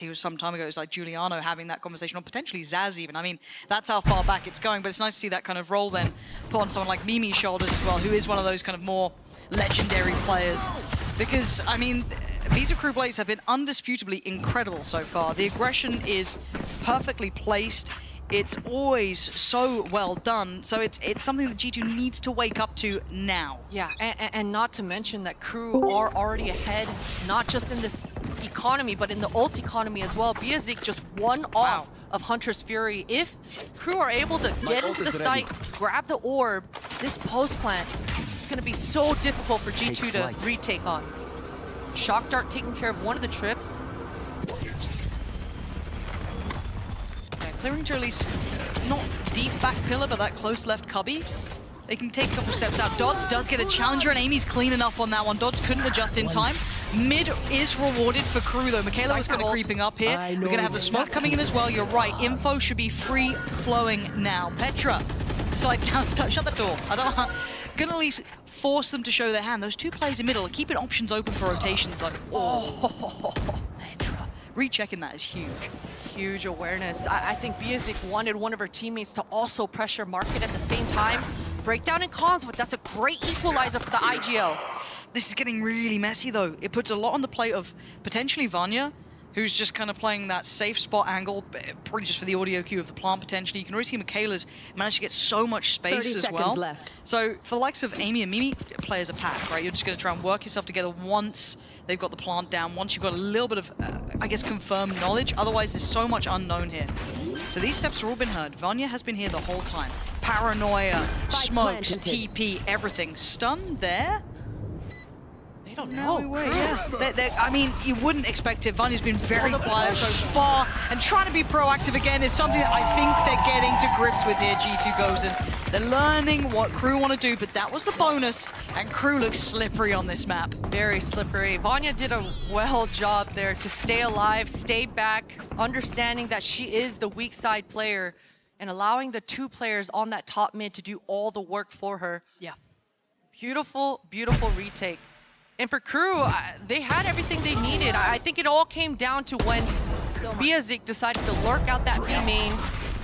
it was some time ago, it was like Giuliano having that conversation, or potentially Zaz even. I mean, that's how far back it's going, but it's nice to see that kind of role then put on someone like Mimi's shoulders as well, who is one of those kind of more legendary players. Because, I mean, Visa Crew Blaze have been undisputably incredible so far. The aggression is perfectly placed. It's always so well done. So it's something that G2 needs to wake up to now. Yeah, and not to mention that Crew are already ahead, not just in this economy, but in the ult economy as well. Biazik just one off of Hunter's Fury. If Crew are able to get into the site, grab the orb, this post plant is going to be so difficult for G2 to retake on. Shock Dart taking care of one of the trips. Clearing to release, not deep back pillar, but that close left cubby. They can take a couple steps out. Dodds does get a challenger, and Amy's clean enough on that one. Dodds couldn't adjust in time. Mid is rewarded for Crew, though. Michaela was kind of creeping up here. We're going to have the smoke coming in as well. You're right. Info should be free-flowing now. Petra slides down. Shut that door. I don't know. Going to at least force them to show their hand. Those two players in middle are keeping options open for rotations. Like, oh, Petra. Rechecking that is huge. Huge awareness. I think Biazik wanted one of her teammates to also pressure Market at the same time. Breakdown in comms, but that's a great equalizer for the IGL. This is getting really messy, though. It puts a lot on the plate of potentially Vanya, who's just kind of playing that safe spot angle, probably just for the audio cue of the plant, potentially. You can already see Michaela's managed to get so much space as well. Left. So for the likes of Amy and Mimi, play as a pack, right? You're just going to try and work yourself together once they've got the plant down, once you've got a little bit of, I guess, confirmed knowledge. Otherwise, there's so much unknown here. So these steps have all been heard. Vanya has been here the whole time. Paranoia, smokes, TP, everything. Stun there? They don't know. No way, yeah. I mean, you wouldn't expect it. Vanya's been very quiet so far, and trying to be proactive again is something that I think they're getting to grips with here, G2 goes in. They're learning what Crew want to do, but that was the bonus, and Crew looks slippery on this map. Very slippery. Vanya did a well job there to stay alive, stay back, understanding that she is the weak side player, and allowing the two players on that top mid to do all the work for her. Yeah. Beautiful, beautiful retake. And for Crew, they had everything they needed. I think it all came down to when Biazik decided to lurk out that B main,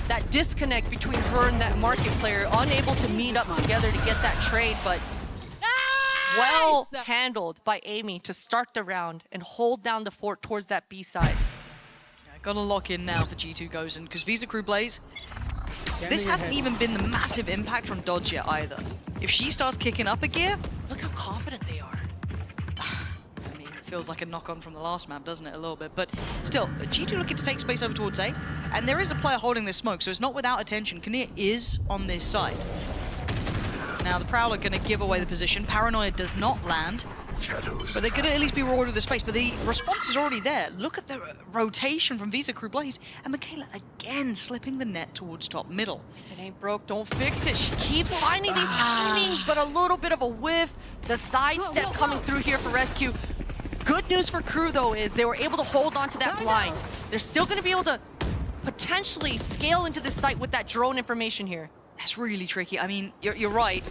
that disconnect between her and that Market player, unable to meet up together to get that trade, but well handled by Amy to start the round and hold down the fort towards that B side. Yeah, gotta lock in now for G2 goes in, because Visa Crew Blaze, this hasn't even been the massive impact from Dodge yet either. If she starts kicking up a gear, look how confident they are. I mean, it feels like a knock-on from the last map, doesn't it, a little bit? But still, G2 looking to take space over towards A, and there is a player holding this smoke, so it's not without attention. Kinnear is on this side. Now, the Prowler going to give away the position. Paranoia does not land, but they're going to at least be rewarded with the space. But the response is already there. Look at the rotation from Visa Crew Blaze, and Michaela again slipping the net towards top middle. If it ain't broke, don't fix it. She keeps finding these timings, but a little bit of a whiff. The sidestep coming through here for Rescue. Good news for Crew, though, is they were able to hold on to that blind. They're still going to be able to potentially scale into this site with that drone information here. That's really tricky. I mean, you're right.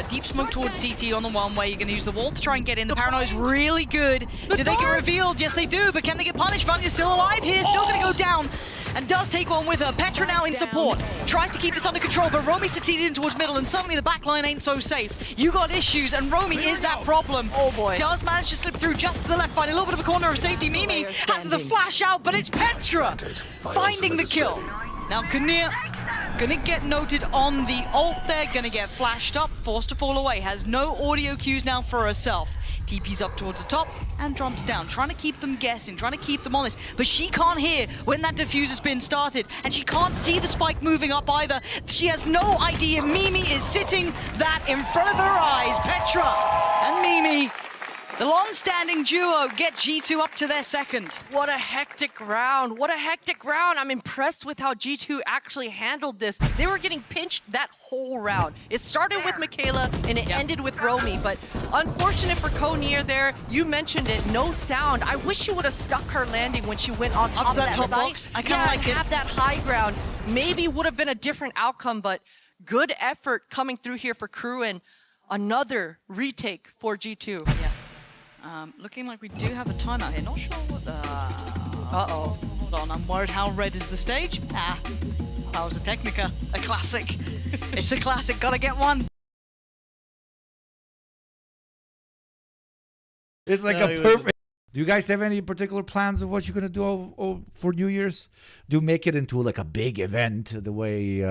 Deep smoke towards CT on the one-way. You're going to use the wall to try and get in. The Paranoia is really good. Do they get revealed? Yes, they do. But can they get punished? Vanya's still alive here. Still going to go down. And does take one with her. Petra now in support. Tries to keep this under control, but Romy succeeded in towards middle, and suddenly the backline ain't so safe. You got issues, and Romy is that problem. Oh boy. Does manage to slip through just to the left, find a little bit of a corner of safety. Mimi has the flash out, but it's Petra finding the kill. Now Kinnear gonna get noted on the ult there, gonna get flashed up, forced to fall away, has no audio cues now for herself. TP's up towards the top and drops down, trying to keep them guessing, trying to keep them honest, but she can't hear when that diffuser's been started, and she can't see the spike moving up either. She has no idea. Mimi is sitting that in front of her eyes. Petra and Mimi, the long-standing duo, get G2 up to their second. What a hectic round. What a hectic round. I'm impressed with how G2 actually handled this. They were getting pinched that whole round. It started with Michaela and it ended with Romy, but unfortunate for Kinnear there. You mentioned it, no sound. I wish she would have stuck her landing when she went on top of that top site. box. I kind of like have that high ground. Maybe would have been a different outcome, but good effort coming through here for Crew, and another retake for G2. Yeah. Looking like we do have a timeout here. Not sure what the... Uh-oh. Hold on, I'm worried how red is the stage. Ah, that was a Technica. A classic. It's a classic, gotta get one. It's like No, a he was- perfect. Do you guys have any particular plans of what you're gonna do for New Year's? Do you make it into like a big event the way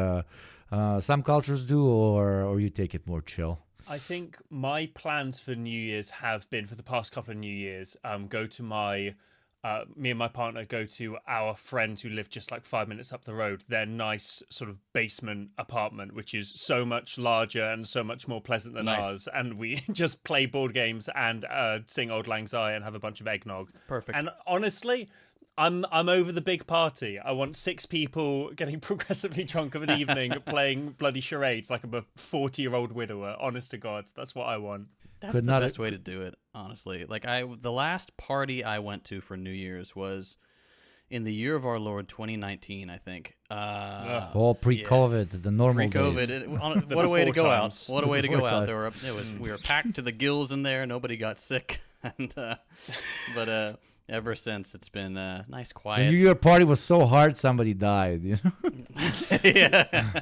some cultures do, or you take it more chill? I think my plans for New Year's have been, for the past couple of New Years, go to me and my partner go to our friends who live just like 5 minutes up the road, their nice sort of basement apartment, which is so much larger and so much more pleasant than Nice. ours. And we just play board games and sing Auld Lang Syne and have a bunch of eggnog. Perfect. And honestly, I'm over the big party. I want 6 people getting progressively drunk of an evening playing bloody charades like I'm a 40-year-old widower. Honest to God, that's what I want. That's Could the not- best way to do it, honestly. Like the last party I went to for New Year's was in the year of our Lord 2019, I think. All pre-COVID, the normal Pre-COVID, days. what a way to before go out! times. What a way to Before go out! times. We were packed to the gills in there. Nobody got sick, and but ever since it's been nice, The quiet. New Year party was so hard, somebody died. You know. Yeah.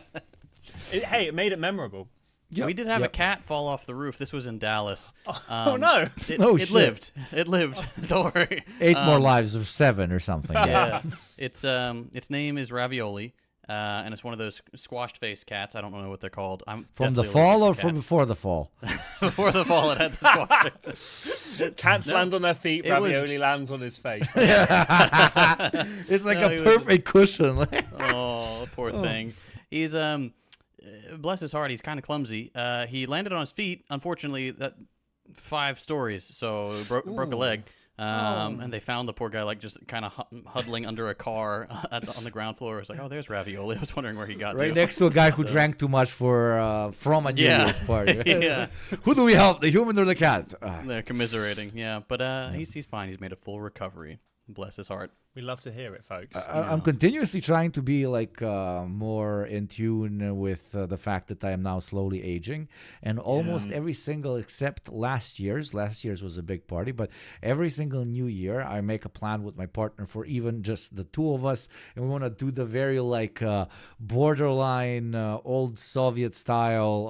Hey, it made it memorable. We did have a Yep. cat fall off the roof. This was in Dallas. Oh no! It, Oh, it shit. lived. It lived. Don't worry. 8 more lives or 7 or something. Yeah. Yeah, its name is Ravioli, and it's one of those squashed face cats. I don't know what they're called. I'm From the definitely fall or allergic to from cats. before the fall? Before the fall, it had the squashed face. Cats land on their feet, it was- Ravioli lands on his face. It's like No, a he was- perfect cushion. Oh, poor thing. He's bless his heart, he's kind of clumsy. He landed on his feet. Unfortunately, that 5 stories, so broke a leg. And they found the poor guy like just kind of huddling under a car on the ground floor. It's like, oh, there's Ravioli. I was wondering where he got Right to. next to a guy who drank too much from a New Yeah. Year's party. Yeah. Who do we help, the human or the cat? They're commiserating, yeah. But he's fine. He's made a full recovery. Bless his heart. We love to hear it, folks. I'm continuously trying to be like more in tune with the fact that I am now slowly aging, and almost every single, except last year's was a big party, but every single New Year I make a plan with my partner for even just the 2 of us, and we want to do the very like borderline old Soviet style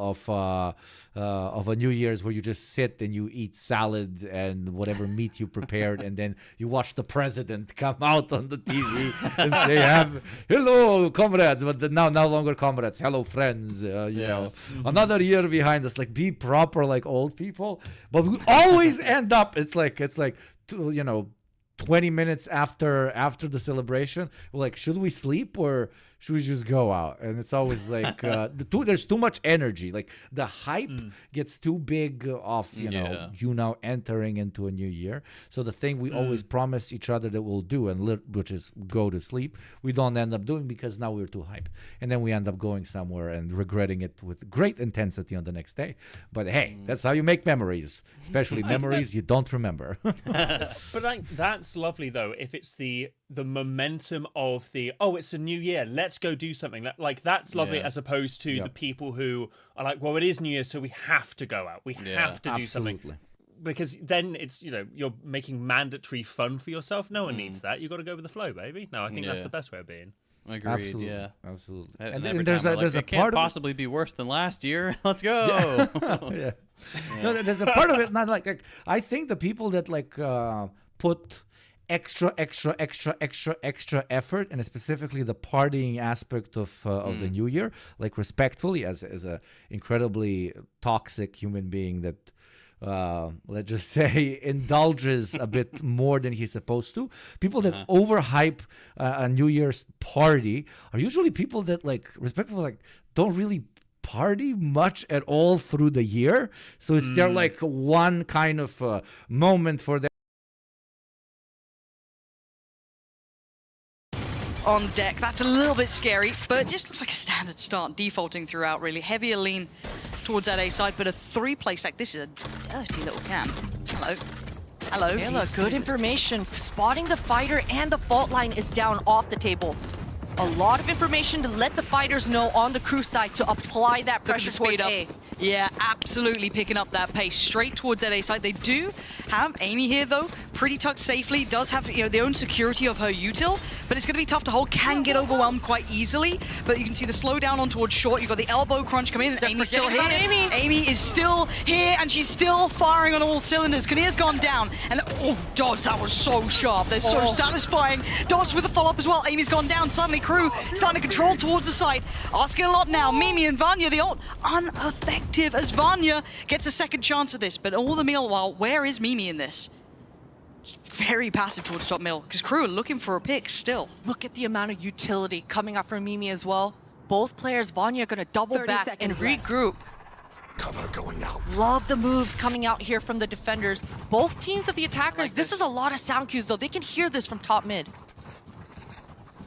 of a New Year's where you just sit and you eat salad and whatever meat you prepared, and then you watch the president come out on the TV and say, "Hello, comrades," but now no longer comrades. Hello, friends. You know, another year behind us. Like, be proper, like old people. But we always end up. It's like 20 minutes after the celebration, we're like, should we sleep or should we just go out? And it's always like there's too much energy. Like the hype gets too big off, you now entering into a new year. So the thing we always promise each other that we'll do, which is go to sleep, we don't end up doing because now we're too hyped. And then we end up going somewhere and regretting it with great intensity on the next day. But hey, that's how you make memories, especially memories you don't remember. But like, that's lovely though. If it's the momentum of it's a new year, let's go do something. Like that's lovely, Yeah. as opposed to the people who are like, well, it is New Year, so we have to go out. We have to do something. Absolutely. Because then it's, you're making mandatory fun for yourself. No one needs that. You got to go with the flow, baby. No, I think that's Yeah. the best way of being. Agreed. Absolutely. Yeah. Absolutely. And And every there's time a we're there's like, a it can't part of it. possibly be worse than last year. Let's go. Yeah. No, there's a part of it not like I think the people that like put extra effort, and specifically the partying aspect of the new year, like respectfully as a incredibly toxic human being that let's just say indulges a bit more than he's supposed to. People that overhype a New Year's party are usually people that like respectful, like don't really party much at all through the year. So it's their like one kind of moment for them. On deck, that's a little bit scary, but it just looks like a standard start, defaulting throughout, really. Heavier lean towards that A side, but a 3-play stack. This is a dirty little cam. Hello. Hello. Kayla, good information. Spotting the fighter and the fault line is down off the table. A lot of information to let the fighters know on the crew side to apply that Look at pressure the towards speed up. A. Yeah, absolutely picking up that pace straight towards that A side. They do have Amy here, though, pretty tucked safely, does have, you know, the own security of her util, but it's going to be tough to hold, can get overwhelmed quite easily, but you can see the slowdown on towards short. You've got the elbow crunch coming in, and Amy's still here. Amy is still here, and she's still firing on all cylinders. Kinnear's gone down, and oh, dodge, that was so sharp. They're so satisfying. Dodge with a follow-up as well. Amy's gone down. Suddenly, Crew starting to control towards the site. Asking a lot now. Mimi and Vanya, the ult, ineffective as Vanya gets a second chance at this, but all the meanwhile, where is Mimi in this? Very passive towards top middle, because Crew are looking for a pick still. Look at the amount of utility coming out from Mimi as well. Both players, Vanya, going to double back and regroup. Cover going out. Love the moves coming out here from the defenders. Both teams of the attackers. This is a lot of sound cues, though. They can hear this from top mid.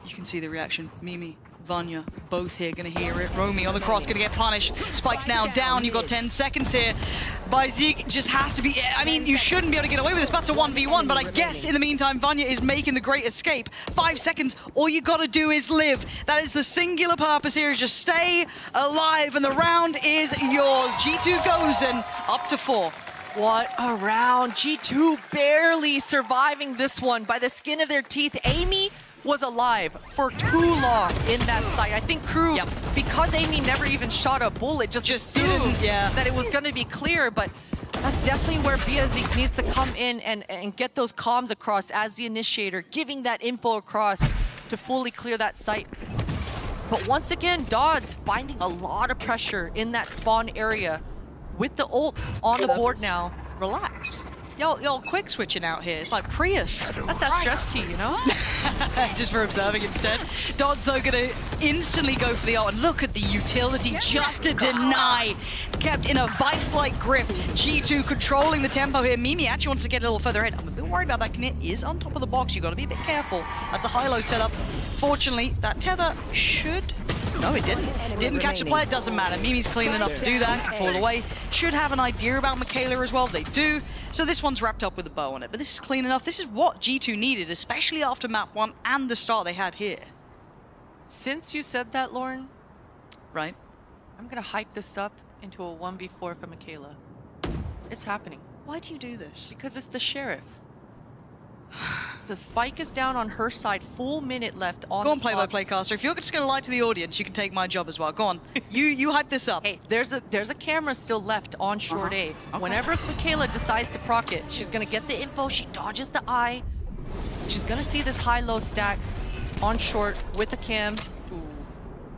You can see the reaction. Mimi, Vanya, both here gonna hear it. Romy on the cross gonna get punished. Spike's now down. You've got 10 seconds here. By Zeke just has to be, I mean, you shouldn't be able to get away with this. That's a 1v1, but I guess in the meantime, Vanya is making the great escape. 5 seconds, all you gotta do is live. That is the singular purpose here, is just stay alive, and the round is yours. G2 goes in, up to 4. What a round. G2 barely surviving this one by the skin of their teeth. Amy was alive for too long in that site. I think Crew, because Amy never even shot a bullet, just assumed that it was going to be clear, but that's definitely where Biazik needs to come in and get those comms across as the initiator, giving that info across to fully clear that site. But once again, Dodds finding a lot of pressure in that spawn area with the ult on the board now. Relax. Y'all quick switching out here. It's like Prius. That's that stress key, you know? Just for observing instead. Dodds, though, gonna instantly go for the ult. And look at the utility just to deny. Kept in a vice-like grip. G2 controlling the tempo here. Mimi actually wants to get a little further in. I'm a bit worried about that. Knit is on top of the box. You gotta be a bit careful. That's a high-low setup. Fortunately, that tether should... No, it didn't. Didn't catch the play. It doesn't matter. Mimi's clean enough to do that. Fall away. Should have an idea about Michaela as well. They do. So this one's wrapped up with a bow on it. But this is clean enough. This is what G2 needed, especially after map 1 and the start they had here. Since you said that, Lauren, Right? I'm going to hype this up into a 1v4 for Michaela. It's happening. Why do you do this? Because it's the Sheriff. The spike is down on her side. Full minute left on Go on, the clock. play-by-play caster. If you're just going to lie to the audience, you can take my job as well. Go on. You hype this up. Hey, there's a camera still left on short A. Whenever Michaela decides to proc it, she's gonna get the info. She dodges the eye. She's gonna see this high-low stack on short with the cam. Ooh,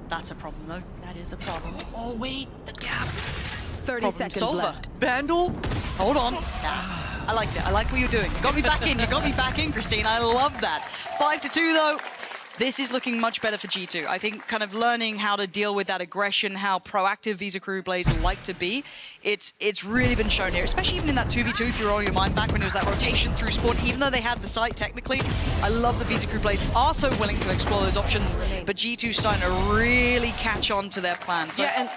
that's a problem, though. That is a problem. Oh wait, the gap. 30 Problem seconds solver. left. Vandal. Hold on. I liked it. I like what you're doing. You got me back in. You got me back in, Christine. I love that. 5-2, though. This is looking much better for G2. I think kind of learning how to deal with that aggression, how proactive Visa Crew players like to be, it's really been shown here, especially even in that 2v2, if you roll your mind back when it was that rotation through spawn, even though they had the site technically. I love the Visa Crew players are so willing to explore those options, but G2 starting to really catch on to their plan. So, Yeah, and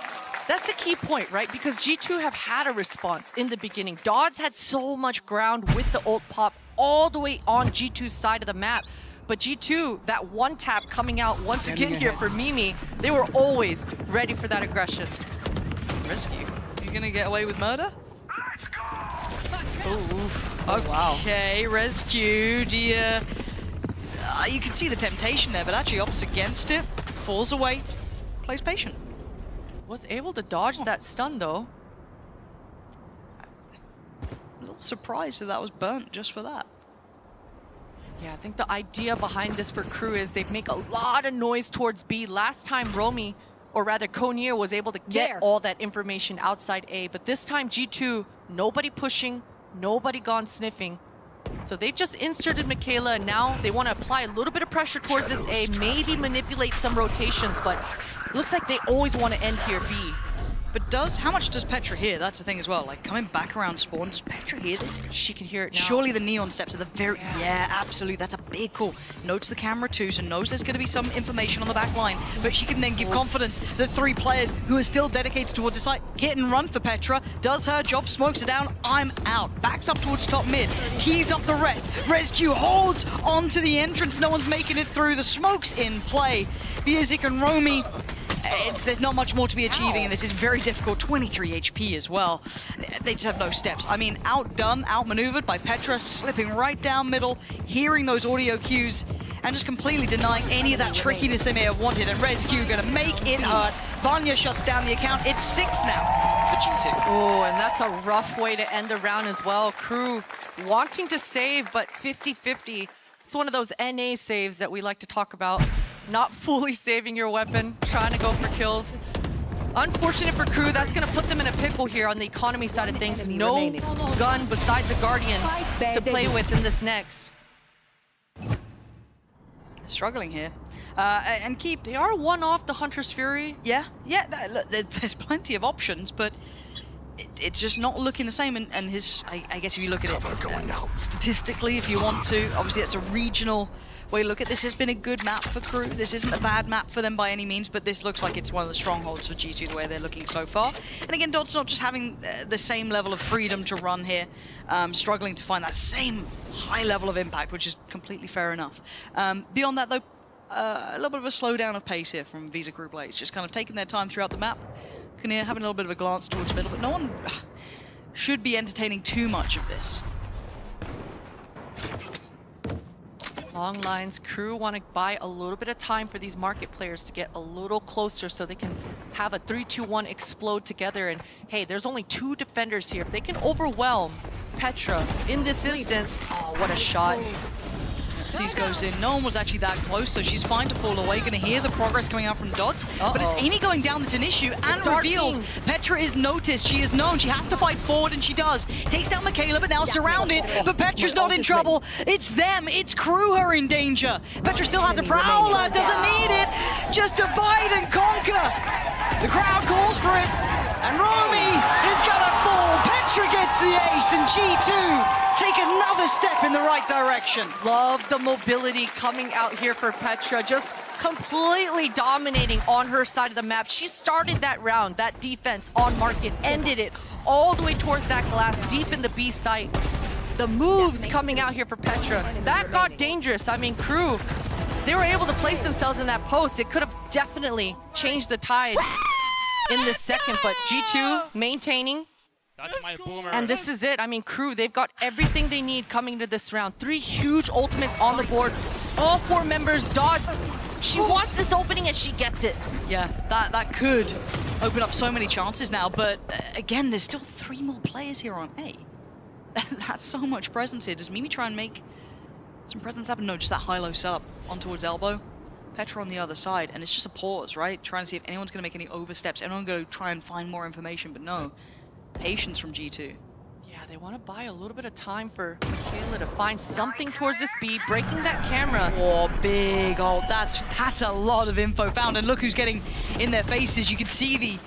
that's the key point, right? Because G2 have had a response in the beginning. Dodds had so much ground with the ult pop all the way on G2's side of the map. But G2, that one tap coming out once again here for Mimi, they were always ready for that aggression. Rescue. You gonna get away with murder? Oh, wow. Okay, Rescue, do you can see the temptation there, but actually opts against it, falls away, plays patient. Was able to dodge that stun, though. A little surprised that was burnt just for that. Yeah, I think the idea behind this for Crew is they make a lot of noise towards B. Last time, Romy, or rather Konir, was able to get all that information outside A. But this time, G2, nobody pushing, nobody gone sniffing. So they've just inserted Michaela, and now they want to apply a little bit of pressure towards this A, maybe manipulate some rotations, but looks like they always want to end here B. But how much does Petra hear? That's the thing as well. Like, coming back around spawn, does Petra hear this? She can hear it now. Surely the neon steps are the very... Yeah, absolutely. That's a big call. Notes the camera too, so knows there's going to be some information on the back line. But she can then give confidence that 3 players who are still dedicated towards the site hit and run for Petra. Does her job, smokes it down. I'm out. Backs up towards top mid. Tees up the rest. Rescue holds onto the entrance. No one's making it through. The smoke's in play. Biazik and Romy there's not much more to be achieving, and this is very difficult. 23 HP as well. They just have no steps. I mean, outdone, outmaneuvered by Petra, slipping right down middle, hearing those audio cues, and just completely denying any of that trickiness they may have wanted. And Rescue gonna make it hurt. Vanya shuts down the account. It's 6 now for G2. Oh, and that's a rough way to end the round as well. Crew wanting to save, but 50-50. It's one of those NA saves that we like to talk about. Not fully saving your weapon, trying to go for kills. Unfortunate for Crew, that's going to put them in a pickle here on the economy side of things. No gun besides the Guardian to play with in this next. Struggling here. And Keep, They are one off the Hunter's Fury. yeah, look, there's plenty of options, but it's just not looking the same. And his, I guess if you look at Cover it going out. statistically, if you want to, obviously it's a regional way to look at this. Has been a good map for Crew. This isn't a bad map for them by any means, but this looks like it's one of the strongholds for G2 the way they're looking so far. And again, Dot's not just having the same level of freedom to run here, struggling to find that same high level of impact, which is completely fair enough. Beyond that, though, a little bit of a slowdown of pace here from Visa Crew Blades, just kind of taking their time throughout the map. Kinnear having a little bit of a glance towards middle, but no one should be entertaining too much of this. Long lines. Crew want to buy a little bit of time for these market players to get a little closer so they can have a 3-2-1 explode together. And hey, there's only 2 defenders here. If they can overwhelm Petra in this instance, oh, what a shot. Seas goes in. No one was actually that close, so she's fine to fall away. Gonna hear the progress coming out from Dots, but it's Amy going down that's an issue and Dark revealed. King. Petra is noticed. She is known. She has to fight forward, and she does. Takes down Michaela, but now surrounded. But Petra's not in trouble. It's them. It's Crew who are in danger. Petra still has a prowler. Doesn't need it. Just divide and conquer. The crowd calls for it, and Romy is gonna fall. Petra gets the ace, and G2 take another step in the right direction. Love the mobility coming out here for Petra, just completely dominating on her side of the map. She started that round, that defense on market, ended it all the way towards that glass, deep in the B site. The moves coming out here for Petra, that got dangerous. I mean, Crew, they were able to place themselves in that post. It could have definitely changed the tides in this second, but G2 maintaining. That's my boomer. And this is it. I mean, Crew, they've got everything they need coming into this round. 3 huge ultimates on the board. All 4 members, Dodds. She wants this opening and she gets it. Yeah, that could open up so many chances now, but again, there's still 3 more players here on A. That's so much presence here. Does Mimi try and make some presence happen? No, just that high-low setup on towards elbow. Petra on the other side, and it's just a pause, right? Trying to see if anyone's going to make any oversteps. Anyone going to try and find more information, but no. Patience from G2. Yeah, they want to buy a little bit of time for Michaela to find something towards this B, breaking that camera. Oh, big ult. That's a lot of info found, and look who's getting in their faces. You can see the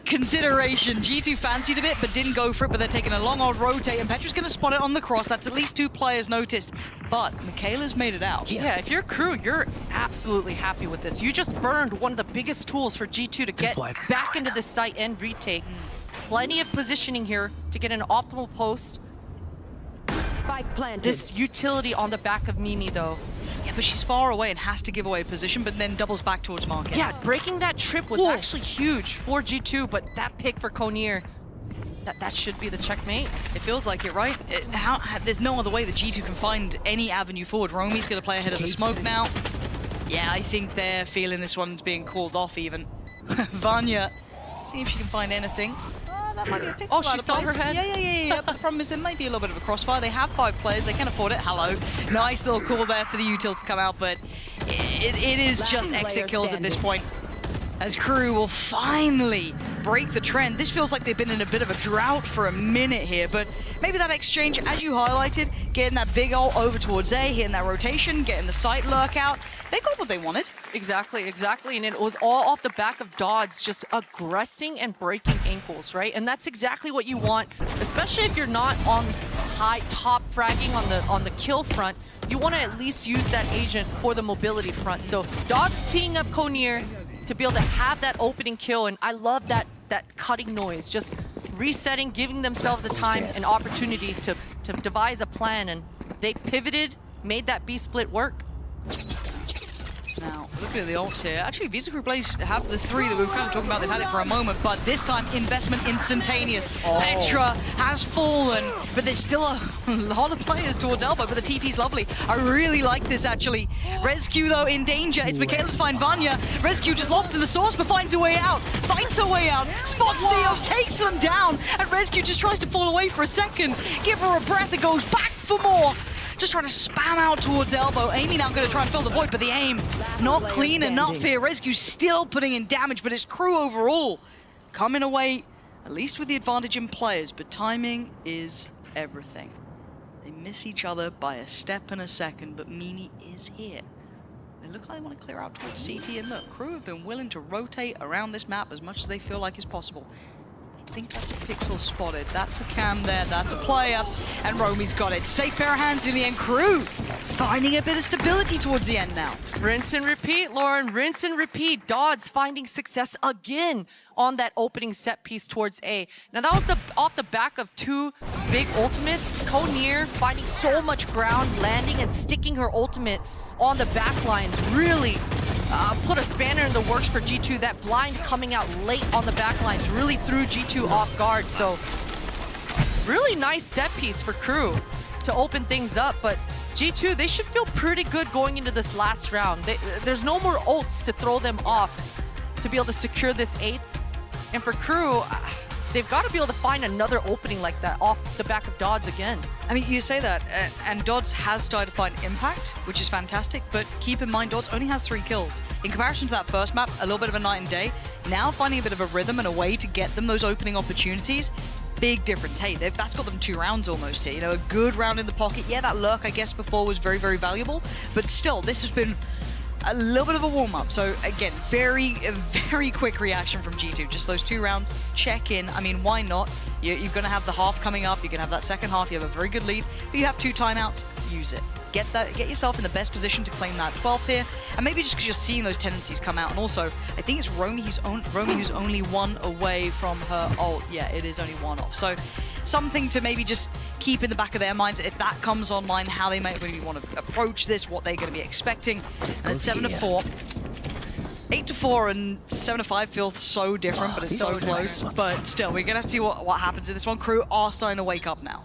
consideration. G2 fancied a bit, but didn't go for it, but they're taking a long old rotate, and Petra's going to spot it on the cross. That's at least 2 players noticed, but Michaela's made it out. Yeah, if you're Crew, you're absolutely happy with this. You just burned one of the biggest tools for G2 to get back into the site and retake. Plenty of positioning here to get an optimal post. Spike planted. This utility on the back of Mimi, though. Yeah, but she's far away and has to give away position, but then doubles back towards market. Yeah, breaking that trip was actually huge for G2, but that pick for Conir, that should be the checkmate. It feels like it, right? There's no other way that G2 can find any avenue forward. Romy's going to play ahead of the smoke now. Yeah, I think they're feeling this one's being called off even. Vanya, see if she can find anything. That might be a pick. Oh, she saw her head? Yeah. The problem is there might be a little bit of a crossfire. They have 5 players. They can afford it. Hello. Nice little call there for the util to come out, but it is just exit kills at this point. As Crew will finally break the trend. This feels like they've been in a bit of a drought for a minute here, but maybe that exchange, as you highlighted, getting that big ult over towards A, hitting that rotation, getting the site lurk out, they got what they wanted. Exactly. And it was all off the back of Dodds just aggressing and breaking ankles, right? And that's exactly what you want, especially if you're not on high top fragging on the kill front. You want to at least use that agent for the mobility front. So Dodds teeing up Conir to be able to have that opening kill, and I love that cutting noise, just resetting, giving themselves a time, an opportunity to devise a plan, and they pivoted, made that B split work. Now, looking at the ults here, actually, Visa Crew Blaze have the 3 that we were kind of talking about. They've had it for a moment, but this time, investment instantaneous. Petra has fallen, but there's still a lot of players towards Elbow, but the TP's lovely. I really like this, actually. Rescue, though, in danger. It's Michaela to find Vanya. Rescue just lost in the source, but finds a way out. Finds her way out. Spots Neo, takes them down, and Rescue just tries to fall away for a second. Give her a breath and goes back for more. Just trying to spam out towards Elbow. Amy now going to try and fill the void, but the aim not clean enough here. Rescue still putting in damage, but it's Crew overall coming away, at least with the advantage in players, but timing is everything. They miss each other by a step and a second, but Mimi is here. They look like they want to clear out towards CT, and look, Crew have been willing to rotate around this map as much as they feel like is possible. I think that's a pixel spotted. That's a cam there. That's a player. And Romi's got it. Safe pair of hands in the end. Crew finding a bit of stability towards the end now. Rinse and repeat, Lauren. Rinse and repeat. Dodds finding success again on that opening set piece towards A. Now that was off the back of 2 big ultimates. Konir finding so much ground, landing and sticking her ultimate on the back lines. Really put a spanner in the works for G2. That blind coming out late on the back lines really threw G2 off guard. So really nice set piece for Crew to open things up. But G2, they should feel pretty good going into this last round. There's no more ults to throw them off to be able to secure this 8th. And for Crew, they've got to be able to find another opening like that off the back of Dodds again. I mean, you say that, and Dodds has started to find impact, which is fantastic, but keep in mind, Dodds only has 3 kills. In comparison to that first map, a little bit of a night and day. Now finding a bit of a rhythm and a way to get them those opening opportunities, big difference. Hey, that's got them 2 rounds almost here. You know, a good round in the pocket. Yeah, that lurk, I guess, before was very, very valuable, but still, this has been a little bit of a warm-up. So again, very quick reaction from G2. Just those 2 rounds, check in. I mean, why not? You're going to have the half coming up. You're going to have that second half. You have a very good lead, but you have 2 timeouts. Use it. Get yourself in the best position to claim that 12th here. And maybe just because you're seeing those tendencies come out. And also, I think it's Romy who's only 1 away from her ult. Yeah, it is only 1 off. So something to maybe just keep in the back of their minds if that comes online, how they might really want to approach this, what they're going to be expecting. And it's 7-4. 8-4 and 7-5 feels so different, but it's so close. But still, we're going to have to see what happens in this one. Crew are starting to wake up now.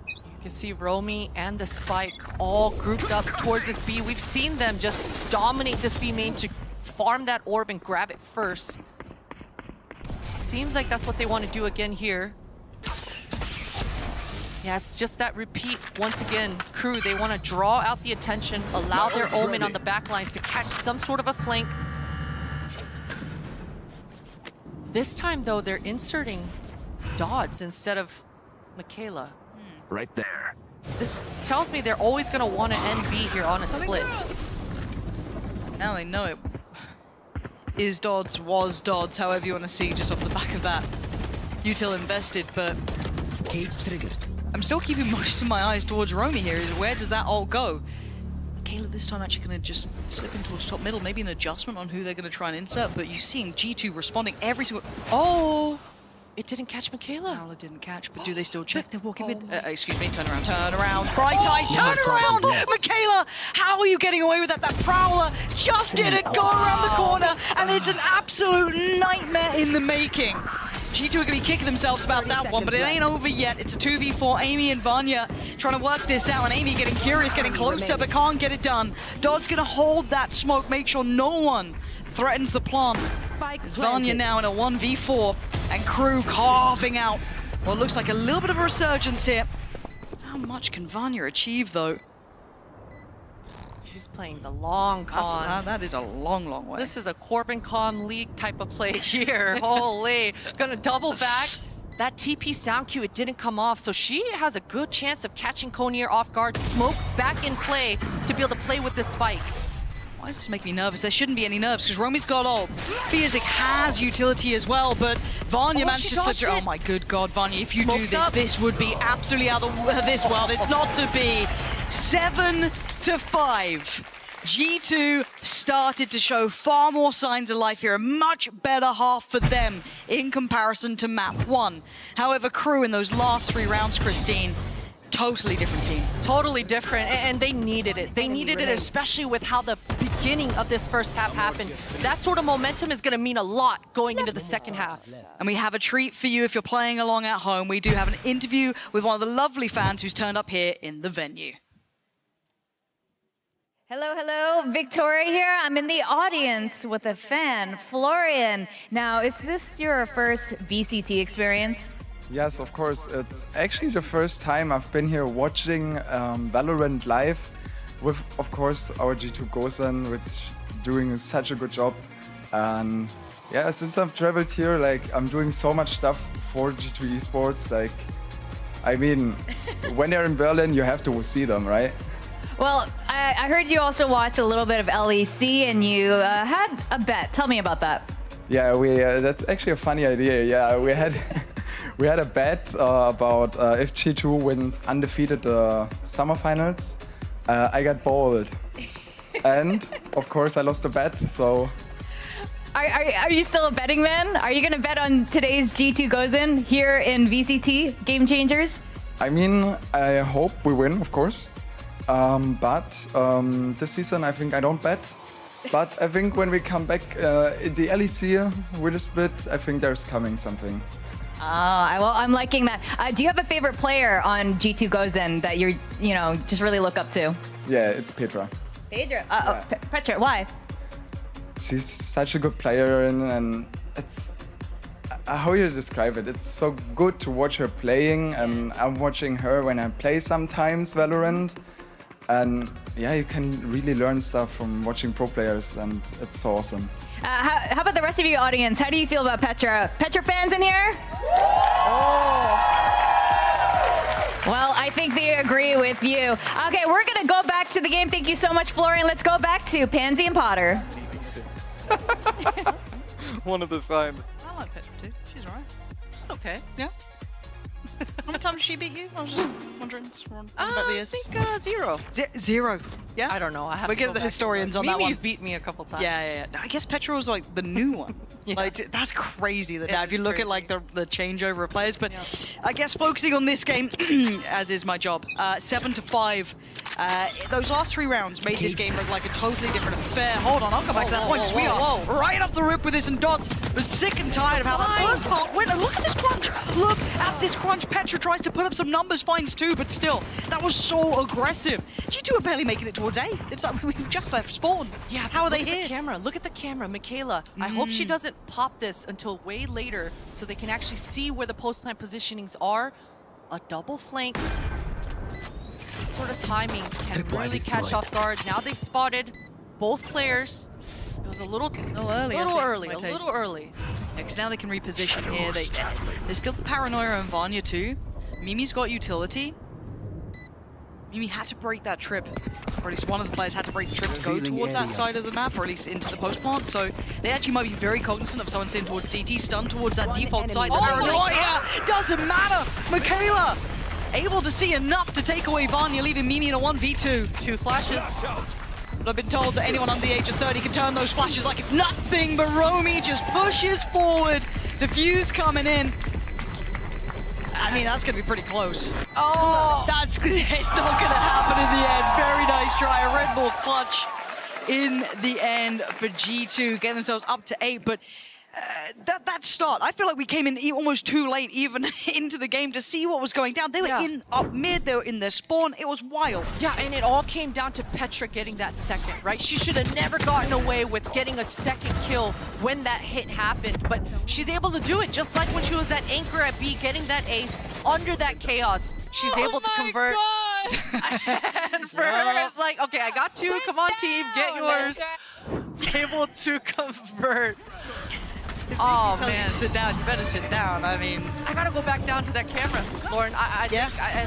You can see Romy and the Spike all grouped up towards this B. We've seen them just dominate this B main to farm that orb and grab it first. Seems like that's what they want to do again here. Yeah, it's just that repeat once again. Crew, they want to draw out the attention, allow their Omen on the back lines to catch some sort of a flank. This time, though, they're inserting Dodds instead of Michaela. Right there. This tells me they're always going to want to end B here on a split. Now they know it. Is Dodds, was Dodds, however you want to see, just off the back of that. Util invested, but Cage triggered. I'm still keeping most of my eyes towards Romy here. Is where does that ult go? Michaela this time actually going to just slip in towards top middle, maybe an adjustment on who they're going to try and insert, but you're seeing G2 responding every single... Oh! It didn't catch Michaela. Prowler didn't catch, but do they still check? They're walking with... excuse me, turn around. Bright eyes, turn around! Michaela, how are you getting away with that? That Prowler just didn't go around the corner, and it's an absolute nightmare in the making. G2 are going to be kicking themselves about that one, but it ain't over yet. It's a 2v4. Amy and Vanya trying to work this out, and Amy getting curious, getting closer, but can't get it done. Dodd's going to hold that smoke, make sure no one threatens the plant. It's Vanya now in a 1v4, and Crew carving out what looks like a little bit of a resurgence here. How much can Vanya achieve, though? She's playing the long con. That is a long, long way. This is a Corbin Con League type of play here. Holy. Gonna double back. That TP sound cue, it didn't come off, so she has a good chance of catching Konir off guard. Smoke back in play to be able to play with this spike. Why does this make me nervous? There shouldn't be any nerves because Romy's got ult. Fiazik has utility as well, but Vanya managed to slip through. Oh my good God, Vanya, if you do this, this would be absolutely out of this world. It's not to be. 7-5. G2 started to show far more signs of life here. A much better half for them in comparison to map 1. However, Crew in those last 3 rounds, Christine, Totally different team. Totally different, and they needed it. They needed it, especially with how the beginning of this first half happened. That sort of momentum is going to mean a lot going into the second half. And we have a treat for you if you're playing along at home. We do have an interview with one of the lovely fans who's turned up here in the venue. Hello, hello, Victoria here. I'm in the audience with a fan, Florian. Now, is this your first VCT experience? Yes, of course. It's actually the first time I've been here watching Valorant live with, of course, our G2 Gozen, which doing such a good job. And yeah, since I've traveled here, like I'm doing so much stuff for G2 Esports. Like, I mean, when they're in Berlin, you have to see them, right? Well, I heard you also watch a little bit of LEC and you had a bet. Tell me about that. Yeah, that's actually a funny idea. Yeah, we had we had a bet about if G2 wins undefeated summer finals. I got bowled, and of course I lost the bet. So, Are you still a betting man? Are you going to bet on today's G2 Gozen here in VCT Game Changers? I mean, I hope we win, of course. But this season I think I don't bet. But I think when we come back in the LEC with a split, I think there's coming something. Well, I'm liking that. Do you have a favorite player on G2 Gozen that you're, just really look up to? Yeah, it's Petra. Pedro. Yeah. Petra, why? She's such a good player, and it's how you describe it. It's so good to watch her playing, and I'm watching her when I play sometimes Valorant. And yeah, you can really learn stuff from watching pro players, and it's so awesome. How about the rest of your audience? How do you feel about Petra? Petra fans in here? Well, I think they agree with you. Okay, we're going to go back to the game. Thank you so much, Florian. Let's go back to Pansy and Potter. One of the side. I like Petra too. She's alright. She's okay. Yeah. How many times did she beat you? I was just wondering. About the I think 0. Zero. Yeah. I don't know. I have We to get go the back and historians look. on that Mimi's one. beat me a couple times. Yeah. I guess Petra was like the new one. Yeah. Like that's crazy that now It if you is look at like the changeover of players, but I guess focusing on this game, as is my job, 7-5. Those last 3 rounds made this game look like a totally different affair. Hold on, I'll come back to that point because we are right off the rip with this, and Dots was sick and tired of how that first half went. And look at this crunch. Look at this crunch. Petra tries to put up some numbers, finds 2, but still, that was so aggressive. G2 are barely making it towards A. It's like we've just left spawn. Yeah, how are they look at here? the camera. Look at the camera, Michaela. I hope she doesn't pop this until way later, so they can actually see where the post-plant positionings are. A double flank. This sort of timing can really catch off guard. Now they've spotted both players. It was a little early. A little early. Because now they can reposition here. There's still the Paranoia and Vanya too. Mimi's got utility. Mimi had to break that trip, or at least one of the players had to break the trip to go towards that side of the map, or at least into the post plant. So they actually might be very cognizant of someone sitting towards CT, stunned towards that default site. The Paranoia doesn't matter. Michaela able to see enough to take away Vanya, leaving Mimi in a 1v2. 2 flashes. But I've been told that anyone under the age of 30 can turn those flashes like it's nothing, but Romy just pushes forward. Diffuse coming in. I mean, that's going to be pretty close. Oh, it's not going to happen in the end. Very nice try. A Red Bull clutch in the end for G2. Get themselves up to 8, but that start, I feel like we came in almost too late even into the game to see what was going down. They were in up mid, they were in their spawn. It was wild. Yeah, and it all came down to Petra getting that second, right? She should have never gotten away with getting a second kill when that hit happened, but she's able to do it just like when she was that anchor at B, getting that ace under that chaos. She's able to convert. And for her, it's like, okay, I got 2. Come on, team, get yours. Able to convert. Oh man, sit down. You better sit down. I mean, I gotta go back down to that camera, Lauren. I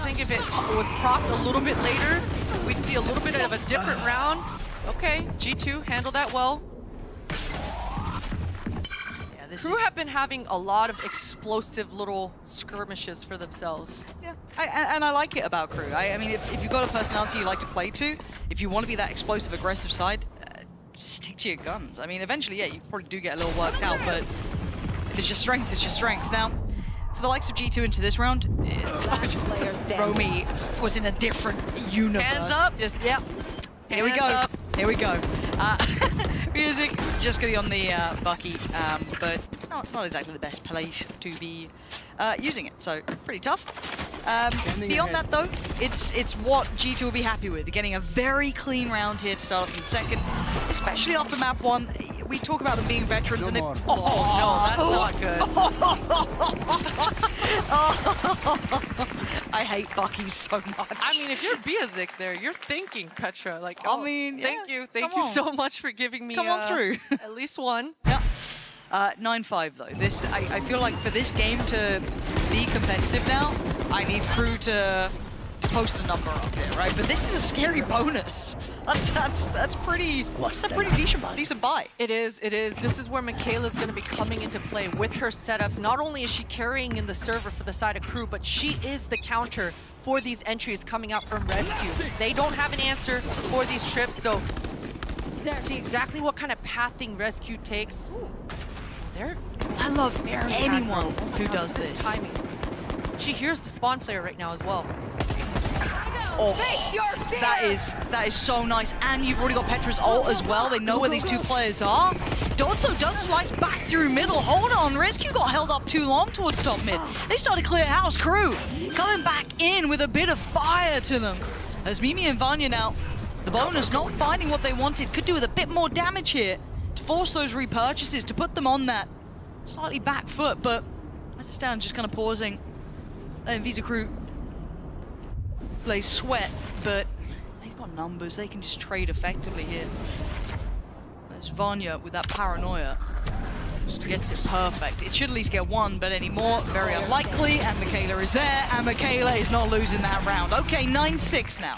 think if it was procced a little bit later, we'd see a little bit of a different round. Okay, G2 handled that well. yeah, Crew have been having a lot of explosive little skirmishes for themselves. Yeah, and I like it about Crew. I mean, if you've got a personality you like to play to, if you want to be that explosive, aggressive side, stick to your guns. I mean, eventually, yeah, you probably do get a little worked out, but if it's your strength, it's your strength. Now, for the likes of G2 into this round, Player standing. Romy was in a different universe. Hands up. Just, yep. Here we Hands go. up. Here we go. Music just getting on the Bucky, but not exactly the best place to be using it, so pretty tough. Beyond that though, it's what G2 will be happy with. Getting a very clean round here to start off in the second, especially after map 1. We talk about them being veterans and they... Oh, no, that's not good. I hate Bucky so much. I mean, if you're Biazik there, you're thinking Petra. Like, I mean, thank yeah, you. Thank come you on. so much for giving me Come on through. at least one. Yeah. 9-5 though. This I feel like for this game to be competitive now, I need Crew to post a number up here, right? But this is a scary bonus. That's a pretty decent buy. It is. This is where Michaela's going to be coming into play with her setups. Not only is she carrying in the server for the side of Crew, but she is the counter for these entries coming out from Rescue. They don't have an answer for these trips, so see exactly what kind of pathing Rescue takes. They're I love very anyone aggro. who does This this. timing. She hears the spawn player right now as well. Face your fear. That is so nice, and you've already got Petra's ult as well. They know where these two players are. Dotso does slice back through middle. Hold on, Rescue got held up too long towards top mid. They started to clear house. Crew coming back in with a bit of fire to them. As Mimi and Vanya now, the bonus not finding what they wanted, could do with a bit more damage here to force those repurchases, to put them on that slightly back foot, but as it stands, just kind of pausing. And Visa Crew they sweat, but they've got numbers. They can just trade effectively here. There's Vanya with that paranoia. Gets it perfect. It should at least get one, but anymore, very unlikely. And Michaela is there, and Michaela is not losing that round. Okay, 9-6 now.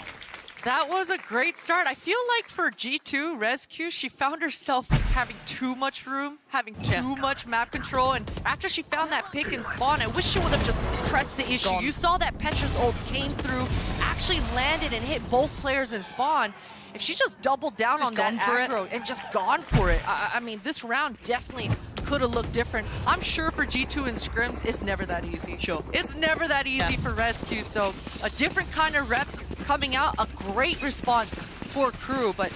That was a great start. I feel like for G2 Rescue, she found herself having too much room, having too much map control, and after she found that pick and spawn, I wish she would have just pressed the issue. Gone. You saw that Petra's ult came through, actually landed and hit both players in spawn. If she just doubled down Just on that gone for it. aggro and just gone for it, I mean, this round definitely could have looked different. I'm sure for G2 and scrims, it's never that easy. Sure. It's never that easy for Rescue, so a different kind of rep coming out, a great response for Crew, but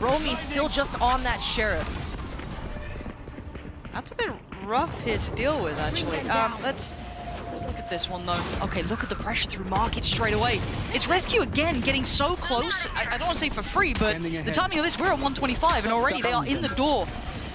Romy's still just on that Sheriff. That's a bit rough here to deal with, actually. Let's look at this one, though. Okay, look at the pressure through Market straight away. It's Rescue again, getting so close. I don't want to say for free, but the timing of this, we're at 125, and already they are in the door.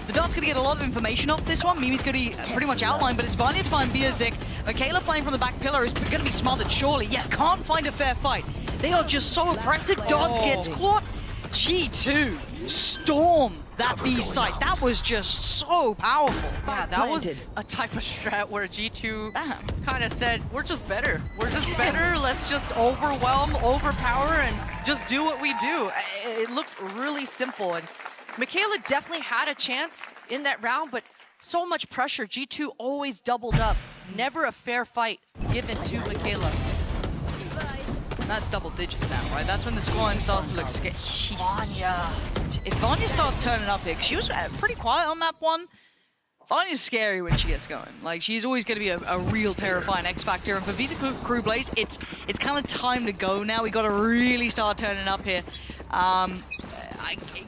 The Dart's going to get a lot of information off this one. Mimi's going to be pretty much outlined, but it's Vanya to find Biazik. Michaela playing from the back pillar is going to be smothered, surely. Yeah, can't find a fair fight. They are just so aggressive. Dodds gets caught. G2 storm that B site. That was just so powerful. Yeah, that was a type of strat where G2 kind of said, we're just better. We're just better. Let's just overwhelm, overpower, and just do what we do. It looked really simple. And Michaela definitely had a chance in that round, but so much pressure. G2 always doubled up. Never a fair fight given to Michaela. That's double digits now, right? That's when the scoreline starts to look scary. Vanya. If Vanya starts turning up here, because she was pretty quiet on map 1, Vanya's scary when she gets going. Like, she's always going to be a real terrifying X Factor. And for Visa Crew Blaze, it's kind of time to go now. We got to really start turning up here. A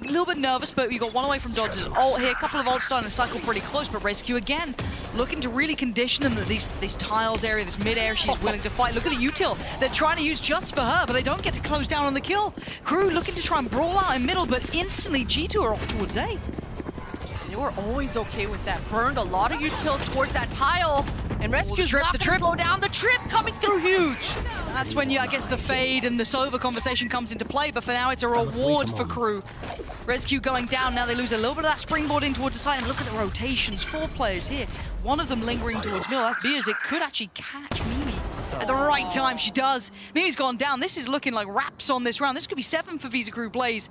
little bit nervous, but we got one away from Dodds' ult here. A couple of ults starting to cycle pretty close, but Rescue again looking to really condition them that these tiles area, this mid-air, she's willing to fight. Look at the util they're trying to use just for her, but they don't get to close down on the kill. Crew looking to try and brawl out in middle, but instantly G2 are off towards A. They were always okay with that. Burned a lot of util towards that tile, and Rescue's trip, not the gonna trip. slow down. The trip coming through huge. That's when, I guess the fade and the Sova conversation comes into play, but for now it's a reward for Crew. Rescue going down, now they lose a little bit of that springboard in towards the side, and look at the rotations, 4 players here. One of them lingering towards middle, that's Biazik, could actually catch Mimi at the right time, she does. Mimi's gone down, this is looking like wraps on this round. This could be 7 for Visa Crew Blaze.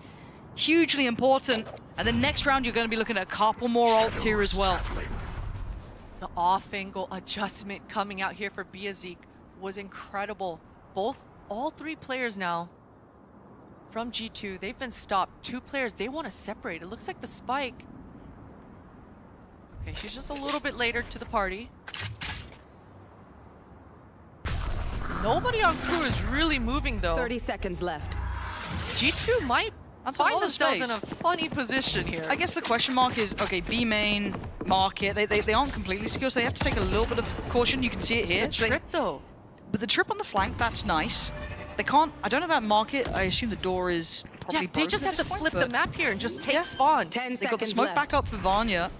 Hugely important, and then next round you're going to be looking at a couple more ults here as well. The off-angle adjustment coming out here for Biazik was incredible. All 3 players now from G2, they've been stopped. 2 players, they want to separate. It looks like the spike. Okay, she's just a little bit later to the party. Nobody on Crew is really moving though. 30 seconds left. G2 might That's a find lot of themselves in space. a funny position here. I guess the question mark is, okay, B main, market, they aren't completely secure, so they have to take a little bit of caution. You can see it here. The So they- trip though. but the trip on the flank, that's nice. They can't, I don't know about market, I assume the door is probably Yeah, they just broken have at to this point, flip the but map here and just take Yeah. spawn. 10 They got the seconds smoke left. back up for Vanya.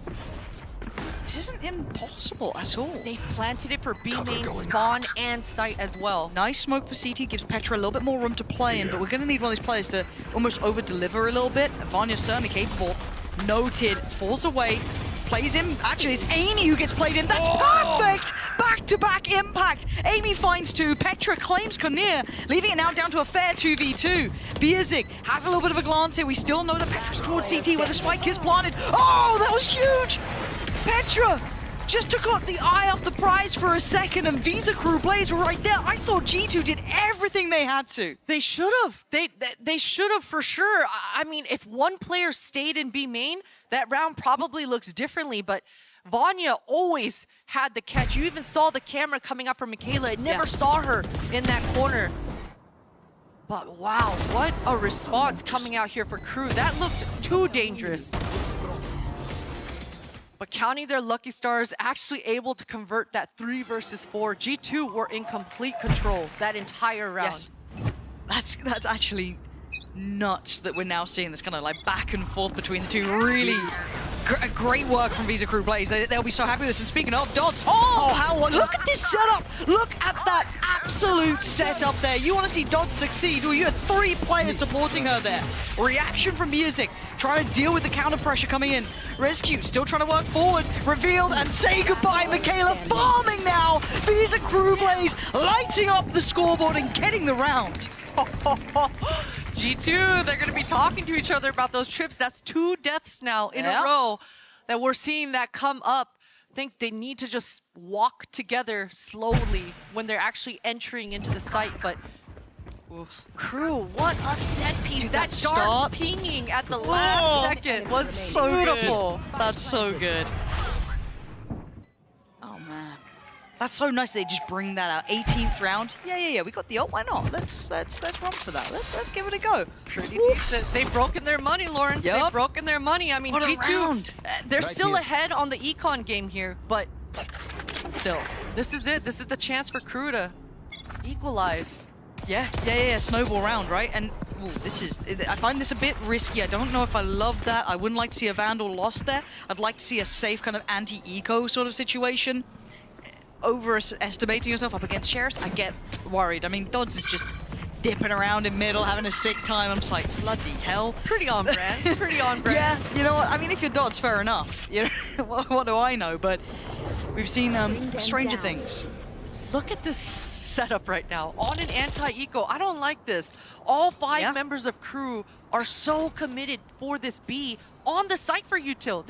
This isn't impossible at all. They planted it for B main, spawn, and site as well. Nice smoke for CT, gives Petra a little bit more room to play in, but we're going to need one of these players to almost over-deliver a little bit. Vanya's certainly capable. Noted, falls away, plays him. Actually, it's Amy who gets played in. That's perfect! Back-to-back impact. Amy finds two. Petra claims Konir, leaving it now down to a fair 2v2. Bierzik has a little bit of a glance here. We still know that Petra's towards CT where the spike is planted. Oh, that was huge! Petra just took out the eye off the prize for a second, and Visa Crew Blaze were right there. I thought G2 did everything they had to. They should have. They should have for sure. I mean, if one player stayed in B main, that round probably looks differently. But Vanya always had the catch. You even saw the camera coming up from Michaela. I never saw her in that corner. But wow, what a response coming out here for Crew. That looked too dangerous. But counting their lucky stars, actually able to convert that 3 versus 4. G2 were in complete control that entire round. Yes. That's actually nuts that we're now seeing this kind of like back and forth between the two. Really great work from Visa Crew Blaze. They'll be so happy with this. And speaking of Dodds, look at this setup. Look at that absolute setup there. You want to see Dodds succeed? Well, you have 3 players supporting her there. Reaction from Music, trying to deal with the counter pressure coming in. Rescue still trying to work forward. Revealed and say goodbye. Michaela farming now. Visa Crew Blaze lighting up the scoreboard and getting the round. G2, they're going to be talking to each other about those trips. That's 2 deaths now in a row that we're seeing that come up. I think they need to just walk together slowly when they're actually entering into the site. But Crew, what a set piece. Dude, that that dart start. pinging at the last second was so beautiful. Good. That's so good. Oh man, that's so nice. They just bring that out. 18th round. Yeah. We got the ult. Why not? Let's run for that. Let's give it a go. Pretty decent. They've broken their money, Lauren. Yup. They've broken their money. I mean, What a G2, round. They're Right still here. ahead on the econ game here, but still, this is it. This is the chance for Crew to equalize. Yeah. Snowball round, right? And ooh, I find this a bit risky. I don't know if I love that. I wouldn't like to see a Vandal lost there. I'd like to see a safe kind of anti-eco sort of situation. Overestimating yourself up against Sheriffs, I get worried. I mean, Dodds is just dipping around in middle, having a sick time. I'm just like, bloody hell. Pretty on brand. Pretty on brand. Yeah, you know what? I mean, if you're Dodds, fair enough. You know, what do I know? But we've seen stranger things. Look at this setup right now on an anti-eco. I don't like this. All 5 members of Crew are so committed for this B on the site for Util.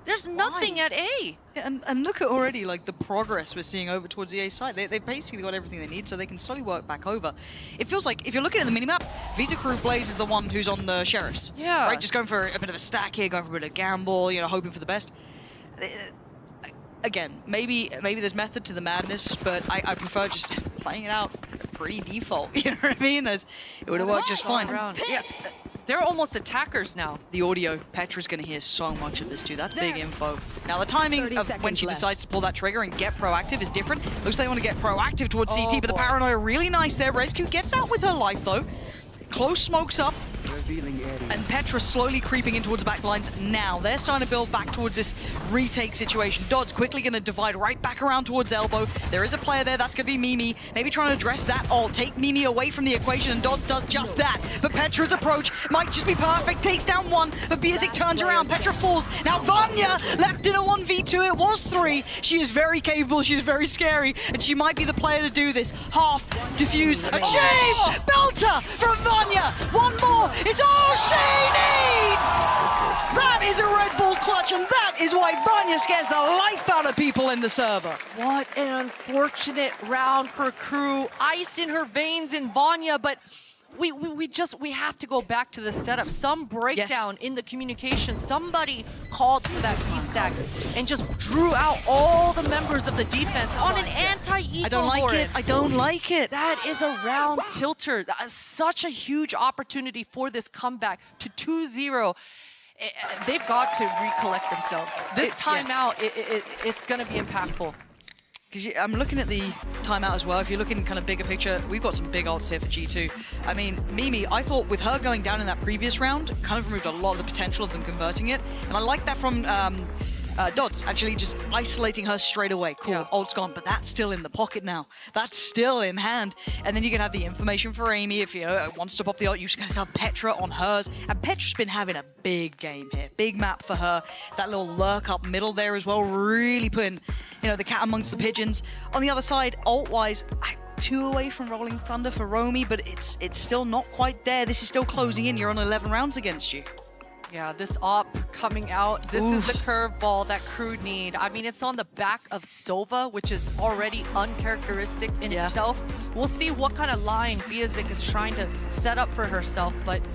There's nothing at A. Yeah, and look at already like the progress we're seeing over towards the A side. They basically got everything they need, so they can slowly work back over. It feels like if you're looking at the minimap, Visa Crew Blaze is the one who's on the Sheriffs. Yeah. Right, just going for a bit of a stack here, going for a bit of gamble, you know, hoping for the best. Again, maybe there's method to the madness, but I prefer just playing it out pretty default. You know what I mean? It would have worked just fine. Yeah. They're almost attackers now. The audio, Petra's going to hear so much of this too. That's big info. Now the timing 30 of when seconds she left. decides to pull that trigger and get proactive is different. Looks like they want to get proactive towards CT, but the boy. paranoia really nice there. Rescue gets out with her life though. Close smokes up. And Petra slowly creeping in towards the back lines now. They're starting to build back towards this retake situation. Dodds quickly going to divide right back around towards Elbow. There is a player there, that's going to be Mimi. Maybe trying to address that ult, take Mimi away from the equation, and Dodds does just that. But Petra's approach might just be perfect, takes down one, but Bierzik turns around, Petra falls. Now Vanya left in a 1v2, it was 3. She is very capable, she is very scary, and she might be the player to do this. Half, diffuse, achieve! Belter from Vanya! One more, it's all she needs! That is a Red Bull clutch, and that is why Vanya scares the life out of people in the server. What an unfortunate round for Crew. Ice in her veins in Vanya, but we have to go back to the setup. Some breakdown in the communication. Somebody called for that B stack and just drew out all the members of the defense on an anti-eco. I don't like it. I don't like it. That is a round tilter. That is such a huge opportunity for this comeback to 2-0. They've got to recollect themselves. This timeout, it's going to be impactful. Because I'm looking at the timeout as well. If you're looking kind of bigger picture, we've got some big ults here for G2. I mean, Mimi, I thought with her going down in that previous round, kind of removed a lot of the potential of them converting it. And I like that from Dodds, actually just isolating her straight away. Cool, Yeah. ult's gone, but that's still in the pocket now. That's still in hand. And then you can have the information for Amy. If you wants to pop the ult, you just gotta have Petra on hers. And Petra's been having a big game here. Big map for her. That little lurk up middle there as well, really putting, the cat amongst the pigeons. On the other side, ult-wise, 2 away from Rolling Thunder for Romy, but it's still not quite there. This is still closing in. You're on 11 rounds against you. Yeah, this op coming out, this is the curveball that Crew need. I mean, it's on the back of Sova, which is already uncharacteristic in itself. We'll see what kind of line Biazik is trying to set up for herself, but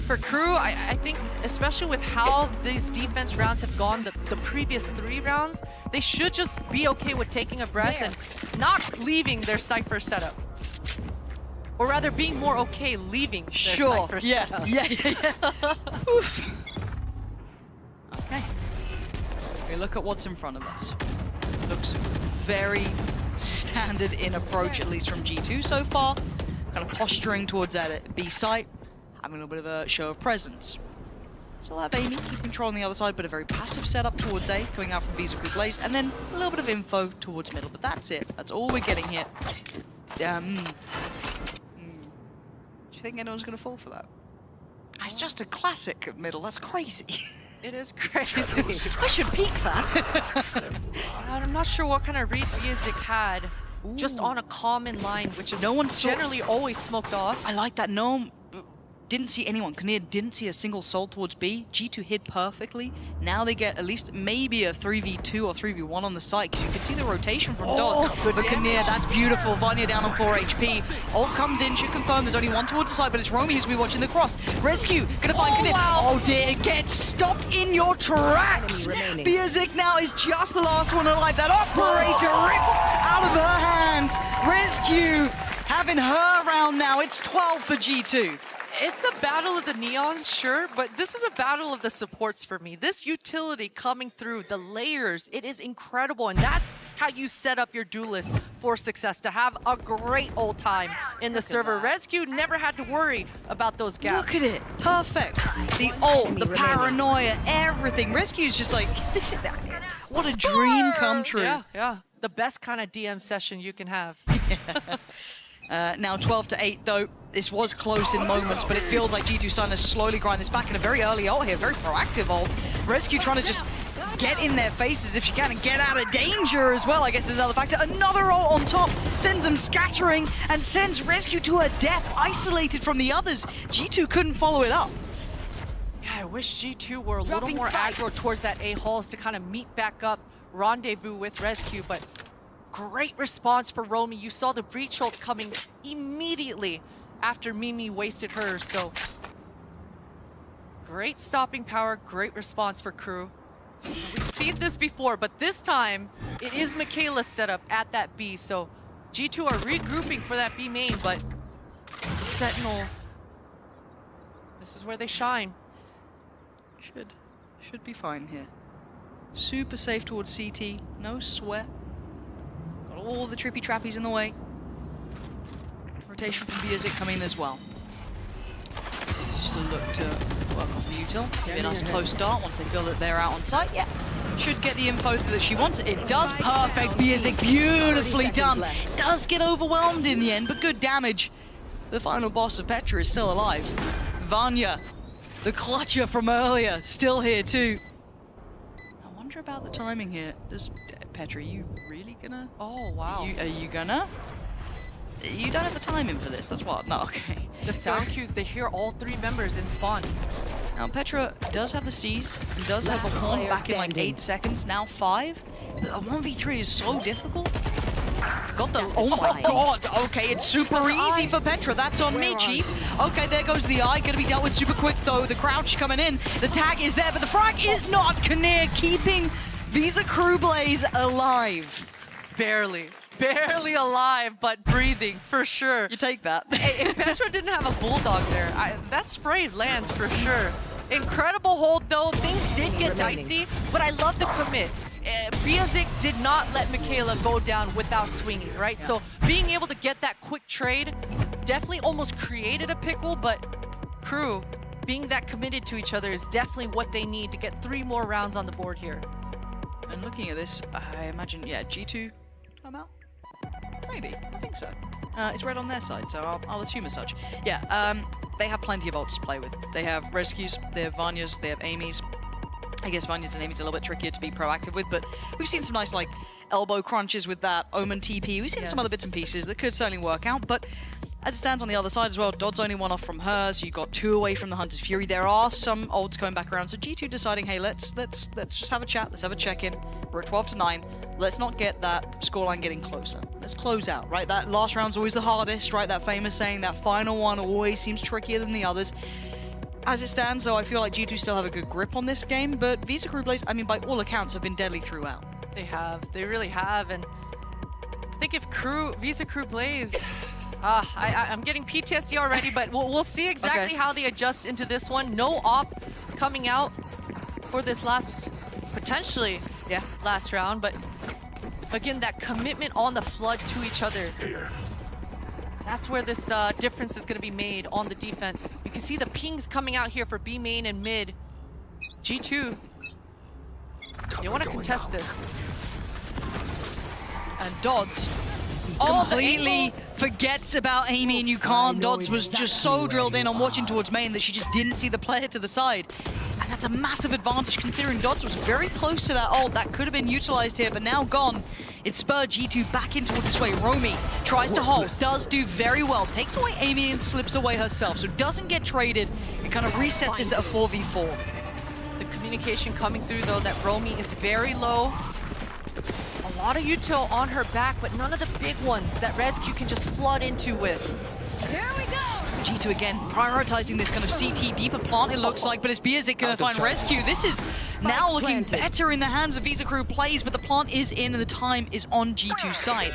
for Crew, I think, especially with how these defense rounds have gone the previous 3 rounds, they should just be okay with taking a breath and not leaving their Cypher setup. Or rather, being more okay leaving their Cypher setup. Yeah. Oof. Okay. We look at what's in front of us. Looks very standard in approach, at least from G2 so far. Kind of posturing towards that B site, having a little bit of a show of presence. Still have Amy keep control on the other side, but a very passive setup towards A, coming out from Visa Group Blaze, and then a little bit of info towards middle, but that's it. That's all we're getting here. Do you think anyone's going to fall for that? It's just a classic at middle. That's crazy. It is crazy. I should peek that. I'm not sure what kind of read Biazik had. Just on a common line, which is generally always smoked off. I like that. No, didn't see anyone. Kinnear didn't see a single soul towards B. G2 hid perfectly. Now they get at least maybe a 3v2 or 3v1 on the site, because you can see the rotation from Dodds. But Kinnear, that's beautiful. Vanya down on 4 HP. Ult comes in, should confirm there's only one towards the site, but it's Romy who's going to be watching the cross. Rescue, gonna find Kinnear. Oh dear, get stopped in your tracks. Biazik now is just the last one alive. That operator ripped out of her hands. Rescue having her round now. It's 12 for G2. It's a battle of the neons, sure, but this is a battle of the supports for me. This utility coming through, the layers, it is incredible, and that's how you set up your duelist for success, to have a great old time in the server. Rescue never had to worry about those gaps. Look at it, perfect. The ult, the paranoia, everything. Rescue's just like, what a dream come true. Yeah. The best kind of DM session you can have. Now 12-8 though. This was close in moments, but it feels like G2 starting to slowly grind this back in a very early ult here, very proactive ult. Rescue trying to just get in their faces if she can and get out of danger as well, I guess is another factor. Another ult on top sends them scattering and sends Rescue to her death, isolated from the others. G2 couldn't follow it up. Yeah, I wish G2 were a little more aggro towards that A-halls to kind of meet back up, rendezvous with Rescue, but great response for Romy. You saw the breach ult coming immediately after Mimi wasted hers, so great stopping power, great response for Crew. We've seen this before, but this time it is Michaela's setup at that B, so G2 are regrouping for that B main, but Sentinel, this is where they shine. Should be fine here. Super safe towards CT, no sweat. Got all the trippy trappies in the way. Rotation from Biazik coming in as well. Just to look to work off the util. Be a nice close start once they feel that they're out on site. Yeah, should get the info that she wants. It does, perfect. Biazik, beautifully done. Does get overwhelmed in the end, but good damage. The final boss of Petra is still alive. Vanya, the clutcher from earlier, still here too. I wonder about the timing here. Does Petra, are you really gonna? Oh, wow. Are you gonna? You don't have the timing for this, that's what? No, okay. The sound cues, they hear all 3 members in spawn. Now Petra does have the C's and does have a horn back in like 8 seconds, now 5. A 1v3 is so difficult. Got the, oh my god, okay, it's super easy for Petra, that's on me, Chief. Okay, there goes the eye, gonna be dealt with super quick though, the crouch coming in, the tag is there, but the frag is not. Kinnear keeping Visa Crew Blaze alive. Barely alive, but breathing for sure. You take that. Hey, if Petra didn't have a bulldog there, that spray lands for sure. Incredible hold though. Things did get dicey, but I love the commit. Biazik did not let Michaela go down without swinging, right? So being able to get that quick trade definitely almost created a pickle, but Crew being that committed to each other is definitely what they need to get 3 more rounds on the board here. And looking at this, I imagine, yeah, G2 come out? Maybe, I think so. It's red on their side, so I'll assume as such. Yeah, they have plenty of ults to play with. They have Rescues, they have Vanyas, they have Amy's. I guess Vanya's and Amy's a little bit trickier to be proactive with, but we've seen some nice, like, elbow crunches with that Omen TP. We've seen some other bits and pieces that could certainly work out, but as it stands on the other side as well, Dodd's only 1 off from hers. You got 2 away from the Hunter's Fury. There are some ults coming back around, so G2 deciding, hey, let's just have a chat. Let's have a check-in. We're at 12-9. Let's not get that scoreline getting closer. Let's close out, right? That last round's always the hardest, right? That famous saying, that final one always seems trickier than the others. As it stands, though, I feel like G2 still have a good grip on this game, but Visa Crew Blaze, I mean, by all accounts, have been deadly throughout. They have. They really have. And I think if Visa Crew Blaze, I'm getting PTSD already, but we'll see exactly how they adjust into this one. No op coming out for this potentially last round, but again, that commitment on the flood to each other. That's where this difference is going to be made on the defense. You can see the pings coming out here for B main and mid. G2, they want to contest this. And Dodds completely forgets about Amy and you can't. Dodds was just so drilled in on watching towards main that she just didn't see the player to the side. And that's a massive advantage considering Dodds was very close to that ult. That could have been utilized here, but now gone. It spurred G2 back in towards this way. Romy tries to hold, does do very well. Takes away Amy and slips away herself, so doesn't get traded. And kind of reset this at a 4v4. The communication coming through though, that Romy is very low. A lot of util on her back, but none of the big ones that Rescue can just flood into with. Here we go. G2 again prioritizing this kind of CT deeper plant, it looks like, but it's Biazik gonna find Rescue. This is now looking better in the hands of Visa Crew Plays, but the plant is in and the time is on G2's side.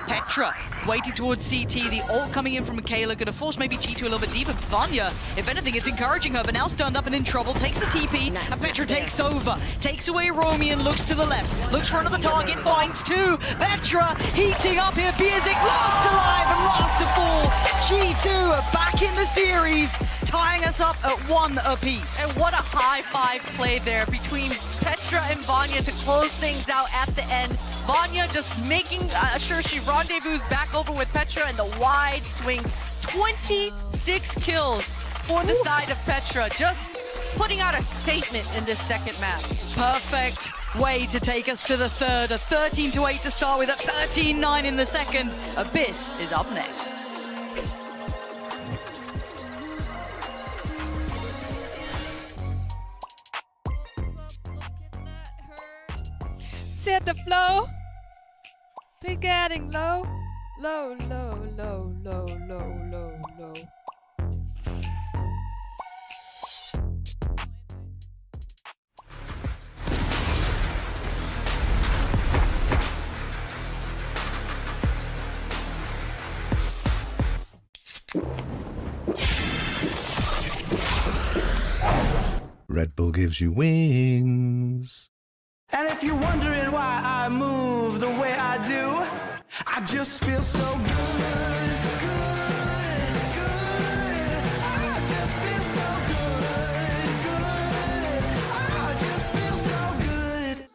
Petra waiting towards CT, the ult coming in from Michaela, gonna force maybe G2 a little bit deeper. Vanya, if anything, it's encouraging her, but now stunned up and in trouble, takes the TP, and Petra takes over, takes away Romy and looks to the left, looks for another target, finds 2. Petra heating up here, Biazik last alive and last to fall. G2 are back in the series, tying us up at 1 apiece. And what a high-five play there between Petra and Vanya to close things out at the end. Vanya just making sure she rendezvous back over with Petra and the wide swing. 26 kills for the side of Petra. Just putting out a statement in this second match. Perfect way to take us to the third. A 13-8 to start with, a 13-9 in the second. Abyss is up next. Set the flow. They're getting low. Low, low, low, low, low, low, low. Red Bull gives you wings. And if you're wondering why I move the way I do, I just feel so good, good, good. I just feel so good, good. I just feel so good.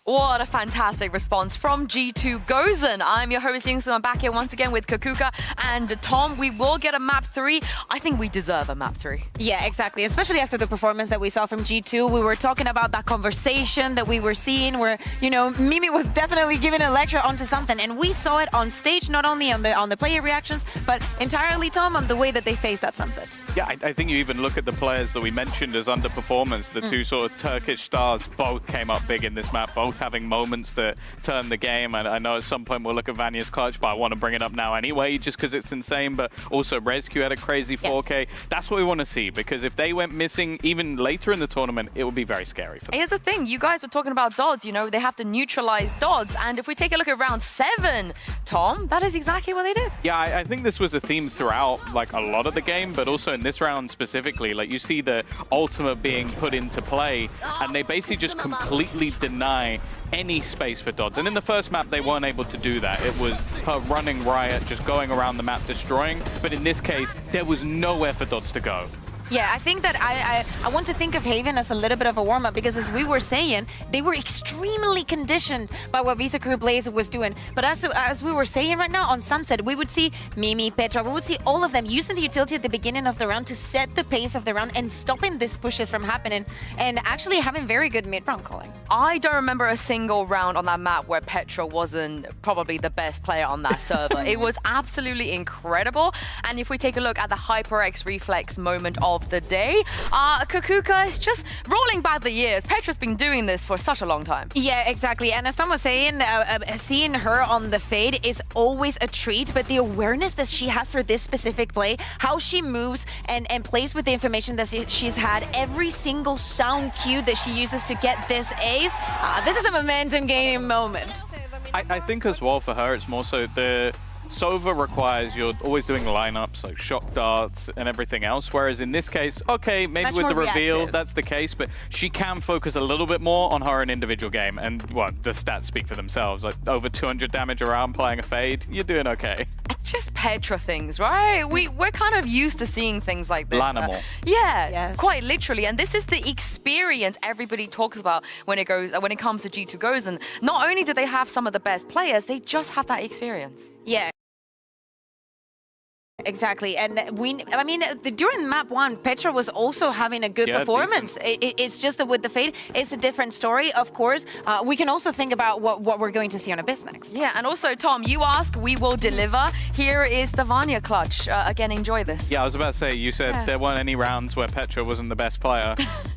What a fantastic response from G2 Gozen. I'm your host, Yingsu. I'm back here once again with Kakuka and Tom. We will get a map 3. I think we deserve a map 3. Yeah, exactly. Especially after the performance that we saw from G2. We were talking about that conversation that we were seeing where, you know, Mimi was definitely giving a lecture onto something. And we saw it on stage, not only on the player reactions, but entirely, Tom, on the way that they faced that sunset. Yeah, I think you even look at the players that we mentioned as underperformers. The two sort of Turkish stars both came up big in this map, both having moments that turned the game. And I know at some point we'll look at Vanya's clutch, but I want to bring it up now anyway, just because it's insane. But also Rescue had a crazy 4K. That's what we want to see, because if they went missing even later in the tournament, it would be very scary for them. Here's the thing, you guys were talking about Dodds, you know, they have to neutralize Dodds. And if we take a look at round 7, Tom, that is exactly what they did. Yeah, I think this was a theme throughout, like, a lot of the game, but also in this round specifically. Like, you see the ultimate being put into play, and they basically just completely deny any space for Dodds. And in the first map, they weren't able to do that. It was her running riot, just going around the map destroying. But in this case, there was nowhere for Dodds to go. Yeah, I think that I want to think of Haven as a little bit of a warm-up, because as we were saying, they were extremely conditioned by what Visa Crew Blaze was doing. But as we were saying right now, on Sunset, we would see Mimi, Petra, we would see all of them using the utility at the beginning of the round to set the pace of the round and stopping these pushes from happening, and actually having very good mid-round calling. I don't remember a single round on that map where Petra wasn't probably the best player on that server. It was absolutely incredible. And if we take a look at the HyperX Reflex moment of the day, Kakuka is just rolling back the years. Petra's been doing this for such a long time. Yeah, exactly. And as Tom was saying, seeing her on the fade is always a treat, but the awareness that she has for this specific play, how she moves and plays with the information that she's had, every single sound cue that she uses to get this ace, this is a momentum gaining moment. I think as well for her, it's more so the Sova requires you're always doing lineups like shock darts and everything else, whereas in this case, okay, maybe Much with the more reveal, reactive. that's the case, but she can focus a little bit more on her own individual game, and well, the stats speak for themselves. Like over 200 damage around playing a fade, you're doing okay. Just Petra things, right? We're kind of used to seeing things like this. Lanimal. Yeah, Yes. quite literally. And this is the experience everybody talks about when it comes to G2 Gozen. Not only do they have some of the best players, they just have that experience. Yeah. Exactly, and I mean, during map 1, Petra was also having a good performance. It's just that with the fade, it's a different story, of course. We can also think about what we're going to see on Abyss next. Yeah, and also, Tom, you ask, we will deliver. Here is the Vanya clutch. Again, enjoy this. Yeah, I was about to say, you said there weren't any rounds where Petra wasn't the best player.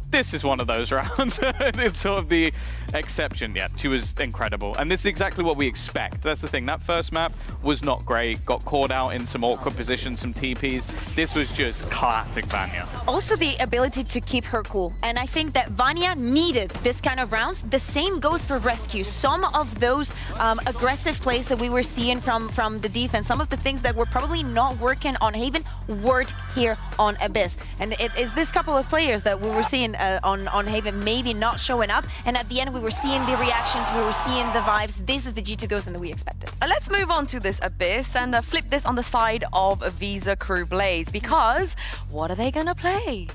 This is one of those rounds. It's sort of the exception. Yeah, she was incredible. And this is exactly what we expect. That's the thing. That first map was not great. Got caught out in some awkward positions, some TPs. This was just classic Vanya. Also the ability to keep her cool. And I think that Vanya needed this kind of rounds. The same goes for Rescue. Some of those aggressive plays that we were seeing from the defense, some of the things that were probably not working on Haven, worked here on Abyss. And it is this couple of players that we were seeing on Haven maybe not showing up. And at the end, we were seeing the reactions, we were seeing the vibes. This is the G2 Gozen that we expected. Let's move on to this Abyss and flip this on the side of Visa Crew Blaze, because what are they gonna play?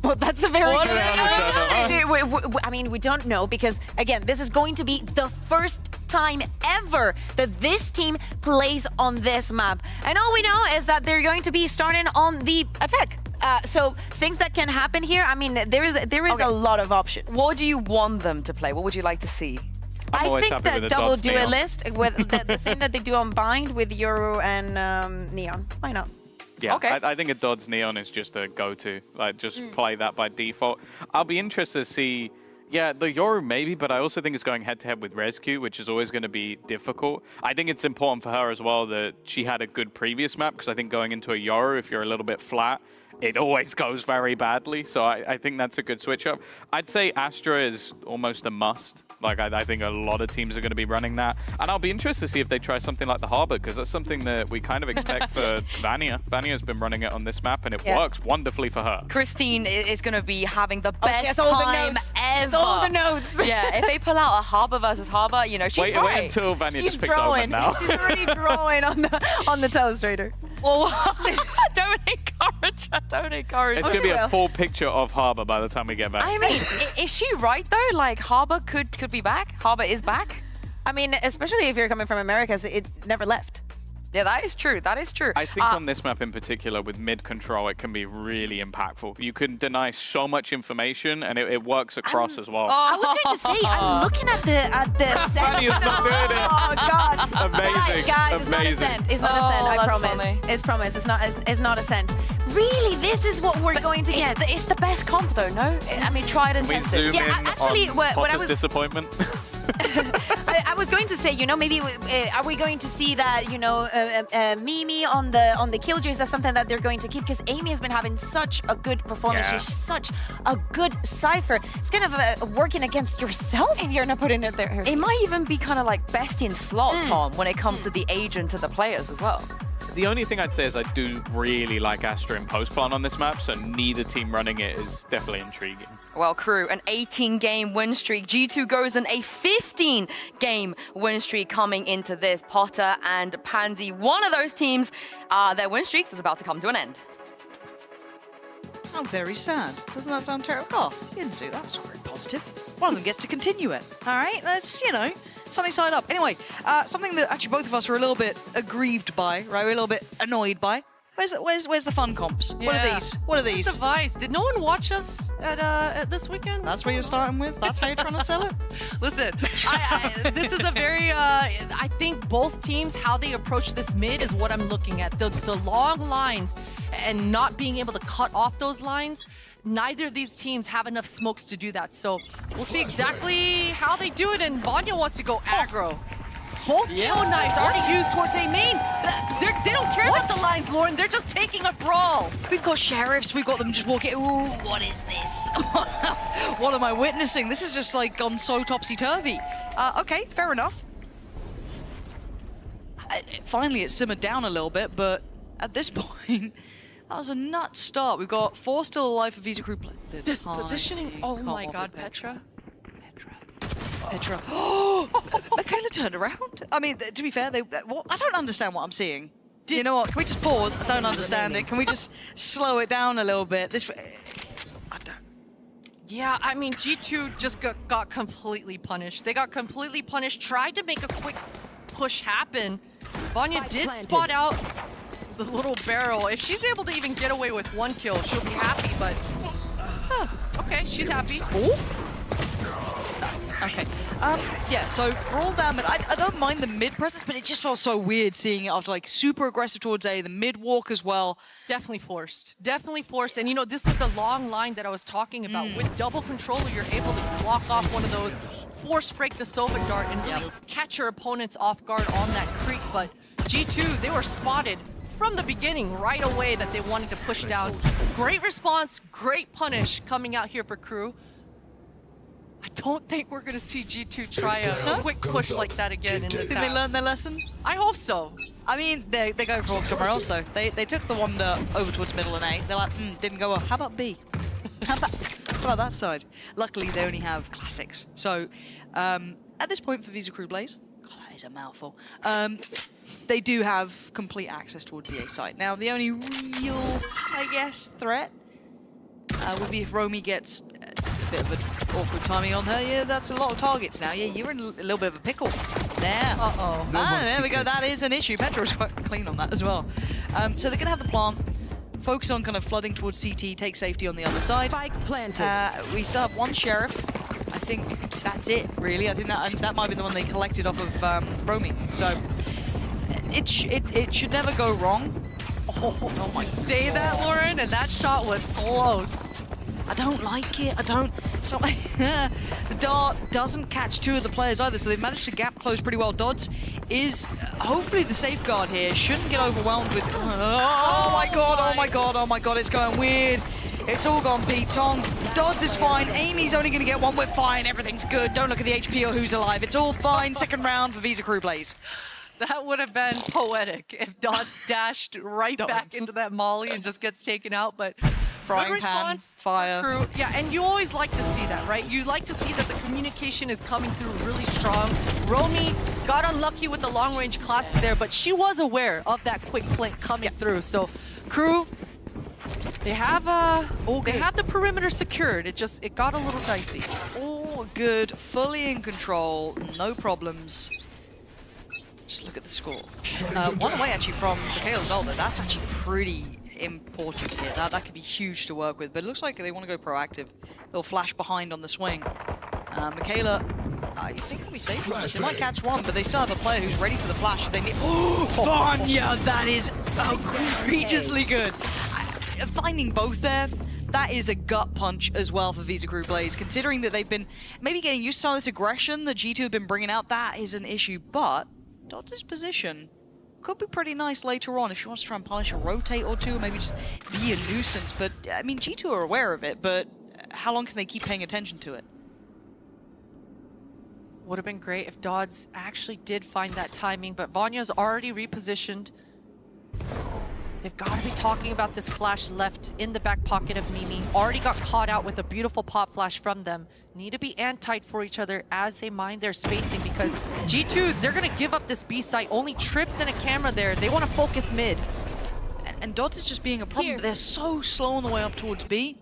Well, that's a very What good are they I mean, we don't know, because again, this is going to be the first time ever that this team plays on this map. And all we know is that they're going to be starting on the attack. So things that can happen here, I mean, there is Okay. a lot of options. What do you want them to play? What would you like to see? I'm I always think happy that with the double dots, Neon. duelist with the same that they do on Bind with Yoru and Neon. Why not? Yeah, Okay. I think a Dodds Neon is just a go-to. Like, just play that by default. I'll be interested to see, yeah, the Yoru maybe, but I also think it's going head-to-head with Rescue, which is always going to be difficult. I think it's important for her as well that she had a good previous map, because I think going into a Yoru, if you're a little bit flat, it always goes very badly. So I think that's a good switch up. I'd say Astra is almost a must. Like, I think a lot of teams are going to be running that. And I'll be interested to see if they try something like the Harbor, because that's something that we kind of expect for Vanya. Vanya's been running it on this map, and it works wonderfully for her. Christine is going to be having the she best has all the time notes. ever. All the notes. Yeah, if they pull out a Harbor versus Harbor, you know, she's Wait right. until Vanya She's just picks over drawing. now. She's already drawing on the telestrator. Well, Dominic, encourage. Don't encourage. It's going to be a full picture of Harbour by the time we get back. I mean, is she right though? Like Harbour could be back. Harbour is back. I mean, especially if you're coming from Americas, it never left. Yeah, that is true. That is true. I think on this map in particular, with mid control, it can be really impactful. You can deny so much information, and it works across as well. I was going to say, I'm looking at the Fanny is not doing it. Oh God! Amazing. Guys, it's not a Amazing. cent. It's not a cent. I that's promise. funny. It's promise. It's not a cent. Really, this is what we're going to get. It's the best comp though, no? I mean, tried and We tested. zoom Yeah, in actually, on what I Potter's was- disappointment. I was going to say, maybe are we going to see that, Mimi on the Killjoy? Is that something that they're going to keep? Because Amy has been having such a good performance. Yeah. She's such a good Cypher. It's kind of working against yourself if you're not putting it there. It might even be kind of like best in slot, Tom, when it comes to the agent to the players as well. The only thing I'd say is I do really like Astra in post-plan on this map, so neither team running it is definitely intriguing. Well, crew, an 18-game win streak. G2 goes on a 15-game win streak coming into this. Potter and Pansy, one of those teams, their win streaks is about to come to an end. How very sad. Doesn't that sound terrible? Oh, you didn't see that. It's very positive. One of them gets to continue it. All right, let's, sunny side up. Anyway, something that actually both of us were a little bit aggrieved by, right? We're a little bit annoyed by. Where's the fun comps? What are these? What are these? Device. Did no one watch us at this weekend? That's what you're starting with? That's how you're trying to sell it? Listen, this is a very, I think both teams, how they approach this mid is what I'm looking at. The long lines and not being able to cut off those lines, neither of these teams have enough smokes to do that. So we'll see exactly how they do it, and Vanya wants to go aggro. Both kill knives are used towards A main. They don't care about the lines, Lauren. They're just taking a brawl. We've got sheriffs. We've got them just walking. Ooh, what is this? What am I witnessing? This is just like gone so topsy-turvy. Okay, fair enough. Finally, it simmered down a little bit, but at this point, that was a nuts start. We've got 4 still alive for Visa Crew. This positioning. Oh my God, Petra. Petra. Oh, Michaela turned around. I mean, to be fair, I don't understand what I'm seeing. You know what? Can we just pause? I don't understand it. Can we just slow it down a little bit? Yeah, I mean, G2 just got completely punished. They got completely punished, tried to make a quick push happen. Vanya did spot out the little barrel. If she's able to even get away with 1 kill, she'll be happy, but... okay, she's happy. Okay. Yeah, so roll damage. I don't mind the mid presence, but it just felt so weird seeing it after like super aggressive towards A, the mid walk as well. Definitely forced. Definitely forced. And this is the long line that I was talking about. With double controller, you're able to block off one of those, force break the Sova dart, and really catch your opponents off guard on that creep. But G2, they were spotted from the beginning right away that they wanted to push down. Great response, great punish coming out here for Crew. I don't think we're going to see G2 try a quick push like that again in this Did they learn their lesson? I hope so. I mean, they go for somewhere else though. They took the Wander over towards middle and A. They're like, didn't go well. How about B? How about that side? Luckily, they only have classics. So, at this point for Visa Crew Blaze, God, that is a mouthful. They do have complete access towards the A side. Now, the only real, I guess, threat would be if Romy gets a bit of an awkward timing on her. Yeah, that's a lot of targets now. Yeah, you're in a little bit of a pickle. There. Uh-oh. There we go. That is an issue. Petra was quite clean on that as well. So they're going to have the plant. Focus on kind of flooding towards CT, take safety on the other side. Spike planted. We still have 1 sheriff. I think that's it, really. I think that might be the one they collected off of Romy. So it should never go wrong. Oh my! Say that, Lauren, and that shot was close. I don't like it. I don't. So the dart doesn't catch 2 of the players either, so they've managed to gap close pretty well. Dodds is hopefully the safeguard here. Shouldn't get overwhelmed with. Oh my god! Oh my god! Oh my god! It's going weird. It's all gone Pete Tong. Dodds is fine. Amy's only going to get 1. We're fine. Everything's good. Don't look at the HP or who's alive. It's all fine. Second round for Visa Crew Blaze. That would have been poetic if Dodds dashed right back into that molly and just gets taken out, but Frying good response, pan, fire. Crew. Yeah, and you always like to see that, right? You like to see that the communication is coming through really strong. Romy got unlucky with the long-range classic there, but she was aware of that quick flank coming through. So, Crew, They have they have the perimeter secured. It got a little dicey. All good, fully in control, no problems. Just look at the score. One away actually from Mikhail Zolda. That's actually pretty important here. That could be huge to work with, but it looks like they want to go proactive. They'll flash behind on the swing. Michaela, I think they'll be safe on this. They might catch one, but they still have a player who's ready for the flash if they need. Oh, Vanya, that is egregiously good. Finding both there, that is a gut punch as well for Visa Crew Blaze, considering that they've been maybe getting used to some of this aggression that G2 have been bringing out. That is an issue, but Dodds' position could be pretty nice later on if she wants to try and punish a rotate or two, maybe just be a nuisance. But, I mean, G2 are aware of it, but how long can they keep paying attention to it? Would have been great if Dodds actually did find that timing, but Vanya's already repositioned. They've got to be talking about this flash left in the back pocket of Mimi. Already got caught out with a beautiful pop flash from them. Need to be anti for each other as they mind their spacing, because G2, they're going to give up this B site. Only Trips and a camera there. They want to focus mid. And Dodds is just being a problem. They're so slow on the way up towards B.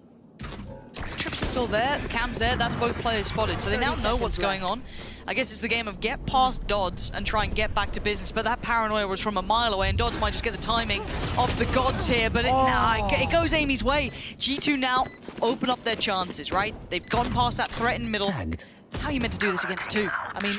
Trips is still there, Cam's there, that's both players spotted, so they now know what's going on. I guess it's the game of get past Dodds and try and get back to business, but that paranoia was from a mile away, and Dodds might just get the timing of the gods here, but it goes Amy's way. G2 now open up their chances, right? They've gone past that threat in middle. How are you meant to do this against two? I mean,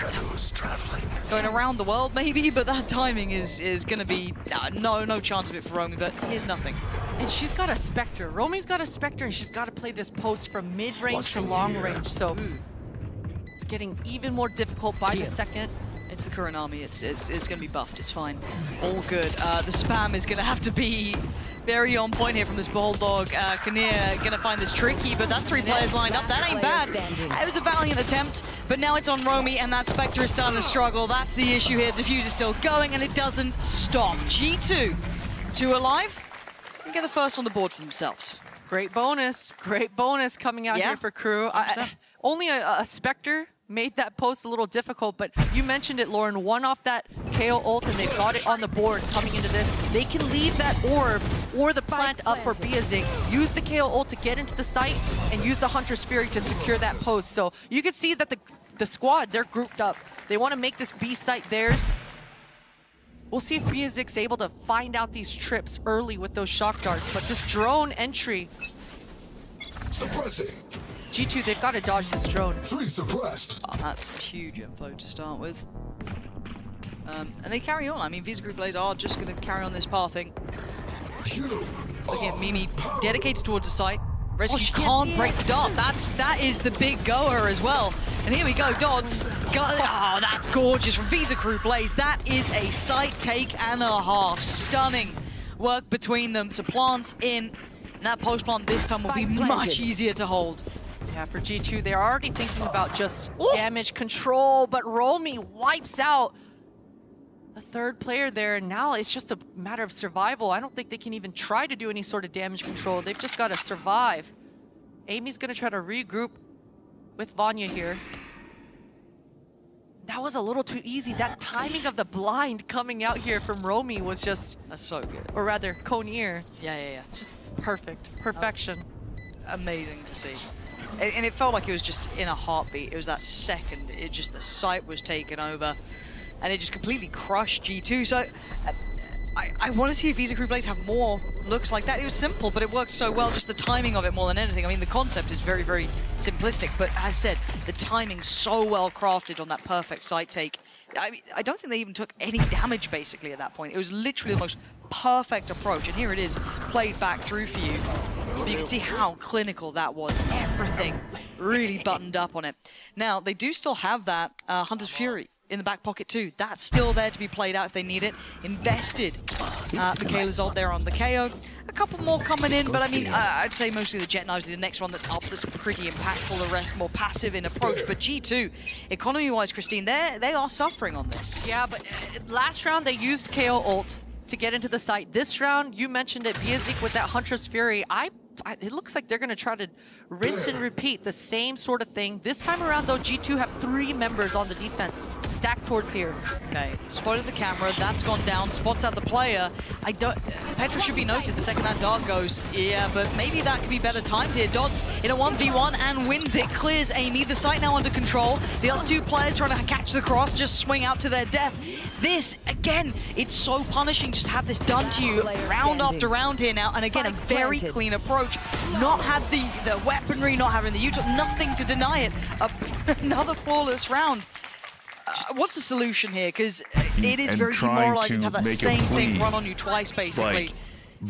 going around the world maybe, but that timing is going to be no chance of it for Romy, but here's nothing. And she's got a Spectre. Romy's got a Spectre, and she's got to play this post from mid-range to long range, so it's getting even more difficult by the second. It's the current army. It's going to be buffed. It's fine. All good. The spam is going to have to be very on point here from this Bulldog. Kinnear going to find this tricky, but that's 3 players lined up. That ain't bad. It was a valiant attempt, but now it's on Romy, and that Spectre is starting to struggle. That's the issue here. Diffuse is still going, and it doesn't stop. G2, 2 alive, and get the first on the board for themselves. Great bonus coming out here for Crew. Only a Spectre made that post a little difficult, but you mentioned it, Lauren. One off that KO ult, and they've got it on the board coming into this. They can leave that orb or the plant up for Biazik, use the KO ult to get into the site, and use the Hunter's Fury to secure that post. So you can see that the squad, they're grouped up. They want to make this B site theirs. We'll see if Biazik's able to find out these trips early with those shock darts, but this drone entry. Suppressing. G2, they've got to dodge this drone. 3 suppressed. Oh, that's huge info to start with. And they carry on. I mean, Visa Group Blaze are just going to carry on this pathing. Looking at Mimi, dedicated towards the site. Rescue can't break the dart. That is the big goer as well. And here we go, Dodds. Oh, that's gorgeous from Visa Crew Blaze. That is a site take and a half. Stunning work between them. So plants in. And that post plant this time will be much easier to hold. Yeah, for G2, they're already thinking about just damage control, but Romy wipes out the third player there, and now it's just a matter of survival. I don't think they can even try to do any sort of damage control. They've just got to survive. Amy's going to try to regroup with Vanya here. That was a little too easy. That timing of the blind coming out here from Romy was just... That's so good. Or rather, Konir. Yeah. Just perfect. Perfection. Amazing to see. And it felt like it was just in a heartbeat. It was that second. The site was taken over. And it just completely crushed G2. So I want to see if Visa Crew Blaze have more looks like that. It was simple, but it worked so well. Just the timing of it more than anything. I mean, the concept is very, very simplistic. But as I said, the timing so well crafted on that perfect site take. I mean, I don't think they even took any damage, basically, at that point. It was literally the most perfect approach. And here it is, played back through for you. But you can see how clinical that was. Everything really buttoned up on it. Now, they do still have that Hunter's Fury in the back pocket too. That's still there to be played out if they need it. Invested. Michaela's ult there on the KO. A couple more coming in, but I mean, I'd say mostly the Jet Knives is the next one that's up that's pretty impactful. The rest more passive in approach. But G2, economy-wise, Christine, they are suffering on this. Yeah, but last round they used KO ult to get into the site. This round, you mentioned it, Biazik with that Hunter's Fury. I it looks like they're going to try to rinse and repeat the same sort of thing. This time around, though, G2 have 3 members on the defense stacked towards here. Okay, spotted the camera, that's gone down, spots out the player. Petra should be noted the second that dart goes. Yeah, but maybe that could be better timed here. Dodds in a 1v1 and wins it, clears Amy. The site now under control. The other 2 players trying to catch the cross, just swing out to their death. This, again, it's so punishing just to have this done to you round after round here now. And again, a very clean approach. Not have the weaponry, not having the util, nothing to deny it. Another flawless round. What's the solution here? Because it is very demoralizing to have that same thing run on you twice, basically.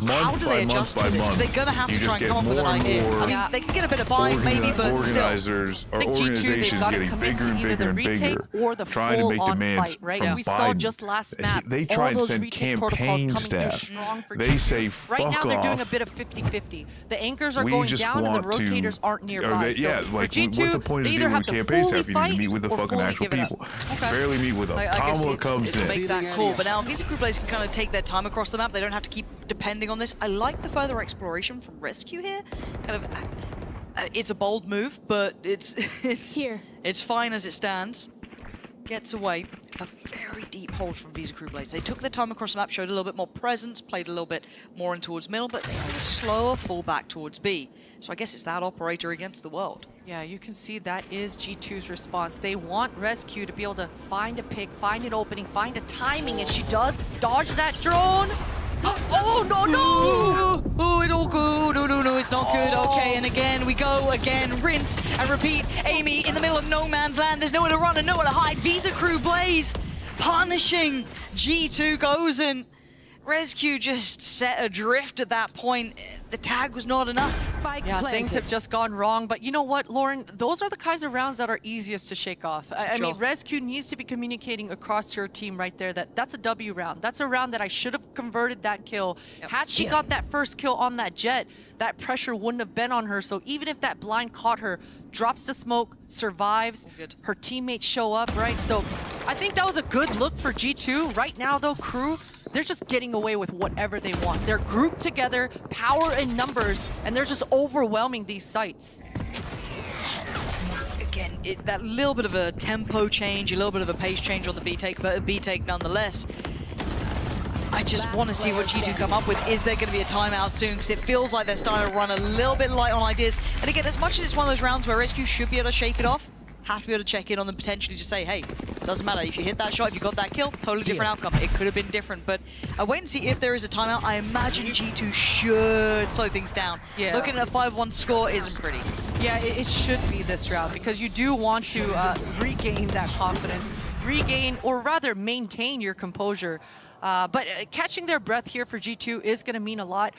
How do they adjust to this? Because they're going to have to try and come up with an idea. I mean, they can get a bit of buy, maybe, but still. Organizers or organizations getting bigger and bigger and bigger, or the trying to make demands fight, right? from We saw Biden. just last map. They try all and those send retake protocols campaign coming through staff. strong for They G2. say, fuck Right now, they're doing a off. bit of 50-50. The anchors are We going just down, and the want to- rotators aren't nearby. yeah, so like, for G2, what's the point they of either dealing have with to campaign fully staff? You need to fight meet with the or fucking fully actual give it up. people. Okay. Barely meet with them. I guess Kamala it's comes to in. make that call, but now Visa Crew players can kind of take their time across the map. They don't have to keep depending on this. I like the further exploration from Rescue here. Kind of, it's a bold move, but it's fine as it stands. Gets away. A very deep hold from Visa Crew Blades. They took their time across the map, showed a little bit more presence, played a little bit more in towards middle, but they had a slower fall back towards B. So I guess it's that operator against the world. Yeah, you can see that is G2's response. They want Rescue to be able to find a pick, find an opening, find a timing, and she does dodge that drone. Oh, no! Oh, it all good. No, it's not good. Okay, and again, we go again. Rinse and repeat. Amy in the middle of no man's land. There's nowhere to run and nowhere to hide. Visa Crew Blaze punishing G2 Gozen. Rescue just set adrift at that point. The tag was not enough. Yeah, things have just gone wrong. But you know what, Lauren? Those are the kinds of rounds that are easiest to shake off. I mean, Rescue needs to be communicating across to her team right there that that's a W round. That's a round that I should have converted that kill. Had she got that first kill on that jet, that pressure wouldn't have been on her. So even if that blind caught her, drops the smoke, survives, her teammates show up, right? So I think that was a good look for G2. Right now, though, Crew, they're just getting away with whatever they want. They're grouped together, power in numbers, and they're just overwhelming these sites. Again, that little bit of a tempo change, a little bit of a pace change on the B-take, but a B-take nonetheless. I just want to see what G2 come up with. Is there going to be a timeout soon? Because it feels like they're starting to run a little bit light on ideas. And again, as much as it's one of those rounds where Rescue should be able to shake it off, have to be able to check in on them, potentially just say, hey, doesn't matter. If you hit that shot, if you got that kill, totally different outcome. It could have been different, but I wait and see if there is a timeout. I imagine G2 should slow things down. Yeah. Looking at a 5-1 score isn't pretty. Yeah, it should be this round because you do want to regain that confidence, regain, or rather maintain your composure. But catching their breath here for G2 is going to mean a lot.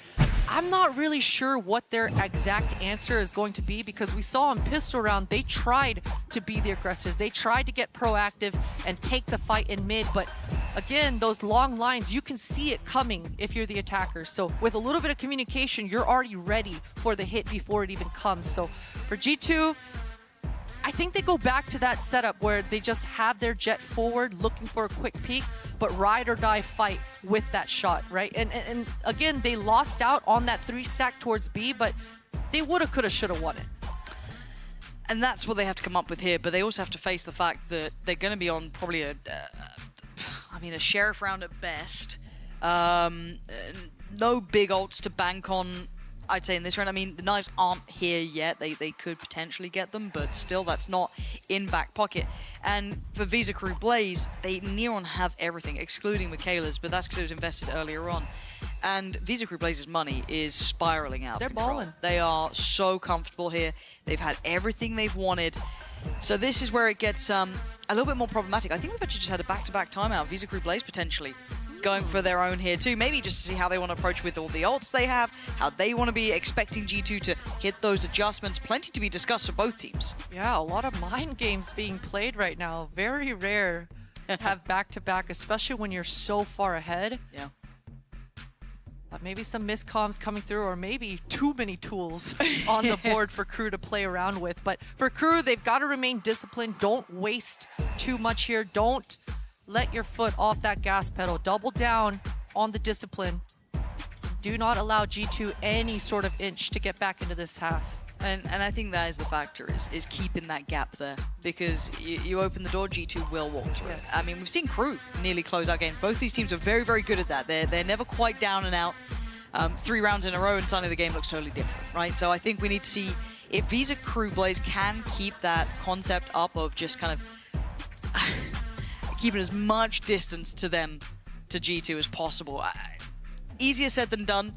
I'm not really sure what their exact answer is going to be because we saw in pistol round, they tried to be the aggressors. They tried to get proactive and take the fight in mid. But again, those long lines, you can see it coming if you're the attacker. So with a little bit of communication, you're already ready for the hit before it even comes. So for G2, I think they go back to that setup where they just have their jet forward looking for a quick peek, but ride or die fight with that shot, right? And again, they lost out on that 3-stack towards B, but they woulda, coulda, shoulda won it. And that's what they have to come up with here, but they also have to face the fact that they're going to be on probably a sheriff round at best. No big ults to bank on, I'd say, in this round. I mean, the knives aren't here yet. They could potentially get them, but still, that's not in back pocket. And for Visa Crew Blaze, they near on have everything, excluding Michaela's, but that's because it was invested earlier on. And Visa Crew Blaze's money is spiraling out. They're balling. They are so comfortable here. They've had everything they've wanted. So this is where it gets a little bit more problematic. I think we've actually just had a back-to-back timeout. Visa Crew Blaze potentially going for their own here too. Maybe just to see how they want to approach with all the ults they have, how they want to be expecting G2 to hit those adjustments. Plenty to be discussed for both teams. Yeah, a lot of mind games being played right now. Very rare to have back-to-back, especially when you're so far ahead. Yeah. Maybe some miscoms coming through, or maybe too many tools on the board for Crew to play around with. But for Crew, they've got to remain disciplined. Don't waste too much here. Don't let your foot off that gas pedal. Double down on the discipline. Do not allow G2 any sort of inch to get back into this half. And I think that is the factor, is keeping that gap there. Because you open the door, G2 will walk through it. Yes. I mean, we've seen Crew nearly close out games. Both these teams are very, very good at that. They're never quite down and out 3 rounds in a row, and suddenly the game looks totally different, right? So I think we need to see if Visa Crew Blaze can keep that concept up of just kind of keeping as much distance to them, to G2 as possible. Easier said than done.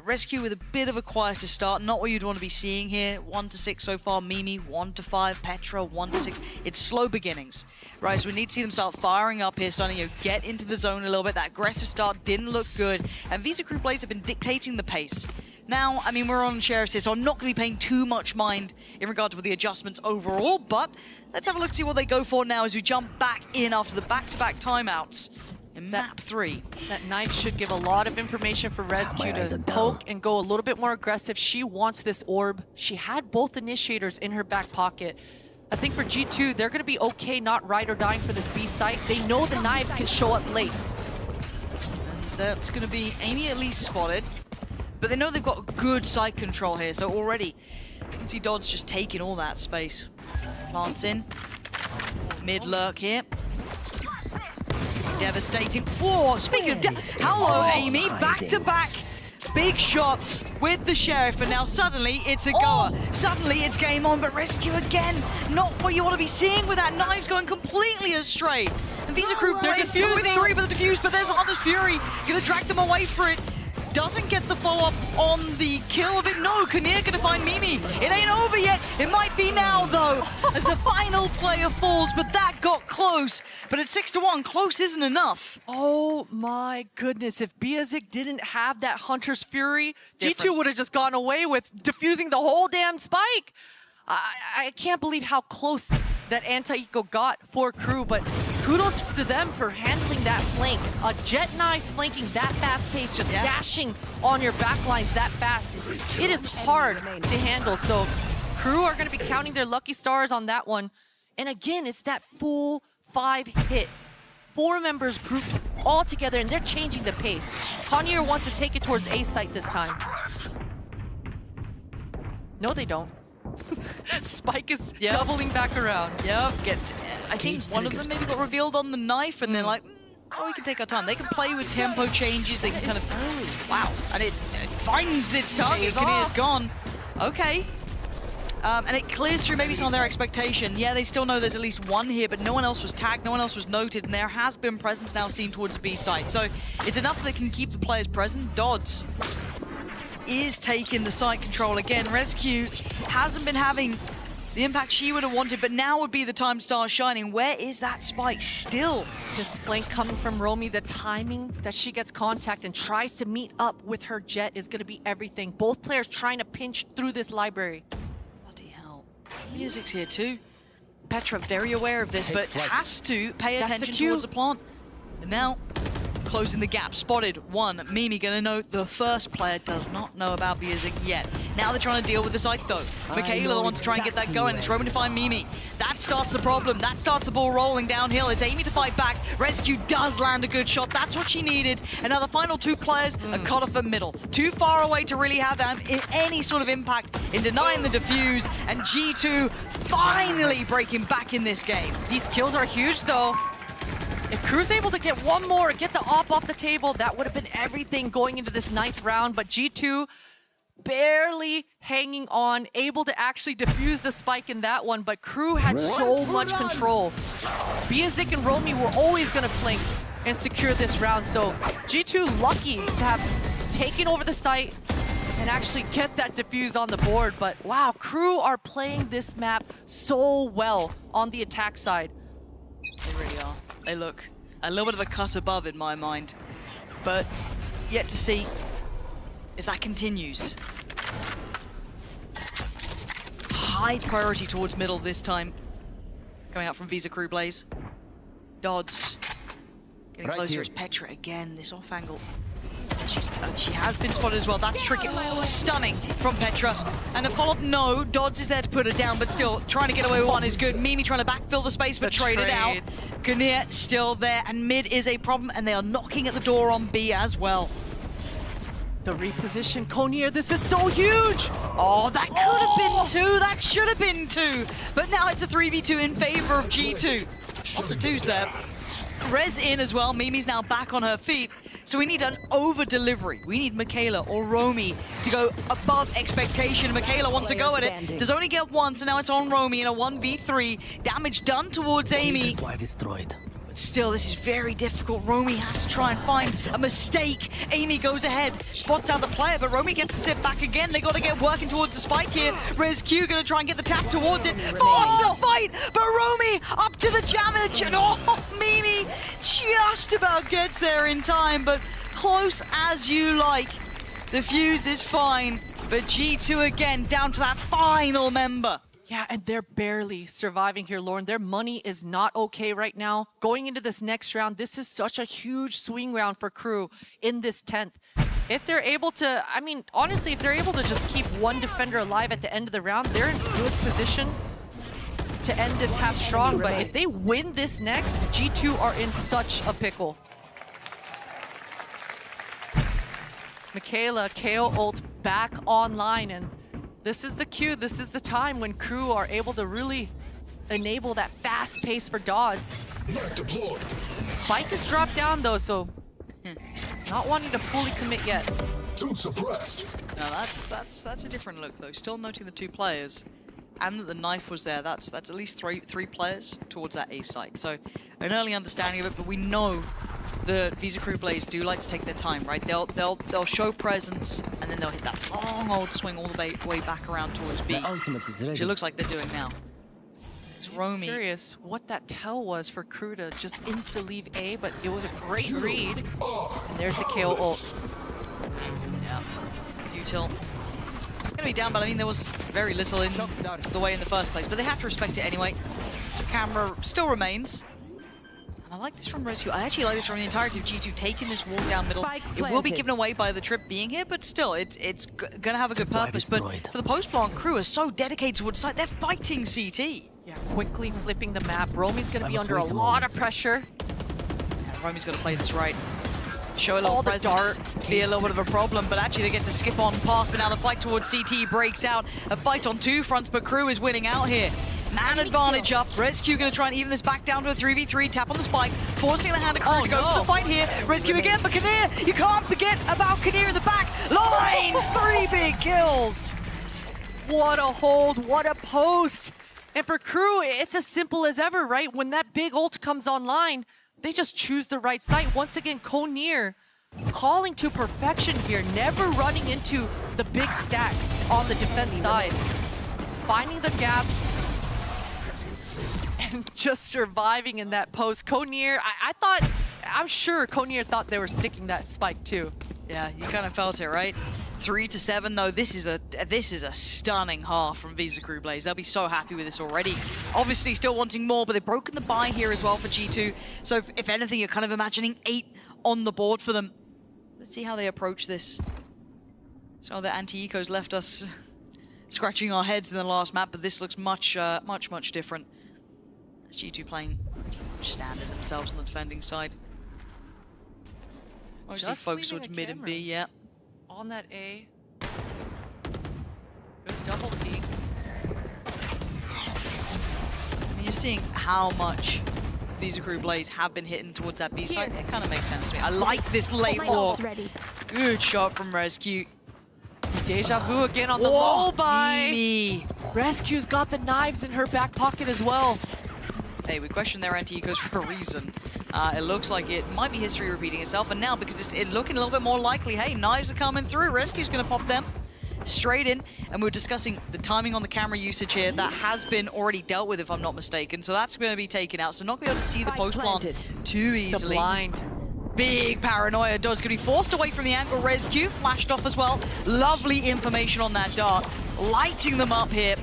Rescue with a bit of a quieter start, not what you'd want to be seeing here. 1-6 so far, Mimi 1-5, Petra 1-6. It's slow beginnings, right? So we need to see them start firing up here, starting to get into the zone a little bit. That aggressive start didn't look good, and Visa Crew Blaze have been dictating the pace. Now, I mean, we're on share assist, so I'm not going to be paying too much mind in regard to the adjustments overall, but let's have a look, see what they go for now as we jump back in after the back-to-back timeouts. In map 3. That knife should give a lot of information for Rescue to poke and go a little bit more aggressive. She wants this orb. She had both initiators in her back pocket. I think for G2, they're going to be okay not ride or dying for this B site. They know the knives can show up late. And that's going to be Amy at least spotted. But they know they've got good site control here, so already you can see Dodds just taking all that space. Plants in. Mid lurk here. Devastating. Whoa, speaking of hello, Amy. Back-to-back big shots with the Sheriff, and now suddenly it's a goer. Suddenly it's game on, but Rescue again. Not what you want to be seeing with that. Knives going completely astray. And Visa Crew Blaze still with 3 with the defuse, but there's Hunter's Fury. Gonna drag them away for it. Doesn't get the follow-up on the kill of it. No, Kinnear gonna find Mimi. It ain't over yet. It might be now, though, as the final player falls, but that got close. But at 6-1, close isn't enough. Oh my goodness, if Biazik didn't have that Hunter's Fury, G2 would have just gone away with defusing the whole damn spike. I can't believe how close that anti-eco got for Crew, but kudos to them for handling that flank. A Jet Knives flanking that fast pace, just dashing on your backlines that fast. It is hard to handle, so Crew are going to be counting their lucky stars on that one. And again, it's that full 5 hit. 4 members grouped all together, and they're changing the pace. Connier wants to take it towards A site this time. No, they don't. Spike is doubling back around. Yep, I think one of them maybe got revealed on the knife, and they're like, oh, we can take our time. They can play with tempo changes. They can kind of, wow, and it finds its target. Kinnier's gone. Okay. And it clears through maybe some of their expectation. Yeah, they still know there's at least one here, but no one else was tagged, no one else was noted, and there has been presence now seen towards the B site. So it's enough that can keep the players present. Dodds is taking the site control again. Rescue hasn't been having the impact she would have wanted, but now would be the time to start shining. Where is that spike still? This flank coming from Romy, the timing that she gets contact and tries to meet up with her Jet is going to be everything. Both players trying to pinch through this library. Bloody hell. Music's here too. Petra very aware of this, but has to pay attention towards the plant. And now, closing the gap, spotted 1. Mimi gonna note the first player does not know about Biazik yet. Now they're trying to deal with the site though. Michaela wants to try and get that going. It's Roman to find Mimi. That starts the problem. That starts the ball rolling downhill. It's Amy to fight back. Rescue does land a good shot. That's what she needed. And now the final 2 players are cut off the middle. Too far away to really have any sort of impact in denying the defuse. And G2 finally breaking back in this game. These kills are huge though. If Crew's able to get one more, get the op off the table, that would have been everything going into this 9th round. But G2 barely hanging on, able to actually defuse the spike in that one. But Crew had so much control. Biazik and Romy were always going to flank and secure this round. So G2 lucky to have taken over the site and actually get that defuse on the board. But wow, Crew are playing this map so well on the attack side. They really are. They look a little bit of a cut above in my mind, but yet to see if that continues. High priority towards middle this time. Coming out from Visa Crew Blaze. Dodds getting closer. It's Petra again, this off angle. She has been spotted as well. That's tricky. Stunning from Petra. And a follow-up, no. Dodds is there to put her down, but still trying to get away with one is good. Mimi trying to backfill the space, but trade it out. Kinnear still there, and mid is a problem, and they are knocking at the door on B as well. The reposition, Konir, this is so huge! Oh, that could have been 2. That should have been 2. But now it's a 3v2 in favor of G2. Lots of 2s there. Rez in as well. Mimi's now back on her feet. So we need an over-delivery. We need Michaela or Romy to go above expectation. Michaela wants to go at it. Does only get 1, so now it's on Romy in a 1v3. Damage done towards Amy. Still, this is very difficult. Romy has to try and find a mistake. Amy goes ahead, spots out the player, but Romy gets to sit back again. They got to get working towards the spike here. ResQ going to try and get the tap towards it. Force the fight, but Romy up to the damage. And Mimi just about gets there in time, but close as you like. The fuse is fine, but G2 again down to that final member. Yeah, and they're barely surviving here, Lauren. Their money is not okay right now. Going into this next round, this is such a huge swing round for Crew in this 10th. If they're able to, I mean, honestly, if they're able to just keep one defender alive at the end of the round, they're in good position to end this half strong. But if they win this next, G2 are in such a pickle. Michaela, KO ult back online, and this is the cue, this is the time when Crew are able to really enable that fast pace for Dodds. Spike is dropped down though, so not wanting to fully commit yet. No, that's a different look though. Still noting the 2 players, and that the knife was there. That's at least three players towards that A site. So an early understanding of it, but we know the Visa Crew players do like to take their time, right? They'll show presence, and then they'll hit that long old swing all the way back around towards B, which it looks like they're doing now. It's Romy. I'm curious what that tell was for Crew to just insta-leave A, but it was a great read. And there's the KO ult. Yeah, util. Gonna be down, but I mean there was very little in the way in the first place, but they have to respect it anyway. The camera still remains. And I like this from ResQ. I actually like this from the entirety of G2 taking this walk down middle. It will be given away by the trip being here, but still, it's gonna have a good purpose. But for the post-plant, Crew are so dedicated towards site, they're fighting CT. Yeah, quickly flipping the map. Romy's gonna be under a lot of pressure. Yeah, Romy's gotta play this right. Show a little presence, be a little bit of a problem, but actually they get to skip on past, but now the fight towards CT breaks out. A fight on 2 fronts, but Crew is winning out here. Man advantage up. ResQ going to try and even this back down to a 3v3. Tap on the spike, forcing the hand of Crew to go for the fight here. ResQ again, but Kinnear, you can't forget about Kinnear in the back. Lines, 3 big kills. What a hold, what a post. And for Crew, it's as simple as ever, right? When that big ult comes online, they just choose the right site. Once again, Konir calling to perfection here, never running into the big stack on the defense side. Finding the gaps and just surviving in that post. Konir, I'm sure Konir thought they were sticking that spike too. Yeah, you kind of felt it, right? 3-7 though, this is a stunning half from Visa Crew Blaze. They'll be so happy with this already. Obviously still wanting more, but they've broken the buy here as well for G2. So if anything, you're kind of imagining 8 on the board for them. Let's see how they approach this. So the anti-ecos left us scratching our heads in the last map, but this looks much different. As G2 playing standard themselves on the defending side. Obviously focus towards mid and B, yeah. On that A. Good double peek. And you're seeing how much Visa Crew Blaze have been hitting towards that B side. It kind of makes sense to me. I like this late walk. Good shot from ResQ. Deja vu again on the low buy. ResQ's got the knives in her back pocket as well. Hey, we question their anti-ecos for a reason. It looks like it might be history repeating itself, and now because it's looking a little bit more likely, hey, knives are coming through. ResQ's going to pop them straight in, and we're discussing the timing on the camera usage here. That has been already dealt with, if I'm not mistaken, so that's going to be taken out. So not going to be able to see the post plant too easily. The blind. Big paranoia. Dod's going to be forced away from the angle. ResQ flashed off as well. Lovely information on that dart, lighting them up here.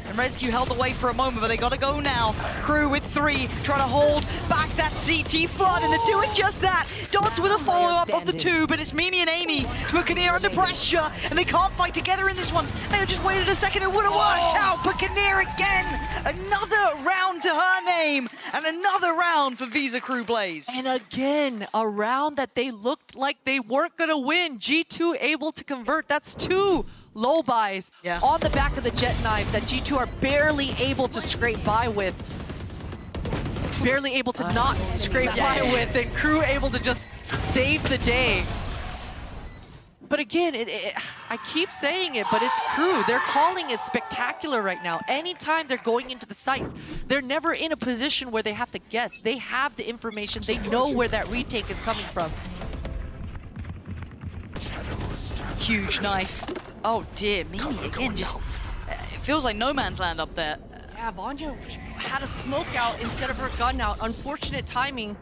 And ResQ held away for a moment, but they gotta go now. Crew with 3, trying to hold back that CT flood, and they're doing just that. Dodds with a follow-up of the 2, but it's Mimi and Amy to put Kinnear under pressure, and they can't fight together in this one. They just waited a second, it would have worked out, but Kinnear again, another round to her name, And another round for Visa Crew Blaze. And again, a round that they looked like they weren't going to win. G2 able to convert. That's 2 low buys on the back of the Jet Knives that G2 are barely able to scrape by with. Barely able to not scrape by with, and Crew able to just save the day. But again, I keep saying it, but it's Crew. Their calling is spectacular right now. Anytime they're going into the sites, they're never in a position where they have to guess. They have the information. They know where that retake is coming from. Huge knife. Oh dear, Mimi again, just it feels like no man's land up there. Yeah, Vanya had a smoke out instead of her gun out. Unfortunate timing.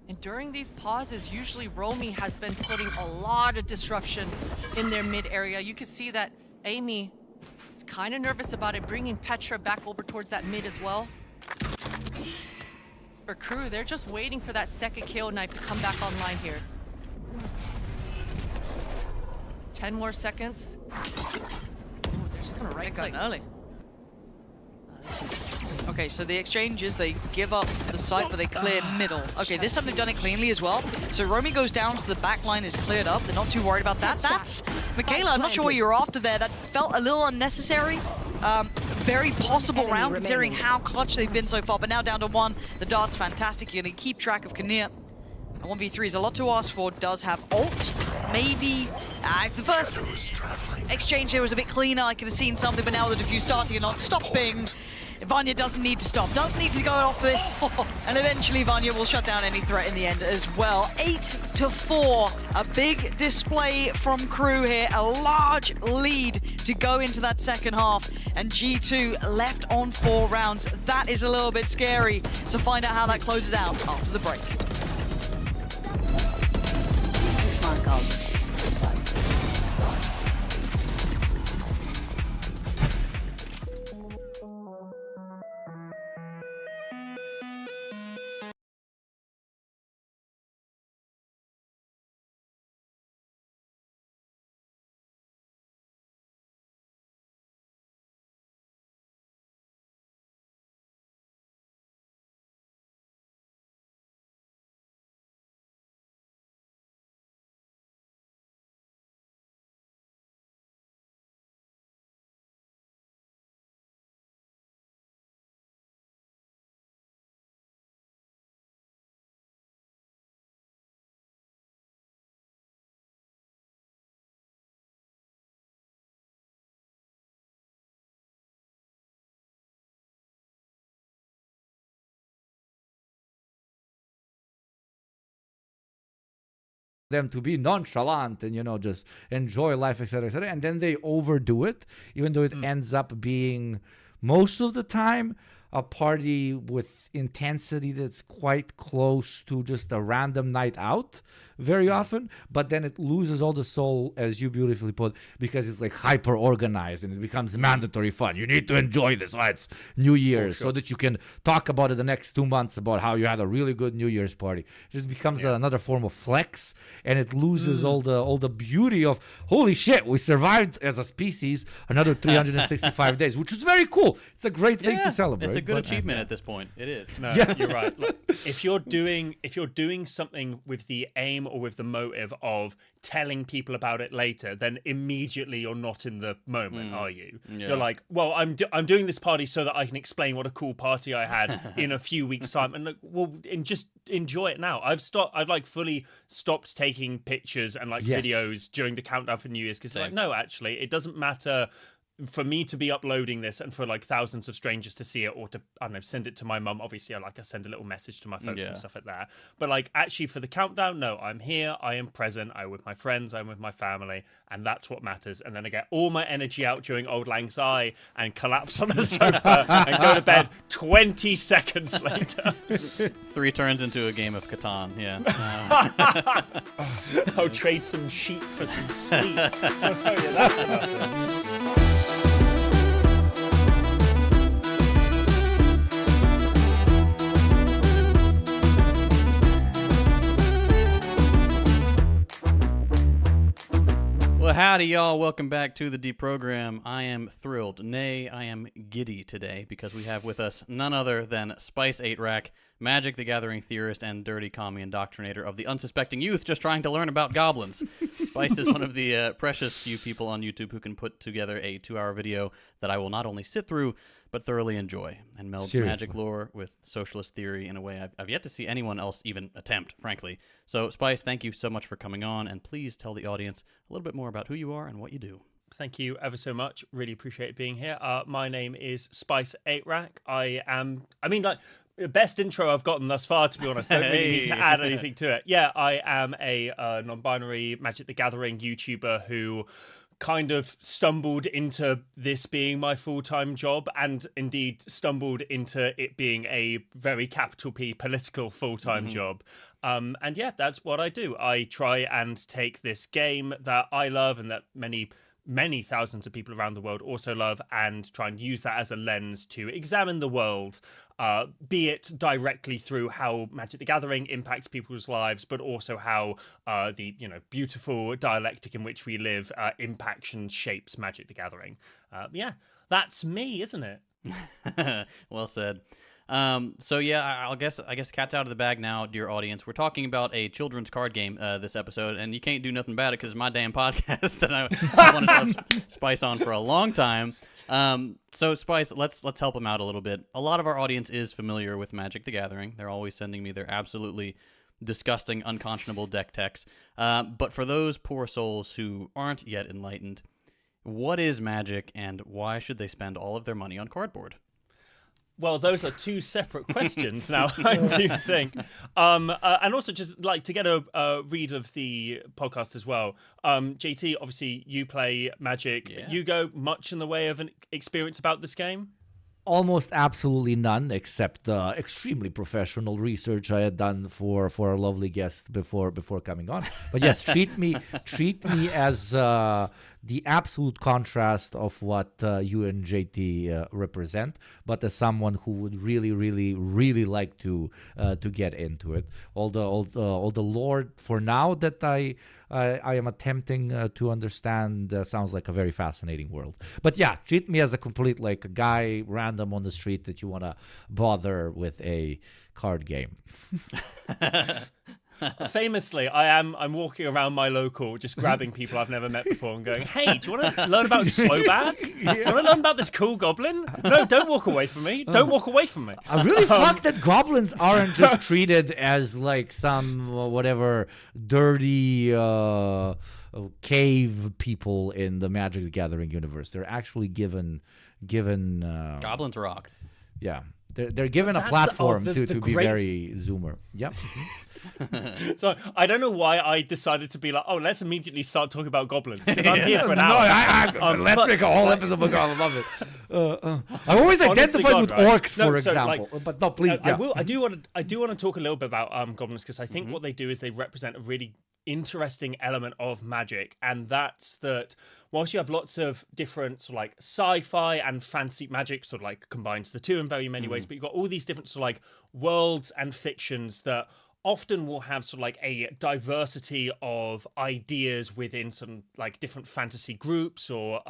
And during these pauses, usually Romy has been putting a lot of disruption in their mid area. You can see that Amy is kind of nervous about it, bringing Petra back over towards that mid as well. For Crew, they're just waiting for that second KO knife to come back online here. 10 more seconds. Ooh, they're just gonna right click early. Okay, so the exchanges, they give up the site, but they clear middle. Okay, this time they've done it cleanly as well. So Romy goes down, so the back line is cleared up. They're not too worried about that. That's Michaela, I'm not sure what you were after there. That felt a little unnecessary. Very possible round considering how clutch they've been so far, but now down to 1. The dart's fantastic. You're gonna keep track of Kinnear. 1v3 is a lot to ask for. Does have ult. Maybe if the first exchange here was a bit cleaner, I could have seen something, but now with the defuse starting and not stopping, Vanya doesn't need to stop, doesn't need to go off this, and eventually Vanya will shut down any threat in the end as well. 8-4, a big display from Crew here, a large lead to go into that second half, and G2 left on 4 rounds. That is a little bit scary, so find out how that closes out after the break. Them to be nonchalant and, you know, just enjoy life, etc., and then they overdo it, even though it ends up being most of the time a party with intensity that's quite close to just a random night out very often, but then it loses all the soul, as you beautifully put, because it's like hyper organized and it becomes mandatory fun. You need to enjoy this. Oh, it's New Year's, so that you can talk about it the next 2 months about how you had a really good New Year's party. It just becomes another form of flex, and it loses all the beauty of, holy shit, we survived as a species another 365 days, which is very cool. It's a great thing to celebrate. It's a good achievement at this point. It is. No, you're right. Look, if you're doing something with the aim or with the motive of telling people about it later, then immediately you're not in the moment, are you? Yeah. You're like, well, I'm doing this party so that I can explain what a cool party I had in a few weeks' time, and just enjoy it now. I've like fully stopped taking pictures and like videos during the countdown for New Year's, because like, no, actually, it doesn't matter for me to be uploading this and for like thousands of strangers to see it, or to, I don't know, send it to my mum. Obviously, I send a little message to my folks and stuff like that. But like, actually for the countdown, no, I'm here, I am present, I'm with my friends, I'm with my family, and that's what matters. And then I get all my energy out during Auld Lang Syne and collapse on the sofa and go to bed 20 seconds later. 3 turns into a game of Catan, I'll trade some sheep for some sleep. I'll tell you that. Well, howdy, y'all. Welcome back to the Deprogram. I am thrilled, nay, I am giddy today because we have with us none other than Spice8Rack, Magic the Gathering theorist and dirty commie indoctrinator of the unsuspecting youth just trying to learn about goblins. Spice is one of the precious few people on YouTube who can put together a 2-hour video that I will not only sit through, but thoroughly enjoy, and melds magic lore with socialist theory in a way I've yet to see anyone else even attempt, frankly. So, Spice, thank you so much for coming on, and please tell the audience a little bit more about who you are and what you do. Thank you ever so much. Really appreciate being here. My name is Spice8Rack. The best intro I've gotten thus far, to be honest. I don't really need to add anything to it. Yeah, I am a non-binary Magic the Gathering YouTuber who kind of stumbled into this being my full-time job, and indeed stumbled into it being a very capital P political full-time job. And yeah, that's what I do. I try and take this game that I love and that many thousands of people around the world also love, and try and use that as a lens to examine the world, be it directly through how Magic the Gathering impacts people's lives, but also how the beautiful dialectic in which we live impacts and shapes Magic the Gathering. Yeah, that's me, isn't it? Well said. So yeah, I guess cat's out of the bag now, dear audience. We're talking about a children's card game this episode, and you can't do nothing about it because it's my damn podcast that I wanted to have Spice on for a long time. So Spice, let's help them out a little bit. A lot of our audience is familiar with Magic the Gathering. They're always sending me their absolutely disgusting, unconscionable deck techs. But for those poor souls who aren't yet enlightened, what is Magic, and why should they spend all of their money on cardboard? Well, those are two separate questions now, I do think. And also just like to get a read of the podcast as well. JT, obviously you play Magic. Yeah. You go much in the way of an experience about this game? Almost absolutely none, except the extremely professional research I had done for our lovely guest before coming on. But yes, treat me as the absolute contrast of what you and JT represent, but as someone who would really, really, really like to get into it. All the lore for now that I am attempting to understand sounds like a very fascinating world. But yeah, treat me as a complete a guy random on the street that you want to bother with a card game. Famously, I'm walking around my local, just grabbing people I've never met before and going, "Hey, do you want to learn about Slowbad? Do you want to learn about this cool goblin? No, don't walk away from me. Don't walk away from me." I'm really fucked that goblins aren't just treated as some whatever dirty cave people in the Magic the Gathering universe. They're actually given Goblins rock. Yeah. They're given a platform to be very zoomer. Yep. So I don't know why I decided to be like, oh, let's immediately start talking about goblins, because I'm here for an hour. Let's make a whole episode about goblins. I love it. I always identified with orcs, for example. But no, please. Yeah. I do want to talk a little bit about goblins, because I think what they do is they represent a really interesting element of Magic, and that's that whilst you have lots of different sci-fi and fantasy, Magic combines the two in very many ways, but you've got all these different worlds and fictions that often will have a diversity of ideas within some different fantasy groups, or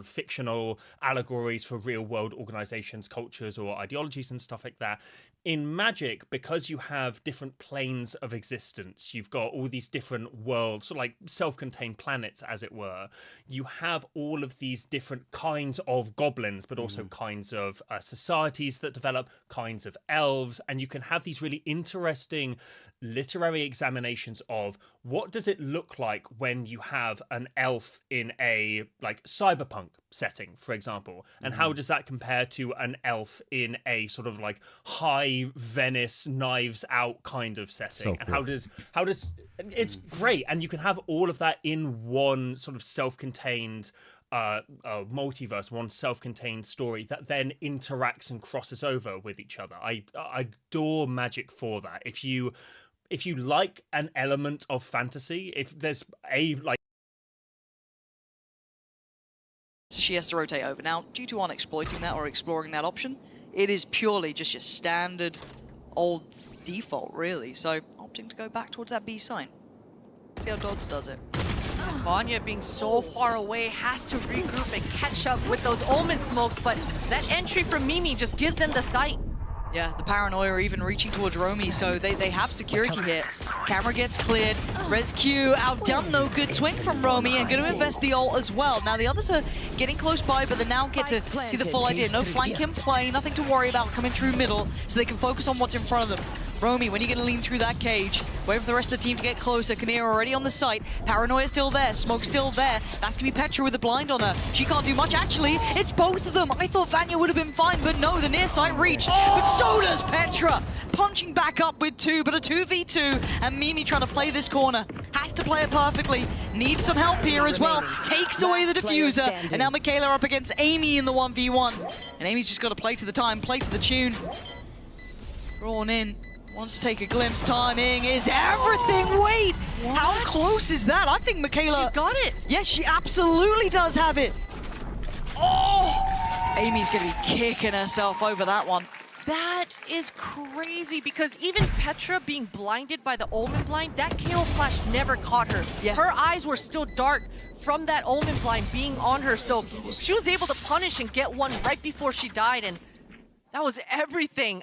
fictional allegories for real world organizations, cultures, or ideologies and stuff like that. In Magic, because you have different planes of existence, you've got all these different worlds, self-contained planets, as it were. You have all of these different kinds of goblins, but also kinds of societies that develop, kinds of elves, and you can have these really interesting literary examinations of what does it look like when you have an elf in a cyberpunk setting, for example, and how does that compare to an elf in a high Venice Knives Out kind of setting? And how does it's great, and you can have all of that in one self-contained multiverse, one self-contained story that then interacts and crosses over with each other. I adore Magic for that. If you like an element of fantasy, if there's So she has to rotate over. Now, G2 aren't exploiting that or exploring that option. It is purely just your standard old default, really. So opting to go back towards that B sign. See how Dodds does it. Vanya being so far away has to regroup and catch up with those Omen smokes, but that entry from Mimi just gives them the sight. Yeah, the Paranoia are even reaching towards Romy, so they have security here. Camera gets cleared. ResQ outdone though. Good swing from Romy and going to invest the ult as well. Now the others are getting close by, but they now get to see the full idea. No flank in play, nothing to worry about coming through middle, so they can focus on what's in front of them. Romy, when are you going to lean through that cage? Wait for the rest of the team to get closer. Kinnear already on the site. Paranoia still there. Smoke still there. That's going to be Petra with the blind on her. She can't do much. Actually, it's both of them. I thought Vanya would have been fine, but no, the near side reached. But so does Petra. Punching back up with 2, but a 2v2. And Mimi trying to play this corner. Has to play it perfectly. Needs some help here as well. Takes away the diffuser. And now Michaela up against Amy in the 1v1. And Amy's just got to play to the time, play to the tune. Drawn in. Wants to take a glimpse. Timing is everything. Wait, how close is that? I think Michaela... She's got it. Yeah, she absolutely does have it. Oh! Amy's going to be kicking herself over that one. That is crazy because even Petra being blinded by the Omen blind, that KO flash never caught her. Yeah. Her eyes were still dark from that Omen blind being on her, so she was able to punish and get one right before she died, and that was everything.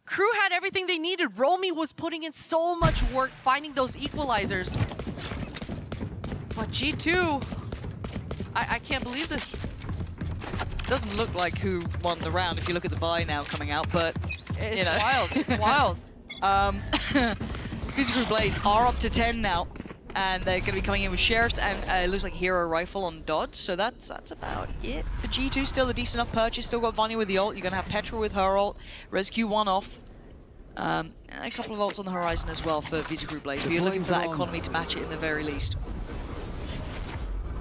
Crew had everything they needed. Romy was putting in so much work finding those equalizers. But G2, I can't believe this. Doesn't look like who won the round if you look at the buy now coming out, but It's you know. wild, it's wild. Visa Crew Blaze are up to 10 now, and they're going to be coming in with Sheriffs and it looks like Hero Rifle on Dodge, so that's about it for G2. Still a decent enough purchase, still got Vanya with the ult, you're going to have Petra with her ult, ResQ 1 off. And a couple of ults on the horizon as well for Visa Crew Blaze, but you're looking for that economy to match it in the very least.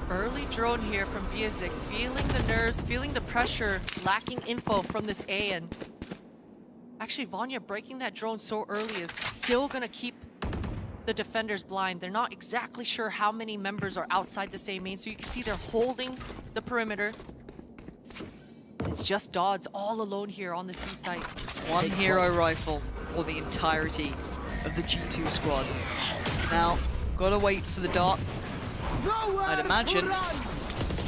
Early drone here from Biazik, feeling the nerves, feeling the pressure, lacking info from this A, and actually Vanya breaking that drone so early is still gonna keep the defenders blind. They're not exactly sure how many members are outside the same main, so you can see they're holding the perimeter. It's just Dodds all alone here on this B site. One Hero Rifle for the entirety of the G2 squad. Now, gotta wait for the dart. I'd imagine.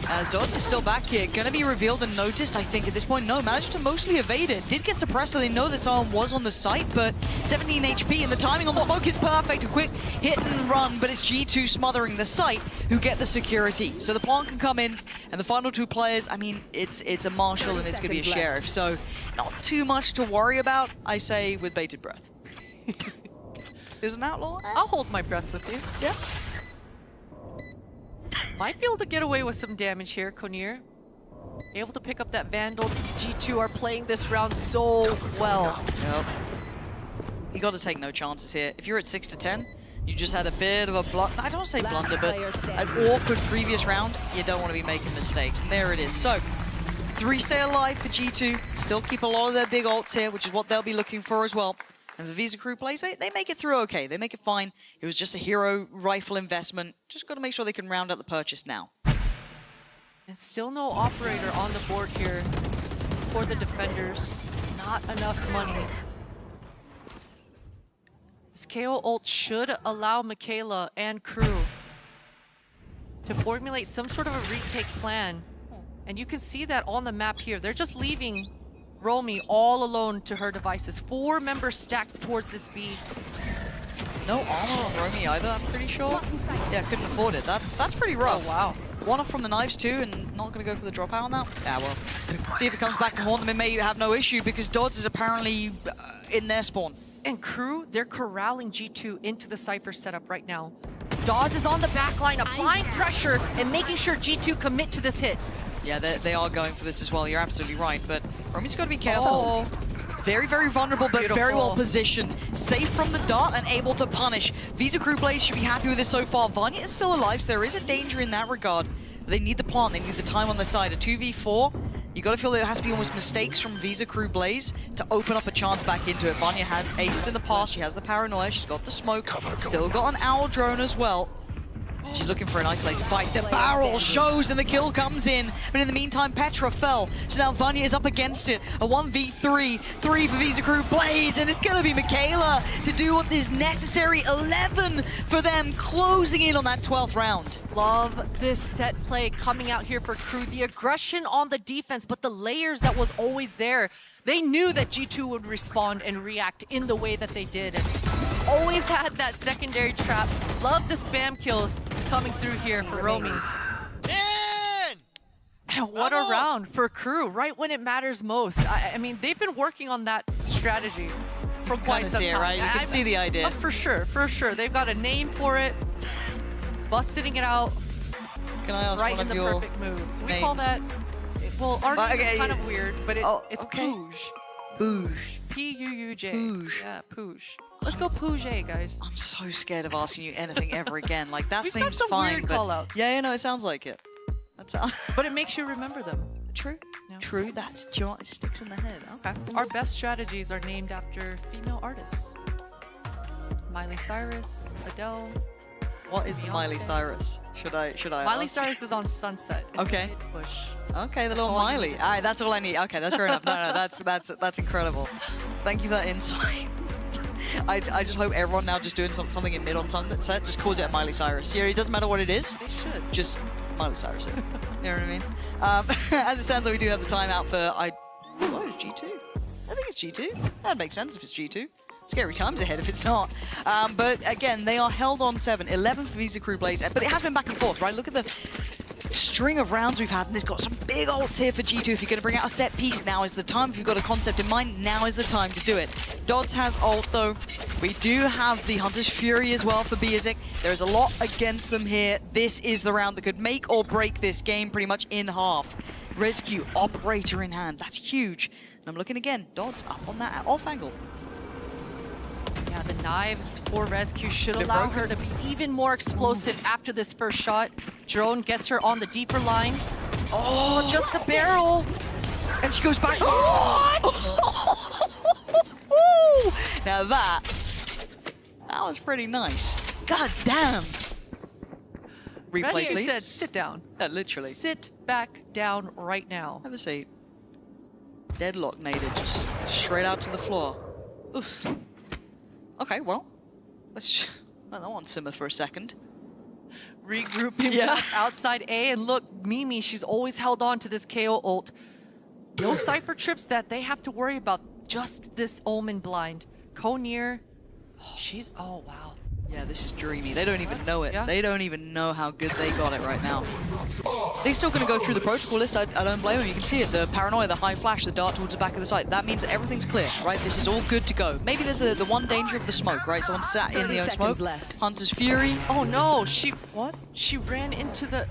As Dodds is still back here, gonna be revealed and noticed, I think, at this point. No, managed to mostly evade it. Did get suppressed, so they know that someone was on the site, but 17 HP, and the timing on the smoke is perfect. A quick hit and run, but it's G2 smothering the site, who get the security. So the plant can come in, and the final 2 players, I mean, it's a Marshall and it's gonna be a Sheriff, so not too much to worry about, I say, with bated breath. There's an Outlaw? I'll hold my breath with you. Yeah. Might be able to get away with some damage here, Konir. Able to pick up that Vandal. G2 are playing this round so well. Yep. You got to take no chances here. If you're at 6 to 10, you just had a bit of a I don't want to say blunder, but an awkward previous round. You don't want to be making mistakes, and there it is. So, 3 stay alive for G2. Still keep a lot of their big ults here, which is what they'll be looking for as well. And the Visa Crew plays, they make it through okay. They make it fine. It was just a Hero Rifle investment. Just got to make sure they can round out the purchase now. And still no operator on the board here for the defenders. Not enough money. This KO ult should allow Michaela and Crew to formulate some sort of a retake plan. And you can see that on the map here. They're just leaving Romy all alone to her devices. 4 members stacked towards this B. No armor on Romy either, I'm pretty sure. Yeah, couldn't afford it. That's pretty rough. Oh, wow. 1 off from the knives too, and not going to go for the dropout on that? Yeah, well. See if it comes back to haunt them. It may have no issue because Dodds is apparently in their spawn. And Crew, they're corralling G2 into the Cypher setup right now. Dodds is on the back line, applying pressure and making sure G2 commit to this hit. Yeah, they are going for this as well. You're absolutely right, but Romy's got to be careful. Very, very vulnerable, but very well positioned. Safe from the dart and able to punish. Visa Crew Blaze should be happy with this so far. Vanya is still alive, so there is a danger in that regard. But they need the plant, they need the time on their side. A 2v4, you got to feel there has to be almost mistakes from Visa Crew Blaze to open up a chance back into it. Vanya has aced in the past, she has the paranoia, she's got the smoke, still got an owl drone as well. She's looking for an isolated fight. The barrel shows and the kill comes in. But in the meantime, Petra fell. So now Vanya is up against it. A 1v3. 3 for Visa Crew Blades. And it's going to be Michaela to do what is necessary. 11 for them, closing in on that 12th round. Love this set play coming out here for Crew. The aggression on the defense, but the layers that was always there. They knew that G2 would respond and react in the way that they did. And always had that secondary trap. Love the spam kills coming through here for Romy. And what a round for Crew, right when it matters most. I mean, they've been working on that strategy for quite Kinda some see it, time. right? You can see the idea. For sure, for sure. They've got a name for it. Busting it out Can I ask right one in of the your perfect moves. We names? call that, well, our name okay. is kind of weird, but it's okay. Pouge. Pouge. P-U-U-J. Pouge. Yeah, Pouge. Let's go Pouge, guys. I'm so scared of asking you anything ever again. Like, that We've got seems some fine. weird but call-outs. Yeah, no, it sounds like it. That sounds But it makes you remember them. true. Yeah. True. That's, do you know what? It sticks in the head. Okay. Our best strategies are named after female artists. Miley Cyrus, Adele. What is the Miley Beyonce. Cyrus? Should I Miley ask? Cyrus is on Sunset. It's Okay. a mid-push. Okay, the little all you Miley. need. All right, that's all I need. Okay, that's fair enough. No, that's incredible. Thank you for that insight. I just hope everyone now just doing something in mid on Sunset just calls it a Miley Cyrus. Yeah, it doesn't matter what it is. They should. Just Miley Cyrus it. You know what I mean? As it stands, though, we do have the timeout for what is G2? I think it's G2. That makes sense if it's G2. Scary times ahead if it's not. But again, they are held on 7. 11 for Visa Crew Blaze. But it has been back and forth, right? Look at the string of rounds we've had, and there's got some big ults here for G2. If you're going to bring out a set piece, now is the time. If you've got a concept in mind, now is the time to do it. Dodds has ult, though. We do have the Hunter's Fury as well for Biazik. There is a lot against them here. This is the round that could make or break this game pretty much in half. Rescue, Operator in hand. That's huge. And I'm looking again. Dodds up on that off angle. Yeah, the knives for Rescue should They're allow broken. her to be even more explosive after this first shot. Drone gets her on the deeper line. Oh, just the barrel. And she goes back. Now that was pretty nice. God damn. Replay, Rescue please. said, sit down. Literally. Sit back down right now. Have a seat. Deadlock naded, just straight out to the floor. Oof. Okay, well, let's let that one simmer for a second. Regrouping Yeah. back outside A, and look, Mimi, she's always held on to this KO ult. No Cypher trips that they have to worry about, just this Omen blind. Konir, she's, oh wow. Yeah, this is dreamy. They don't even know it. Yeah. They don't even know how good they got it right now. They're still going to go through the protocol list. I don't blame them. You can see it. The paranoia, the high flash, the dart towards the back of the site. That means everything's clear, right? This is all good to go. Maybe there's the one danger of the smoke, right? Someone sat in the own smoke. Hunter's Fury. Oh no, she ran into the,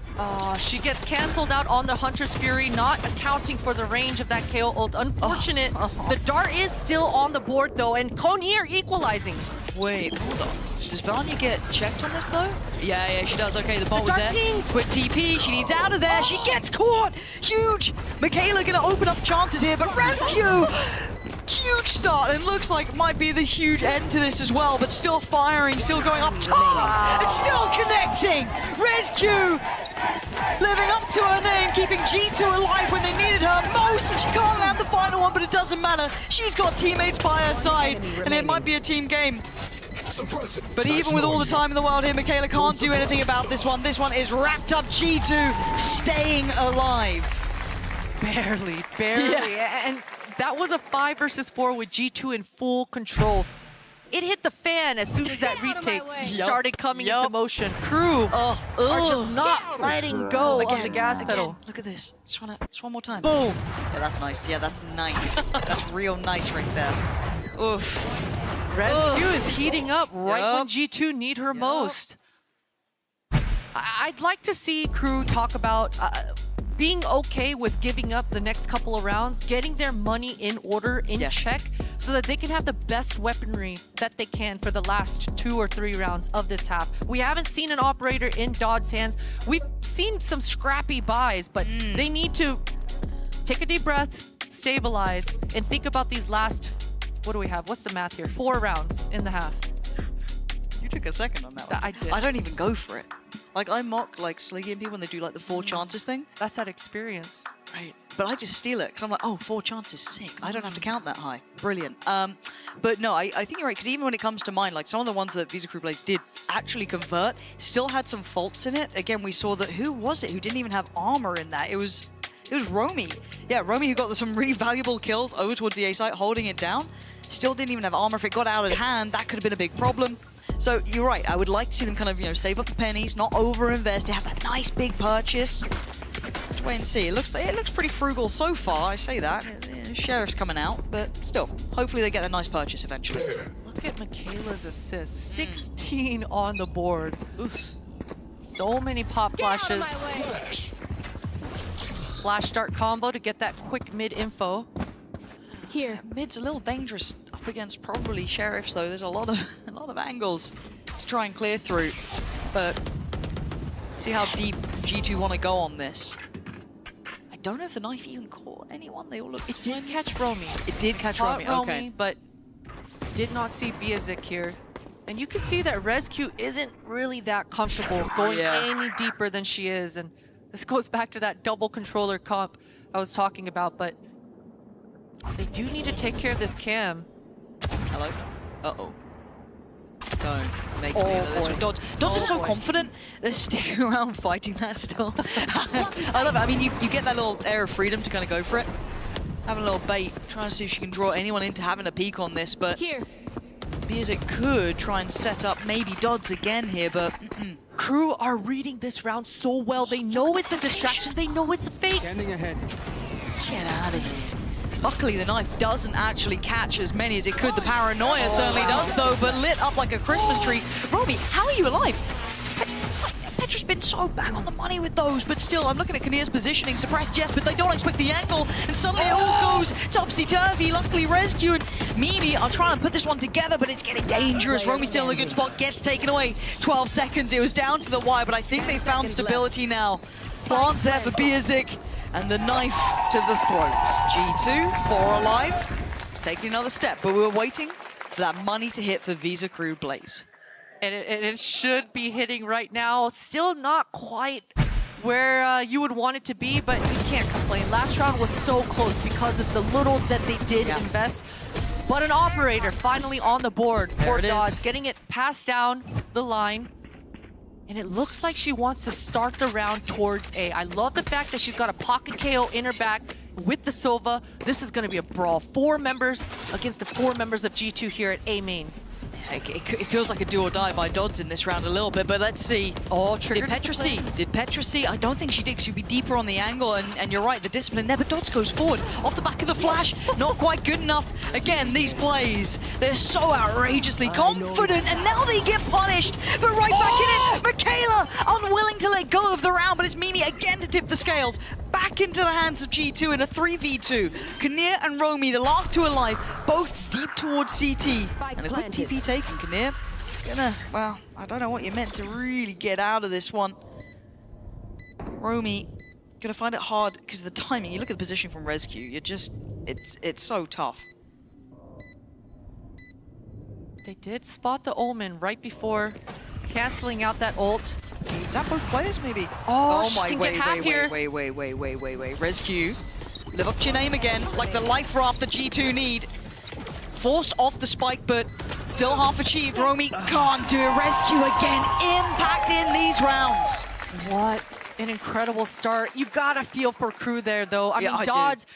she gets canceled out on the Hunter's Fury, not accounting for the range of that KO ult. Unfortunate. The dart is still on the board though, and Konir equalizing. Wait, hold on. Does Vanya get checked on this though? Yeah, she does. Okay, the ball was dart there. pinged. Quick TP, she needs out of there. She gets caught. Huge. Michaela gonna open up chances here, but Rescue. Huge start, and looks like might be the huge end to this as well, but still firing, still going up top, and still connecting. Rescue living up to her name, keeping G2 alive when they needed her most, and she can't land the final one, but it doesn't matter. She's got teammates by her side, and it might be a team game. But even with all the time in the world here, Michaela can't do anything about this one. This one is wrapped up. G2 staying alive. Barely. And that was a 5 versus 4 with G2 in full control. It hit the fan as soon as that retake started coming into motion. Crew are just not letting go of the gas pedal. Look at this. Just one more time. Boom. Yeah, that's nice. Yeah, that's nice. That's real nice right there. Oof. Rescue is heating up right when G2 need her most. I'd like to see Crew talk about being okay with giving up the next couple of rounds, getting their money in order, in check, so that they can have the best weaponry that they can for the last 2 or 3 rounds of this half. We haven't seen an operator in Dodds' hands. We've seen some scrappy buys, but they need to take a deep breath, stabilize, and think about these last, what do we have? What's the math here? 4 rounds in the half. You took a second on that one. I did. I don't even go for it. Like, I mock, like, Sliggy people when they do, like, the 4 chances thing. That's that experience. Right. But I just steal it, because I'm like, oh, 4 chances, sick. I don't have to count that high. Brilliant. But no, I think you're right, because even when it comes to mine, like, some of the ones that Visa Crew Blaze did actually convert, still had some faults in it. Again, we saw that, who was it who didn't even have armor in that? It was Romy. Yeah, Romy who got some really valuable kills over towards the A site, holding it down. Still didn't even have armor. If it got out of hand, that could have been a big problem. So you're right. I would like to see them kind of, save up the pennies, not overinvest. They have that nice big purchase. Let's wait and see. It looks pretty frugal so far. I say that. Sheriff's coming out, but still, hopefully they get a nice purchase eventually. Look at Michaela's assists. 16 on the board. Oof. So many pop flashes. Flash start combo to get that quick mid info. Here, mid's a little dangerous up against probably Sheriffs though. There's a lot of angles to try and clear through, but see how deep G2 want to go on this. I don't know if the knife even caught anyone. They all look. It did catch Romy. It did catch Caught Romy. Okay, but did not see Biazik here. And you can see that Rescue isn't really that comfortable going any deeper than she is. And this goes back to that double controller comp I was talking about, but they do need to take care of this cam. Hello? Uh-oh. Don't make me into this one. Dodge is so confident. They're sticking around fighting that still. I love it. I mean, you get that little air of freedom to kind of go for it. Having a little bait, trying to see if she can draw anyone into having a peek on this, but Biazik could try and set up maybe Dodds again here, but Crew are reading this round so well. They know it's a distraction. They know it's a fake. Standing ahead. Get out of here. Luckily, the knife doesn't actually catch as many as it could. The paranoia certainly does, though, but lit up like a Christmas tree. Romy, how are you alive? Petra's been so bang on the money with those, but still, I'm looking at Kinnear's positioning. Suppressed, yes, but they don't expect the angle, and suddenly it all goes topsy-turvy. Luckily, Rescue and Mimi are trying to put this one together, but it's getting dangerous. Romy's still in a good spot, gets taken away. 12 seconds, it was down to the wire, but I think they found stability now. Plants there for Biazik. And the knife to the throats. G2, 4 alive, taking another step, but we were waiting for that money to hit for Visa Crew Blaze. And it should be hitting right now. Still not quite where you would want it to be, but you can't complain. Last round was so close because of the little that they did invest. But an operator finally on the board for Dodds, getting it passed down the line. And it looks like she wants to start the round towards A. I love the fact that she's got a pocket KO in her back with the Sova. This is going to be a brawl. 4 members against the 4 members of G2 here at A main. It feels like a do or die by Dodds in this round a little bit, but let's see. Oh, Did Petra see? Did Petra see? I don't think she did, because she'd be deeper on the angle, and you're right, the discipline there, but Dodds goes forward. Off the back of the flash, not quite good enough. Again, these plays, they're so outrageously confident, and now they get punished, but right back in it. Michaela, unwilling to let go of the round, but it's Mimi again to tip the scales. Back into the hands of G2 in a 3v2. Kinnear and Romy, the last 2 alive, both deep towards CT. And a quick TP taken, Kinnear. Well, I don't know what you meant to really get out of this one. Romy, gonna find it hard because the timing. You look at the position from Rescue, you're just, it's so tough. They did spot the Omen right before canceling out that ult. Is that both players, maybe? Oh my, wait. Rescue, live up to your name again, like the life raft that G2 need. Forced off the spike, but still half achieved. Romy can't do it. Rescue again, impact in these rounds. What an incredible start. You gotta feel for Crew there, though. I mean, Dodds,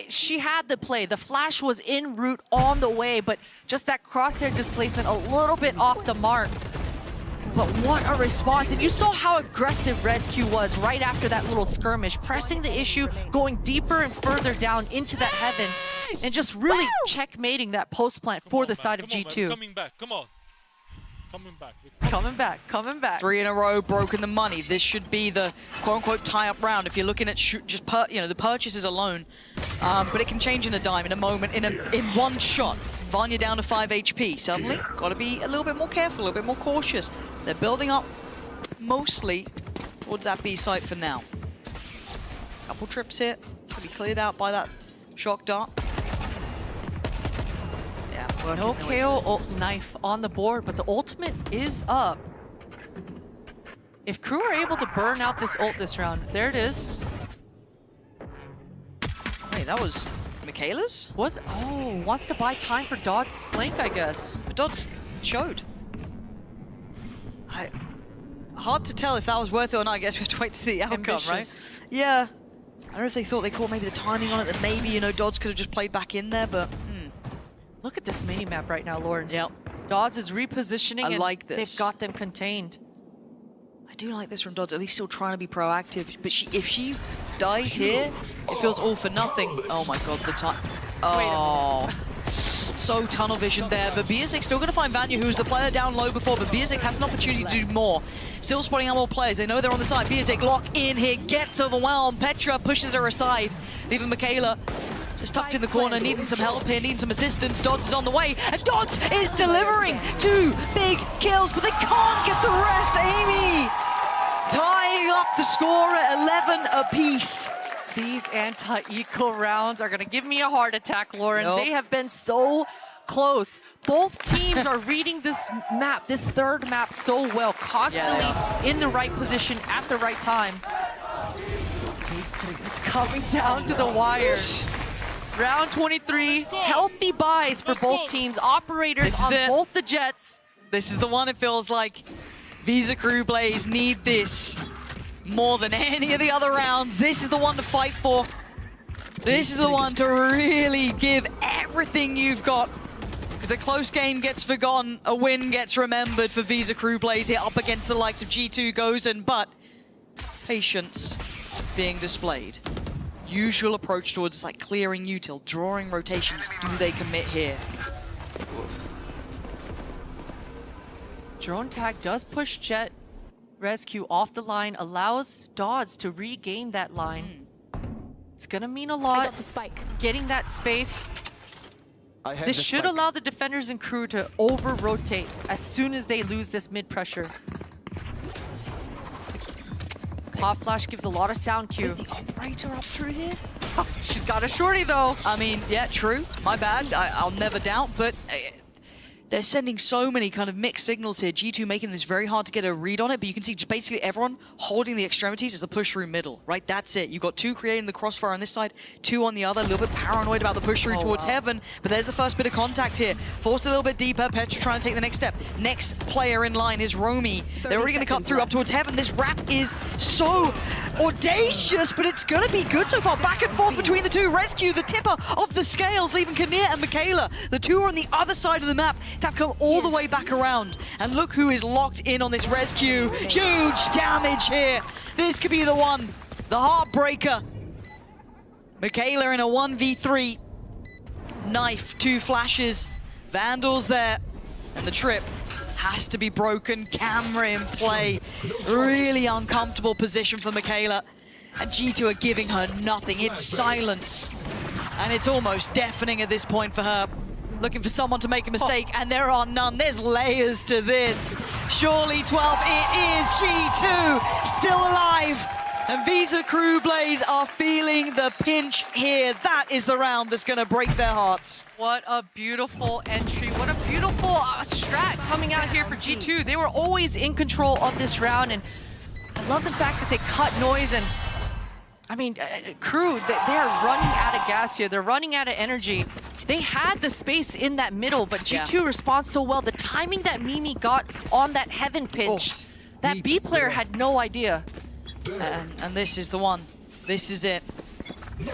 she had the play. The flash was en route on the way, but just that crosshair displacement a little bit off the mark. But what a response. And you saw how aggressive Rescue was right after that little skirmish, pressing the issue, going deeper and further down into that heaven, and just really checkmating that post plant for the side of G2. Coming back, come on. Coming back. 3 in a row, broken the money. This should be the quote-unquote tie-up round if you're looking at just the purchases alone. But it can change in a dime, in a moment, in one shot. Vanya down to 5 HP. Suddenly, got to be a little bit more careful, a little bit more cautious. They're building up mostly towards that B site for now. Couple trips here to be cleared out by that shock dart. Yeah, no KO knife on the board, but the ultimate is up. If Crew are able to burn out this ult this round, there it is. Wait, that was Michaela's? Wants to buy time for Dodd's flank, I guess. But Dodds showed. Hard to tell if that was worth it or not. I guess we have to wait to see the outcome, Ambitious. right? Yeah. I don't know if they thought they caught maybe the timing on it, that maybe, you know, Dodds could have just played back in there, but... Look at this mini-map right now, Lauren. Yep. Dodds is repositioning I and like this. they've got them contained. I do like this from Dodds, at least still trying to be proactive. But if she dies here, it feels all for nothing. Oh my god, the time. Oh. So tunnel vision there, but Biazik still going to find Vanya, who's the player down low before, but Biazik has an opportunity to do more. Still spotting out more players. They know they're on the side. Biazik lock in here, gets overwhelmed. Petra pushes her aside, leaving Michaela just tucked in the corner, needing some help here, needing some assistance. Dodds is on the way, and Dodds is delivering 2 big kills, but they can't get the rest. Amy tying up the score at 11 apiece. These anti-eco rounds are going to give me a heart attack, Lauren. Nope. They have been so close. Both teams are reading this map, this third map, so well, constantly in the right position at the right time. It's coming down to the wire. Round 23, healthy buys for both teams. Operators on both the jets. This is the one, it feels like. Visa Crew Blaze need this more than any of the other rounds. This is the one to fight for. This is the one to really give everything you've got. Because a close game gets forgotten, a win gets remembered for Visa Crew Blaze here up against the likes of G2 Gozen, but patience being displayed. Usual approach towards like clearing util, drawing rotations. Do they commit here? Drone tag does push Jet Rescue off the line, allows Dodds to regain that line. It's gonna mean a lot. I got the spike. Getting that space. This should allow the defenders and Crew to over-rotate as soon as they lose this mid-pressure. Pop Flash gives a lot of sound cue. The operator up through here? She's got a shorty though. I mean, yeah, true. My bad. I'll never doubt, but they're sending so many kind of mixed signals here. G2 making this very hard to get a read on it, but you can see just basically everyone holding the extremities as a push through middle, right? That's it. You've got 2 creating the crossfire on this side, 2 on the other. A little bit paranoid about the push through towards Heaven, but there's the first bit of contact here. Forced a little bit deeper. Petra trying to take the next step. Next player in line is Romy. They're already going to cut through up towards Heaven. This wrap is so audacious, but it's going to be good so far. Back and forth between the two. Rescue, the tipper of the scales, leaving Kinnear and Michaela. The 2 are on the other side of the map. Tap come all the way back around. And look who is locked in on this Rescue. Huge damage here. This could be the one. The heartbreaker. Michaela in a 1v3. Knife, 2 flashes. Vandals there. And the trip has to be broken. Camera in play. Really uncomfortable position for Michaela. And G2 are giving her nothing. It's silence. And it's almost deafening at this point for her. Looking for someone to make a mistake, and there are none. There's layers to this. Surely 12, it is G2, still alive. And Visa Crew Blaze are feeling the pinch here. That is the round that's gonna break their hearts. What a beautiful entry. What a beautiful strat coming out here for G2. They were always in control of this round, and I love the fact that they cut noise. And I mean, Crew, they're running out of gas here. They're running out of energy. They had the space in that middle, but G2 responds so well. The timing that Mimi got on that Heaven pinch, that B player had no idea. And this is the one. This is it.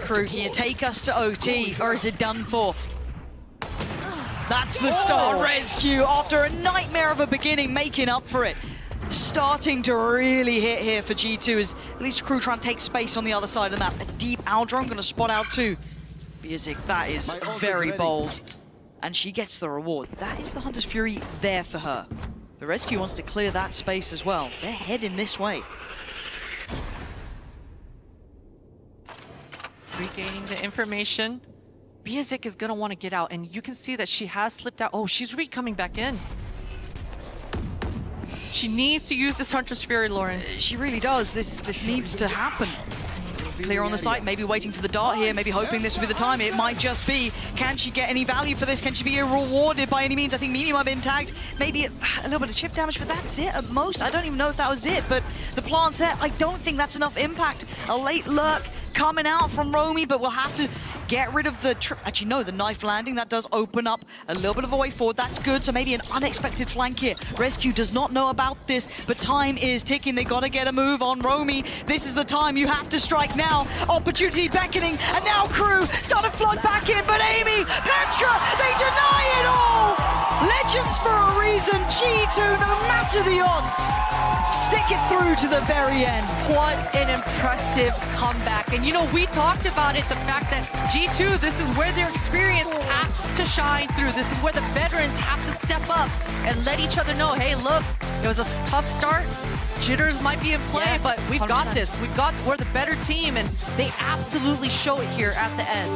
Crew, can you take us to OT, or is it done for? That's the start. Rescue, after a nightmare of a beginning, making up for it. Starting to really hit here for G2 as at least Crew trying to take space on the other side of the map. A deep Aldron going to spot out too. Biazik, that is very bold. And she gets the reward. That is the Hunter's Fury there for her. The Rescue wants to clear that space as well. They're heading this way. Regaining the information. Biazik is going to want to get out, and you can see that she has slipped out. Oh, she's coming back in. She needs to use this Hunter's Fury, Lauren. She really does. This needs to happen. Clear on the site, maybe waiting for the dart here, maybe hoping this would be the time. It might just be. Can she get any value for this? Can she be rewarded by any means? I think Mimi might have been tagged. Maybe a little bit of chip damage, but that's it at most. I don't even know if that was it, but the plant set, I don't think that's enough impact. A late lurk coming out from Romy, but we'll have to get rid of the actually no, the knife landing. That does open up a little bit of a way forward. That's good. So maybe an unexpected flank here. Rescue does not know about this, but time is ticking. They gotta get a move on Romy. This is the time. You have to strike now. Opportunity beckoning, and now Crew start to flood back in, but Amy, Petra, they deny it all. Legends for a reason. G2, no matter the odds, stick it through to the very end. What an impressive comeback. And you know, we talked about it, the fact that G2, this is where their experience has to shine through. This is where the veterans have to step up and let each other know, hey, look, it was a tough start. Jitters might be in play, but we've 100%. got this. We're the better team, and they absolutely show it here at the end.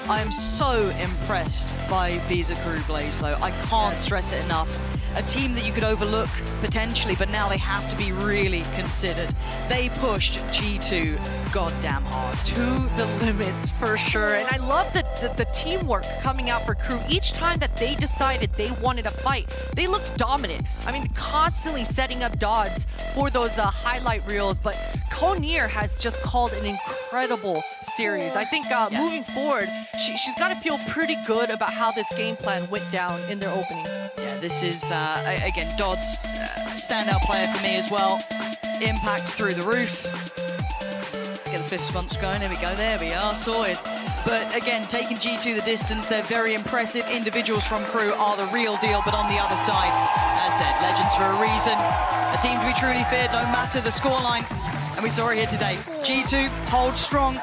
I am so impressed by Visa Crew Blaze, though. I can't stress it enough. A team that you could overlook potentially, but now they have to be really considered. They pushed G2 goddamn hard. To the limits, for sure. And I love the teamwork coming out for Crew. Each time that they decided they wanted a fight, they looked dominant. I mean, constantly setting up dodges for those highlight reels, but Konir has just called an incredible series. I think moving forward, she's got to feel pretty good about how this game plan went down in their opening. Yeah, this is, again, Dodds, standout player for me as well. Impact through the roof. Get the fifth sponge going, there we are, sorted. But again, taking G2 the distance, they're very impressive. Individuals from Crew are the real deal, but on the other side, as said, legends for a reason. A team to be truly feared, no matter the scoreline. And we saw it here today. G2 holds strong,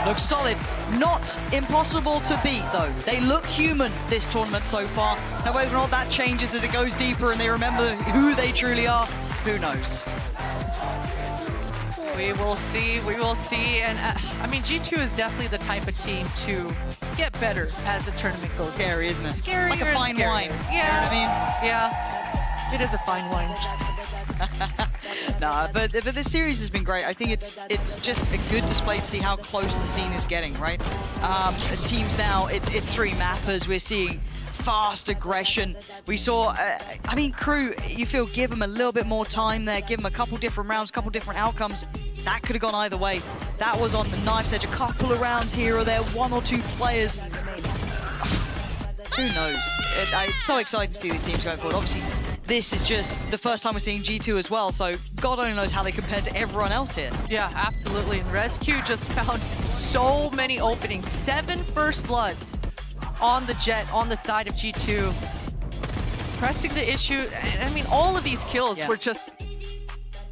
looks solid. Not impossible to beat, though. They look human this tournament so far. Now, whether or not that changes as it goes deeper and they remember who they truly are, who knows? We will see, and I mean, G2 is definitely the type of team to get better as the tournament goes. Scary, isn't it? Scary, like a fine wine. Yeah, You know what I mean? Yeah, it is a fine wine. Nah, but this series has been great. I think it's just a good display to see how close the scene is getting, right? Teams now, it's three mappers. We're seeing fast aggression. We saw, I mean, Crew, you feel give them a little bit more time there, give them a couple different rounds, couple different outcomes. That could have gone either way. That was on the knife's edge. A couple of rounds here or there, one or two players. Who knows? It's so exciting to see these teams going forward. Obviously, this is just the first time we're seeing G2 as well, so God only knows how they compare to everyone else here. Yeah, absolutely. And Rescue just found so many openings. 7 first bloods on the Jet, on the side of G2. Pressing the issue. I mean, all of these kills were just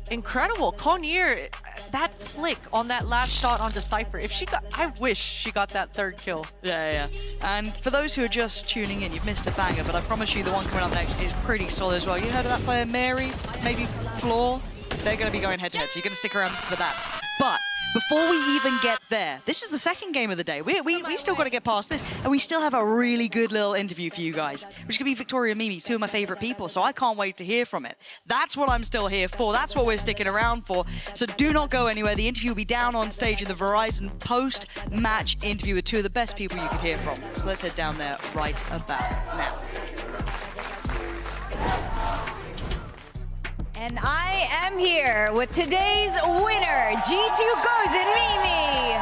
incredible. Konir, that flick on that last shot onto Cypher. If she got, I wish she got that third kill. Yeah. And for those who are just tuning in, you've missed a banger, but I promise you the one coming up next is pretty solid as well. You heard of that player, Mary? Maybe Floor? They're going to be going head-to-head, so you're going to stick around for that. But before we even get there, this is the second game of the day. We still got to get past this, and we still have a really good little interview for you guys, which is going to be Victoria and Mimi, two of my favorite people, so I can't wait to hear from it. That's what I'm still here for. That's what we're sticking around for. So do not go anywhere. The interview will be down on stage in the Verizon post-match interview with two of the best people you could hear from. So let's head down there right about now. And I am here with today's winner, G2 Gozen Mimi.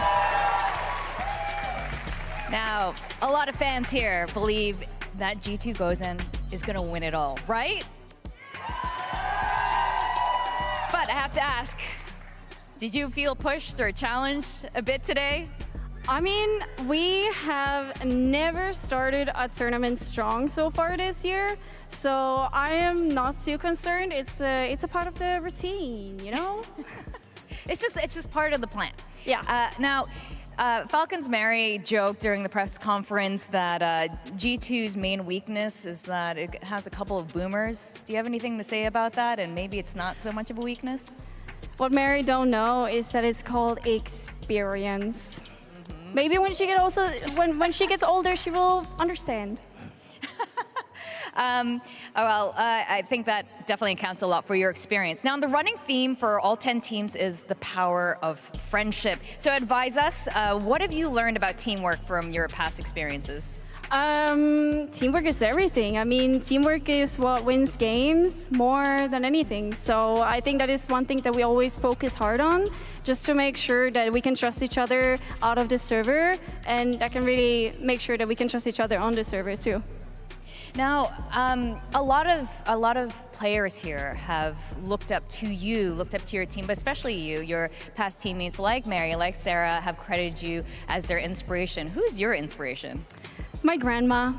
Now, a lot of fans here believe that G2 Gozen is gonna win it all, right? But I have to ask, did you feel pushed or challenged a bit today? I mean, we have never started a tournament strong so far this year, so I am not too concerned. It's a part of the routine, you know? It's just part of the plan. Yeah. Now, Falcons Mary joked during the press conference that G2's main weakness is that it has a couple of boomers. Do you have anything to say about that? And maybe it's not so much of a weakness? What Mary don't know is that it's called experience. Maybe when she gets older, she will understand. I think that definitely counts a lot for your experience. Now, the running theme for all 10 teams is the power of friendship. So advise us, what have you learned about teamwork from your past experiences? Teamwork is everything. I mean, teamwork is what wins games more than anything. So I think that is one thing that we always focus hard on, just to make sure that we can trust each other out of the server, and that can really make sure that we can trust each other on the server too. Now, a lot of players here have looked up to you, looked up to your team, but especially you. Your past teammates like Mary, like Sarah, have credited you as their inspiration. Who's your inspiration? My grandma.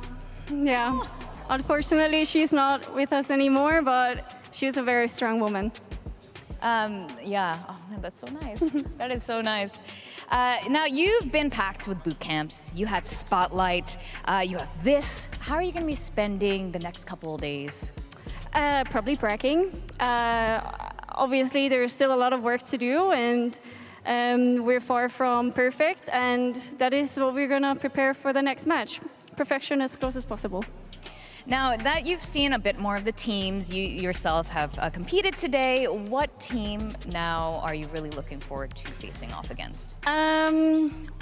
Yeah. Unfortunately, she's not with us anymore, but she's a very strong woman. Yeah. Oh man, that's so nice. That is so nice. Now, you've been packed with boot camps. You had Spotlight. You have this. How are you going to be spending the next couple of days? Probably bragging. Obviously, there's still a lot of work to do, and we're far from perfect, and that is what we're going to prepare for the next match. Perfection as close as possible. Now that you've seen a bit more of the teams, you yourself have competed today, what team now are you really looking forward to facing off against?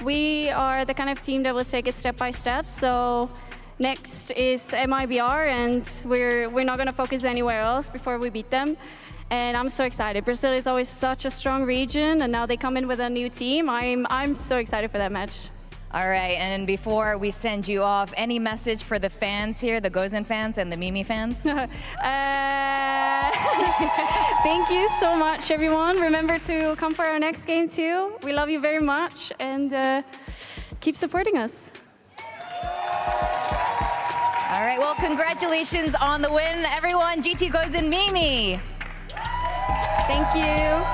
We are the kind of team that will take it step by step. So next is MIBR, and we're not going to focus anywhere else before we beat them. And I'm so excited. Brazil is always such a strong region, and now they come in with a new team. I'm so excited for that match. All right, and before we send you off, any message for the fans here, the Gozen fans and the Mimi fans? Thank you so much, everyone. Remember to come for our next game too. We love you very much, and keep supporting us. All right, well, congratulations on the win, everyone. G2 Gozen Mimi. Thank you.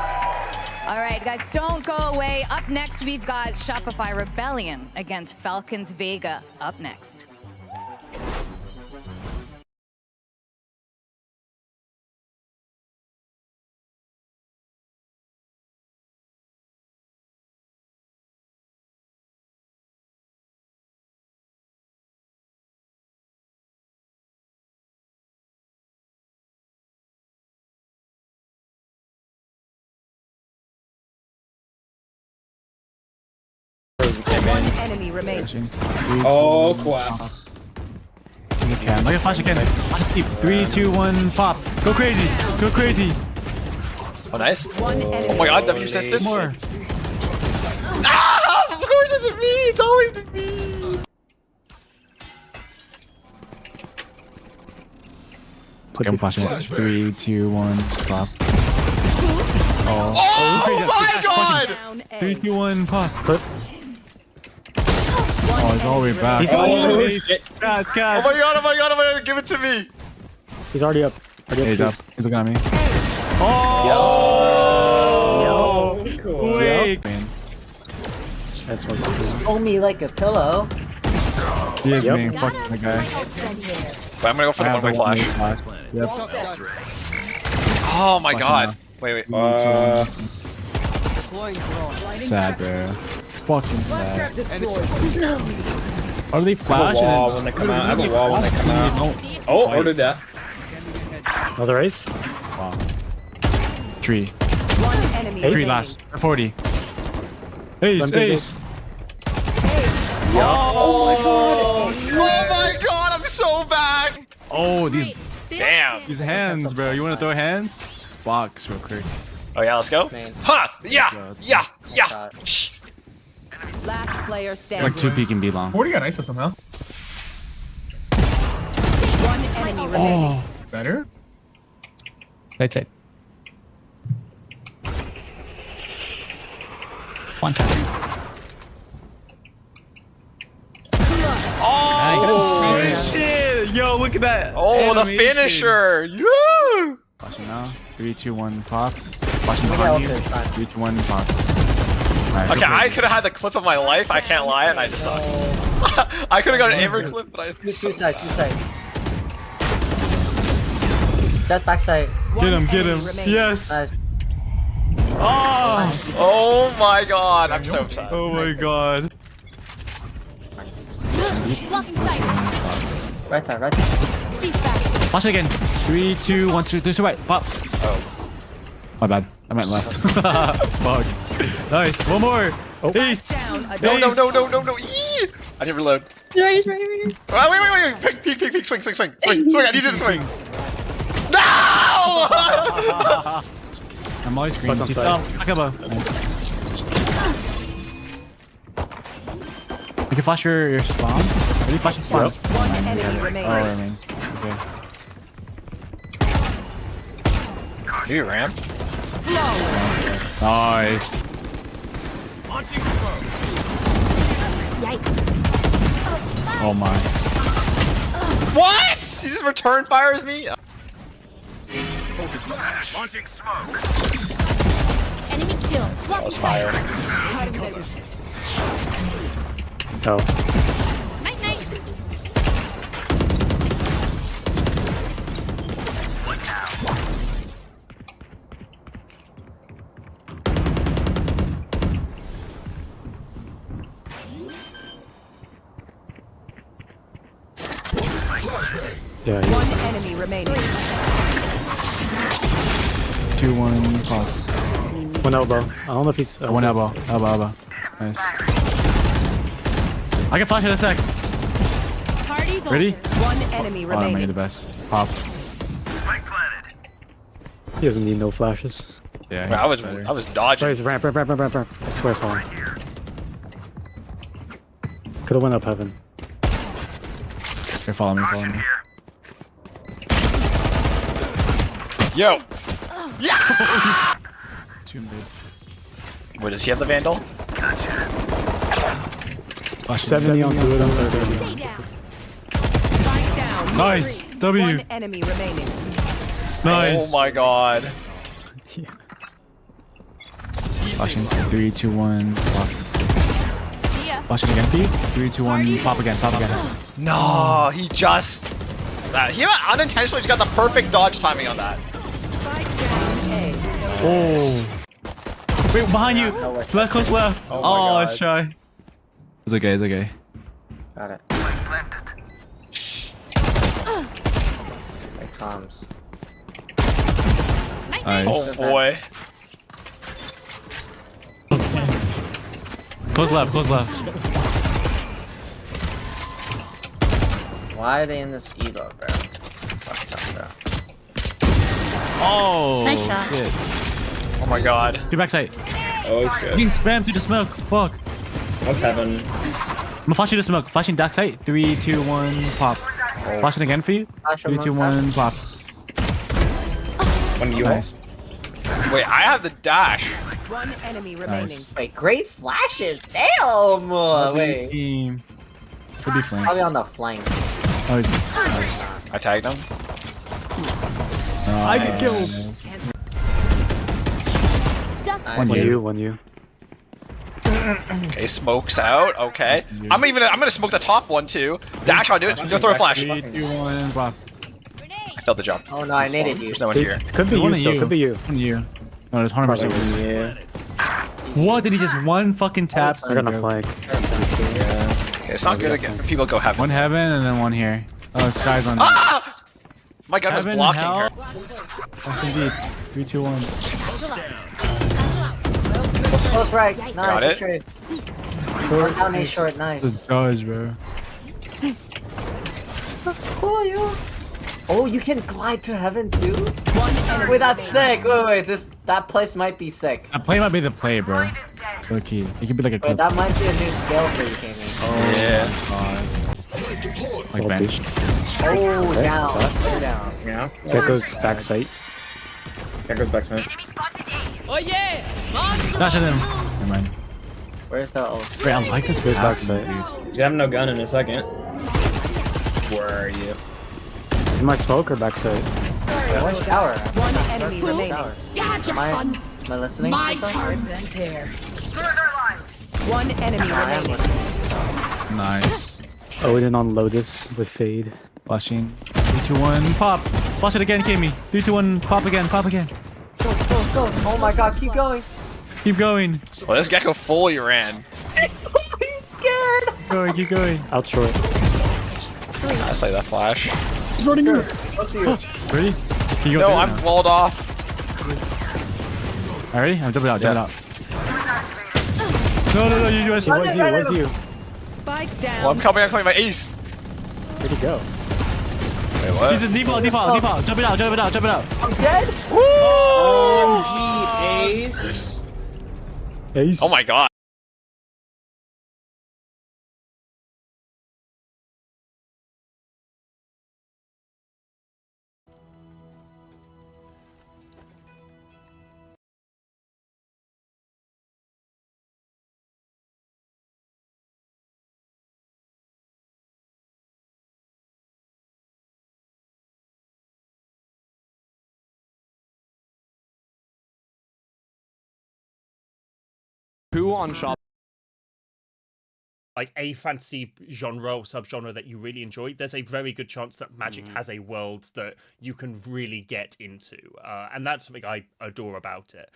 All right, guys, don't go away. Up next, we've got Shopify Rebellion against Falcons Vega. Up next. One enemy remaining. Oh, wow. Look at flash again. 3, 2, 1, pop. Go crazy. Go crazy. Oh, nice. Oh my god, W assistance. More. Ah! Of course it's me! It's always me! Okay, I'm flashing. 3, 2, 1, pop. Oh my god! 3, 2, 1, pop. Oh, he's all the way back. He's God. Oh my god, oh my god, give it to me! He's already up. He's up. He's looking at me. Oh! Yo! Cool. Wait! That's what hold me like a pillow. He is me. Fuck that guy. But I'm gonna go for the one-way flash. Yep. Oh my god. Wait. Sad, bro. Fucking sad. Are they flashing? I have a wall when they come out. I have a wall when they come out. Oh, I ordered that. Another ace? Wow. Tree. One enemy. Tree last. 40. Ace. Oh my god, I'm so bad! Oh, these. Damn. These hands, bro. You want to throw hands? Let's box real quick. Oh yeah, let's go. Ha! Yeah! Last player standing. Like 2 peek and be long. 40 got ISO somehow. One enemy remaining. Oh. Better? Right side. One time. Oh, shit! Yo, look at that. Oh, the finisher! Yeah! Flashing now. 3, 2, 1, pop. Flashing behind you. 3, 2, 1, pop. Nice, Okay, I could have had the clip of my life, I can't lie, and I just suck. I could have got an Amber clip, but I just Two side. That backside. Get him. Yes. Nice. Oh my god, I'm so upset. Oh my god. Right side. Flash it again. 3, 2, 1, 2, 3, right. Pop. Oh. My bad. I meant left. Fuck. Nice. One more. Ace. No. Yee! I didn't reload. Right. Wait. Peek. Swing. I need you to swing. No! I'm always Stuck green. on He's side. up. Akaba. You can flash your spawn. Really flash your spawn. One enemy remaining. Oh, I mean. Okay. Do you ramp? Nice. Oh my. What? He just return fires me? Launching smoke. Enemy kill. That was fire. Oh. Night. Yeah. One enemy remaining. 2, 1, pop. One elbow. I don't know if he's. One elbow. Elbow. Nice. I can flash in a sec. Party's Ready? over. One enemy Oh, I'm remaining. the best. Pop. He doesn't need no flashes. Yeah. Bro, I was dodging. Sorry, it's ramp. I swear, sorry. Could have went up heaven. Okay, follow me. Yo! Yeah! Too mid. Wait, does he have the Vandal? Flash 70 on 2 of them. Spike down. Nice. W. One enemy remaining. Nice. Oh my god. Flashing. 3, 2, 1, pop. Flashing again, P. 3, 2, 1, pop again. No, he just... he unintentionally just got the perfect dodge timing on that. Oh. Wait, behind you. Left, close left. Oh my Oh, let's God. try. It's okay. Got it. It comes. Nice. Oh boy. Close left. Why are they in this elo, bro? Oh. Nice shot. Shit. Oh my god. Get back sight. Oh You can spam through the smoke. Fuck. What's heaven? I'm gonna flash you the smoke. Flashing dark sight. 3, 2, 1, pop. Flashing again for you. 3, 2, 1, pop. One you Nice. Wait, I have the dash. One enemy remaining. Nice. Wait, great flashes. Damn. Wait. Team. Could be flank. Probably on the flank. Oh, he's nice. I tagged him. I can kill. One you. Okay, smokes out. Okay. I'm gonna smoke the top one too. Dash on it. You'll throw a flash. 3, 2, 1, pop. I failed the jump. Oh no, I needed you. There's no one here. It could be One you of still. you. Could be you. One of you. No, there's 100%. Yeah. What? Did he just one fucking tap? They're gonna flank. Okay, it's not good again. People go heaven. One heaven and then one here. Oh, this guy's on. Ah! My gun was Heaven, blocking hell. her. That's indeed. 3, 2, 1. Close right. Nice. Got it. Trade. Short down A short. The Nice. dodge, bro. Oh, you can glide to heaven too? One enemy Wait, that's remaining. sick. Wait. That place might be sick. That play might be the play, bro. Low key. It could be like a Wait, clip. that might be a new skill for you, Kami. Yeah. Like bench. Oh, down. Go down. Yeah. That goes back sight. That goes back sight. Oh yeah! Dash at him. Never mind. Where's the ult? Wait, I like this Goes back path, sight. dude. You have no gun in a second. Where are you? In my smoke or backside? One tower. One enemy remaining. Am I listening? My to something? One enemy I am remaining. listening. Nice. Odin on Lotus with fade. Flashing. 3, 2, 1, pop. Flash it again, Kami. 3, 2, 1, pop again, pop again. Go. Oh my god, keep going. Keep going. Well, this Gecko fully ran. He's scared. Keep going. Out short. I say that flash. He's running in. Ready? Can you go No, through? I'm walled off. Alright, I'm jumping out, jumping out. No, you guys. It was you. Spike down. Well, I'm coming, my ace. Where'd he go? Wait, what? He's in default. Jumping out. I'm dead. OMG, Ace. Ace. Oh my god. Who on shop? Like a fantasy genre or subgenre that you really enjoy, there's a very good chance that Magic has a world that you can really get into, and that's something I adore about it.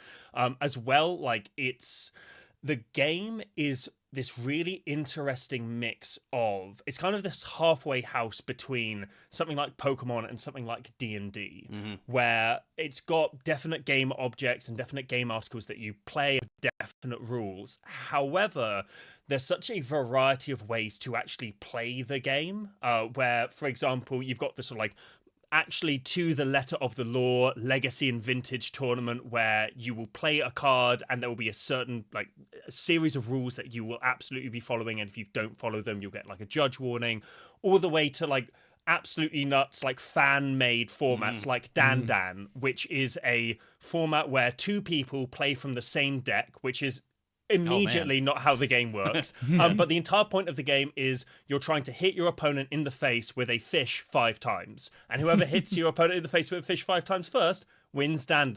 As well, like the game is this really interesting mix of, it's kind of this halfway house between something like Pokemon and something like D&D, where it's got definite game objects and definite game articles that you play, definite rules. However, there's such a variety of ways to actually play the game, where, for example, you've got this sort of like actually to the letter of the law legacy and vintage tournament where you will play a card and there will be a certain like a series of rules that you will absolutely be following, and if you don't follow them you'll get like a judge warning, all the way to like absolutely nuts like fan-made formats like Dan, which is a format where two people play from the same deck, which is immediately not how the game works. But the entire point of the game is you're trying to hit your opponent in the face with a fish 5 times, and whoever hits your opponent in the face with a fish 5 times first wins Dan.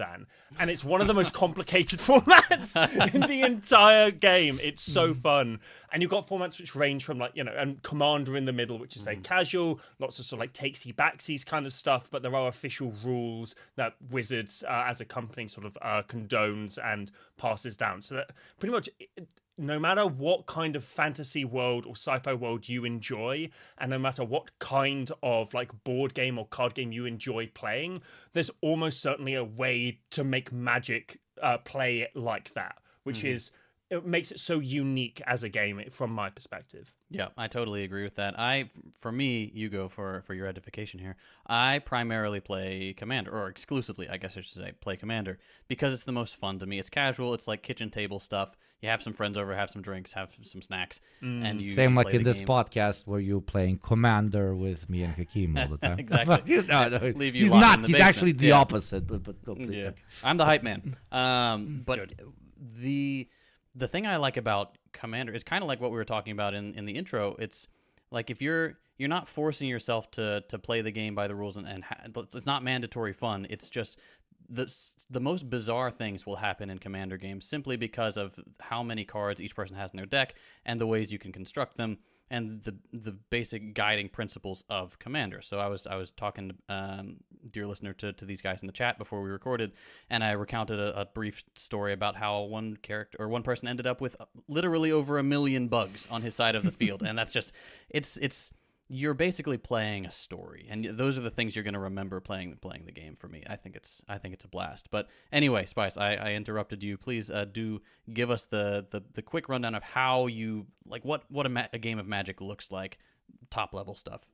And it's one of the most complicated formats in the entire game. It's so fun. And you've got formats which range from like, and Commander in the middle, which is very casual, lots of sort of like takesy-backsies kind of stuff, but there are official rules that Wizards as a company sort of condones and passes down. So that pretty much, no matter what kind of fantasy world or sci-fi world you enjoy, and no matter what kind of like board game or card game you enjoy playing, there's almost certainly a way to make Magic play it like that, which is, it makes it so unique as a game from my perspective. Yeah, I totally agree with that. For me, Hugo, for your edification here, I primarily play Commander, or exclusively, I guess I should say, play Commander, because it's the most fun to me. It's casual, it's like kitchen table stuff. You have some friends over, have some drinks, have some snacks, and you Same like play in the this game. podcast where you're playing Commander with me and Hakeem all the time. Exactly. No, Leave you he's locked not. in the He's basement. actually the opposite. But Yeah, I'm the hype man. But the thing I like about Commander is kind of like what we were talking about in the intro. It's like if you're not forcing yourself to play the game by the rules, and it's not mandatory fun. It's just the most bizarre things will happen in Commander games simply because of how many cards each person has in their deck and the ways you can construct them, and the basic guiding principles of Commander. So I was talking, dear listener, to these guys in the chat before we recorded, and I recounted a brief story about how one person ended up with literally over 1 million bugs on his side of the field, and that's just you're basically playing a story, and those are the things you're going to remember playing the game. For me, I think it's a blast. But anyway, Spice, I interrupted you. Please do give us the quick rundown of how you like what a game of Magic looks like, top level stuff.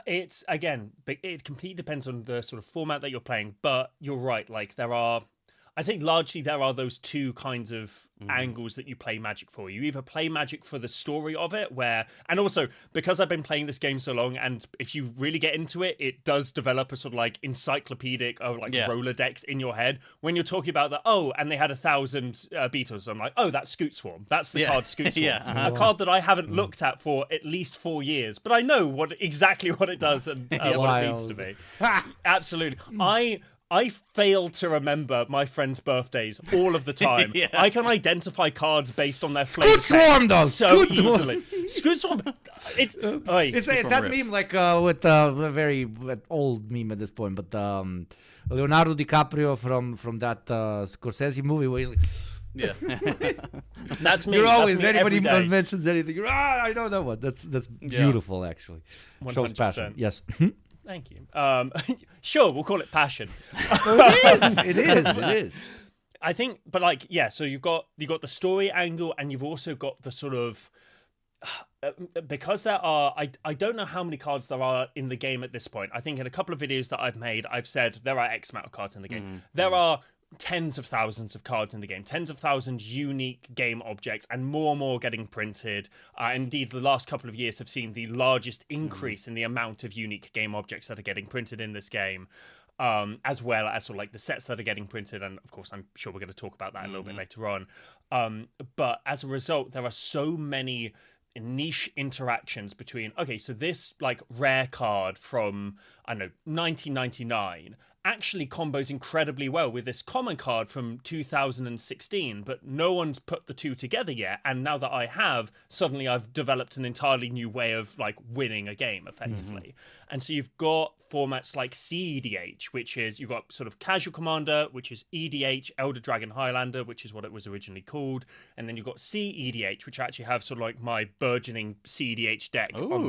It's, again, it completely depends on the sort of format that you're playing, but you're right. Like I think largely there are those two kinds of angles that you play Magic for. You either play Magic for the story of it, and also because I've been playing this game so long, and if you really get into it, it does develop a sort of like encyclopedic or like Rolodex in your head. When you're talking about and they had 1,000 Beetles, I'm like, oh, that's Scoot Swarm. That's the card Scoot Swarm. A card that I haven't looked at for at least 4 years, but I know exactly what it does and what it needs to be. Absolutely. I fail to remember my friends' birthdays all of the time. I can identify cards based on their flavor. Scoot Swarm, though. So easily. Scoot Swarm. It's that meme like with a very old meme at this point, but Leonardo DiCaprio from that Scorsese movie where he's like, yeah, that's me. You're always that's me anybody every day. mentions anything. I know that one. That's beautiful actually. 100%. Shows passion. Yes. Thank you. Sure, we'll call it passion. It is. I think, but like, yeah. So you've got the story angle, and you've also got the sort of because there are. I don't know how many cards there are in the game at this point. I think in a couple of videos that I've made, I've said there are X amount of cards in the game. There are tens of thousands of cards in the game, tens of thousands unique game objects, and more getting printed. Indeed, the last couple of years have seen the largest increase in the amount of unique game objects that are getting printed in this game. As well as sort of like the sets that are getting printed, and of course I'm sure we're going to talk about that a little bit later on. But as a result, there are so many niche interactions between, okay, so this like rare card from, I don't know, 1999 actually combos incredibly well with this common card from 2016, but no one's put the two together yet. And now that I have, suddenly I've developed an entirely new way of like winning a game effectively. And so you've got formats like CEDH, which is, you've got sort of Casual Commander, which is EDH, Elder Dragon Highlander, which is what it was originally called. And then you've got CEDH, which I actually have sort of like my burgeoning CEDH deck on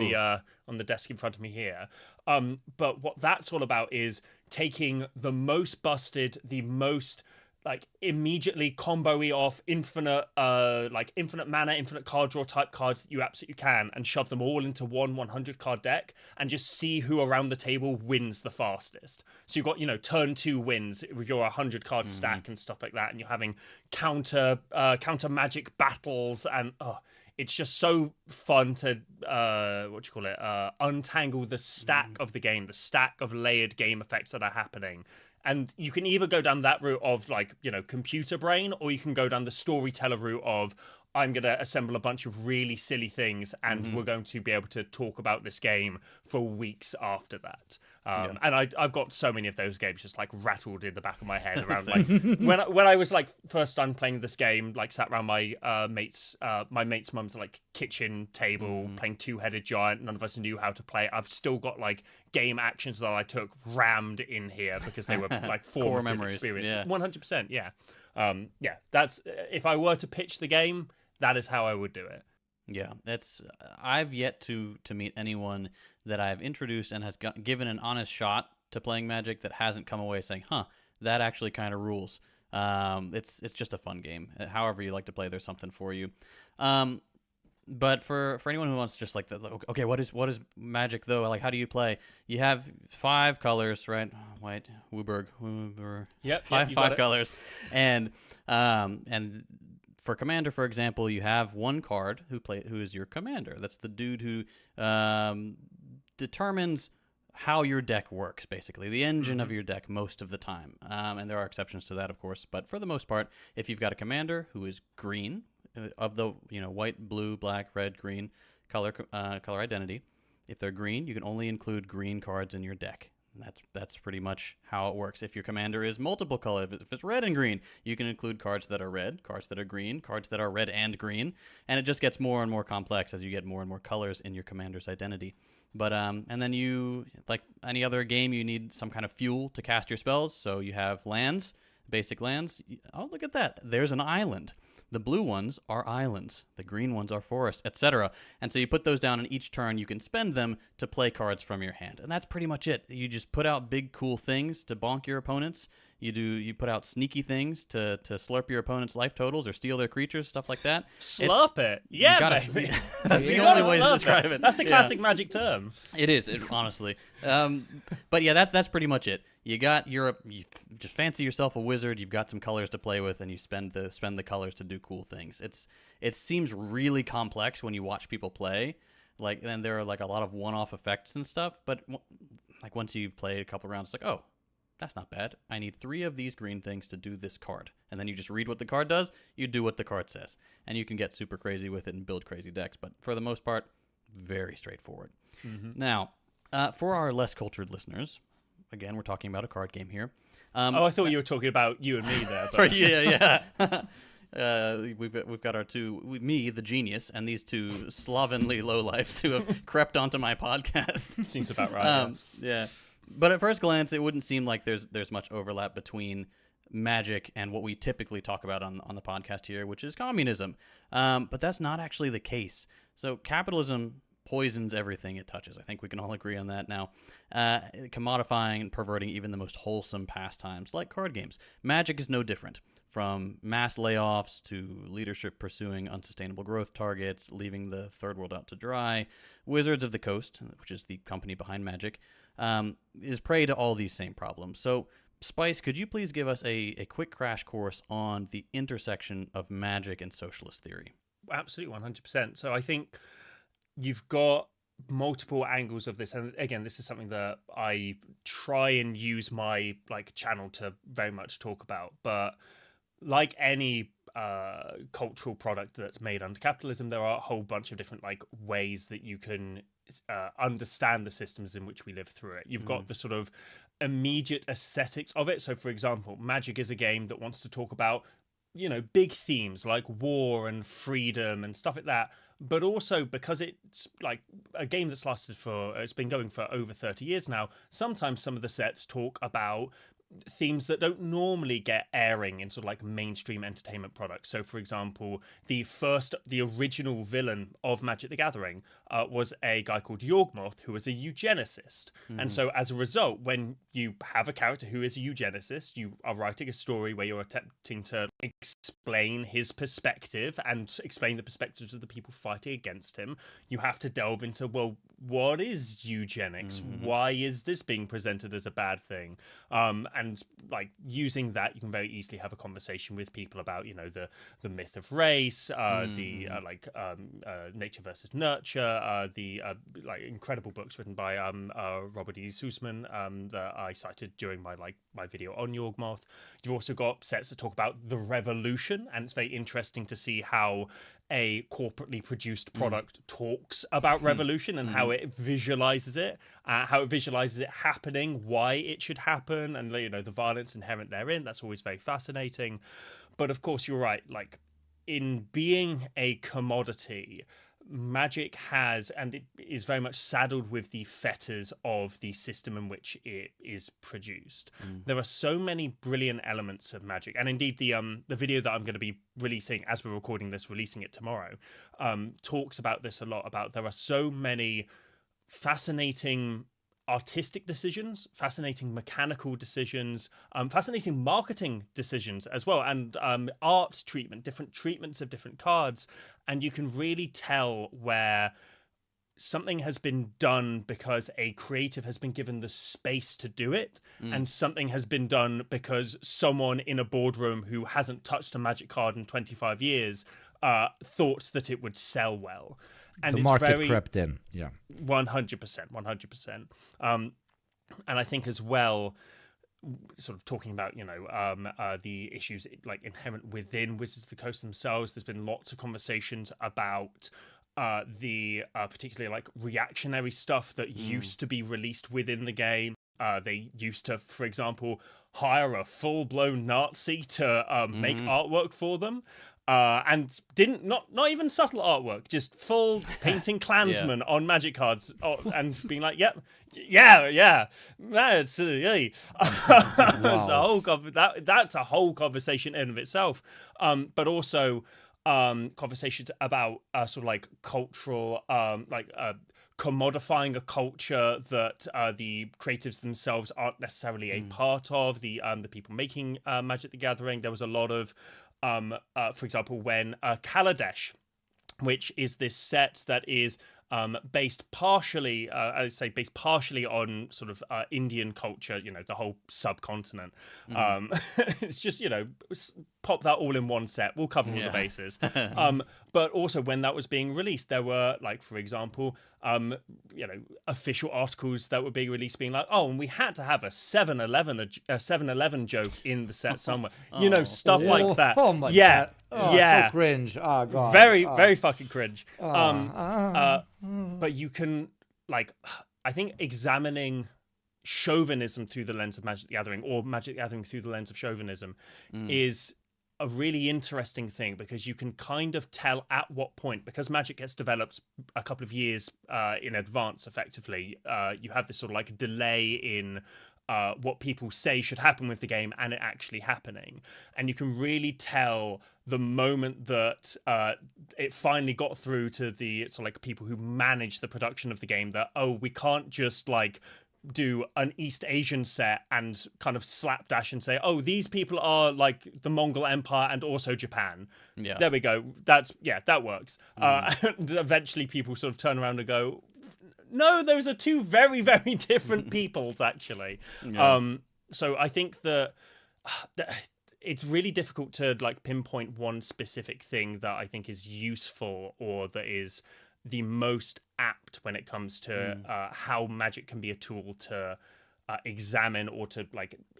the desk in front of me here. But what that's all about is taking the most busted, the most like immediately combo-y off infinite mana, infinite card draw type cards that you absolutely can, and shove them all into one 100 card deck and just see who around the table wins the fastest. So you've got, you know, turn 2 wins with your 100 card stack and stuff like that, and you're having counter magic battles, and it's just so fun to untangle the stack of the game, the stack of layered game effects that are happening. And you can either go down that route of like, you know, computer brain, or you can go down the storyteller route of, I'm going to assemble a bunch of really silly things, and we're going to be able to talk about this game for weeks after that. And I've got so many of those games just like rattled in the back of my head around like when I was like first time playing this game, like sat around my mate's mum's like kitchen table playing Two-Headed Giant. None of us knew how to play. I've still got like game actions that I took rammed in here because they were like formative experiences. 100%. Yeah. That's, if I were to pitch the game, that is how I would do it. Yeah, I've yet to meet anyone that I've introduced and has given an honest shot to playing Magic that hasn't come away saying, that actually kind of rules. It's just a fun game. However you like to play, there's something for you. But for anyone who wants just like okay, what is Magic though? Like, how do you play? You have 5 colors, right? White, WUBRG. Yep. Five colors, and for Commander, for example, you have one card who is your Commander. That's the dude who determines how your deck works, basically. The engine of your deck most of the time. And there are exceptions to that, of course. But for the most part, if you've got a Commander who is green, of the white, blue, black, red, green color identity, if they're green, you can only include green cards in your deck. That's pretty much how it works. If your Commander is multiple color, if it's red and green, you can include cards that are red, cards that are green, cards that are red and green, and it just gets more and more complex as you get more and more colors in your Commander's identity. But and then you, like any other game, you need some kind of fuel to cast your spells. So you have lands, basic lands. Oh, look at that! There's an island. The blue ones are islands, the green ones are forests, etc. And so you put those down, and each turn you can spend them to play cards from your hand. And that's pretty much it. You just put out big, cool things to bonk your opponents. You put out sneaky things to slurp your opponent's life totals or steal their creatures, stuff like that. Slurp it. Yeah, baby. That's the only way to describe it. That's the classic Magic term. It is, honestly. But yeah, that's pretty much it. You just fancy yourself a wizard. You've got some colors to play with, and you spend the colors to do cool things. It seems really complex when you watch people play. Like, then there are like a lot of one-off effects and stuff. But like once you've played a couple rounds, it's like, oh, that's not bad. I need 3 of these green things to do this card. And then you just read what the card does. You do what the card says, and you can get super crazy with it and build crazy decks. But for the most part, very straightforward. Now, for our less cultured listeners. Again, we're talking about a card game here. I thought you were talking about you and me there. But... We've got our me, the genius, and these 2 slovenly lowlifes who have crept onto my podcast. Seems about right. Yeah. But at first glance, it wouldn't seem like there's much overlap between Magic and what we typically talk about on the podcast here, which is communism. But that's not actually the case. So capitalism poisons everything it touches. I think we can all agree on that now. Commodifying and perverting even the most wholesome pastimes like card games. Magic is no different. From mass layoffs to leadership pursuing unsustainable growth targets, leaving the third world out to dry, Wizards of the Coast, which is the company behind Magic, is prey to all these same problems. So, Spice, could you please give us a quick crash course on the intersection of magic and socialist theory? Absolutely, 100%. So I think you've got multiple angles of this, and again, this is something that I try and use my channel to very much talk about. But like any cultural product that's made under capitalism, there are a whole bunch of different ways that you can understand the systems in which we live through it. You've got the sort of immediate aesthetics of it. So, for example, Magic is a game that wants to talk about, big themes like war and freedom and stuff like that. But also because it's a game that's it's been going for over 30 years now, sometimes some of the sets talk about themes that don't normally get airing in sort of mainstream entertainment products. So, for example, the original villain of Magic the Gathering was a guy called Yawgmoth, who was a eugenicist. And so, as a result, when you have a character who is a eugenicist, you are writing a story where you're attempting to explain his perspective and explain the perspectives of the people fighting against him. You have to delve into, well, what is eugenics? Why is this being presented as a bad thing? And using that, you can very easily have a conversation with people about, the myth of race, nature versus nurture, the incredible books written by Robert E. Sussman that I cited during my video on Yawgmoth. You've also got sets that talk about the revolution, and it's very interesting to see how a corporately produced product talks about revolution and how it visualizes it, happening, why it should happen, and the violence inherent therein. That's always very fascinating. But of course, you're right. In being a commodity, Magic has, and it is very much saddled with the fetters of the system in which it is produced. There are so many brilliant elements of Magic, and indeed the video that I'm going to be releasing as we're recording this, releasing it tomorrow, talks about this a lot. About there are so many fascinating artistic decisions, fascinating mechanical decisions, fascinating marketing decisions as well, and art treatment, different treatments of different cards. And you can really tell where something has been done because a creative has been given the space to do it, and something has been done because someone in a boardroom who hasn't touched a Magic card in 25 years thought that it would sell well. And the market crept in, 100%. And I think as well, sort of talking about the issues inherent within Wizards of the Coast themselves. There's been lots of conversations about the particularly reactionary stuff that used to be released within the game. They used to, for example, hire a full-blown Nazi to make artwork for them. And not even subtle artwork, just full painting Klansmen on Magic cards, and being like, yeah, that's that's a whole conversation in of itself. But also conversations about sort of cultural, commodifying a culture that the creatives themselves aren't necessarily a part of. The people making Magic the Gathering, there was a lot of for example, when Kaladesh, which is this set that is based partially, based partially on sort of Indian culture, the whole subcontinent. It's just, pop that all in one set. We'll cover all the bases. But also when that was being released, there were, for example, official articles that were being released being and we had to have a 7-Eleven joke in the set somewhere. Stuff like that. Oh my God. So cringe. Oh god. Very fucking cringe. But you can I think examining chauvinism through the lens of Magic the Gathering, or Magic the Gathering through the lens of chauvinism, is a really interesting thing, because you can kind of tell at what point, because Magic gets developed a couple of years in advance, effectively, you have this sort of delay in what people say should happen with the game and it actually happening. And you can really tell the moment that it finally got through to the people who manage the production of the game that, oh, we can't just do an East Asian set and kind of slapdash and say, oh, these people are like the Mongol Empire and also Japan. Yeah. There we go. That works. And eventually people sort of turn around and go, no, those are two very, very different peoples, actually. Yeah. So I think that it's really difficult to pinpoint one specific thing that I think is useful or that is the most apt when it comes to how Magic can be a tool to examine or to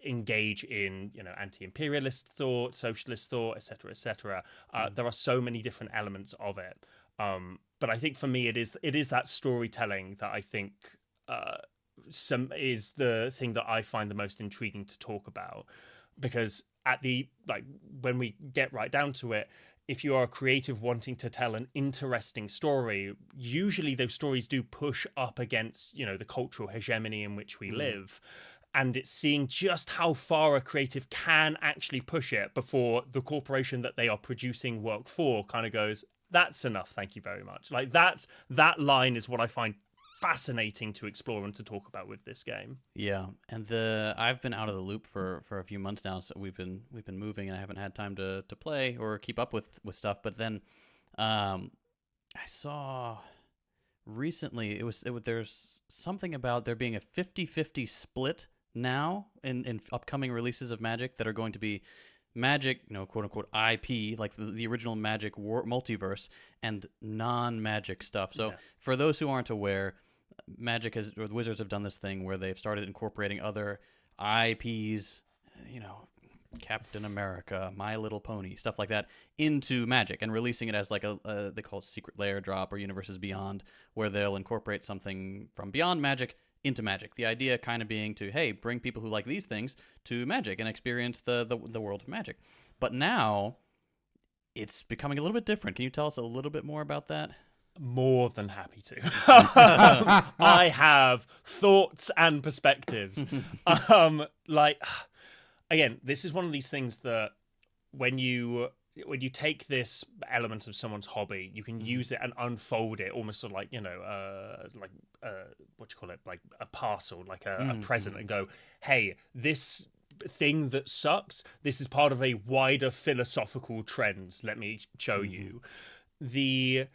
engage in anti-imperialist thought, socialist thought, etc., etc. There are so many different elements of it. But I think for me, it is that storytelling that I think is the thing that I find the most intriguing to talk about, because when we get right down to it, if you are a creative wanting to tell an interesting story, usually those stories do push up against the cultural hegemony in which we live. And it's seeing just how far a creative can actually push it before the corporation that they are producing work for kind of goes, that's enough, thank you very much. That line is what I find fascinating to explore and to talk about with this game. Yeah, and I've been out of the loop for a few months now, so we've been moving, and I haven't had time to play or keep up with stuff. But then, I saw recently there's something about there being a 50-50 split now in upcoming releases of Magic that are going to be Magic, quote unquote IP, like the original Magic multiverse, and non-Magic stuff. So for those who aren't aware, Magic or the Wizards have done this thing where they've started incorporating other IPs, Captain America, My Little Pony, stuff like that, into Magic and releasing it as they call it Secret Lair Drop or Universes Beyond, where they'll incorporate something from beyond Magic into Magic. The idea kind of being to, hey, bring people who like these things to Magic and experience the world of Magic. But now it's becoming a little bit different. Can you tell us a little bit more about that? More than happy to. I have thoughts and perspectives. Again, this is one of these things that when you take this element of someone's hobby, you can use it and unfold it almost sort of what you call it, like a parcel, like a present, and go, hey, this thing that sucks, this is part of a wider philosophical trend. Let me show you. The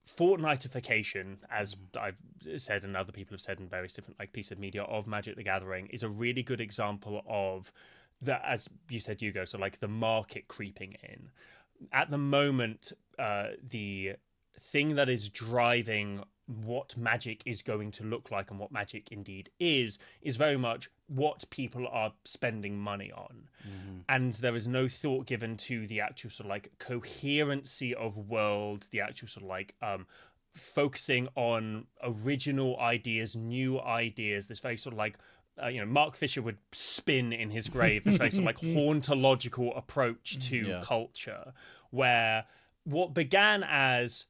Fortnitification, as I've said and other people have said in various different pieces of media of Magic the Gathering, is a really good example of that, as you said, Hugo, so the market creeping in. At the moment, the thing that is driving what Magic is going to look like and what Magic indeed is very much what people are spending money on. And there is no thought given to the actual coherency of world, the actual focusing on original ideas, new ideas, this very Mark Fisher would spin in his grave, this very hauntological approach to culture, where what began as,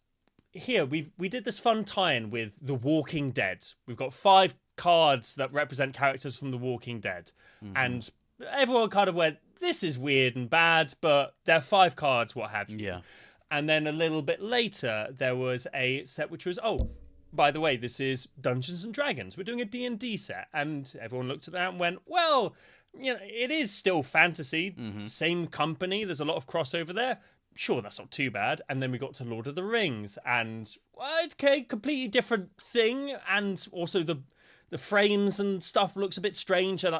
here, we did this fun tie-in with The Walking Dead. We've got 5 cards that represent characters from The Walking Dead. And everyone kind of went, this is weird and bad, but they're 5 cards, what have you. Yeah. And then a little bit later, there was a set which was, oh, by the way, this is Dungeons and Dragons. We're doing a D&D set. And everyone looked at that and went, well, it is still fantasy. Same company. There's a lot of crossover there. Sure, that's not too bad. And then we got to Lord of the Rings, and okay, completely different thing. And also the frames and stuff looks a bit strange, and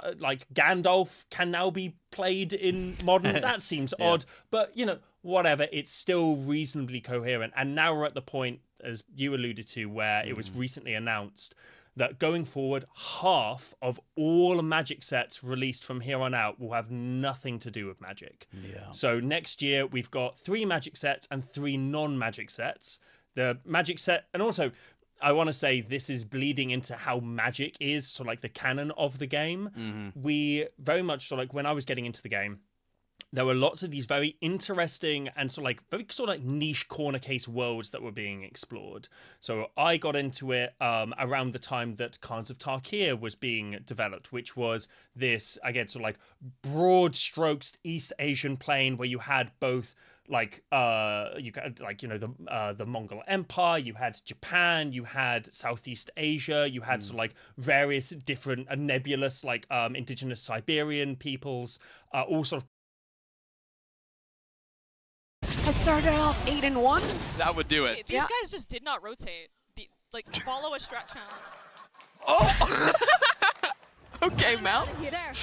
Gandalf can now be played in modern. That seems odd, but whatever. It's still reasonably coherent. And now we're at the point, as you alluded to, where it was recently announced that going forward, half of all Magic sets released from here on out will have nothing to do with Magic. Yeah. So next year, we've got 3 Magic sets and 3 non-Magic sets. The Magic set, and also, I want to say this is bleeding into how Magic is, the canon of the game. We very much, when I was getting into the game, there were lots of these very interesting and very sort of like niche corner case worlds that were being explored. So I got into it around the time that Khans of Tarkir was being developed, which was this, again, sort of like broad strokes East Asian plane where you had both the Mongol Empire, you had Japan, you had Southeast Asia, you had sort of like various different nebulous indigenous Siberian peoples, all sort of. Has started off 8-1. That would do it. These guys just did not rotate. Follow a strat channel. Oh! Okay, Mel. You there?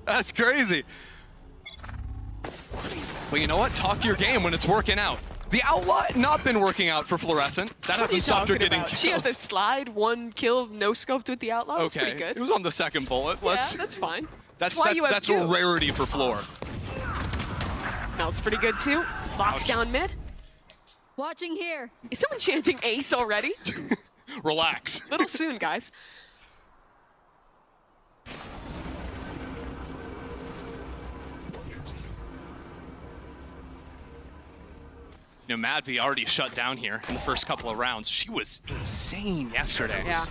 That's crazy. Well, you know what? Talk your game when it's working out. The Outlaw had not been working out for Fluorescent. That What are you hasn't stopped her talking getting about? kills. She had the slide, 1 kill, no scoped with the Outlaw. That's pretty good. It was on the second bullet. Yeah, that's fine. That's why you have that's two. a rarity for Floor. Mel's pretty good too. Box down mid. Watching here. Is someone chanting ace already? Relax. Little soon, guys. You know, Madvi already shut down here in the first couple of rounds. She was insane yesterday. Yeah.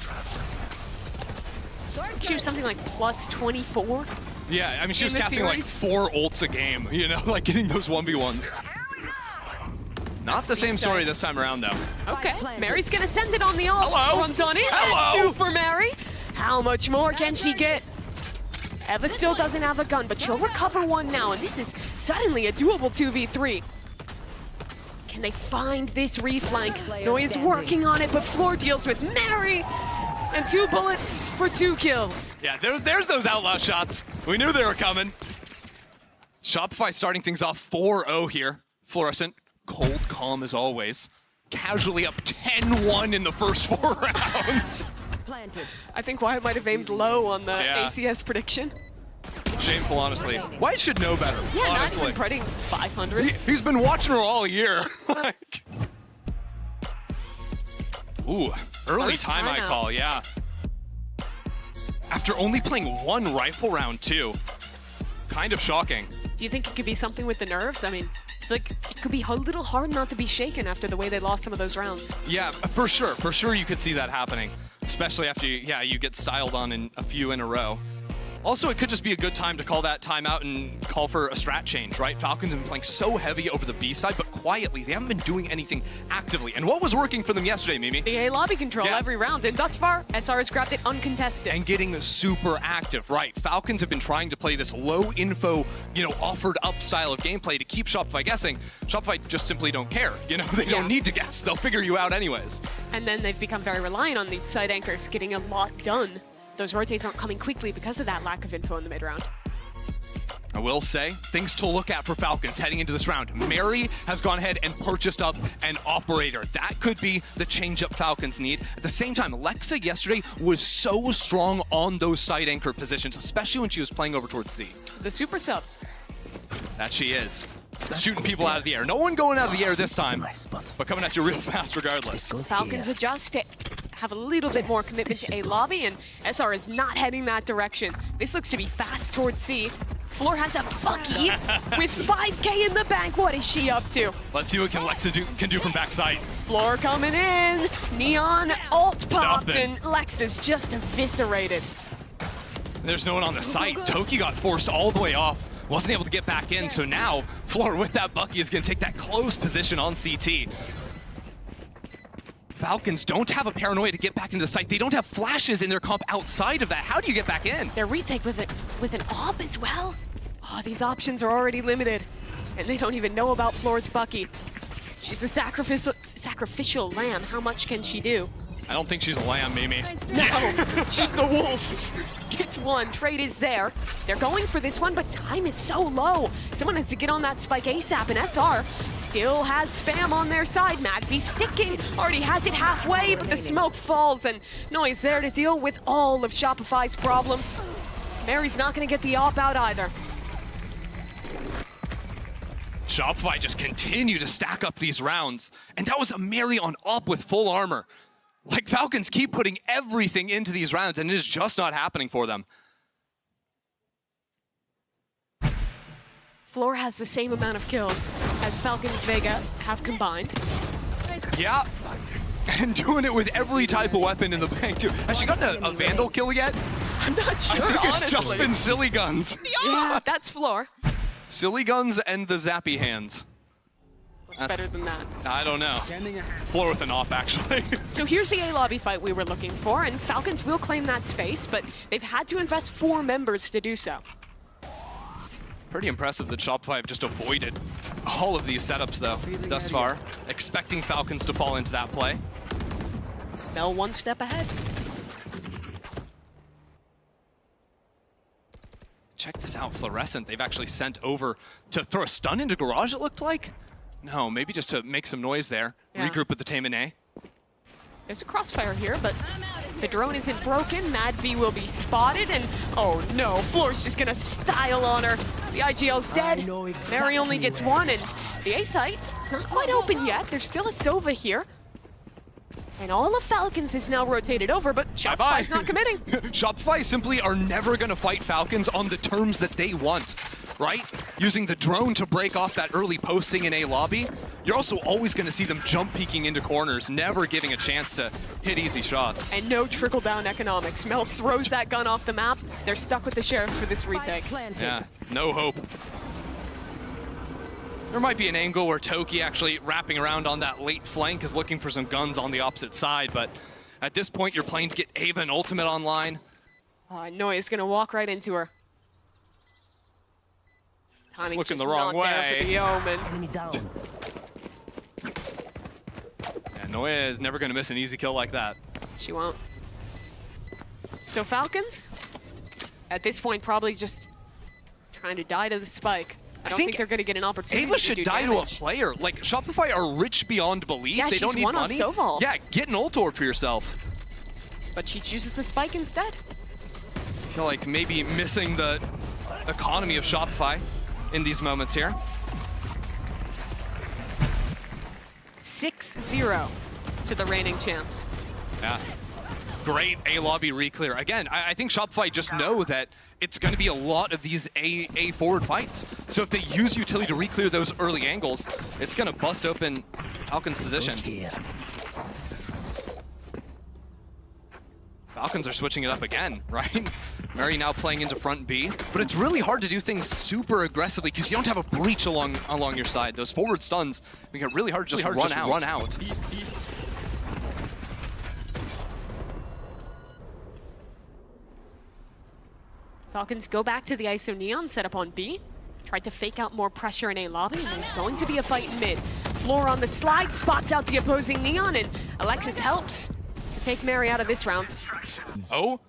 She was something like plus 24. Yeah, I mean, she was in the casting like series. 4 ults a game, you know, like getting those 1v1s. Not the same story this time around, though. Okay, Mary's gonna send it on the ult. Hello. Runs on in. Hello. That's Super Mary. How much more can she get? Eva still doesn't have a gun, but she'll recover one now, and this is suddenly a doable 2v3. Can they find this reflank? Noi is working on it, but Floor deals with Mary. And 2 bullets for 2 kills. Yeah, there's those Outlaw shots. We knew they were coming. Shopify starting things off 4-0 here. Fluorescent, cold, calm as always. Casually up 10-1 in the first 4 rounds. I think Wyatt might have aimed low on the Yeah. ACS prediction. Shameful, honestly. White should know better, Yeah, honestly. not even putting 500. He's been watching her all year. Like, ooh, early First time I timeout. call, yeah. After only playing 1 rifle round, too. Kind of shocking. Do you think it could be something with the nerves? I mean, I feel like it could be a little hard not to be shaken after the way they lost some of those rounds. Yeah, for sure. For sure you could see that happening. Especially after, you get styled on in a few in a row. Also, it could just be a good time to call that timeout and call for a strat change, right? Falcons have been playing so heavy over the B side, but quietly. They haven't been doing anything actively. And what was working for them yesterday, Mimi? The A lobby control Yeah. every round, and thus far, SR has grabbed it uncontested. And getting super active, right? Falcons have been trying to play this low info, offered up style of gameplay to keep Shopify guessing. Shopify just simply don't care. They don't need to guess. They'll figure you out anyways. And then they've become very reliant on these side anchors getting a lot done. Those rotates aren't coming quickly because of that lack of info in the mid round. I will say, things to look at for Falcons heading into this round. Mary has gone ahead and purchased up an operator. That could be the change-up Falcons need. At the same time, Lexa yesterday was so strong on those side anchor positions, especially when she was playing over towards C. The super sub. That she is. Shooting people out of the air. No one going out of the air this time, but coming at you real fast regardless. Falcons adjust to have a little bit more commitment to A lobby, and SR is not heading that direction. This looks to be fast towards C. Floor has a Bucky with 5K in the bank. What is she up to? Let's see what Lexa can do from backside. Floor coming in. Neon ult popped, Nothing. and Lex is just eviscerated. There's no one on the site. Toki got forced all the way off. Wasn't able to get back in, so now Floor with that Bucky is going to take that close position on CT. Falcons don't have a paranoia to get back into the site. They don't have flashes in their comp outside of that. How do you get back in? Their retake with an AWP as well. Oh, these options are already limited, and they don't even know about Floor's Bucky. She's a sacrificial lamb. How much can she do? I don't think she's a lamb, Mimi. No, she's the wolf. Gets one. Trade is there. They're going for this one, but time is so low. Someone has to get on that spike ASAP, and SR still has spam on their side. Magby sticking. Already has it halfway, but the smoke falls, and Noi's there to deal with all of Shopify's problems. Mary's not going to get the op out either. Shopify just continue to stack up these rounds, and that was a Mary on op with full armor. Like, Falcons keep putting everything into these rounds, and it is just not happening for them. Floor has the same amount of kills as Falcons Vega have combined. Yeah. And doing it with every type of weapon in the bank, too. Has she gotten a Vandal kill yet? I'm not sure, I think it's honestly. just been Silly Guns. Yeah, that's Floor. Silly Guns and the Zappy Hands. What's better than that? I don't know. Floor with an off, actually. So here's the A lobby fight we were looking for, and Falcons will claim that space, but they've had to invest 4 members to do so. Pretty impressive that Shopify have just avoided all of these setups, though, thus far. Expecting Falcons to fall into that play. Bell one step ahead. Check this out, Fluorescent. They've actually sent over to throw a stun into Garage, it looked like? No, maybe just to make some noise there. Yeah. Regroup with the Taemin A. There's a crossfire here, but the drone isn't broken. Mad V will be spotted, and oh no, Floor's just gonna style on her. The IGL's dead. Mary only gets 1, and the A site is not quite open yet. There's still a Sova here. And all of Falcons is now rotated over, but Shopify's not committing. Shopify simply are never going to fight Falcons on the terms that they want, right? Using the drone to break off that early posting in A lobby. You're also always going to see them jump peeking into corners, never giving a chance to hit easy shots. And no trickle-down economics. Mel throws that gun off the map. They're stuck with the Sheriffs for this retake. Yeah, no hope. There might be an angle where Toki actually wrapping around on that late flank is looking for some guns on the opposite side, but at this point you're playing to get Ava and Ultimate online. Noya's gonna walk right into her. Timing looking just the wrong not there way. for the Omen. Yeah, Noya is never going to miss an easy kill like that. She won't. So Falcons, at this point, probably just trying to die to the spike. I don't think they're going to get an opportunity Ava to should do die damage. to a player. Like, Shopify are rich beyond belief. Yeah, they don't she's need one off money. Soval. Yeah, get an ult orb for yourself. But she chooses the spike instead. I feel like maybe missing the economy of Shopify in these moments here. 6-0 to the reigning champs. Yeah. Great A lobby re-clear. Again, I think Shopify just know that it's going to be a lot of these A forward fights. So if they use utility to re-clear those early angles, it's going to bust open Falcons' position. Falcons are switching it up again, right? Mary now playing into front B, but it's really hard to do things super aggressively because you don't have a breach along your side. Those forward stuns make it really hard to just run out. Falcons go back to the ISO Neon setup on B. Tried to fake out more pressure in A lobby, and there's going to be a fight in mid. Floor on the slide, spots out the opposing Neon, and Alexis helps to take Mary out of this round. Oh,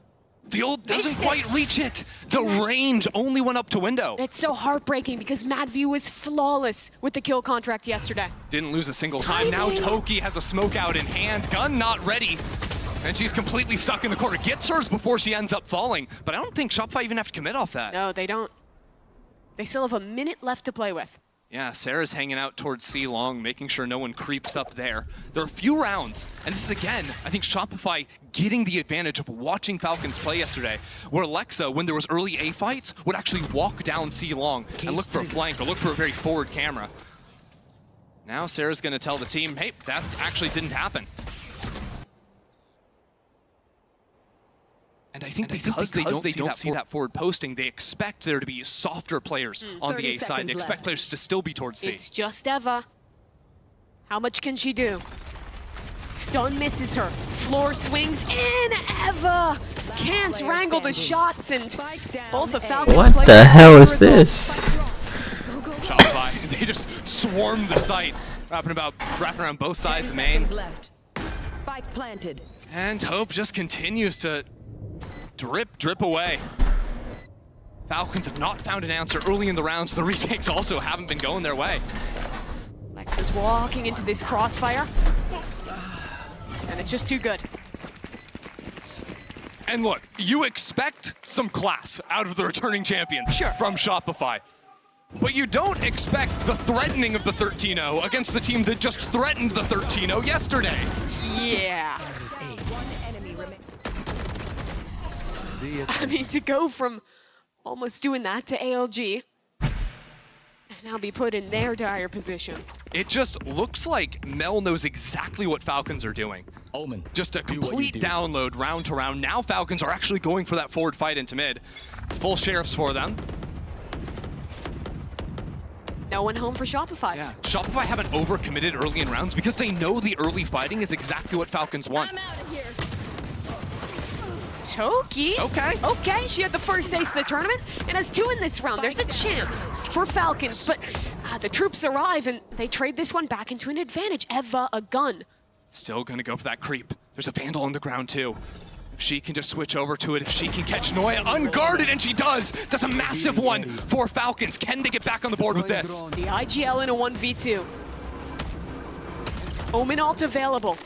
the ult doesn't quite reach it. The range only went up to window. It's so heartbreaking because Madview was flawless with the kill contract yesterday. Didn't lose a single time. Now Toki has a smoke out in hand. Gun not ready. And she's completely stuck in the corner. Gets hers before she ends up falling. But I don't think Shopify even have to commit off that. No, they don't. They still have a minute left to play with. Yeah, Sarah's hanging out towards C long, making sure no one creeps up there. There are a few rounds, and this is again, I think Shopify getting the advantage of watching Falcons play yesterday, where Alexa, when there was early A fights, would actually walk down C long and look for a flank or look for a very forward camera. Now Sarah's gonna tell the team, hey, that actually didn't happen. And I think because they don't see that forward posting, they expect there to be softer players on the A side. They expect players to still be towards C. It's just Eva. How much can she do? Stun misses her. Floor swings in. Eva can't wrangle the shots, and both the Falcons What the hell is this? Shopify, they just swarm the site, wrapping around both sides of main. Spike planted. And Hope just continues to drip away. Falcons have not found an answer early in the rounds. The retakes also haven't been going their way. Lex is walking into this crossfire, and it's just too good. And look, you expect some class out of the returning champions from Shopify. But you don't expect the threatening of the 13-0 against the team that just threatened the 13-0 yesterday. Yeah. I mean, to go from almost doing that to ALG, now be put in their dire position. It just looks like Mel knows exactly what Falcons are doing. Omen. Just a complete download round to round. Now Falcons are actually going for that forward fight into mid. It's full sheriffs for them. No one home for Shopify. Yeah, Shopify haven't overcommitted early in rounds because they know the early fighting is exactly what Falcons want. Toki. Okay, she had the first ace of the tournament and has 2 in this round. There's a chance for Falcons, but the troops arrive and they trade this one back into an advantage. Eva, a gun. Still gonna go for that creep. There's a Vandal on the ground too. If she can just switch over to it, if she can catch Noya unguarded, and she does. That's a massive one for Falcons. Can they get back on the board with this? The IGL in a 1v2. Omen ult available.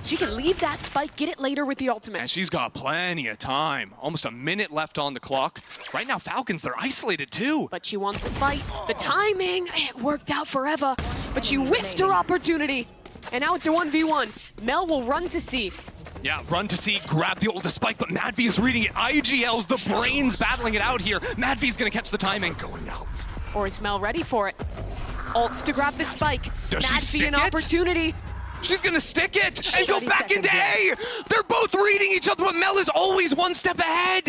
She can leave that spike, get it later with the ultimate. And she's got plenty of time. Almost a minute left on the clock. Right now, Falcons, they're isolated too. But she wants to fight. The timing, it worked out for Eva, but she whiffed her opportunity. And now it's a 1v1. Mel will run to C. Yeah, run to C, grab the ult to spike, but Madvi is reading it. IGL's the brains battling it out here. Madvi's gonna catch the timing. Or is Mel ready for it? Ults to grab the spike. Does she Madvi stick an it? opportunity. She's gonna stick it and go back into A! They're both reading each other, but Mel is always one step ahead!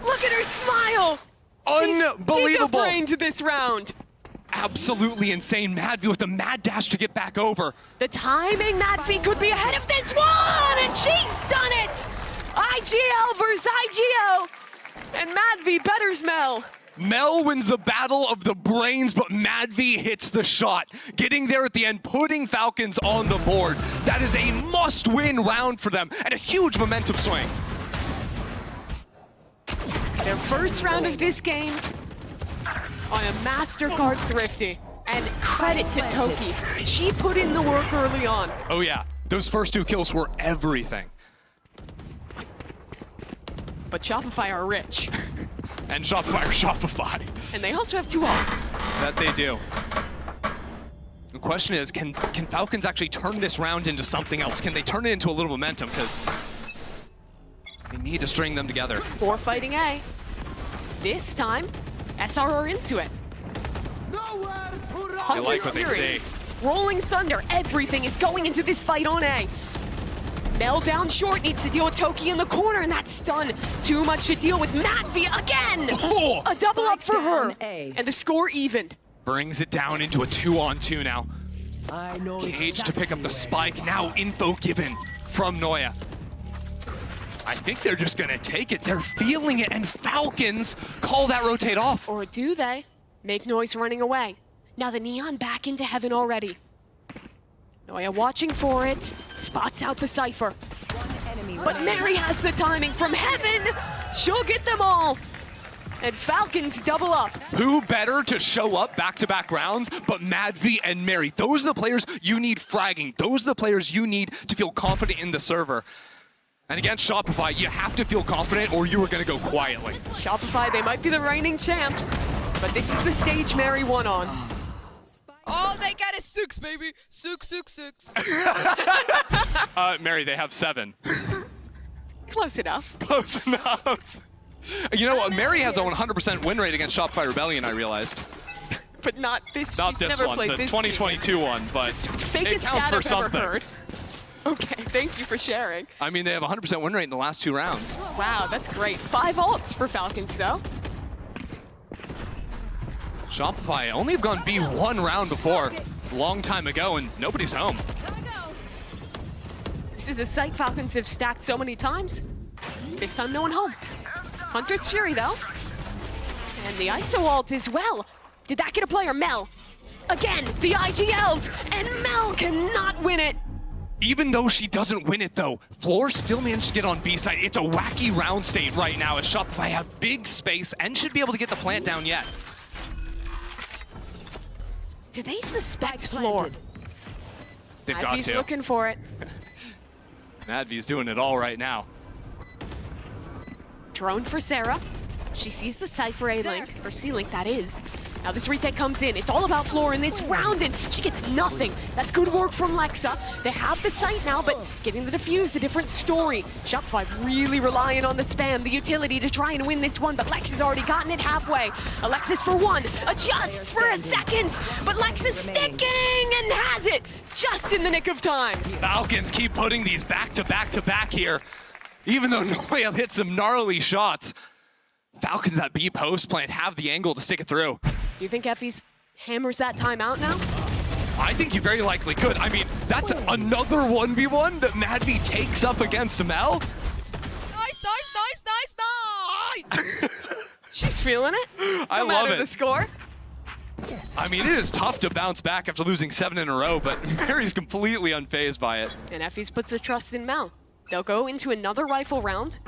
Look at her smile! Unbelievable! She's to this round. Absolutely insane. Madvi with a mad dash to get back over. The timing, Madvi could be ahead of this one, and she's done it! IGL versus IGO, and Madvi betters Mel. Mel wins the battle of the brains, but Madvi hits the shot. Getting there at the end, putting Falcons on the board. That is a must-win round for them, and a huge momentum swing. Their first round of this game on a MasterCard Thrifty. And credit to Toki. She put in the work early on. Oh yeah, those first 2 kills were everything. But Shopify are rich. And Shopify are Shopify. And they also have 2 ults. That they do. The question is, can Falcons actually turn this round into something else? Can they turn it into a little momentum? Because they need to string them together. 4 fighting A. This time, SR are into it. I like what they say. Rolling Thunder, everything is going into this fight on A. Mel down short, needs to deal with Toki in the corner, and that's stun. Too much to deal with Madvi again! Oh. A double up for her, and the score evened. Brings it down into a 2-on-2 now. Cage to pick up the spike, now info given from Noya. I think they're just gonna take it, they're feeling it, and Falcons call that rotate off. Or do they? Make noise running away. Now the Neon back into heaven already. Noya watching for it, spots out the Cypher. But Mary has the timing from heaven! She'll get them all! And Falcons double up. Who better to show up back-to-back rounds but Madvi and Mary? Those are the players you need fragging. Those are the players you need to feel confident in the server. And against Shopify, you have to feel confident or you are going to go quietly. Shopify, they might be the reigning champs, but this is the stage Mary won on. Oh, they got it, Sooks, baby. Sooks. Mary, they have 7. Close enough. Close enough. You know what? Mary has a 100% win rate against Shopify Rebellion, I realized. But not this. Not she's this never one, played the this 2022 one, but Fakest it counts stat for I've something. ever heard. Okay, thank you for sharing. I mean, they have 100% win rate in the last 2 rounds. Wow, that's great. 5 ults for Falcons, though. Shopify only have gone B 1 round before, a long time ago, and nobody's home. This is a site Falcons have stacked so many times. This time, no one home. Hunter's Fury, though. And the ISO ult as well. Did that get a player? Mel. Again, the IGLs, and Mel cannot win it. Even though she doesn't win it, though, Floor still managed to get on B side. It's a wacky round state right now as Shopify have big space and should be able to get the plant down yet. Do they suspect Floor? They've got He's to. looking for it. Madvi's doing it all right now. Drone for Sarah. She sees the Cypher A-Link, or C-Link that is. Now this retake comes in. It's all about Floor in this round, and she gets nothing. That's good work from Lexa. They have the site now, but getting the defuse, a different story. Shopify really relying on the spam, the utility to try and win this one, but Lex has already gotten it halfway. Alexis for one, adjusts for a second, but Lex is sticking and has it just in the nick of time. Falcons keep putting these back to back to back here. Even though Noya hit some gnarly shots, Falcons that B post plant have the angle to stick it through. Do you think Effie's hammers that timeout now? I think you very likely could. I mean, that's another 1v1 that Mad V takes up against Mel. Nice. She's feeling it. I no love matter it. the score. I mean, it is tough to bounce back after losing 7 in a row, but Mary's completely unfazed by it. And Effie's puts her trust in Mel. They'll go into another rifle round.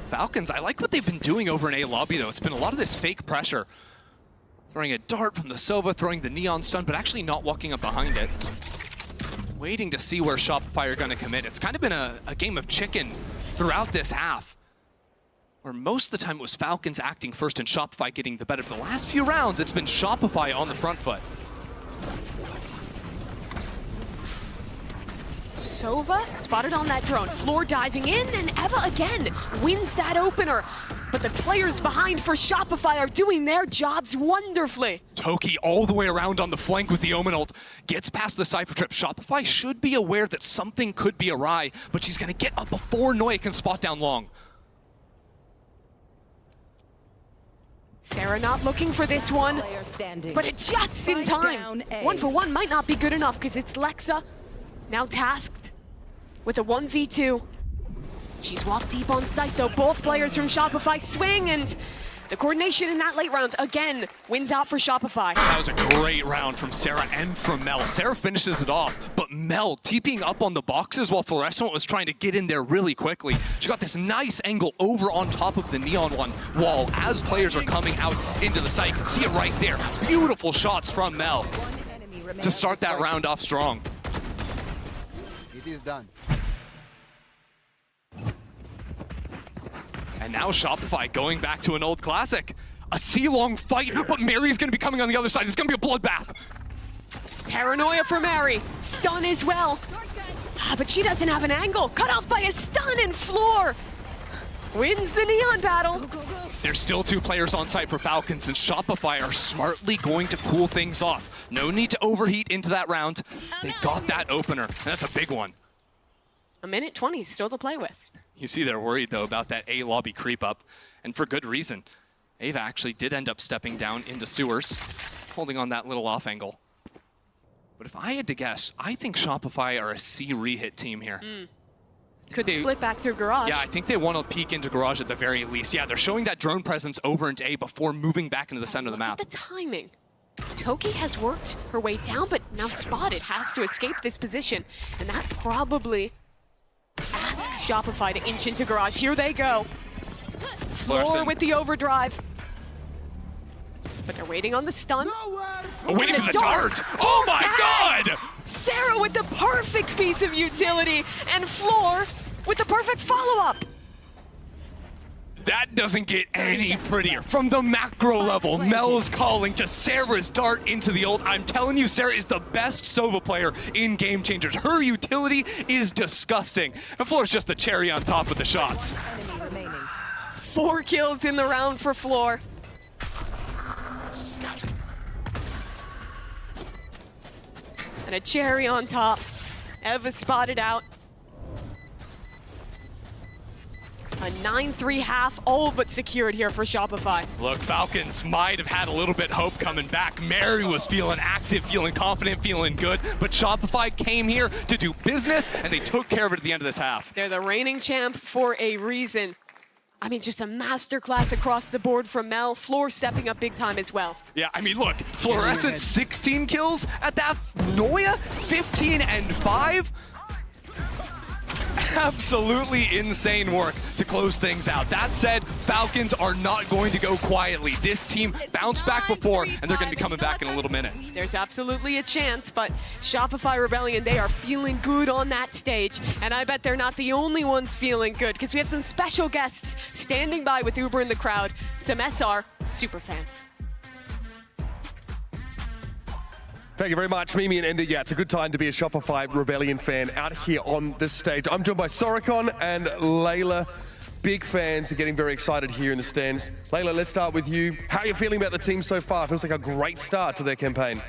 Falcons, I like what they've been doing over in A lobby, though. It's been a lot of this fake pressure. Throwing a dart from the Sova, throwing the Neon Stun, but actually not walking up behind it. Waiting to see where Shopify are going to commit. It's kind of been a game of chicken throughout this half, where most of the time it was Falcons acting first and Shopify getting the better. The last few rounds, it's been Shopify on the front foot. Sova spotted on that drone. Floor diving in, and Eva again wins that opener. But the players behind for Shopify are doing their jobs wonderfully. Toki all the way around on the flank with the Omen ult. Gets past the Cypher Trip. Shopify should be aware that something could be awry, but she's going to get up before Noya can spot down long. Sarah not looking for this one, but it just in time. 1-for-1 might not be good enough because it's Lexa now tasked with a 1v2. She's walked deep on site though. Both players from Shopify swing, and the coordination in that late round again wins out for Shopify. That was a great round from Sarah and from Mel. Sarah finishes it off, but Mel TPing up on the boxes while Fluorescent was trying to get in there really quickly. She got this nice angle over on top of the Neon one wall as players are coming out into the site. You can see it right there. Beautiful shots from Mel to start that round off strong. It is done. And now Shopify going back to an old classic. A C-long fight, but Mary's gonna be coming on the other side. It's gonna be a bloodbath. Paranoia for Mary. Stun as well. But she doesn't have an angle. Cut off by a stun, and Floor wins the Neon battle. There's still 2 players on site for Falcons, and Shopify are smartly going to cool things off. No need to overheat into that round. They got that opener, and that's a big one. A minute 20 still to play with. You see they're worried, though, about that A lobby creep up, and for good reason. Ava actually did end up stepping down into sewers, holding on that little off angle. But if I had to guess, I think Shopify are a C re-hit team here. Could split back through Garage. Yeah, I think they want to peek into Garage at the very least. Yeah, they're showing that drone presence over into A before moving back into the center of the map. Look at the timing. Toki has worked her way down, but now Spotted has to escape this position, and that probably asks Shopify to inch into Garage. Here they go. Floor with the overdrive. But they're waiting on the stun. Waiting for the dart! Oh my god! Sarah with the perfect piece of utility, and Floor with the perfect follow-up. That doesn't get any prettier. From the macro level, Mel's calling to Sarah's dart into the ult. I'm telling you, Sarah is the best Sova player in Game Changers. Her utility is disgusting. And Floor's just the cherry on top of the shots. 4 kills in the round for Floor. And a cherry on top. Eva spotted out. A 9-3 half, all but secured here for Shopify. Look, Falcons might have had a little bit hope coming back. Mary was feeling active, feeling confident, feeling good, but Shopify came here to do business, and they took care of it at the end of this half. They're the reigning champ for a reason. I mean, just a masterclass across the board from Mel. Floor stepping up big time as well. Yeah, I mean, look, Fluorescent 16 kills at that. Noya 15 and 5. Absolutely insane work. to close things out. That said, Falcons are not going to go quietly. This team bounced back before, and they're going to be coming back in a little minute. There's absolutely a chance, but Shopify Rebellion, they are feeling good on that stage. And I bet they're not the only ones feeling good, because we have some special guests standing by with Uber in the crowd, some SR superfans. Thank you very much, Mimi and Ender. Yeah, it's a good time to be a Shopify Rebellion fan out here on this stage. I'm joined by Sorikon and Layla. Big fans are getting very excited here in the stands. Layla, let's start with you. How are you feeling about the team so far? Feels like a great start to their campaign.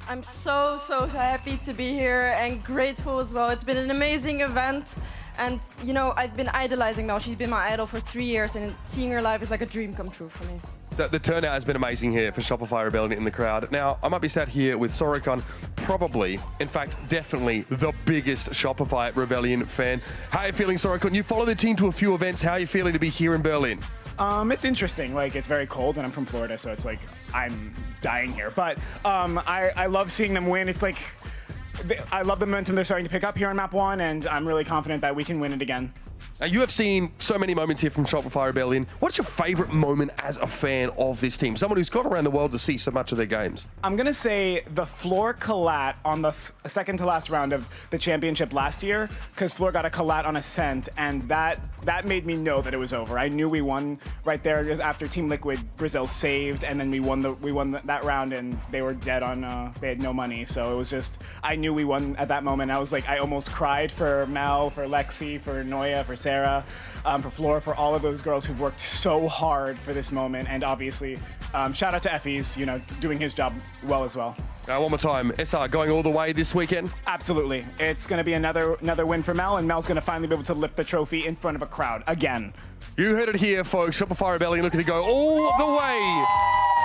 I'm so happy to be here and grateful as well. It's been an amazing event. And, you know, I've been idolizing Mel. She's been my idol for 3 years, and seeing her live is like a dream come true for me. The turnout has been amazing here for Shopify Rebellion in the crowd. Now, I might be sat here with Sorikon, probably, in fact, definitely the biggest Shopify Rebellion fan. How are you feeling, Sorikon? You follow the team to a few events. How are you feeling to be here in Berlin? It's interesting. Like, it's very cold, and I'm from Florida, so it's like I'm dying here. But I love seeing them win. It's like I love the momentum they're starting to pick up here on map 1, and I'm really confident that we can win it again. Now, you have seen so many moments here from Shopify Rebellion. What's your favorite moment as a fan of this team? Someone who's gone around the world to see so much of their games. I'm going to say the Floor collat on the second to last round of the championship last year, because Floor got a collat on Ascent, and that made me know that it was over. I knew we won right there after Team Liquid Brazil saved, and then we won that round, and they were dead on, they had no money. So it was just, I knew we won at that moment. I was like, I almost cried for Mel, for Lexi, for Noya, for Sarah, for Floor, for all of those girls who've worked so hard for this moment. And obviously, shout out to Effie's, you know, doing his job well as well. One more time, SR going all the way this weekend? Absolutely. It's going to be another win for Mel, and Mel's going to finally be able to lift the trophy in front of a crowd again. You heard it here, folks. Shopify Rebellion looking to go all the way.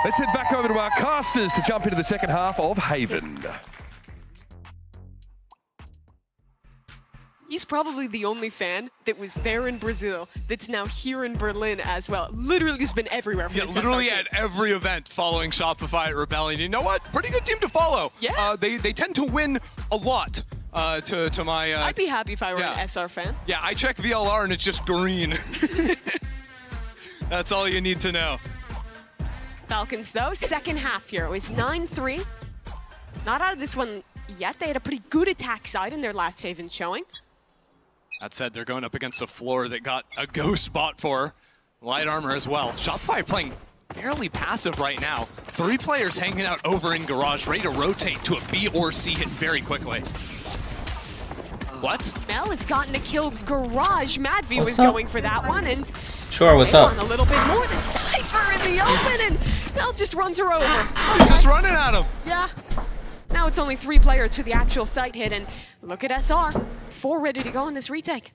Let's head back over to our casters to jump into the second half of Haven. He's probably the only fan that was there in Brazil that's now here in Berlin as well. Literally has been everywhere for this literally SR at every event following Shopify Rebellion. You know what? Pretty good team to follow. Yeah. They tend to win a lot. To my. I'd be happy if I were an SR fan. Yeah, I check VLR and it's just green. That's all you need to know. Falcons, though, second half here. It was 9-3. Not out of this one yet. They had a pretty good attack side in their last Haven showing. That said, they're going up against a Floor that got a ghost bot for light armor as well. Shopify playing fairly passive right now. 3 players hanging out over in Garage, ready to rotate to a B or C hit very quickly. What? Mel has gotten a kill. Garage. Madview was going for that one, and Sure, what's they up? want a little bit more. The Cypher in the open, and Mel just runs her over. He's just running at him. Yeah. Now it's only 3 players for the actual site hit, and look at SR. 4 ready to go in this retake.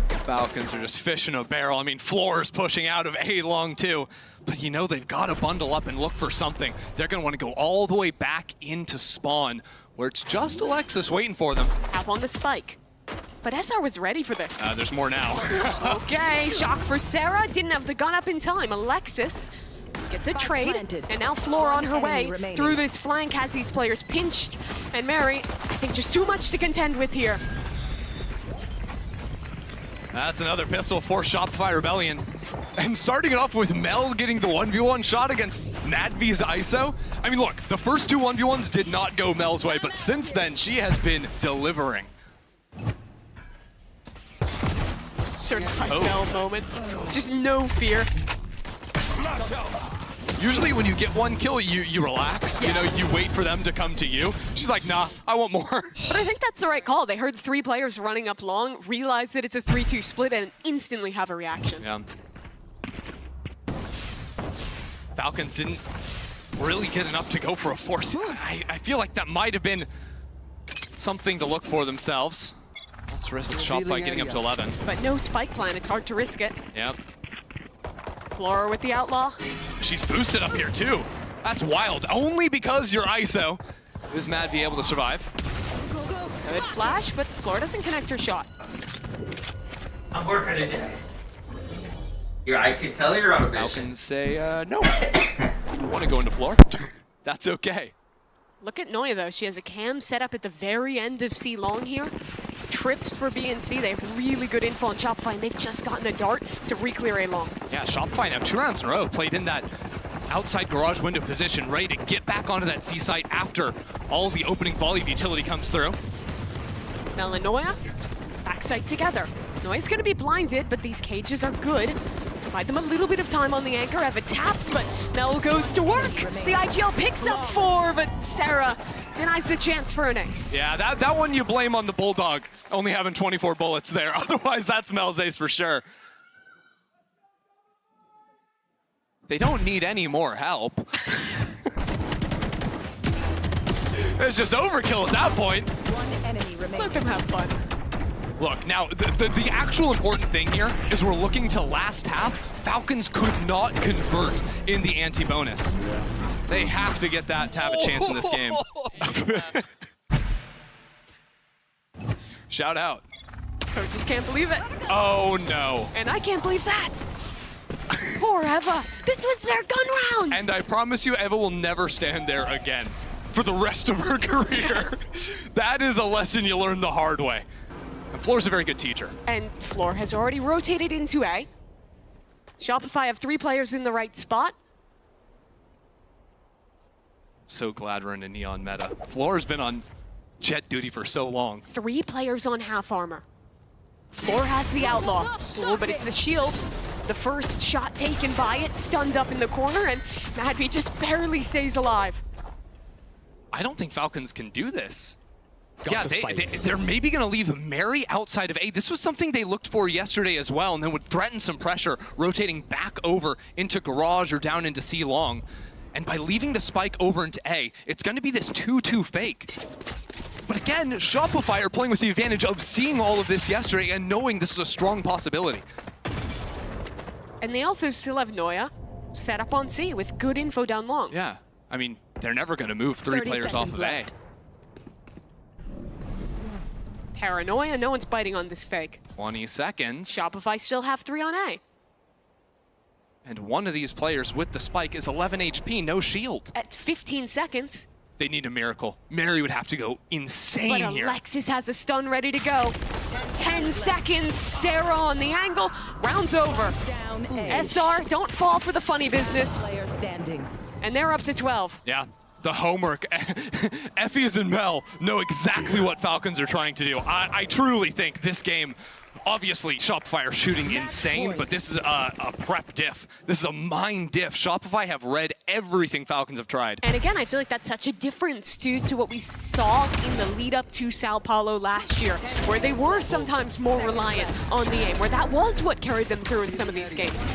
Falcons are just fish in a barrel. I mean, Floor's pushing out of A-Long too. But you know they've got to bundle up and look for something. They're going to want to go all the way back into spawn, where it's just Alexis waiting for them. Tap on the spike. But SR was ready for this. There's more now. Okay, shock for Sarah. Didn't have the gun up in time. Alexis gets a trade, and now Floor on her way through this flank, has these players pinched. And Mary, I think just too much to contend with here. That's another pistol for Shopify Rebellion. And starting it off with Mel getting the 1v1 shot against Nadvi's ISO. I mean, look, the first 2 1v1s did not go Mel's way, but since then, she has been delivering. Certified Mel moment. Just no fear. Usually when you get 1 kill, you relax. Yeah. You know, you wait for them to come to you. She's like, nah, I want more. But I think that's the right call. They heard 3 players running up long, realize that it's a 3-2 split, and instantly have a reaction. Yeah. Falcons didn't really get enough to go for a force. I feel like that might have been something to look for themselves. Let's risk Shopify getting up to 11. But no spike plan, it's hard to risk it. Yep. Flora with the Outlaw. She's boosted up here too. That's wild. Only because you're ISO is Madvi able to survive. Good flash, but Flora doesn't connect her shot. I'm working it. I can tell you're on a mission. Falcons say, no. You want to go into Floor? That's okay. Look at Noya though, she has a cam set up at the very end of C long here. trips for BNC. They have really good info on Shopify, and they've just gotten a dart to re-clear A long. Yeah, Shopify now 2 rounds in a row played in that outside garage window position, ready to get back onto that C site after all the opening volley of utility comes through. Melanoia, backside together. Noia's going to be blinded, but these cages are good. Provide them a little bit of time on the anchor. Eva taps, but Mel goes to work. The IGL picks up 4, but Sarah denies the chance for an ace. Yeah, that one you blame on the Bulldog, only having 24 bullets there. Otherwise, that's Mel's ace for sure. They don't need any more help. It's just overkill at that point. One enemy remaining. Let them have fun. Look, now, the actual important thing here is we're looking to last half. Falcons could not convert in the anti-bonus. They have to get that to have a chance in this game. Shout out. Coaches can't believe it. Oh, no. And I can't believe that. Poor Eva. This was their gun round. And I promise you, Eva will never stand there again for the rest of her career. Yes. That is a lesson you learn the hard way. And Floor's a very good teacher. And Floor has already rotated into A. Shopify have 3 players in the right spot. So glad we're in a Neon meta. Floor's been on jet duty for so long. 3 players on half armor. Floor has the outlaw. Oh, but it's a shield. The first shot taken by it, stunned up in the corner, and Madvi just barely stays alive. I don't think Falcons can do this. Yeah, they're maybe going to leave Mary outside of A. This was something they looked for yesterday as well, and then would threaten some pressure, rotating back over into Garage or down into C long. And by leaving the spike over into A, it's going to be this 2-2 fake. But again, Shopify are playing with the advantage of seeing all of this yesterday and knowing this is a strong possibility. And they also still have Noia set up on C with good info down long. Yeah, I mean, they're never going to move 3 players off of A. Paranoia, no one's biting on this fake. 20 seconds. Shopify still have 3 on A. And one of these players with the spike is 11 HP, no shield. At 15 seconds. They need a miracle. Mary would have to go insane But here. Alexis has a stun ready to go. 10 seconds, Sarah on the angle. Round's over. SR, don't fall for the funny business. Player standing. And they're up to 12. Yeah, the homework. Effies and Mel know exactly what Falcons are trying to do. I truly think this game, obviously Shopify are shooting insane, but this is a prep diff. This is a mind diff. Shopify have read everything Falcons have tried. And again, I feel like that's such a difference to what we saw in the lead up to Sao Paulo last year, where they were sometimes more reliant on the aim, where that was what carried them through in some of these games.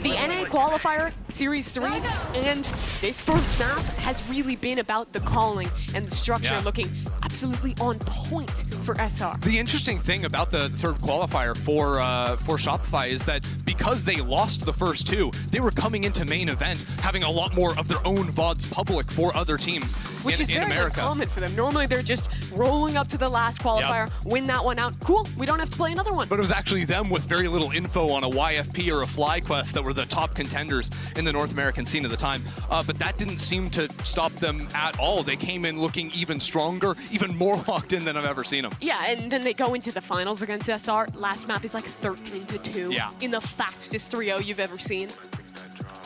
The NA qualifier, Series 3, and this first map has really been about the calling and the structure looking absolutely on point for SR. The interesting thing about the third qualifier for Shopify is that because they lost the first 2, they were coming into main event having a lot more of their own VODs public for other teams Which is in very America. uncommon for them. Normally they're just rolling up to the last qualifier, win that one out. Cool, we don't have to play another one. But it was actually them with very little info on a YFP or a FlyQuest that were the top contenders in the North American scene at the time. But that didn't seem to stop them at all. They came in looking even stronger, even more locked in than I've ever seen them. Yeah, and then they go into the finals against SR. Last map is like 13-2 in the fastest 3-0 you've ever seen.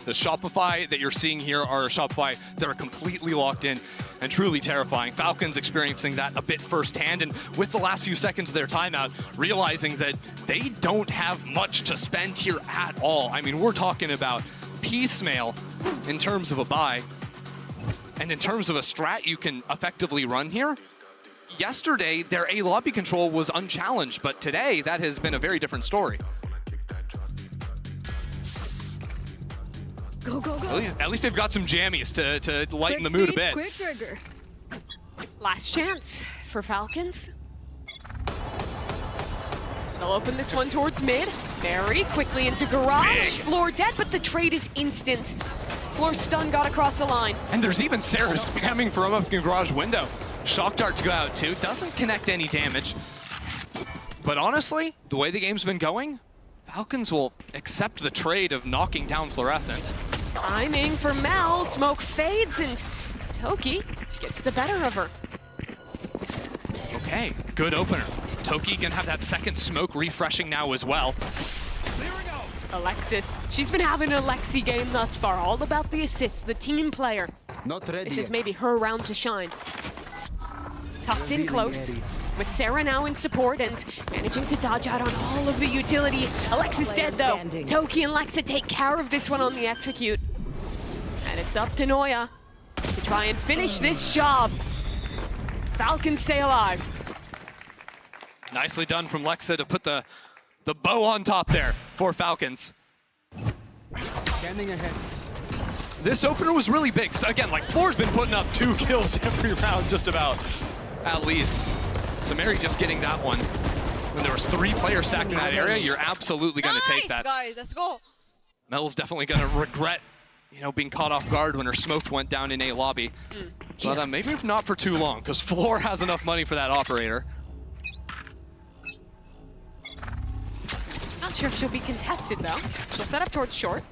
The Shopify that you're seeing here are a Shopify that are completely locked in and truly terrifying. Falcons experiencing that a bit firsthand, and with the last few seconds of their timeout, realizing that they don't have much to spend here at all. I mean, we're talking about piecemeal in terms of a buy, and in terms of a strat you can effectively run here. Yesterday, their A lobby control was unchallenged, but today that has been a very different story. Go, go, go. At least they've got some jammies to lighten the mood a bit. Quick trigger. Last chance for Falcons. They'll open this one towards mid. Very quickly into Garage. Floor dead, but the trade is instant. Floor stun got across the line. And there's even Sarah spamming from up in Garage window. Shock dart to go out too. Doesn't connect any damage. But honestly, the way the game's been going, Falcons will accept the trade of knocking down Fluorescent. Timing for Mel. Smoke fades and Toki gets the better of her. Okay, good opener. Toki gonna have that second smoke refreshing now as well. Alexis, she's been having an Alexi game thus far, all about the assists, the team player. Not ready. This is maybe her round to shine. Tucked in close, with Sarah now in support and managing to dodge out on all of the utility. Alexis dead though. Toki and Lexa take care of this one on the execute. And it's up to Noya to try and finish this job. Falcons stay alive. Nicely done from Lexa to put the bow on top there for Falcons. Scanning ahead. This opener was really big. So again, like Floor's been putting up 2 kills every round just about, at least. So Mary just getting that one. When there was 3 players sacked in that area, you're absolutely gonna take that. Guys, let's go. Mel's definitely gonna regret, you know, being caught off guard when her smoke went down in A lobby. But maybe if not for too long, because Floor has enough money for that operator. Not sure if she'll be contested though. She'll set up towards short.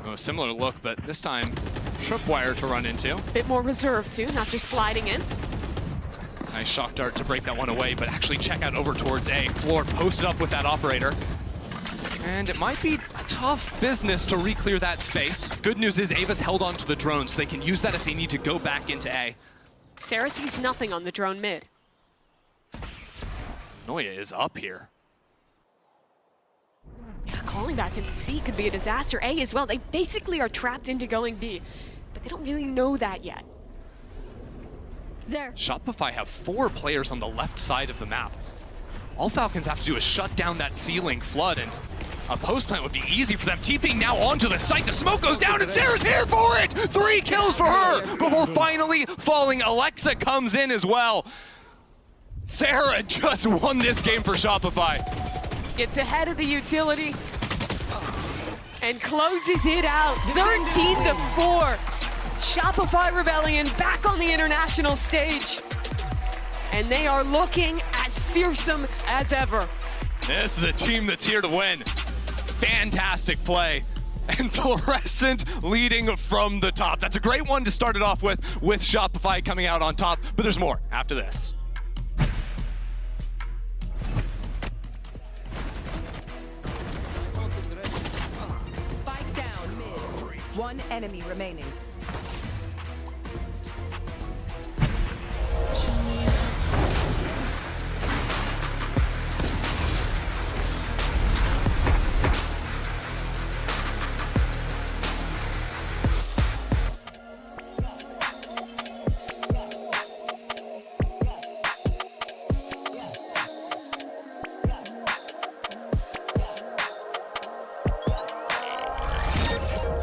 Oh, similar look, but this time tripwire to run into. A bit more reserved too, not just sliding in. Nice shock dart to break that one away, but actually check out over towards A. Floor posted up with that operator. And it might be tough business to re-clear that space. Good news is Ava's held on to the drone, so they can use that if they need to go back into A. Sarah sees nothing on the drone mid. Noya is up here. Yeah, calling back into C could be a disaster. A as well. They basically are trapped into going B, but they don't really know that yet. There. Shopify have 4 players on the left side of the map. All Falcons have to do is shut down that ceiling flood, and a post plant would be easy for them. TPing now onto the site. The smoke goes down, and Sarah's here for it! 3 kills for her before finally falling. Alexa comes in as well. Sarah just won this game for Shopify. Gets ahead of the utility and closes it out. 13-4. Shopify Rebellion back on the international stage. And they are looking as fearsome as ever. This is a team that's here to win. Fantastic play. And Fluorescent leading from the top. That's a great one to start it off with Shopify coming out on top. But there's more after this. Spike down mid. 1 enemy remaining.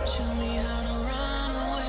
Show me how to run away.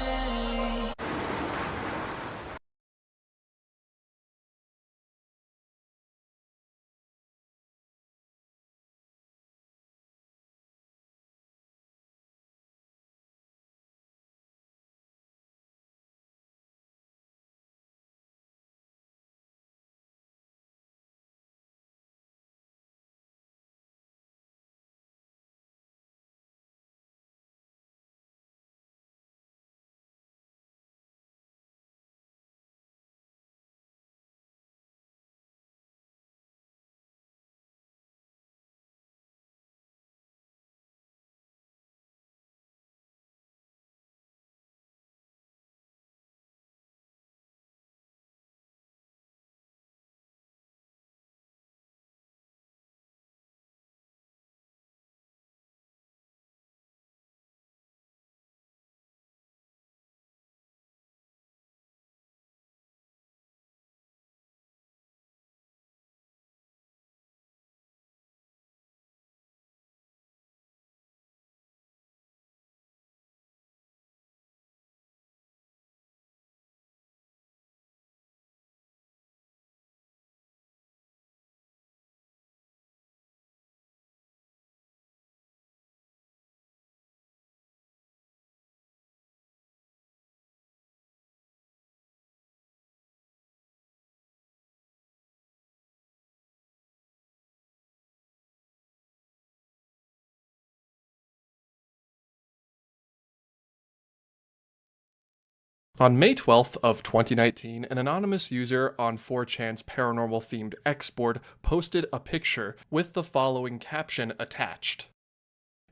On May 12th of 2019, an anonymous user on 4chan's paranormal-themed X board posted a picture with the following caption attached.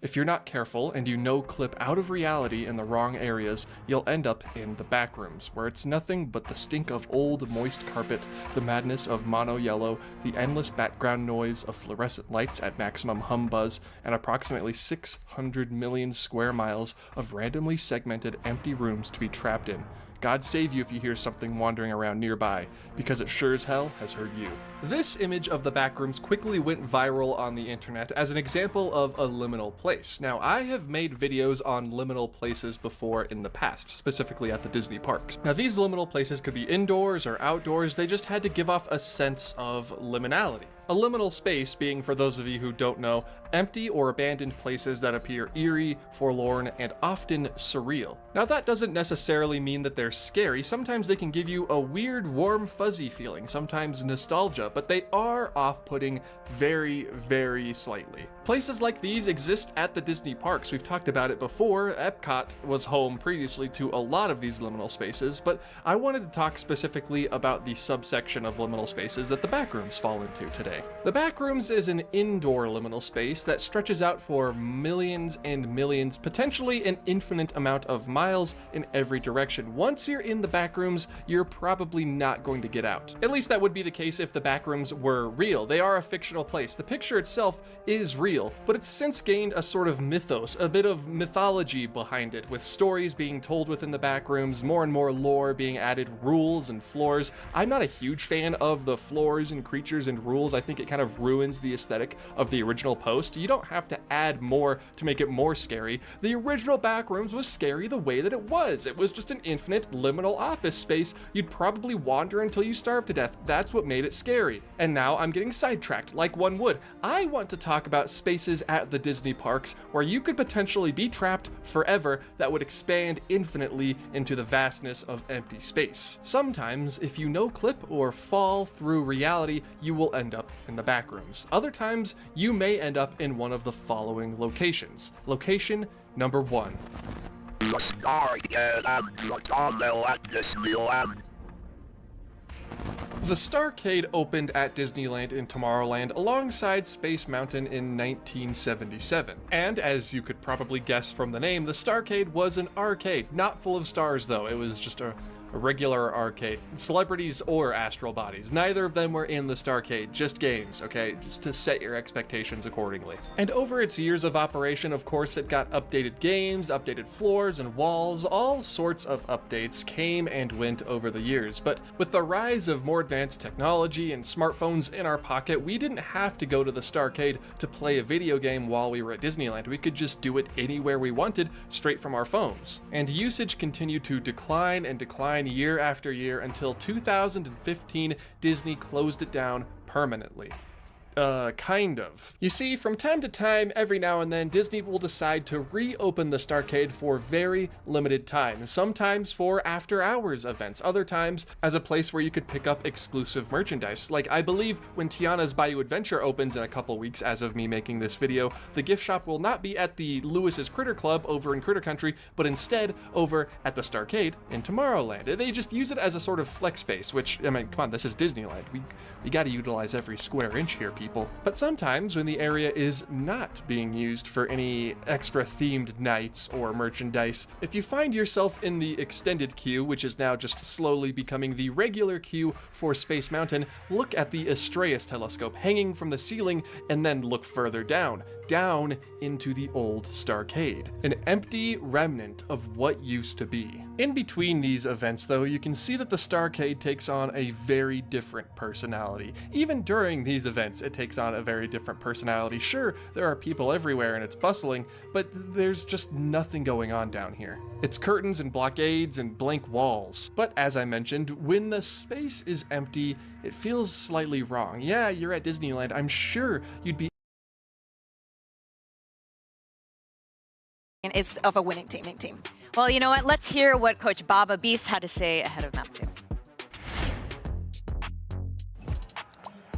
If you're not careful and you no-clip out of reality in the wrong areas, you'll end up in the backrooms, where it's nothing but the stink of old, moist carpet, the madness of mono yellow, the endless background noise of fluorescent lights at maximum hum buzz, and approximately 600 million square miles of randomly segmented empty rooms to be trapped in. God save you if you hear something wandering around nearby, because it sure as hell has heard you. This image of the backrooms quickly went viral on the internet as an example of a liminal place. Now, I have made videos on liminal places before in the past, specifically at the Disney parks. Now, these liminal places could be indoors or outdoors, they just had to give off a sense of liminality. A liminal space being, for those of you who don't know, empty or abandoned places that appear eerie, forlorn, and often surreal. Now that doesn't necessarily mean that they're scary. Sometimes they can give you a weird, warm, fuzzy feeling, sometimes nostalgia, but they are off-putting very, very slightly. Places like these exist at the Disney parks. We've talked about it before. Epcot was home previously to a lot of these liminal spaces, but I wanted to talk specifically about the subsection of liminal spaces that the backrooms fall into today. The backrooms is an indoor liminal space that stretches out for millions and millions, potentially an infinite amount of miles in every direction. Once you're in the backrooms, you're probably not going to get out. At least that would be the case if the backrooms were real. They are a fictional place. The picture itself is real, but it's since gained a sort of mythos, a bit of mythology behind it, with stories being told within the backrooms, more and more lore being added, rules and floors. I'm not a huge fan of the floors and creatures and rules. I think it kind of ruins the aesthetic of the original post. You don't have to add more to make it more scary. The original backrooms was scary the way that it was. It was just an infinite liminal office space. You'd probably wander until you starve to death. That's what made it scary. And now I'm getting sidetracked like one would. I want to talk about spaces at the Disney parks where you could potentially be trapped forever that would expand infinitely into the vastness of empty space. Sometimes, if you no-clip or fall through reality, you will end up in the backrooms. Other times, you may end up in one of the following locations. Location number 1. The Starcade opened at Disneyland in Tomorrowland alongside Space Mountain in 1977. And as you could probably guess from the name, the Starcade was an arcade. Not full of stars though, it was just a regular arcade. Celebrities or astral bodies, neither of them were in the Starcade, just games, okay? Just to set your expectations accordingly. And over its years of operation, of course, it got updated games, updated floors and walls, all sorts of updates came and went over the years. But with the rise of more advanced technology and smartphones in our pocket, we didn't have to go to the Starcade to play a video game while we were at Disneyland. We could just do it anywhere we wanted, straight from our phones. And usage continued to decline and decline year after year until 2015, Disney closed it down permanently. Kind of. You see, from time to time, every now and then, Disney will decide to reopen the Starcade for very limited time. Sometimes for after-hours events, other times as a place where you could pick up exclusive merchandise. Like, I believe when Tiana's Bayou Adventure opens in a couple weeks, as of me making this video, the gift shop will not be at the Lewis's Critter Club over in Critter Country, but instead over at the Starcade in Tomorrowland. They just use it as a sort of flex space, which, I mean, come on, this is Disneyland. We gotta utilize every square inch here, people. But sometimes when the area is not being used for any extra themed nights or merchandise, if you find yourself in the extended queue, which is now just slowly becoming the regular queue for Space Mountain, look at the Astraeus telescope hanging from the ceiling and then look further down into the old Starcade, an empty remnant of what used to be. In between these events though, you can see that the Starcade takes on a very different personality. Even during these events, it takes on a very different personality. Sure, there are people everywhere and it's bustling, but there's just nothing going on down here. It's curtains and blockades and blank walls. But as I mentioned, when the space is empty, it feels slightly wrong. Yeah, you're at Disneyland. I'm sure you'd be is of a winning team. Well, you know what? Let's hear what Coach Baba Beast had to say ahead of map 2.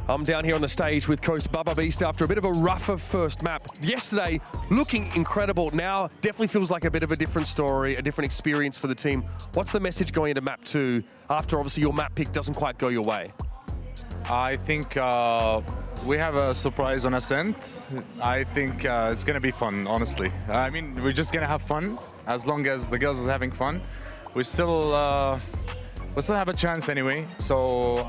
I'm down here on the stage with Coast Baba Beast after a bit of a rougher first map. Yesterday, looking incredible. Now, definitely feels like a bit of a different story, a different experience for the team. What's the message going into map 2 after obviously your map pick doesn't quite go your way? I think we have a surprise on Ascent. I think it's going to be fun, honestly. I mean, we're just going to have fun as long as the girls are having fun. We still have a chance anyway. So,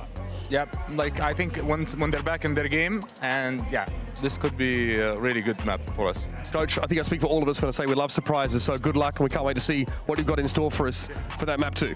yeah, like I think when they're back in their game, and yeah, this could be a really good map for us. Coach, I think I speak for all of us when I say we love surprises, so good luck, and we can't wait to see what you've got in store for us for that map 2.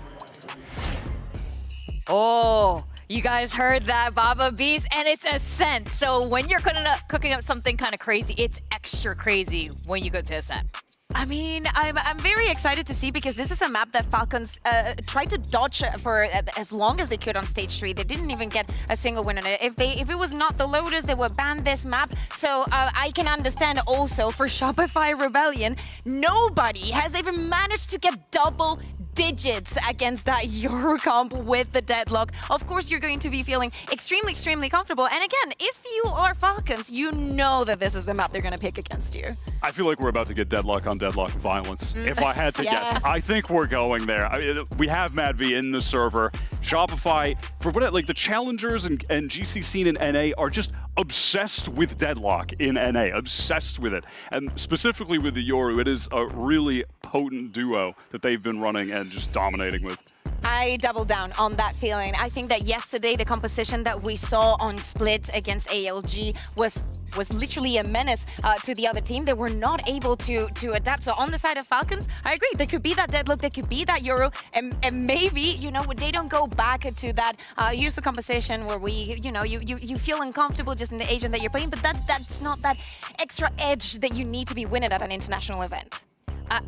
Oh, you guys heard that, Baba Beast, and it's Ascent. So when you're cooking up something kind of crazy, it's extra crazy when you go to Ascent. I mean, I'm very excited to see because this is a map that Falcons tried to dodge for as long as they could on stage 3. They didn't even get a single win on it. If it was not the Lotus, they would ban this map. So I can understand also for Shopify Rebellion, nobody has even managed to get double digits against that Eurocomp with the deadlock. Of course, you're going to be feeling extremely, extremely comfortable. And again, if you are Falcons, you know that this is the map they're going to pick against you. I feel like we're about to get deadlock on deadlock violence. If I had to Yes. guess, I think we're going there. I mean, we have MadV in the server. Shopify, for what like the challengers and GC scene in NA are just obsessed with deadlock in NA, obsessed with it. And specifically with the Yoru, it is a really potent duo that they've been running and just dominating with. I double down on that feeling. I think that yesterday the composition that we saw on Split against ALG was literally a menace to the other team. They were not able to adapt. So on the side of Falcons, I agree. There could be that deadlock, there could be that Euro, and maybe, you know, they don't go back to that. Here's the composition where we, you know, you feel uncomfortable just in the agent that you're playing, but that's not that extra edge that you need to be winning at an international event.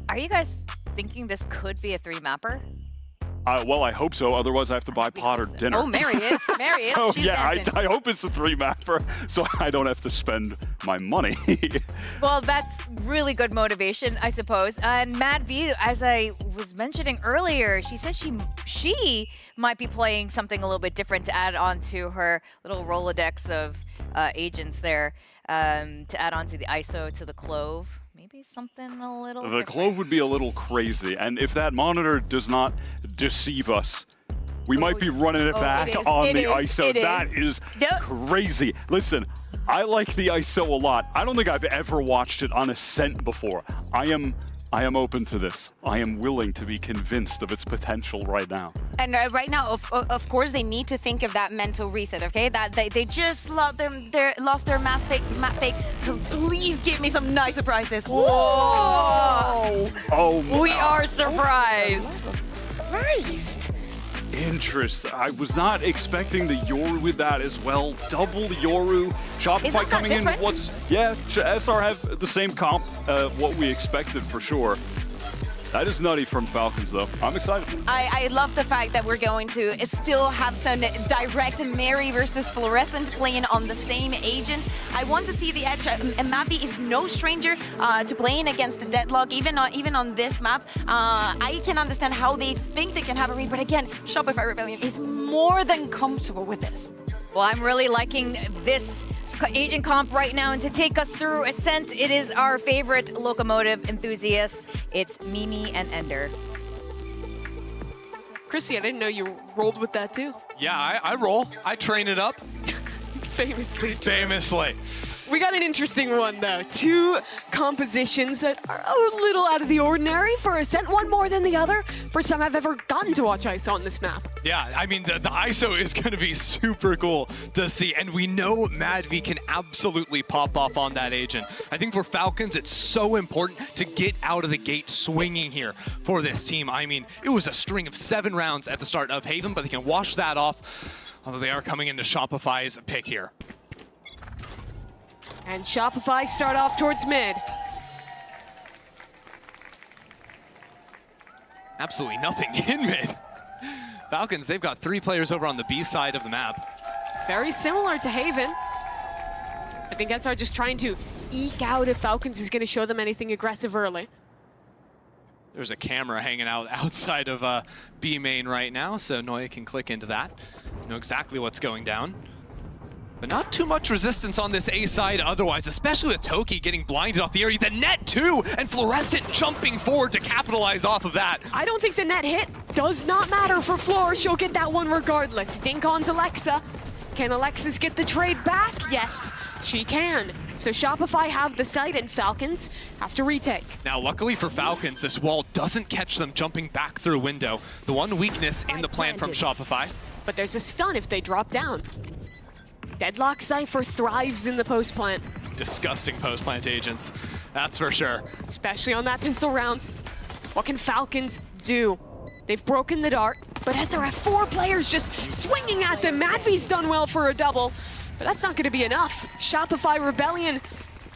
Are you guys thinking this could be a 3-mapper? Well, I hope so. Otherwise, I have to buy Potter dinner. Oh, Mary is. Mary is. So She's yeah, dancing. I hope it's a 3-mapper, so I don't have to spend my money. Well, that's really good motivation, I suppose. And MadV, as I was mentioning earlier, she said she might be playing something a little bit different to add on to her little Rolodex of agents there, to add on to the ISO, to the Clove. Maybe something a little The different. Clove would be a little crazy, and if that monitor does not deceive us, we might be running it back on the ISO. That is crazy. Listen, I like the ISO a lot. I don't think I've ever watched it on Ascent before. I am open to this. I am willing to be convinced of its potential right now. And right now, of course, they need to think of that mental reset, okay? That they just lost their map pick. So please give me some nice surprises. Whoa! Oh, we are surprised. Christ. Interest. I was not expecting the Yoru with that as well. Double Yoru. Shopify coming in. SR have the same comp, what we expected for sure. That is nutty from Falcons, though. I'm excited. I love the fact that we're going to still have some direct Mary versus Fluorescent playing on the same agent. I want to see the edge. And MadV is no stranger to playing against the deadlock, even on this map. I can understand how they think they can have a read, but again, Shopify Rebellion is more than comfortable with this. Well, I'm really liking this agent comp right now, and to take us through Ascent, it is our favorite locomotive enthusiasts. It's Mimi and Ender. Chrissy, I didn't know you rolled with that too. Yeah, I roll. I train it up. Famously. Famously. We got an interesting one though. 2 compositions that are a little out of the ordinary for Ascent, one more than the other. First time I've ever gotten to watch ISO on this map. Yeah, I mean, the ISO is going to be super cool to see, and we know MadV can absolutely pop off on that agent. I think for Falcons, it's so important to get out of the gate swinging here for this team. I mean, it was a string of 7 rounds at the start of Haven, but they can wash that off, although they are coming into Shopify's pick here. And Shopify start off towards mid. Absolutely nothing in mid. Falcons, they've got 3 players over on the B side of the map. Very similar to Haven. I think SR just trying to eke out if Falcons is going to show them anything aggressive early. There's a camera hanging out outside of B main right now, so Noya can click into that. Know exactly what's going down. But not too much resistance on this A side otherwise, especially with Toki getting blinded off the area. The net too, and Fluorescent jumping forward to capitalize off of that. I don't think the net hit does not matter for Floor. She'll get that one regardless. Dink onto Alexa. Can Alexis get the trade back? Yes, she can. So Shopify have the site and Falcons have to retake. Now, luckily for Falcons, this wall doesn't catch them jumping back through window. The one weakness in the plan from Shopify. But there's a stun if they drop down. Deadlock Cypher thrives in the post plant. Disgusting post plant agents, that's for sure. Especially on that pistol round. What can Falcons do? They've broken the dart, but SR have 4 players just swinging at them. Madvy's done well for a double, but that's not going to be enough. Shopify Rebellion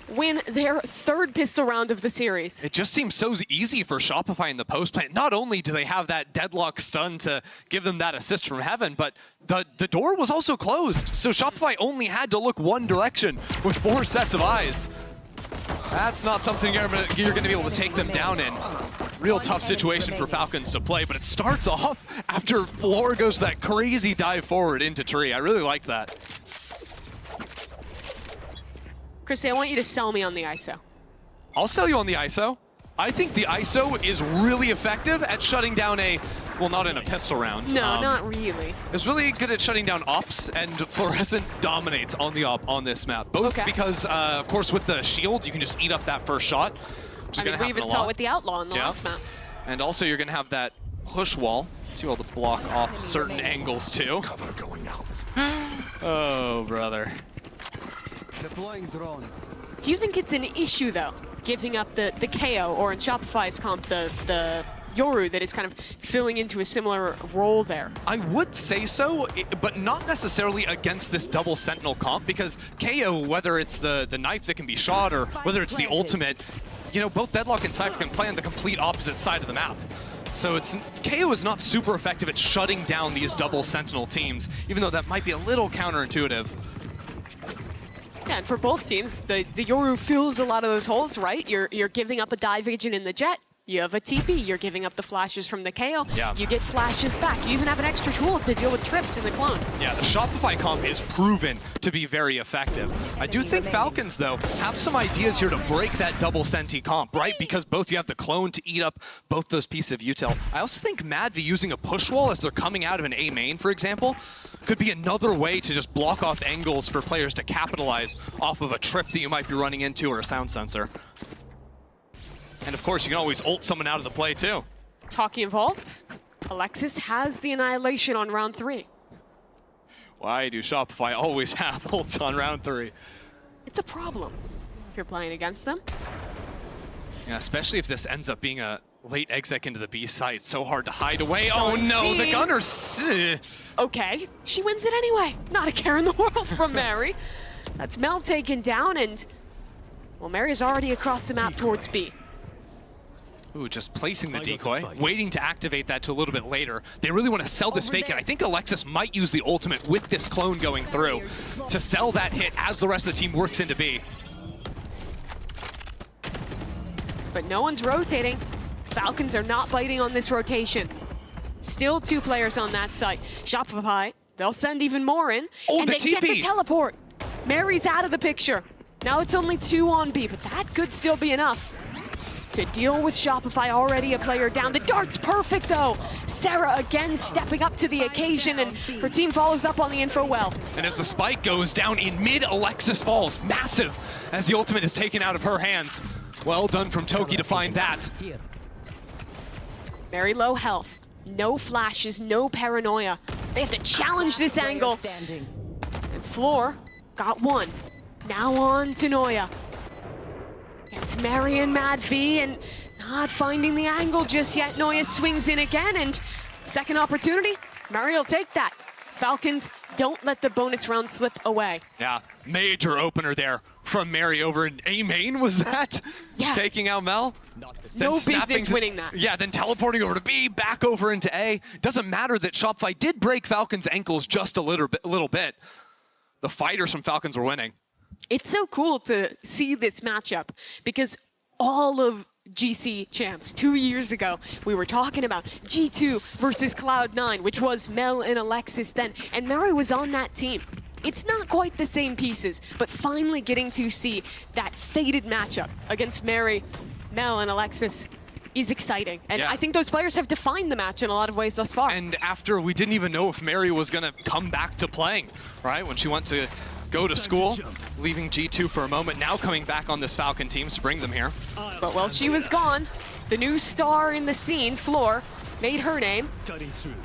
win their 3rd pistol round of the series. It just seems so easy for Shopify in the post plant. Not only do they have that deadlock stun to give them that assist from heaven, but the door was also closed. So Shopify only had to look one direction with 4 sets of eyes. That's not something you're going to be able to take them down in. Real tough situation for Falcons to play, but it starts off after Floor goes that crazy dive forward into tree. I really like that. Chrissy, I want you to sell me on the ISO. I'll sell you on the ISO. I think the ISO is really effective at shutting down a, well, not in a pistol round. No, not really. It's really good at shutting down ops, and Fluorescent dominates on the op on this map. Both because, of course, with the shield, you can just eat up that first shot. I mean, we even saw it with the Outlaw in the last map. And also, you're going to have that push wall to be able to block off certain angles, too. Cover going out. Oh, brother. Deploying drone. Do you think it's an issue, though, giving up the KO, or in Shopify's comp, the Yoru that is kind of filling into a similar role there? I would say so, but not necessarily against this double Sentinel comp, because KO, whether it's the knife that can be shot or whether it's the ultimate, you know, both Deadlock and Cypher can play on the complete opposite side of the map. So KO is not super effective at shutting down these double Sentinel teams, even though that might be a little counterintuitive. Yeah, and for both teams, the Yoru fills a lot of those holes, right? You're giving up a dive agent in the Jet. You have a TP, you're giving up the flashes from the KO. Yeah. You get flashes back. You even have an extra tool to deal with trips in the clone. Yeah, the Shopify comp is proven to be very effective. I do think Falcons, though, have some ideas here to break that double Senti comp, right? Because both you have the clone to eat up both those pieces of util. I also think Madvi using a push wall as they're coming out of an A main, for example, could be another way to just block off angles for players to capitalize off of a trip that you might be running into or a sound sensor. And of course, you can always ult someone out of the play too. Talking of ults, Alexis has the Annihilation on round 3. Why do Shopify always have ults on round 3? It's a problem if you're playing against them. Yeah, especially if this ends up being a late exec into the B site. It's so hard to hide away. Oh no, the Gunners. Okay, she wins it anyway. Not a care in the world from Mary. That's Mel taken down, and well, Mary's already across the map towards B. Ooh, just placing the decoy, waiting to activate that to a little bit later. They really want to sell this fake, and I think Alexis might use the ultimate with this clone going through to sell that hit as the rest of the team works into B. But no one's rotating. Falcons are not biting on this rotation. Still 2 players on that site. Shopify, they'll send even more in, and they get the teleport. Mary's out of the picture. Now it's only 2 on B, but that could still be enough to deal with Shopify. Already a player down. The dart's perfect, though. Sarah again stepping up to the occasion, and her team follows up on the info well. And as the spike goes down in mid, Alexis falls. Massive as the ultimate is taken out of her hands. Well done from Toki to find that. Very low health. No flashes, no paranoia. They have to challenge this angle. And Floor got one. Now on to Noya. It's Mary and Madvi, and not finding the angle just yet. Noya swings in again, and second opportunity, Mary will take that. Falcons don't let the bonus round slip away. Yeah, major opener there from Mary over in A main, was that? Yeah. Taking out Mel? No business winning that. Yeah, then teleporting over to B, back over into A. Doesn't matter that Shopify did break Falcons' ankles just a little bit. The fighters from Falcons were winning. It's so cool to see this matchup because all of GC champs 2 years ago, we were talking about G2 versus Cloud9, which was Mel and Alexis then, and Mary was on that team. It's not quite the same pieces, but finally getting to see that fated matchup against Mary, Mel, and Alexis is exciting. And I think those players have defined the match in a lot of ways thus far. And after we didn't even know if Mary was going to come back to playing, right? When she went to go to school, leaving G2 for a moment, now coming back on this Falcon team to bring them here. But while she was gone, the new star in the scene, Floor, made her name,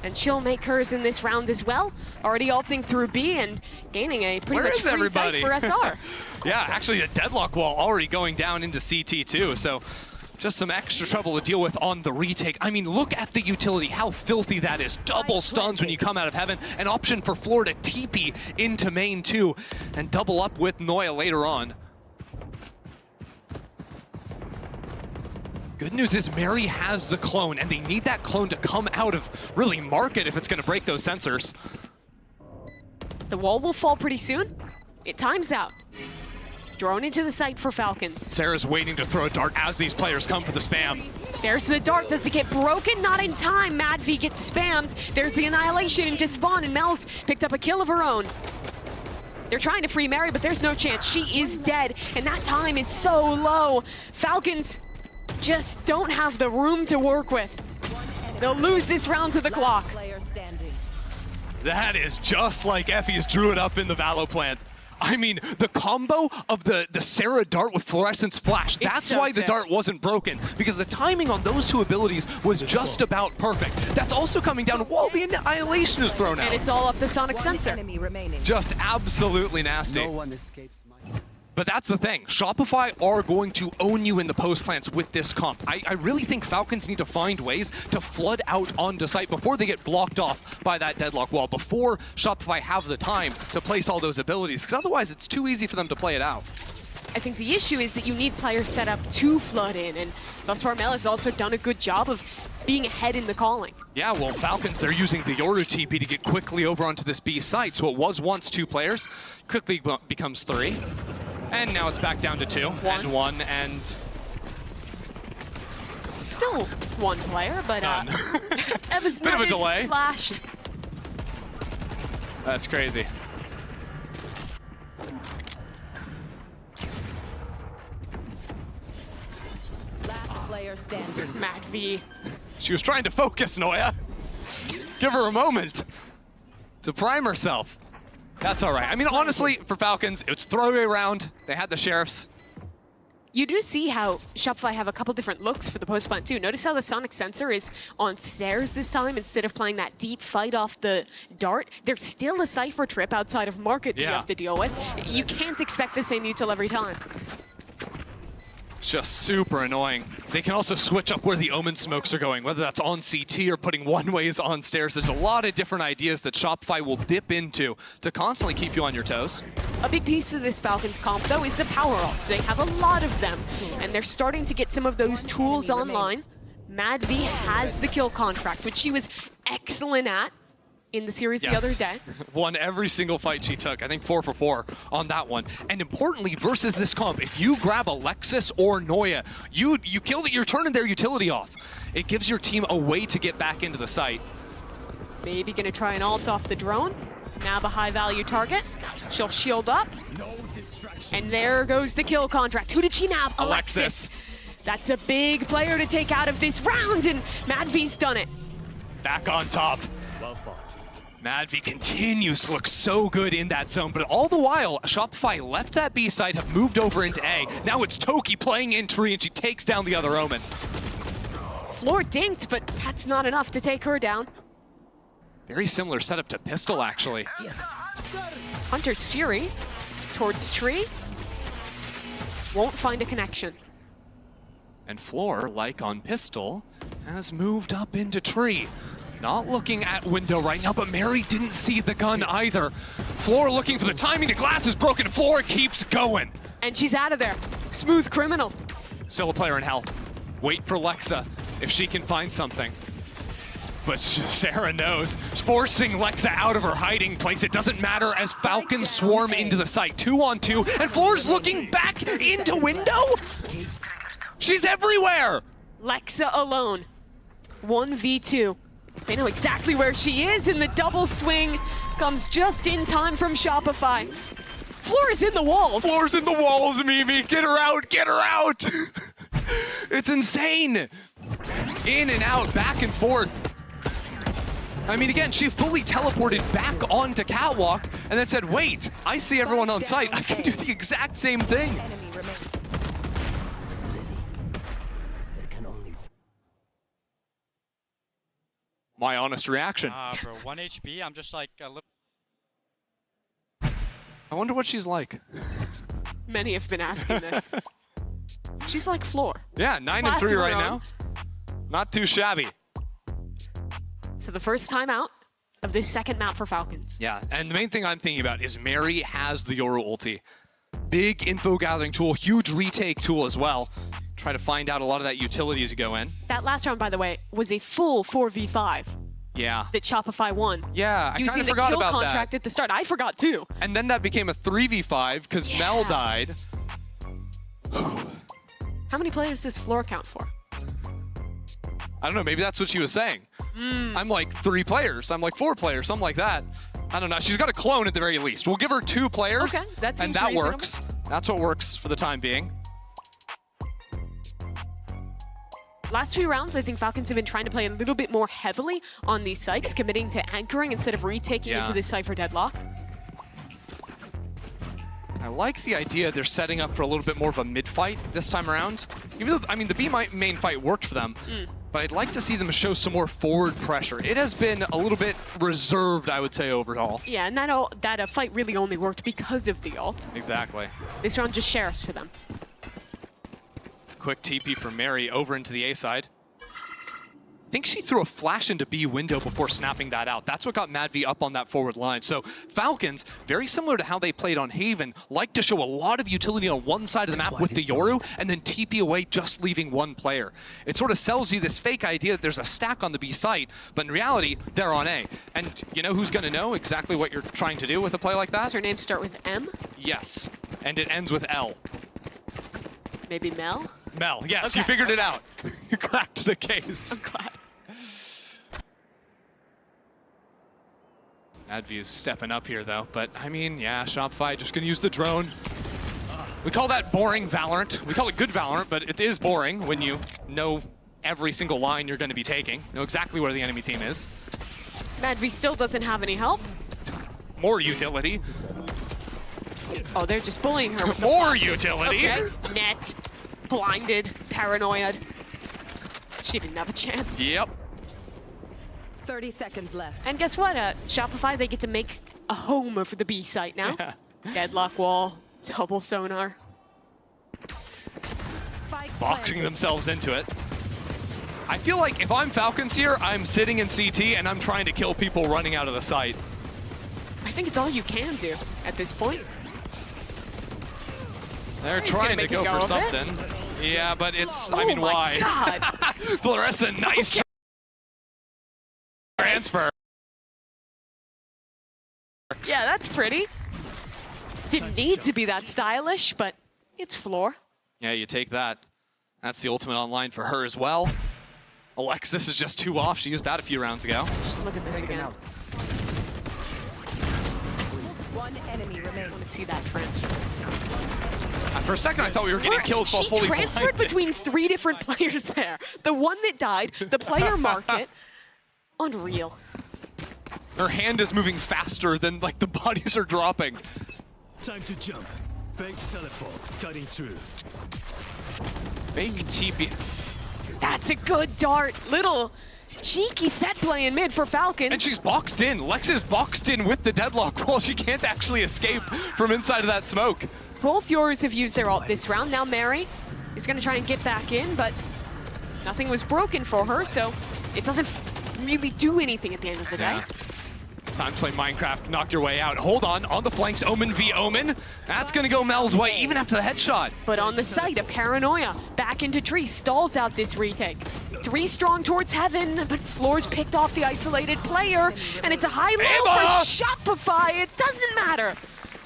and she'll make hers in this round as well. Already ulting through B and gaining a pretty much free site for SR. Yeah, actually a deadlock wall already going down into CT too, so just some extra trouble to deal with on the retake. I mean, look at the utility, how filthy that is. Double stuns when you come out of heaven. An option for Floor to TP into main too, and double up with Noya later on. Good news is Mary has the clone, and they need that clone to come out of really market if it's going to break those sensors. The wall will fall pretty soon. It times out. Drone into the site for Falcons. Sarah's waiting to throw a dart as these players come for the spam. There's the dart. Does it get broken? Not in time. MadV gets spammed. There's the annihilation into spawn, and Mel's picked up a kill of her own. They're trying to free Mary, but there's no chance. She is dead, and that time is so low. Falcons just don't have the room to work with. They'll lose this round to the clock. That is just like Effie's drew it up in the Valo plant. I mean, the combo of the Sarah dart with fluorescence flash, that's so why the sick. dart wasn't broken, because the timing on those two abilities was just about perfect. That's also coming down while the annihilation is thrown out. And it's all up the sonic sensor. Just absolutely nasty. No one escapes my... But that's the thing. Shopify are going to own you in the post plants with this comp. I really think Falcons need to find ways to flood out onto site before they get blocked off by that deadlock wall, before Shopify have the time to place all those abilities, because otherwise it's too easy for them to play it out. I think the issue is that you need players set up to flood in, and thus far Mel has also done a good job of being ahead in the calling. Yeah, well, Falcons, they're using the Yoru TP to get quickly over onto this B site, so it was once 2 players, quickly becomes 3. And now it's back down to 2, and 1, and... Still 1 player, but Eva's Bit of a delay. Flashed. That's crazy. Last player standing. MadV. She was trying to focus, Noya. Give her a moment to prime herself. That's all right. I mean, honestly, for Falcons, it's throwaway round. They had the sheriffs. You do see how Shopify have a couple different looks for the post plant too. Notice how the sonic sensor is on stairs this time instead of playing that deep fight off the dart. There's still a Cypher trip outside of market that you have to deal with. You can't expect the same util every time. It's just super annoying. They can also switch up where the Omen smokes are going, whether that's on CT or putting one-ways on stairs. There's a lot of different ideas that Shopify will dip into to constantly keep you on your toes. A big piece of this Falcons comp, though, is the power ults. They have a lot of them, and they're starting to get some of those tools online. MadV has the kill contract, which she was excellent at in the series the other day. Won every single fight she took. I think 4 for 4 on that one. And importantly, versus this comp, if you grab Alexis or Noya, you kill it, you're turning their utility off. It gives your team a way to get back into the site. Maybe gonna try an ult off the drone. Nab a high value target. She'll shield up. And there goes the kill contract. Who did she nab? Alexis. That's a big player to take out of this round, and MadV's done it. Back on top. Well fought. MadV continues to look so good in that zone, but all the while, Shopify left that B side, have moved over into A. Now it's Toki playing in tree, and she takes down the other Omen. Floor dinked, but that's not enough to take her down. Very similar setup to Pistol, actually. Hunter's Fury towards tree. Won't find a connection. And Floor, like on Pistol, has moved up into tree. Not looking at window right now, but Mary didn't see the gun either. Floor looking for the timing, the glass is broken, Floor keeps going. And she's out of there. Smooth criminal. Still a player in hell. Wait for Lexa if she can find something. But Sarah knows, forcing Lexa out of her hiding place. It doesn't matter as Falcons swarm into the site. 2 on 2, and Floor's looking back into window? She's everywhere! Lexa alone. 1v2. They know exactly where she is, and the double swing comes just in time from Shopify. Floor is in the walls. Floor's in the walls, Mimi. Get her out. Get her out. It's insane. In and out, back and forth. I mean, again, she fully teleported back onto Catwalk and then said, wait, I see everyone on site. I can do the exact same thing. My honest reaction. Bro, 1 HP, I'm just like a little... I wonder what she's like. Many have been asking this. She's like Floor. Yeah, 9 and 3 right now. Not too shabby. So the first time out of this second map for Falcons. Yeah, and the main thing I'm thinking about is Mary has the Yoru ulti. Big info gathering tool, huge retake tool as well. Try to find out a lot of that utility as you go in. That last round, by the way, was a full 4v5 Yeah. that Shopify won. Yeah, I kind using of the forgot kill about contract that. at the start. I forgot too. And then that became a 3v5 because Mel died. How many players does Floor count for? I don't know, maybe that's what she was saying. I'm like 3 players, I'm like 4 players, something like that. I don't know, she's got a clone at the very least. We'll give her 2 players, Okay, that and seems that reasonable. works. That's what works for the time being. Last few rounds, I think Falcons have been trying to play a little bit more heavily on these sites, committing to anchoring instead of retaking into this Cypher deadlock. I like the idea they're setting up for a little bit more of a mid-fight this time around. Even though, I mean, the B main fight worked for them, but I'd like to see them show some more forward pressure. It has been a little bit reserved, I would say, overall. Yeah, and that fight really only worked because of the ult. Exactly. This round just sheriffs for them. Quick TP from Mary over into the A side. I think she threw a flash into B window before snapping that out. That's what got MadV up on that forward line. So Falcons, very similar to how they played on Haven, like to show a lot of utility on one side of the map with the Yoru and then TP away, just leaving one player. It sort of sells you this fake idea that there's a stack on the B site, but in reality, they're on A. And you know who's going to know exactly what you're trying to do with a play like that? Does her name start with M? Yes, and it ends with L. Maybe Mel? Mel, yes, Okay. you figured it out. You cracked the case. I'm glad. MadV is stepping up here, though. But, I mean, yeah, Shopify just going to use the drone. We call that boring Valorant. We call it good Valorant, but it is boring when you know every single line you're going to be taking, know exactly where the enemy team is. MadV still doesn't have any help. More utility. Oh, they're just bullying her with the More flashes. utility. Okay. Net. Blinded. Paranoid. She didn't have a chance. Yep. 30 seconds left. And guess what? Shopify, they get to make a home of the B site now. Yeah. Deadlock wall. Double sonar. Boxing themselves into it. I feel like if I'm Falcons here, I'm sitting in CT and I'm trying to kill people running out of the site. I think it's all you can do at this point. They're He's trying gonna to make go a go for of it. something. Yeah, but it's, Oh I mean, my why? God. Clarissa, nice transfer. Yeah, that's pretty. Didn't need to be that stylish, but it's Floor. Yeah, you take that. That's the ultimate online for her as well. Alexis is just 2 off. She used that a few rounds ago. Just look at this again. One enemy I remains. want to see that transfer. For a second, I thought we were getting kills while She fully transferred blinded. between 3 different players there. The one that died, the player market. Unreal. Her hand is moving faster than like the bodies are dropping. Time to jump. Fake teleport. Cutting through. Fake TP. That's a good dart. Little cheeky set play in mid for Falcons. And she's boxed in. Lex is boxed in with the deadlock roll. She can't actually escape from inside of that smoke. Both yours have used their ult this round. Now Mary is going to try and get back in, but nothing was broken for her, so it doesn't really do anything at the end of the day. Yeah. Time to play Minecraft, knock your way out. Hold on the flanks, Omen v Omen. That's gonna go Mel's way, even after the headshot. But on the site, a Paranoia back into tree stalls out this retake. 3 strong towards heaven, but Floor's picked off the isolated player, and it's a high low for Shopify. It doesn't matter.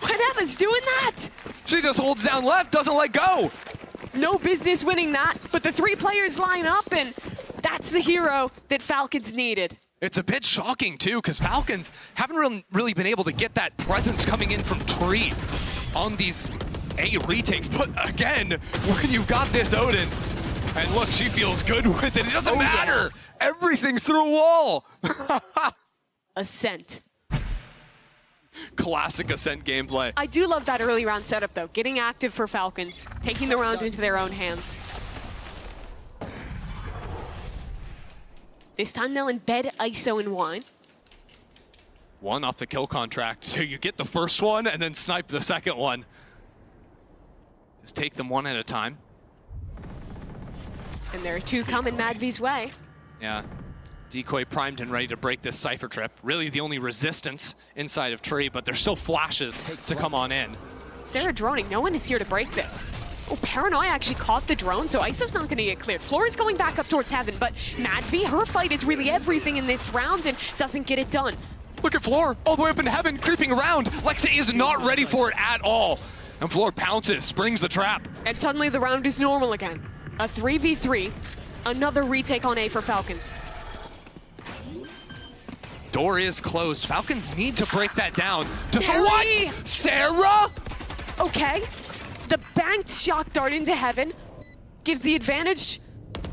Whatever's doing that. She just holds down left, doesn't let go. No business winning that, but the 3 players line up, and that's the hero that Falcons needed. It's a bit shocking too, because Falcons haven't really been able to get that presence coming in from Tree on these A retakes. But again, when you've got this Odin, and look, she feels good with it. It doesn't matter. Yeah. Everything's through a wall. Ascent. Classic Ascent gameplay. I do love that early round setup, though. Getting active for Falcons, taking the round into their own hands. This time they'll embed ISO in wine. One off the kill contract, so you get the first one and then snipe the second one. Just take them one at a time. And there are two coming MadV's way. Yeah. Decoy primed and ready to break this Cypher trip. Really the only resistance inside of Tree, but there's still flashes to come on in. Sarah droning, no one is here to break this. Oh, Paranoia actually caught the drone, so ISO's not going to get cleared. Floor is going back up towards Heaven, but MadV, her fight is really everything in this round and doesn't get it done. Look at Floor, all the way up in Heaven, creeping around. Lexa is not ready for it at all. And Floor pounces, springs the trap. And suddenly the round is normal again. A 3v3, another retake on A for Falcons. Door is closed. Falcons need to break that down. Barry! What? Sarah? Okay. The banked shock dart into Heaven gives the advantage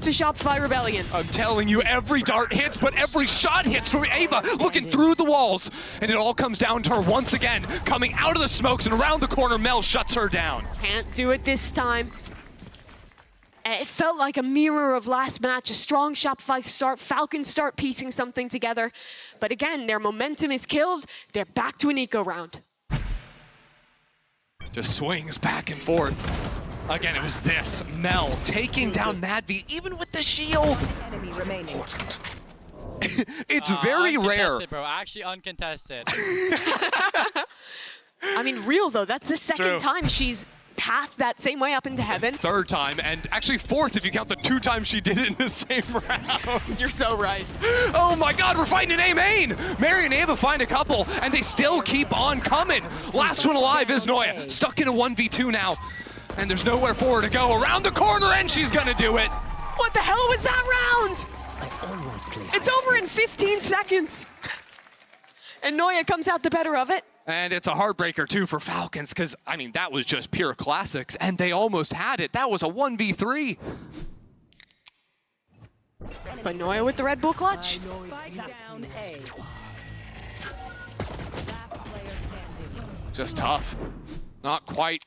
to Shopify Rebellion. I'm telling you, every dart hits, but every shot hits from Ava, looking through the walls. And it all comes down to her once again, coming out of the smokes and around the corner. Mel shuts her down. Can't do it this time. It felt like a mirror of last match, a strong Shopify start. Falcons start piecing something together. But again, their momentum is killed. They're back to an eco round. Just swings back and forth. Again, it was this. Mel taking down MadV, even with the shield. Enemy remaining. It's very rare. Bro, actually uncontested. I mean, real though, that's the second time she's pathed that same way up into Heaven. Third time, and actually fourth if you count the 2 times she did it in the same round. You're so right. Oh my god, we're fighting an A main! Mary and Ava find a couple, and they still keep on coming. Last one alive is Noya, stuck in a 1v2 now. And there's nowhere for her to go. Around the corner, and she's gonna do it. What the hell was that round? It's over in 15 seconds. And Noya comes out the better of it. And it's a heartbreaker too for Falcons, because, I mean, that was just pure classics, and they almost had it. That was a 1v3. But Noya with the Red Bull clutch. Down A. Just tough. Not quite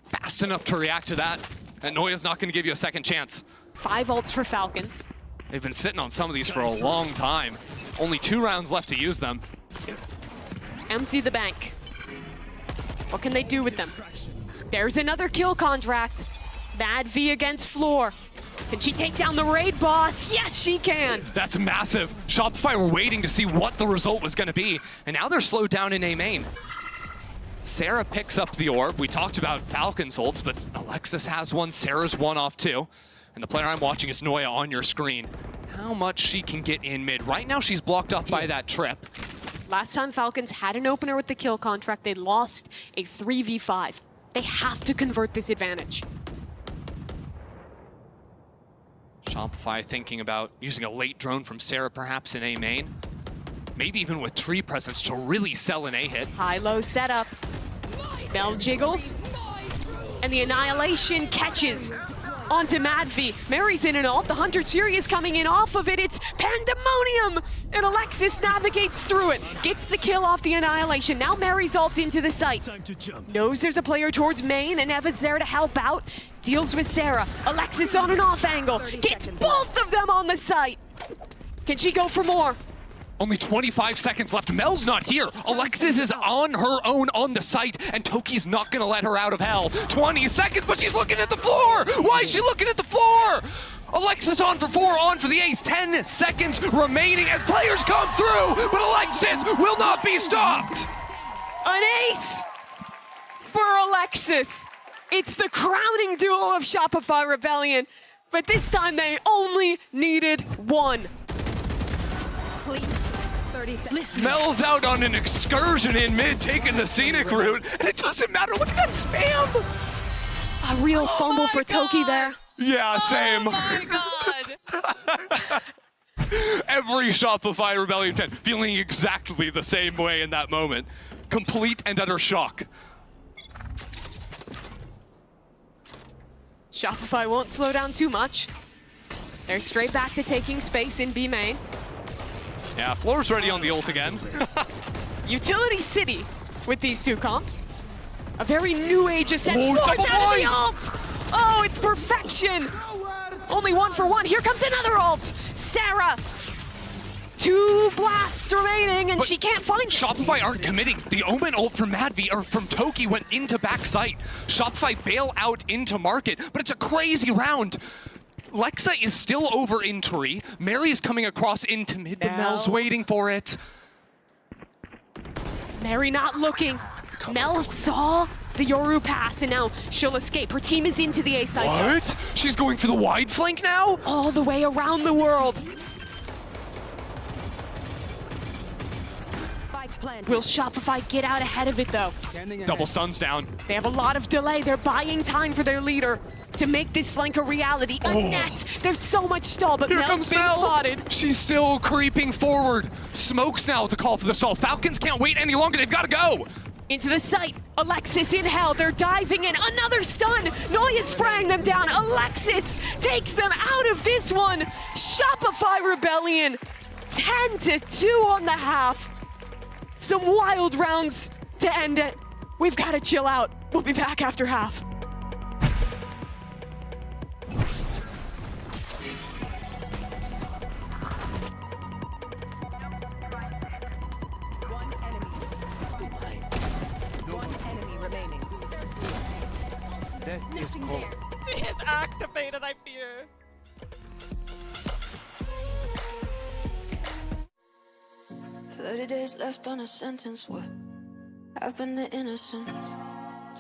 fast enough to react to that. And Noya's not going to give you a second chance. 5 ults for Falcons. They've been sitting on some of these for a long time. Only 2 rounds left to use them. Empty the bank. What can they do with them? There's another kill contract. MadV against Floor. Can she take down the raid boss? Yes, she can. That's massive. Shopify were waiting to see what the result was going to be, and now they're slowed down in A main. Sarah picks up the orb. We talked about Falcon's ults, but Alexis has one. Sarah's one off too. And the player I'm watching is Noya on your screen. How much she can get in mid. Right now she's blocked off by that trip. Last time Falcons had an opener with the kill contract, they lost a 3v5. They have to convert this advantage. Shopify thinking about using a late drone from Sarah perhaps in A main. Maybe even with tree presence to really sell an A hit. High-low setup. Bell jiggles. And the Annihilation catches onto MadV. Mary's in an ult. The Hunter's Fury is coming in off of it. It's pandemonium! And Alexis navigates through it. Gets the kill off the Annihilation. Now Mary's ult into the site. Knows there's a player towards main, and Eva's there to help out. Deals with Sarah. Alexis on an off angle. Gets both of them on the site. Can she go for more? Only 25 seconds left. Mel's not here. Alexis is on her own on the site, and Toki's not going to let her out of hell. 20 seconds, but she's looking at the floor. Why is she looking at the floor? Alexis on for 4, on for the ace. 10 seconds remaining as players come through, but Alexis will not be stopped. An ace for Alexis. It's the crowning duo of Shopify Rebellion, but this time they only needed one. Mel's out on an excursion in mid, taking the scenic route, and it doesn't matter. Look at that spam. A real fumble for Toki there. Yeah, same. Oh my god. Every Shopify Rebellion fan feeling exactly the same way in that moment. Complete and utter shock. Shopify won't slow down too much. They're straight back to taking space in B main. Yeah, Floor's ready on the ult again. Utility City with these two comps. A very new age Ascent. Oh, Floor's double out of the blind! ult! Oh, it's perfection! Only 1 for 1. Here comes another ult! Sarah! 2 blasts remaining, and But she can't find it. Shopify aren't committing. The Omen ult from Madvi or from Toki went into backside. Shopify bail out into market, but it's a crazy round. Lexa is still over in tree. Mary's coming across into mid, but Mel's waiting for it. Mary not looking. Mel saw the Yoru pass, and now she'll escape. Her team is into the A side. What? She's going for the wide flank now? All the way around the world. Will Shopify get out ahead of it, though? Double stuns down. They have a lot of delay. They're buying time for their leader to make this flank a reality. A net. There's so much stall, but Here Mel's comes been Mel. spotted. She's still creeping forward. Smokes now to call for the stall. Falcons can't wait any longer. They've got to go. Into the site. Alexis in hell. They're diving in. Another stun. Noya spraying them down. Alexis takes them out of this one. Shopify Rebellion 10-2 on the half. Some wild rounds to end it. We've got to chill out. We'll be back after half. One enemy remaining. Death is cold. She is activated, I fear. 30 days left on a sentence. What happened to innocence?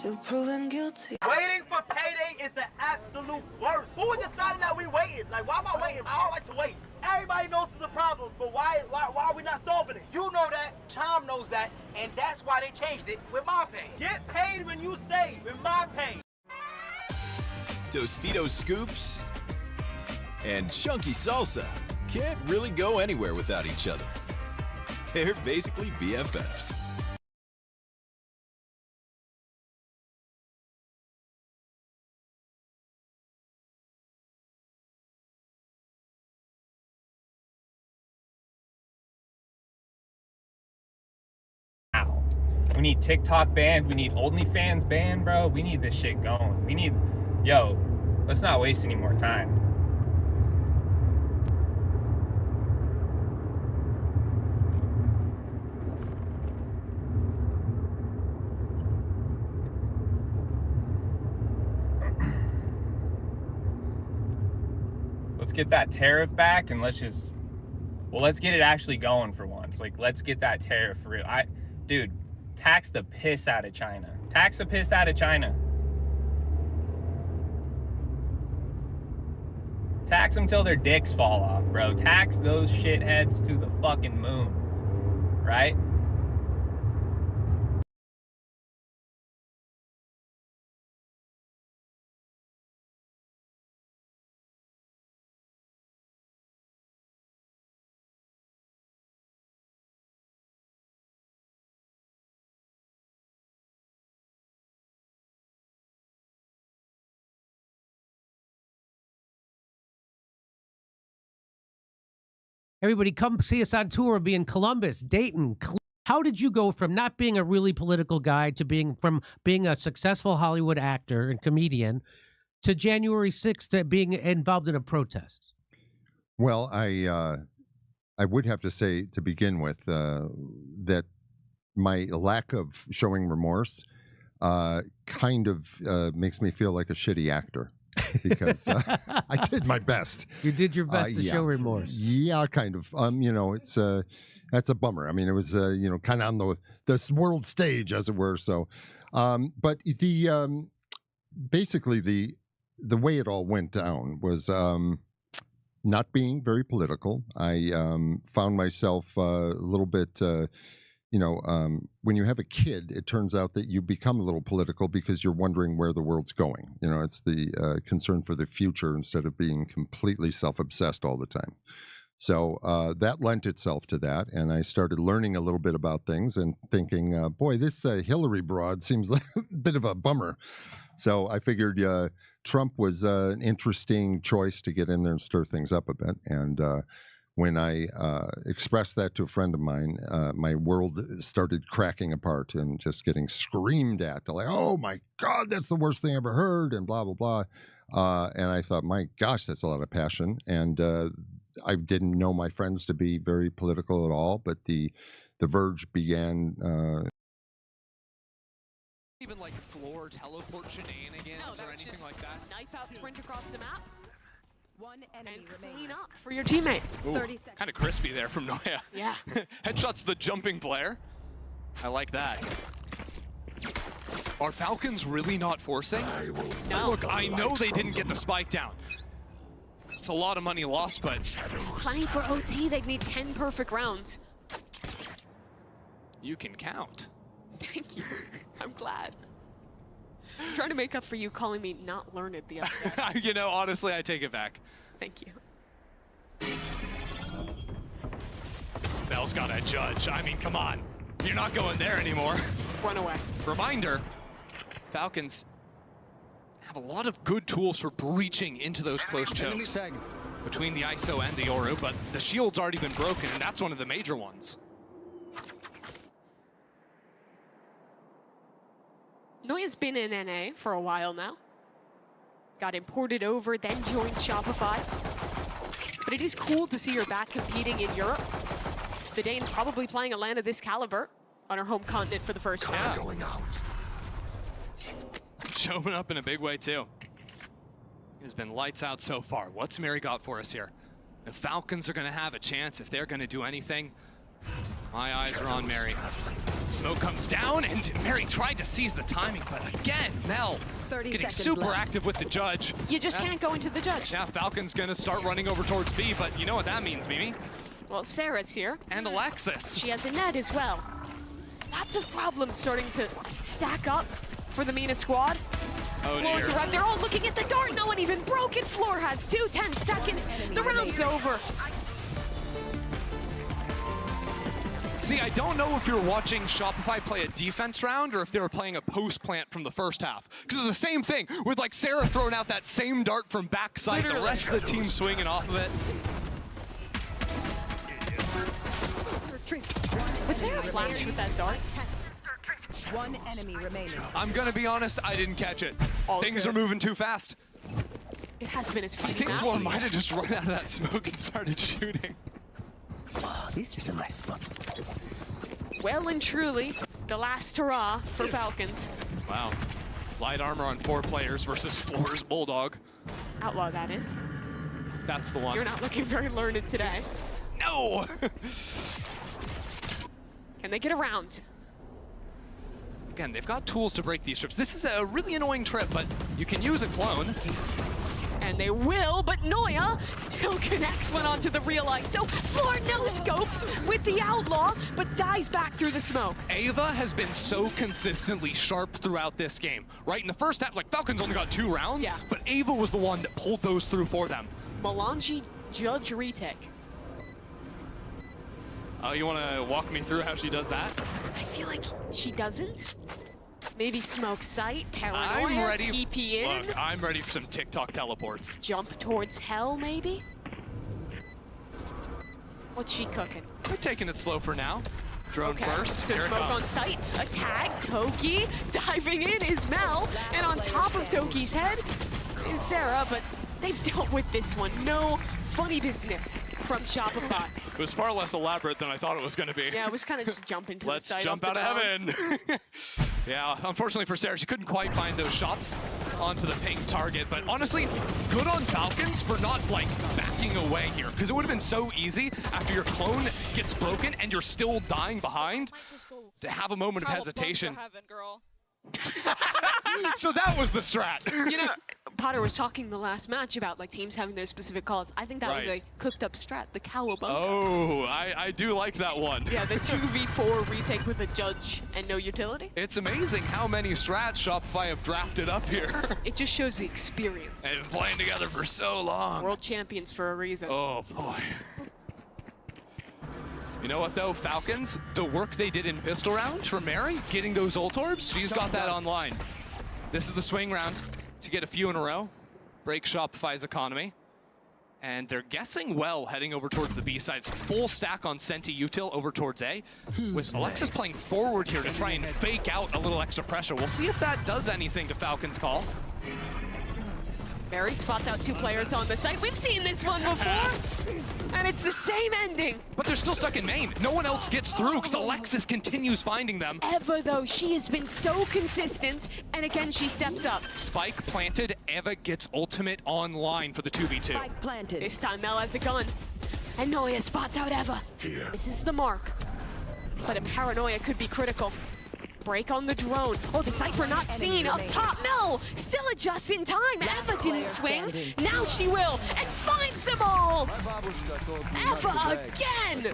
Till proven guilty. Waiting for payday is the absolute worst. Who is deciding that we waiting? Like, why am I waiting? I don't like to wait. Everybody knows it's a problem, but why are we not solving it? You know that, Chom knows that, and that's why they changed it with my pay. Get paid when you save with my pay. Tostitos scoops and chunky salsa can't really go anywhere without each other. They're basically BFFs. We need TikTok banned. We need OnlyFans banned, bro. We need this shit going. We need, yo, let's not waste any more time. Let's get that tariff back and let's just, well, let's get it actually going for once. Like, let's get that tariff for real. Dude, tax the piss out of China. Tax the piss out of China. Tax them till their dicks fall off, bro. Tax those shitheads to the fucking moon, right? Everybody come see us on tour. We'll be in Columbus, Dayton. How did you go from not being a really political guy to being a successful Hollywood actor and comedian to January 6th to being involved in a protest? Well, I would have to say to begin with that my lack of showing remorse kind of makes me feel like a shitty actor. Because I did my best. You did your best to yeah. show remorse. Yeah, kind of. You know, it's that's a bummer. I mean, it was you know, kind of on the world stage, as it were. So, but the basically the way it all went down was not being very political. I found myself a little bit. You know, when you have a kid, it turns out that you become a little political because you're wondering where the world's going. You know, it's the concern for the future instead of being completely self-obsessed all the time. So that lent itself to that, and I started learning a little bit about things and thinking, boy, this Hillary broad seems like a bit of a bummer. So I figured Trump was an interesting choice to get in there and stir things up a bit. And when I expressed that to a friend of mine, my world started cracking apart and just getting screamed at. Like, oh my God, that's the worst thing I ever heard, and blah, blah, blah. And I thought, my gosh, that's a lot of passion. And I didn't know my friends to be very political at all, but the Verge began Even like floor teleport shenanigans or anything like that. Knife out sprint across the map. One enemy remaining. Clean up for your teammate. Kind of crispy there from Noya. Yeah. Headshots the jumping player. I like that. Are Falcons really not forcing? No. Look, I know they didn't get the spike down. It's a lot of money lost, but... Playing for OT, they'd need 10 perfect rounds. You can count. Thank you. I'm glad. I'm trying to make up for you calling me not learned the other day. You know, honestly, I take it back. Thank you. Bell's got a judge. I mean, come on. You're not going there anymore. Run away. Reminder, Falcons have a lot of good tools for breaching into those close chokes between the ISO and the Yoru, but the shield's already been broken, and that's one of the major ones. Noya's been in NA for a while now. Got imported over, then joined Shopify. But it is cool to see her back competing in Europe. The Dane probably playing a LAN of this caliber on her home continent for the first time. Going out. Showing up in a big way, too. Has been lights out so far. What's Mary got for us here? The Falcons are going to have a chance if they're going to do anything. My eyes are on Mary. Smoke comes down, and Mary tried to seize the timing, but again, Mel getting super active with the judge. You just can't go into the judge. Yeah, Falcon's going to start running over towards B, but you know what that means, Mimi. Well, Sarah's here. And Alexis. She has a net as well. Lots of problems starting to stack up for the MENA squad. Oh, Floor's dear. arrived. They're all looking at the dart. No one even broke it. Floor has 10 seconds. The round's over. See, I don't know if you're watching Shopify play a defense round or if they were playing a post plant from the first half. Because it's the same thing with like Sarah throwing out that same dart from backside, the rest of the team swinging off of it. Was there a flash with that dart? One enemy remaining. I'm gonna be honest, I didn't catch it. Things are moving too fast. It has been his I think Floor might have just run out of that smoke and started shooting. Oh, this is a nice spot. Well and truly, the last hurrah for Falcons. Wow. Light armor on 4 players versus Floor's Bulldog. Outlaw, that is. That's the one. You're not looking very learned today. No! Can they get around? Again, they've got tools to break these trips. This is a really annoying trip, but you can use a clone. And they will, but Noya still connects one onto the real ISO. Floor no scopes with the Outlaw, but dies back through the smoke. Ava has been so consistently sharp throughout this game, right? In the first half, like Falcons only got 2 rounds, but Ava was the one that pulled those through for them. Melange judge retake. Oh, you want to walk me through how she does that? I feel like she doesn't. Maybe smoke sight, paranoia, I'm ready. TP in. Look, I'm ready for some TikTok teleports. Jump towards hell, maybe? What's she cooking? We're taking it slow for now. Drone first. So Here it smoke on comes. sight, a tag, Toki, diving in is Mel, and on top of Toki's head is Sarah, but they've dealt with this one. No funny business from Shopify. It was far less elaborate than I thought it was going to be. Yeah, it was kind of just jumping to the Let's side. jump off out the of dome. heaven. Yeah, unfortunately for Sarah, she couldn't quite find those shots onto the pink target. But honestly, good on Falcons for not like backing away here, because it would have been so easy after your clone gets broken and you're still dying behind to have a moment of hesitation. So that was the strat. You know, Potter was talking the last match about like teams having their specific calls. I think that was a Right. cooked up strat, the cowabunga. Oh, I do like that one. Yeah, the 2v4 retake with a judge and no utility. It's amazing how many strats Shopify have drafted up here. It just shows the experience. They've been playing together for so long. World champions for a reason. Oh boy. You know what though, Falcons, the work they did in pistol round for Mary, getting those ult orbs, she's got that online. This is the swing round to get a few in a row, break Shopify's economy. And they're guessing well heading over towards the B side. It's a full stack on Senti Util over towards A. With Alexis playing forward here to try and fake out a little extra pressure. We'll see if that does anything to Falcon's call. Mary spots out 2 players on the site. We've seen this one before, and it's the same ending. But they're still stuck in main. No one else gets through because Alexis continues finding them. Eva, though, she has been so consistent, and again, she steps up. Spike planted, Eva gets ultimate online for the 2v2. Spike planted. This time, Mel has a gun, and Noya spots out Eva. Here. This is the mark, but a paranoia could be critical. Break on the drone. Oh, the Cypher not seen. Up top, Mel still adjusts in time. Eva didn't swing. Now she will, and finds them all. Eva again.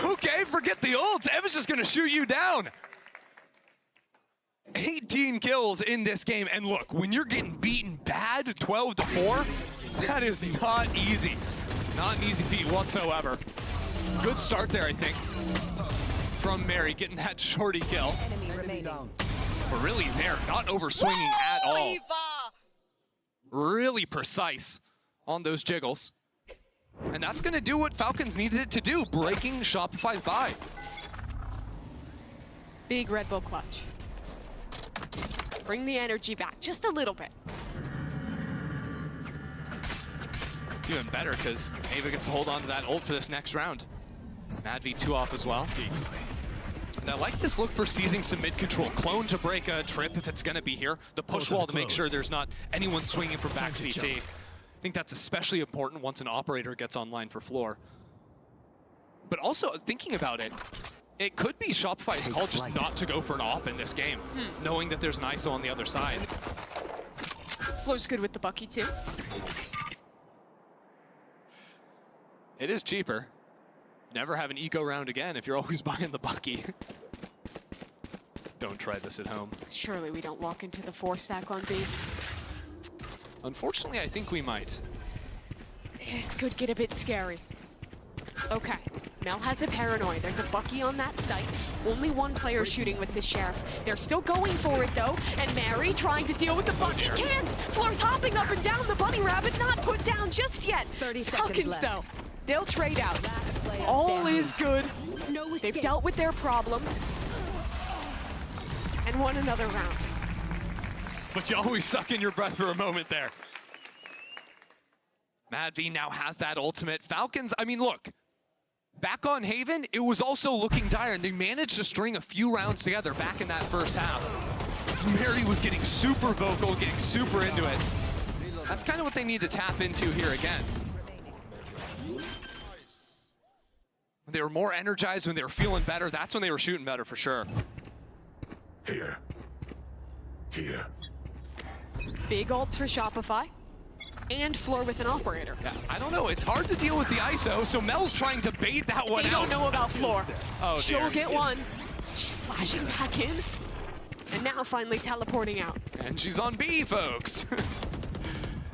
Okay, forget the ults. Eva's just gonna shoot you down. 18 kills in this game, and look, when you're getting beaten bad 12-4, that is not easy. Not an easy feat whatsoever. Good start there, I think, from Mary, getting that shorty kill. But really there, not over swinging at all. Really precise on those jiggles. And that's gonna do what Falcons needed it to do, breaking Shopify's buy. Big Red Bull clutch. Bring the energy back just a little bit. It's even better because Ava gets to hold on to that ult for this next round. Mad V2 off as well. And I like this look for seizing some mid-control. Clone to break a trip if it's going to be here. The push wall to make sure there's not anyone swinging from back CT. I think that's especially important once an operator gets online for floor. But also, thinking about it, it could be Shopify's call just not to go for an op in this game, knowing that there's an ISO on the other side. Floor's good with the Bucky too. It is cheaper. Never have an eco round again if you're always buying the Bucky. Don't try this at home. Surely we don't walk into the 4 stack on B. Unfortunately, I think we might. This could get a bit scary. Okay, Mel has a paranoid. There's a Bucky on that site. Only one player shooting with the Sheriff. They're still going for it though, and Mary trying to deal with the Bucky can't. Floor's hopping up and down. The Bunny Rabbit not put down just yet. 30 seconds Falcons left. though, they'll trade out. All is good. They've dealt with their problems and won another round. But you always suck in your breath for a moment there. Mad V now has that ultimate. Falcons, I mean, look, back on Haven, it was also looking dire, and they managed to string a few rounds together back in that first half. Mary was getting super vocal, getting super into it. That's kind of what they need to tap into here again. When they were more energized, when they were feeling better, that's when they were shooting better for sure. Here. Big ults for Shopify. And Floor with an operator. Yeah, I don't know. It's hard to deal with the ISO, so Mel's trying to bait that one They out. don't know about Floor. Oh, She'll dear. get one. She's flashing back in. And now finally teleporting out. And she's on B, folks.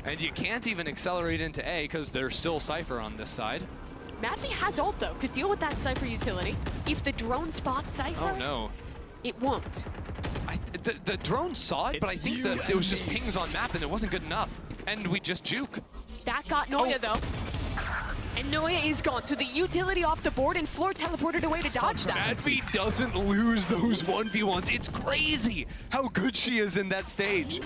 And you can't even accelerate into A because there's still Cypher on this side. Madvi has ult though, could deal with that Cypher utility. If the drone spots Cypher, Oh no. it won't. The drone saw it, but I think that it was just pings on map and it wasn't good enough. And we just juke. That got Noya though. And Noya is gone, so the utility off the board and Floor teleported away to dodge that. Madvi doesn't lose those 1v1s. It's crazy how good she is in that stage.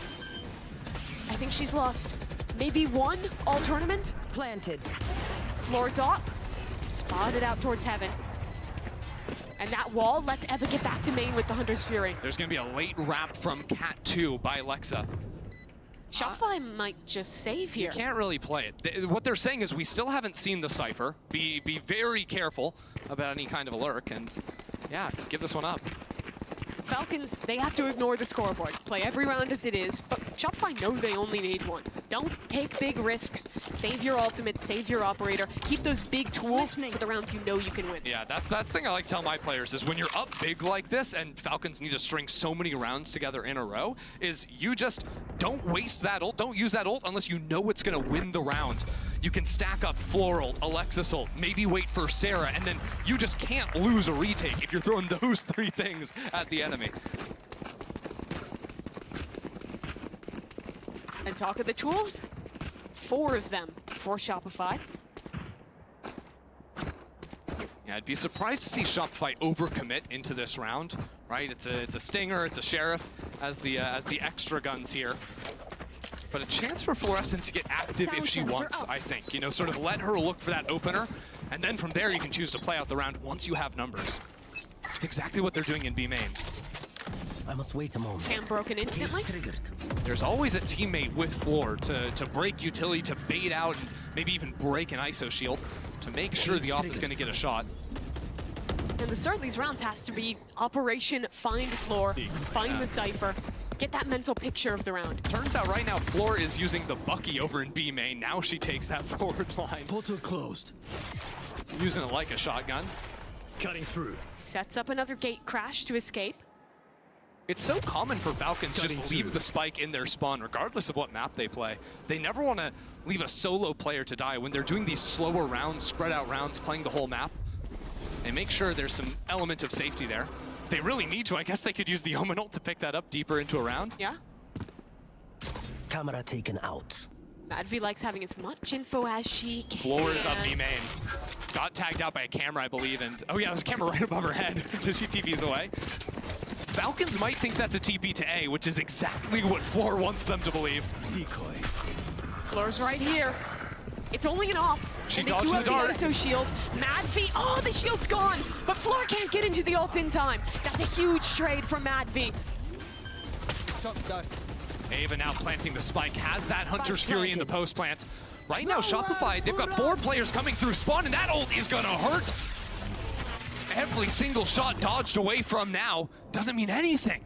I think she's lost maybe one all tournament. Planted. Floor's up, spotted out towards Heaven. And that wall lets Eva get back to main with the Hunter's Fury. There's gonna be a late wrap from Cat 2 by Alexa. Shopify might just save here. You can't really play it. What they're saying is we still haven't seen the Cypher. Be very careful about any kind of a lurk, and yeah, give this one up. Falcons, they have to ignore the scoreboard. Play every round as it is, but Shopify know they only need one. Don't take big risks. Save your ultimate, save your operator. Keep those big tools for the rounds you know you can win. Yeah, that's the thing I like to tell my players is when you're up big like this and Falcons need to string so many rounds together in a row, is you just don't waste that ult. Don't use that ult unless you know it's gonna win the round. You can stack up Floral, Alexis ult, maybe wait for Sarah, and then you just can't lose a retake if you're throwing those 3 things at the enemy. And talk of the tools, 4 of them for Shopify. Yeah, I'd be surprised to see Shopify overcommit into this round, right? It's a Stinger, it's a Sheriff as the extra guns here. But a chance for Fluorescent to get active if she wants, I think. You know, sort of let her look for that opener, and then from there you can choose to play out the round once you have numbers. It's exactly what they're doing in B main. I must wait a moment. Cam broken instantly. There's always a teammate with Floor to break utility, to bait out, and maybe even break an ISO shield to make sure the off is going to get a shot. And the start of these rounds has to be Operation Find Floor, find the Cypher, get that mental picture of the round. Turns out right now Floor is using the Bucky over in B main. Now she takes that forward line. Portal closed. Using it like a shotgun. Cutting through. Sets up another gate crash to escape. It's so common for Falcons to just leave the spike in their spawn, regardless of what map they play. They never want to leave a solo player to die. When they're doing these slower rounds, spread out rounds, playing the whole map, they make sure there's some element of safety there. If they really need to, I guess they could use the Omen ult to pick that up deeper into a round. Yeah. Camera taken out. Madvi likes having as much info as she can. Floor is up B main. Got tagged out by a camera, I believe, and oh yeah, there's a camera right above her head, so she TPs away. Falcons might think that's a TP to A, which is exactly what Floor wants them to believe. Decoy. Floor's right here. It's only an off. She and dodged they do the dart. have the ISO shield. Madvi, oh, the shield's gone. But Floor can't get into the ult in time. That's a huge trade from Madvi. Ava now planting the spike, has that Hunter's Fury in the post plant. Right now, Shopify, they've got 4 players coming through spawn, and that ult is gonna hurt. Every single shot dodged away from now doesn't mean anything.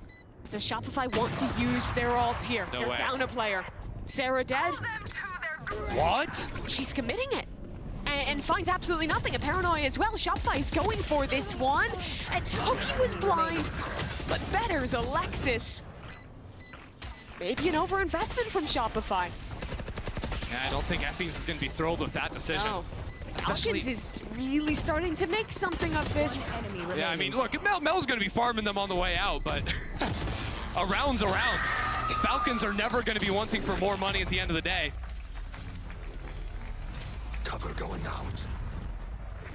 Does Shopify want to use their ult here? No They're way. down a player. Sarah dead. What? She's committing it. And finds absolutely nothing. A Paranoia as well. Shopify is going for this one. And Toki was blind. But better's Alexis. Maybe an overinvestment from Shopify. Yeah, I don't think Effie's is gonna be thrilled with that decision. No. Especially, Falcons is really starting to make something of this. yeah, I mean, look, Mel's gonna be farming them on the way out, but a round's a round. Falcons are never gonna be wanting for more money at the end of the day. Cover going out.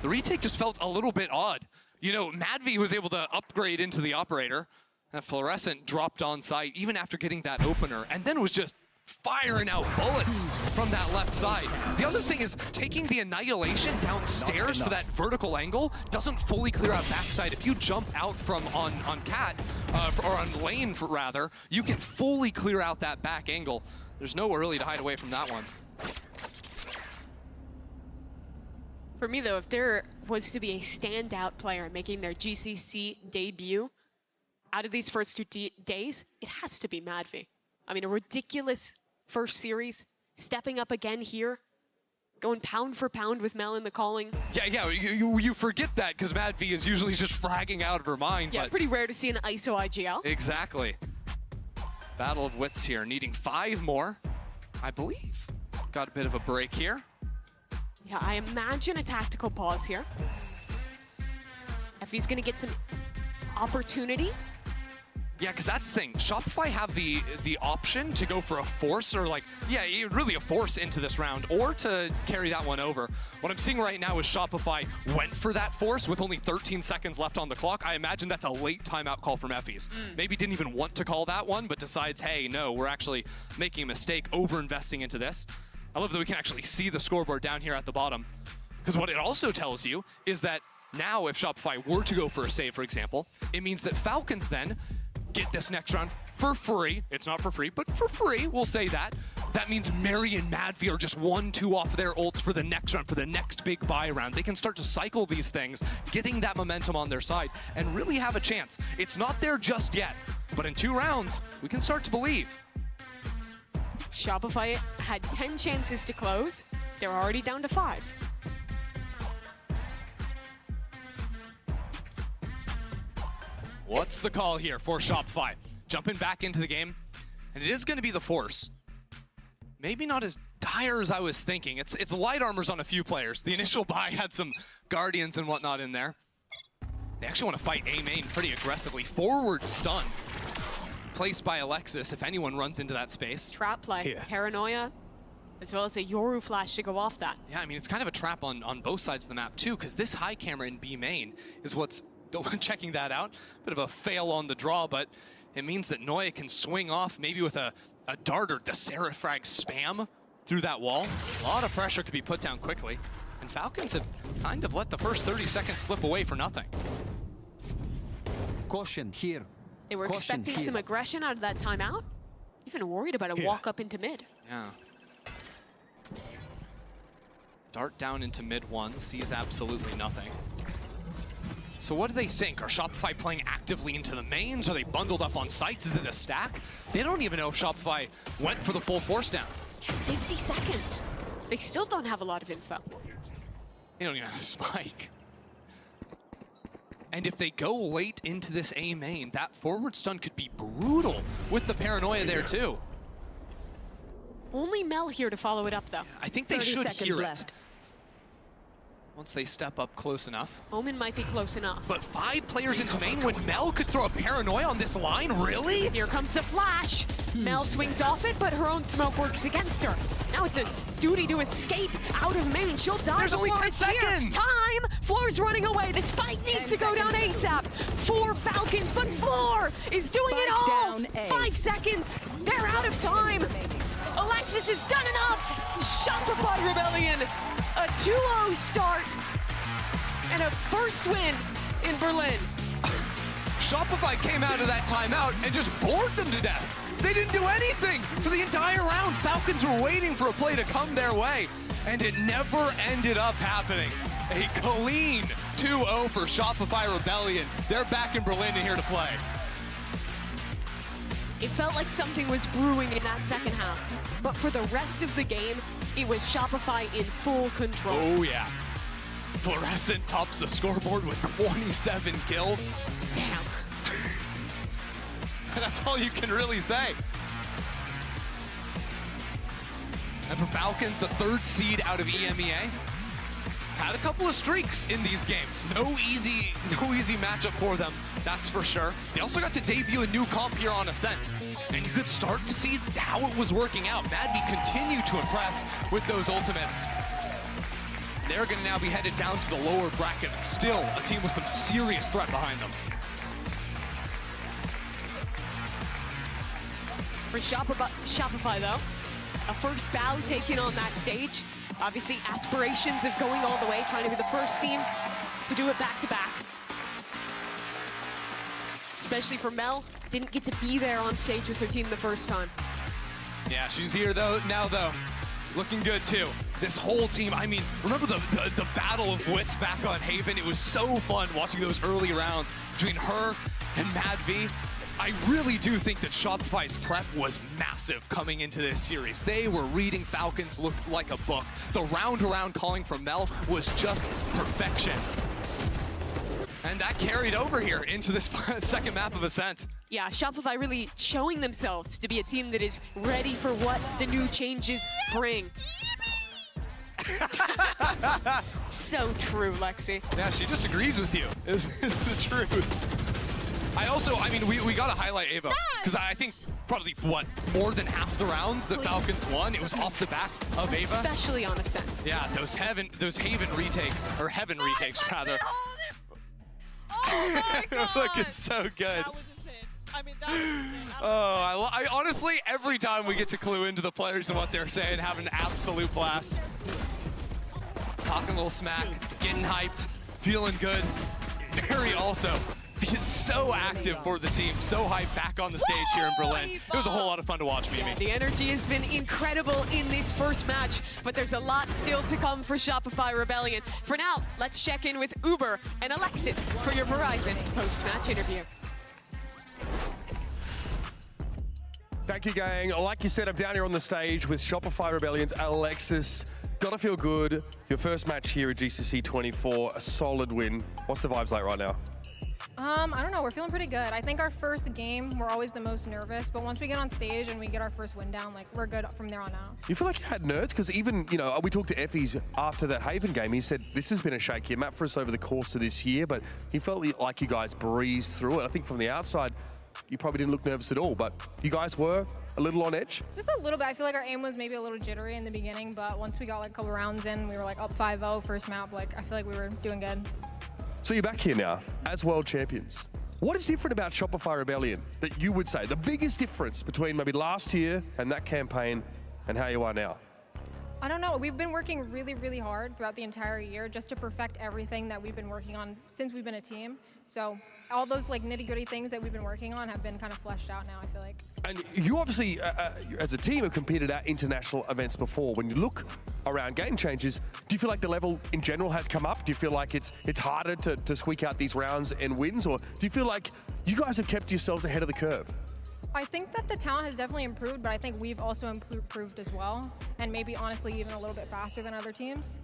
The retake just felt a little bit odd. You know, Madvi was able to upgrade into the operator. That Fluorescent dropped on site even after getting that opener, and then was just firing out bullets from that left side. The other thing is taking the Annihilation downstairs for that vertical angle doesn't fully clear out backside. If you jump out from on Cat, or on Lane rather, you can fully clear out that back angle. There's nowhere really to hide away from that one. For me, though, if there was to be a standout player making their GCC debut out of these first 2 days, it has to be Madvi. I mean, a ridiculous first series, stepping up again here, going pound for pound with Mel in the calling. Yeah, you forget that because Madvi is usually just fragging out of her mind. Yeah, but pretty rare to see an ISO IGL. Exactly. Battle of wits here, needing 5 more, I believe. Got a bit of a break here. Yeah, I imagine a tactical pause here. Effie's gonna get some opportunity. Yeah, because that's the thing. Shopify have the option to go for a force, or like, yeah, really a force into this round, or to carry that one over. What I'm seeing right now is Shopify went for that force with only 13 seconds left on the clock. I imagine that's a late timeout call from Effie's. Maybe didn't even want to call that one, but decides, hey, no, we're actually making a mistake, over-investing into this. I love that we can actually see the scoreboard down here at the bottom. Because what it also tells you is that now if Shopify were to go for a save, for example, it means that Falcons then get this next round for free. It's not for free, but for free, we'll say that. That means Mary and Madvi are just 1-2 off their ults for the next round, for the next big buy round. They can start to cycle these things, getting that momentum on their side, and really have a chance. It's not there just yet, but in 2 rounds, we can start to believe. Shopify had 10 chances to close. They're already down to 5. What's the call here for Shopify? Jumping back into the game, and it is going to be the force. Maybe not as dire as I was thinking. It's light armors on a few players. The initial buy had some Guardians and whatnot in there. They actually want to fight A main pretty aggressively. Forward stun placed by Alexis if anyone runs into that space. Trap play, Paranoia, as well as a Yoru flash to go off that. Yeah, I mean, it's kind of a trap on both sides of the map too, because this high camera in B main is what's checking that out. Bit of a fail on the draw, but it means that Noya can swing off maybe with a dart or the Seraphrag spam through that wall. A lot of pressure could be put down quickly. And Falcons have kind of let the first 30 seconds slip away for nothing. Caution here. They were expecting some aggression out of that timeout. Even worried about a walk up into mid. Yeah. Dart down into mid one, sees absolutely nothing. So what do they think? Are Shopify playing actively into the mains? Are they bundled up on sites? Is it a stack? They don't even know if Shopify went for the full force down. 50 seconds. They still don't have a lot of info. They don't even have a spike. And if they go late into this A main, that forward stun could be brutal with the Paranoia there too. Only Mel here to follow it up though. I think they should hear it. Once they step up close enough. Omen might be close enough. But 5 players into main when Mel could throw a Paranoia on this line? Really? Here comes the flash. Mel swings off it, but her own smoke works against her. Now it's a duty to escape out of main. She'll die. There's only 10 seconds. Time. Floor's running away. The spike needs to go down ASAP. 4 Falcons, but Floor is doing it all. 5 seconds. They're out of time. Alexis has done enough. Shopify Rebellion. A 2-0 start and a first win in Berlin. Shopify came out of that timeout and just bored them to death. They didn't do anything for the entire round. Falcons were waiting for a play to come their way, and it never ended up happening. A clean 2-0 for Shopify Rebellion. They're back in Berlin and here to play. It felt like something was brewing in that second half. But for the rest of the game, it was Shopify in full control. Oh yeah. Fluorescent tops the scoreboard with 27 kills. Damn. That's all you can really say. And for Falcons, the 3rd seed out of EMEA, had a couple of streaks in these games. No easy matchup for them, that's for sure. They also got to debut a new comp here on Ascent. And you could start to see how it was working out. Madvi continued to impress with those ultimates. They're going to now be headed down to the lower bracket. Still a team with some serious threat behind them. For Shopify though, a first bow taken on that stage. Obviously aspirations of going all the way, trying to be the first team to do it back-to-back. Especially for Mel, didn't get to be there on stage with her team the first time. Yeah, she's here now though. Looking good too. This whole team, I mean, remember the battle of wits back on Haven? It was so fun watching those early rounds between her and Madvi. I really do think that Shopify's prep was massive coming into this series. They were reading Falcons looked like a book. The round-around calling from Mel was just perfection. And that carried over here into this second map of Ascent. Yeah, Shopify really showing themselves to be a team that is ready for what the new changes bring. So true, Lexi. Yeah, she just agrees with you, is the truth. I mean, we got to highlight Ava, because I think probably, more than half the rounds that Falcons won, it was off the back of Ava. Especially on Ascent. Yeah, those Haven retakes, or Heaven retakes, rather. Oh my God. Looking so good. That was insane. I mean, that was insane. I honestly, every time we get to clue into the players and what they're saying, have an absolute blast. Talking a little smack, getting hyped, feeling good. Mary also being so active for the team, so hyped back on the stage here in Berlin. It was a whole lot of fun to watch, Mimi. Yeah, the energy has been incredible in this first match, but there's a lot still to come for Shopify Rebellion. For now, let's check in with Uber and Alexis for your Verizon post-match interview. Thank you, gang. Like you said, I'm down here on the stage with Shopify Rebellion's Alexis. Gotta feel good. Your first match here at GCC 24, a solid win. What's the vibes like right now? I don't know. We're feeling pretty good. I think our first game, we're always the most nervous, but once we get on stage and we get our first win down, like, we're good from there on out. You feel like you had nerves? Because even, you know, we talked to Effie's after that Haven game. He said this has been a shaky map for us over the course of this year, but he felt like you guys breezed through it. I think from the outside, you probably didn't look nervous at all, but you guys were a little on edge. Just a little bit. I feel like our aim was maybe a little jittery in the beginning, but once we got like a couple rounds in, we were like up 5-0 first map. Like, I feel like we were doing good. So you're back here now as world champions. What is different about Shopify Rebellion that you would say the biggest difference between maybe last year and that campaign and how you are now? I don't know. We've been working really, really hard throughout the entire year just to perfect everything that we've been working on since we've been a team. So all those like nitty-gritty things that we've been working on have been kind of fleshed out now, I feel like. And you obviously, as a team, have competed at international events before. When you look around Game Changers, do you feel like the level in general has come up? Do you feel like it's harder to squeak out these rounds and wins? Or do you feel like you guys have kept yourselves ahead of the curve? I think that the talent has definitely improved, but I think we've also improved as well, and maybe honestly even a little bit faster than other teams.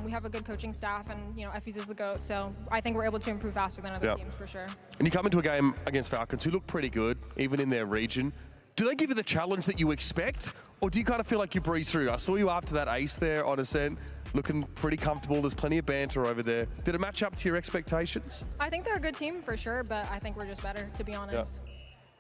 We have a good coaching staff, and you know, Effie's is the GOAT, so I think we're able to improve faster than other teams for sure. And you come into a game against Falcons, who look pretty good, even in their region. Do they give you the challenge that you expect, or do you kind of feel like you breeze through? I saw you after that ace there on Ascent, looking pretty comfortable. There's plenty of banter over there. Did it match up to your expectations? I think they're a good team for sure, but I think we're just better, to be honest. Yeah.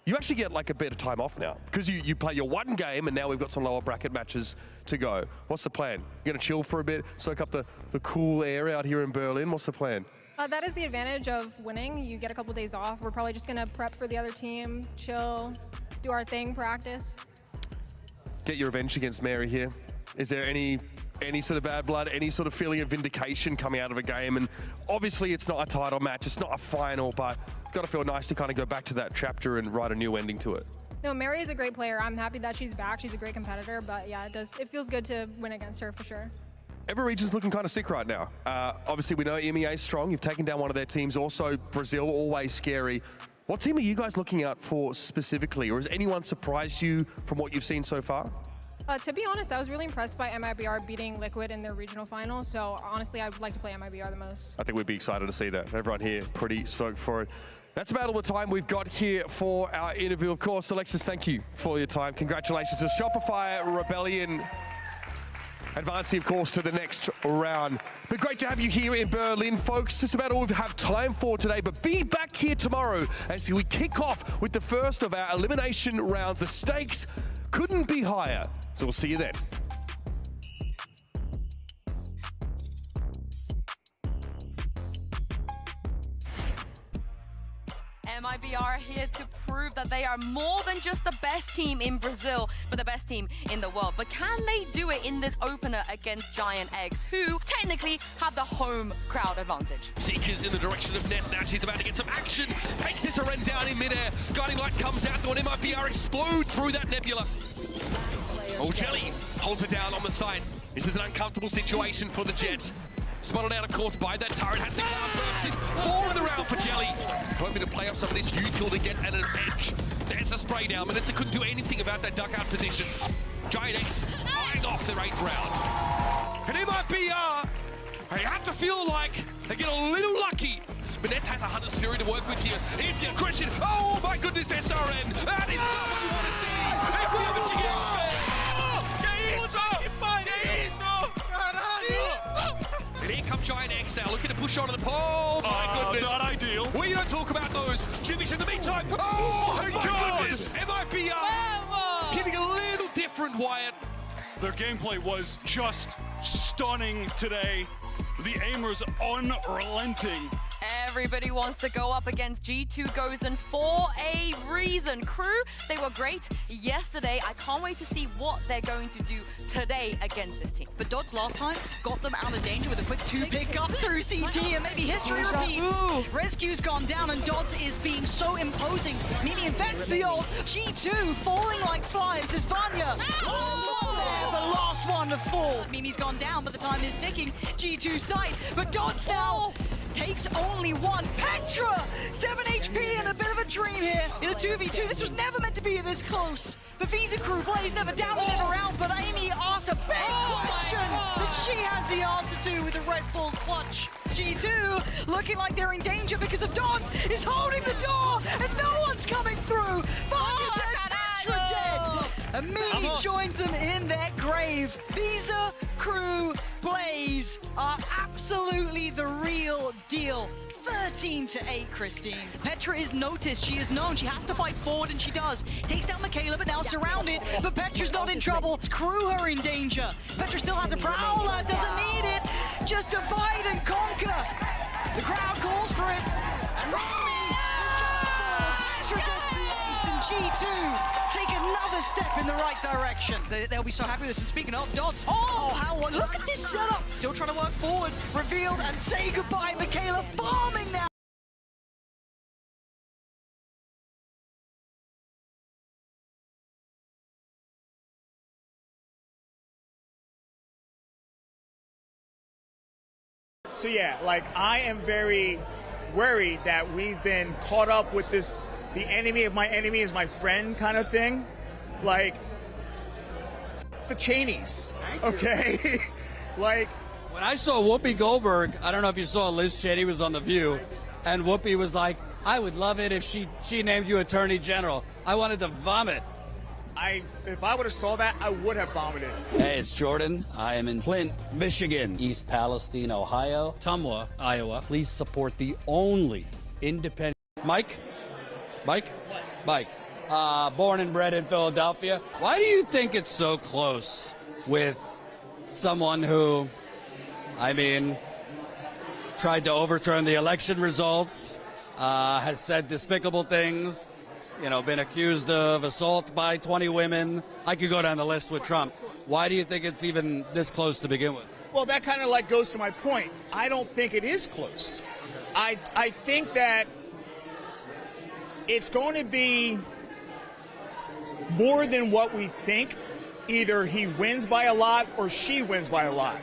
You actually get like a bit of time off now because you play your one game and now we've got some lower bracket matches to go. What's the plan? You're gonna chill for a bit, soak up the cool air out here in Berlin. What's the plan? That is the advantage of winning. You get a couple days off. We're probably just gonna prep for the other team, chill, do our thing, practice. Get your revenge against Mary here. Is there any sort of bad blood, any sort of feeling of vindication coming out of a game? And obviously it's not a title match, it's not a final, but it's got to feel nice to kind of go back to that chapter and write a new ending to it. No, Mary is a great player. I'm happy that she's back. She's a great competitor, but yeah, it feels good to win against her for sure. Every region's looking kind of sick right now. Obviously we know MEA is strong. You've taken down one of their teams. Also Brazil, always scary. What team are you guys looking out for specifically? Or has anyone surprised you from what you've seen so far? To be honest, I was really impressed by MIBR beating Liquid in their regional final, so honestly, I would like to play MIBR the most. I think we'd be excited to see that. Everyone here pretty stoked for it. That's about all the time we've got here for our interview. Of course, Alexis, thank you for your time. Congratulations to Shopify Rebellion. Advancing, of course, to the next round. But great to have you here in Berlin, folks. That's about all we have time for today, but be back here tomorrow as we kick off with the first of our elimination rounds. The stakes couldn't be higher. So we'll see you then. MIBR here to prove that they are more than just the best team in Brazil, but the best team in the world. But can they do it in this opener against Giant Eggs, who technically have the home crowd advantage? Seekers in the direction of Ness. Now she's about to get some action. Takes this Aren down in midair. Guiding Light comes out, and MIBR explode through that nebula. Oh, Jelly holds it down on the side. This is an uncomfortable situation for the Jets. Spotted out, of course, by that turret. Has the cloud bursted. 4 in the round for Jelly. Hoping to play off some of this util to get at an edge. There's the spray down. Melissa couldn't do anything about that duck-out position. Giant X eyeing off their 8th round. And MIBR, they have to feel like they get a little lucky. But Ness has a Hunter's Fury to work with here. Here's the aggression. Oh my goodness, SRN. That is not what you want to see. If you have a GX fan. And here comes Giant X now, looking to push onto the pole. Oh my goodness. Not ideal. We don't talk about those. Jimmy's in the meantime. Oh my goodness. MIBR hitting a little different, Wyatt. Their gameplay was just stunning today. The aimers unrelenting. Everybody wants to go up against G2 Gozen for a reason. Crew, they were great yesterday. I can't wait to see what they're going to do today against this team. But Dodds last time got them out of danger with a quick 2-pick up through CT, and maybe history repeats. Rescue's gone down, and Dodds is being so imposing. Mimi invents the ult. G2 falling like flies as Vanya. The last one to fall. Mimi's gone down, but the time is ticking. G2 side, but Dodds now takes only one. Petra, 7 HP and a bit of a dream here in a 2v2. This was never meant to be this close. But Visa Crew plays never down and around, but Amy asked a big question that she has the answer to with a Red Bull clutch. G2 looking like they're in danger because of Dons is holding the door and no one's coming through. Petra dead. And Mimi joins them in their grave. Visa Crew Blaze are absolutely the real deal. 13-8, Christine. Petra is noticed. She is known. She has to fight forward, and she does. Takes down Michaela, but now surrounded. But Petra's not in trouble. Crew are in danger. Petra still has a Prowler. Doesn't need it. Just divide and conquer. The crowd calls for it. And Rami is going for Petra gets the ace, and G2 take another step in the right direction. So they'll be so happy with this. And speaking of Dodds, look at this setup. Still trying to work forward. Revealed and say goodbye. Michaela farming now. So yeah, like I am very worried that we've been caught up with this, the enemy of my enemy is my friend kind of thing. Like, the Cheneys, okay? Like, when I saw Whoopi Goldberg, I don't know if you saw Liz Cheney was on The View, and Whoopi was like, I would love it if she named you Attorney General. I wanted to vomit. If I would have saw that, I would have vomited. Hey, it's Jordan. I am in Flint, Michigan, East Palestine, Ohio, Tumwa, Iowa. Please support the only independent. Mike? Born and bred in Philadelphia. Why do you think it's so close with someone who, tried to overturn the election results, has said despicable things, been accused of assault by 20 women. I could go down the list with Trump. Why do you think it's even this close to begin with? Well, that kind of like goes to my point. I don't think it is close. I think that it's going to be more than what we think. Either he wins by a lot or she wins by a lot.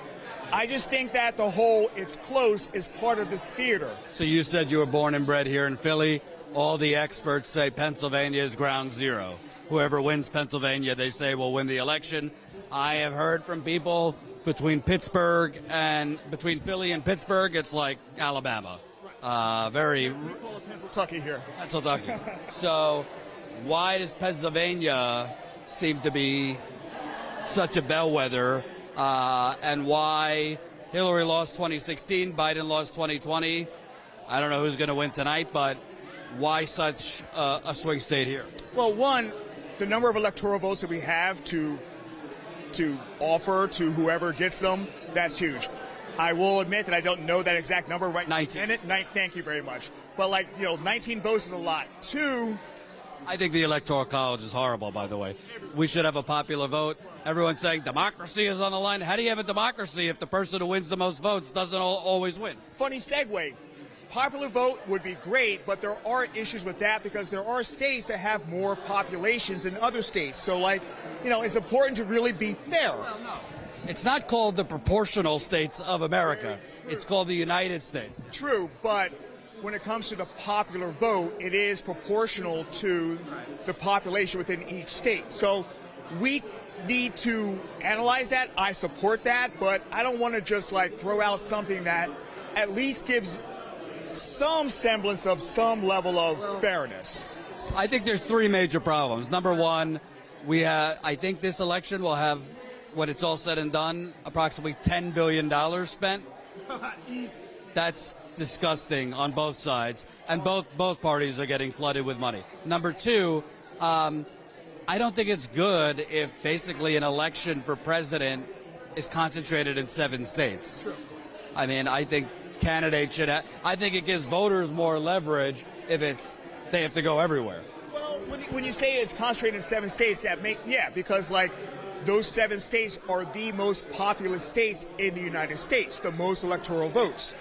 I just think that the whole it's close is part of this theater. So you said you were born and bred here in Philly. All the experts say Pennsylvania is ground zero. Whoever wins Pennsylvania, they say, will win the election. I have heard from people between Philly and Pittsburgh, it's like Alabama. We call it Pennsylvania here. Pennsylvania. So why does Pennsylvania seem to be such a bellwether, and why Hillary lost 2016, Biden lost 2020? I don't know who's going to win tonight, but why such a swing state here? Well, one, the number of electoral votes that we have to offer to whoever gets them, that's huge. I will admit that I don't know that exact number right now. 19. Thank you very much. But 19 votes is a lot. Two, I think the Electoral College is horrible, by the way. We should have a popular vote. Everyone's saying democracy is on the line. How do you have a democracy if the person who wins the most votes doesn't always win? Funny segue. Popular vote would be great, but there are issues with that because there are states that have more populations than other states. So, it's important to really be fair. Well, no. It's not called the proportional states of America. It's called the United States. True, but when it comes to the popular vote, it is proportional to the population within each state. So we need to analyze that. I support that, but I don't want to just throw out something that at least gives some semblance of some level of fairness. I think there's three major problems. Number one, I think this election will have, when it's all said and done, approximately $10 billion spent. That's disgusting on both sides, and both parties are getting flooded with money. Number two, I don't think it's good if basically an election for president is concentrated in 7 states. True. I think candidates should I think it gives voters more leverage if they have to go everywhere. Well, when you say it's concentrated in 7 states, because those 7 states are the most populous states in the United States, the most electoral votes.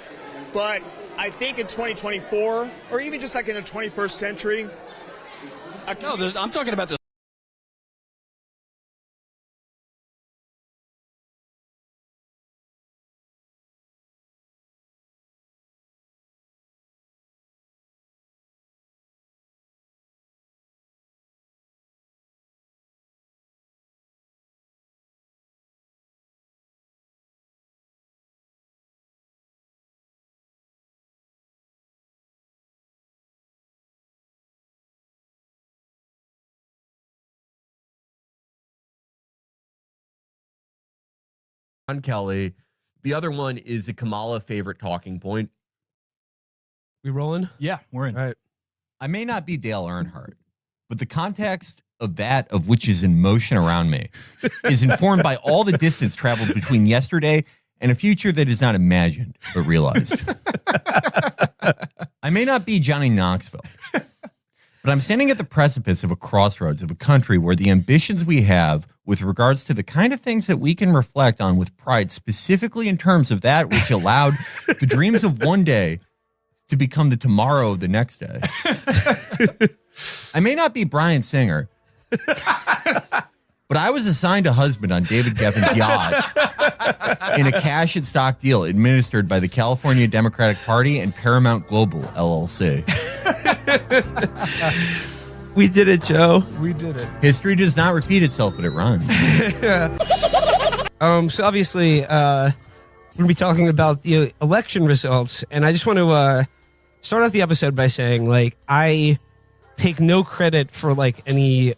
But I think in 2024, or even just in the 21st century, I'm talking about the John Kelly. The other one is a Kamala favorite talking point. We rolling? Yeah, we're in. All right. I may not be Dale Earnhardt, but the context of that of which is in motion around me is informed by all the distance traveled between yesterday and a future that is not imagined but realized. I may not be Johnny Knoxville, but I'm standing at the precipice of a crossroads of a country where the ambitions we have with regards to the kind of things that we can reflect on with pride, specifically in terms of that which allowed the dreams of one day to become the tomorrow of the next day. I may not be Bryan Singer, but I was assigned a husband on David Geffen's yacht in a cash and stock deal administered by the California Democratic Party and Paramount Global, LLC. We did it, Joe. We did it. History does not repeat itself, but it runs. So obviously, we're going to be talking about the election results, and I just want to start off the episode by saying, like, I take no credit for like any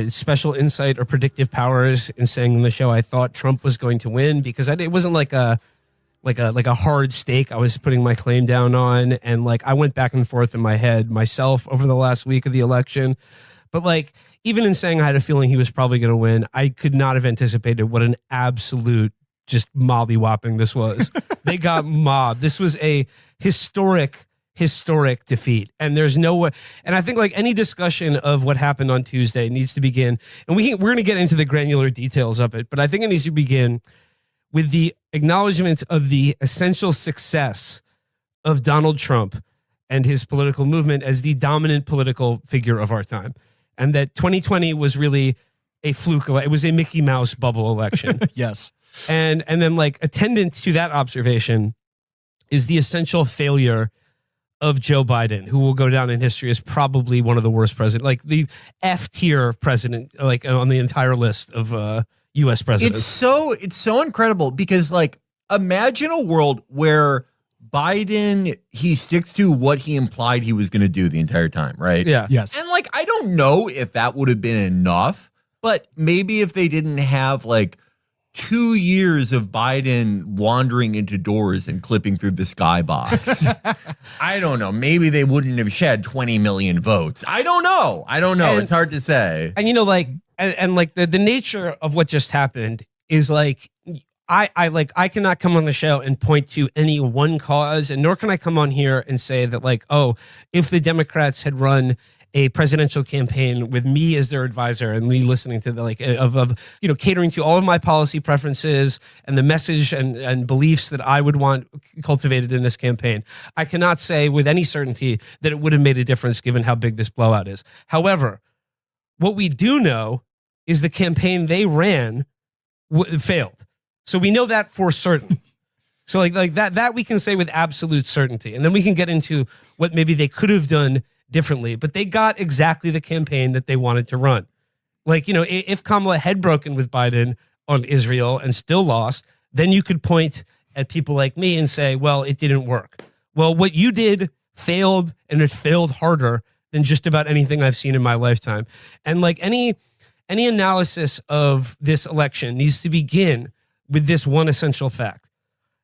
special insight or predictive powers in saying in the show I thought Trump was going to win, because it wasn't like a hard stake I was putting my claim down on, and like I went back and forth in my head myself over the last week of the election. But like, even in saying I had a feeling he was probably going to win, I could not have anticipated what an absolute just mollywhopping this was. They got mobbed. This was a historic defeat, and there's no way. And I think like any discussion of what happened on Tuesday needs to begin, and we're going to get into the granular details of it, but I think it needs to begin with the acknowledgement of the essential success of Donald Trump and his political movement as the dominant political figure of our time, and that 2020 was really a fluke. It was a Mickey Mouse bubble election. Yes. And then like attendant to that observation is the essential failure of Joe Biden, who will go down in history as probably one of the worst presidents, like the F tier president, like on the entire list of U.S. presidents. It's so incredible, because like imagine a world where Biden, he sticks to what he implied he was going to do the entire time, right? Yeah. Yes. And like I don't know if that would have been enough, but maybe if they didn't have like 2 years of Biden wandering into doors and clipping through the skybox, I don't know. Maybe they wouldn't have shed 20 million votes. I don't know. And, it's hard to say. And you know, like, and like the nature of what just happened is like, I cannot come on the show and point to any one cause, and nor can I come on here and say that like, oh, if the Democrats had run a presidential campaign with me as their advisor and me listening to the like of you know, catering to all of my policy preferences and the message and beliefs that I would want cultivated in this campaign, I cannot say with any certainty that it would have made a difference given how big this blowout is. However, what we do know is the campaign they ran failed. So we know that for certain. So like that we can say with absolute certainty. And then we can get into what maybe they could have done differently, but they got exactly the campaign that they wanted to run. Like, you know, if Kamala had broken with Biden on Israel and still lost, then you could point at people like me and say, well, it didn't work. Well, what you did failed, and it failed harder than just about anything I've seen in my lifetime. And like any analysis of this election needs to begin with this one essential fact.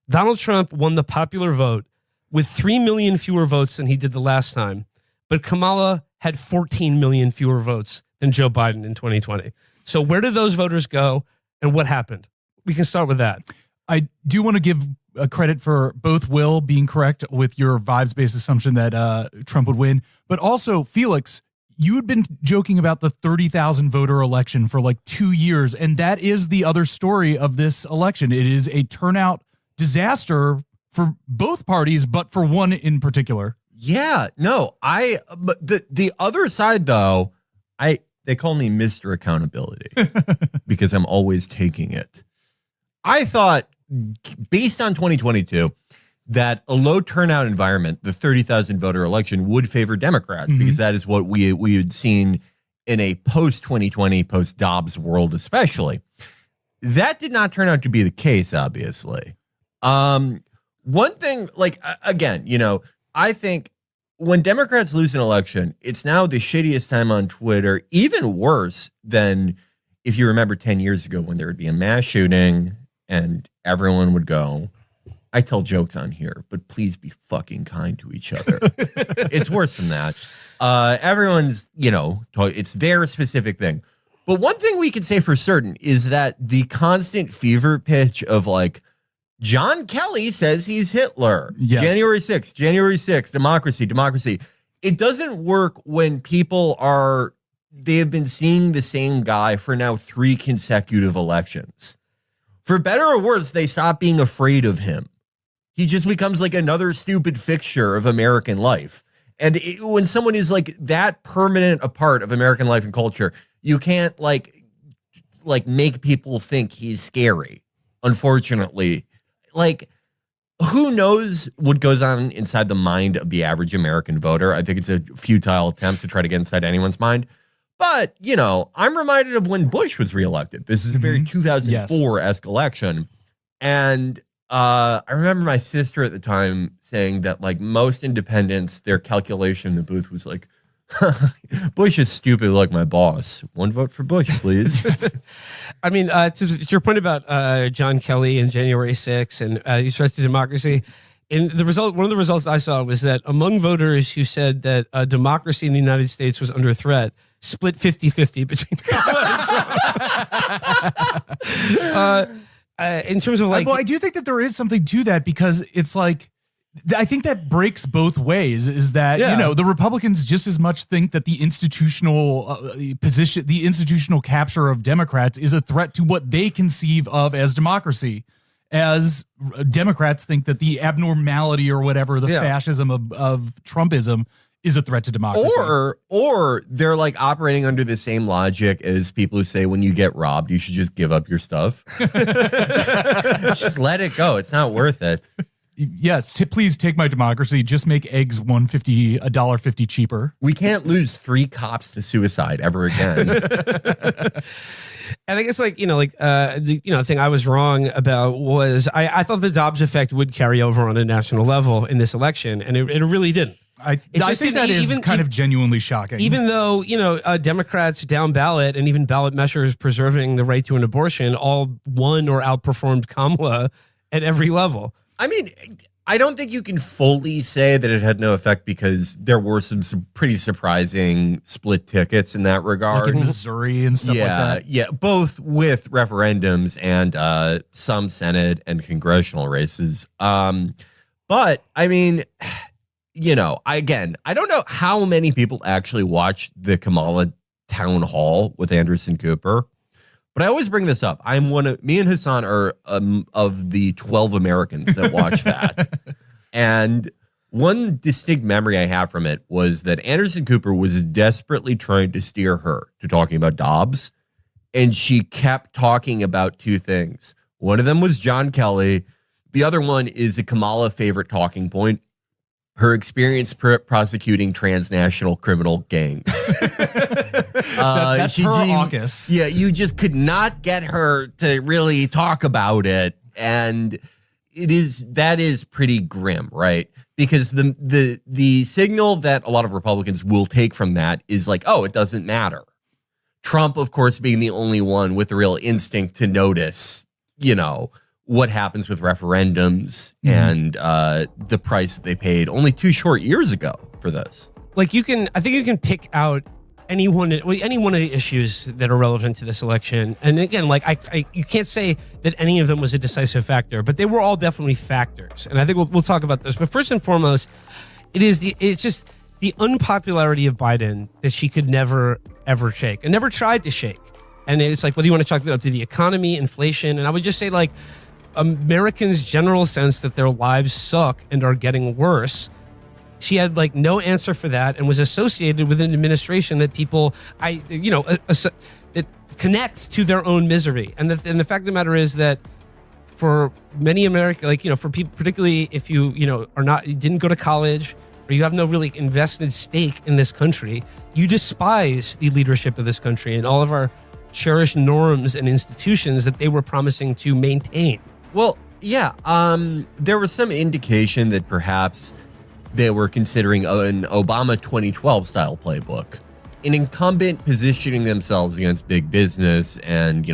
Donald Trump won the popular vote with 3 million fewer votes than he did the last time, but Kamala had 14 million fewer votes than Joe Biden in 2020. So where did those voters go, and what happened? We can start with that. I do want to give credit for both Will being correct with your vibes-based assumption that Trump would win, but also Felix, you had been joking about the 30,000 voter election for like 2 years, and that is the other story of this election. It is a turnout disaster for both parties, but for one in particular. Yeah, no, but the other side though, they call me Mr. Accountability because I'm always taking it. I thought, based on 2022, that a low turnout environment, the 30,000 voter election, would favor Democrats, because that is what we had seen in a post-2020, post-Dobbs world especially. That did not turn out to be the case, obviously. One thing, like, again, you know, I think when Democrats lose an election, it's now the shittiest time on Twitter, even worse than if you remember 10 years ago when there would be a mass shooting and everyone would go, I tell jokes on here, but please be fucking kind to each other. It's worse than that. Everyone's, it's their specific thing. But one thing we can say for certain is that the constant fever pitch of like, John Kelly says he's Hitler. Yes. January 6th, democracy. It doesn't work when people they have been seeing the same guy for now 3 consecutive elections. For better or worse, they stop being afraid of him. He just becomes like another stupid fixture of American life. And when someone is like that permanent a part of American life and culture, you can't like make people think he's scary. Unfortunately, like who knows what goes on inside the mind of the average American voter? I think it's a futile attempt to try to get inside anyone's mind. But, I'm reminded of when Bush was reelected. This is a very 2004-esque election. And I remember my sister at the time saying that like most independents, their calculation in the booth was like, Bush is stupid like my boss. 1 vote for Bush, please. I mean, to your point about John Kelly and January 6th and his threat to democracy, and one of the results I saw was that among voters who said that democracy in the United States was under threat, split 50-50 between in terms of like, well, I do think that there is something to that because it's like, I think that breaks both ways is that, the Republicans just as much think that the institutional position, the institutional capture of Democrats is a threat to what they conceive of as democracy, as Democrats think that the abnormality or whatever, the fascism of Trumpism is a threat to democracy. Or they're like operating under the same logic as people who say when you get robbed, you should just give up your stuff. Just let it go. It's not worth it. Yes, please take my democracy. Just make eggs $1.50 cheaper. We can't lose 3 cops to suicide ever again. And I guess the thing I was wrong about was I thought the Dobbs effect would carry over on a national level in this election, and it really didn't. I think that is kind of genuinely shocking. Even though, Democrats down ballot and even ballot measures preserving the right to an abortion all won or outperformed Kamala at every level. I mean, I don't think you can fully say that it had no effect because there were some pretty surprising split tickets in that regard. Like in Missouri and stuff like that. Yeah, both with referendums and some Senate and congressional races. But, I mean, I don't know how many people actually watched the Kamala town hall with Anderson Cooper. But I always bring this up. Me and Hassan are of the 12 Americans that watch that. And one distinct memory I have from it was that Anderson Cooper was desperately trying to steer her to talking about Dobbs. And she kept talking about 2 things. One of them was John Kelly. The other one is a Kamala favorite talking point. Her experience prosecuting transnational criminal gangs. That's her AUKUS. Yeah, you just could not get her to really talk about it. And that is pretty grim, right? Because the signal that a lot of Republicans will take from that is like, oh, it doesn't matter. Trump, of course, being the only one with the real instinct to notice, what happens with referendums and the price that they paid only 2 short years ago for this. Like I think you can pick out any one of the issues that are relevant to this election. And again, you can't say that any of them was a decisive factor, but they were all definitely factors. And I think we'll talk about this. But first and foremost, it's just the unpopularity of Biden that she could never, ever shake and never tried to shake. And it's like, whether you want to chalk that up to the economy, inflation, and I would just say Americans' general sense that their lives suck and are getting worse. She had no answer for that and was associated with an administration that people, that connect to their own misery. And the fact of the matter is that for many Americans, for people, particularly if you didn't go to college or you have no really invested stake in this country, you despise the leadership of this country and all of our cherished norms and institutions that they were promising to maintain. Well, yeah, there was some indication that perhaps they were considering an Obama 2012 style playbook, an incumbent positioning themselves against big business and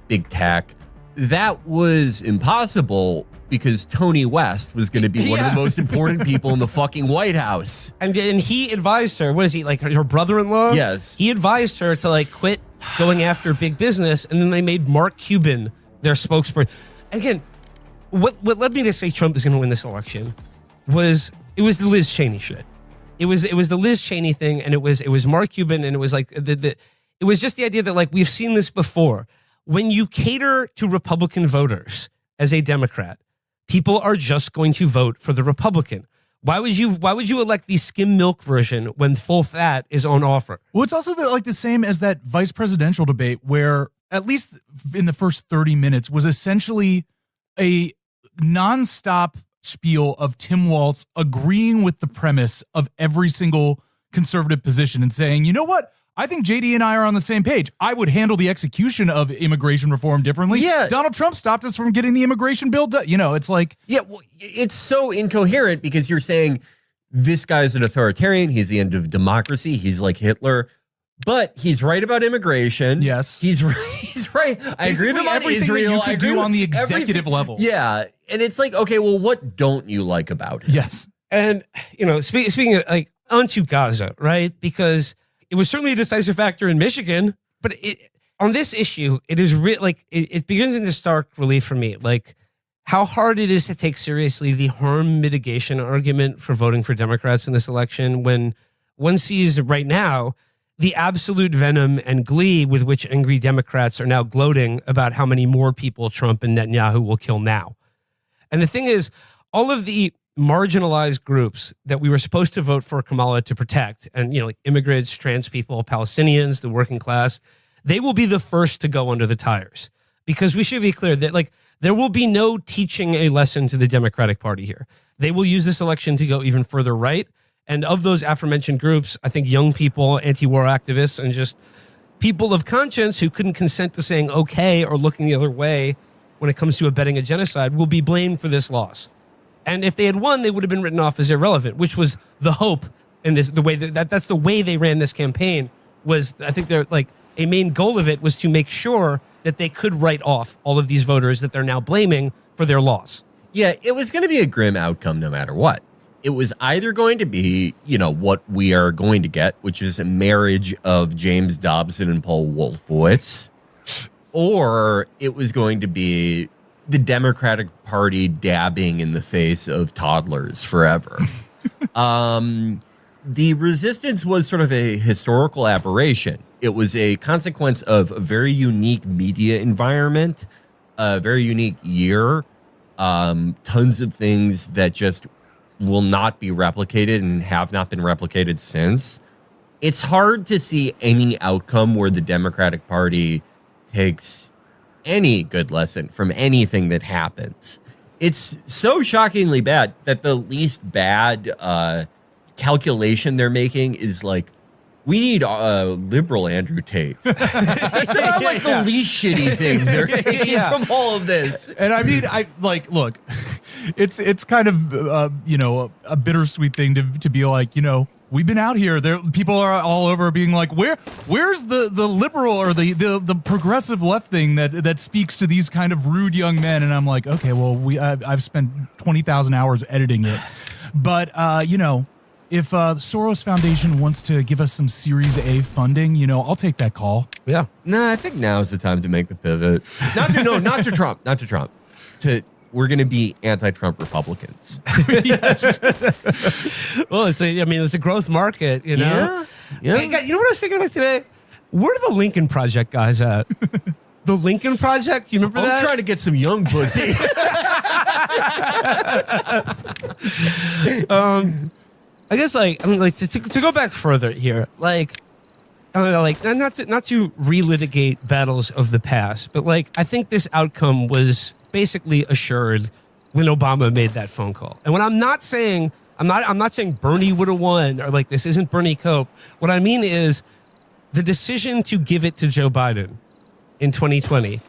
big tech. that was impossible because Tony West was going to be one of the most important people in the fucking White House. And he advised her, what is he, like her brother-in-law? Yes. He advised her to like quit going after big business, and then they made Mark Cuban their spokesperson. Again, what led me to say Trump is going to win this election was the Liz Cheney shit. It was the Liz Cheney thing, and it was Mark Cuban, and it was like it was just the idea that like we've seen this before. When you cater to Republican voters as a Democrat, people are just going to vote for the Republican. Why would you elect the skim milk version when full fat is on offer? Well, it's also the same as that vice presidential debate where, at least in the first 30 minutes, was essentially a nonstop spiel of Tim Walz agreeing with the premise of every single conservative position and saying, you know what? I think JD and I are on the same page. I would handle the execution of immigration reform differently. Yeah. Donald Trump stopped us from getting the immigration bill done. You know, it's like... Yeah, well, it's so incoherent because you're saying this guy's an authoritarian. He's the end of democracy. He's like Hitler. But he's right about immigration. Yes. He's right. I agree with him on everything Israel. that you I could agree do with on the executive everything. level. Yeah. And it's like, okay, well, what don't you like about it? Yes. And, you know, speaking of, like, onto Gaza, right? Because it was certainly a decisive factor in Michigan, but on this issue, it is it begins into stark relief for me, like how hard it is to take seriously the harm mitigation argument for voting for Democrats in this election when one sees right now the absolute venom and glee with which angry Democrats are now gloating about how many more people Trump and Netanyahu will kill now. And the thing is, all of the marginalized groups that we were supposed to vote for Kamala to protect, and like immigrants, trans people, Palestinians, the working class, they will be the first to go under the tires. Because we should be clear that like there will be no teaching a lesson to the Democratic Party here. They will use this election to go even further right. And of those aforementioned groups, I think young people, anti-war activists, and just people of conscience who couldn't consent to saying okay or looking the other way when it comes to abetting a genocide will be blamed for this loss. And if they had won, they would have been written off as irrelevant, which was the hope in this. The way that's the way they ran this campaign was. I think they're like a main goal of it was to make sure that they could write off all of these voters that they're now blaming for their loss. Yeah, it was going to be a grim outcome no matter what. It was either going to be, what we are going to get, which is a marriage of James Dobson and Paul Wolfowitz, or it was going to be the Democratic Party dabbing in the face of toddlers forever. The resistance was sort of a historical aberration. It was a consequence of a very unique media environment, a very unique year, tons of things that just will not be replicated and have not been replicated since. It's hard to see any outcome where the Democratic Party takes any good lesson from anything that happens. It's so shockingly bad that the least bad calculation they're making is like, we need liberal Andrew Tate. It's not like the least shitty thing they're taking from all of this. And I mean, look, it's kind of a bittersweet thing to be like, we've been out here. People are all over being like, where's the liberal or the progressive left thing that speaks to these kind of rude young men? And I'm like, okay, well, I've spent 20,000 hours editing it, but if the Soros Foundation wants to give us some Series A funding, I'll take that call. Yeah. Nah, I think now is the time to make the pivot. Not to Trump. Not to Trump. We're going to be anti-Trump Republicans. Yes. Well, it's a growth market, Yeah. Hey, guys, you know what I was thinking about today? Where are the Lincoln Project guys at? The Lincoln Project? You remember that? I'm trying to get some young pussy. I guess to go back further here, I don't know, not to relitigate battles of the past, but I think this outcome was basically assured when Obama made that phone call. And when I'm not saying Bernie would have won or this isn't Bernie Cope. What I mean is the decision to give it to Joe Biden in 2020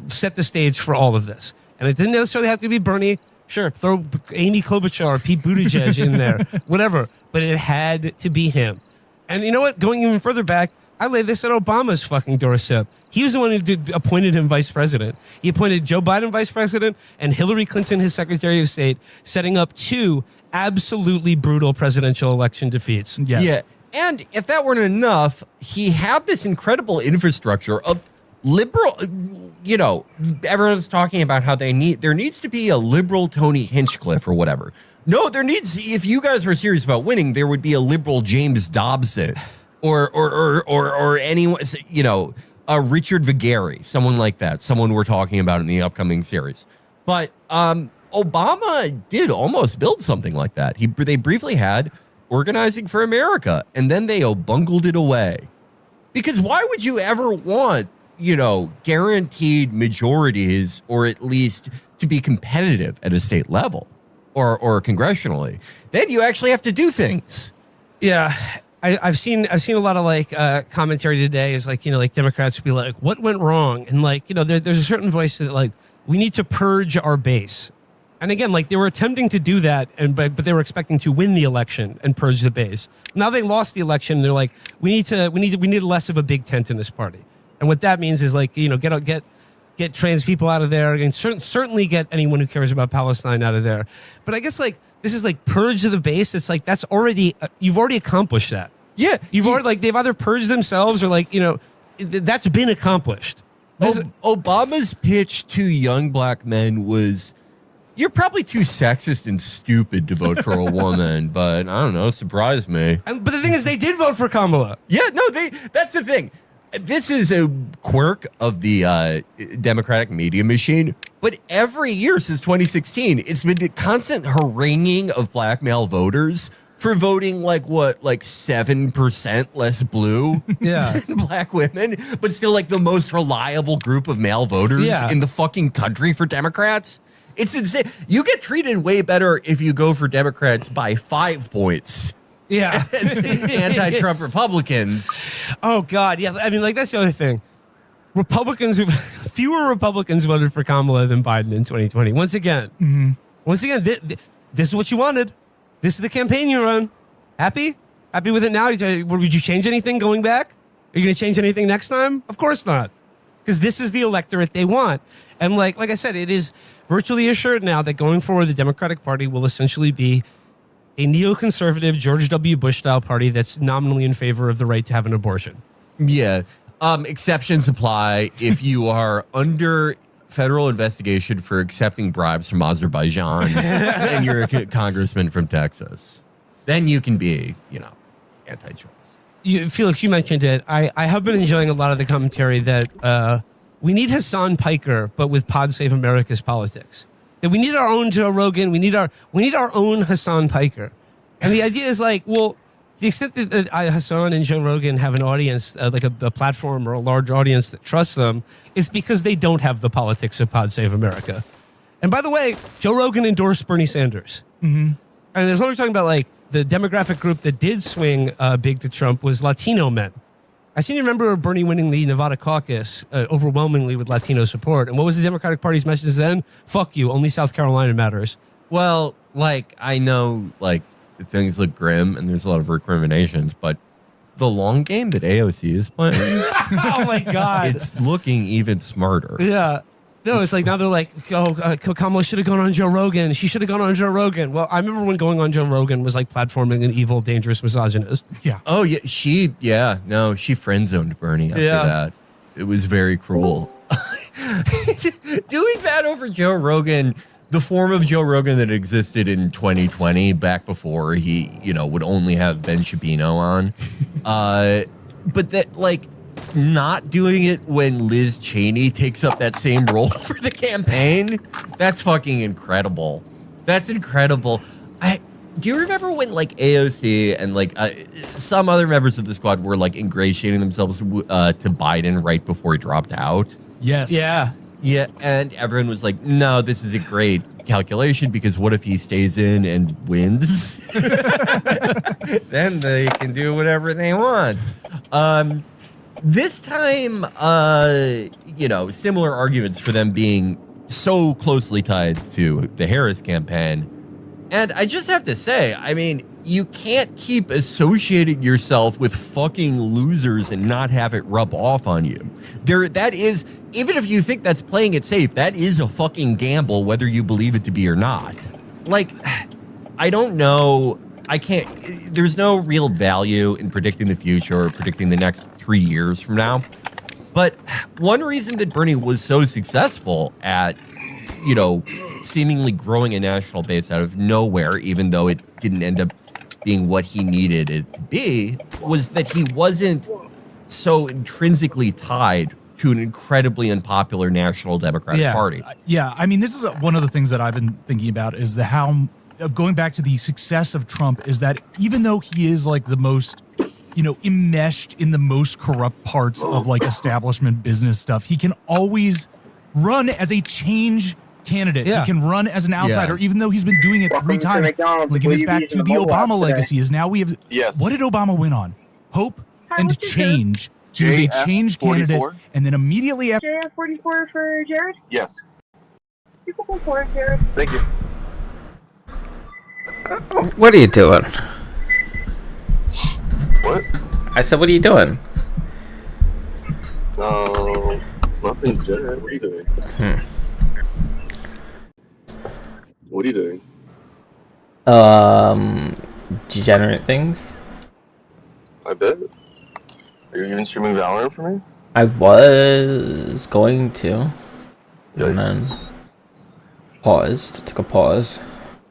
set the stage for all of this. And it didn't necessarily have to be Bernie. Sure, throw Amy Klobuchar or Pete Buttigieg in there, whatever. But it had to be him. And you know what? Going even further back, I laid this at Obama's fucking doorstep. He was the one who appointed him vice president. He appointed Joe Biden vice president and Hillary Clinton his secretary of state, setting up 2 absolutely brutal presidential election defeats. Yes. Yeah. And if that weren't enough, he had this incredible infrastructure of liberal, you know, everyone's talking about how there needs to be a liberal Tony Hinchcliffe or whatever. No, if you guys were serious about winning, there would be a liberal James Dobson or anyone, you know, a Richard Vigueri, someone like that, someone we're talking about in the upcoming series. But Obama did almost build something like that. They briefly had Organizing for America, and then they bungled it away. Because why would you ever want, you know, guaranteed majorities, or at least to be competitive at a state level or congressionally? Then you actually have to do things. Yeah. I've seen a lot of like commentary today is like, you know, like Democrats would be like, what went wrong? And like, you know, there's a certain voice that like, we need to purge our base. And again, like they were attempting to do that, but they were expecting to win the election and purge the base. Now they lost the election. And they're like, we need less of a big tent in this party. And what that means is like, you know, get trans people out of there, and certainly get anyone who cares about Palestine out of there. But I guess like this is like purge of the base. It's like that's already you've already accomplished that. Yeah, already like they've either purged themselves or like, you know, that's been accomplished. Obama's pitch to young black men was, you're probably too sexist and stupid to vote for a woman, but I don't know, surprised me. But the thing is, they did vote for Kamala. Yeah, no, that's the thing. This is a quirk of the Democratic media machine, but every year since 2016, it's been the constant haranguing of black male voters for voting like 7% less blue than black women, but still like the most reliable group of male voters in the fucking country for Democrats. It's insane. You get treated way better if you go for Democrats by 5 points. Yeah. Anti-Trump Republicans. Oh God. Yeah. I mean, like that's the other thing. Fewer Republicans voted for Kamala than Biden in 2020. Once again, this is what you wanted. This is the campaign you run. Happy with it now? Would you change anything going back? Are you going to change anything next time? Of course not. Because this is the electorate they want. And like I said, it is virtually assured now that going forward, the Democratic Party will essentially be a neoconservative George W. Bush style party that's nominally in favor of the right to have an abortion. Yeah. Exceptions apply if you are under federal investigation for accepting bribes from Azerbaijan and you're a congressman from Texas. Then you can be, you know, anti-choice. Felix, you mentioned it. I have been enjoying a lot of the commentary that we need Hassan Piker, but with Pod Save America's politics. That we need our own Joe Rogan. We need our own Hassan Piker. And the idea is like, well, the extent that Hassan and Joe Rogan have an audience, like a platform or a large audience that trusts them, is because they don't have the politics of Pod Save America. And by the way, Joe Rogan endorsed Bernie Sanders. Mm-hmm. And as long as we're talking about like the demographic group that did swing big to Trump was Latino men. I seem to remember Bernie winning the Nevada caucus overwhelmingly with Latino support. And what was the Democratic Party's message then? Fuck you, only South Carolina matters. Well, like, I know, like, things look grim and there's a lot of recriminations, but the long game that AOC is playing, oh my God, it's looking even smarter. Yeah. No, it's like now they're like, oh, Kamala should have gone on Joe Rogan. She should have gone on Joe Rogan. Well, I remember when going on Joe Rogan was like platforming an evil, dangerous misogynist. Yeah. Oh, yeah. She friend zoned Bernie after that. It was very cruel. Doing that over Joe Rogan, the form of Joe Rogan that existed in 2020, back before he, you know, would only have Ben Shapiro on. But that, like, not doing it when Liz Cheney takes up that same role for the campaign, that's fucking incredible. That's incredible. Do you remember when like AOC and like some other members of the squad were like ingratiating themselves to Biden right before he dropped out? Yes. Yeah. Yeah, and everyone was like, no, this is a great calculation because what if he stays in and wins? Then they can do whatever they want. This time, you know, similar arguments for them being so closely tied to the Harris campaign. And I just have to say, I mean, you can't keep associating yourself with fucking losers and not have it rub off on you. That is, even if you think that's playing it safe, that is a fucking gamble, whether you believe it to be or not. Like, I don't know. There's no real value in predicting the future or predicting the next 3 years from now. But one reason that Bernie was so successful at, seemingly growing a national base out of nowhere, even though it didn't end up being what he needed it to be, was that he wasn't so intrinsically tied to an incredibly unpopular National Democratic Party. Yeah, I mean, this is one of the things that I've been thinking about is going back to the success of Trump is that even though he is like the most, enmeshed in the most corrupt parts of like establishment business stuff, he can always run as a change candidate. Yeah. He can run as an outsider, even though he's been doing it 3 times. Linking this back to the Obama legacy is now we have. Yes. What did Obama win on? Hope and change. He was a change candidate, and then immediately after. JF44 for Jared? Yes. You can go for it, Jared. Thank you. What are you doing? What? I said, what are you doing? Nothing, Jared. What are you doing? What are you doing? Degenerate things. I bet. Are you even streaming Valorant for me? I was going to. And then paused. Took a pause.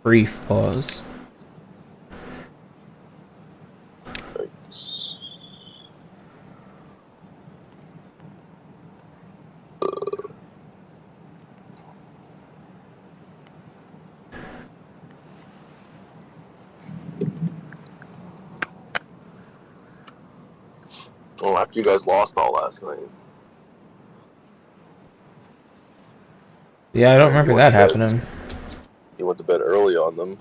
Brief pause. Well, after you guys lost all last night. Yeah, I don't remember that happening. You went to bed early on them.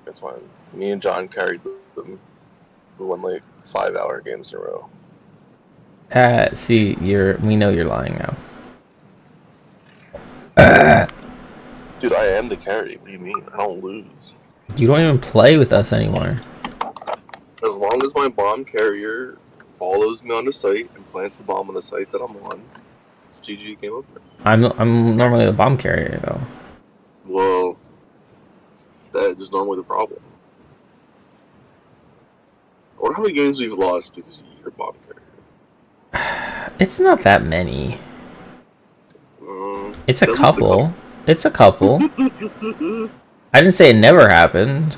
That's fine. Me and John carried them. We won like 5-hour games in a row. See, we know you're lying now. Dude, I am the carry. What do you mean? I don't lose. You don't even play with us anymore. As long as my bomb carrier follows me on the site and plants the bomb on the site that I'm on, GG came over. I'm normally the bomb carrier though. Well, that is normally the problem. I wonder how many games we've lost because of your bomb carrier. It's not that many. It's a couple. It's a couple. I didn't say it never happened.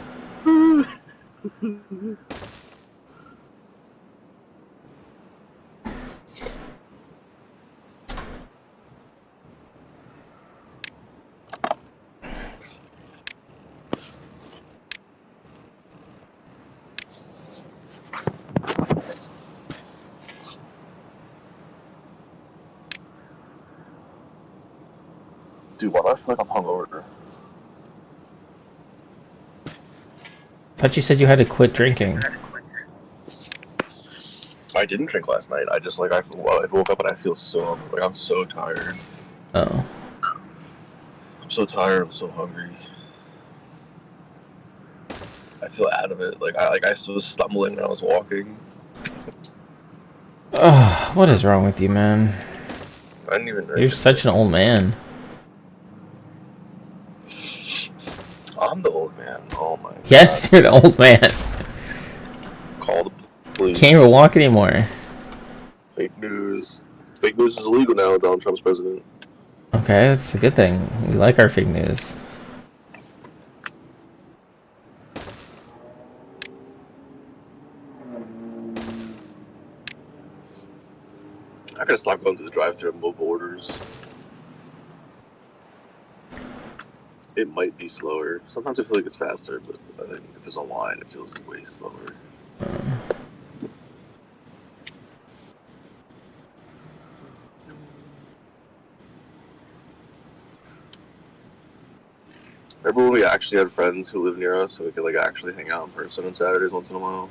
Dude, why do I feel like I'm hungover? Thought you said you had to quit drinking. I didn't drink last night. I just I woke up and I feel so I'm so tired. Oh. I'm so tired. I'm so hungry. I feel out of it. I was stumbling when I was walking. Oh, what is wrong with you, man? I didn't even. You're such an old man. I'm the old man. Oh my god. Yes, you're the old man. Call the police. Can't even walk anymore. Fake news. Fake news is illegal now. Donald Trump's president. Okay, that's a good thing. We like our fake news. I gotta stop going to the drive-thru and mobile orders. It might be slower. Sometimes I feel like it's faster, but I think if there's a line, it feels way slower. Remember when we actually had friends who lived near us, so we could actually hang out in person on Saturdays once in a while?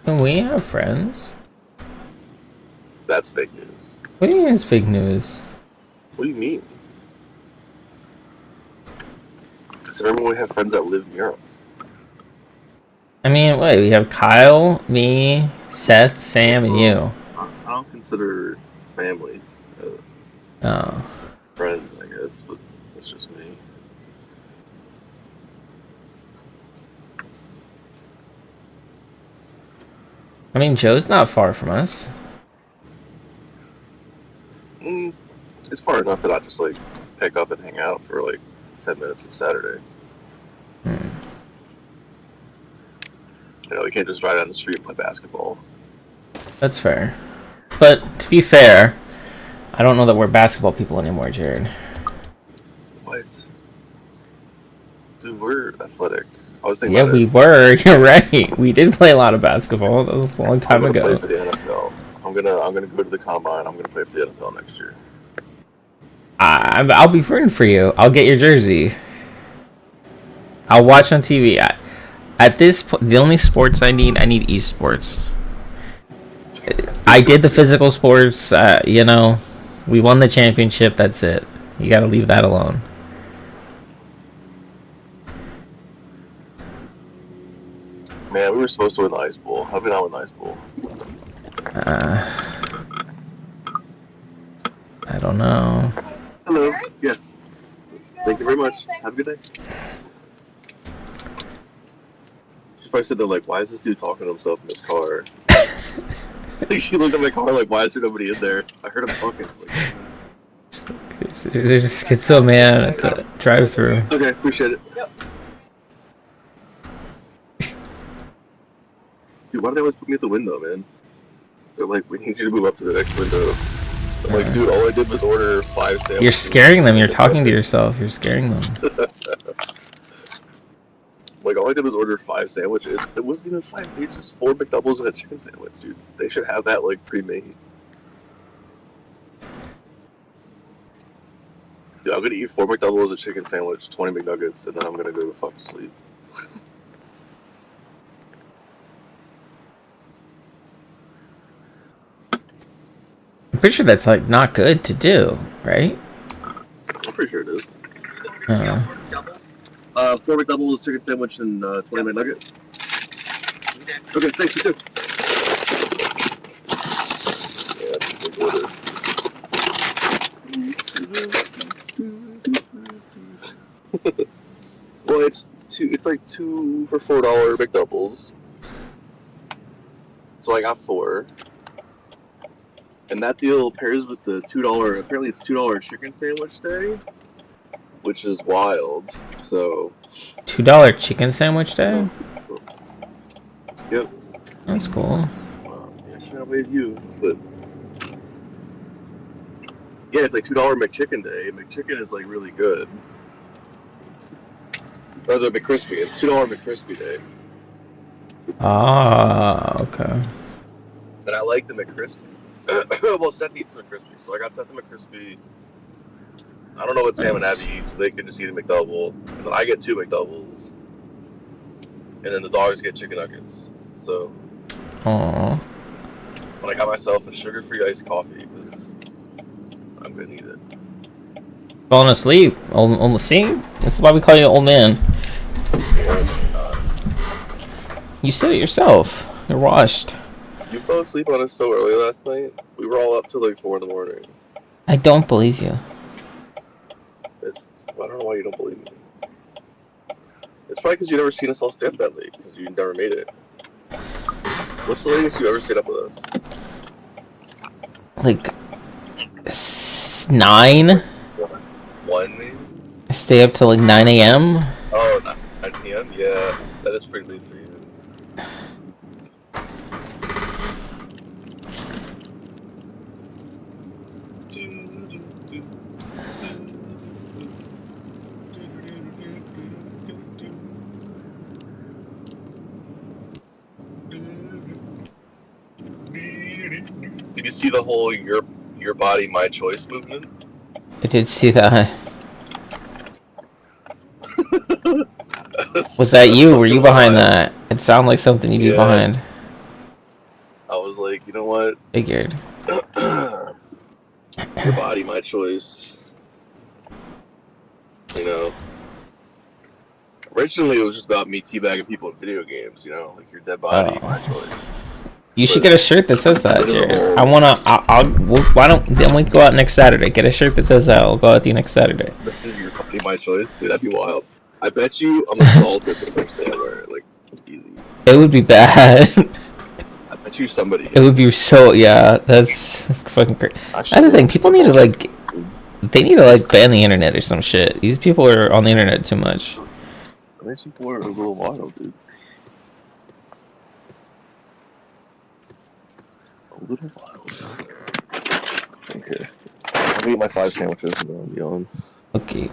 And we have friends. That's fake news. What do you mean it's big news? What do you mean? I said remember we have friends that live near us. I mean, wait, we have Kyle, me, Seth, Sam, and you. I don't consider family Oh. friends, I guess, but that's just me. I mean, Joe's not far from us. It's far enough that I just like pick up and hang out for like 10 minutes on Saturday. You know, you can't just drive down the street and play basketball. That's fair. But to be fair, I don't know that we're basketball people anymore, Jared. What? Dude, we're athletic. I was thinking Yeah, about we it. were. You're right. We did play a lot of basketball. That was a long time I'm gonna ago. play for the NFL. I'm gonna go to the combine. I'm gonna play for the NFL next year. I'll be rooting for you. I'll get your jersey. I'll watch on TV. At this point, the only sports I need esports. I did the physical sports. You know, we won the championship. That's it. You got to leave that alone. Man, we were supposed to win the Ice Bowl. How did we not win the Ice Bowl? I don't know. Hello. Yes. Thank you very much. Have a good day. She probably said, like, why is this dude talking to himself in his car? Like, she looked at my car like, why is there nobody in there? I heard him talking. Like, There's a schizo man at the drive-thru. okay, appreciate it. Dude, why do they always put me at the window, man? They're like, we need you to move up to the next window. I'm like, dude, all I did was order 5 sandwiches. You're scaring them. You're talking to yourself. You're scaring them. Like, all I did was order 5 sandwiches. It wasn't even 5. It's just 4 McDoubles and a chicken sandwich, dude. They should have that, like, pre-made. Dude, I'm gonna eat 4 McDoubles, a chicken sandwich, 20 McNuggets, and then I'm gonna go to fucking sleep. I'm pretty sure that's like not good to do, right? I'm pretty sure it is. 4 McDoubles, chicken sandwich, and 20 McNugget. Okay, thanks, you too. Yeah, that's a big order. Well, it's like 2 for $4 McDoubles. So I got 4. And that deal pairs with the $2, apparently it's $2 chicken sandwich day, which is wild. So $2 chicken sandwich day? Yep. That's cool. Yeah, sure, I made you, but yeah, it's like $2 McChicken day. McChicken is like really good. Or the McCrispy. It's $2 McCrispy day. Ah, okay. And I like the McCrispy. Well, Seth eats McCrispy, so I got Seth the McCrispy. I don't know what Sam and Abby eat, so they can just eat a McDouble. And then I get 2 McDoubles. And then the dogs get chicken nuggets. So, Aww. but I got myself a sugar-free iced coffee because I'm gonna need it. Falling asleep. Old, see? This is why we call you old man. You said it yourself. You're washed. You fell asleep on us so early last night. We were all up till like 4 in the morning. I don't believe you. I don't know why you don't believe me. It's probably because you've never seen us all stay up that late, because you never made it. What's the latest you ever stayed up with us? Like 9? 1 maybe? I stay up till like 9 a.m. Oh, 9 p.m.? Yeah, that is pretty late for you. Did you see the whole your body, my choice movement? I did see that. Was that you? Were you behind that? It sounded like something you'd be behind. I was like, you know what? Figured. Your body, my choice. You know. Originally, it was just about me teabagging people in video games. You know, like your dead body, my choice. You should get a shirt that says that, Jared. Why don't we go out next Saturday? Get a shirt that says that. I'll go out with you next Saturday. Your company, my choice, dude. That'd be wild. I bet you I'm assaulted the first day I wear it. Like, easy. It would be bad. I bet you somebody. It would be so, yeah. That's fucking crazy. That's the thing. People need to they need to ban the internet or some shit. These people are on the internet too much. These people are a little wild, dude. A little wild. Okay. I'll eat my 5 sandwiches and then I'll be on. Okay.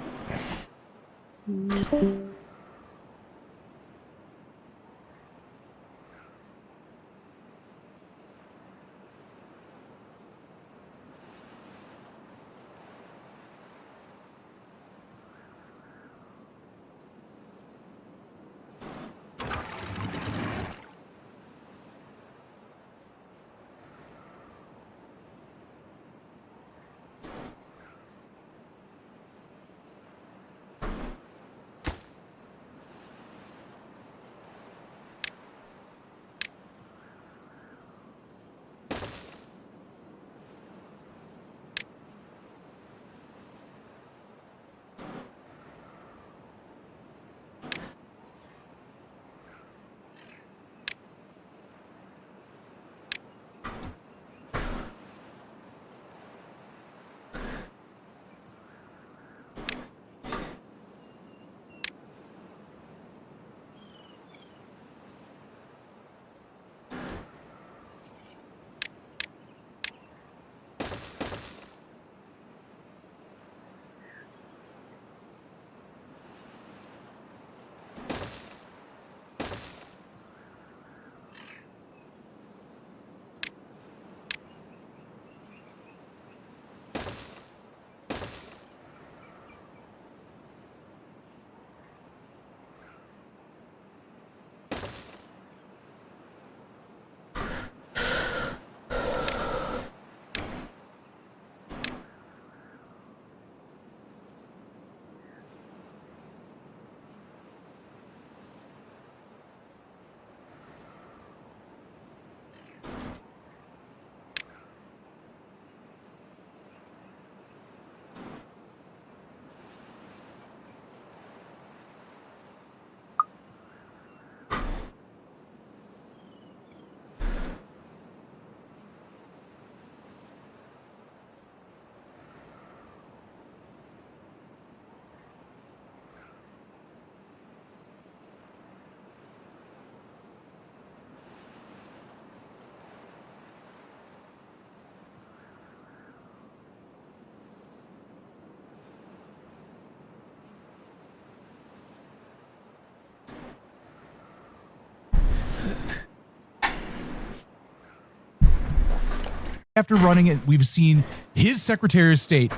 After running it, we've seen his Secretary of State,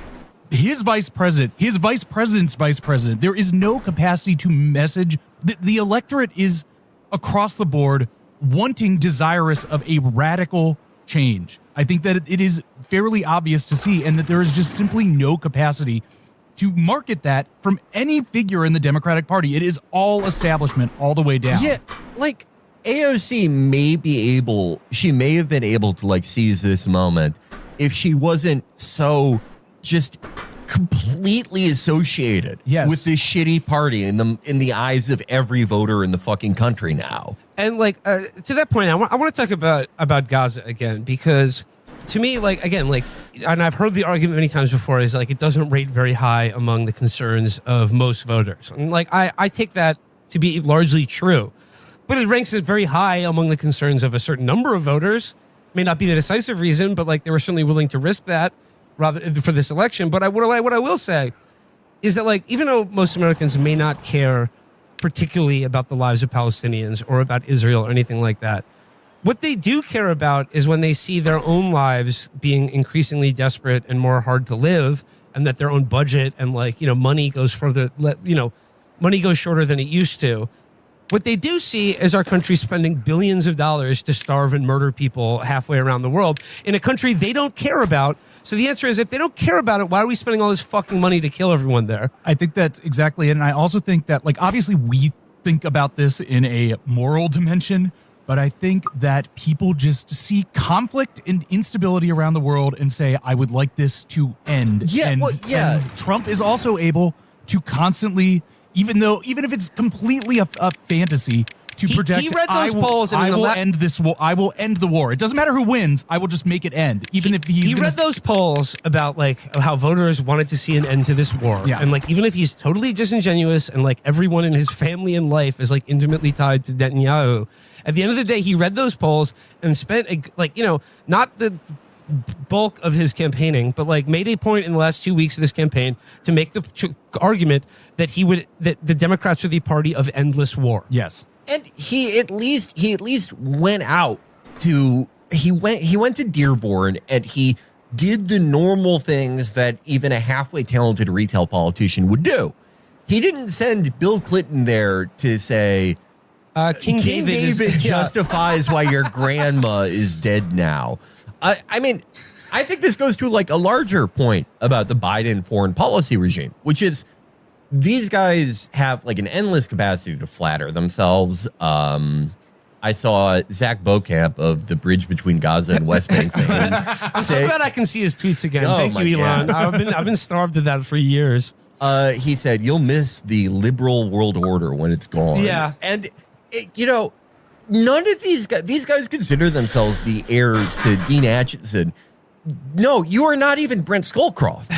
his Vice President, his Vice President's Vice President. There is no capacity to message. The electorate is across the board wanting, desirous of a radical change. I think that it is fairly obvious to see, and that there is just simply no capacity to market that from any figure in the Democratic Party. It is all establishment all the way down. Yeah, like AOC she may have been able to seize this moment if she wasn't so just completely associated with this shitty party in the eyes of every voter in the fucking country now. And to that point, I want to talk about Gaza again, because to me, and I've heard the argument many times before, is it doesn't rate very high among the concerns of most voters. And I take that to be largely true, but it ranks it very high among the concerns of a certain number of voters. May not be the decisive reason, but they were certainly willing to risk that rather for this election. But what I will say is that even though most Americans may not care particularly about the lives of Palestinians or about Israel or anything like that, what they do care about is when they see their own lives being increasingly desperate and more hard to live, and that their own budget and money goes further, money goes shorter than it used to. What they do see is our country spending billions of dollars to starve and murder people halfway around the world in a country they don't care about. So the answer is, if they don't care about it, why are we spending all this fucking money to kill everyone there? I think that's exactly it. And I also think that, like, obviously we think about this in a moral dimension, but I think that people just see conflict and instability around the world and say, I would like this to end. Yeah, and, well, yeah. and Trump is also able to constantly, even if it's completely a fantasy, to project, he read those polls and I in the will la- end this war. I will end the war. It doesn't matter who wins. I will just make it end. Even if he's he read those polls about like how voters wanted to see an end to this war. Yeah. And like, even if he's totally disingenuous and like everyone in his family and life is like intimately tied to Netanyahu, at the end of the day, he read those polls and spent not the bulk of his campaigning, but like made a point in the last 2 weeks of this campaign to make the argument that that the Democrats are the party of endless war. Yes. And he at least went out to he went to Dearborn and he did the normal things that even a halfway talented retail politician would do. He didn't send Bill Clinton there to say King David justifies why your grandma is dead now. I mean, I think this goes to like a larger point about the Biden foreign policy regime, which is these guys have like an endless capacity to flatter themselves. I saw Zach Beaucamp of the Bridge Between Gaza and West Bank fame I'm so glad I can see his tweets again. Oh, Thank my you, Elon. God. I've been starved of that for years. He said, you'll miss the liberal world order when it's gone. Yeah. And, none of these guys consider themselves the heirs to Dean Acheson. No, you are not even Brent Scowcroft.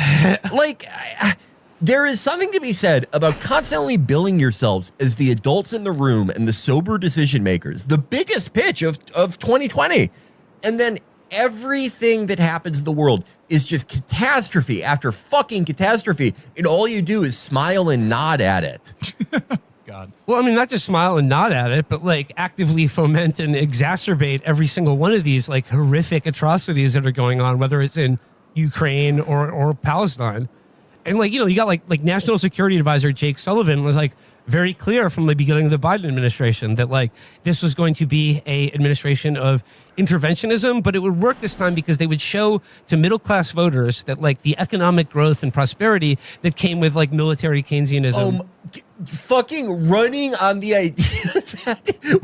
There is something to be said about constantly billing yourselves as the adults in the room and the sober decision makers, the biggest pitch of 2020. And then everything that happens in the world is just catastrophe after fucking catastrophe. And all you do is smile and nod at it. God. Well, I mean, not just smile and nod at it, but like actively foment and exacerbate every single one of these like horrific atrocities that are going on, whether it's in Ukraine or Palestine. And like, you got like National Security Advisor Jake Sullivan was like very clear from the beginning of the Biden administration that like this was going to be a administration of interventionism, but it would work this time because they would show to middle class voters that like the economic growth and prosperity that came with like military Keynesianism. Fucking running on the idea that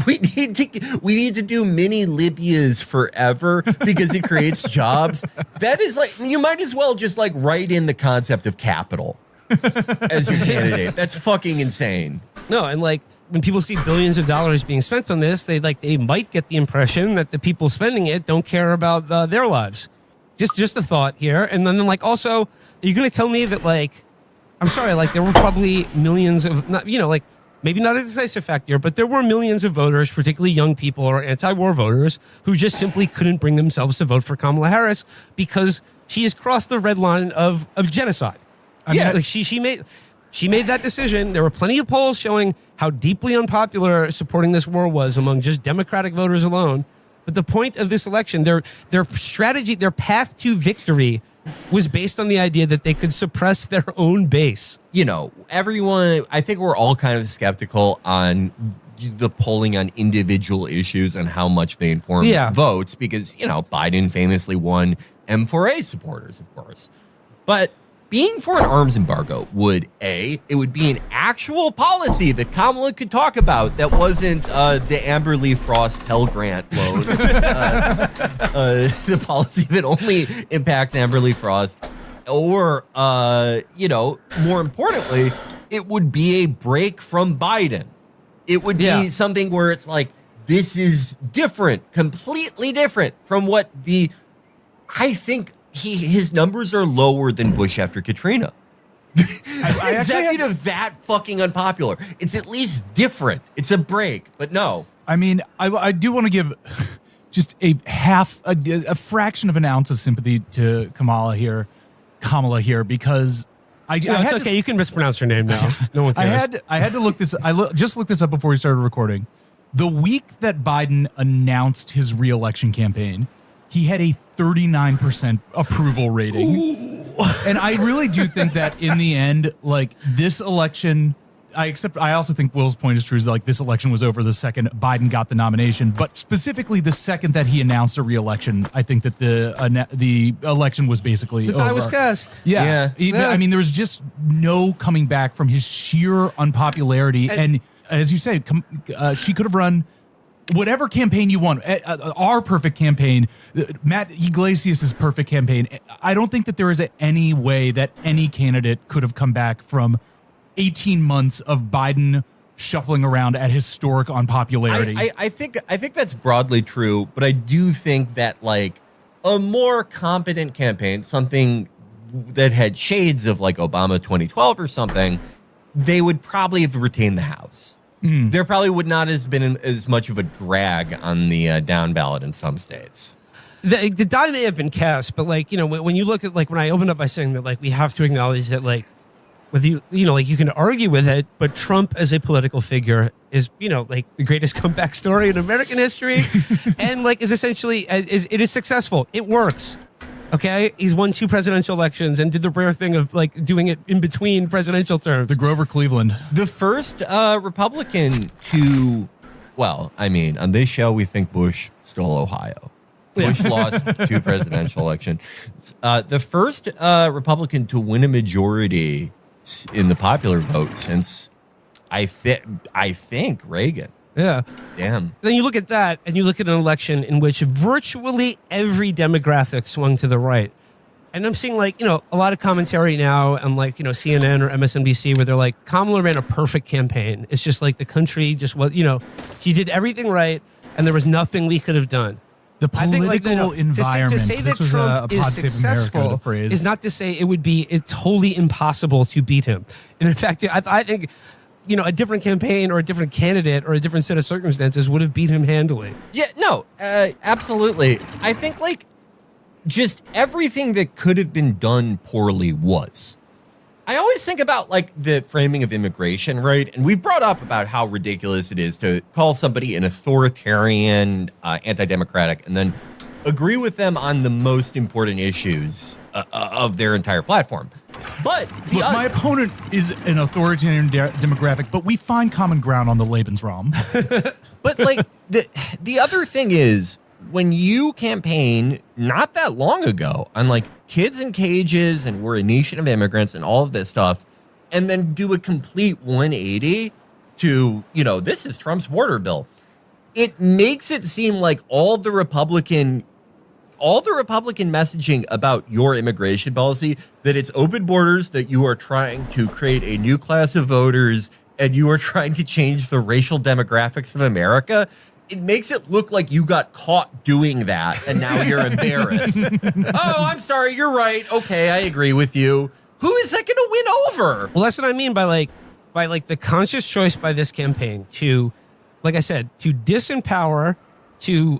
we need to do mini Libyas forever because it creates jobs. That is like, you might as well just like write in the concept of capital as your candidate. That's fucking insane. No, and like when people see billions of dollars being spent on this, they might get the impression that the people spending it don't care about their lives. Just a thought here. And then like also, are you going to tell me that like, I'm sorry, like there were probably millions of, maybe not a decisive factor, but there were millions of voters, particularly young people or anti-war voters, who just simply couldn't bring themselves to vote for Kamala Harris because she has crossed the red line of genocide. She made that decision. There were plenty of polls showing how deeply unpopular supporting this war was among just Democratic voters alone. But the point of this election, their strategy, their path to victory was based on the idea that they could suppress their own base. Everyone, I think we're all kind of skeptical on the polling on individual issues and how much they inform votes because, Biden famously won M4A supporters, of course. But being for an arms embargo would, it would be an actual policy that Kamala could talk about that wasn't the Amber Lee Frost Pell Grant loans, the policy that only impacts Amber Lee Frost. Or, more importantly, it would be a break from Biden. It would be something where it's like, this is different, completely different from what I think his numbers are lower than Bush after Katrina. Executive that fucking unpopular. It's at least different. It's a break, but no. I mean, I do want to give just a fraction of an ounce of sympathy to Kamala here, because it's okay. You can mispronounce her name now. No one cares. I had to look this. Just looked this up before we started recording. The week that Biden announced his re-election campaign, he had a 39% approval rating. Ooh. And I really do think that in the end, like this election, I also think Will's point is true. Is that, like, this election was over the second Biden got the nomination, but specifically the second that he announced a re-election, I think that the election was basically over. I was cast. Yeah. I mean, there was just no coming back from his sheer unpopularity. And as you say, she could have run whatever campaign you want. Our perfect campaign, Matt Iglesias' perfect campaign. I don't think that there is any way that any candidate could have come back from 18 months of Biden shuffling around at historic unpopularity. I think that's broadly true, but I do think that, like, a more competent campaign, something that had shades of like Obama 2012 or something, they would probably have retained the House. There probably would not have been as much of a drag on the down ballot in some states. The die may have been cast, but, like, you know, when you look at, like, when I opened up by saying that, like, we have to acknowledge that, like, with you know, like, you can argue with it, but Trump as a political figure is, you know, like, the greatest comeback story in American history, and, like, is essentially it is successful. It works. Okay, he's won 2 presidential elections and did the rare thing of, like, doing it in between presidential terms. The Grover Cleveland, the first Republican to, well, I mean, on this show we think Bush stole Ohio. Bush lost 2 presidential elections. The first Republican to win a majority in the popular vote since I think Reagan. Yeah. Damn. Then you look at that, and you look at an election in which virtually every demographic swung to the right. And I'm seeing, like, you know, a lot of commentary now on, like, you know, CNN or MSNBC where they're like, Kamala ran a perfect campaign. It's just like the country just was, you know, she did everything right, and there was nothing we could have done. The political environment. To say that Trump is successful is not to say it would be, it's wholly impossible to beat him. And in fact, I think, you know, a different campaign or a different candidate or a different set of circumstances would have beat him handily. Yeah, no, absolutely. I think, like, just everything that could have been done poorly was. I always think about, like, the framing of immigration, right? And we've brought up about how ridiculous it is to call somebody an authoritarian, anti-democratic, and then agree with them on the most important issues of their entire platform. But look, my opponent is an authoritarian demographic, but we find common ground on the Lebensraum. But, like, the other thing is, when you campaign not that long ago on, like, kids in cages and we're a nation of immigrants and all of this stuff, and then do a complete 180 to, you know, this is Trump's border bill, it makes it seem like all the Republican messaging about your immigration policy, that it's open borders, that you are trying to create a new class of voters, and you are trying to change the racial demographics of America. It makes it look like you got caught doing that and now you're embarrassed. Oh, I'm sorry. You're right. Okay, I agree with you. Who is that going to win over? Well, that's what I mean by the conscious choice by this campaign to, like I said, to disempower, to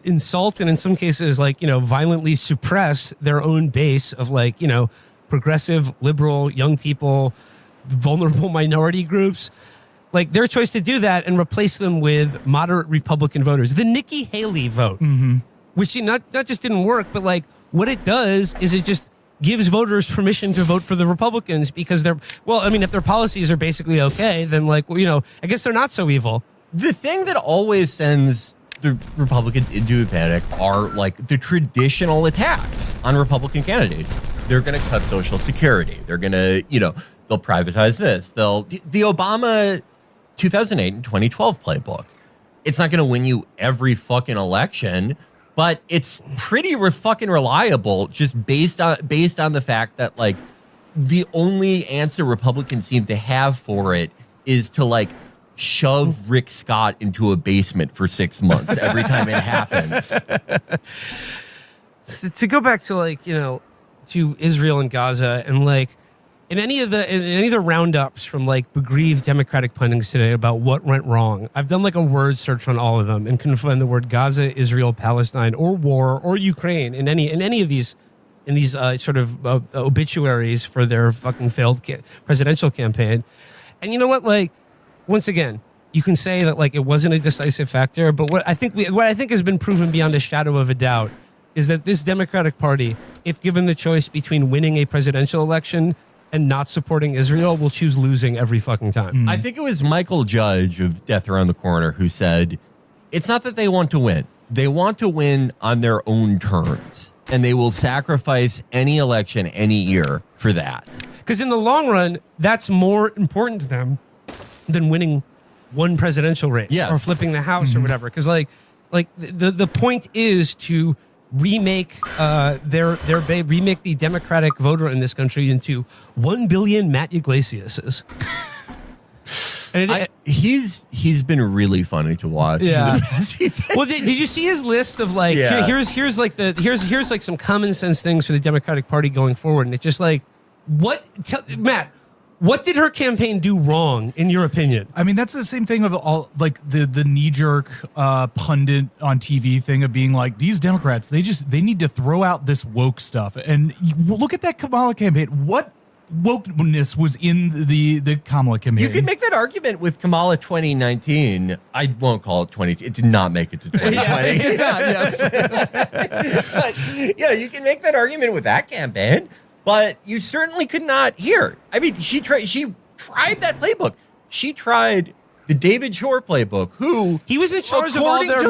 insult, and in some cases, like, you know, violently suppress their own base of, like, you know, progressive, liberal, young people, vulnerable minority groups. Like, their choice to do that and replace them with moderate Republican voters. The Nikki Haley vote, which not just didn't work, but, like, what it does is it just gives voters permission to vote for the Republicans because they're, well, I mean, if their policies are basically okay, then, like, well, you know, I guess they're not so evil. The thing that always sends the Republicans into a panic are, like, the traditional attacks on Republican candidates. They're going to cut Social Security. They're going to, you know, they'll privatize this. The Obama 2008 and 2012 playbook. It's not going to win you every fucking election, but it's pretty fucking reliable just based on the fact that, like, the only answer Republicans seem to have for it is to, like, shove Rick Scott into a basement for 6 months every time it happens. To go back to, like, you know, to Israel and Gaza, and, like, in any of the roundups from, like, bereaved Democratic pundits today about what went wrong, I've done, like, a word search on all of them and couldn't find the word Gaza, Israel, Palestine, or war, or Ukraine in any of these sort of obituaries for their fucking failed presidential campaign. And you know what? Like, once again, you can say that, like, it wasn't a decisive factor, but what I think has been proven beyond a shadow of a doubt is that this Democratic Party, if given the choice between winning a presidential election and not supporting Israel will choose losing every fucking time. I think it was Michael Judge of Death Around the Corner who said, it's not that they want to win. They want to win on their own terms, and they will sacrifice any election any year for that. Because in the long run, that's more important to them than winning one presidential race or flipping the House or whatever. Because like the point is to remake remake the Democratic voter in this country into 1 billion Matt Yglesiases. And he's been really funny to watch. Yeah. Well, did you see his list of like here's like some common sense things for the Democratic Party going forward, and it's just like Matt, what did her campaign do wrong in your opinion? I mean, that's the same thing of all like the knee jerk pundit on TV thing of being like, these Democrats, they need to throw out this woke stuff. And look at that Kamala campaign. What wokeness was in the Kamala campaign? You could make that argument with Kamala 2019. I won't call it 20. It did not make it to 2020. But, yeah, you can make that argument with that campaign, but you certainly could not here. I mean, she tried that playbook. She tried the David Shore playbook, who he was in charge of all their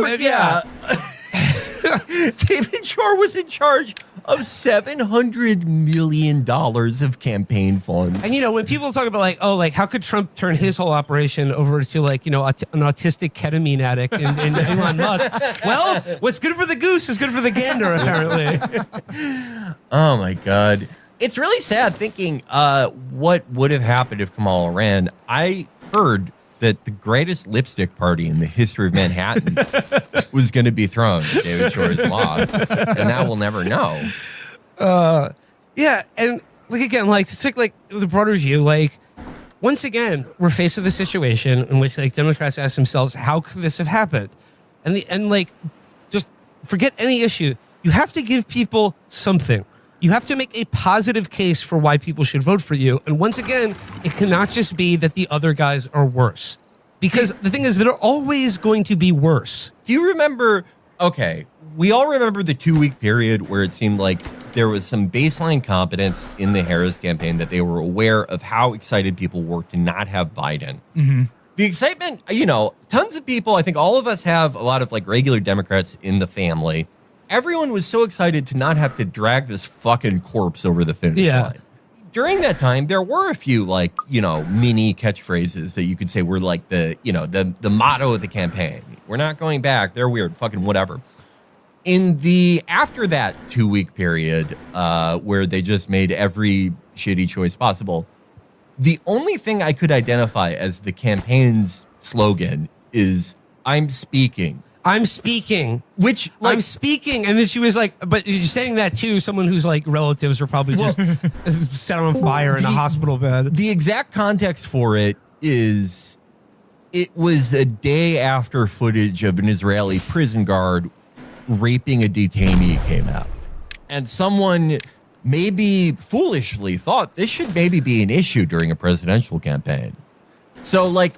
David Shore was in charge of $700 million of campaign funds. And, you know, when people talk about like, oh, like how could Trump turn his whole operation over to like, you know, an autistic ketamine addict in Elon Musk? Well, what's good for the goose is good for the gander, apparently. Oh, my God. It's really sad thinking what would have happened if Kamala ran. I heard that the greatest lipstick party in the history of Manhattan was going to be thrown to David Shore's loft, and now we'll never know. Yeah, and like again, like to take like the broader view, like once again, we're faced with a situation in which like Democrats ask themselves, how could this have happened? And like just forget any issue. You have to give people something. You have to make a positive case for why people should vote for you. And once again, it cannot just be that the other guys are worse. Because the thing is, they're always going to be worse. Do you remember, okay, we all remember the 2-week period where it seemed like there was some baseline competence in the Harris campaign, that they were aware of how excited people were to not have Biden. Mm-hmm. The excitement, you know, tons of people, I think all of us have a lot of like regular Democrats in the family. Everyone was so excited to not have to drag this fucking corpse over the finish line. During that time, there were a few like, you know, mini catchphrases that you could say were like the, you know, the motto of the campaign. We're not going back. They're weird. Fucking whatever. In the after that 2-week period, where they just made every shitty choice possible, the only thing I could identify as the campaign's slogan is "I'm speaking." I'm speaking. Which, like, I'm speaking. And then she was like, but you're saying that to someone whose like relatives are probably just set on fire in a hospital bed. The exact context for it is it was a day after footage of an Israeli prison guard raping a detainee came out. And someone maybe foolishly thought this should maybe be an issue during a presidential campaign. So, like,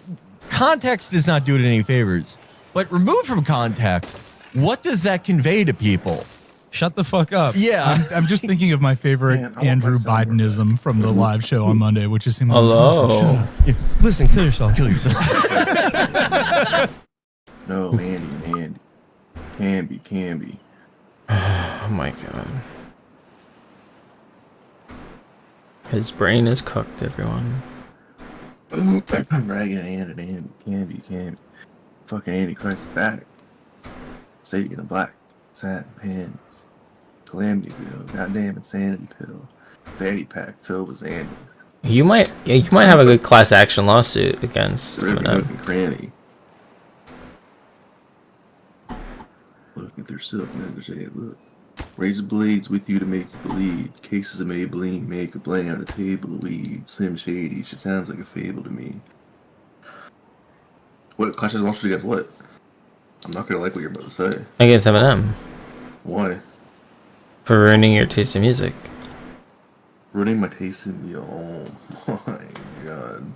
context does not do it any favors. But removed from context, what does that convey to people? Shut the fuck up. Yeah. I'm just thinking of my favorite Andrew Bidenism from the live show on Monday, which is him. Hello. Shut up. Yeah. Listen, kill yourself. Kill yourself. No, Andy. Can be. Oh my God. His brain is cooked, everyone. I'm bragging at Andy. Can be. Fucking Antichrist is back. Satan in black. Satin pins. Calamity pill. Goddamn insanity pill. Fatty pack filled with Xannies. You might have a good class action lawsuit against Eminem. Cranny. Looking through silk negligee. Look. Razor blades with you to make you bleed. Cases of Maybelline make a bling on a table of weed. Slim Shady. Shit sounds like a fable to me. What clash lawsuit against what? I'm not gonna like what you're about to say. Against Eminem. Why? For ruining your taste in music. Ruining my taste in music. Oh my God.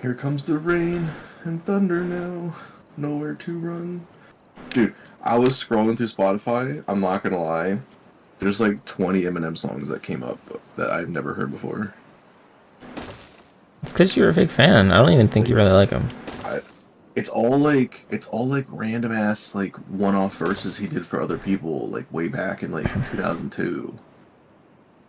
Here comes the rain and thunder now. Nowhere to run. Dude, I was scrolling through Spotify. I'm not gonna lie. There's like 20 Eminem songs that came up that I've never heard before. It's because you're a big fan. I don't even think you really like him. It's all like random ass like one-off verses he did for other people like way back in like 2002.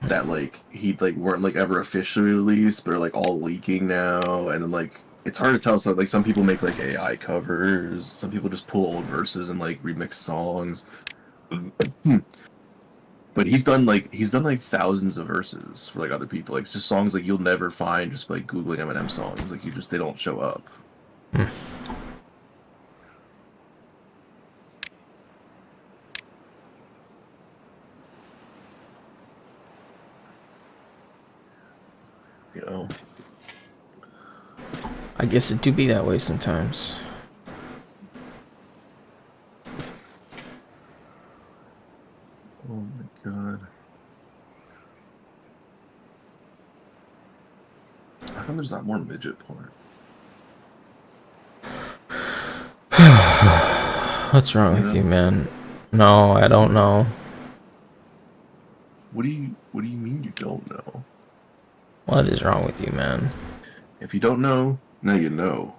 That like he like weren't like ever officially released, but are like all leaking now, and then like it's hard to tell. So like some people make like AI covers, some people just pull old verses and like remix songs. But he's done like thousands of verses for like other people, like just songs like you'll never find just by googling Eminem songs. Like they don't show up. You know. I guess it do be that way sometimes. Oh my god. How come there's not more midget porn? What's wrong with you, man? No, I don't know. What do you mean you don't know? What is wrong with you, man? If you don't know, now you know.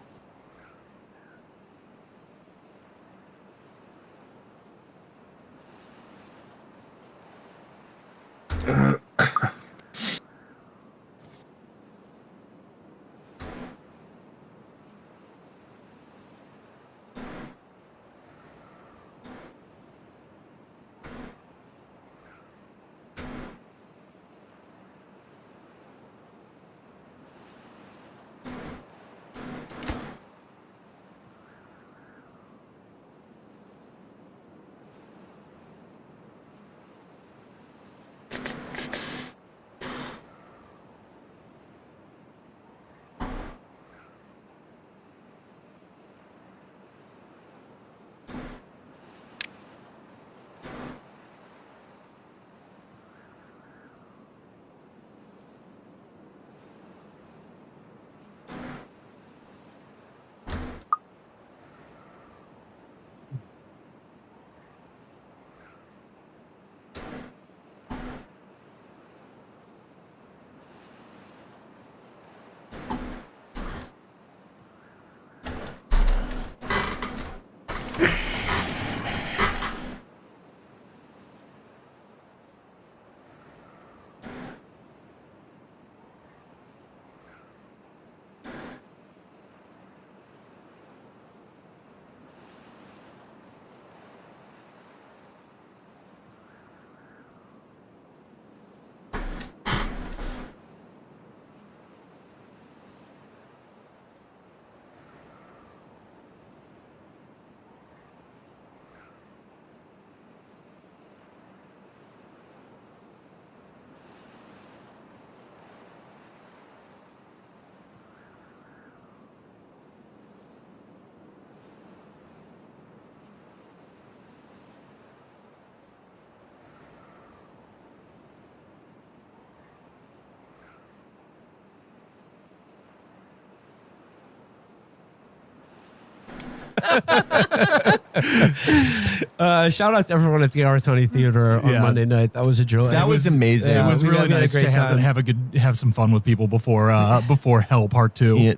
Shout out to everyone at the Aratoni Theater on Monday night. That was a joy. That was amazing. It was really nice to have some fun with people before Hell Part 2.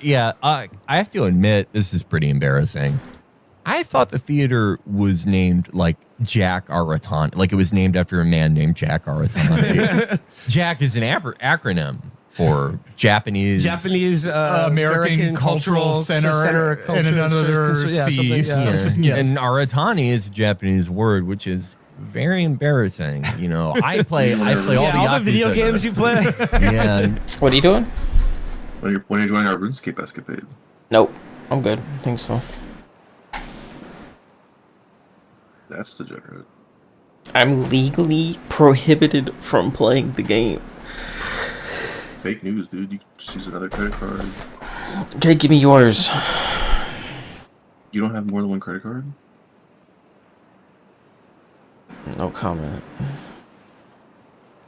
Yeah, I have to admit this is pretty embarrassing. I thought the theater was named like Jack Aratoni, like it was named after a man named Jack Aratoni. Jack is an acronym for Japanese American Cultural Center and another C. And Aratoni is a Japanese word, which is very embarrassing. You know, I play all the video games you play. Yeah. What are you doing? When are you joining our RuneScape escapade? Nope. I'm good. I think so. That's degenerate. I'm legally prohibited from playing the game. Fake news, dude. You just use another credit card. Okay, give me yours. You don't have more than one credit card? No comment.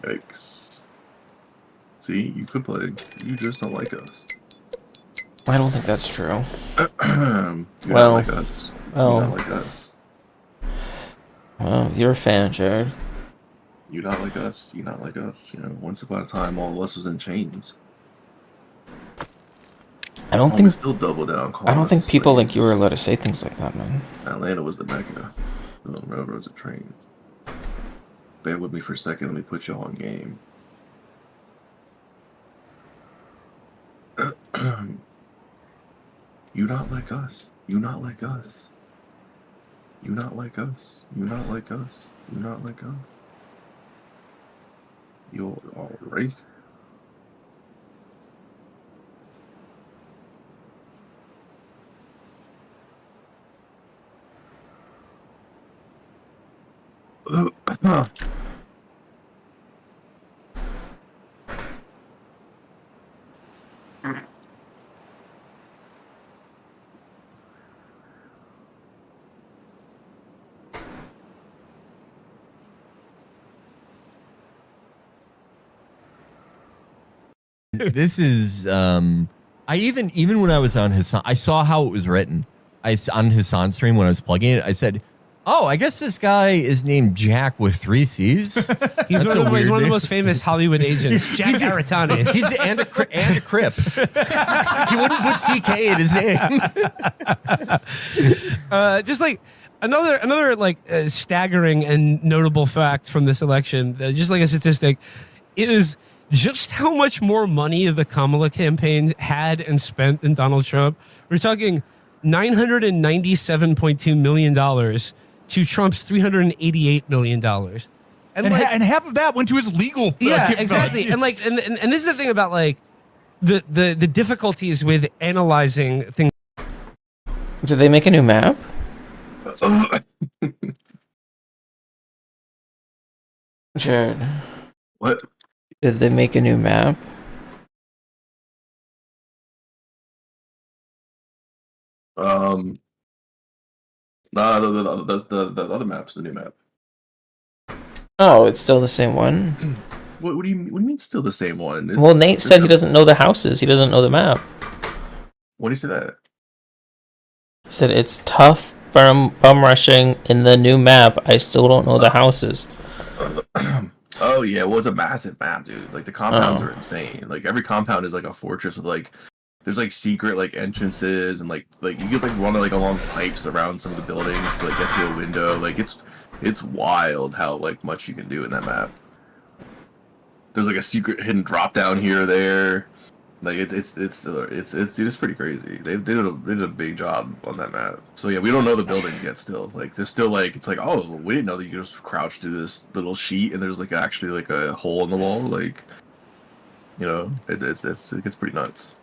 Yikes. See, you could play. You just don't like us. I don't think that's true. You're not like us. You're not like us. Well, you're a fan, Jared. You not like us. You not like us. You know, once upon a time, all of us was in chains. I don't We think still double down. I don't think people like you are allowed to say things like that, man. Atlanta was the mecca. The railroads and trains. Bear with me for a second. Let me put y'all on game. You not like us. You not like us. You not like us. You not like us. You not like us. You're all racist. This is I even when I was on Hassan, I saw how it was written. On Hassan stream when I was plugging it, I said, "Oh, I guess this guy is named Jack with 3 C's." He's That's one a of the weird name. most famous Hollywood agents, Jack Aratani. He's and a Crip. He wouldn't put CK in his name. Just like another like staggering and notable fact from this election, just like a statistic, is just how much more money the Kamala campaign had and spent than Donald Trump. We're talking $997.2 million to Trump's $388 million. And half of that went to his legal. Yeah, exactly. And like, and this is the thing about like the difficulties with analyzing things. Did they make a new map? Jared. What? Did they make a new map? Nah, the other map's the new map. Oh, it's still the same one? What do you mean still the same one? Well, Nate said he doesn't know the houses. He doesn't know the map. What do you say that? He said it's tough bum rushing in the new map. I still don't know the houses. Oh yeah, well it's a massive map, dude. Like the compounds Oh. are insane. Like every compound is like a fortress with like there's like secret like entrances and like you get like run like along pipes around some of the buildings to like get to a window. Like it's wild how like much you can do in that map. There's like a secret hidden drop down here or there. Like it's pretty crazy. They did a big job on that map. So yeah, we don't know the buildings yet. Still, like there's still like it's like oh we didn't know that you could just crouch through this little sheet and there's like actually like a hole in the wall. Like you know it gets pretty nuts.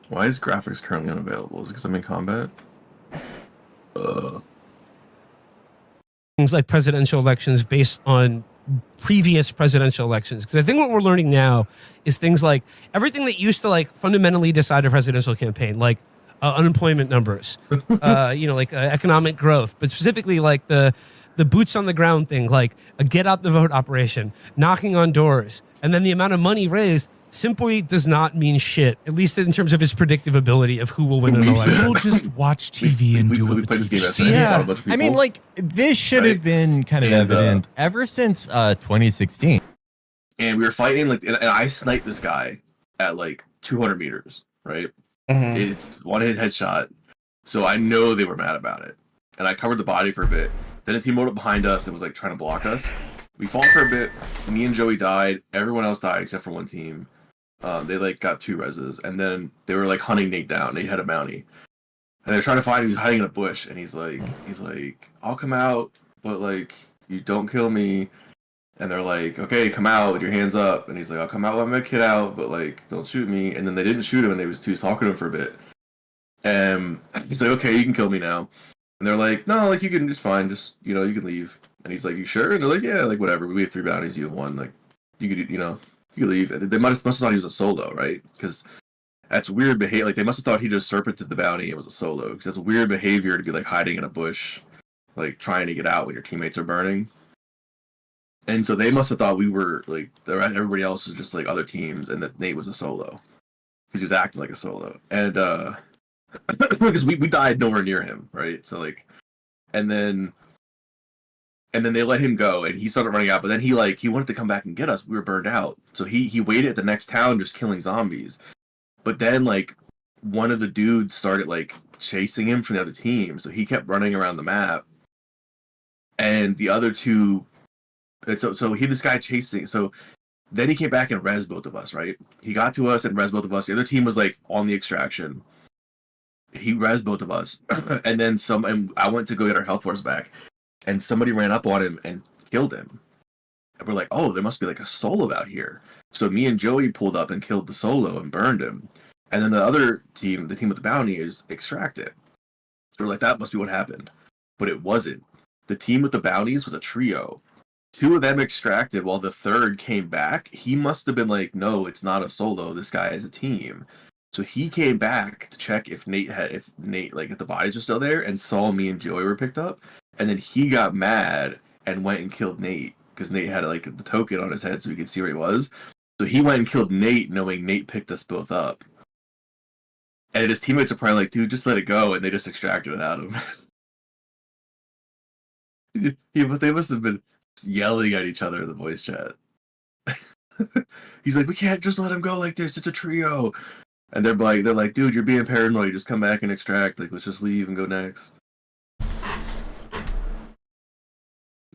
Why is graphics currently unavailable? Is it because I'm in combat? Things like presidential elections based on previous presidential elections, because I think what we're learning now is things like everything that used to like fundamentally decide a presidential campaign, like unemployment numbers, like economic growth, but specifically like the boots on the ground thing, like a get out the vote operation, knocking on doors, and then the amount of money raised simply does not mean shit, at least in terms of its predictive ability of who will win an election. People just watch TV and do what the TV says. Yeah, I mean, like this should have been kind of evident ever since 2016. And we were fighting like, and I sniped this guy at like 200 meters, right? Mhm. It's one hit headshot, so I know they were mad about it. And I covered the body for a bit. Then a team rode up behind us and was like trying to block us. We fought for a bit. Me and Joey died. Everyone else died except for one team. They like got 2 reses, and then they were like hunting Nate down. Nate had a bounty, and they're trying to find him. He's hiding in a bush, and he's like, I'll come out, but like you don't kill me. And they're like, okay, come out with your hands up. And he's like, I'll come out with my kid out, but like don't shoot me. And then they didn't shoot him, and he was talking to him for a bit. And he's like, okay, you can kill me now. And they're like, no, like you can just fine, just you can leave. And he's like, you sure? And they're like, yeah, like whatever. We have 3 bounties, you have 1. Like you could, you leave. And they must have thought he was a solo, right? Because that's weird behavior. Like they must have thought he just serpented the bounty and was a solo. Because that's weird behavior to be like hiding in a bush, like trying to get out when your teammates are burning. And so they must have thought we were like everybody else was just like other teams, and that Nate was a solo because he was acting like a solo. And because we died nowhere near him, right? So like, and then And then they let him go, and he started running out. But then he wanted to come back and get us. We were burned out, so he waited at the next town, just killing zombies. But then like one of the dudes started like chasing him from the other team, so he kept running around the map. And the other two, so this guy chasing. So then he came back and res both of us. Right, he got to us and res both of us. The other team was like on the extraction. He res both of us, and then and I went to go get our health force back. And somebody ran up on him and killed him. And we're like, oh, there must be like a solo out here. So me and Joey pulled up and killed the solo and burned him. And then the other team, the team with the bounty, is extracted. So we're like, that must be what happened. But it wasn't. The team with the bounties was a trio. 2 of them extracted while the third came back. He must have been like, no, it's not a solo. This guy is a team. So he came back to check if if the bodies were still there, and saw me and Joey were picked up. And then he got mad and went and killed Nate because Nate had like the token on his head so we could see where he was. So he went and killed Nate, knowing Nate picked us both up. And his teammates are probably like, dude, just let it go. And they just extracted without him. They must have been yelling at each other in the voice chat. He's like, we can't just let him go like this. It's a trio. And they're like, dude, you're being paranoid. Just come back and extract. Like, let's just leave and go next.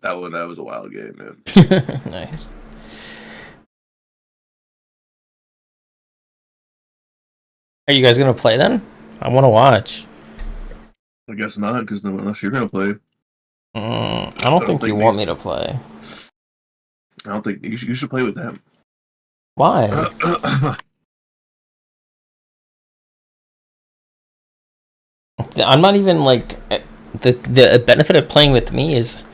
That was a wild game, man. Nice. Are you guys gonna play then? I want to watch. I guess not, because unless you're gonna play. I don't think you want me to play. I don't think you should play with them. Why? I'm not even like the benefit of playing with me is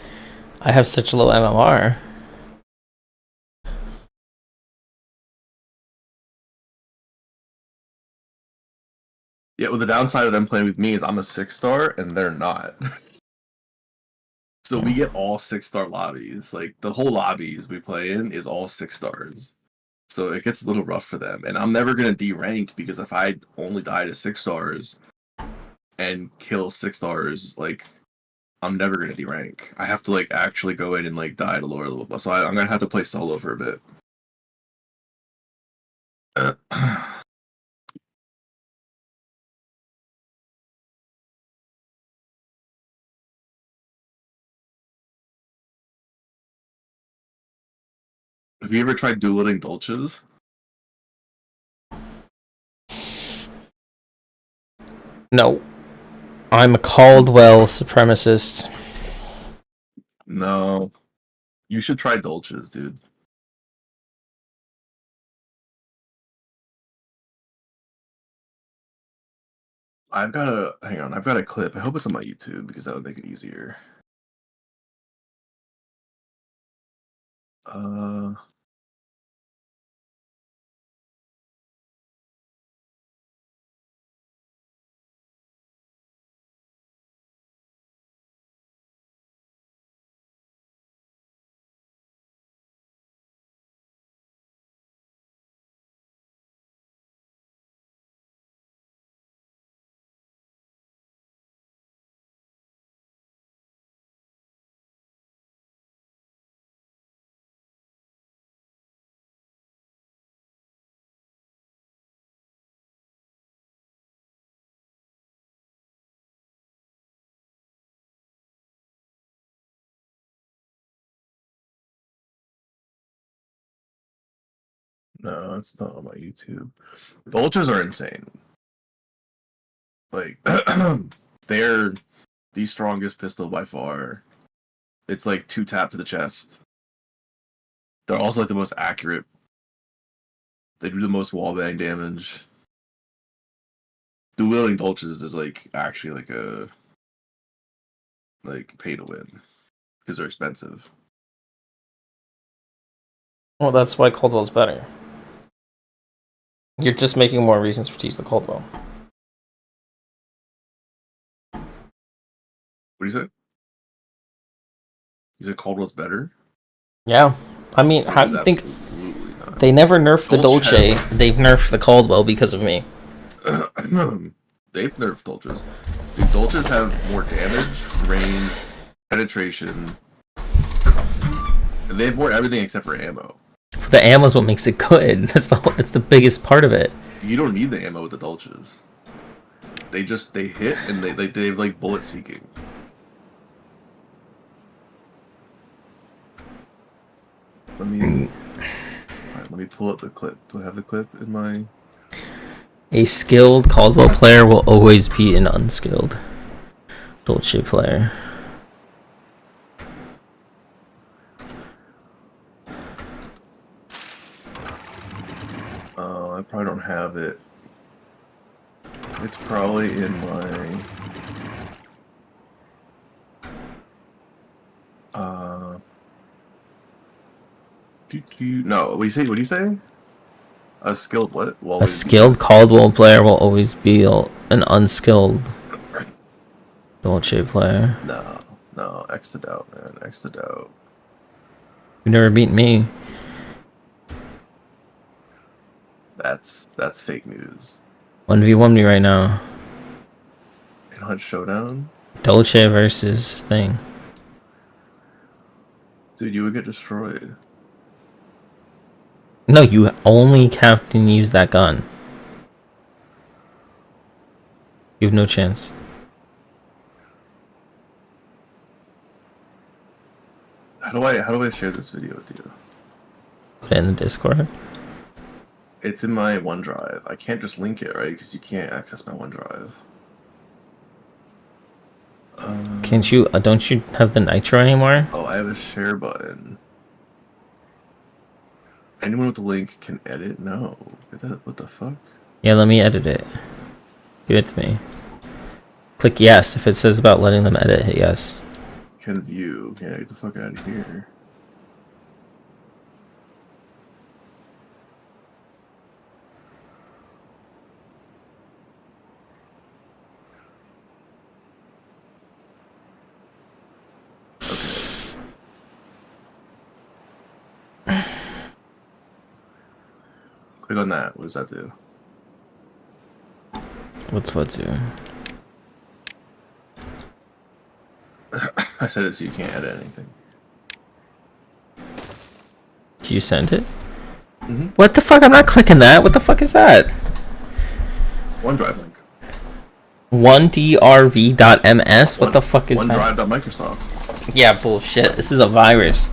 I have such low MMR. Yeah, well, the downside of them playing with me is I'm a 6-star and they're not. So we get all 6-star lobbies. Like the whole lobbies we play in is all 6 stars. So it gets a little rough for them. And I'm never gonna D-rank because if I only die to 6 stars and kill 6 stars, like I'm never gonna D-rank. I have to like actually go in and like die to lower level. So I'm gonna have to play solo for a bit. Have you ever tried dueling Dolces? No. I'm a Caldwell supremacist. No. You should try Dolces, dude. I've got a clip. I hope it's on my YouTube because that would make it easier. No, it's not on my YouTube. Vultures are insane. Like, they're the strongest pistol by far. It's like 2 tap to the chest. They're also like the most accurate. They do the most wallbang damage. Dueling Dolces is like actually like a pay to win because they're expensive. Well, that's why Caldwell's better. You're just making more reasons to use the Caldwell. What do you say? You said Caldwell's better? Yeah. I mean, how do you think... They never nerfed the Dolce. They've nerfed the Caldwell because of me. They've nerfed Dolces. Dude, Dolces have more damage, range, penetration, They have more everything except for ammo. The ammo's what makes it good. That's the biggest part of it. You don't need the ammo with the Dolches. They hit and they have like bullet seeking. Let me pull up the clip. Do I have the clip in my? A skilled Caldwell player will always beat an unskilled Dolce player. I probably don't have it. It's probably in my. No, what do you say? A skilled what? Well, A skilled Caldwell player will always be an unskilled Dolce player. No, X to doubt, man. X to doubt. You never beat me. That's fake news. 1v1 me right now. In Hunt Showdown? Dolce versus thing. Dude, you would get destroyed. No, you only can use that gun. You have no chance. How do I share this video with you? Put it in the Discord. It's in my OneDrive. I can't just link it, right? Because you can't access my OneDrive. Can't you? Don't you have the Nitro anymore? Oh, I have a share button. Anyone with the link can edit? No. What the fuck? Yeah, let me edit it. Give it to me. Click yes if it says about letting them edit. Hit yes. Can view. Yeah, get the fuck out of here. Click on that. What does that do? What's what do? I said it so you can't edit anything. Do you send it? What the fuck? I'm not clicking that. What the fuck is that? OneDrive link. 1drv.ms? What the fuck is that? OneDrive.microsoft. Yeah, bullshit. This is a virus.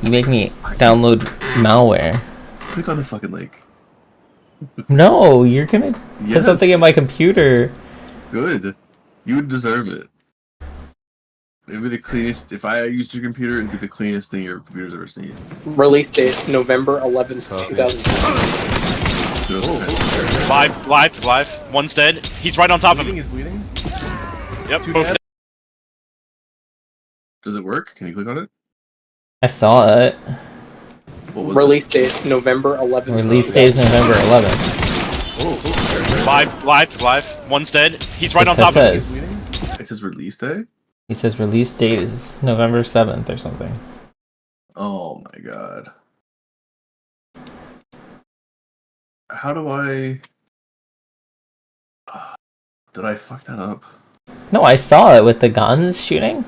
You make me download malware. Click on the fucking link. No, you're gonna put something in my computer. Good. You would deserve it. It'd be the cleanest. If I used your computer, it'd be the cleanest thing your computer's ever seen. Release date November 11th, 2020. Live. One's dead. He's right on top of him. He's bleeding. Yep. Both dead. Does it work? Can you click on it? I saw it. Release date November 11th. Release date is November 11th. Live. One's dead. He's right on top of him. It says release day? He says release date is November 7th or something. Oh my god. How do I... Did I fuck that up? No, I saw it with the guns shooting.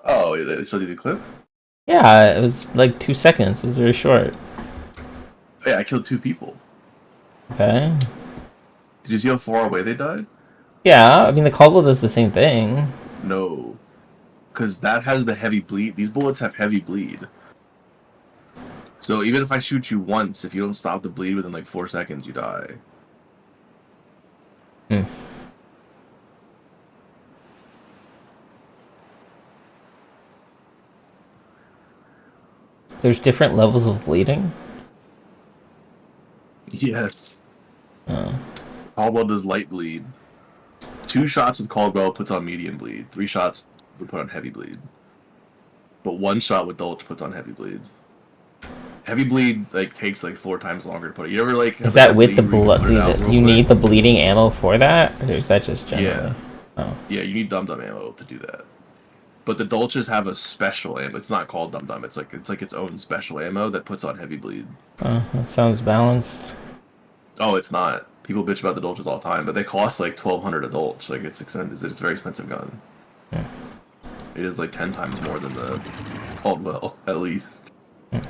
Oh, they showed you the clip? Yeah, it was like 2 seconds. It was very short. Yeah, I killed 2 people. Okay. Did you see how far away they died? Yeah, I mean the Caldwell does the same thing. No. Because that has the heavy bleed. These bullets have heavy bleed. So even if I shoot you once, if you don't stop the bleed within like 4 seconds, you die. There's different levels of bleeding? Yes. Caldwell does light bleed. 2 shots with Caldwell puts on medium bleed. 3 shots would put on heavy bleed. But 1 shot with Dolch puts on heavy bleed. Heavy bleed like takes like 4 times longer to put it. You ever like Is that with the blood? You need the bleeding ammo for that? Or is that just generally? Yeah. Yeah, you need dum-dum ammo to do that. But the Dolches have a special ammo. It's not called dum-dum. It's like its own special ammo that puts on heavy bleed. Oh, that sounds balanced. Oh, it's not. People bitch about the Dolches all the time, but they cost like 1,200 a Dolch. Like it's expensive. It's a very expensive gun. Yeah. It is like 10 times more than the Caldwell, at least. And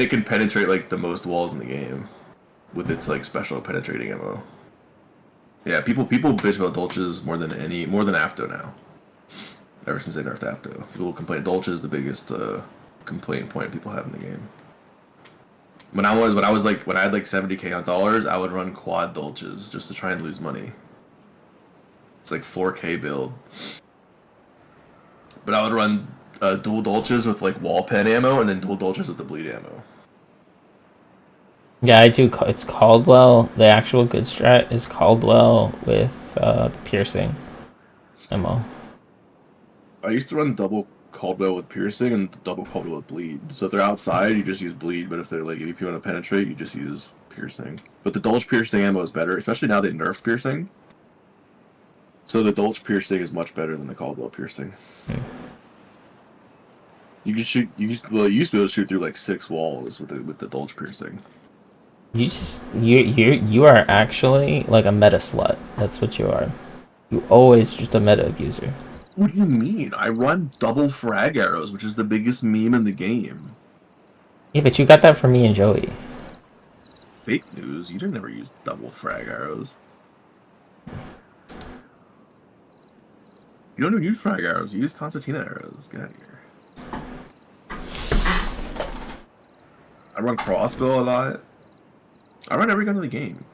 it can penetrate like the most walls in the game with its like special penetrating ammo. Yeah, people bitch about Dolches more than Afto now. Ever since they nerfed Afto, people complain Dolch is the biggest complaint point people have in the game. When I had like 70k on dollars, I would run quad Dolches just to try and lose money. It's like 4k build, but I would run dual Dolches with like wall pen ammo and then dual Dolches with the bleed ammo. Yeah, I do. It's Caldwell. The actual good strat is Caldwell with piercing ammo. I used to run double Caldwell with piercing and double Caldwell with bleed. So if they're outside, you just use bleed. But if they're like, if you want to penetrate, you just use piercing. But the Dolch piercing ammo is better, especially now they nerfed piercing. So the Dolch piercing is much better than the Caldwell piercing. You can shoot. You used to be able to shoot through like 6 walls with the Dolch piercing. You are actually like a meta slut. That's what you are. You always just a meta abuser. What do you mean? I run double frag arrows, which is the biggest meme in the game. Yeah, but you got that from me and Joey. Fake news. You didn't ever use double frag arrows. You don't even use frag arrows. You use concertina arrows. Get out of here. I run crossbow a lot. I run every gun in the game.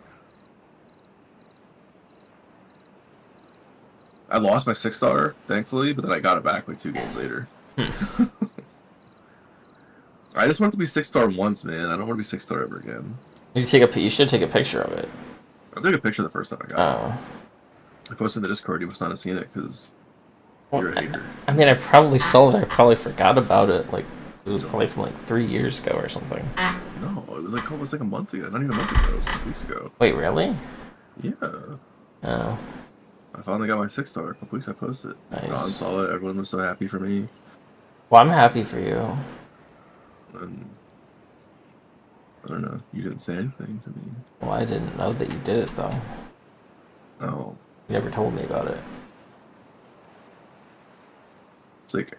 I lost my 6-star, thankfully, but then I got it back like 2 games later. I just want it to be 6-star once, man. I don't want to be 6-star ever again. You should take a picture of it. I took a picture the first time I got it. I posted in the Discord. You must not have seen it because you're a hater. I mean, I probably saw it. I probably forgot about it. Like it was probably from like 3 years ago or something. No, it was like a month ago. Not even a month ago. It was 2 weeks ago. Wait, really? Yeah. Oh. I finally got my 6-star. A couple weeks I posted. Nice. Ron saw it. Everyone was so happy for me. Well, I'm happy for you. And I don't know. You didn't say anything to me. Well, I didn't know that you did it though. Oh. You never told me about it. It's like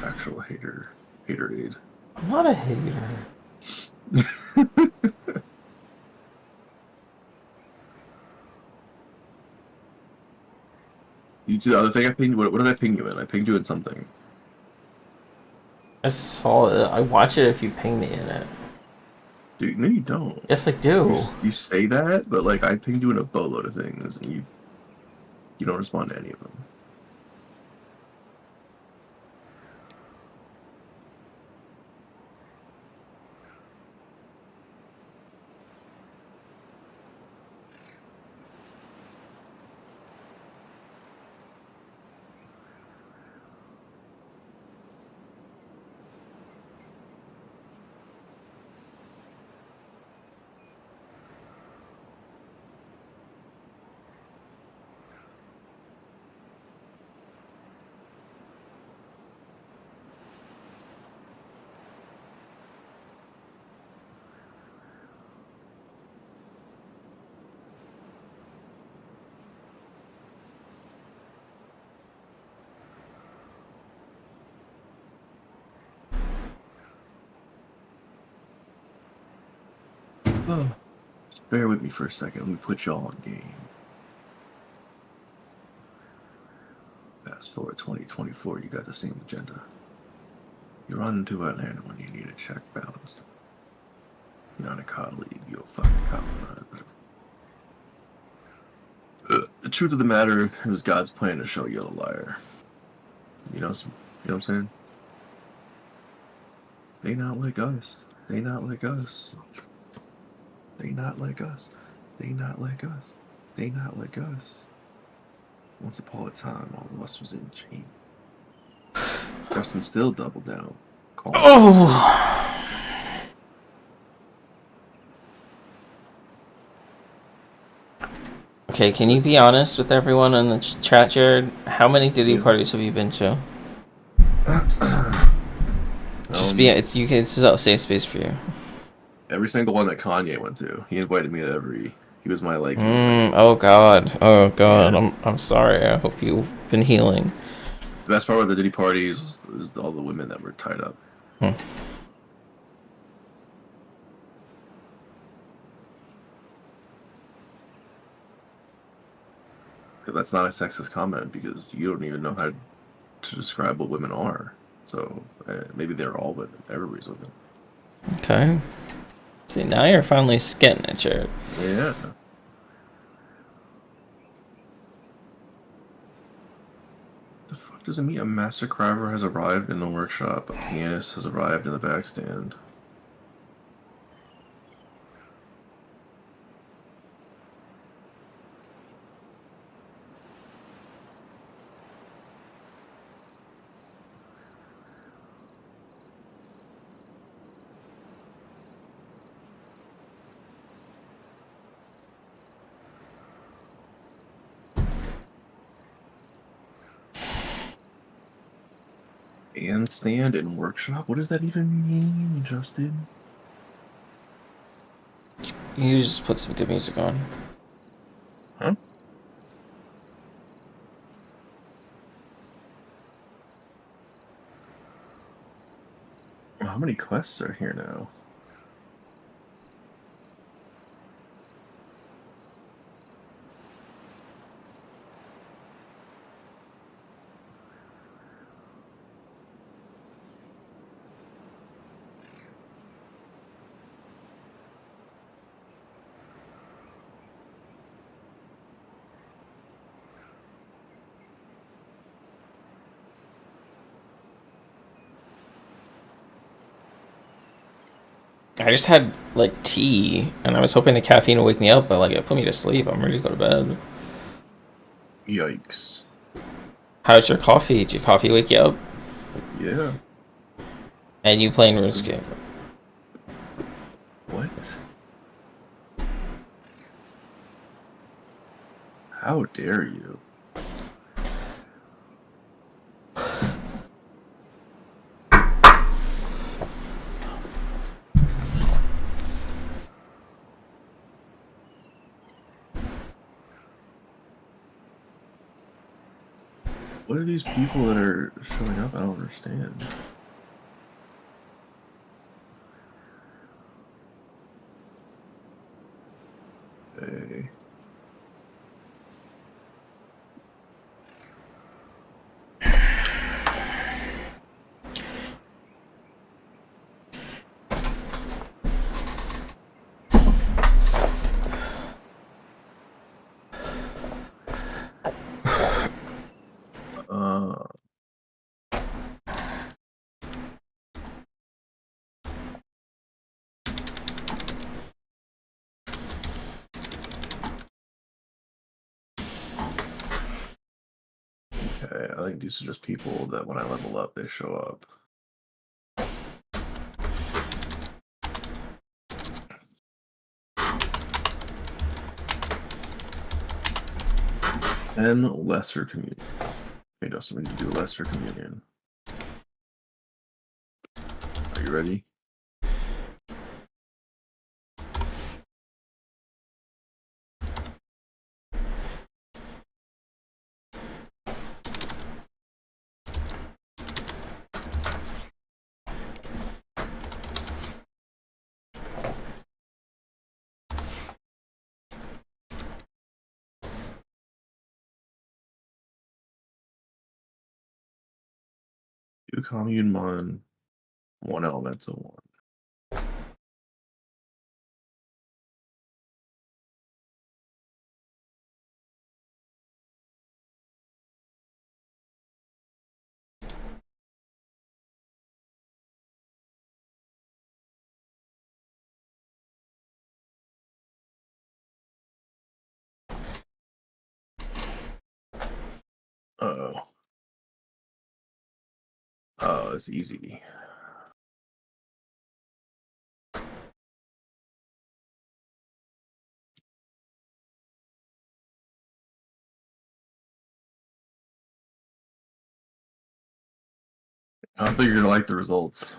actual haterade. I'm not a hater. You do the other thing I pinged. What did I ping you in? I pinged you in something. I saw it. I watch it if you ping me in it. Dude, no, you don't. Yes, I do. You say that, but like I pinged you in a boatload of things, and you don't respond to any of them. Just bear with me for a second. Let me put y'all on game. Fast forward 2024, you got the same agenda. You run into Atlanta when you need a check bounce. You're not a colleague, you're a fucking colonizer. The truth of the matter, it was God's plan to show you a liar. You know what I'm saying? They not like us. They not like us. They not like us. They not like us. They not like us. Once upon a time, all of us was in chain. Justin still doubled down. Okay, can you be honest with everyone in the chat, Jared? How many Diddy parties have you been to? Just be you can it's a safe space for you. Every single one that Kanye went to. He invited me to every. He was my like. Oh God. Oh God. Yeah. I'm sorry. I hope you've been healing. The best part about the Diddy parties was all the women that were tied up. That's not a sexist comment because you don't even know how to describe what women are. So maybe they're all women. Everybody's women. Okay. See, now you're finally getting it, Jared. Yeah. The fuck does it mean? A master carver has arrived in the workshop. A pianist has arrived in the backstand. Bandstand and workshop? What does that even mean, Justin? You just put some good music on. Huh? How many quests are here now? I just had like tea, and I was hoping the caffeine would wake me up, but like it put me to sleep. I'm ready to go to bed. Yikes. How's your coffee? Did your coffee wake you up? Yeah. And you playing RuneScape? What? How dare you? What are these people that are showing up? I don't understand. Hey. Okay, I think these are just people that when I level up, they show up. And lesser communion. Okay, Dustin, we need to do a lesser communion. Are you ready? Two commune mon, one elemental one. Uh-oh. Oh, it's easy. I don't think you're gonna like the results.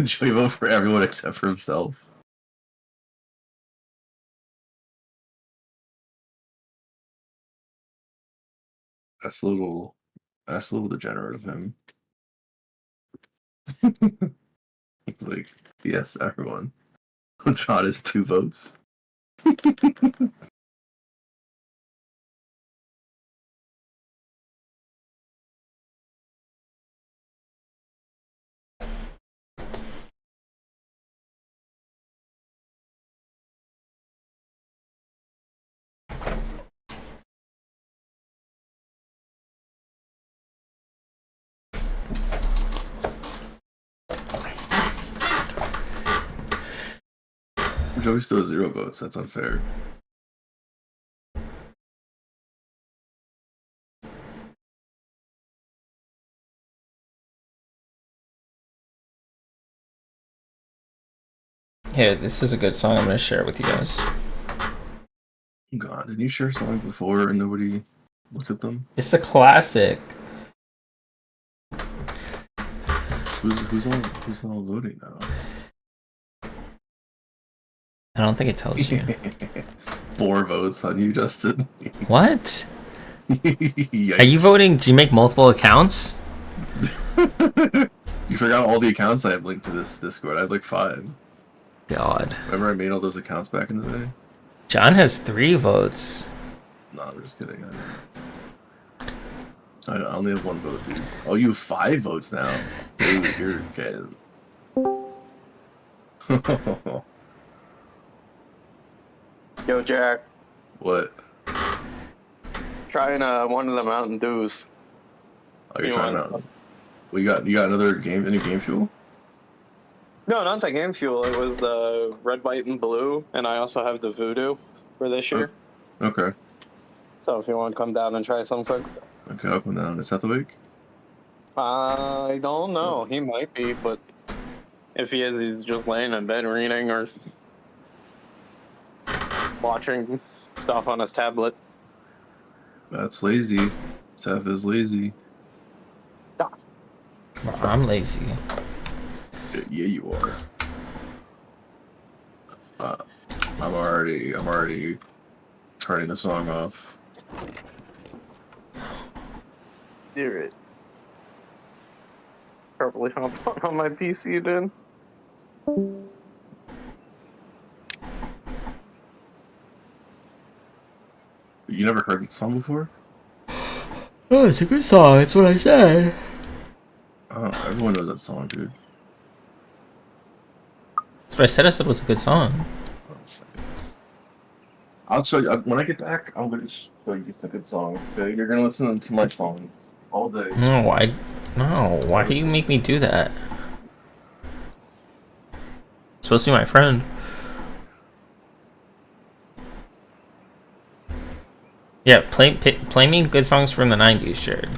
Joey vote for everyone except for himself. That's a little degenerate of him. It's like, yes, everyone. John is 2 votes. Joey still has 0 votes. That's unfair. Here, this is a good song. I'm gonna share it with you guys. God, did you share songs before and nobody looked at them? It's a classic. Who's all voting now? I don't think it tells you. 4 votes on you, Justin. What? Are you voting? Do you make multiple accounts? You forgot all the accounts I have linked to this Discord. I have like 5. God. Remember I made all those accounts back in the day? John has 3 votes. No, I'm just kidding. I only have 1 vote, dude. Oh, you have 5 votes now. Dude, you're good. Yo, Jack. What? Trying one of the Mountain Dews. Oh, you're trying out. Well, you got another game, any game fuel? No, not the Game Fuel. It was the Red, White, and Blue, and I also have the Voodoo for this year. Okay. So if you want to come down and try some quick. Okay, I'll come down. Is that the week? I don't know. He might be, but if he is, he's just laying in bed reading or watching stuff on his tablet. That's lazy. Seth is lazy. I'm lazy. Yeah, you are. I'm already turning the song off. Hear it. Probably hop on my PC then. You never heard the song before? Oh, it's a good song. That's what I said. Oh, everyone knows that song, dude. That's what I said. I said it was a good song. I'll show you when I get back. I'm gonna show you a good song. Okay? You're gonna listen to my songs all day. No, why do you make me do that? It's supposed to be my friend. Yeah, play me good songs from the 90s, Jared.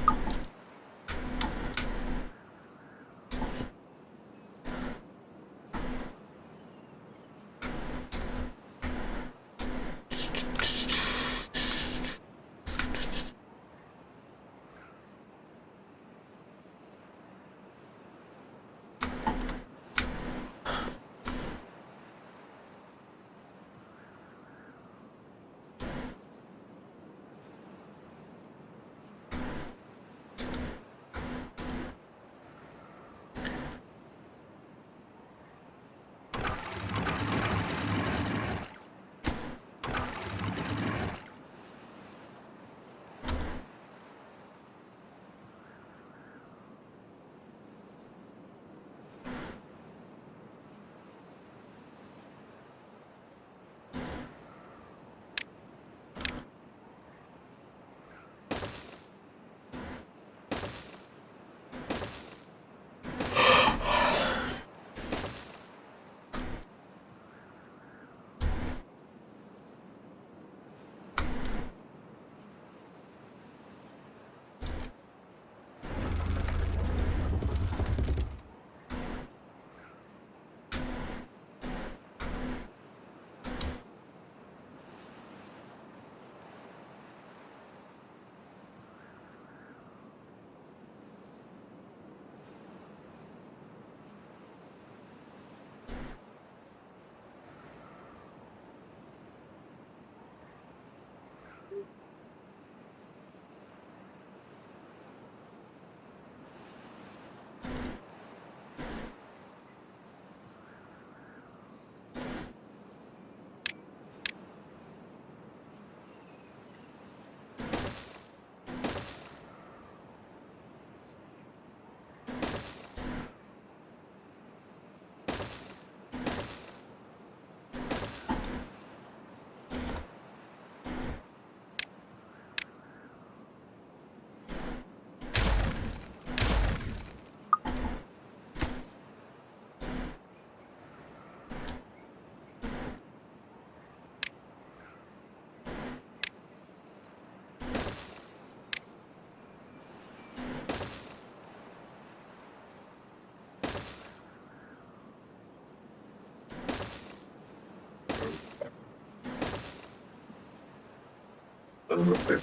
real quick.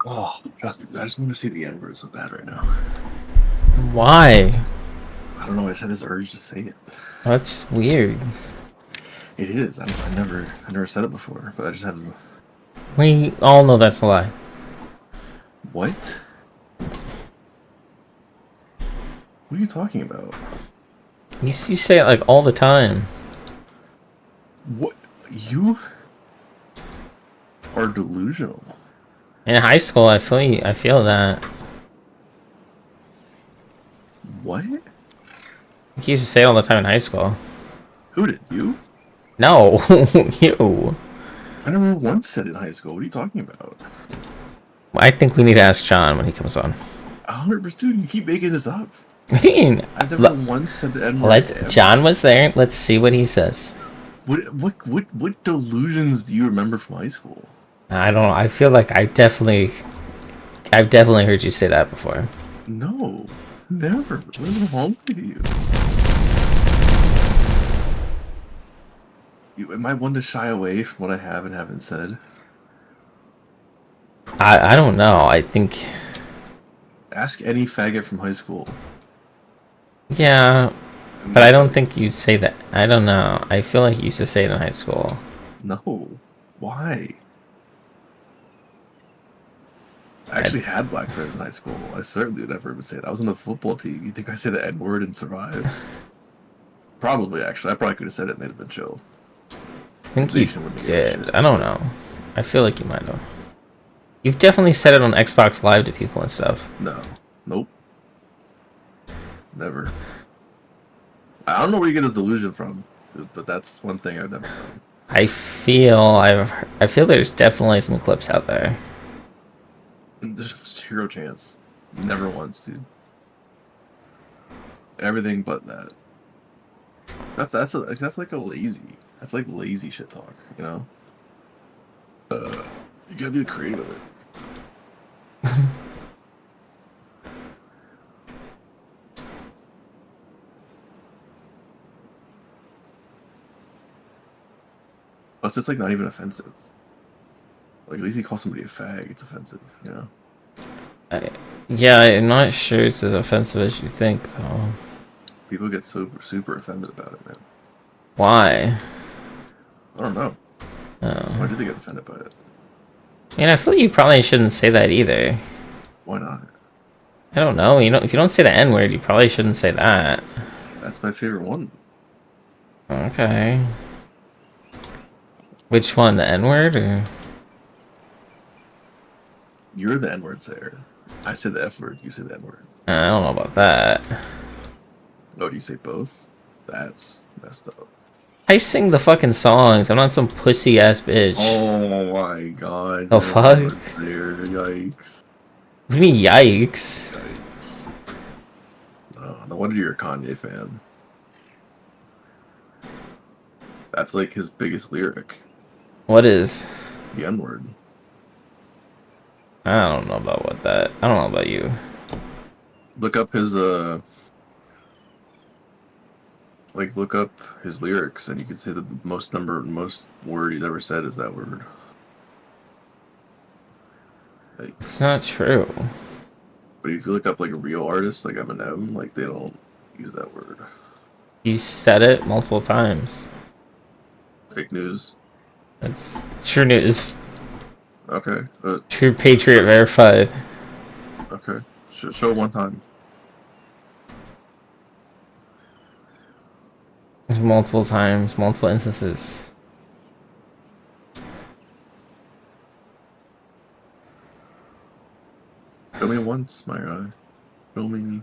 Oh, trust me, I just want to see the N-word so bad right now. Why? I don't know. I just had this urge to say it. That's weird. It is. I never said it before, but I just have. We all know that's a lie. What? What are you talking about? You say it like all the time. What? You are delusional. In high school, I feel that. What? You used to say it all the time in high school. Who did? You? No, you. I never once said it in high school. What are you talking about? I think we need to ask John when he comes on. 100%. Dude, you keep making this up. I mean, I've never once said the N-word. John was there. Let's see what he says. What delusions do you remember from high school? I don't know. I feel like I've definitely heard you say that before. No, never. What is wrong with you? Am I one to shy away from what I have and haven't said? I don't know. I think. Ask any faggot from high school. Yeah, but I don't think you say that. I don't know. I feel like you used to say it in high school. No. Why? I actually had black friends in high school. I certainly would never would say that. I was on the football team. You think I say the N-word and survive? Probably, actually. I probably could have said it and they'd have been chill. I think you did. I don't know. I feel like you might have. You've definitely said it on Xbox Live to people and stuff. No. Nope. Never. I don't know where you get this delusion from, but that's one thing I've never done. I feel there's definitely some clips out there. There's zero chance. Never once, dude. Everything but that. That's like a lazy. That's like lazy shit talk, you know? You gotta be creative with it. Plus, it's like not even offensive. Like, at least you call somebody a fag, it's offensive, you know? Yeah, I'm not sure it's as offensive as you think, though. People get super offended about it, man. Why? I don't know. Oh. Why do they get offended by it? I mean, I feel like you probably shouldn't say that either. Why not? I don't know. You know, if you don't say the N-word, you probably shouldn't say that. That's my favorite one. Okay. Which one? The N-word or? You're the N-word sayer. I say the F-word, you say the N-word. I don't know about that. Oh, do you say both? That's messed up. I sing the fucking songs. I'm not some pussy ass bitch. Oh my god. The fuck? There. Yikes. What do you mean, yikes? Yikes. No wonder you're a Kanye fan. That's like his biggest lyric. What is? The N-word. I don't know about what that. I don't know about you. Look up his look up his lyrics and you can see the most word he's ever said is that word. Like, it's not true. But if you look up like a real artist like Eminem, like they don't use that word. He said it multiple times. Fake news. It's true news. Okay. True Patriot verified. Okay. Show one time. There's multiple times, multiple instances. Show me once, my guy. Show me.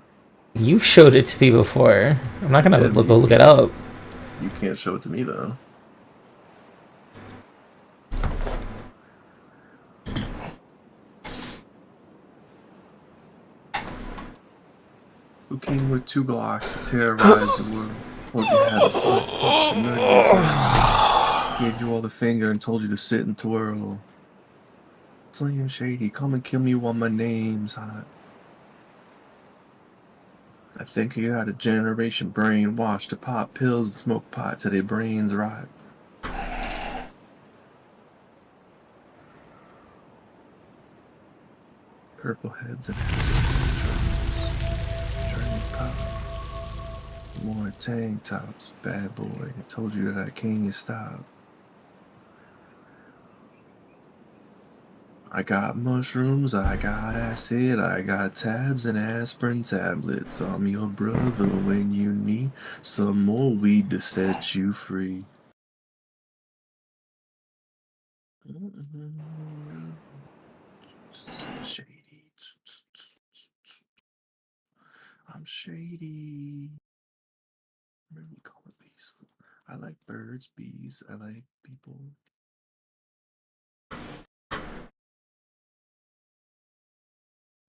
You've showed it to me before. I'm not gonna go look it up. You can't show it to me though. Who came with 2 Glocks to terrorize the world? What you had to gave you all the finger and told you to sit and twirl. Slim Shady, come and kill me while my name's hot. I think you got a generation brainwashed to pop pills and smoke pot till their brains rot. Purple heads and dream pop. More tank tops, bad boy. I told you that I can't stop. I got mushrooms, I got acid, I got tabs and aspirin tablets. I'm your brother when you need some more weed to set you free. Shady. I'm shady. Maybe we call it peaceful. I like birds, bees, I like people.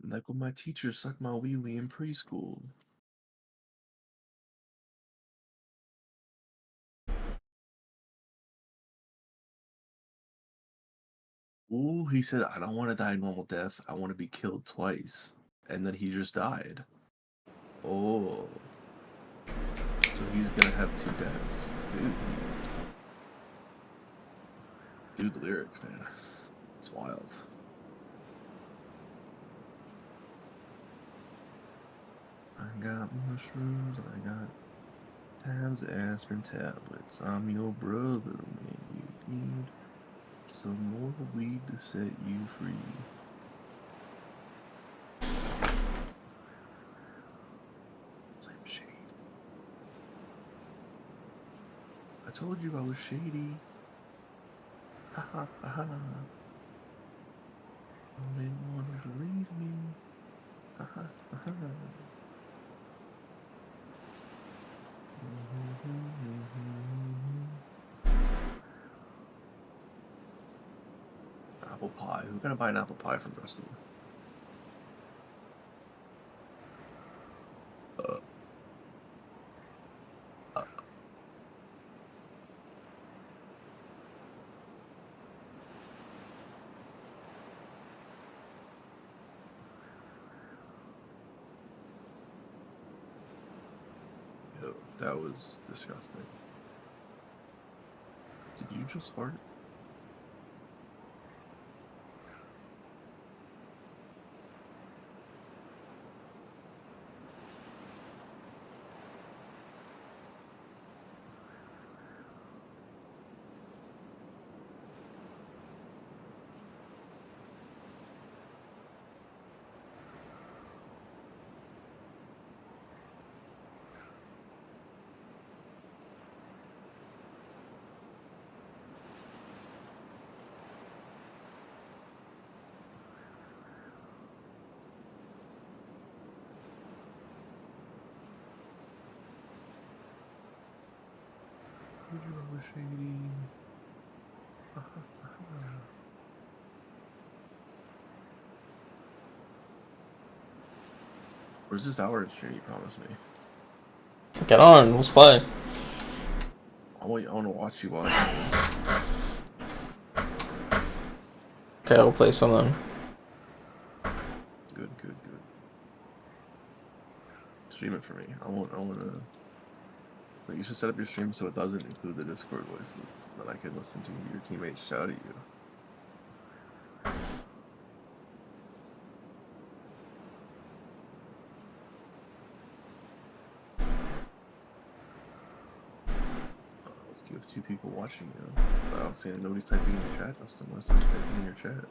Like when my teacher sucked my wee-wee in preschool. Ooh, he said, I don't want to die a normal death. I want to be killed twice. And then he just died. Oh. So he's gonna have 2 deaths. Dude, the lyrics, man. It's wild. I got mushrooms, I got tabs, aspirin tablets. I'm your brother when you need some more weed to set you free. I'm shady. I told you I was shady. Ha ha ha ha. You didn't want to believe me. Ha ha ha ha. Apple pie. Who's gonna buy an apple pie from Bristol? Yo, that was disgusting. Did you just fart? You shady. Where's this Valorant stream you promised me? Get on, let's play. I want to watch you watch. Okay, we'll play something. Good. Stream it for me. I want to. But you should set up your stream so it doesn't include the Discord voices. Then I can listen to your teammates shout at you. You have 2 people watching you. I don't see nobody's typing in your chat, Justin. What's typing in your chat?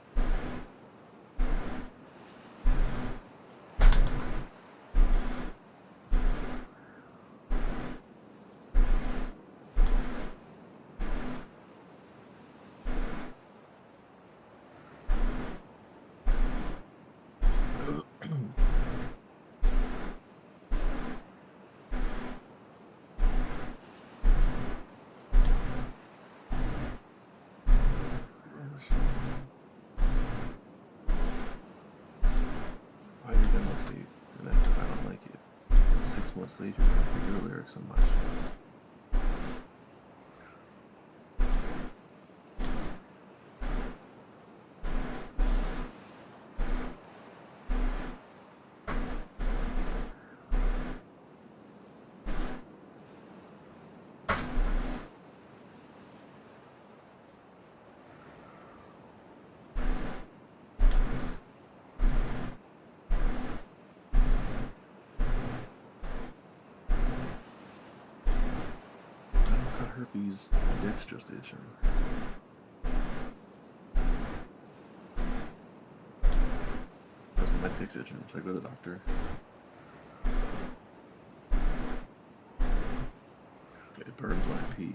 Why are you gonna update? And I don't like it. 6 months later, you your lyrics so much. herpes. My dick's just itching. Listen, my dick's itching. Should I go to the doctor? It burns when I pee.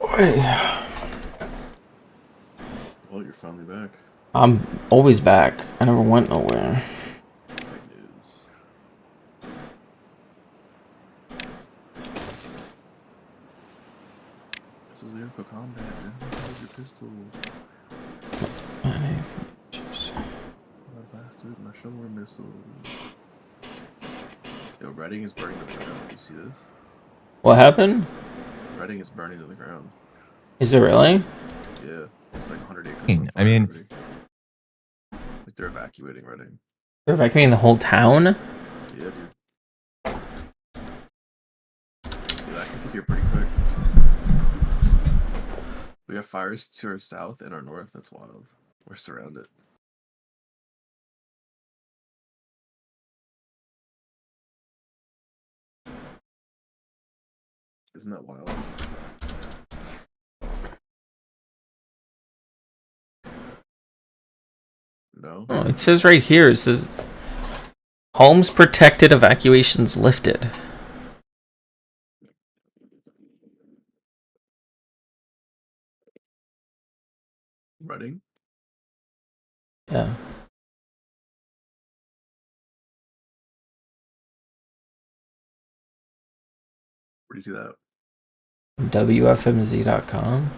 Well, you're finally back. I'm always back. I never went nowhere. This is lyrical combat. Use your pistol. My bastard, my shoulder missile. Yo, Reading is burning to the ground. Do you see this? What happened? Reading is burning to the ground. Is it really? Yeah, it's like 100 acres. I mean, like they're evacuating Reading. They're evacuating the whole town? Yeah, dude. Yeah, I can think here pretty quick. We have fires to our south and our north. That's wild. We're surrounded. Isn't that wild? No. Oh, it says right here, it says homes protected, evacuations lifted. Reading? Yeah. Where do you see that? WFMZ.com.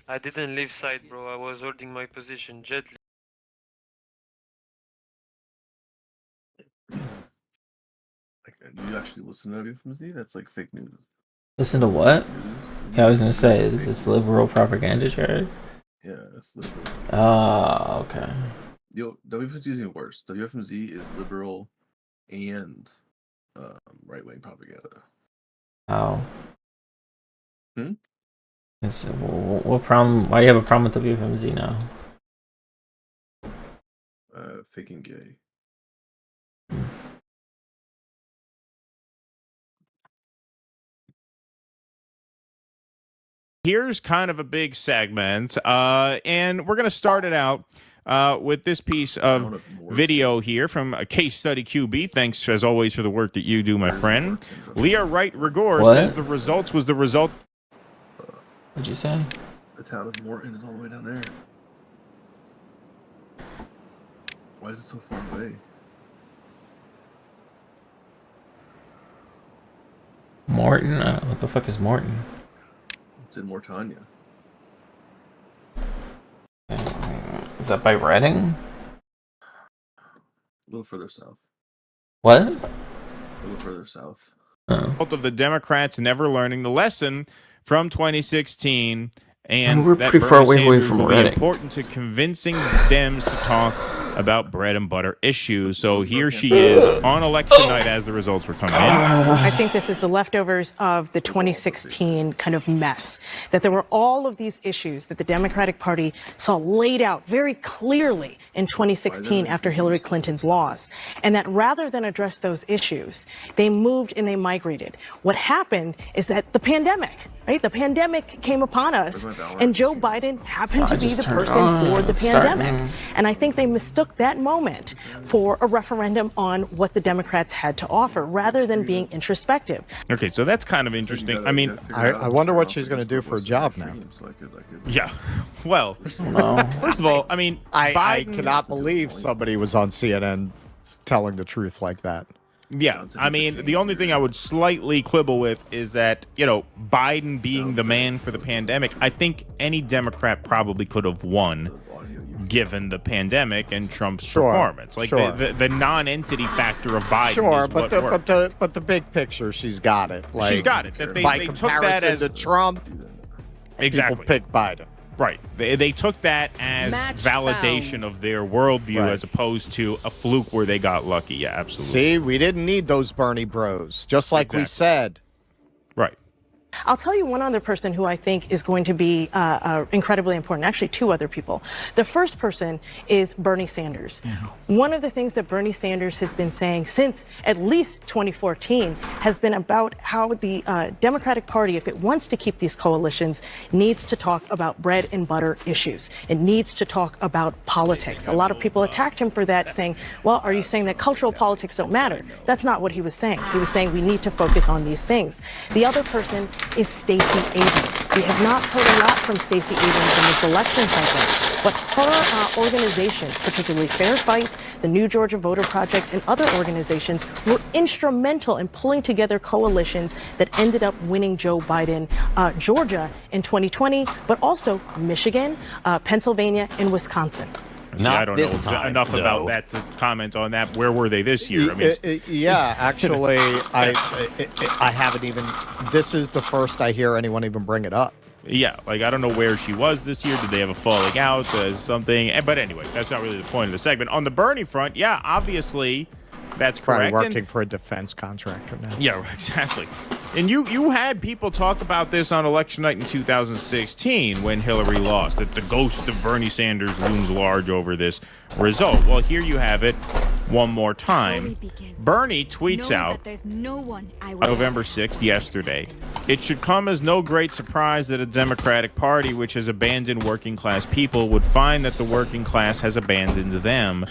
I didn't leave side, bro. I was holding my position gently. Like, do you actually listen to WFMZ? That's like fake news. Listen to what? Yeah, I was gonna say, is this liberal propaganda chart? Yeah, it's liberal. Oh, okay. Yo, WFMZ is even worse. WFMZ is liberal and right-wing propaganda. How? Hmm? What problem? Why do you have a problem with WFMZ now? Fake and gay. Here's kind of a big segment, and we're going to start it out with this piece of video here from Case Study QB. Thanks, as always, for the work that you do, my friend. Leah Wright-Rigor says the results was the result. What'd you say? The town of Morton is all the way down there. Why is it so far away? Morton? What the fuck is Morton? It's in Mortania. Is that by Reading? A little further south. What? A little further south. Result of the Democrats never learning the lesson from 2016, and we're that pretty far Bernie away Sanders from will be Reading. important to convincing Dems to talk about bread and butter issues. So here she is on election night as the results were coming in. I think this is the leftovers of the 2016 kind of mess, that there were all of these issues that the Democratic Party saw laid out very clearly in 2016 after Hillary Clinton's loss, and that rather than address those issues, they moved and they migrated. What happened is that the pandemic, right? The pandemic came upon us, and Joe Biden happened to be the person for the pandemic. And I think they mistook that moment for a referendum on what the Democrats had to offer, rather than being introspective. Okay, so that's kind of interesting. I mean, I wonder what she's going to do for a job now. Yeah. Well, first of all, I mean, I cannot believe somebody was on CNN telling the truth like that. Yeah, I mean, the only thing I would slightly quibble with is that, you know, Biden being the man for the pandemic, I think any Democrat probably could have won given the pandemic and Trump's performance. Like the non-entity factor of Biden. Sure, is but what the big picture, she's got it. Like, she's got it. That by they took comparison that as to Trump. Exactly. People pick Biden. Right. They took that as validation of their worldview as opposed to a fluke where they got lucky. Yeah, absolutely. See, we didn't need those Bernie bros. Just like we said, I'll tell you one other person who I think is going to be incredibly important. Actually, two other people. The first person is Bernie Sanders. One of the things that Bernie Sanders has been saying since at least 2014 has been about how the Democratic Party, if it wants to keep these coalitions, needs to talk about bread and butter issues. It needs to talk about politics. A lot of people attacked him for that, saying, well, are you saying that cultural politics don't matter? That's not what he was saying. He was saying we need to focus on these things. The other person is Stacey Abrams. We have not heard a lot from Stacey Abrams in this election cycle, but her organization, particularly Fair Fight, the New Georgia Voter Project, and other organizations were instrumental in pulling together coalitions that ended up winning Joe Biden Georgia in 2020, but also Michigan, Pennsylvania, and Wisconsin. See, I don't know enough about that to comment on that. Where were they this year? I mean, yeah, actually, I haven't even. This is the first I hear anyone even bring it up. Yeah, like I don't know where she was this year. Did they have a falling out? Something? But anyway, that's not really the point of the segment. On the Bernie front, yeah, obviously, that's Probably correct. working for a defense contractor now. Yeah, exactly. And you had people talk about this on election night in 2016 when Hillary lost, that the ghost of Bernie Sanders looms large over this result. Well, here you have it one more time. Bernie tweets out November 6th, yesterday, "It should come as no great surprise that a Democratic Party which has abandoned working class people would find that the working class has abandoned them.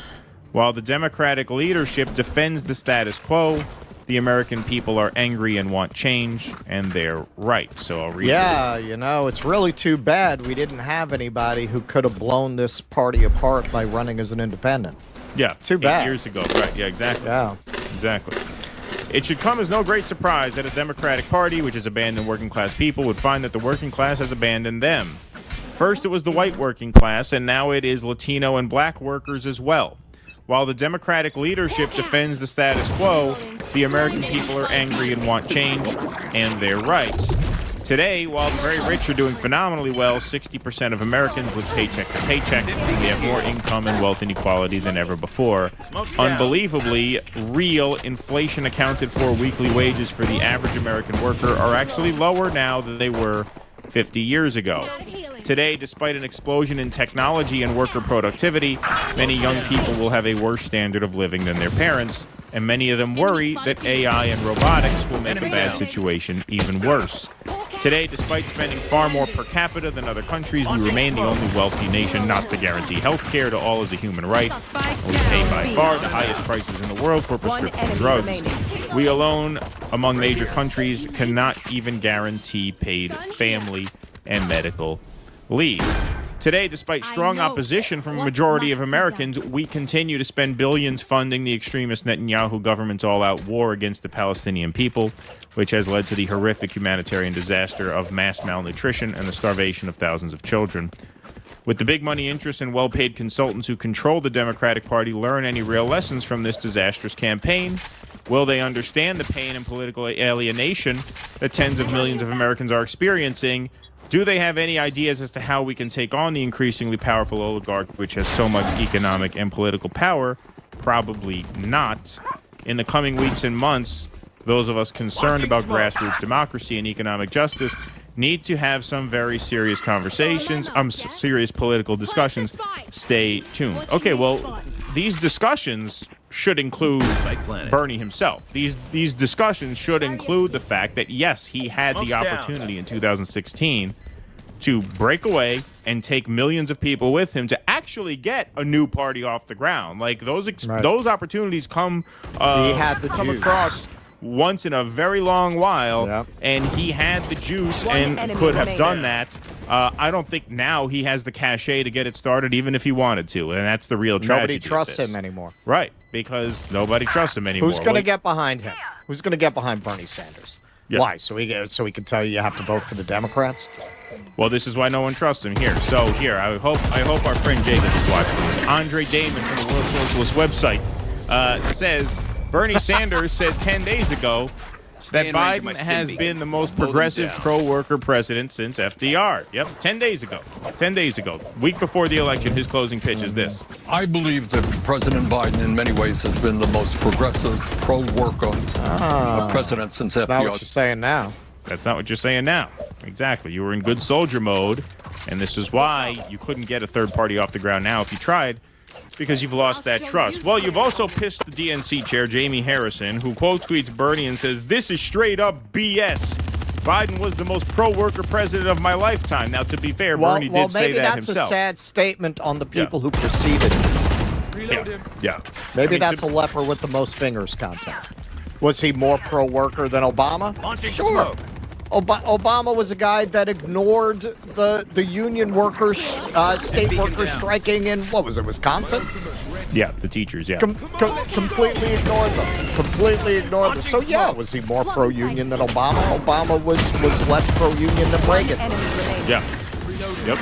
While the Democratic leadership defends the status quo, the American people are angry and want change, and they're right." So I'll read Yeah, you know, it's really too bad we didn't have anybody who could have blown this party apart by running as an independent. Yeah, too bad. 8 years ago, right? Yeah, exactly. Yeah, exactly. "It should come as no great surprise that a Democratic Party which has abandoned working class people would find that the working class has abandoned them. First, it was the white working class, and now it is Latino and black workers as well. While the Democratic leadership defends the status quo, the American people are angry and want change, and they're right. Today, while the very rich are doing phenomenally well, 60% of Americans live paycheck to paycheck. We have more income and wealth inequality than ever before. Unbelievably, real inflation accounted for weekly wages for the average American worker are actually lower now than they were 50 years ago. Today, despite an explosion in technology and worker productivity, many young people will have a worse standard of living than their parents, and many of them worry that AI and robotics will make a bad situation even worse. Today, despite spending far more per capita than other countries, we remain the only wealthy nation not to guarantee health care to all as a human right. We pay by far the highest prices in the world for prescription drugs. We alone, among major countries, cannot even guarantee paid family and medical leave. Today, despite strong opposition from a majority of Americans, we continue to spend billions funding the extremist Netanyahu government's all-out war against the Palestinian people, which has led to the horrific humanitarian disaster of mass malnutrition and the starvation of thousands of children. With the big money interests and well-paid consultants who control the Democratic Party learn any real lessons from this disastrous campaign? Will they understand the pain and political alienation that tens of millions of Americans are experiencing? Do they have any ideas as to how we can take on the increasingly powerful oligarch which has so much economic and political power? Probably not. In the coming weeks and months, those of us concerned about grassroots democracy and economic justice need to have some very serious conversations, serious political discussions. Stay tuned. Okay, well, these discussions should include Bernie himself. These discussions should include the fact that, yes, he had the opportunity in 2016 to break away and take millions of people with him to actually get a new party off the ground. Like, those opportunities come across once in a very long while, and he had the juice and could have done that. I don't think now he has the cachet to get it started, even if he wanted to, and that's the real tragedy. Nobody trusts him anymore. Right, because nobody trusts him anymore. Who's going to get behind him? Who's going to get behind Bernie Sanders? Yeah. Why? So he can tell you have to vote for the Democrats? Well, this is why no one trusts him here. So here, I hope our friend Jacob is watching this. Andre Damon from the World Socialist website says Bernie Sanders said 10 days ago that Biden has been the most progressive pro-worker president since FDR. Yep, 10 days ago. 10 days ago. Week before the election, his closing pitch is this. I believe that President Biden in many ways has been the most progressive pro-worker president since FDR. That's what you're saying now. That's not what you're saying now. Exactly. You were in good soldier mode, and this is why you couldn't get a third party off the ground now if you tried, because you've lost that trust. Well, you've also pissed the DNC chair, Jamie Harrison, who quote tweets Bernie and says, "This is straight up BS. Biden was the most pro-worker president of my lifetime." Now, to be fair, Bernie did say that himself. Maybe that's a sad statement on the people who preceded him. Yeah. Maybe that's a leper with the most fingers contest. Was he more pro-worker than Obama? Sure. Obama was a guy that ignored the union workers, state workers striking in, what was it, Wisconsin? Yeah, the teachers, yeah. Completely ignored them. Completely ignored them. So, yeah, was he more pro-union than Obama? Obama was less pro-union than Reagan. Yeah. Yep.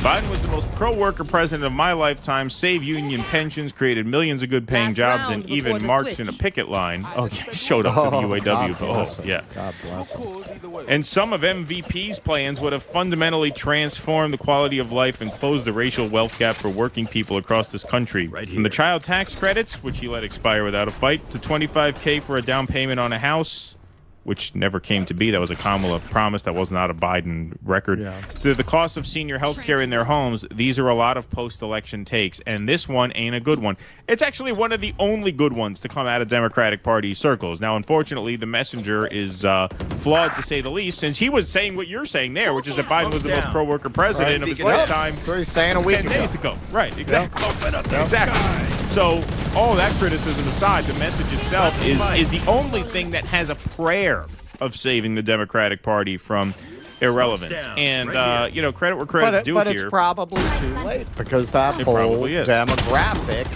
Biden was the most pro-worker president of my lifetime, saved union pensions, created millions of good-paying jobs, and even marched in a picket line. Oh, yeah, he showed up to the UAW. Yeah. God bless him. And some of MVP's plans would have fundamentally transformed the quality of life and closed the racial wealth gap for working people across this country. From the child tax credits, which he let expire without a fight, to $25K for a down payment on a house, which never came to be. That was a Kamala promise. That was not a Biden record. Yeah. To the cost of senior health care in their homes, these are a lot of post-election takes, and this one ain't a good one. It's actually one of the only good ones to come out of Democratic Party circles. Now, unfortunately, the messenger is flawed, to say the least, since he was saying what you're saying there, which is that Biden was the most pro-worker president of his lifetime. That's what he's saying a week 10 days ago. Right, exactly. Yeah. Exactly. So, all that criticism aside, the message itself is the only thing that has a prayer of saving the Democratic Party from irrelevance. And, credit where credit's due here. But it's probably too late, because that whole demographic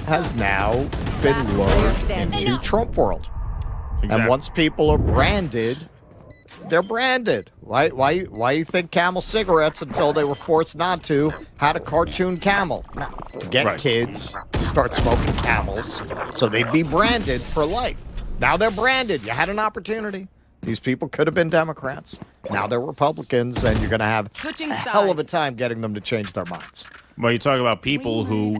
has now been lured into Trump world. Exactly. And once people are branded, they're branded. Why you think Camel cigarettes, until they were forced not to, had a cartoon camel? Now, to get kids to start smoking Camels so they'd be branded for life. Now they're branded. You had an opportunity. These people could have been Democrats. Now they're Republicans, and you're going to have a hell of a time getting them to change their minds. Well, you talk about people who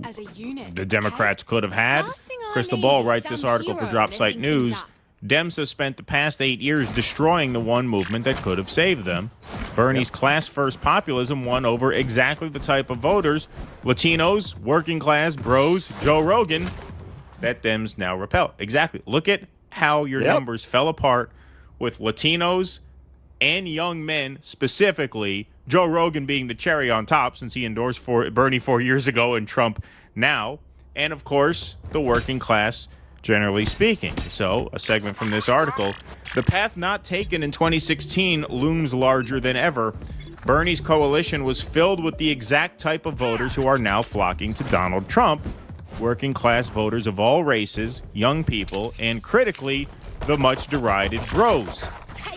the Democrats could have had. Crystal Ball writes this article for Drop Site News. Dems have spent the past 8 years destroying the one movement that could have saved them. Bernie's class-first populism won over exactly the type of voters, Latinos, working class, bros, Joe Rogan, that Dems now repel. Exactly. Look at how your numbers fell apart with Latinos and young men, specifically, Joe Rogan being the cherry on top since he endorsed Bernie 4 years ago and Trump now, and, of course, the working class, generally speaking. So, a segment from this article. The path not taken in 2016 looms larger than ever. Bernie's coalition was filled with the exact type of voters who are now flocking to Donald Trump. Working class voters of all races, young people, and critically, the much derided bros.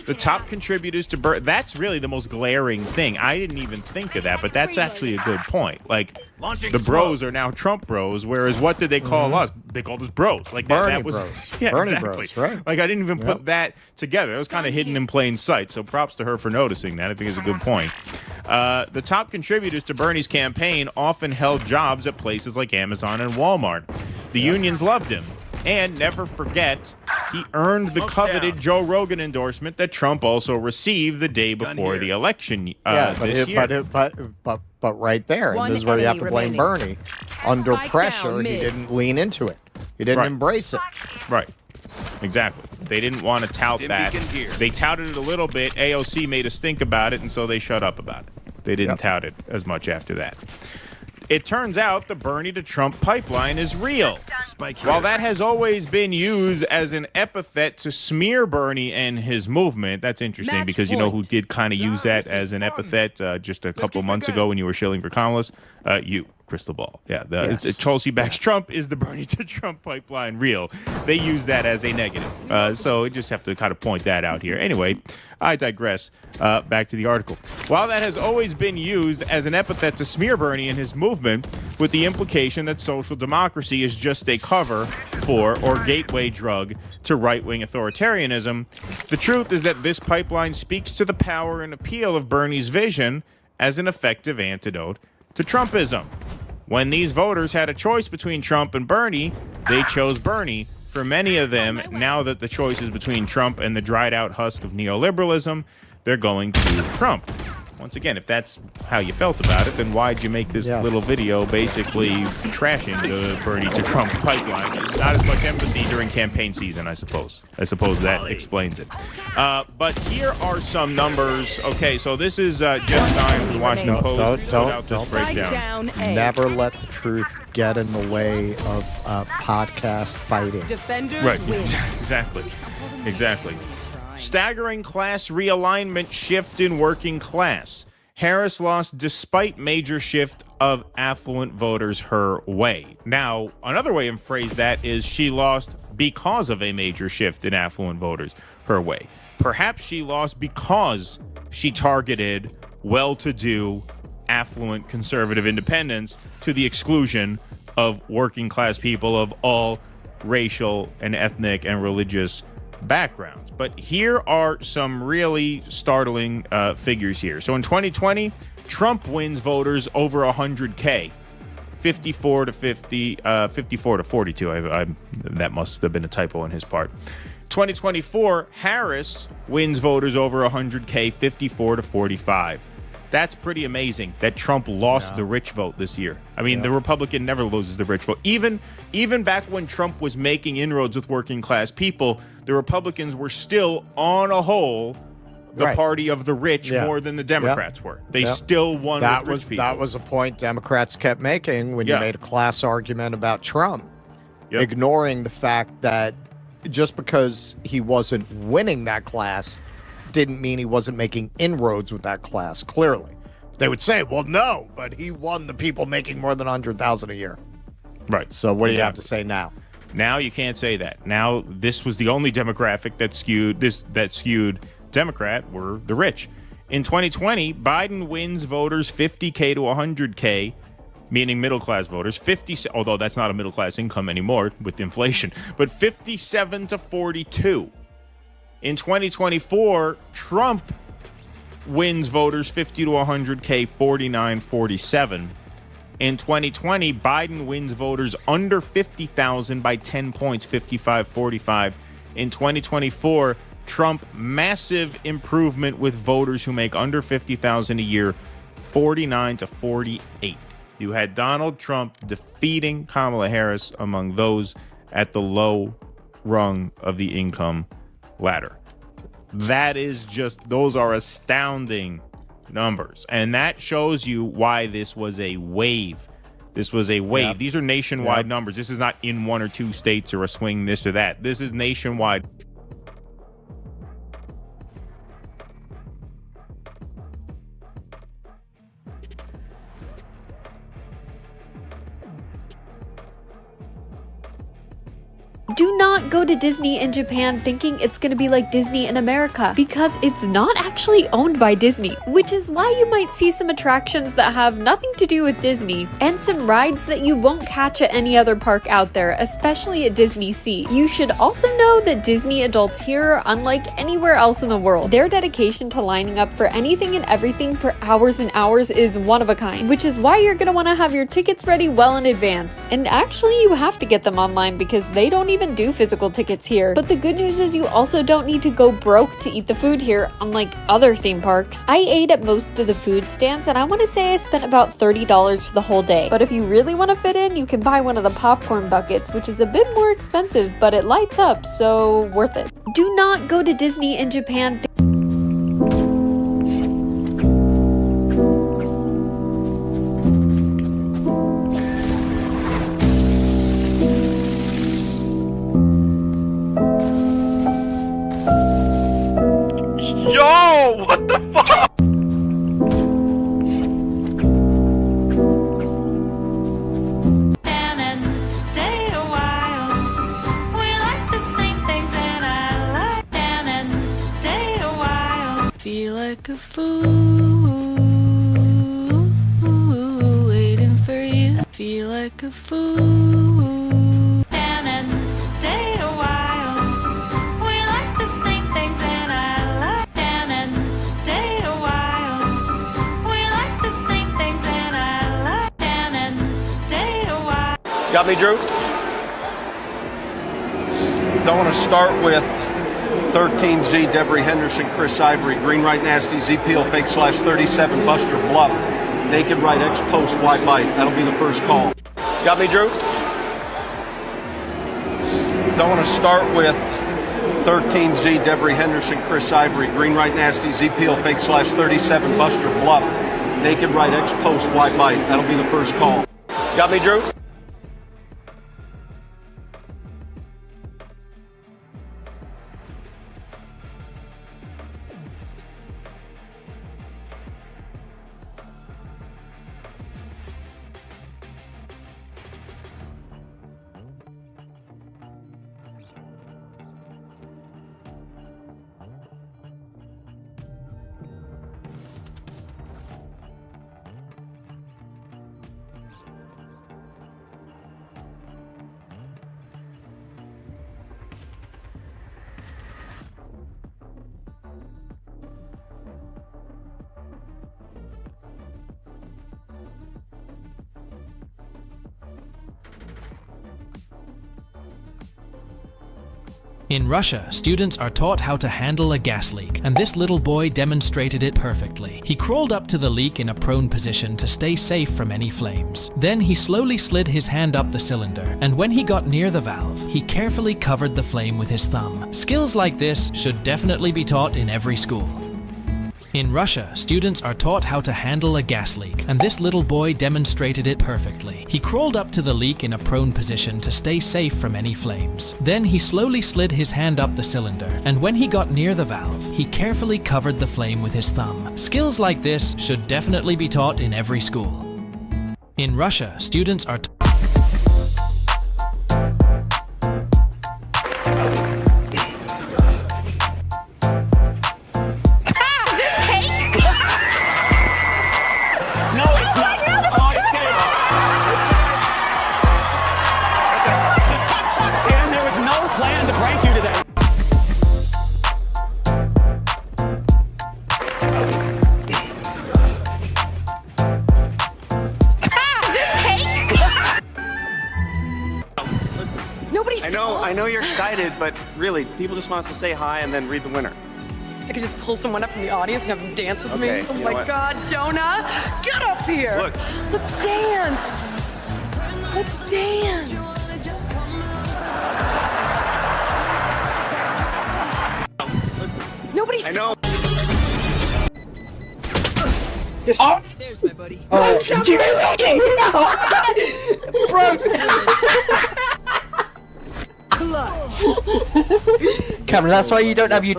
The top contributors to that's really the most glaring thing. I didn't even think of that, but that's actually a good point. Like, the bros are now Trump bros, whereas what did they call us? They called us bros. Like, that was bros. Yeah, Bernie exactly. bros, right? Like, I didn't even put that together. It was kind of hidden in plain sight. So props to her for noticing that. I think it's a good point. The top contributors to Bernie's campaign often held jobs at places like Amazon and Walmart. The unions loved him. And never forget, he earned the coveted Joe Rogan endorsement that Trump also received the day before the election this year. But right there, and this is where you have to blame Bernie. Under pressure, he didn't lean into it. He didn't embrace it. Right. Exactly. They didn't want to tout that. They touted it a little bit. AOC made a stink about it, and so they shut up about it. They didn't tout it as much after that. It turns out the Bernie to Trump pipeline is real. While that has always been used as an epithet to smear Bernie and his movement, that's interesting because you know who did kind of use that as an epithet just a couple months ago when you were shilling for Kamala's? You, Crystal Ball. Yeah, Tulsi backs Trump. Is the Bernie to Trump pipeline real? They use that as a negative. So I just have to kind of point that out here. Anyway, I digress. Back to the article. While that has always been used as an epithet to smear Bernie and his movement, with the implication that social democracy is just a cover for or gateway drug to right-wing authoritarianism, the truth is that this pipeline speaks to the power and appeal of Bernie's vision as an effective antidote to Trumpism. When these voters had a choice between Trump and Bernie, they chose Bernie for for many of them, now that the choice is between Trump and the dried out husk of neoliberalism, they're going to Trump. Once again, if that's how you felt about it, then why'd you make this little video basically trashing the Bernie to Trump pipeline? Not as much empathy during campaign season, I suppose. I suppose that explains it. But here are some numbers. Okay, so this is Jeff Stein from the Washington Post. Don't breakdown. Never let the truth get in the way of podcast fighting. Right, exactly. Staggering class realignment shift in working class. Harris lost despite major shift of affluent voters her way. Now, another way to phrase that is she lost because of a major shift in affluent voters her way. Perhaps she lost because she targeted well-to-do, affluent conservative independents to the exclusion of working class people of all racial and ethnic and religious backgrounds. But here are some really startling figures here. So in 2020, Trump wins voters over 100K, 54 to 42. That must have been a typo on his part. 2024, Harris wins voters over 100K, 54 to 45. That's pretty amazing that Trump lost the rich vote this year. I mean, the Republican never loses the rich vote. Even back when Trump was making inroads with working class people, the Republicans were still, on a whole, the party of the rich more than the Democrats were. They still won with rich people. That was a point Democrats kept making when you made a class argument about Trump, ignoring the fact that just because he wasn't winning that class didn't mean he wasn't making inroads with that class. Clearly, they would say, well, no, but he won the people making more than $100,000 a year. Right. So what do you have to say now? Now you can't say that. Now this was the only demographic that skewed Democrat were the rich. In 2020, Biden wins voters 50K to 100K, meaning middle class voters. Although that's not a middle class income anymore with inflation, but 57 to 42. In 2024, Trump wins voters 50 to 100K, 49-47. In 2020, Biden wins voters under 50,000 by 10 points, 55-45. In 2024, Trump, massive improvement with voters who make under 50,000 a year, 49 to 48. You had Donald Trump defeating Kamala Harris among those at the low rung of the income ladder. Those are astounding numbers. And that shows you why this was a wave. This was a wave. These are nationwide numbers. This is not in one or two states or a swing this or that. This is nationwide. Do not go to Disney in Japan thinking it's going to be like Disney in America, because it's not actually owned by Disney, which is why you might see some attractions that have nothing to do with Disney and some rides that you won't catch at any other park out there, especially at Disney Sea. You should also know that Disney adults here are unlike anywhere else in the world. Their dedication to lining up for anything and everything for hours and hours is one of a kind, which is why you're going to want to have your tickets ready well in advance. And actually, you have to get them online because they don't even do physical tickets here. But the good news is you also don't need to go broke to eat the food here, unlike other theme parks. I ate at most of the food stands, and I want to say I spent about $30 for the whole day. But if you really want to fit in, you can buy one of the popcorn buckets, which is a bit more expensive, but it lights up, so worth it. Do not go to Disney in Japan. Yo, what the fuck? Feel like a fool waiting for you. Feel like a fool and stay a while. We like the same things and I like and stay a while. We like the same things and I like and stay a while. Got me, Drew? Don't want to start with 13Z, Devery Henderson, Chris Ivory, green right nasty, Z Peel, fake slash 37, Buster Bluff, naked right, X post, wide bite. That'll be the first call. Got me, Drew? Don't want to start with 13Z, Devery Henderson, Chris Ivory, green right nasty, Z Peel, fake slash 37, Buster Bluff, naked right, X post, wide bite. That'll be the first call. Got me, Drew? In Russia, students are taught how to handle a gas leak, and this little boy demonstrated it perfectly. He crawled up to the leak in a prone position to stay safe from any flames. Then he slowly slid his hand up the cylinder, and when he got near the valve, he carefully covered the flame with his thumb. Skills like this should definitely be taught in every school. In Russia, students are taught how to handle a gas leak, and this little boy demonstrated it perfectly. He crawled up to the leak in a prone position to stay safe from any flames. Then he slowly slid his hand up the cylinder, and when he got near the valve, he carefully covered the flame with his thumb. Skills like this should definitely be taught in every school. In Russia, students are I know you're excited, but really, people just want us to say hi and then read the winner. I could just pull someone up from the audience and have them dance with Okay, me. Oh you know my what? God, Jonah, get up here. Look. Let's dance. Let's dance. Nobody's. I know. Oh, there's my buddy. Oh, Cameron, that's why you don't have your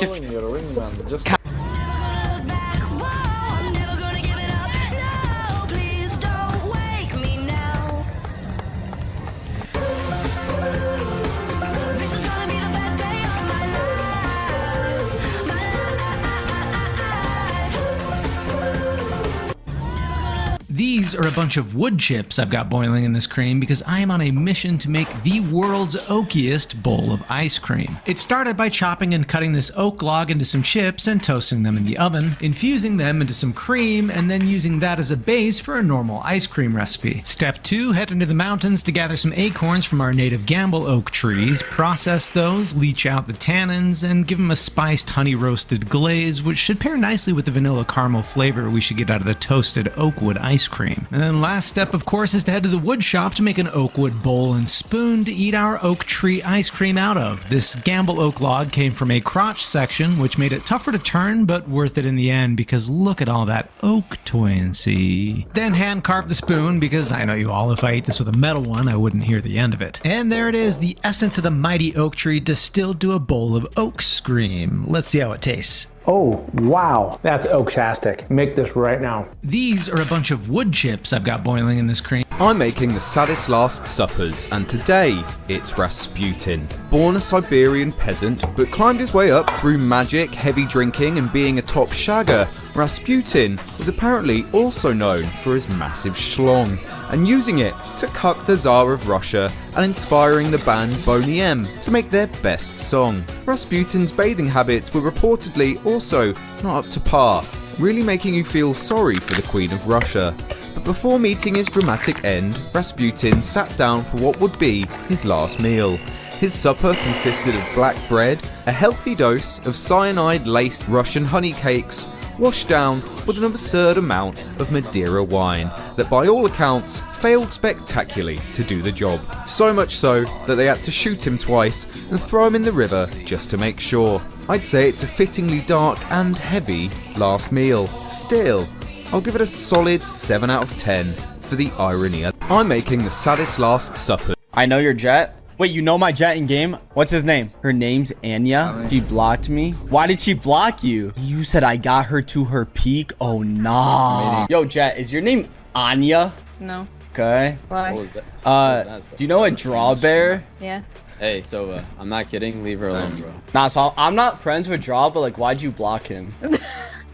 These are a bunch of wood chips I've got boiling in this cream because I am on a mission to make the world's oakiest bowl of ice cream. It started by chopping and cutting this oak log into some chips and toasting them in the oven, infusing them into some cream, and then using that as a base for a normal ice cream recipe. Step 2, head into the mountains to gather some acorns from our native Gamble oak trees, process those, leach out the tannins, and give them a spiced honey roasted glaze, which should pair nicely with the vanilla caramel flavor we should get out of the toasted oak wood ice cream. And then last step, of course, is to head to the wood shop to make an oak wood bowl and spoon to eat our oak tree ice cream out of. This Gamble oak log came from a crotch section, which made it tougher to turn, but worth it in the end because look at all that oak twincy. Then hand carve the spoon because I know you all, if I ate this with a metal one, I wouldn't hear the end of it. And there it is, the essence of the mighty oak tree distilled to a bowl of oak scream. Let's see how it tastes. Oh, wow. That's oak-tastic. Make this right now. These are a bunch of wood chips I've got boiling in this cream. I'm making the saddest last suppers, and today it's Rasputin. Born a Siberian peasant, but climbed his way up through magic, heavy drinking, and being a top shagger, Rasputin was apparently also known for his massive schlong, and using it to cuck the Tsar of Russia and inspiring the band Boney M to make their best song. Rasputin's bathing habits were reportedly also not up to par, really making you feel sorry for the Queen of Russia. But before meeting his dramatic end, Rasputin sat down for what would be his last meal. His supper consisted of black bread, a healthy dose of cyanide-laced Russian honey cakes, washed down with an absurd amount of Madeira wine that by all accounts failed spectacularly to do the job. So much so that they had to shoot him twice and throw him in the river just to make sure. I'd say it's a fittingly dark and heavy last meal. Still, I'll give it a solid 7 out of 10 for the irony. I'm making the saddest last supper. I know your Jet. Wait, you know my Jet in game? What's his name? Her name's Anya. She blocked me. Why did she block you? You said I got her to her peak? Oh, nah. Yo, Jet, is your name Anya? No. Okay. Why? What was that? Do you know a draw bear? Yeah. Hey, Sova, I'm not kidding. Leave her alone, bro. Nah, so I'm not friends with Draw, but like, why'd you block him?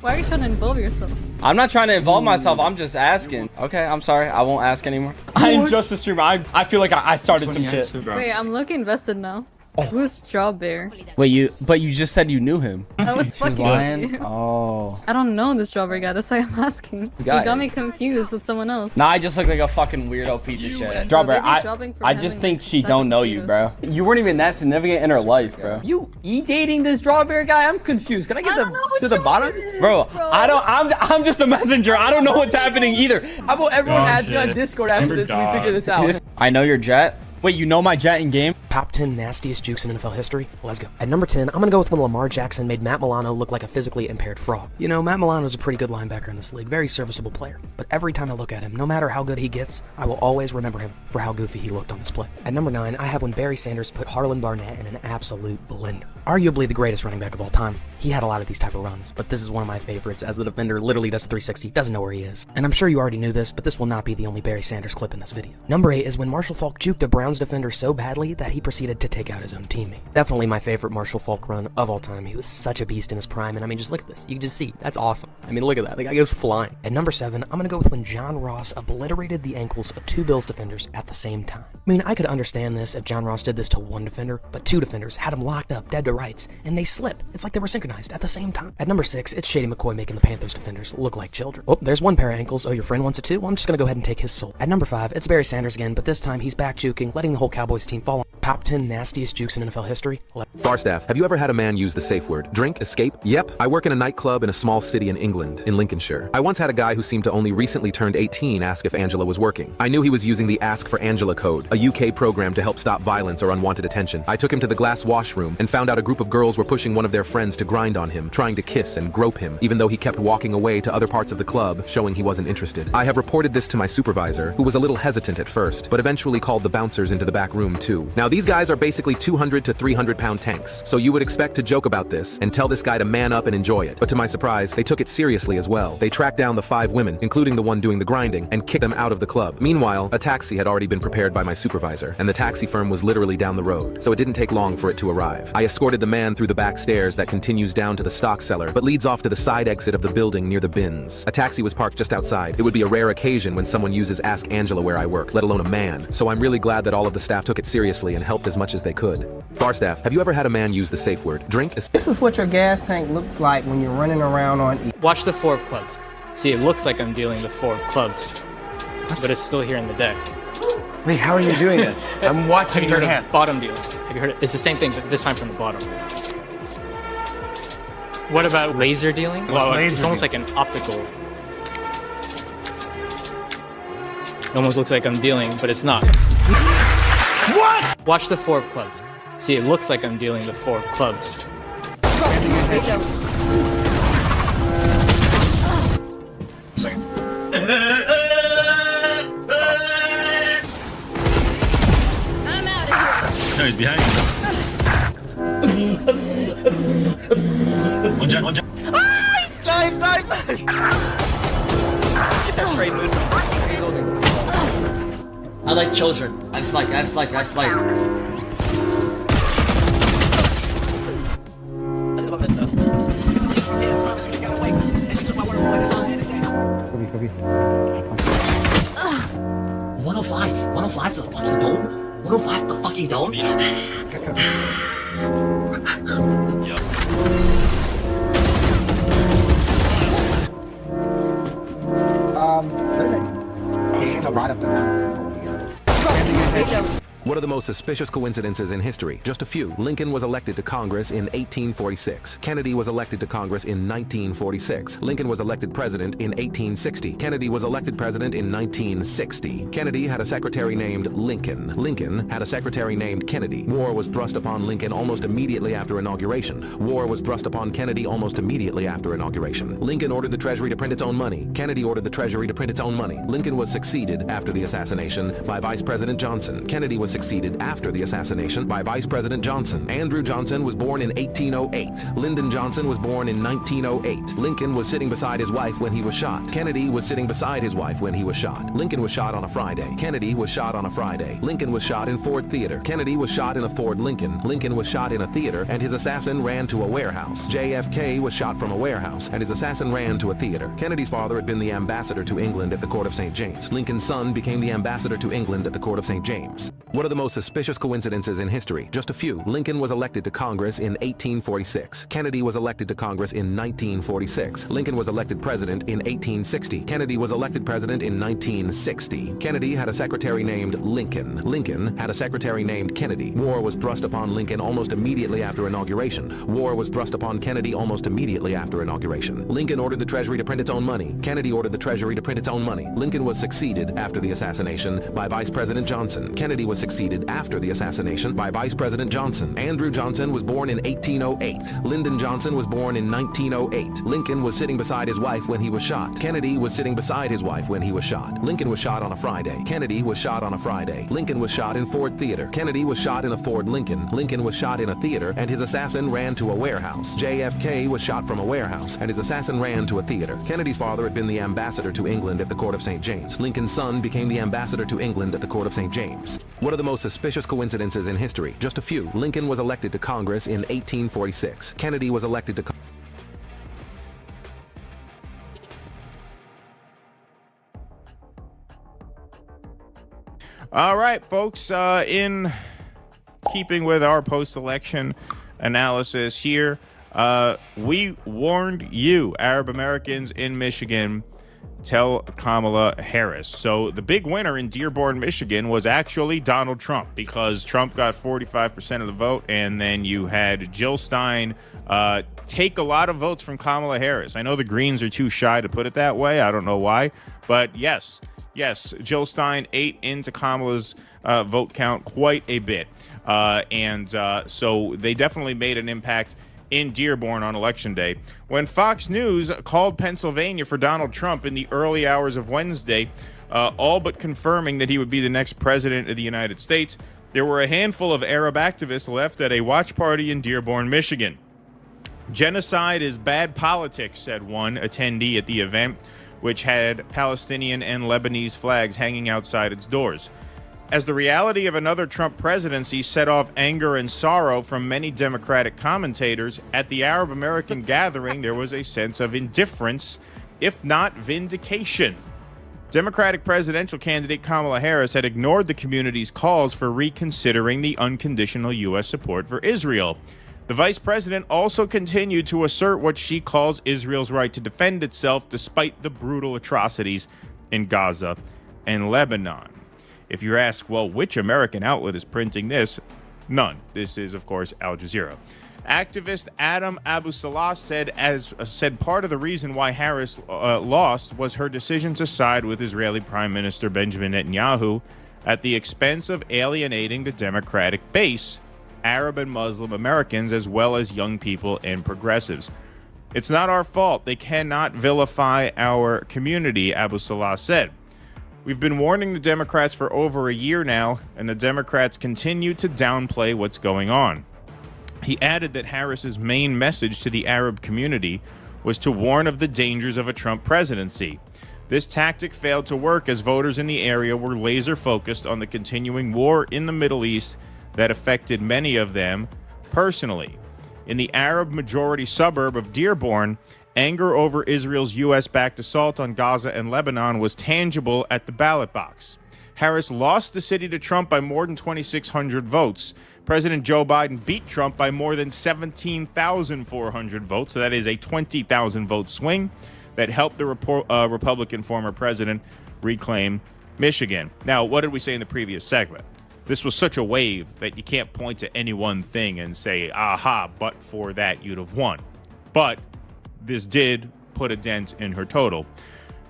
Why are you trying to involve yourself? I'm not trying to involve myself. I'm just asking. Okay, I'm sorry. I won't ask anymore. I'm just a streamer. I feel like I started some shit. Wait, I'm looking invested now. Who's Strawberry? Wait, but you just said you knew him. I was fucking with you. Oh. I don't know the Strawberry guy. That's why I'm asking. You got me confused with someone else. Nah, I just look like a fucking weirdo piece of shit. Strawberry, I just think she don't know you, bro. You weren't even that significant in her life, bro. You dating this Strawberry guy? I'm confused. Can I get to the bottom? Bro, I'm just a messenger. I don't know what's happening either. How about everyone add me on Discord after this and we figure this out? I know your Jet. Wait, you know my Jet in game? Top 10 nastiest jukes in NFL history? Let's go. At number 10, I'm gonna go with when Lamar Jackson made Matt Milano look like a physically impaired frog. You know, Matt Milano's a pretty good linebacker in this league, very serviceable player. But every time I look at him, no matter how good he gets, I will always remember him for how goofy he looked on this play. At number 9, I have when Barry Sanders put Harlan Barnett in an absolute blender. Arguably the greatest running back of all time. He had a lot of these type of runs, but this is one of my favorites as the defender literally does a 360, doesn't know where he is. And I'm sure you already knew this, but this will not be the only Barry Sanders clip in this video. Number 8 is when Marshall Faulk juked a Browns defender so badly that he proceeded to take out his own teammate. Definitely my favorite Marshall Faulk run of all time. He was such a beast in his prime, and I mean, just look at this. You can just see, that's awesome. I mean, look at that. The guy goes flying. At number 7, I'm gonna go with when John Ross obliterated the ankles of 2 Bills defenders at the same time. I mean, I could understand this if John Ross did this to one defender, but 2 defenders had him locked up dead to rights, and they slip. It's like they were synchronized at the same time. At number 6, it's Shady McCoy making the Panthers defenders look like children. Oh, there's one pair of ankles. Oh, your friend wants it too? Well, I'm just gonna go ahead and take his soul. At number 5, it's Barry Sanders again, but this time he's back juking, letting the whole Cowboys team fall on. Top 10 nastiest jukes in NFL history? Barstaff, have you ever had a man use the safe word? Drink, escape? Yep. I work in a nightclub in a small city in England, in Lincolnshire. I once had a guy who seemed to only recently turned 18 ask if Angela was working. I knew he was using the Ask for Angela code, a UK program to help stop violence or unwanted attention. I took him to the glass washroom and found out a group of girls were pushing one of their friends to grind on him, trying to kiss and grope him, even though he kept walking away to other parts of the club, showing he wasn't interested. I have reported this to my supervisor, who was a little hesitant at first, but eventually called the bouncers into the back room too. Now these guys are basically 200 to 300 pound tanks, so you would expect to joke about this and tell this guy to man up and enjoy it. But to my surprise, they took it seriously as well. They tracked down the 5 women, including the one doing the grinding, and kicked them out of the club. Meanwhile, a taxi had already been prepared by my supervisor, and the taxi firm was literally down the road, so it didn't take long for it to arrive. I escorted the man through the back stairs that continues down to the stock cellar, but leads off to the side exit of the building near the bins. A taxi was parked just outside. It would be a rare occasion when someone uses Ask Angela where I work, let alone a man, so I'm really glad that all of the staff took it seriously and helped as much as they could. Barstaff, have you ever had a man use the safe word? Drink, This is what your gas tank looks like when you're running around on E. Watch the 4 of clubs. See, it looks like I'm dealing the 4 of clubs, but it's still here in the deck. Wait, how are you doing it? I'm watching Have you your heard of hand. bottom deal? Have you heard it? It's the same thing, but this time from the bottom. What about laser dealing? What's Well, laser it's almost like an optical. It almost looks like I'm dealing, but it's not. What? Watch the 4 of clubs. See, it looks like I'm dealing the 4 of clubs. No, he's behind you. One jump. Snipe! Get that train moving. I like children. I have spike. Kobe. 105 to the fucking dome? 105 the fucking dome? What is it? Right up and down. What are the the most suspicious coincidences in history? Just a few. Lincoln was elected to Congress in 1846. Kennedy was elected to Congress in 1946. Lincoln was elected president in 1860. Kennedy was elected president in 1960. Kennedy had a secretary named Lincoln. Lincoln had a secretary named Kennedy. War was thrust upon Lincoln almost immediately after inauguration. War was thrust upon Kennedy almost immediately after inauguration. Lincoln ordered the Treasury to print its own money. Kennedy ordered the Treasury to print its own money. Lincoln was succeeded after the assassination by Vice President Johnson. Kennedy was succeeded after the assassination by Vice President Johnson. Andrew Johnson was born in 1808. Lyndon Johnson was born in 1908. Lincoln was sitting beside his wife when he was shot. Kennedy was sitting beside his wife when he was shot. Lincoln was shot on a Friday. Kennedy was shot on a Friday. Lincoln was shot in Ford Theater. Kennedy was shot in a Ford Lincoln. Lincoln was shot in a theater, and his assassin ran to a warehouse. JFK was shot from a warehouse, and his assassin ran to a theater. Kennedy's father had been the ambassador to England at the court of St. James. Lincoln's son became the ambassador to England at the court of St. James. What are the most suspicious coincidences in history? Just a few. Lincoln was elected to Congress in 1846. Kennedy was elected to Congress in 1946. Lincoln was elected president in 1860. Kennedy was elected president in 1960. Kennedy had a secretary named Lincoln. Lincoln had a secretary named Kennedy. War was thrust upon Lincoln almost immediately after inauguration. War was thrust upon Kennedy almost immediately after inauguration. Lincoln ordered the Treasury to print its own money. Kennedy ordered the Treasury to print its own money. Lincoln was succeeded after the assassination by Vice President Johnson. Kennedy was succeeded after the assassination by Vice President Johnson. Andrew Johnson was born in 1808. Lyndon Johnson was born in 1908. Lincoln was sitting beside his wife when he was shot. Kennedy was sitting beside his wife when he was shot. Lincoln was shot on a Friday. Kennedy was shot on a Friday. Lincoln was shot in Ford Theater. Kennedy was shot in a Ford Lincoln. Lincoln was shot in a theater, and his assassin ran to a warehouse. JFK was shot from a warehouse, and his assassin ran to a theater. Kennedy's father had been the ambassador to England at the court of St. James. Lincoln's son became the ambassador to England at the court of St. James. What are the most suspicious coincidences in history? Just a few. Lincoln was elected to Congress in 1846. Kennedy was elected to All right, folks, in keeping with our post-election analysis here, we warned you, Arab Americans in Michigan, tell Kamala Harris. So the big winner in Dearborn, Michigan was actually Donald Trump, because Trump got 45% of the vote, and then you had Jill Stein take a lot of votes from Kamala Harris. I know the Greens are too shy to put it that way. I don't know why, but yes, Jill Stein ate into Kamala's vote count quite a bit. So they definitely made an impact in Dearborn on Election Day. When Fox News called Pennsylvania for Donald Trump in the early hours of Wednesday, all but confirming that he would be the next president of the United States, there were a handful of Arab activists left at a watch party in Dearborn, Michigan. Genocide is bad politics, said one attendee at the event, which had Palestinian and Lebanese flags hanging outside its doors. As the reality of another Trump presidency set off anger and sorrow from many Democratic commentators, at the Arab American gathering there was a sense of indifference, if not vindication. Democratic presidential candidate Kamala Harris had ignored the community's calls for reconsidering the unconditional U.S. support for Israel. The vice president also continued to assert what she calls Israel's right to defend itself despite the brutal atrocities in Gaza and Lebanon. If you ask, well, which American outlet is printing this? None. This is, of course, Al Jazeera. Activist Adam Abu Salah said part of the reason why Harris lost was her decision to side with Israeli Prime Minister Benjamin Netanyahu at the expense of alienating the Democratic base, Arab and Muslim Americans, as well as young people and progressives. It's not our fault. They cannot vilify our community, Abu Salah said. We've been warning the Democrats for over a year now, and the Democrats continue to downplay what's going on. He added that Harris's main message to the Arab community was to warn of the dangers of a Trump presidency. This tactic failed to work as voters in the area were laser focused on the continuing war in the Middle East that affected many of them personally. In the Arab-majority suburb of Dearborn, anger over Israel's U.S.-backed assault on Gaza and Lebanon was tangible at the ballot box. Harris lost the city to Trump by more than 2,600 votes. President Joe Biden beat Trump by more than 17,400 votes, so that is a 20,000 vote swing that helped the Republican former president reclaim Michigan. Now, what did we say in the previous segment? this was such a wave that you can't point to any one thing and say, aha, but for that, you'd have won. But this did put a dent in her total.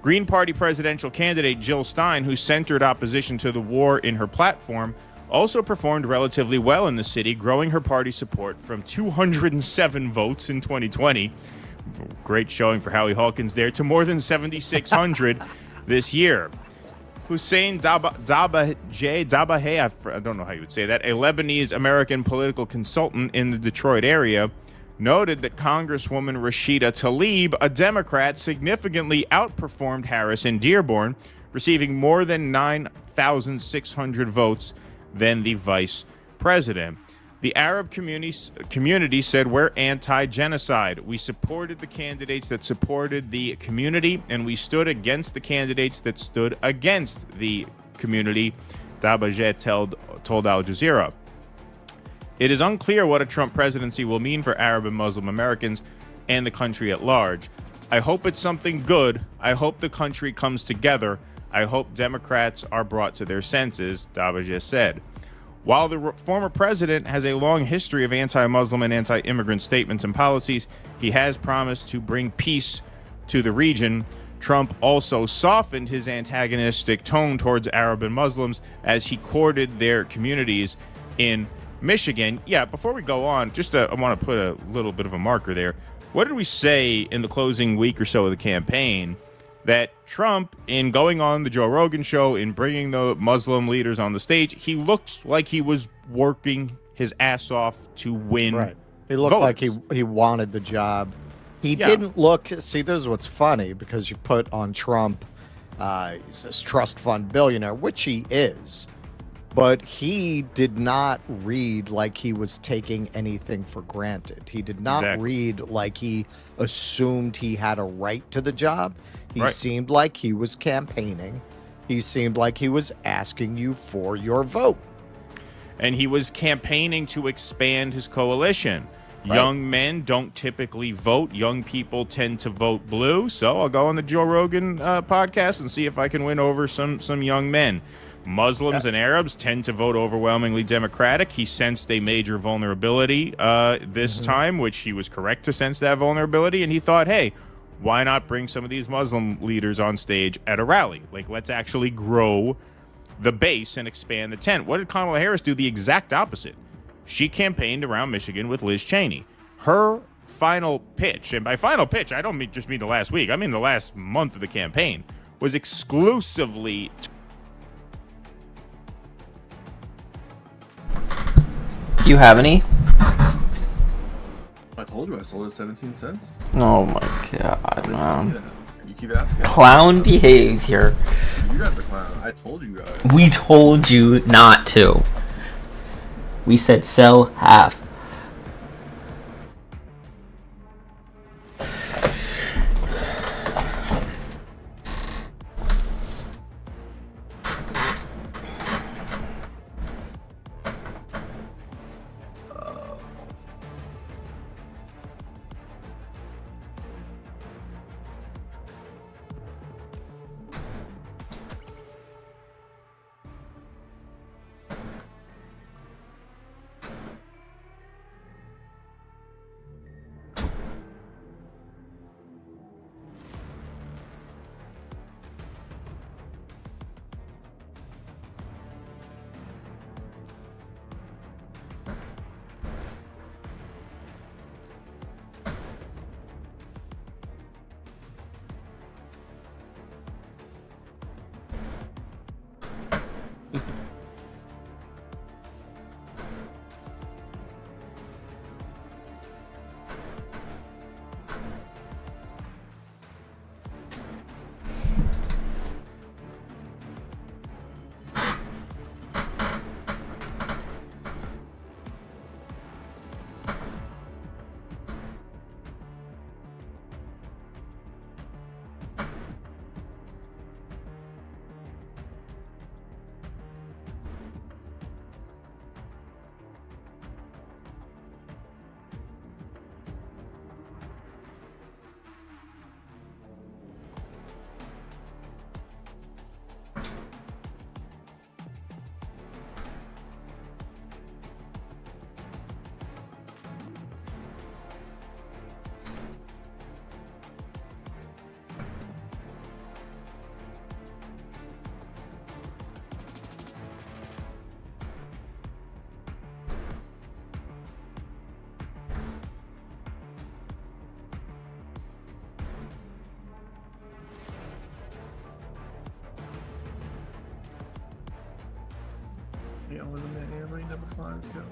Green Party presidential candidate Jill Stein, who centered opposition to the war in her platform, also performed relatively well in the city, growing her party support from 207 votes in 2020, great showing for Howie Hawkins there, to more than 7,600 this year. Hussein Dabaheh, I don't know how you would say that, a Lebanese-American political consultant in the Detroit area, noted that Congresswoman Rashida Tlaib, a Democrat, significantly outperformed Harris in Dearborn, receiving more than 9,600 votes than the vice president. The Arab community said, we're anti-genocide. We supported the candidates that supported the community, and we stood against the candidates that stood against the community, Dabaheh told Al Jazeera. It is unclear what a Trump presidency will mean for Arab and Muslim Americans and the country at large. I hope it's something good. I hope the country comes together. I hope Democrats are brought to their senses, Dabaheh said. While the former president has a long history of anti-Muslim and anti-immigrant statements and policies, he has promised to bring peace to the region. Trump also softened his antagonistic tone towards Arab and Muslims as he courted their communities in Michigan. Yeah, before we go on, I want to put a little bit of a marker there. What did we say in the closing week or so of the campaign? That Trump, in going on the Joe Rogan show, in bringing the Muslim leaders on the stage, he looked like he was working his ass off to win. Right. He looked like he wanted the job. He didn't look. See, this is what's funny, because you put on Trump, he's this trust fund billionaire, which he is. But he did not read like he was taking anything for granted. He did not read like he assumed he had a right to the job. He seemed like he was campaigning. He seemed like he was asking you for your vote. And he was campaigning to expand his coalition. Young men don't typically vote. Young people tend to vote blue. So I'll go on the Joe Rogan podcast and see if I can win over some young men. Muslims and Arabs tend to vote overwhelmingly Democratic. He sensed a major vulnerability this time, which he was correct to sense that vulnerability. And he thought, hey, why not bring some of these Muslim leaders on stage at a rally? Like, let's actually grow the base and expand the tent. What did Kamala Harris do? The exact opposite. She campaigned around Michigan with Liz Cheney. Her final pitch, and by final pitch, I don't just mean the last week, I mean the last month of the campaign, was exclusively... Do you have any? I told you I sold it 17 cents. Oh my god, man. You keep asking. Clown behavior. You guys are clown. I told you guys. We told you not to. We said sell half. Let's go.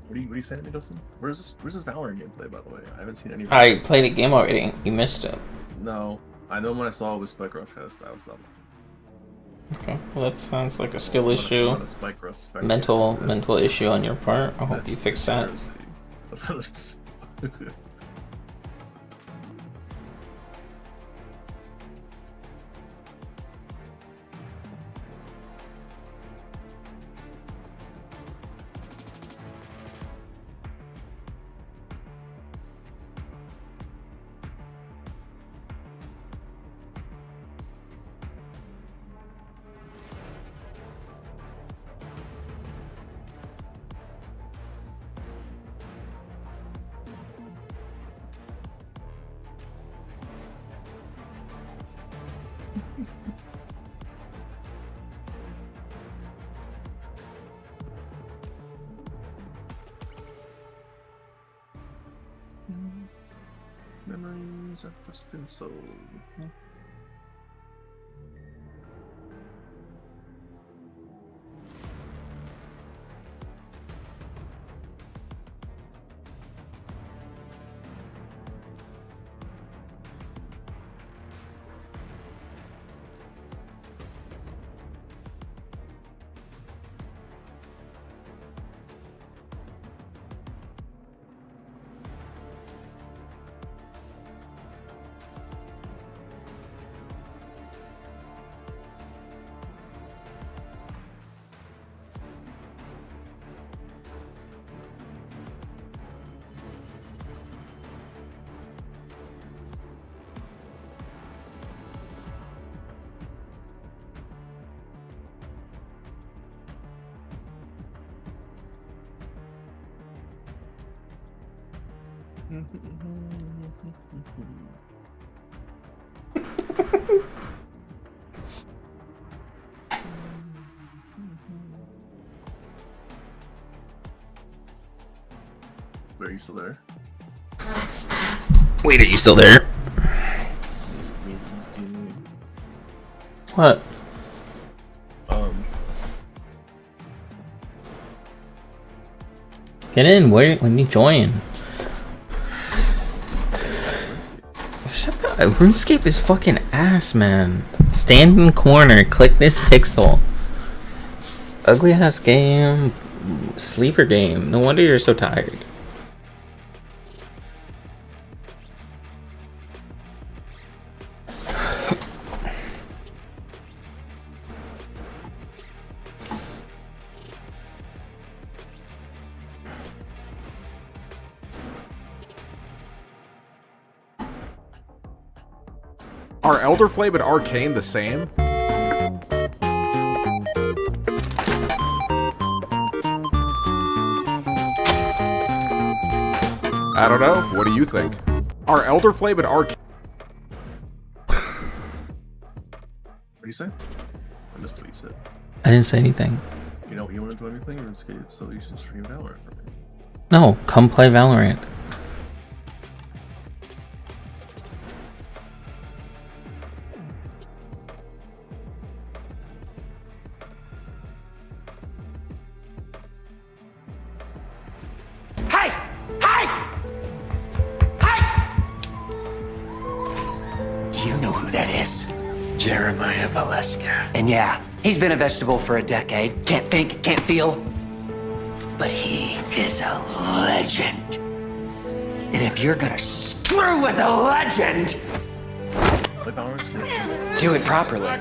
What are you saying to me, Dustin? Where's this Valorant gameplay, by the way? I haven't seen any. I played a game already. You missed it. No, I know when I saw it was Spike Rush Fest, I was not watching. Okay, well that sounds like a skill issue. Mental issue on your part. I hope you fix that. Memories have just been sold. Are you still there? Wait, are you still there? What? Get in. Where? When you join? RuneScape is fucking ass, man. Stand in the corner. Click this pixel. Ugly ass game. Sleeper game. No wonder you're so tired. Are Elderflame and Arcane the same? I don't know. What do you think? Are Elderflame and Arcane... What do you say? I missed what you said. I didn't say anything. You know, you want to join me playing RuneScape, so you should stream Valorant for me. No, come play Valorant. Jeremiah Valeska. And yeah, he's been a vegetable for a decade. Can't think, can't feel. But he is a legend. And if you're gonna screw with a legend, do it properly.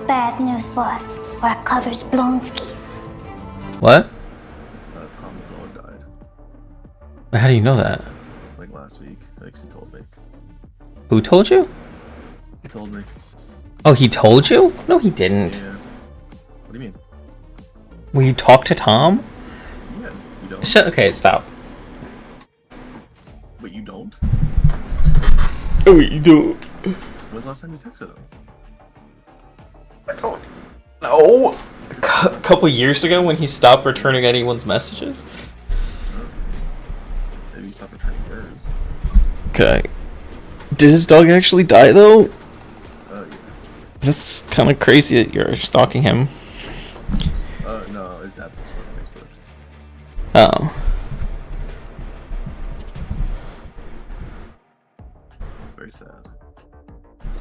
Bad news, boss. Our cover's Blonsky's. What? Tom's dog died. How do you know that? Like last week. He told me. Who told you? He told me. Oh, he told you? No, he didn't. Yeah. What do you mean? Will you talk to Tom? Yeah, you don't. Okay, stop. But you don't? Oh, you do. When's the last time you texted him? I don't know. A couple years ago when he stopped returning anyone's messages? Maybe he stopped returning yours. Okay. Did his dog actually die though? Yeah. That's kind of crazy that you're stalking him. No, his dad was on Facebook. Oh. Very sad.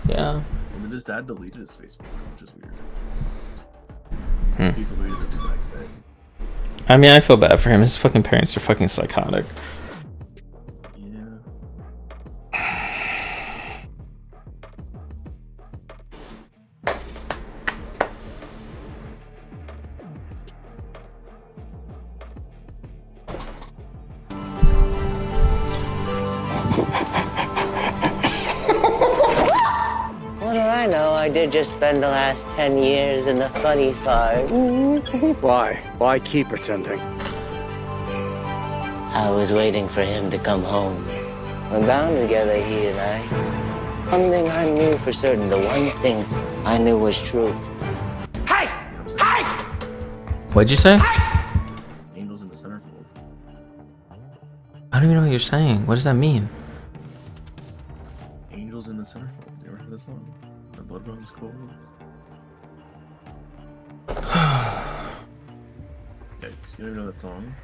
Yeah. And then his dad deleted his Facebook, which is weird. Hmm. He deleted it the next day. I mean, I feel bad for him. His fucking parents are fucking psychotic. What do I know? I did just spend the last 10 years in the funny farm. Why? Why keep pretending? I was waiting for him to come home. We're bound together, he and I. One thing I knew for certain, the one thing I knew was true. Hey! Hey! What'd you say? Angels in the centerfold. I don't even know what you're saying. What does that mean? Angels in the centerfold. You ever heard this song? The blood runs cold. Yeah, you don't even know that song?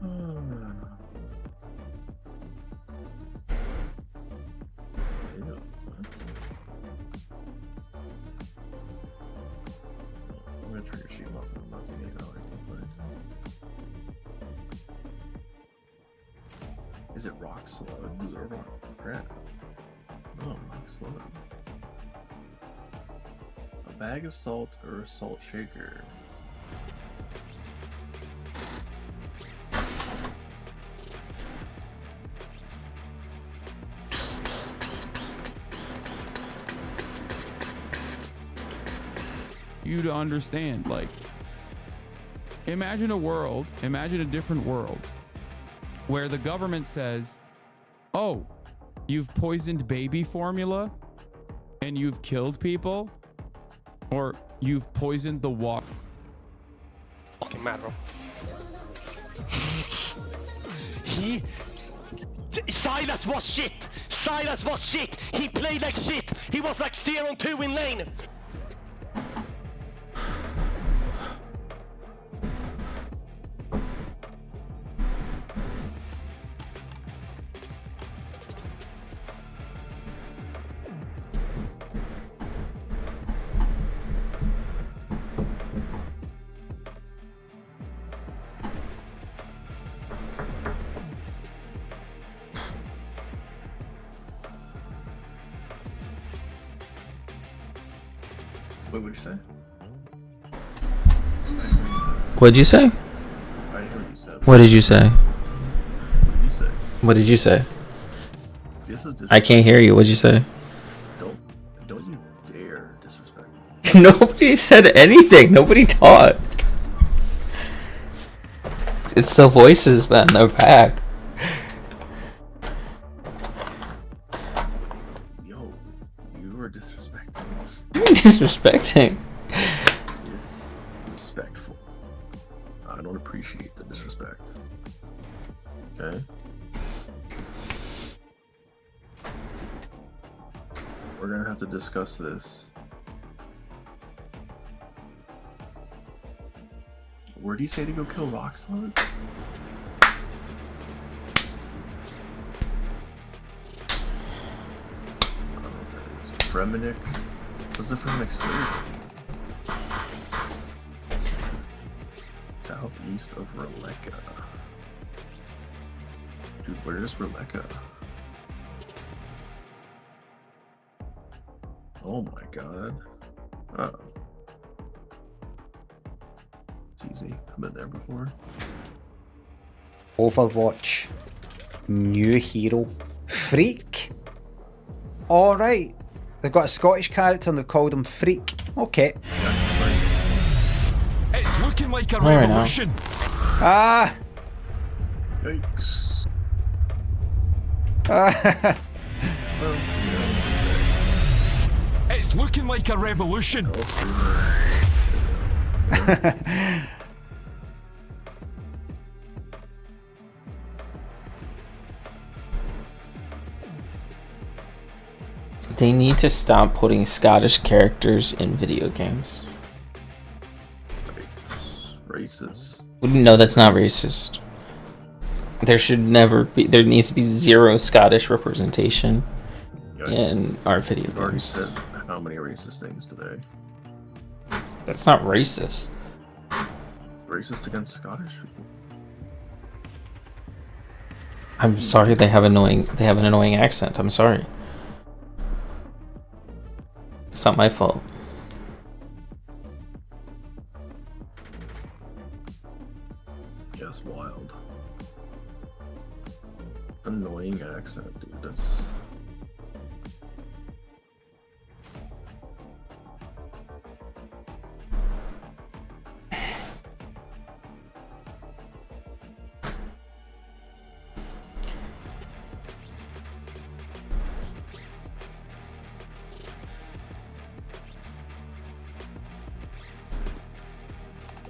I'm gonna turn your sheet off and I'm not singing it out. Is it rock slugs or rock crap? No, rock slug. A bag of salt or a salt shaker? you to understand, like, imagine a different world where the government says, oh, you've poisoned baby formula and you've killed people, or you've poisoned the water. Fucking mad, bro. Silas was shit! Silas was shit! He played like shit! He was like 0-2 in lane! Wait, what'd you say? What'd you say? I didn't hear what you said. What did you say? What did you say? What did you say? This is I can't hear you. What'd you say? Don't you dare disrespect me. Nobody said anything. Nobody talked. It's the voices, man. They're back. Yo, you were disrespecting. Disrespecting. Disrespectful. I don't appreciate the disrespect. Okay? We're gonna have to discuss this. Where'd he say to go kill Roxlord? Fremenic? What's the Fremenic city? Southeast of Releka. Dude, where's Releka? Oh my god. Oh. It's easy. I've been there before. Overwatch. New hero. Freak? Alright. They've got a Scottish character and they've called him Freak. Okay. It's looking like a Where now? revolution. Ah! Yikes. It's looking like a revolution. They need to stop putting Scottish characters in video games. Racist. No, that's not racist. There should never be. There needs to be zero Scottish representation in our video You've already games. said how many racist things today. That's not racist. It's racist against Scottish people. I'm sorry. They have an annoying accent. I'm sorry. It's not my fault. Yes, wild. Annoying accent, dude. That's.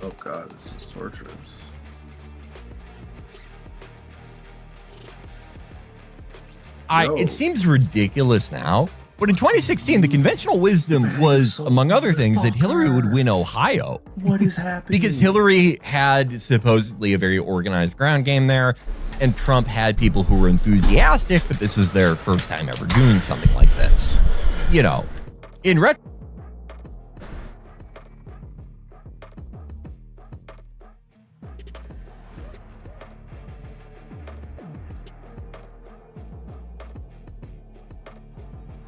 Oh god, this is torturous. It seems ridiculous now, but in 2016, the conventional wisdom was, among other things, that Hillary would win Ohio. What is happening? Because Hillary had supposedly a very organized ground game there, and Trump had people who were enthusiastic, but this is their first time ever doing something like this. You know, in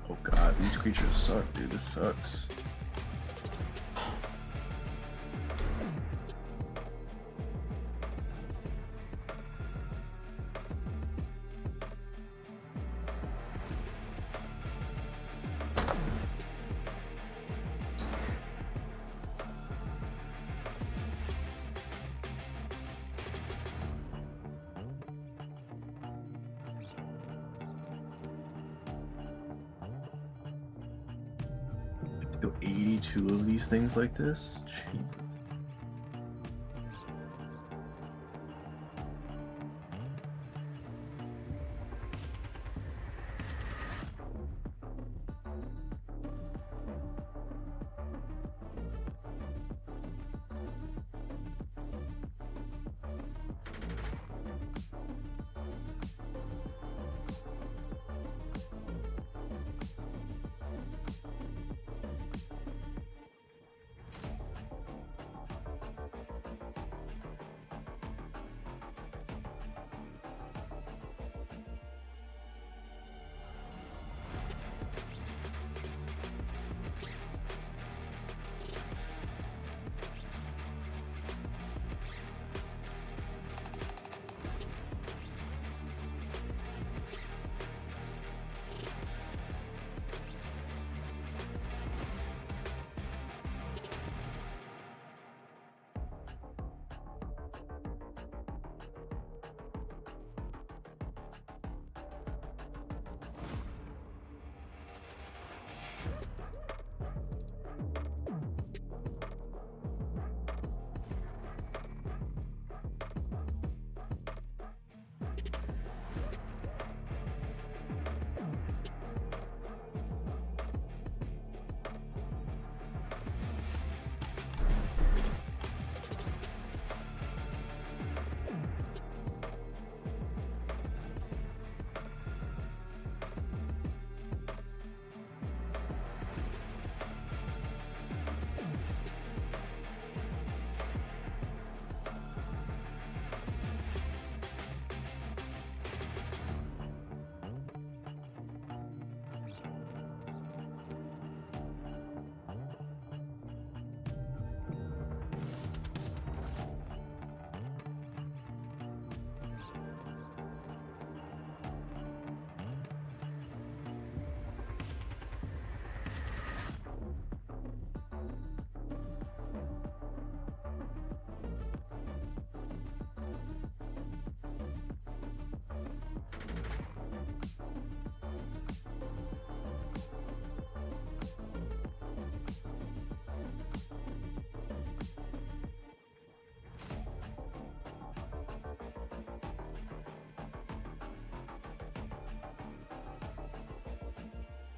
Oh god, these creatures suck, dude. This sucks. Yo, 82 of these things like this? Jeez.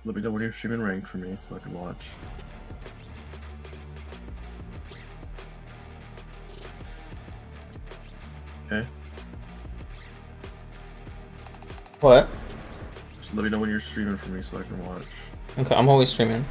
Let me know when you're streaming ranked for me so I can watch. Okay. What? Just let me know when you're streaming for me so I can watch. Okay, I'm always streaming.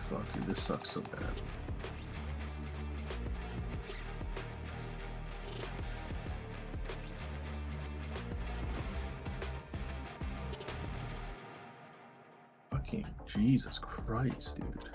Fuck, dude, this sucks so bad. Jesus Christ, dude.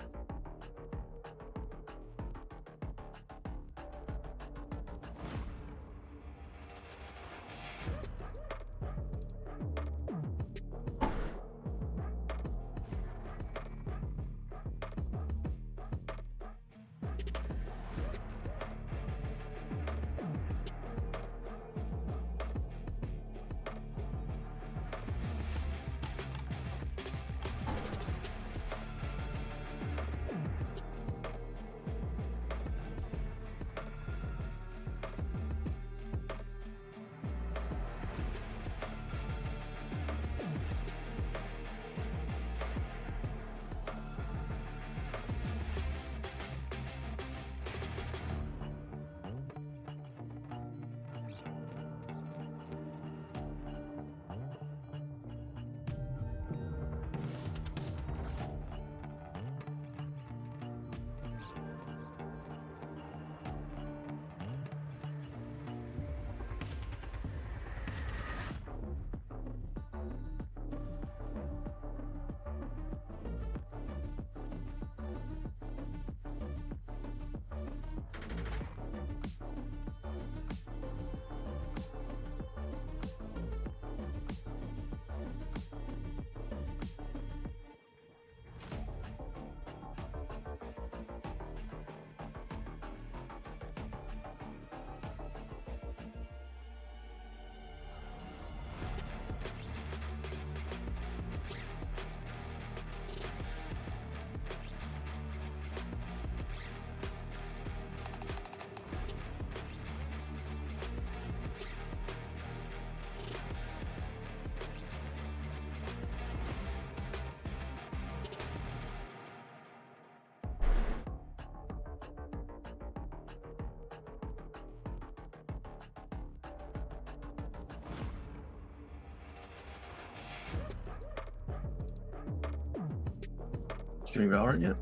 Streaming Valorant yet?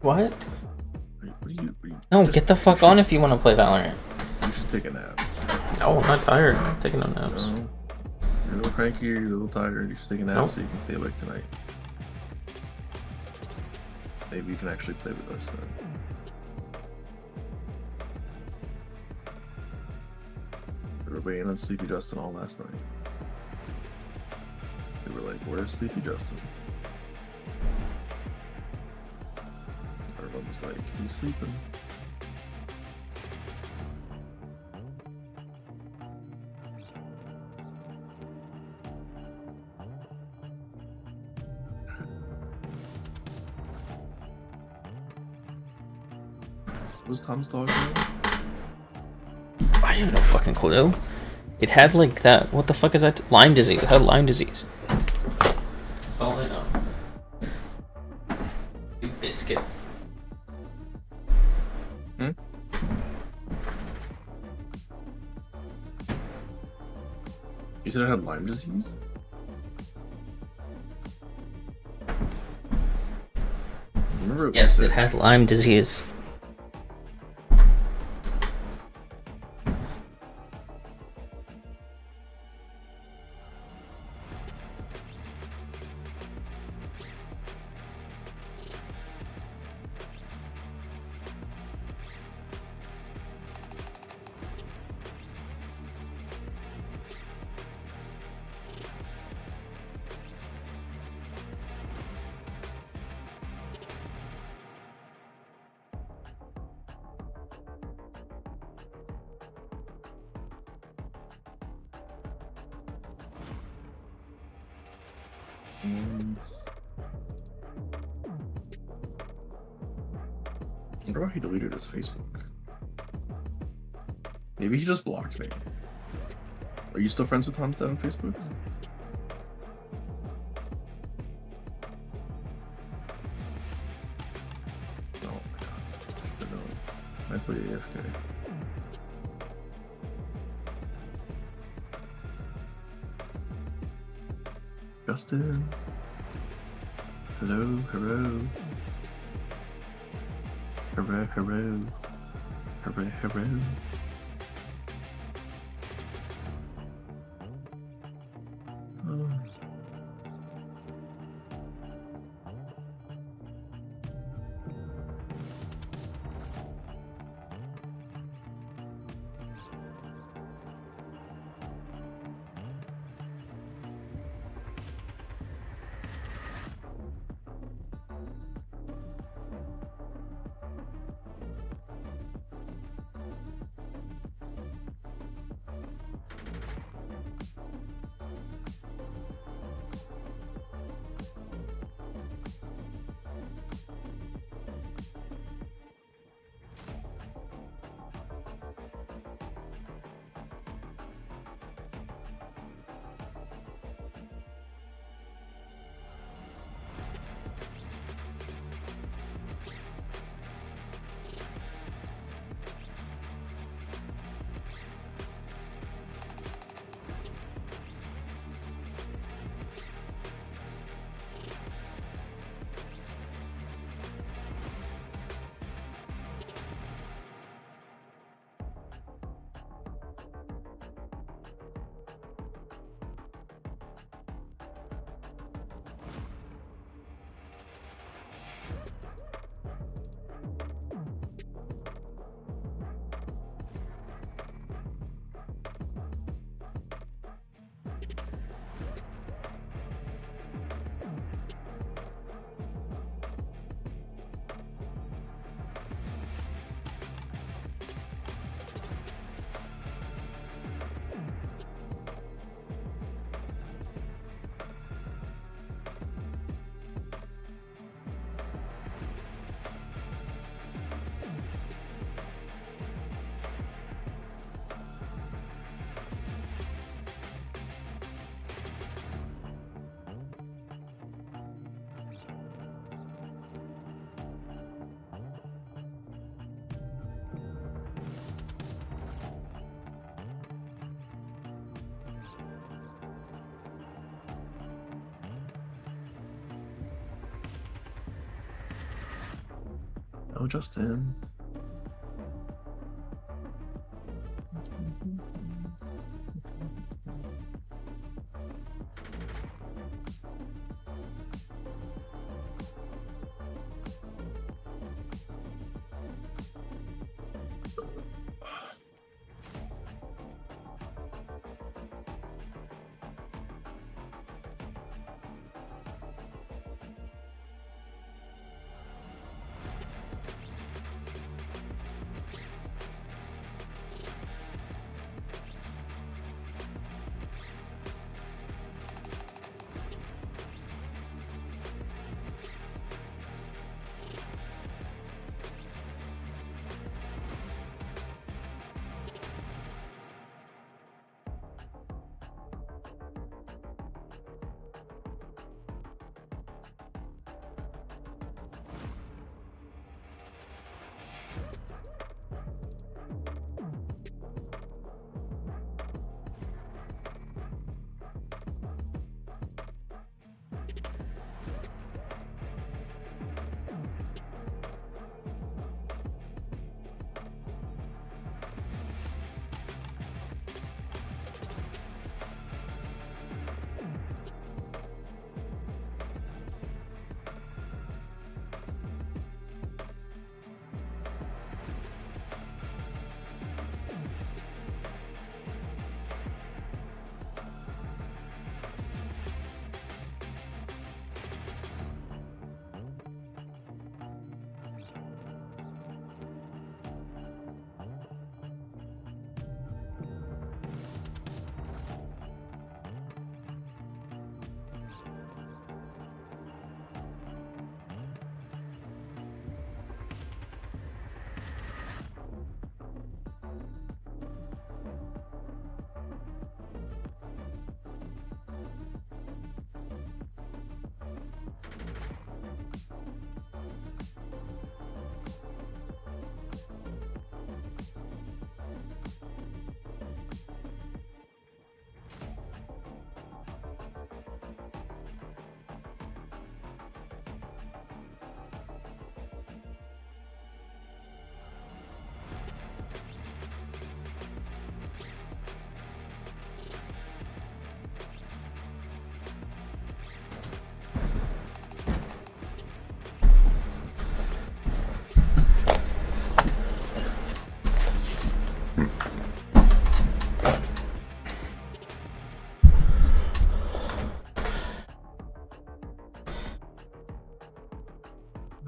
What? What are you No, get the fuck on if you want to play Valorant. You should take a nap. No, I'm not tired. I'm taking no naps. No. You're a little cranky, you're a little tired. You should take a nap Nope. so you can stay awake tonight. Maybe you can actually play with us then. We were waiting on Sleepy Justin all last night. They were like, where's Sleepy Justin? Everyone was like, he's sleeping. Was Tom's dog there? I have no fucking clue. It had like that. What the fuck is that? Lyme disease. It had Lyme disease. That's all I know. Big biscuit. Hmm? You said it had Lyme disease? Remember Yes, it had Lyme disease. I wonder why he deleted his Facebook. Maybe he just blocked me. Are you still friends with Tom on Facebook? Oh my god. Should've known. Mentally AFK. Justin. Hello, hello. Hello, hello. Hello, hello. No, Justin.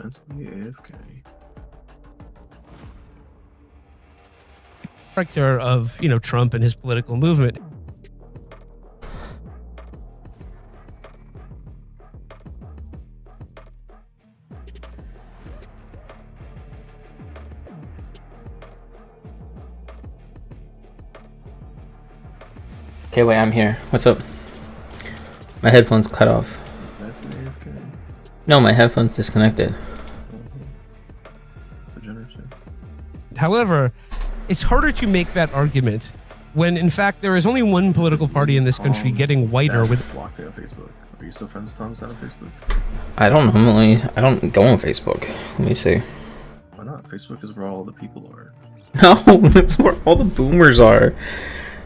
Mentally AFK. Character of, Trump and his political movement. Okay, wait, I'm here. What's up? My headphones cut off. That's an AFK. No, my headphones disconnected. However, it's harder to make that argument when, in fact, there is only one political party in this country getting whiter with. Blocked me on Facebook. Are you still friends with Tom on Facebook? I don't go on Facebook. Let me see. Why not? Facebook is where all the people are. No, that's where all the boomers are.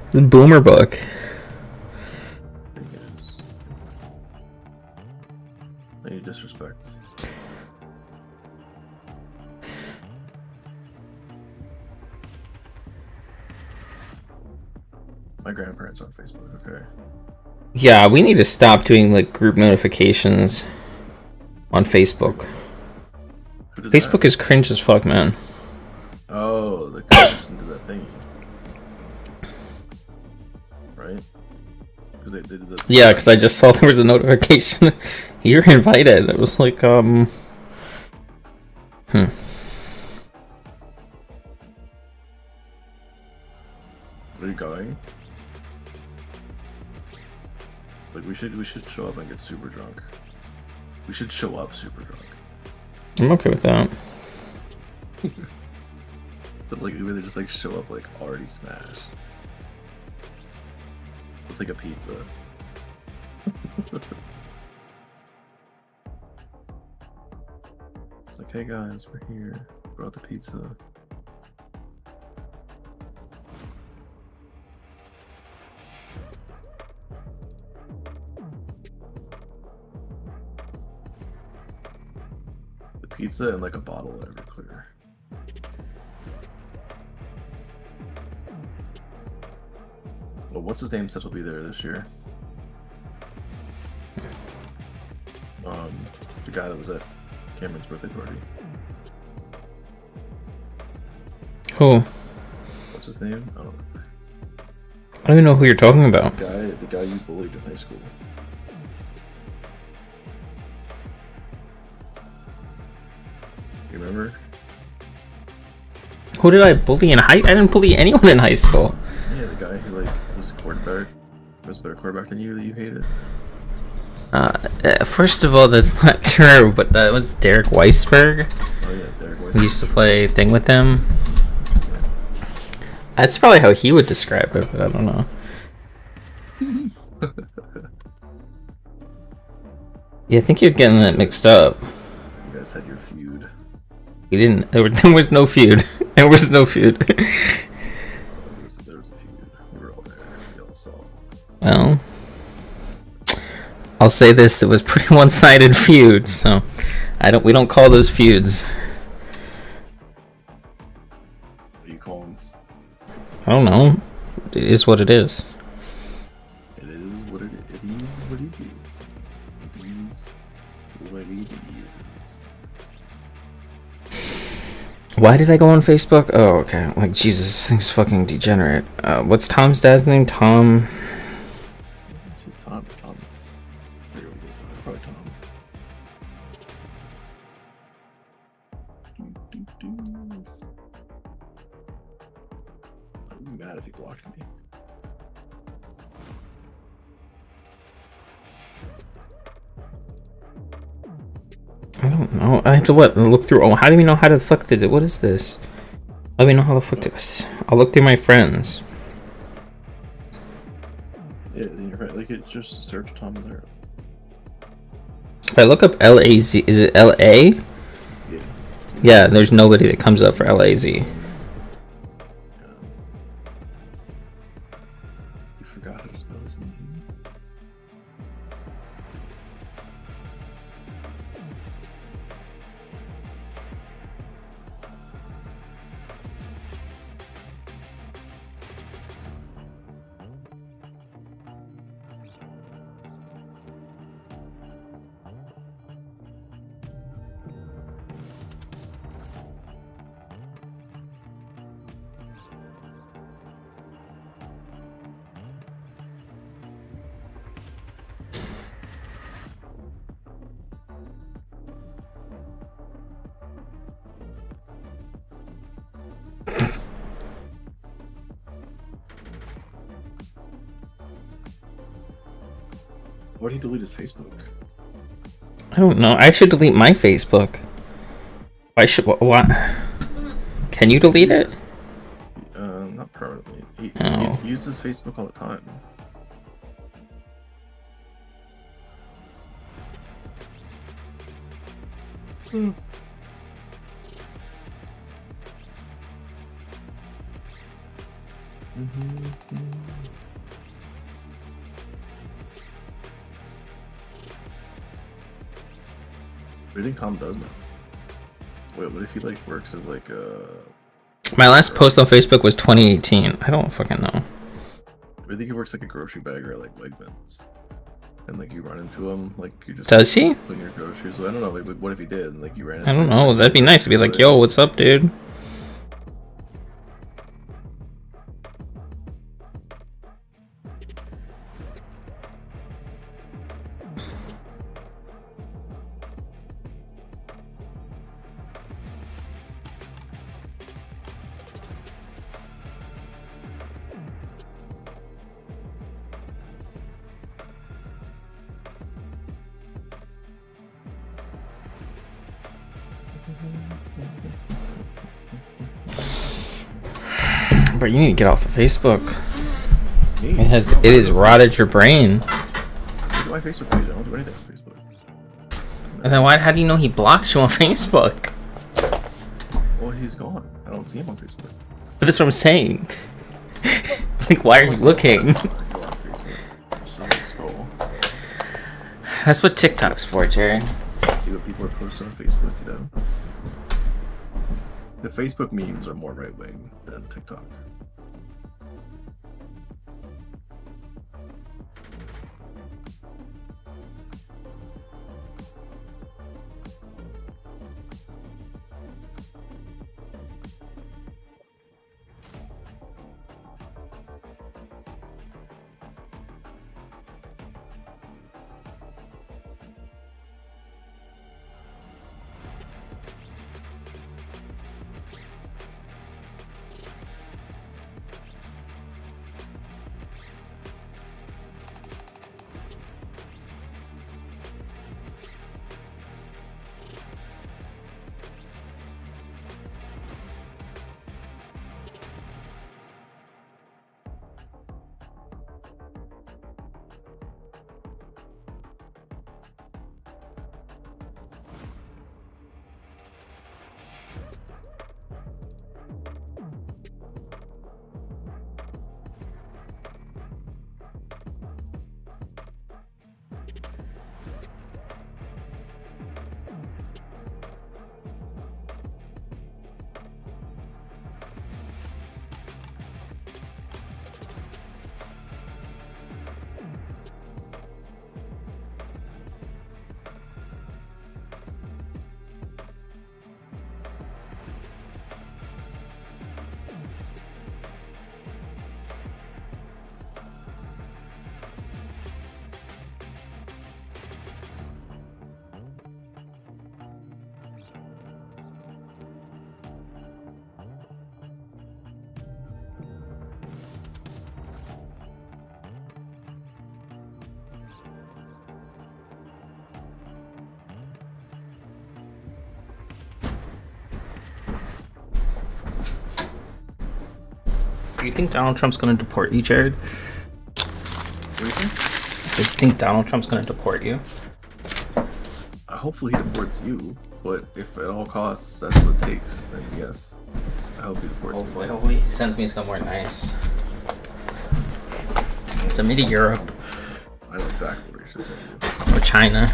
It's a boomer book. Any disrespect. My grandparents are on Facebook, okay? Yeah, we need to stop doing group notifications on Facebook. Facebook is cringe as fuck, man. Oh, the guys into that thing. Right? They did the Yeah, because I just saw there was a notification. You're invited. It was like, Where are you going? Like we should show up and get super drunk. We should show up super drunk. I'm okay with that. But like we really just show up already smashed. It's like a pizza. It's like Hey guys, we're here. Brought the pizza. The pizza and like a bottle of Everclear. Well, what's his name said he'll be there this year? The guy that was at Cameron's birthday party. Who? What's his name? I don't know. I don't even know who you're talking about. The guy you bullied in high school. You remember? Who did I bully in high? I didn't bully anyone in high school. Yeah, the guy who like was a quarterback, was a better quarterback than you that you hated. First of all, that's not true, but that was Derek Weisberg. Oh yeah, Derek Weisberg. We used to play thing with him. That's probably how he would describe it, but I don't know. Yeah, I think you're getting that mixed up. You guys had your feud. We didn't. There was no feud. There was no feud. There was a feud. We were all there. We all saw. Well, I'll say this: it was pretty one-sided feud. So, we don't call those feuds. What do you call them? I don't know. It is what it is. It is what it is. It is what it is. It is what it is. Why did I go on Facebook? Oh, okay. Like, Jesus, this thing's fucking degenerate. What's Tom's dad's name? Tom. Thomas. Probably Tom. I'd be mad if he blocked me. I don't know. I have to look through. Oh, how do we know how the fuck did it? What is this? How do we know how the fuck did this? I'll look through my friends. Yeah, then you're right. Like, it just search Tom there. If I look up LAZ, is it LA? Yeah. Yeah, there's nobody that comes up for LAZ. You forgot how to spell his name. Why did he delete his Facebook? I don't know. I should delete my Facebook. I should. What? Can you delete it? Not permanently. He uses Facebook all the time. What do you think Tom does now? Wait, what if he like works as like My last post on Facebook was 2018. I don't fucking know. I think he works like a grocery bagger at like Wegmans, and like you run into him, like you just Does he? putting your groceries. Well, I don't know. Like, what if he did? And, like you ran. Into I don't him, know. That'd be nice to be like, yo, what's up, dude? But you need to get off of Facebook. It has rotted your brain. Look at my Facebook page. I don't do anything on Facebook. And then how do you know he blocked you on Facebook? he's gone. I don't see him on Facebook. But that's what I'm saying. Like, why are you looking? That's what TikTok's for, Jared. See what people are posting on Facebook, you know? The Facebook memes are more right-wing than TikTok. Do you think Donald Trump's going to deport you, Jared? What do you think? Do you think Donald Trump's going to deport you? Hopefully he deports you, but if at all costs that's what it takes, then yes. I hope he deports you. Hopefully he sends me somewhere nice. Send me to Europe. I know exactly where he should send you. Or China.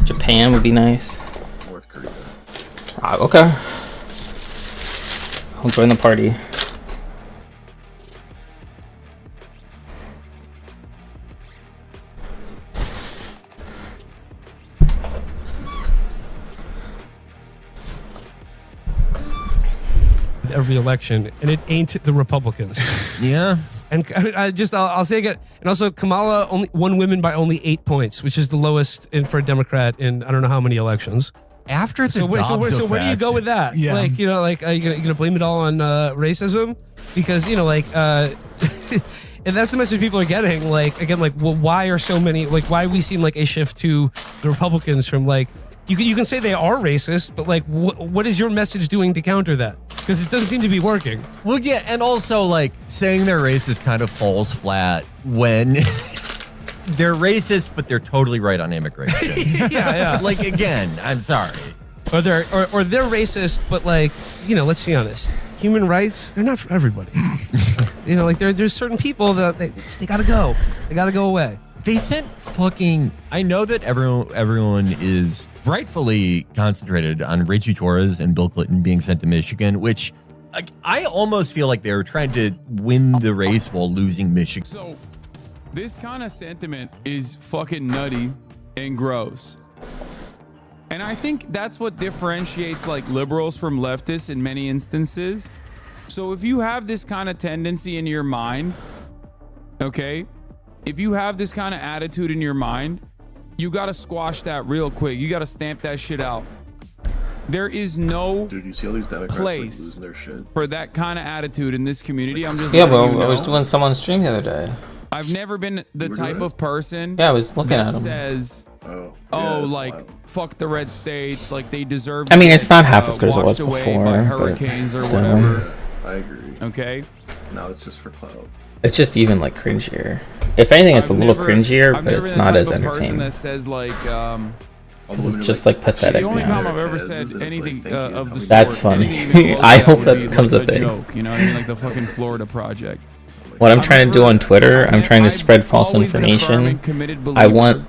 Japan would be nice. North Korea. Okay. I'll join the party. Every election, and it ain't the Republicans. Yeah. And I'll say again, and also Kamala only won women by only 8 points, which is the lowest for a Democrat in I don't know how many elections. After the so where do you go with that? Yeah. Like, you know, like are you gonna blame it all on racism? Because, you know, like and that's the message people are getting. Like, again, like, well, why are so many, like, why are we seeing like a shift to the Republicans from like, you can say they are racist, but like, what is your message doing to counter that? Because it doesn't seem to be working. Well, yeah, and also like saying they're racist kind of falls flat when they're racist, but they're totally right on immigration. yeah. Like, again, I'm sorry. Or they're racist, but like, you know, let's be honest. Human rights, they're not for everybody. You know, like there's certain people that they gotta go. They gotta go away. They sent fucking. I know that everyone is rightfully concentrated on Reggie Torres and Bill Clinton being sent to Michigan, which I almost feel like they were trying to win the race while losing Michigan. So this kind of sentiment is fucking nutty and gross. And I think that's what differentiates like liberals from leftists in many instances. So if you have this kind of tendency in your mind, okay, if you have this kind of attitude in your mind, you got to squash that real quick. You got to stamp that shit out. There is no Dude, you see all these Democrats place losing their shit for that kind of attitude in this community. I'm just but letting you I was know. doing some on stream the other day. I've never been the type of person Yeah, I was looking that at 'em. says, like, fuck the red states, like they deserve I mean, to it's get, not half as good as it was washed away before, by but hurricanes or still. whatever. I agree. Okay. Now it's just for clout. It's just even like cringier. If anything, it's a little cringier, I've but never it's been the not type as of person entertaining. that says like, Because it's just like pathetic. The only now. time I've ever said anything of the sort. That's funny. anything even close I to hope would that be becomes like a thing. Joke, you know what I mean? Like the fucking Florida Project. What I'm trying to do on Twitter, I'm trying to spread false information. I want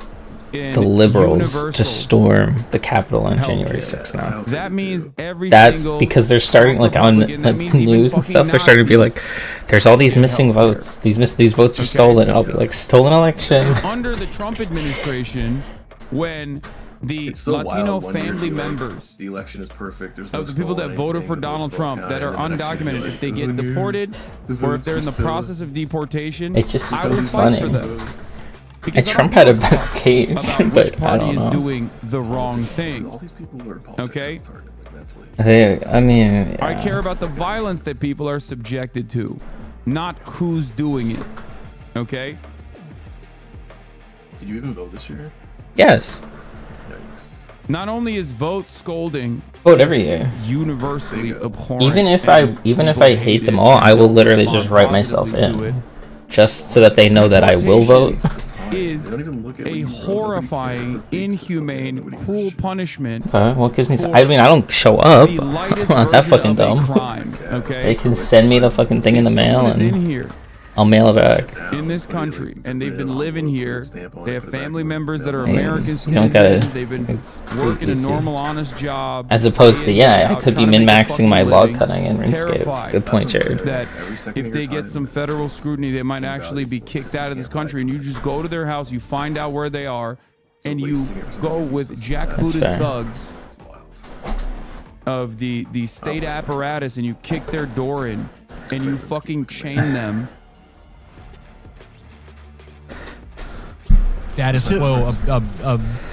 the liberals to storm the Capitol on January 6th now. That means every That's single because they're starting like on like, the news and stuff. They're starting to be like, "There's all these missing votes. These votes are stolen." And I'll be like, "Stolen election." Under the Trump administration, when the Latino family members, the election is perfect. There's of the people that voted for Donald Trump that are undocumented, if they get deported or if they're in the process of deportation, It's just I will funny. fight for them. And Trump had a better case, About but which I party don't is know. doing the wrong thing. Okay? I mean, I care about the violence that people are subjected to, not who's doing it. Okay? Did you even vote this year? Yes. Not only is vote scolding Vote every year. universally abhorrent, Even if and I hate them all, I will literally just write myself in, just so that they know that I will vote. is a horrifying, inhumane, cruel punishment. Okay, what gives me? I mean, I don't show up. The I'm lightest not that version fucking of a dumb. crime, okay? They can send me the fucking thing in the mail, Someone is in and here I'll mail it back. in this country, and they've been living here. They have family members that are Hey, American you don't citizens. gotta- They've been it's working a easy. normal, honest job. As opposed to, day in, yeah, day I out, could be trying to make a min-maxing my fucking log living, cutting in RuneScape. terrified Good point, Jared. That if they get some federal scrutiny, they might actually be kicked out of this country. And you just go to their house, you find out where they are, and you go with jackbooted fair. thugs of the state apparatus, and you kick their door in, and you fucking chain them. Status quo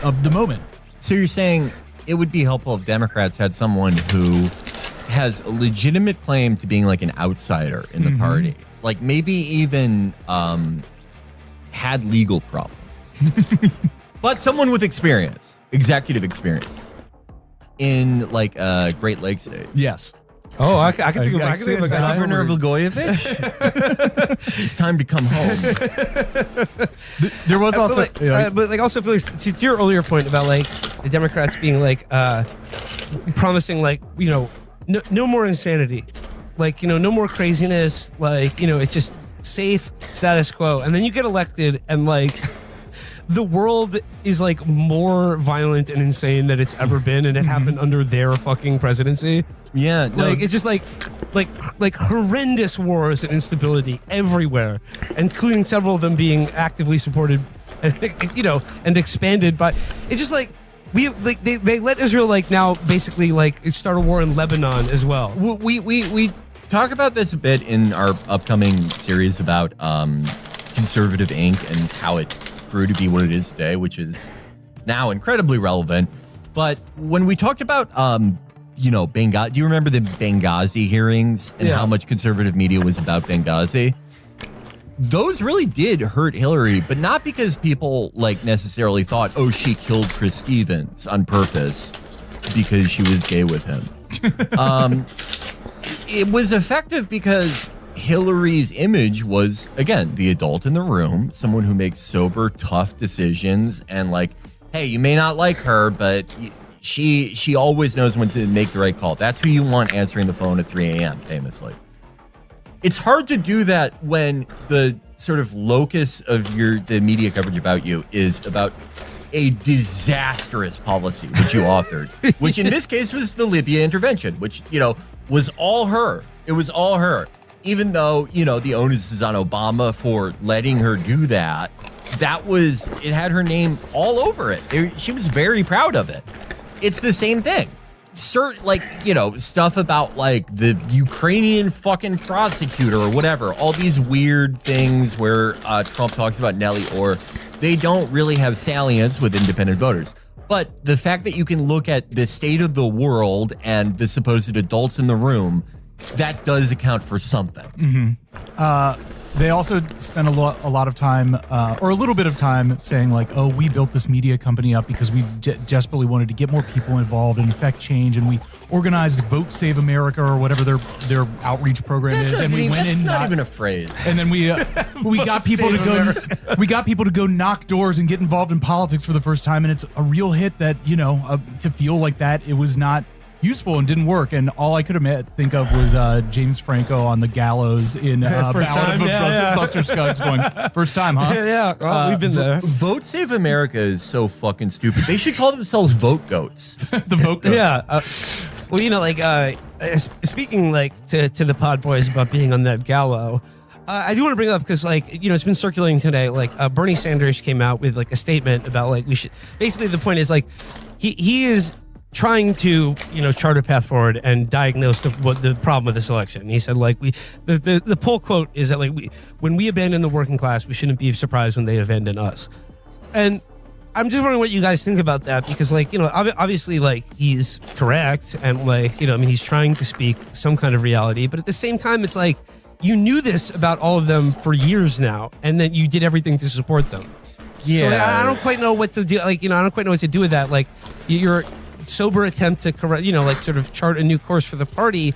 of the moment. So you're saying it would be helpful if Democrats had someone who has a legitimate claim to being like an outsider in the party, like maybe even had legal problems, but someone with experience, executive experience in like Great Lakes state. Yes. Oh, I can think of a guy. Governor Blagojevich. It's time to come home. There was also, but like also, Felix, to your earlier point about like the Democrats being like promising like no more insanity, like no more craziness, like it's just safe status quo, and then you get elected and like the world is like more violent and insane than it's ever been, and it happened under their fucking presidency. Yeah, no. Like it's just like horrendous wars and instability everywhere, including several of them being actively supported, and and expanded by. It's just like they let Israel like now basically like start a war in Lebanon as well. We talk about this a bit in our upcoming series about Conservative Inc. and how it grew to be what it is today, which is now incredibly relevant. But when we talked about Benghazi, do you remember the Benghazi hearings and how much conservative media was about Benghazi? Those really did hurt Hillary, but not because people like necessarily thought, oh, she killed Chris Stevens on purpose because she was gay with him. It was effective because Hillary's image was, again, the adult in the room, someone who makes sober, tough decisions, and like, hey, you may not like her, but she always knows when to make the right call. That's who you want answering the phone at 3 a.m., famously. It's hard to do that when the sort of locus of the media coverage about you is about a disastrous policy which you authored, which in this case was the Libya intervention, which, was all her. It was all her. Even though, the onus is on Obama for letting her do that, it had her name all over it. She was very proud of it. It's the same thing. Stuff about like the Ukrainian fucking prosecutor or whatever, all these weird things where Trump talks about Nellie Orr, they don't really have salience with independent voters. But the fact that you can look at the state of the world and the supposed adults in the room, that does account for something. They also spent a lot of time, or a little bit of time, saying like, "Oh, we built this media company up because we desperately wanted to get more people involved and affect change, and we organized Vote Save America or whatever their outreach program is." And we went in, not even a phrase. And then we got people to go. We got people to go knock doors and get involved in politics for the first time, and it's a real hit that to feel like that it was not useful and didn't work, and all I could think of was James Franco on the gallows in First Ballad time, of Buster Scruggs going, first time, huh? Yeah, well, we've been there. Vote Save America is so fucking stupid. They should call themselves Vote Goats. The Vote Goats. Yeah. Well, speaking to the pod boys about being on that gallows, I do want to bring it up because it's been circulating today. Bernie Sanders came out with a statement about we should. Basically, the point is he is trying to chart a path forward and diagnose the problem with this election. He said the poll quote is that when we abandon the working class, we shouldn't be surprised when they abandon us. And I'm just wondering what you guys think about that, because obviously he's correct, and he's trying to speak some kind of reality, but at the same time it's you knew this about all of them for years now, and then you did everything to support them. Yeah. So I don't quite know what to do. I don't quite know what to do with that. Your sober attempt to correct, sort of chart a new course for the party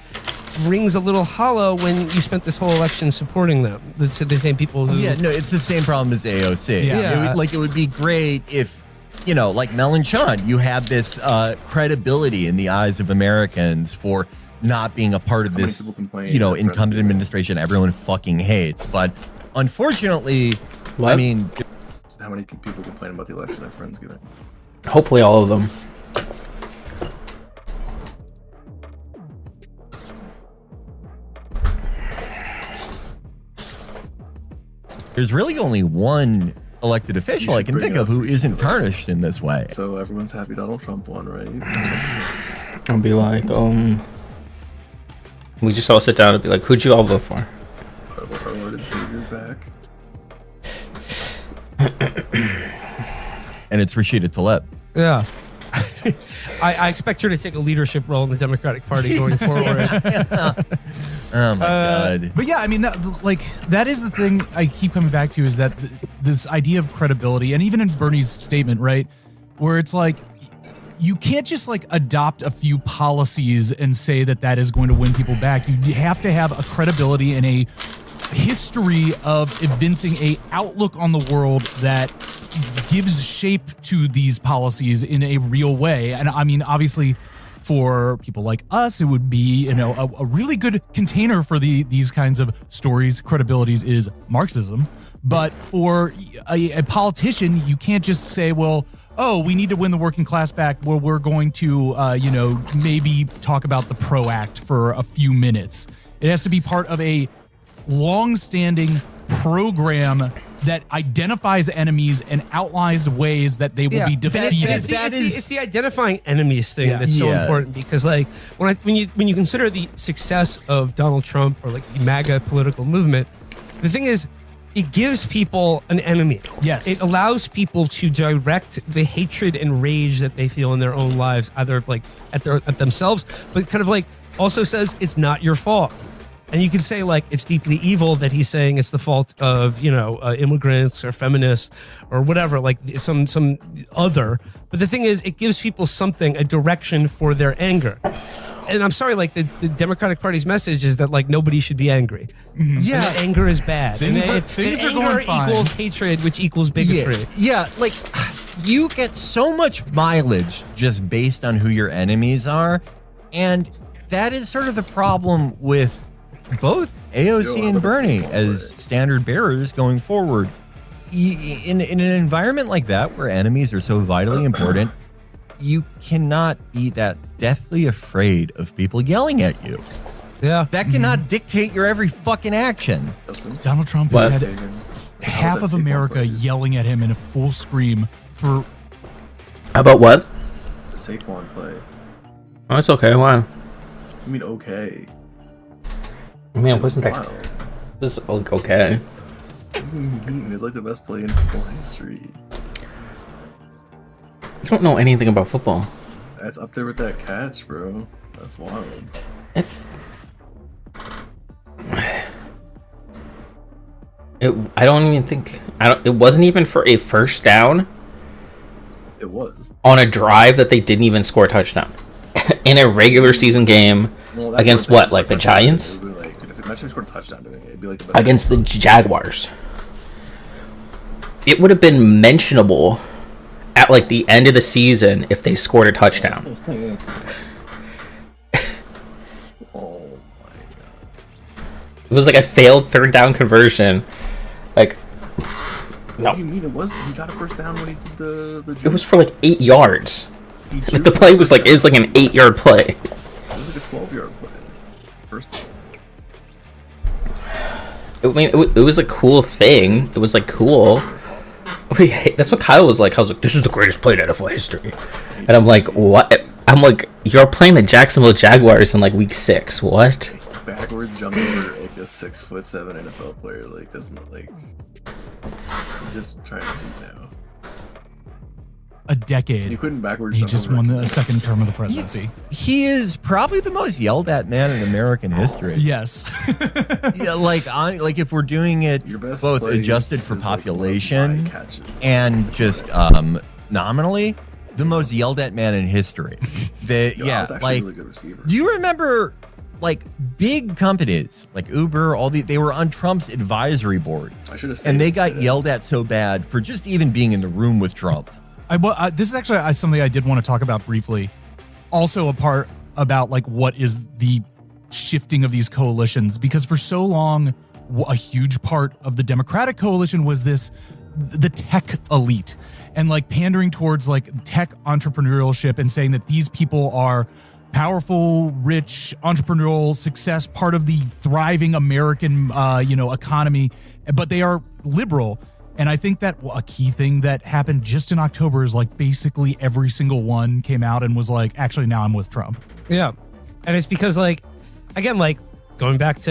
rings a little hollow when you spent this whole election supporting them. The same people who... Yeah, no, it's the same problem as AOC. Yeah. It would be great if, like Mélenchon, you had this credibility in the eyes of Americans for not being a part of this, incumbent administration everyone fucking hates. But unfortunately, How many people complain about the election at Friendsgiving? Hopefully all of them. There's really only one elected official I can think of who isn't tarnished in this way. So everyone's happy Donald Trump won, right? I'll be like, we just all sit down and be like, who'd you all vote for? Our Lord and Savior's back. And it's Rashida Tlaib. Yeah. I expect her to take a leadership role in the Democratic Party going forward. Oh my god! But yeah, that is the thing I keep coming back to, is that this idea of credibility, and even in Bernie's statement, right, where it's you can't just adopt a few policies and say that is going to win people back. You have to have a credibility and a history of evincing a outlook on the world that gives shape to these policies in a real way. And obviously for people like us, it would be, a really good container for these kinds of stories, credibilities, is Marxism. But for a politician, you can't just say, well, we need to win the working class back, where we're going to, maybe talk about the PRO Act for a few minutes. It has to be part of a long-standing program that identifies enemies and outlines ways that they will be defeated. It's the identifying enemies thing that's so important, because when you consider the success of Donald Trump or the MAGA political movement, the thing is, it gives people an enemy. Yes. It allows people to direct the hatred and rage that they feel in their own lives, either at themselves, but kind of also says it's not your fault. And you can say it's deeply evil that he's saying it's the fault of immigrants or feminists or whatever, some other. But the thing is, it gives people a direction for their anger. And I'm sorry, the Democratic Party's message is that nobody should be angry. Mm-hmm. Yeah, and that anger is bad. Things and are going fine. Equals hatred, which equals bigotry. Yeah, you get so much mileage just based on who your enemies are, and that is sort of the problem with both AOC and Bernie as standard bearers going forward. In an environment like that, where enemies are so vitally important, you cannot be that deathly afraid of people yelling at you. Yeah. That cannot dictate your every fucking action. Donald Trump has had half of America yelling at him in a full scream for... About what? The Saquon play. Oh, it's okay. Why? I mean, okay. It wasn't that... It was okay. It's the best play in football history. You don't know anything about football. That's up there with that catch, bro. That's wild. It's... I don't even think it wasn't even for a first down. It was on a drive that they didn't even score a touchdown in a regular season game against what, like the Giants? It would be like, if it actually scored a touchdown to me, it'd be like against the Jaguars. It would have been mentionable at like the end of the season if they scored a touchdown. It was like a failed third down conversion. Like, no. What do you mean it was? He got a first down when he did the It was for like 8 yards. Like the play was like an 8-yard play. It was like a 12-yard play. First. I mean, it was a cool thing. It was like cool. That's what Kyle was like. I was like, this is the greatest play in NFL history. And I'm like, what? I'm like, you're playing the Jacksonville Jaguars in like week 6. What? Backwards jump over like a 6'7" NFL player like doesn't like. Just trying to do now. A decade. You couldn't backwards. He just won the second term of the presidency. He is probably the most yelled at man in American history. Yes. Yeah, like if we're doing it both adjusted for population and just nominally, the most yelled at man in history. Really good receiver. Do you remember like big companies like Uber, they were on Trump's advisory board, and they got yelled at so bad for just even being in the room with Trump. This is actually something I did want to talk about briefly. Also a part about like what is the shifting of these coalitions, because for so long, a huge part of the Democratic coalition was the tech elite and like pandering towards like tech entrepreneurship and saying that these people are powerful, rich, entrepreneurial success, part of the thriving American, economy, but they are liberal. And I think that a key thing that happened just in October is like basically every single one came out and was like, actually, now I'm with Trump. Yeah. And it's because like, again, like going back to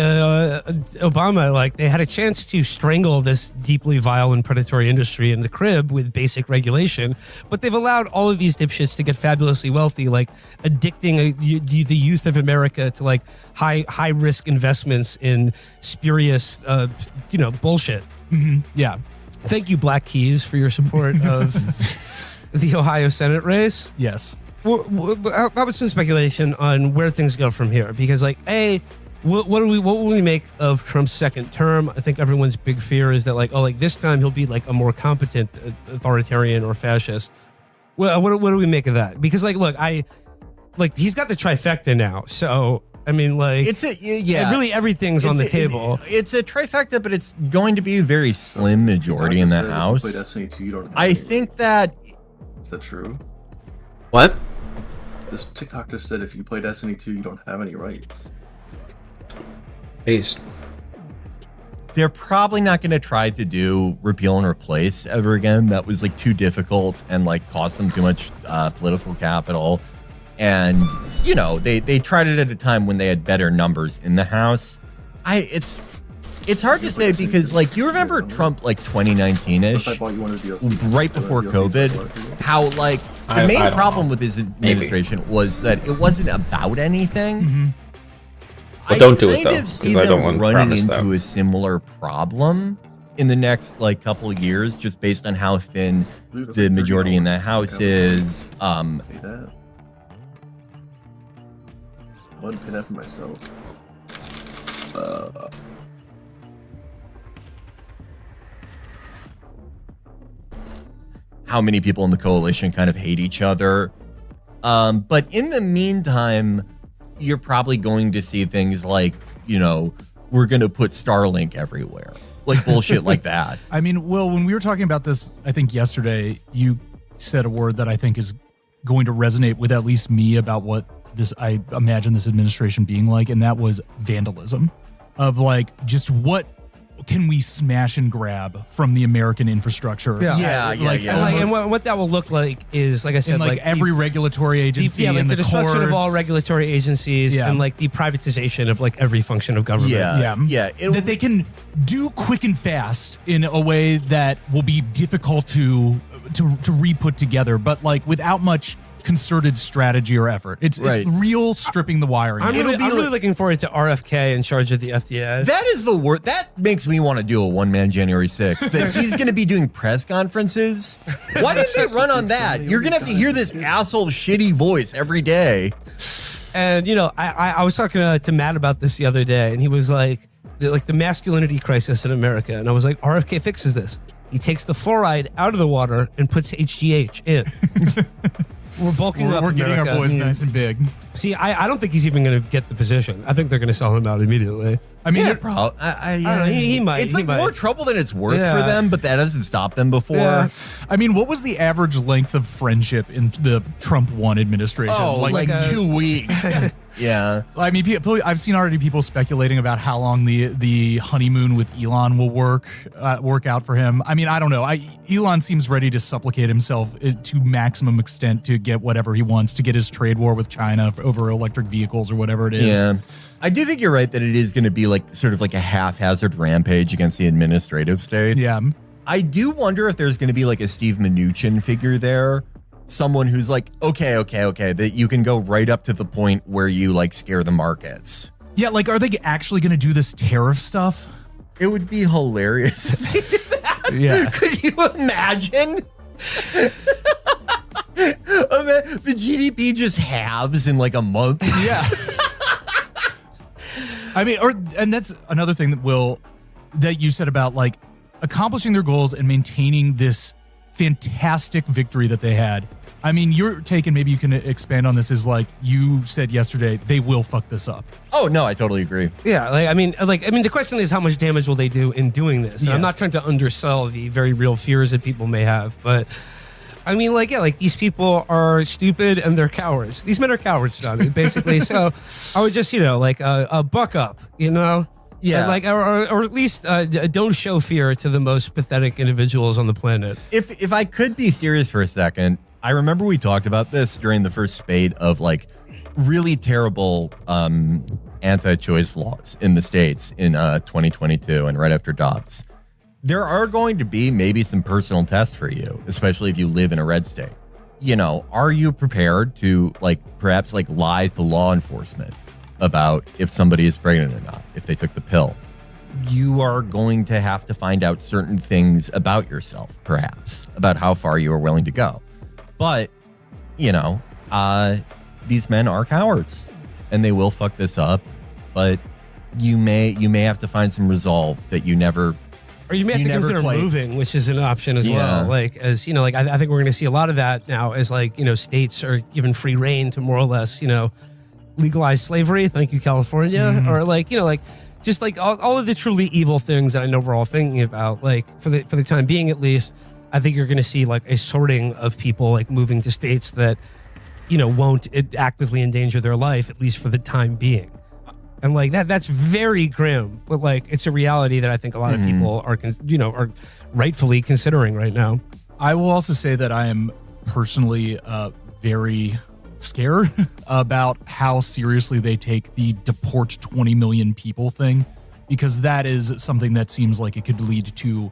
Obama, like they had a chance to strangle this deeply vile and predatory industry in the crib with basic regulation, but they've allowed all of these dipshits to get fabulously wealthy, like addicting the youth of America to like high risk investments in spurious, bullshit. Mm-hmm. Yeah. Thank you, Black Keys, for your support of the Ohio Senate race. Yes. How about some speculation on where things go from here? Because, like, what will we make of Trump's second term? I think everyone's big fear is that, like, this time he'll be like a more competent authoritarian or fascist. Well, what do we make of that? Because, like, look, he's got the trifecta now, so. I mean, like, really everything's on the table. It's a trifecta, but it's going to be a very slim majority in the House. I think that... Is that true? What? This TikToker said if you play Destiny 2, you don't have any rights. Based. They're probably not going to try to do repeal and replace ever again. That was like too difficult and like cost them too much political capital. And, they tried it at a time when they had better numbers in the House. It's hard to say because, like, you remember Trump, like, 2019-ish, right before COVID, how, like, the main problem with his administration was that it wasn't about anything. Mm-hmm. Well, don't do it, though, because I don't want to promise that. Running into a similar problem in the next, like, couple of years, just based on how thin the majority in the House is. I wouldn't pay that for myself. How many people in the coalition kind of hate each other. But in the meantime, you're probably going to see things like, we're going to put Starlink everywhere. Like bullshit like that. I mean, Will, when we were talking about this, I think yesterday, you said a word that I think is going to resonate with at least me about what I imagine this administration being like, and that was vandalism of like just what can we smash and grab from the American infrastructure? Yeah. And what that will look like is, like I said, like every regulatory agency, and the destruction courts. of all regulatory agencies, and like the privatization of like every function of government. That they can do quick and fast in a way that will be difficult to re-put together, but like without much concerted strategy or effort. It's real stripping the wiring. I'm really looking forward to RFK in charge of the FDA. That is the word. That makes me want to do a one-man January 6th. That he's going to be doing press conferences. Why didn't they run on that? You're going to have to hear this asshole shitty voice every day. And, you know, I was talking to Matt about this the other day, and he was like the masculinity crisis in America. And I was like, RFK fixes this. He takes the fluoride out of the water and puts HGH in. We're bulking up. We're getting America. our boys nice and big. See, I don't think he's even going to get the position. I think they're going to sell him out immediately. I mean, I don't know, he might. It's he like might. more trouble than it's worth for them, but that doesn't stop them before. Yeah. I mean, what was the average length of friendship in the Trump 1 administration? Oh, like 2 weeks. Yeah. I mean, I've seen already people speculating about how long the honeymoon with Elon will work out for him. I mean, I don't know. Elon seems ready to supplicate himself to maximum extent to get whatever he wants, to get his trade war with China over electric vehicles or whatever it is. Yeah. I do think you're right that it is going to be like sort of like a haphazard rampage against the administrative state. Yeah. I do wonder if there's going to be like a Steve Mnuchin figure there. Someone who's like, okay, that you can go right up to the point where you like scare the markets. Yeah, like, are they actually going to do this tariff stuff? It would be hilarious if they did that. Yeah. Could you imagine? The GDP just halves in like a month. Yeah. I mean, and that's another thing that you said about like accomplishing their goals and maintaining this fantastic victory that they had. I mean, your take, and maybe you can expand on this, is like you said yesterday, they will fuck this up. Oh no, I totally agree. Yeah, I mean, the question is how much damage will they do in doing this? And I'm not trying to undersell the very real fears that people may have, but I mean, these people are stupid and they're cowards. These men are cowards, Johnny, basically. So I would just, buck up, Yeah. And or at least don't show fear to the most pathetic individuals on the planet. If I could be serious for a second, I remember we talked about this during the first spate of like really terrible anti-choice laws in the States in 2022 and right after Dobbs. There are going to be maybe some personal tests for you, especially if you live in a red state. Are you prepared to perhaps lie to law enforcement about if somebody is pregnant or not, if they took the pill? You are going to have to find out certain things about yourself, perhaps, about how far you are willing to go. But, these men are cowards and they will fuck this up, but you may have to find some resolve that you never. Or you may have to consider moving, which is an option as well. I think we're going to see a lot of that now as states are given free reign to more or less, legalize slavery. Thank you, California. Mm-hmm. Or just all of the truly evil things that I know we're all thinking about, for the time being, at least, I think you're going to see a sorting of people moving to states that, won't actively endanger their life, at least for the time being. And that's very grim, but it's a reality that I think a lot of people are rightfully considering right now. I will also say that I am personally very scared about how seriously they take the deport 20 million people thing, because that is something that seems like it could lead to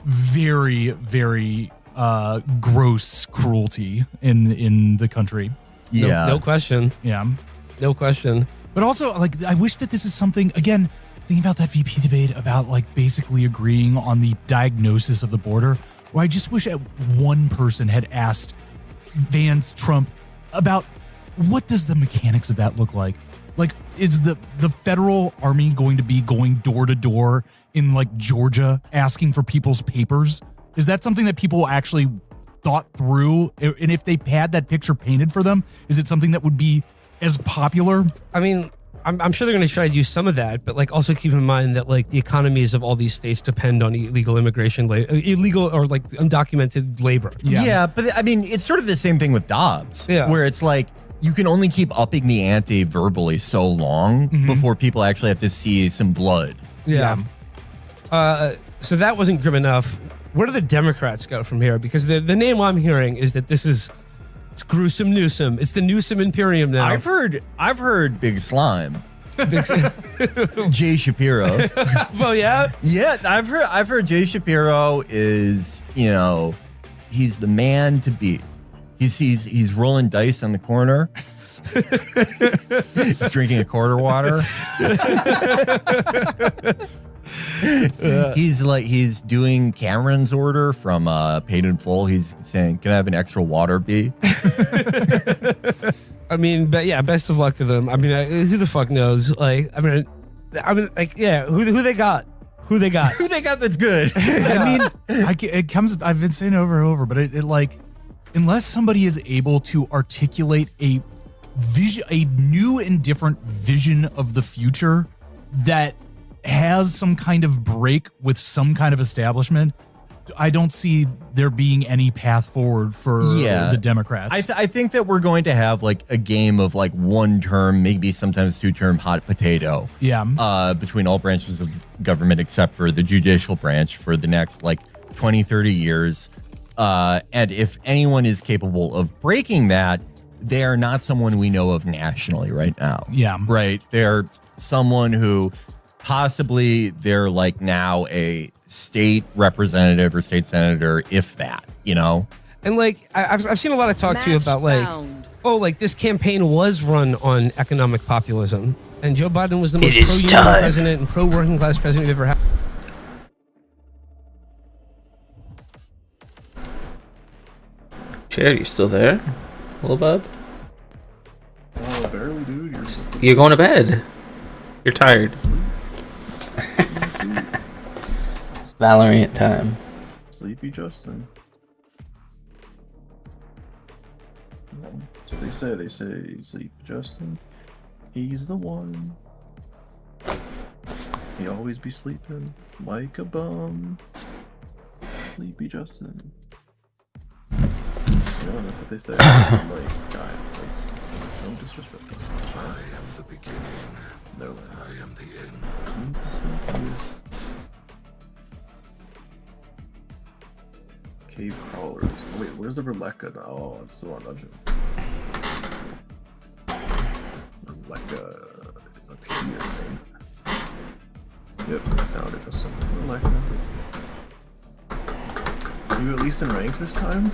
very, very gross cruelty in the country. Yeah. No question. Yeah. No question. But also, I wish that this is something, again, thinking about that VP debate about basically agreeing on the diagnosis of the border, where I just wish that one person had asked Vance, Trump, about what does the mechanics of that look like? Is the federal army going to be going door to door in Georgia asking for people's papers? Is that something that people actually thought through? And if they had that picture painted for them, is it something that would be as popular? I mean, I'm sure they're going to try to do some of that, but also keep in mind that the economies of all these states depend on illegal immigration, illegal or undocumented labor. Yeah, but I mean, it's sort of the same thing with Dobbs, where it's you can only keep upping the ante verbally so long before people actually have to see some blood. Yeah. So that wasn't grim enough. Where do the Democrats go from here? Because the name I'm hearing is that it's gruesome Newsom. It's the Newsom Imperium now. I've heard Big Slime. Jay Shapiro. Well, yeah? Yeah, I've heard Jay Shapiro is, he's the man to beat. He's rolling dice on the corner. He's drinking a quarter water. He's doing Cameron's order from Paid in Full. He's saying, "Can I have an extra water, B?" I mean, but yeah, best of luck to them. I mean, who the fuck knows? Like, I mean, like, yeah, who they got? Who they got? Who they got that's good? I mean, it comes. I've been saying over and over, but it like, unless somebody is able to articulate a vision, a new and different vision of the future that has some kind of break with some kind of establishment, I don't see there being any path forward for the Democrats. I think that we're going to have like a game of like 1 term, maybe sometimes 2 term hot potato. Yeah. Between all branches of government except for the judicial branch for the next like 20, 30 years. And if anyone is capable of breaking that, they are not someone we know of nationally right now. Yeah. Right. They're someone who possibly they're like now a state representative or state senator, if that, you know? And like, I've seen a lot of talk too about like, oh, like this campaign was run on economic populism. And Joe Biden was the most pro-union president and pro-working class president we've ever had. Jared, you still there? Little bud? Oh, barely, dude. You're going to bed. You're tired. It's Valorant time. Sleepy Justin. That's what they say. They say Sleepy Justin. He's the one. He always be sleeping like a bum. Sleepy Justin. You know, that's what they say. I'm like, guys, that's don't disrespect us. I am the beginning. No, I am the end. Needs to sleep. Cave crawlers. Oh, wait, where's the Rebecca now? Oh, it's still on dungeon. Rebecca is up here, right? Yep, I found it. Just something. Rebecca. Are you at least in rank this time?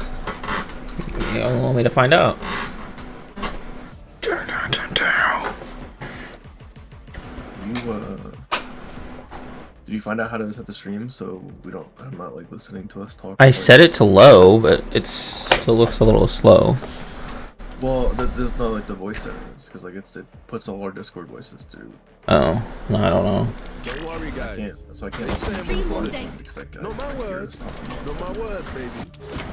You don't want me to find out. Did you find out how to set the stream so I'm not like listening to us talk? I set it to low, but it still looks a little slow. Well, there's no like the voice settings because like it puts all our Discord voices through. Oh, no, I don't know. Don't worry, guys. I can't listen to the because that guy. No my words. No my words, baby.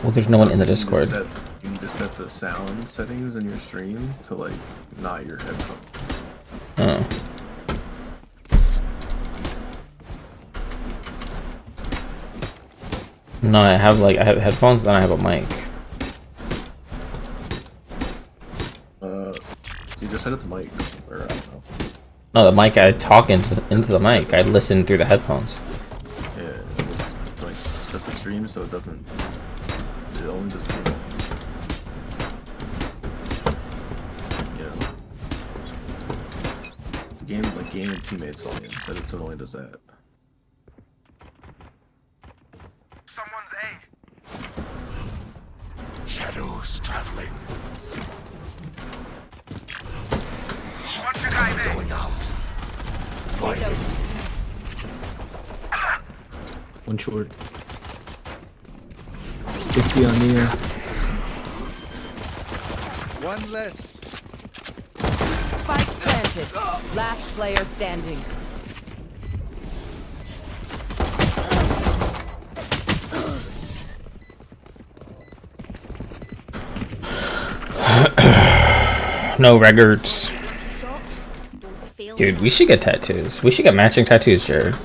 Well, there's no one in the Discord. You need to set the sound settings in your stream to like not your headphones. Oh. No, I have headphones, then I have a mic. You just set it to mic, or I don't know. No, the mic, I talk into the mic. I listen through the headphones. Yeah, just like set the stream so it doesn't. It only does. Yeah. The game, like game and teammates volume, set it so it only does that. Shadows traveling. Going out. One short. 50 on the air. One less. Spike planted. Last player standing. No records. Dude, we should get tattoos. We should get matching tattoos, Jared.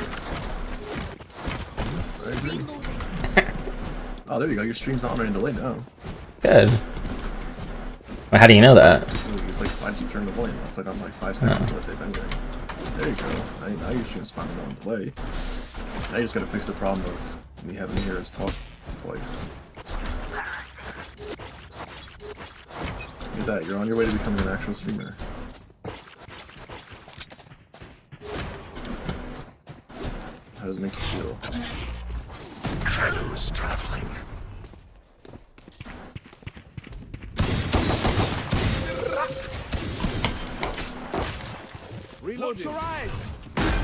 Oh, there you go. Your stream's not running delay now. Good. Well, how do you know that? It's like 5 turn the volume. It's like on like 5 seconds delay anyway. There you go. Now your stream's finally on delay. Now you just gotta fix the problem of me having to hear us talk twice. Look at that. You're on your way to becoming an actual streamer. How does it make you feel? Shadows traveling.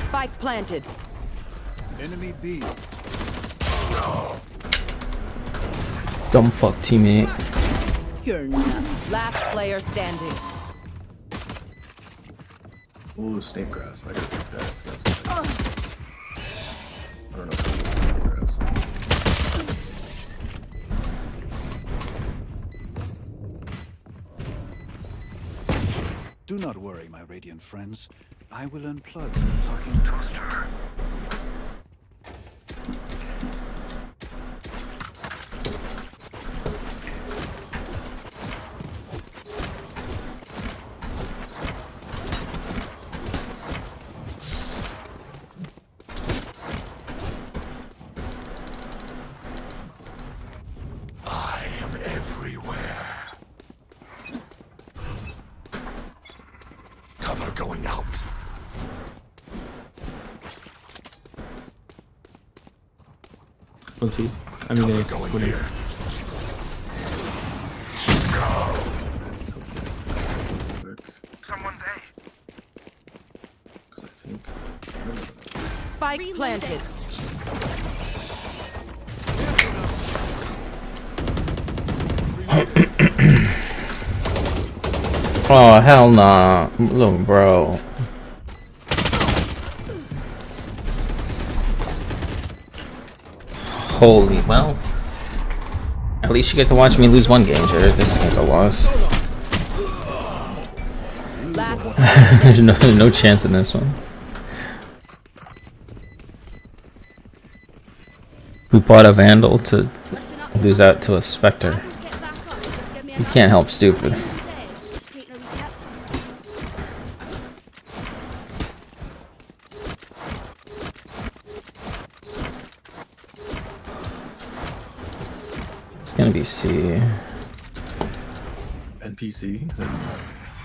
Spike planted. Enemy B. Dumb fuck teammate. You're not. Last player standing. Ooh, snake grass. I gotta take that. That's good. I don't know if it's snake grass. Do not worry, my radiant friends. I will unplug the talking toaster. I am everywhere. Cover going out. Let's see. I mean, Cover going here. Someone's A. Because I think. Spike planted. Oh hell nah. Look, bro. Holy well. At least you get to watch me lose one game, Jared. This game's a loss. There's no chance in this one. We bought a Vandal to lose out to a Spectre. You can't help stupid. It's gonna be C. NPC?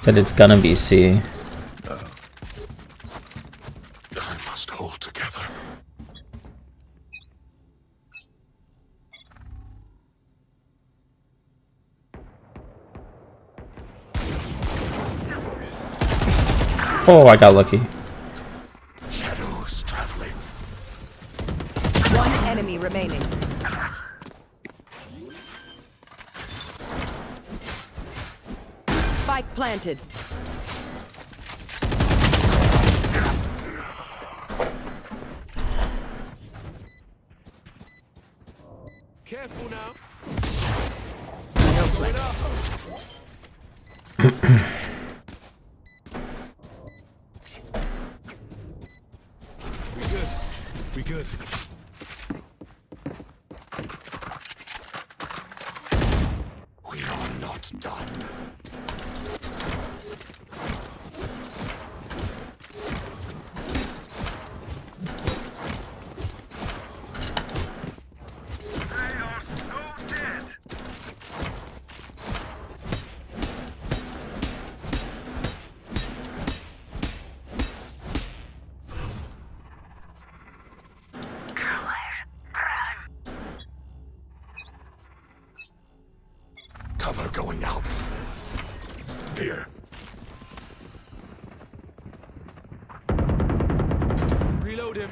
Said it's gonna be C. I must hold together. Oh, I got lucky. Shadows traveling. One enemy remaining. Spike planted. Careful now. We good. We are not done. Cover going out. Here. Reload him.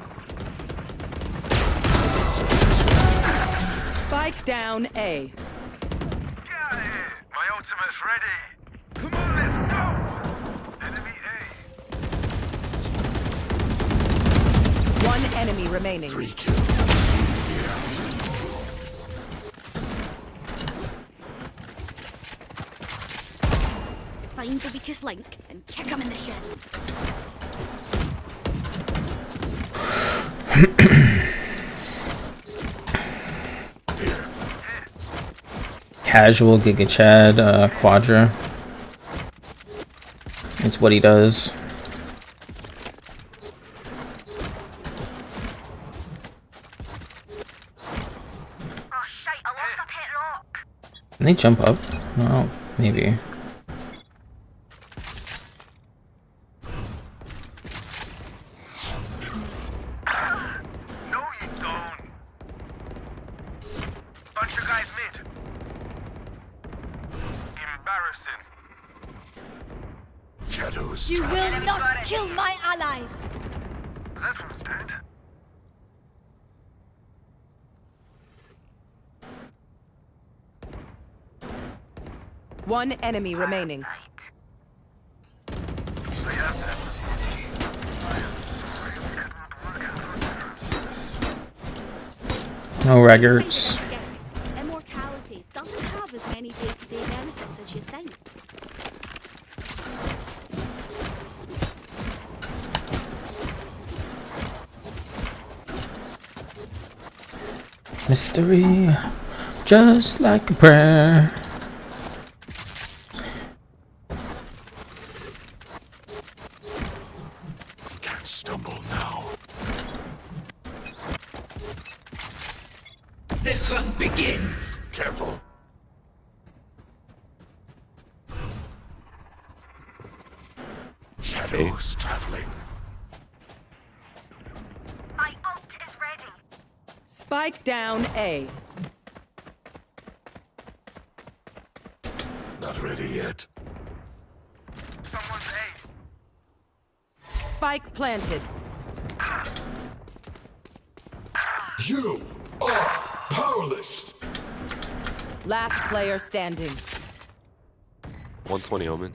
Spike down A. My ultimate's ready. Come on, let's go. Enemy A. One enemy remaining. 3 kills. Find the weakest link and kick him in the shin. Casual Giga Chad Quadra. It's what he does. Oh shite, I lost a pet rock. Can they jump up? No, maybe. No, you don't. Bunch of guys mid. Embarrassing. Shadow Shadows. You will not kill my allies. Does that understand? One enemy remaining. No records. Immortality doesn't have as many day-to-day benefits as you think. Mystery, just like a prayer. We can't stumble now. The hunt begins. Careful. Shadows traveling. My ult is ready. Spike down A. Not ready yet. Spike planted. You are powerless. Last player standing. 120 Omen.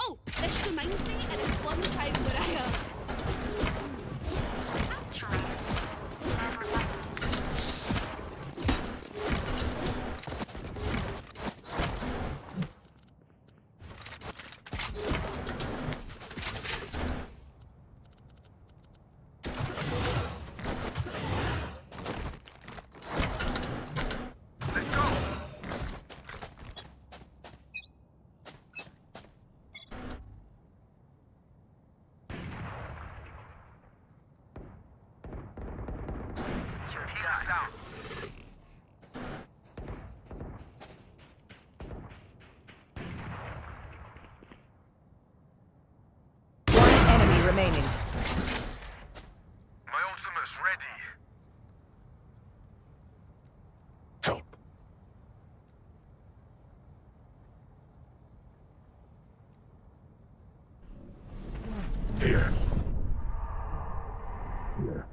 Oh, this reminds me, it is one time where One enemy remaining. My ultimate's ready. Help. Here. Here.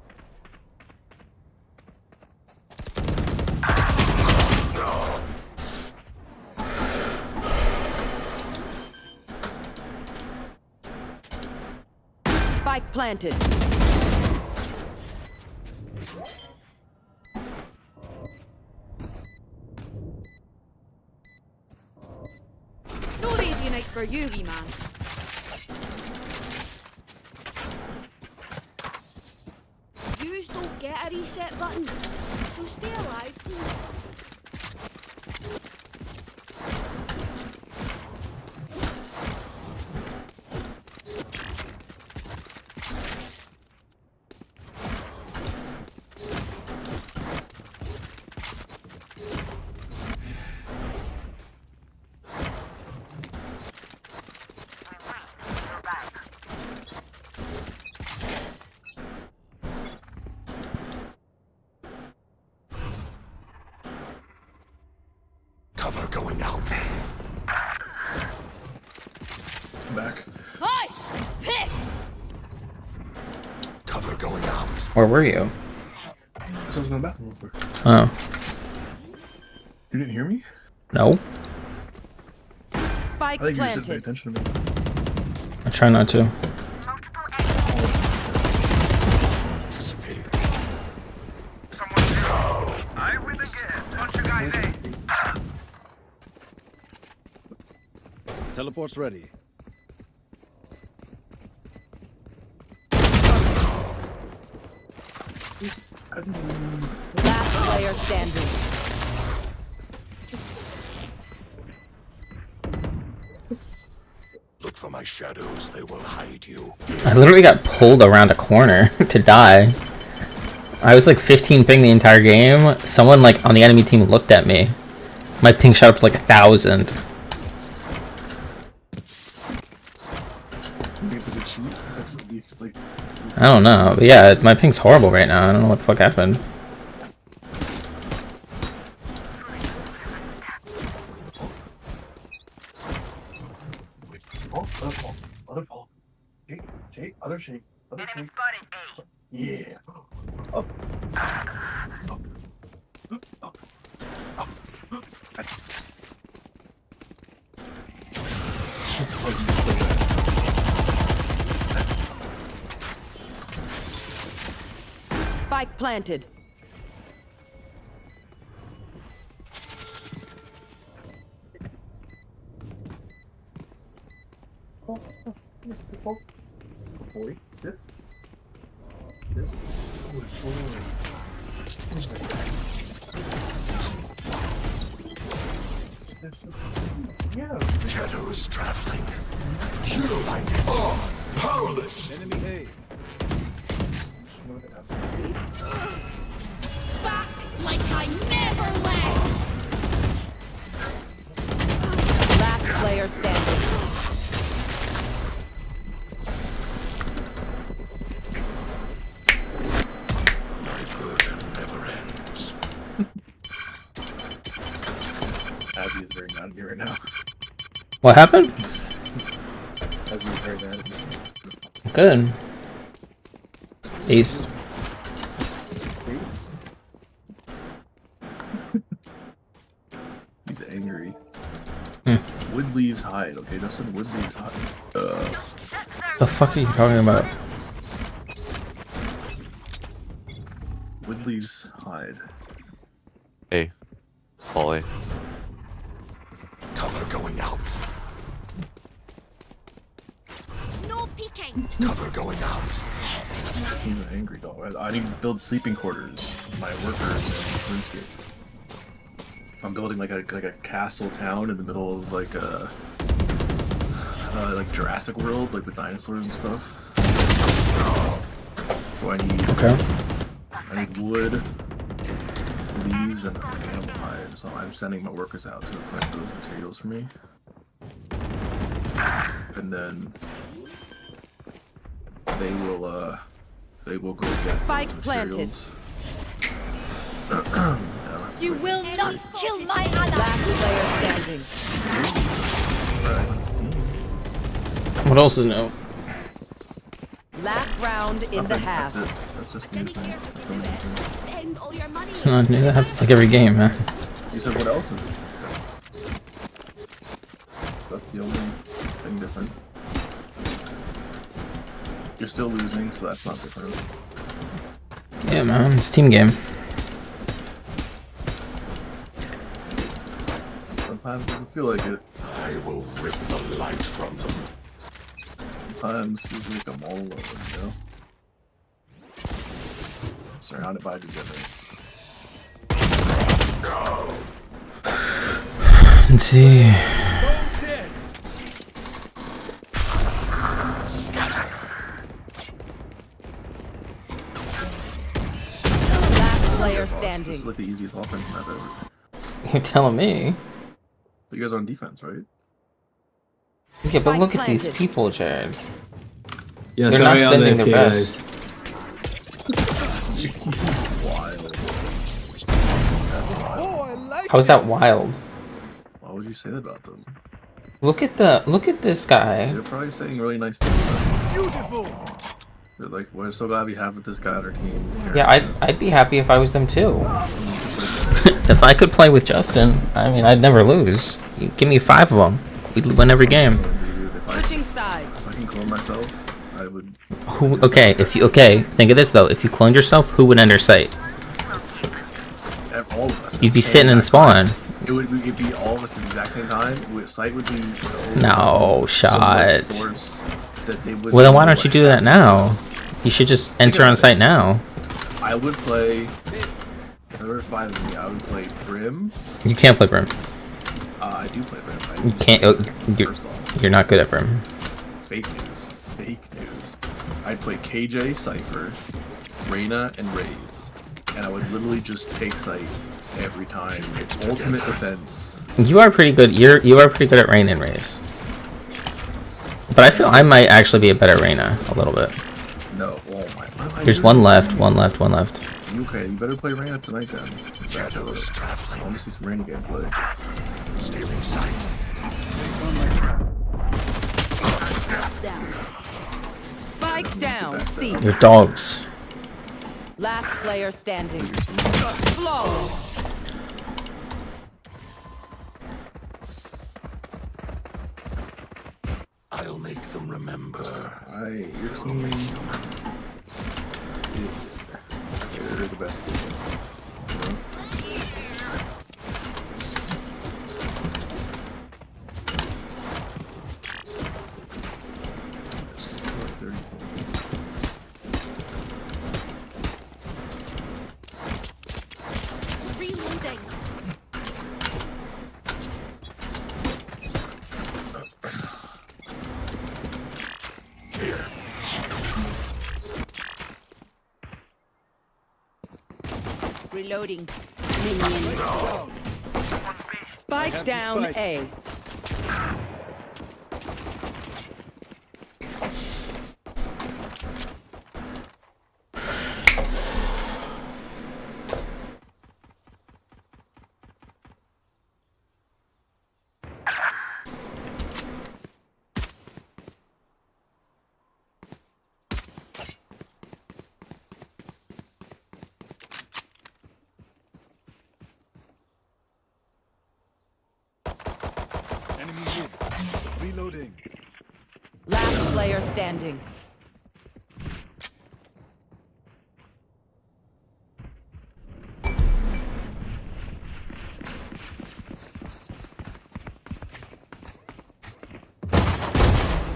No. Spike planted. no easy night for you, wee man. You don't get a reset button, so stay alive, please. Cover going out. I'm back. Hi! Pissed! Cover going out. Where were you? So I was going to the bathroom real quick. Oh. You didn't hear me? No. Spike I think you just didn't pay planted. attention to me. I try not to. Disappear. Someone I win again. Bunch of guys A. Teleport's ready. Last player standing. Look for my shadows, they will hide you. I literally got pulled around a corner to die. I was like 15 ping the entire game. Someone like on the enemy team looked at me. My ping shot up to like 1,000. I don't know, but yeah, my ping's horrible right now. I don't know what the fuck happened. Other ball. Shake, other shake, other shake. Yeah. Up. Spike planted. Shadows traveling. You're powerless. Enemy Back like I never left. Last player standing. My burden never ends. Abby is very mad at me right now. What happened? Abby is very mad at me. Good. Ace. He's angry. Hmm. Wood leaves hide, okay? Justin, wood leaves hide. The fuck are you talking about? Wood leaves hide. Hey. Ollie. Cover going out. No peeking. Cover going out. He's an angry dog. I need to build sleeping quarters for my workers in RuneScape. I'm building like a castle town in the middle of like a like Jurassic World, like with dinosaurs and stuff. So I need wood, leaves, and animal hide. So I'm sending my workers out to collect those materials for me, and then they will go get Spike those planted. materials. You will not kill my ally. Last player standing. What else is new? Last round in the half. That's it. That's just the new thing. That's the new thing. Spend all your money. It's not new. That happens like every game, man. You said what else is it? That's the only thing different. You're still losing, so that's not different. Yeah, man. It's a team game. Sometimes it doesn't feel like it. I will rip the light from them. Sometimes it feels like I'm all alone, you know? Surrounded by degenerates. No. Let's see. Last player standing. This is like the easiest offense map ever. You're telling me? But you guys are on defense, right? Okay, but look at these people, Jared. Yeah, They're not sorry, sending their AFK, best. Wild. How is that wild? Why would you say that about them? Look at this guy. They're probably saying really nice things. Beautiful. They're like, we're so glad we have this guy on our team. Yeah, I'd be happy if I was them too. If I could play with Justin, I mean, I'd never lose. You give me 5 of them, we'd win every game. Switching sides. If I can clone myself, I would. Okay, think of this though. If you cloned yourself, who would enter sight? All of us. You'd be sitting in spawn. It would be all of us at the exact same time. Sight would be No shot. That they would Well, then why don't you do that now? You should just enter on site now. I I would play. If there were 5 of me, I would play Brim. You can't play Brim. I do play Brim. You can't. You're not good at Brim. Fake news. Fake news. I'd play KJ, Cypher, Reyna, and Raze. And I would literally just take Sight every time. Ultimate defense. You are pretty good. You are pretty good at Reyna and Raze. But I feel I might actually be a better Reyna a little bit. No. Oh my. There's one left. One left. One left. Okay, you better play Reyna tonight then. Shadows traveling. I want to see some Reyna gameplay. Stealing sight. Spike down. C. Your dogs. Last player standing. Flawless. I'll make them remember. Your team. They're the best team. Reloading. Reloading. Minions. Spike down A. Enemy mid. Reloading. Last player standing.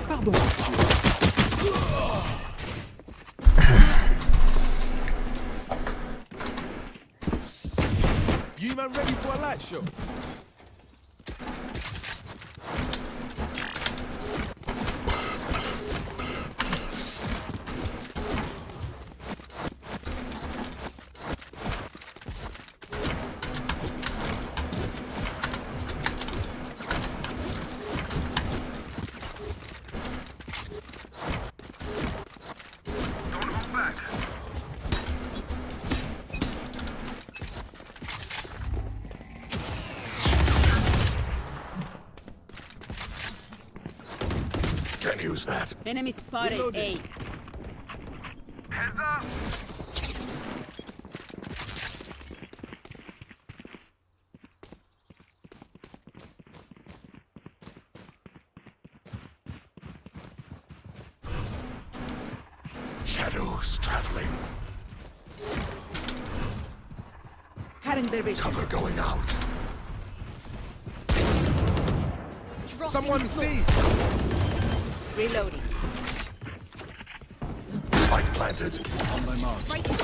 Pardon, You man ready for a light show? Can use that. Enemy spotted A. Heads up! Shadows traveling. Cover going out. Someone sees. Reloading. Spike planted. On my mark. Right here.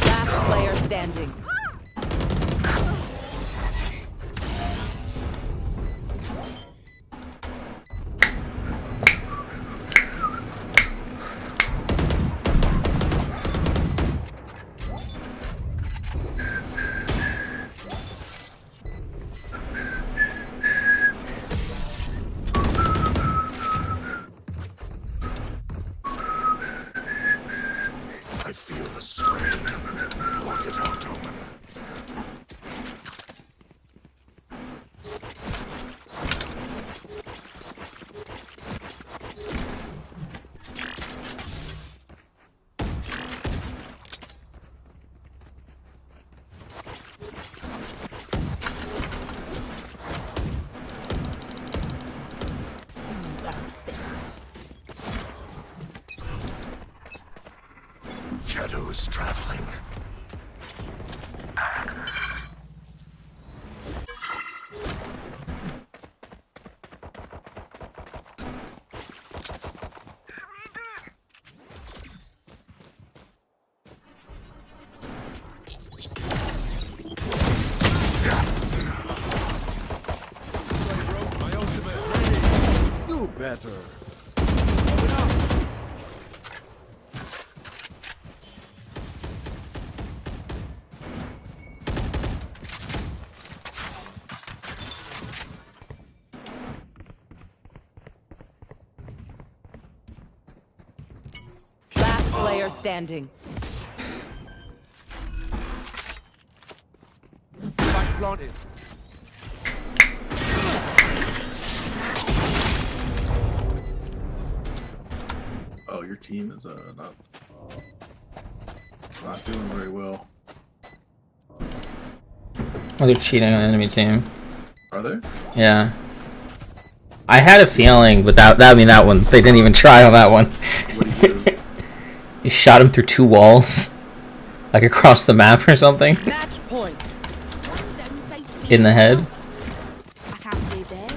Last player standing. I feel the strain. Block it out, Omen. Shadows traveling. better. Last player standing. Spike planted. Oh, your team is not doing very well. Oh, they're cheating on the enemy team. Are they? Yeah. I had a feeling, but that one they didn't even try on that one. You shot him through 2 walls, like across the map or something. Match point. In the head. I can't play dead.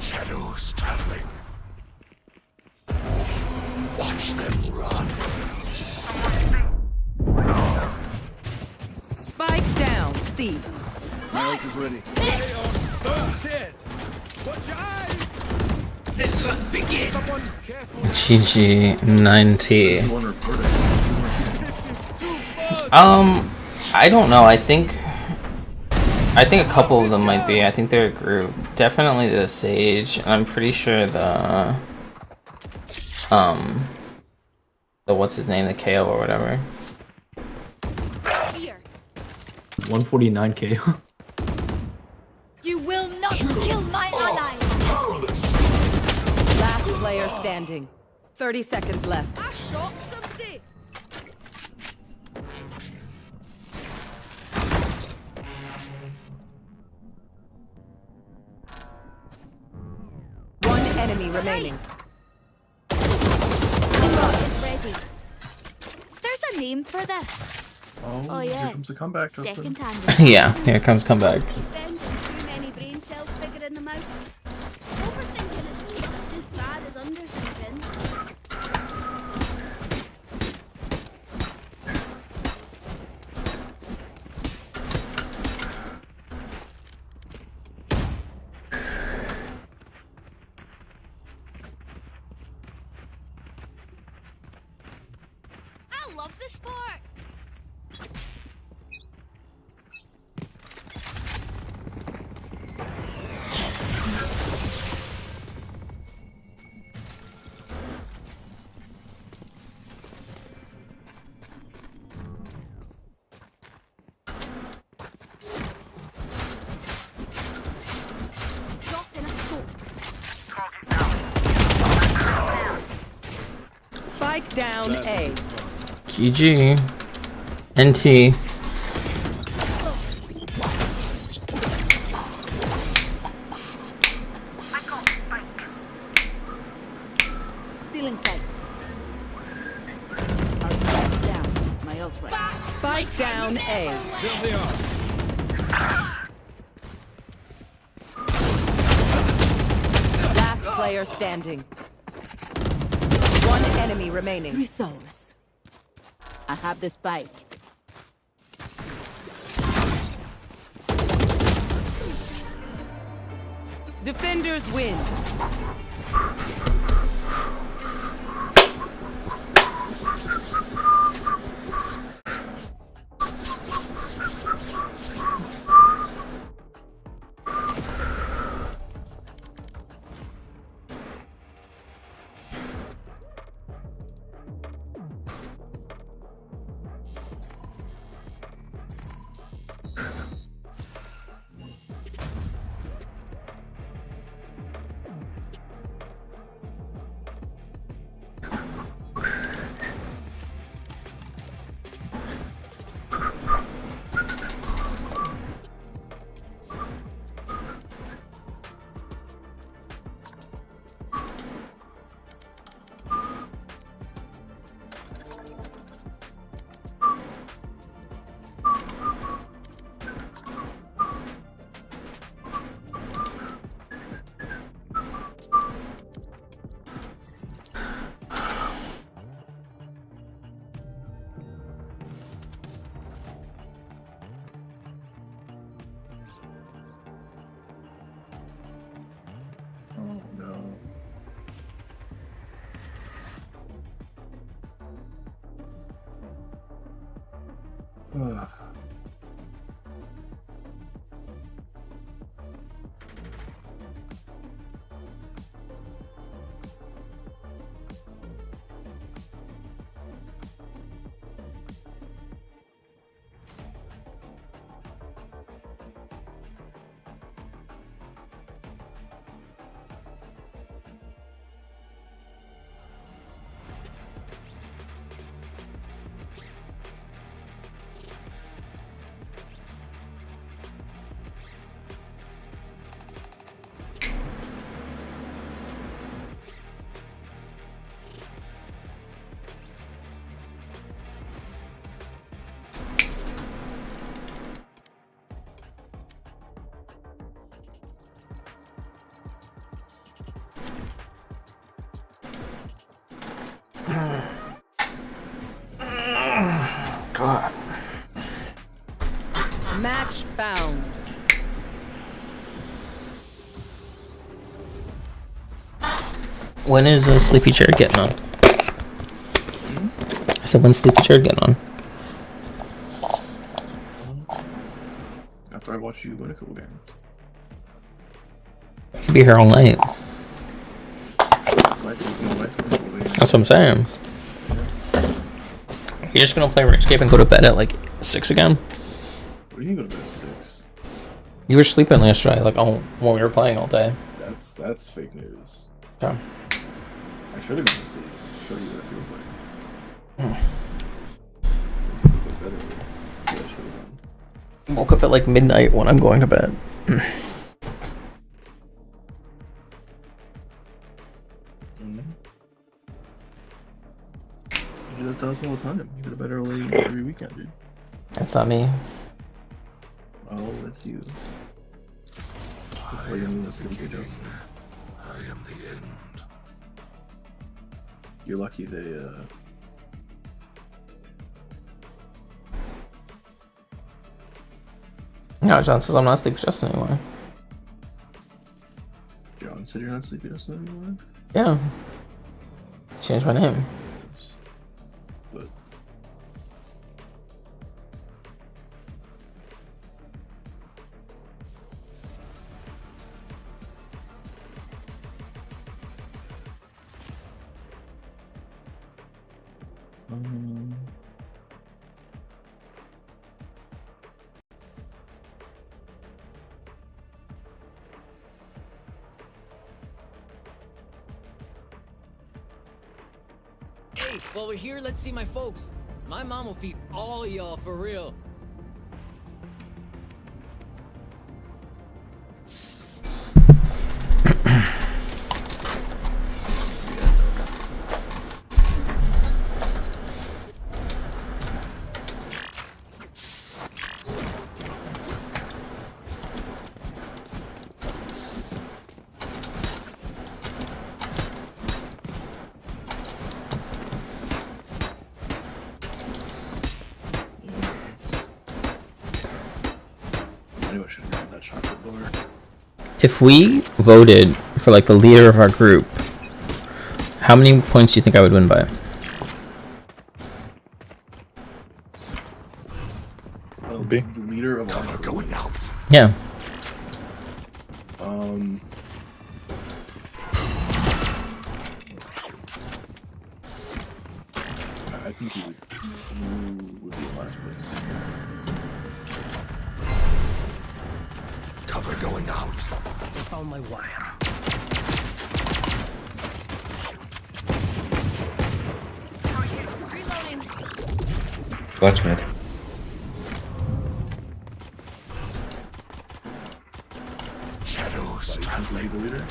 Shadows traveling. Watch them run. Spike down. C. My ult is ready. They are so dead. Watch your eyes. The hunt begins. Someone careful. GG 90. I don't know. I think a couple of them might be. I think they're a group. Definitely the Sage. And I'm pretty sure the what's his name, the KO or whatever. 149 KO. You will not kill my ally. Last player standing. 30 seconds left. I shot somebody. One enemy remaining. It's ready. There's a name for this. Oh, yeah. Here comes the comeback. Second Dustin. hand. Yeah, here comes comeback. Spending too many brain cells figuring them out. Overthinking is just as bad as underthinking. I love this part. Drop in a scope. Spike down A. GG. NT. Stealing sight. Our spike's down. My ult ready. Spike down A. There they are. Last player standing. One enemy remaining. 3 souls. I have the spike. Defenders win. God. Match found. When is a sleepy chair getting on? I said, when's sleepy chair getting on? After I watch you win a couple games. I could be here all night. That's what I'm saying. You're just gonna play RuneScape and go to bed at like 6 again? What do you mean go to bed at 6? You were sleeping yesterday, like when we were playing all day. That's fake news. Okay. I should have gone to sleep. Show you what it feels like. Go to bed early. See what I should have done. Woke up at like midnight when I'm going to bed. You do that to us all the time. You go to bed early every weekend, dude. That's not me. Oh, that's you. That's why you don't need to sleep, Justin. I am the end. You're lucky they, No, John says I'm not sleepy Justin anymore. John said you're not sleepy Justin anymore? Yeah. Changed my name. But Hey, while we're here, let's see my folks. My mom will feed all y'all for real. If we voted for like the leader of our group, how many points do you think I would win by? the leader of our going out. Yeah. I think you would be in last place. Cover going out. I found my wire. Reloading. Clutch mid. Shadows traveling. The leader.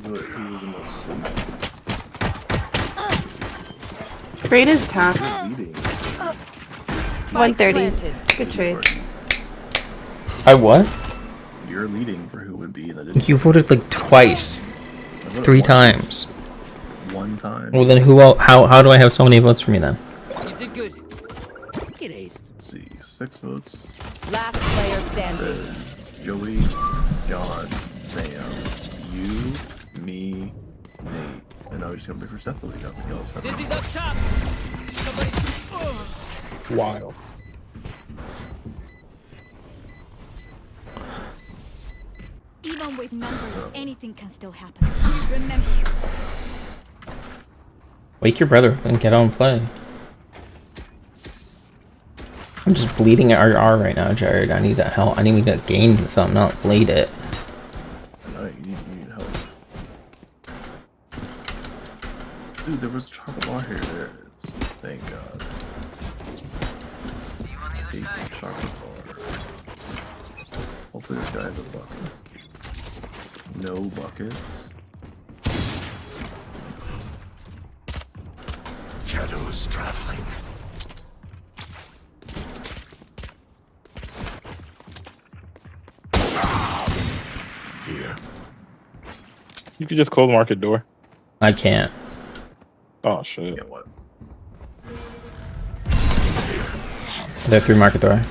Who was the most sleepy? Trade is top. Leading. 130. Good trade. I what? You're leading for who would be that. You voted like twice. 3 times. One time. Well then who else, how do I have so many votes for me then? You did good. Get aced. Let's see, 6 votes. Last player standing. Says Joey, John, Sam, you, me, Nate, and Now we're just gonna wait for Seth to lead up and kill Seth. Dizzy's up top. Somebody. Wild. Even with numbers, anything can still happen. Remember. Wake your brother and get on and play. I'm just bleeding at RR right now, Jared. I need that help. I need to gain something, not bleed it. No, you need help. Dude, there was a chocolate bar here. There it is. Thank God. I hate the chocolate bar. Hopefully this guy has a bucket. No buckets. Shadows traveling. Here. You could just close the market door. I can't. Oh shit. Yeah, what? They're through market door.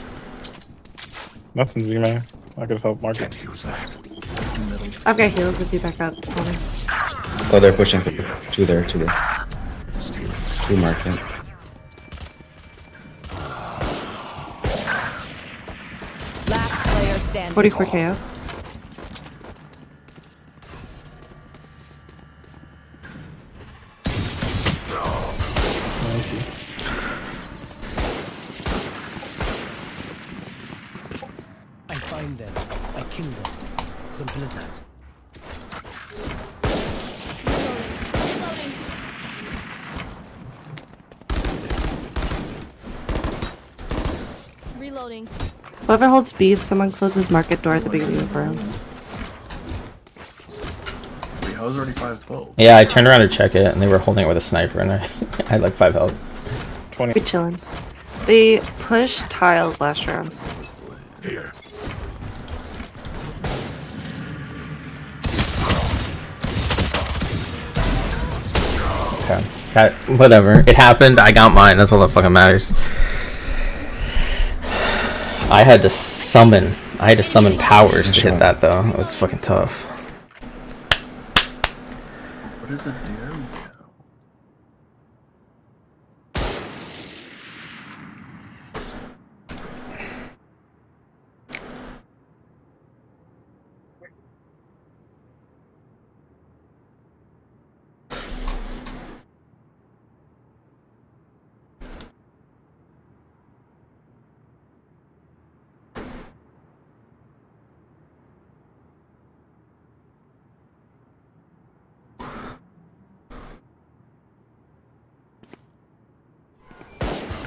Nothing, Z-Man. I could help market. Can't use that. I've got heals if you back up. Tony. Oh, they're pushing. Two there. Two market. Last player standing. 44 KO. I find them. I kill them. Simple as that. Reloading. Whoever holds beef, someone closes market door at the beginning of the round. Wait, I was already 512. Yeah, I turned around to check it, and they were holding it with a sniper, and I had like 5 health. 20. We chilling. They pushed tiles last round. Here. Okay. Whatever. It happened. I got mine. That's all that fucking matters. I had to summon powers to hit that though. It was fucking tough. What is a dairy cow?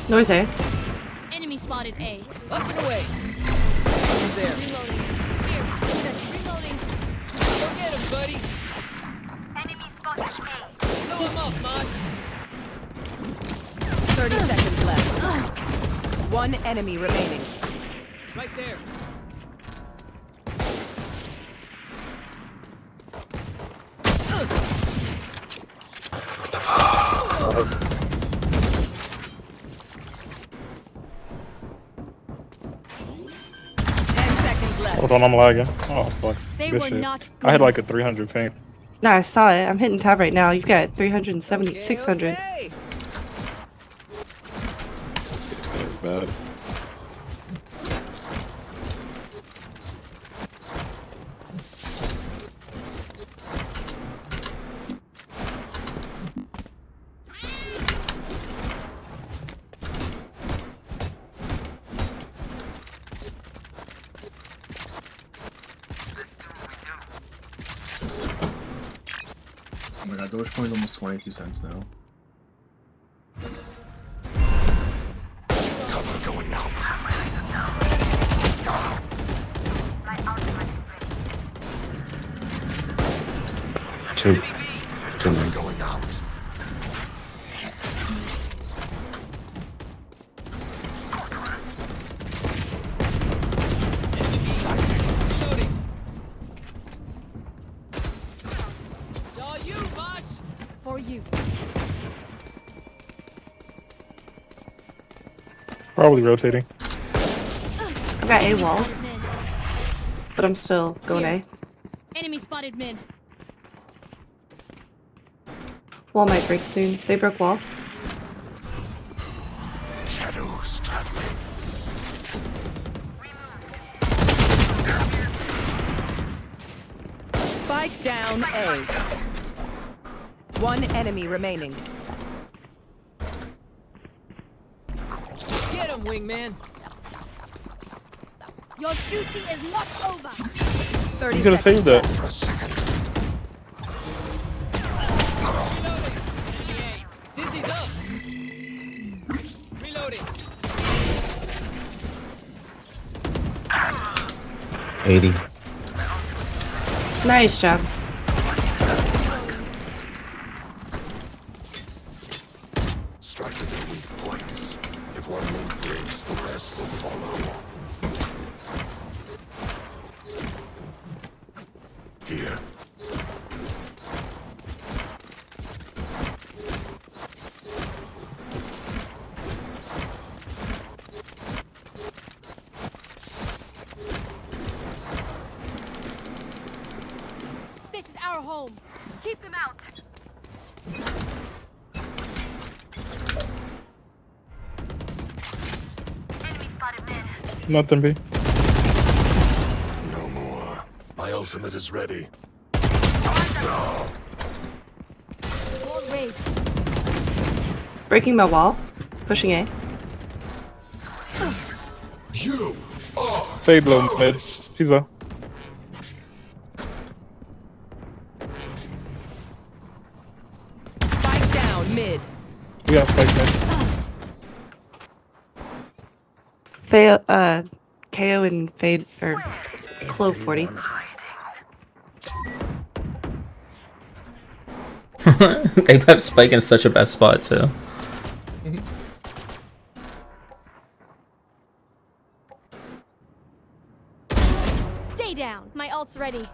Noise A. Enemy spotted A. Up and away. Who's there? Reloading. Here. That's reloading. Go get him, buddy. Enemy spotted A. Blow him up, Mosh. 30 seconds left. One enemy remaining. Right there. Hold on, I'm lagging. Oh fuck. They Good were shit. not I had like a 300 ping. No, I saw it. I'm hitting tab right now. You've got 370, 600. Bad. Oh my god, Dogecoin's almost 22 cents now. Cover going out. Two Cover going out. Saw you, Mosh. For you. Probably rotating. I've got A wall, but I'm still going A. Enemy spotted mid. Wall might break soon. They broke wall. Shadows traveling. Spike down A. One enemy remaining. Get him, wingman. Your duty is not over. 30 You could have saved that. For a second. Dizzy's up. Reloading. 80. Nice job. Strike at their weak points. If one link breaks, the rest will follow. Here. This is our home. Keep them out. Enemy spotted mid. Nothing, B. No more. My ultimate is ready. No. Wall raised. Breaking my wall. Pushing A. You are Fade low mid. She's low. Spike down mid. We have spike mid. KO and Fade or Clove 40. They have Spike in such a bad spot too. Stay down. My ult's ready.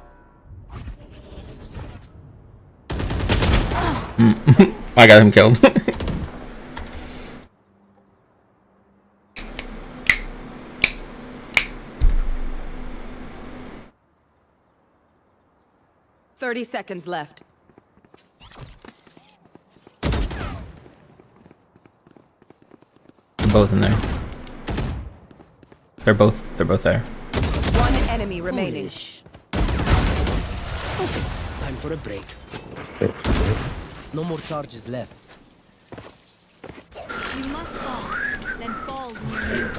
I got him killed. Thirty seconds left. Both in there. They're both there. One enemy remaining. Okay, time for a break. No more charges left. You must fall. Then fall near me.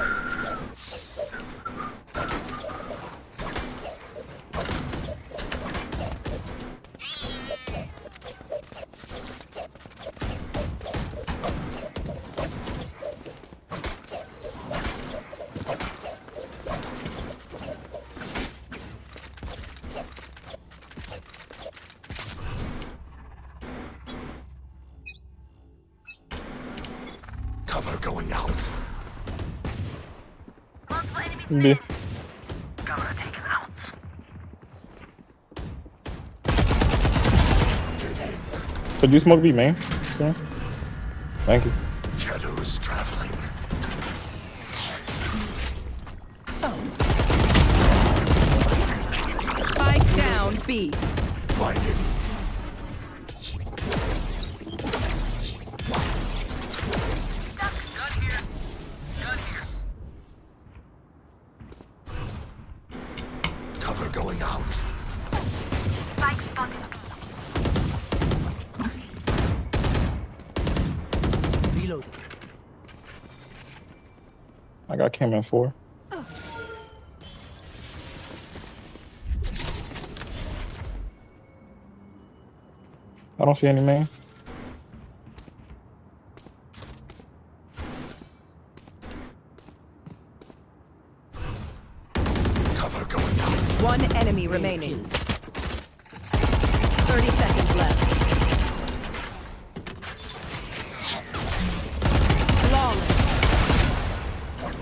cover going out. B. Cover taken out. Could you smoke B, man? Yeah. Thank you. Shadows traveling. Spike down B. Blinded. Cover going out. Spike spotted. Reloading. I got Cam in 4. I don't see any man. Cover going out. One enemy remaining. 30 seconds left. Flawless.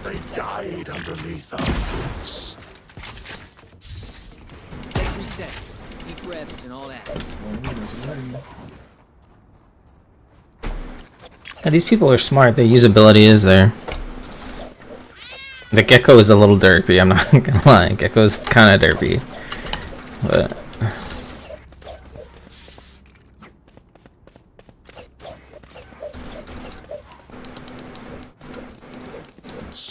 They died underneath our boots. Let's reset. Deep breaths and all that. Yeah, these people are smart. Their usability is there. The Gecko is a little derpy, I'm not gonna lie. Gecko is kind of derpy. But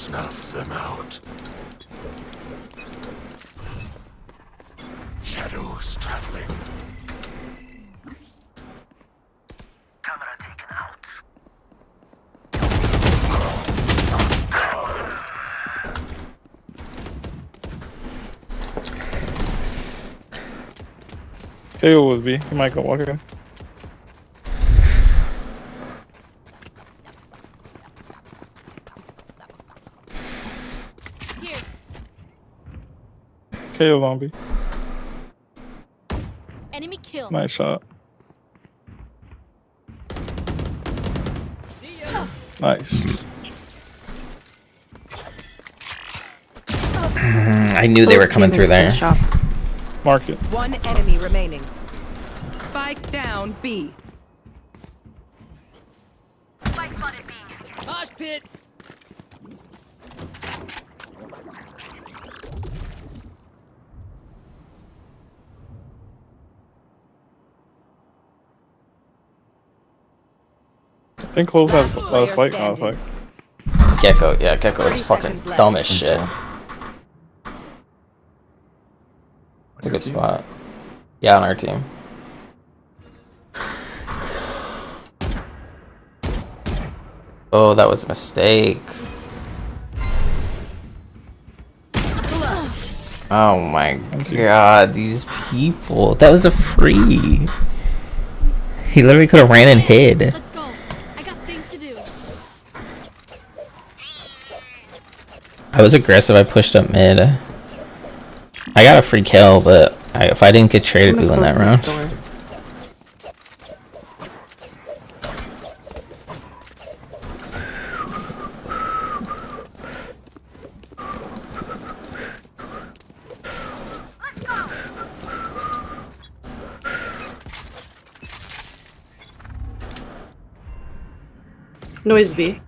Snuff them out. Shadows traveling. Camera taken out. KO was B. He might come walk in. KO's on B. Enemy kill. Nice shot. Nice. I knew they were coming through there. Mark it. One enemy remaining. Spike down B. Mosh pit. I think Close has spike. No, it's like. Gecko, yeah, Gecko is fucking dumb as shit. It's a good spot. Yeah, on our team. Oh, that was a mistake. Oh my god, these people. That was a free. He literally could have ran and hid. Let's go. I got things to do. I was aggressive, I pushed up mid. I got a free kill, but if I didn't get traded, we won that round. Noise B.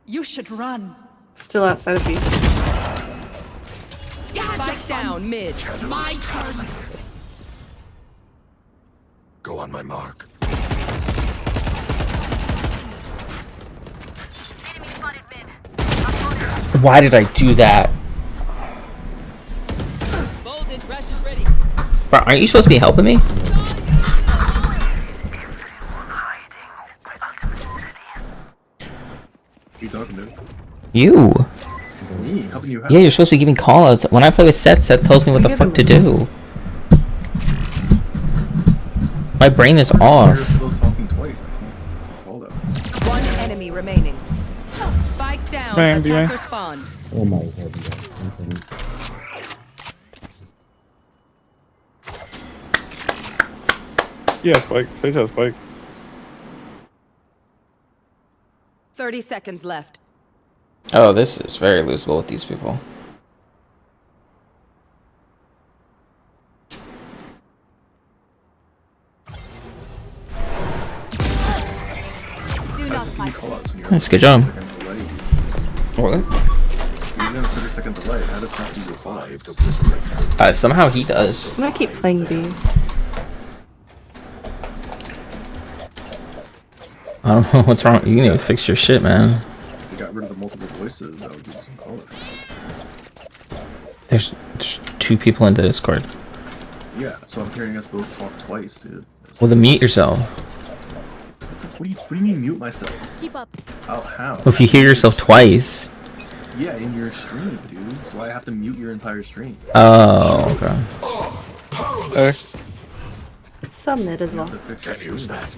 You should run. Still outside of B. Spike down mid. My turn. Go on my mark. Why did I do that? Bolted, rush is ready. Bro, aren't you supposed to be helping me? Who you talking to? You. Me? Helping you out? Yeah, you're supposed to be giving callouts. When I play with Seth, Seth tells me what the fuck to do. My brain is off. You're still talking twice. I can't call that. One enemy remaining. Spike down. Bang, Attacker bang. spawn. Oh my god. One second. Yeah, spike. Sage has spike. 30 seconds left. Oh, this is very losable with these people. Do not fight. Nice, good job. What? Even a 30-second delay. How does that survive? Somehow he does. I'm gonna keep playing B. I don't know what's wrong. You need to fix your shit, man. If you got rid of the multiple voices, that would give some color. There's two people in the Discord. Yeah, so I'm hearing us both talk twice, dude. Well, then mute yourself. What do you mean mute myself? Keep up. How? If you hear yourself twice. Yeah, in your stream, dude. So I have to mute your entire stream. Oh, okay. Some mid as well. Can use that.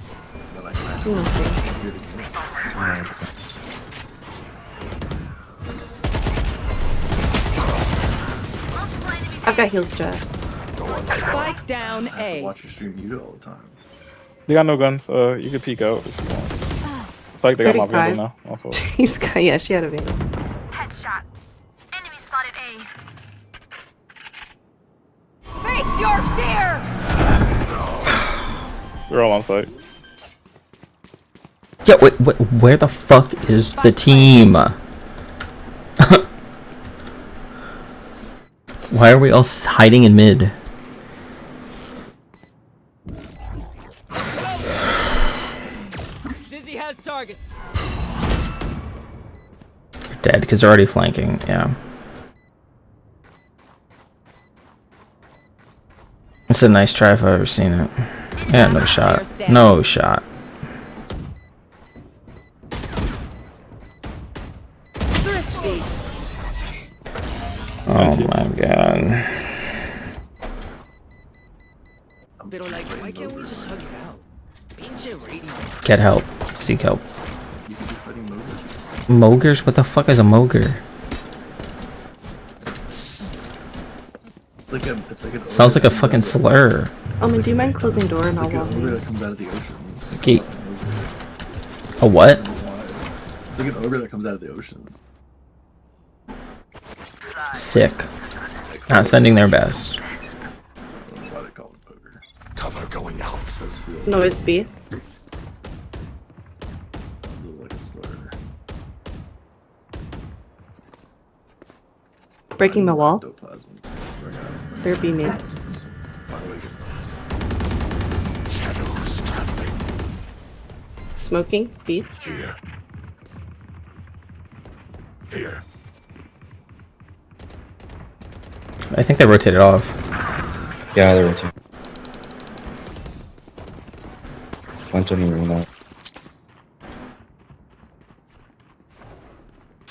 I've got heals, Jet. Spike down I have to A. watch your stream muted all the time. They got no guns. You can peek out if you want. It's like they got my 35. vandal now. My fault. He's got, yeah, she had a vandal. Headshot. Enemy spotted A. Face your fear. We're all on site. Yeah, wait, where the fuck is the team? Why are we all hiding in mid? Dead, because they're already flanking, yeah. It's a nice try if I've ever seen it. Yeah, no shot. No shot. Oh my god. Pero like, why can't we just hug it out? Pinche radio. Get help. Seek help. Mogers? What the fuck is a moger? Sounds like a fucking slur. Omen, do you mind closing door and I'll walk in? That comes out of the ocean. Okay. A what? It's like an ogre that comes out of the ocean. Sick. Not sending their best. Cover going out. Noise B. Breaking the wall. There be me. Shadows traveling. Smoking B. Here. Here. I think they rotated off. Yeah, they rotate. Bunch of them now.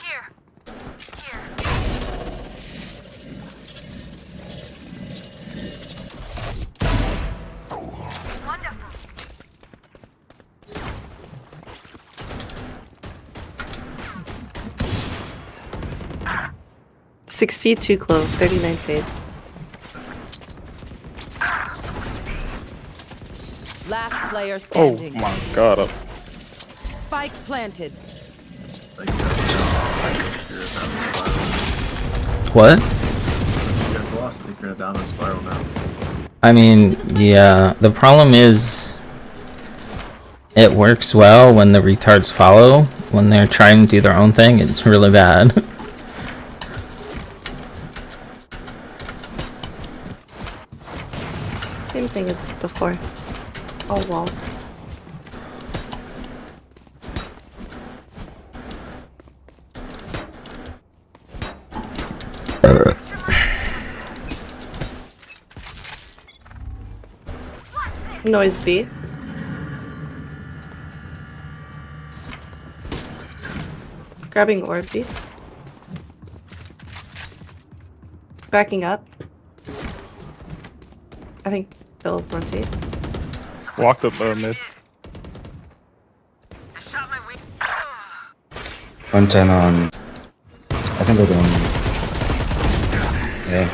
Here. 62 clove, 39 fade. Last player Oh standing. my god. Spike planted. What? You guys lost. I think you're in a downward spiral now. I mean, yeah. The problem is, it works well when the retards follow. When they're trying to do their own thing, it's really bad. Same thing as before. All wall. Noise B. Grabbing orb B. Backing up. I think they'll rotate. Walked up mid. 110 on. I think we're going. Yeah.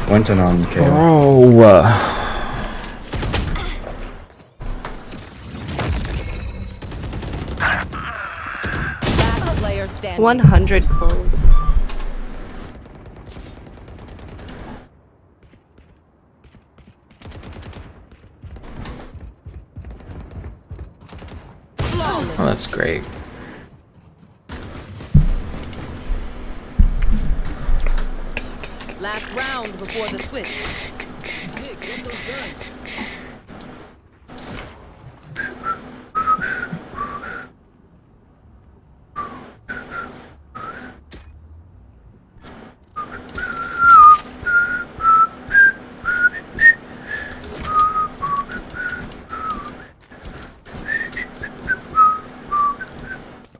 110 on KO. Bro. Last player standing. 100 clove. Oh, that's great. Last round before the switch. Sick, get those guns.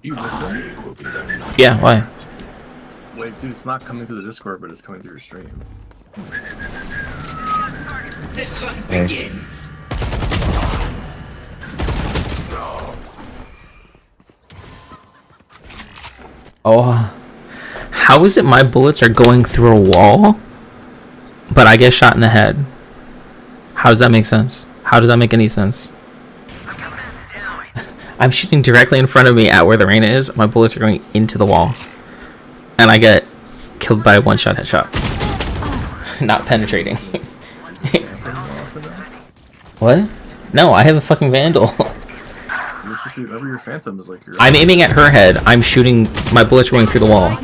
You listen? Yeah, why? Wait, dude, it's not coming through the Discord, but it's coming through your stream. The hunt begins. Oh, how is it my bullets are going through a wall, but I get shot in the head? How does that make sense? How does that make any sense? I'm shooting directly in front of me at where the Reyna is. My bullets are going into the wall, and I get killed by a one-shot headshot. Not penetrating. What? No, I have a fucking Vandal. You're supposed to be, remember your Phantom is like your... I'm aiming at her head. I'm shooting. My bullets are going through the wall.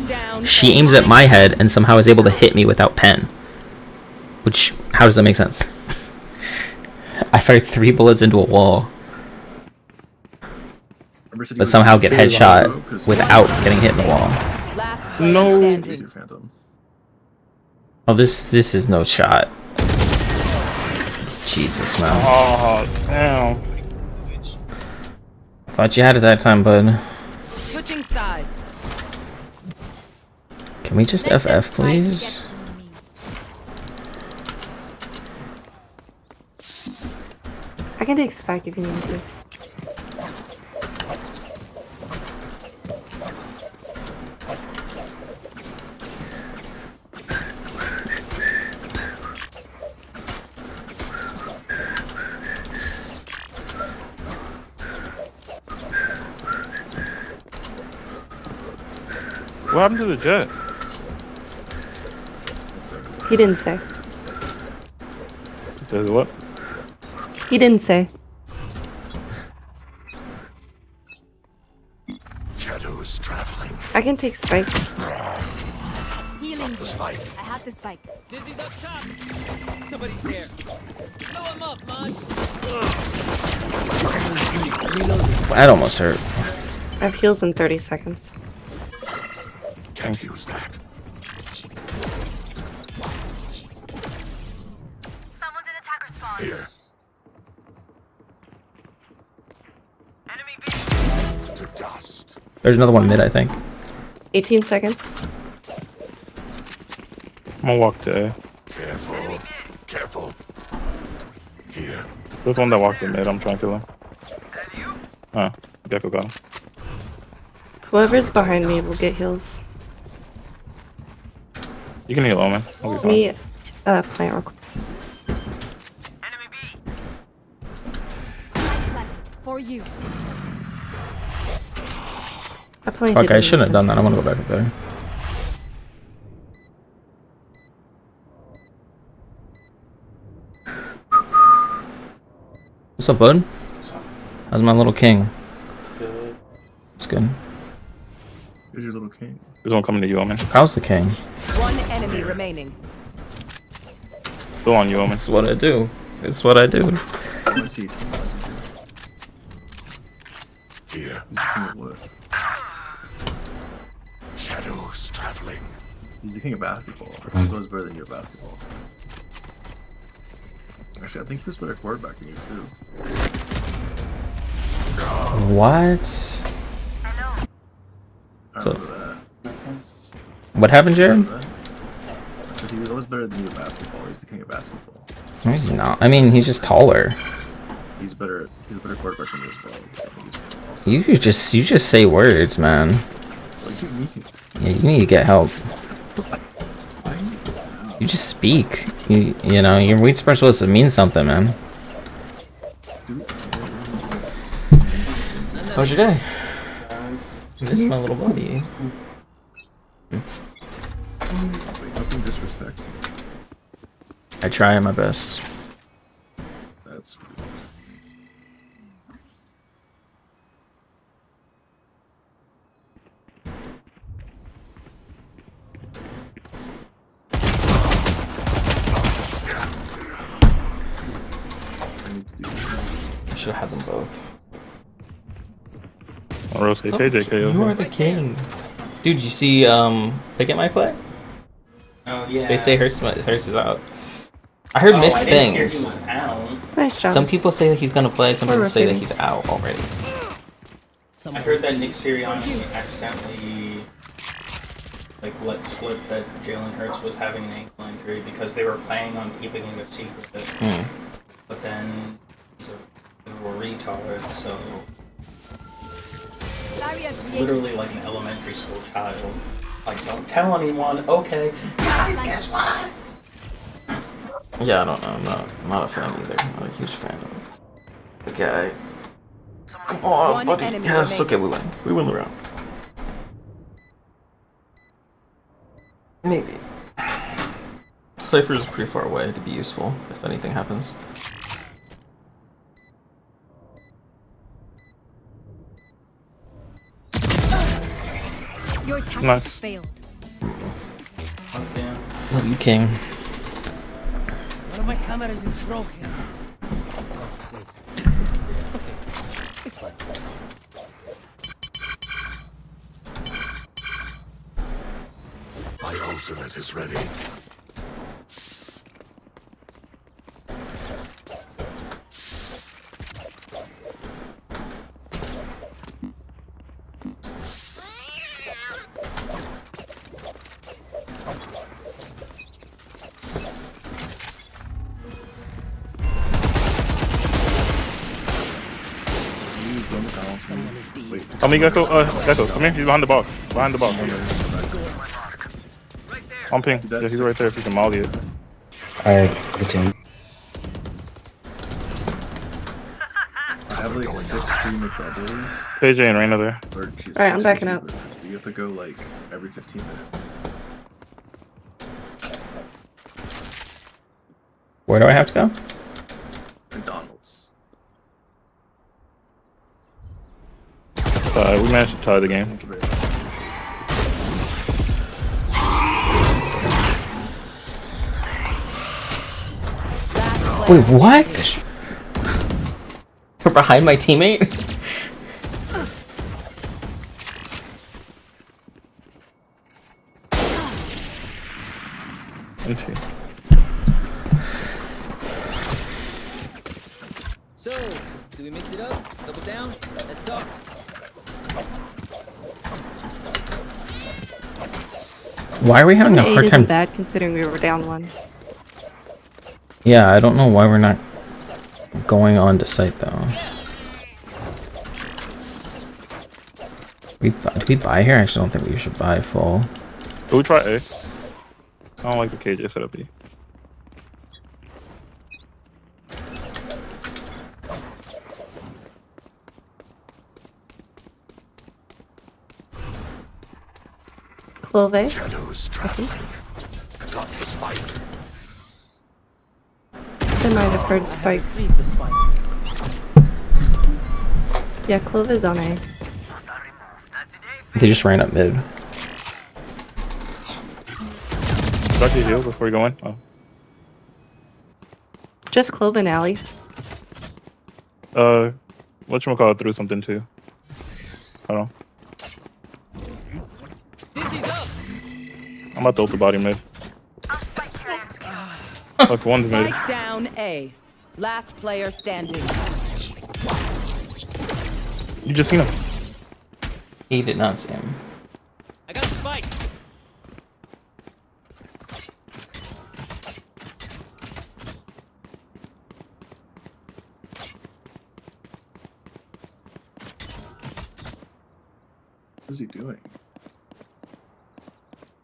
She aims at my head and somehow is able to hit me without pen. Which, how does that make sense? I fired 3 bullets into a wall. but somehow get headshot without getting hit in the wall. No. Oh, this is no shot. Jesus, man. Oh, damn. Thought you had it that time, bud. Switching sides. Can we just FF, please? I can take spike if you need to. What happened to the jet? He didn't say. He says what? He didn't say. Shadows traveling. I can take spike. Healing. The spike. I have the spike. Dizzy's up top. Somebody's there. Blow him up, man. That almost hurt. I have heals in 30 seconds. Can't use that. Someone's in attacker spawn. Here. Enemy To dust. There's another one mid, I think. 18 seconds. I'm gonna walk to A. Careful. Careful. Here. There's one that walked in mid. I'm trying to kill him. Oh, Gecko got him. Whoever's behind me will get heals. You can heal Omen. I'll be fine. Me, plant real quick. For you. I planted. Okay, I shouldn't have done that. I'm gonna go back up there. What's up, bud? How's my little king? Good. It's good. Here's your little king. There's one coming to you, Omen. How's the king? One enemy remaining. Still on you, Omen. It's what I do. It's what I do. Let's see. Here. What? Shadows traveling. He's the king of basketball. He's always better than you at basketball. Actually, I think he's better quarterback than you too. What? I So, remember that. what happened, Jared? I said he was always better than you at basketball. He's the king of basketball. No, he's not. I mean, he's just taller. He's better. He's a better quarterback than you as well. You just say words, man. What do you mean? Yeah, you need to get help. You just speak. You know, your weed spur's supposed to mean something, man. How was your day? This is my little buddy. Nothing disrespect. I try my best. That's. I should have had them both. Rose KJK. You are the king. Dude, you see Pick at my play? Oh yeah. They say hers is out. I heard mixed I didn't hear things. he was out. Nice job. Some people say that he's gonna play, some We're people say that rotating. he's out already. I heard that Nick Sirianni accidentally let slip that Jalen Hurts was having an ankle injury because they were planning on keeping it a secret. But then they were retards, so it's literally like an elementary school child. Like, don't tell anyone. Okay, guys, guess what? Yeah, I don't know. I'm not a fan either. I'm not a huge fan of it. The guy. Come on, One buddy. enemy Yes, remaining. okay, we win. We win the round. Maybe. Cypher is pretty far away to be useful if anything happens. Your tactics Nice. failed. Love you, King. One of my cameras is broken. ultimate is ready. Tell me, Gecko. Gecko, come here. He's behind the box. Behind the box. On ping. Yeah, he's right there. If you can molly it. I the team. I have like 6 team McDoubles. KJ and Reyna there. Alright, I'm backing up. You have to go like every 15 minutes. Where do I have to go? McDonald's. We managed to tie the game. Wait, what? You're behind my teammate? So, do we mix it up? Double down? Let's talk. Why are we having a hard time? Bad considering we were down 1. Yeah, I don't know why we're not going on to site though. Did we buy here? I actually don't think we should buy full. Can we try A? I don't like the KJ setup B. Clove. Shadows traveling. Drop the spike. They might have heard spike. Yeah, Clove is on A. They just ran up mid. Start to heal before you go in. Oh. Just Clove and Alley. Whatchamacallit threw something too. Hold on. I'm about to ult the body mid. Look, one's mid. Spike down A. Last player standing. You just seen him. He did not see him. I got the spike. What is he doing?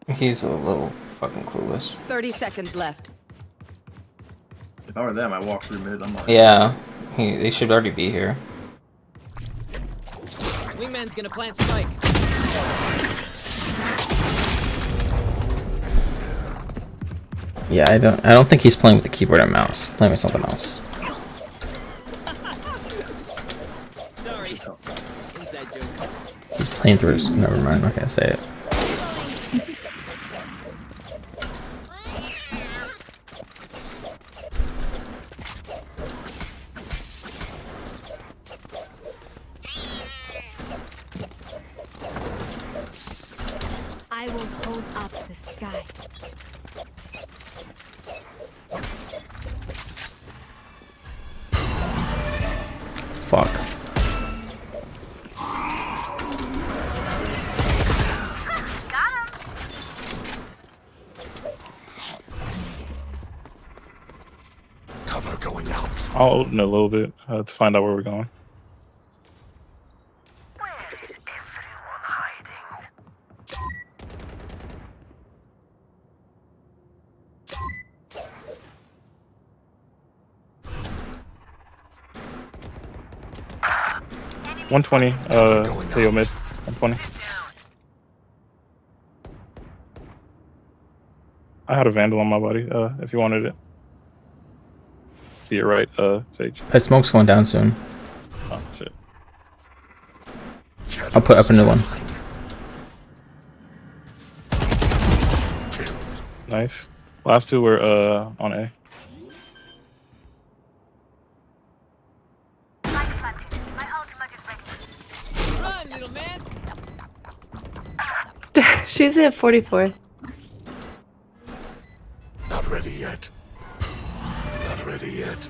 He's a little fucking clueless. 30 seconds left. If I were them, I walk through mid. I'm like, Yeah, they should already be here. Wingman's gonna plant spike. Yeah, I don't think he's playing with the keyboard and mouse. Playing with something else. Sorry. Inside joke. He's playing through his. Never mind. I'm not gonna say it. I will hold up the sky. Fuck. Cover going out. I'll ult in a little bit to find out where we're going. $120, Leo mid. 120. I had a Vandal on my body, if you wanted it. To your right, Sage. My smoke's going down soon. Oh, shit. I'll put up a new one. Nice. Last two were, on A. Run, little man. She's at 44. ready yet. Not ready yet.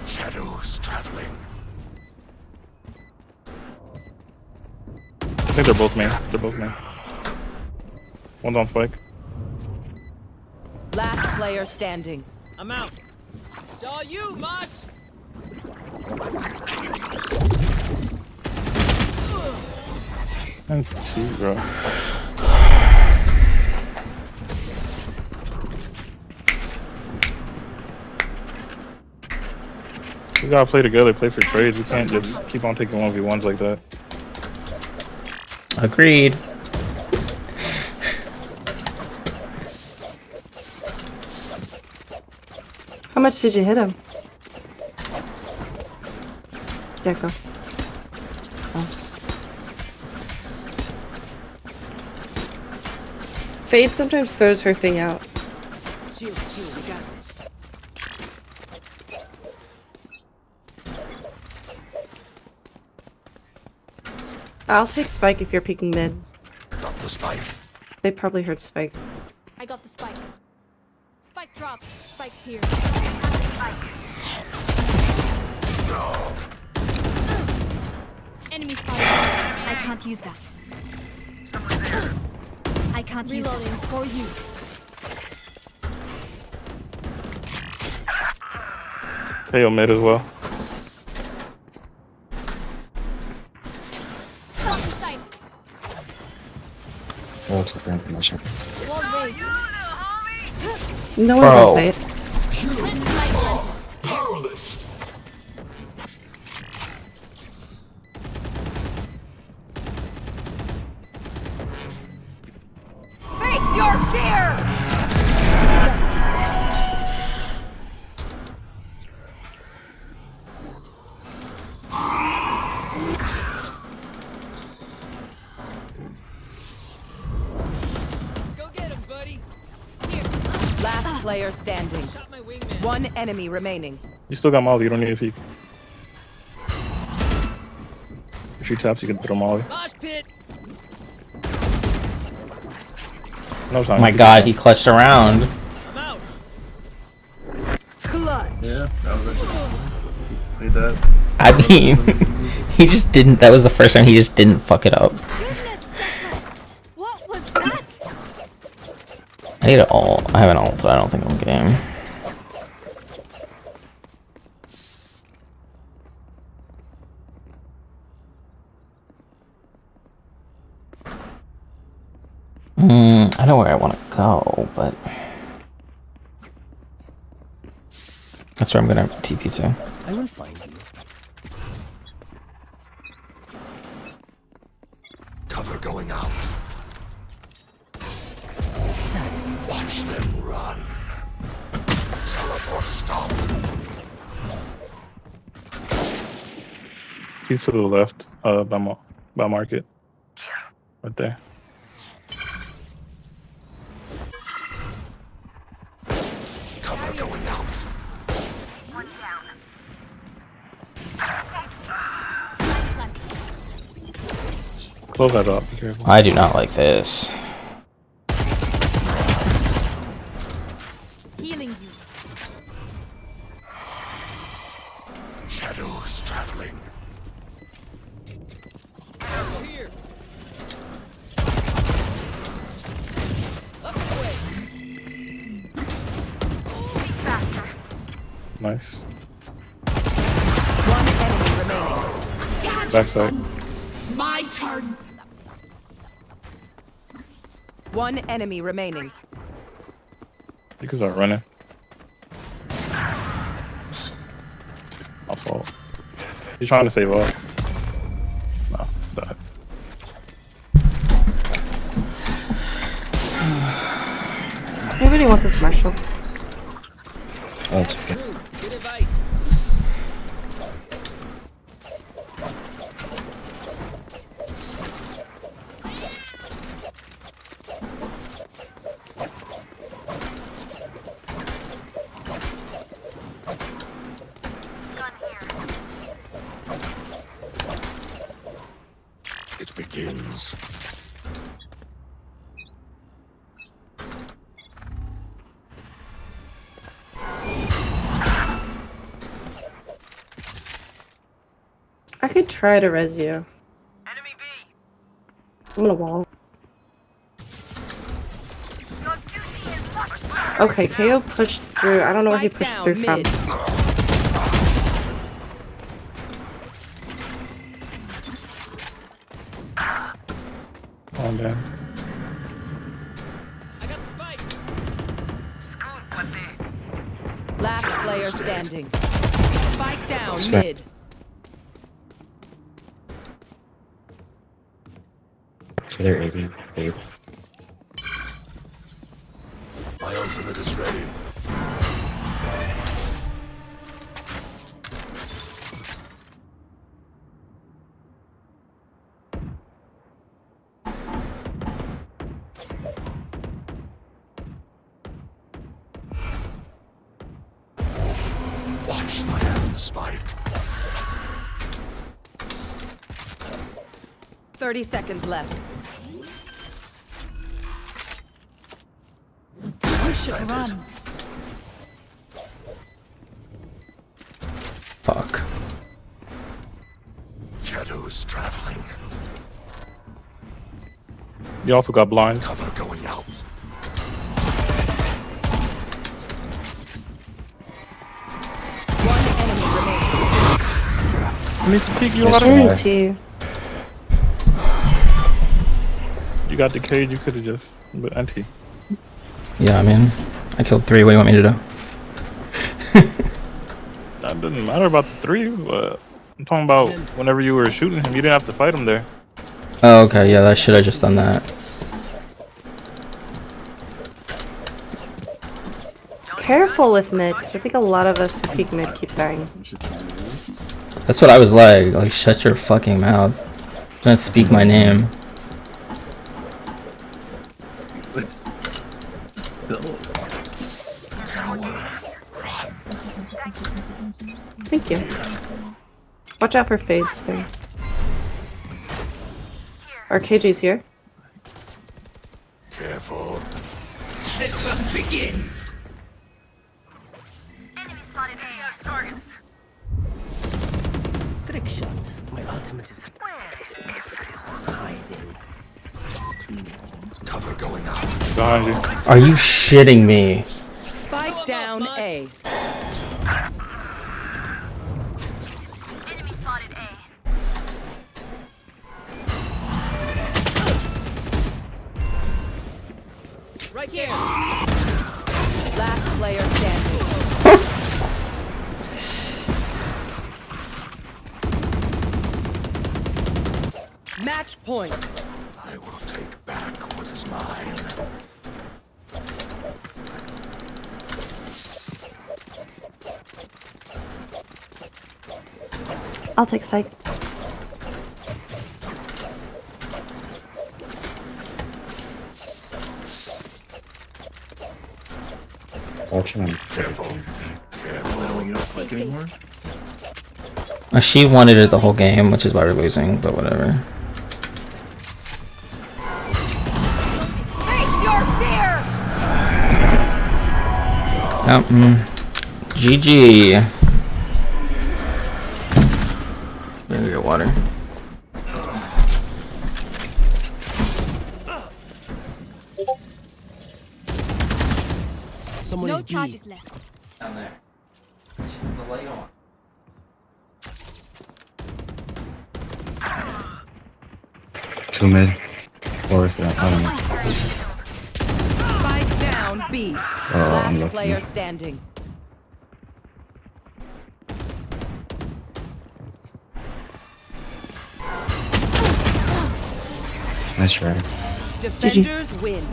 Shadows traveling. I think they're both main. They're both main. One's on spike. Last player standing. I'm out. It's all you, Mosh. And two, bro. We gotta play together, play for trades. We can't just keep on taking 1v1s like that. Agreed. How much did you hit him? Gecko. Oh. Fade sometimes throws her thing out. Chill, we got this. I'll take Spike if you're peeking mid. Drop the spike. They probably heard Spike. I got the spike. Spike drop. Spike's here. No. Enemy spike. I can't use that. I can't use that. Reloading for you. Hey, mid as well. Oh, it's for information. No Bro. one can say it. Powerless. Face your fear! Go get him, buddy. Last player standing. Shot my wingman. One enemy remaining. You still got Molly, you don't need a peek. If she taps, you can throw Molly. Mosh pit. No time. Oh my god, he clutched around. I'm out. Yeah, that was actually played that. I mean, he just didn't. That was the first time he just didn't fuck it up. What was that? I need an ult. I have an ult, but I don't think I'm game. I know where I want to go, but that's where I'm gonna TP to. I will find you. Cover going out. Watch them run. Teleport stop. He's to the left, by market. Right there. Cover going out. One down. Close that up, be careful. I do not like this. Healing you. Shadows traveling. Careful here. Up the way. Nice. One enemy remaining. Backside. My turn. One enemy remaining. You can start running. My fault. He's trying to save up. No, died. I really want this Marshall. Oh, it's okay. Good advice. It begins. could try to res you. I'm gonna wall. Okay, KO pushed through. I don't know where he pushed through from. Oh, damn. Last player standing. Spike down mid. So they're 80. Babe. My ultimate is ready. Watch my hand spike. 30 seconds left. You should run. Fuck. Shadows traveling. You also got blind. Cover going out. I mean, to take you Yes, out of sir. You got decayed, you could have just. But anti. Yeah, I mean, I killed 3. What do you want me to do? That doesn't matter about the 3, but I'm talking about whenever you were shooting him, you didn't have to fight him there. Oh, okay. Yeah, I should have just done that. Careful with mid, 'cause I think a lot of us who peek mid keep dying. That's what I was like. Like, shut your fucking mouth. Don't speak my name. Thank you. Watch out for fades thing. Our KJ's here. Careful. The hunt begins. Trick shot. My ultimate is hiding. Cover going out. Behind you. Are you shitting me? Spike down A. Right there. Last player standing. Match point. I will take back what is mine. I'll take spike. Watching him. You don't fight anymore? She wanted it the whole game, which is why we're losing, but whatever. Face your fear! GG. Bring your water. Someone No is B. charges left. Down there. The light on. Two mid. Or if I don't know. Spike down B. Oh, I'm Last lucky. player standing. Nice try. Defenders win.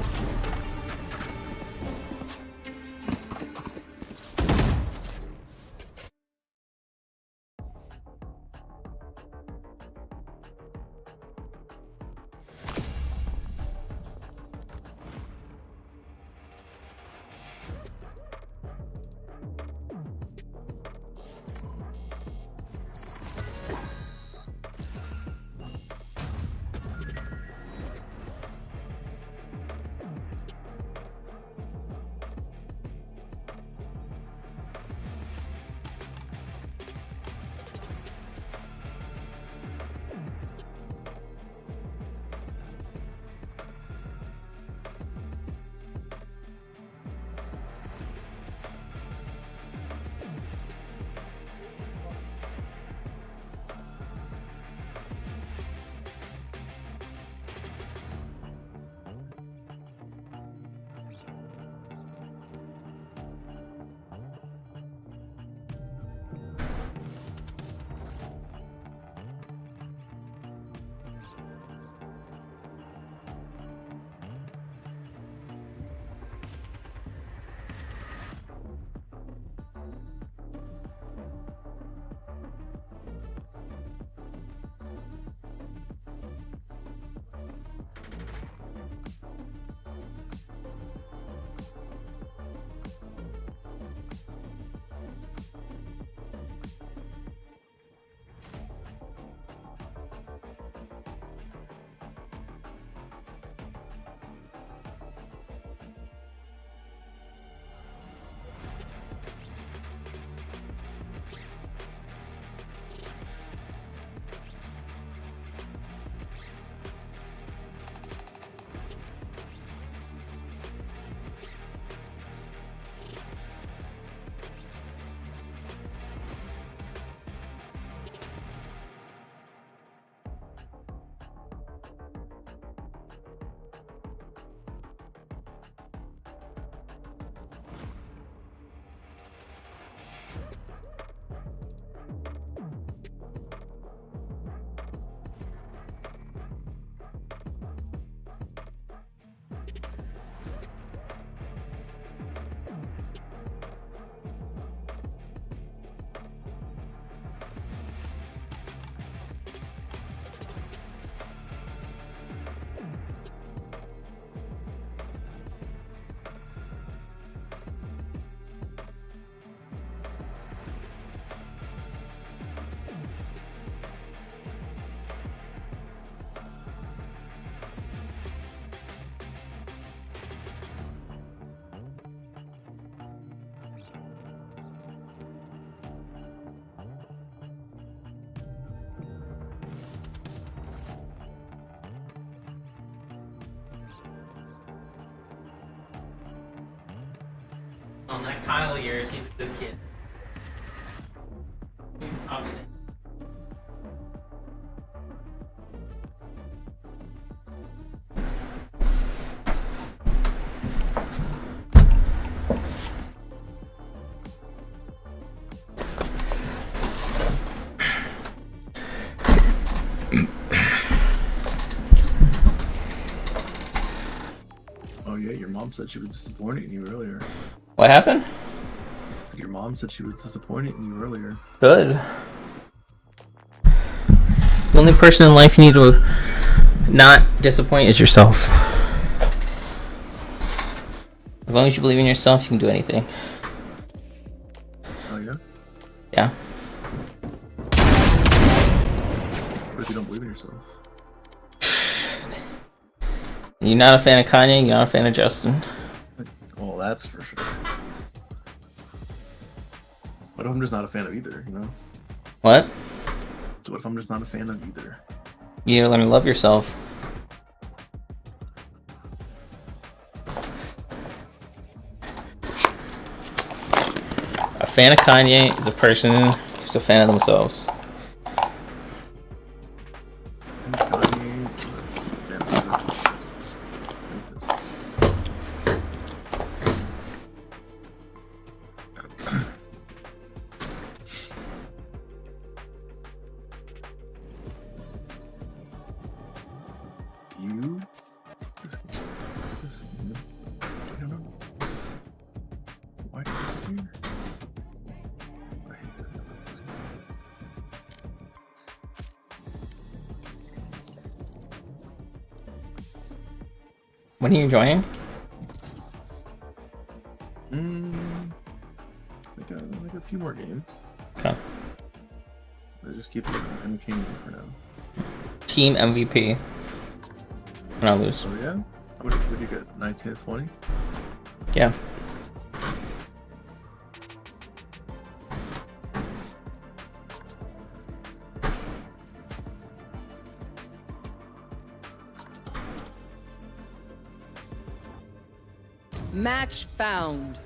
On that Kyle of yours, he's a good kid. He's talking. Oh yeah, your mom said she was disappointed in you earlier. What happened? Your mom said she was disappointed in you earlier. Good. The only person in life you need to not disappoint is yourself. As long as you believe in yourself, you can do anything. Oh yeah? Yeah. What if you don't believe in yourself? You're not a fan of Kanye, you're not a fan of Justin. Well, that's for sure. What if I'm just not a fan of either, you know? What? So what if I'm just not a fan of either? You need to learn to love yourself. A fan of Kanye is a person who's a fan of themselves. You? I don't know. Why did you disappear? I hate that about this. When are you joining? Like a few more games. Okay. I just keep it MK for now. Team MVP. And I'll lose. Oh yeah? What do you get? 19 to 20? Yeah. Match found.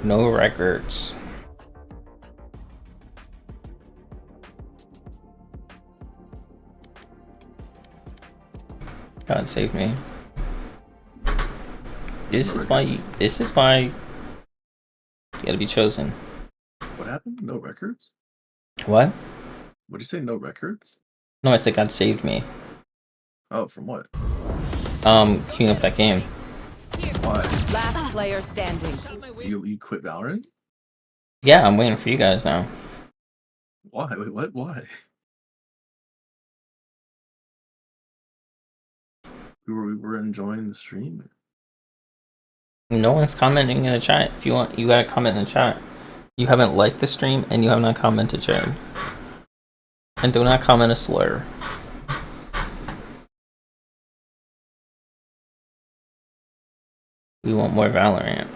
No records. God save me. This is why you gotta be chosen. What happened? No records? What? What'd you say? No records? No, I said God saved me. Oh, from what? Queuing up that game. Why? Last player standing. You quit Valorant? Yeah, I'm waiting for you guys now. Why? Wait, what? Why? We were enjoying the stream. No one's commenting in the chat. If you want, you gotta comment in the chat. You haven't liked the stream and you have not commented, Jared. And do not comment a slur. We want more Valorant.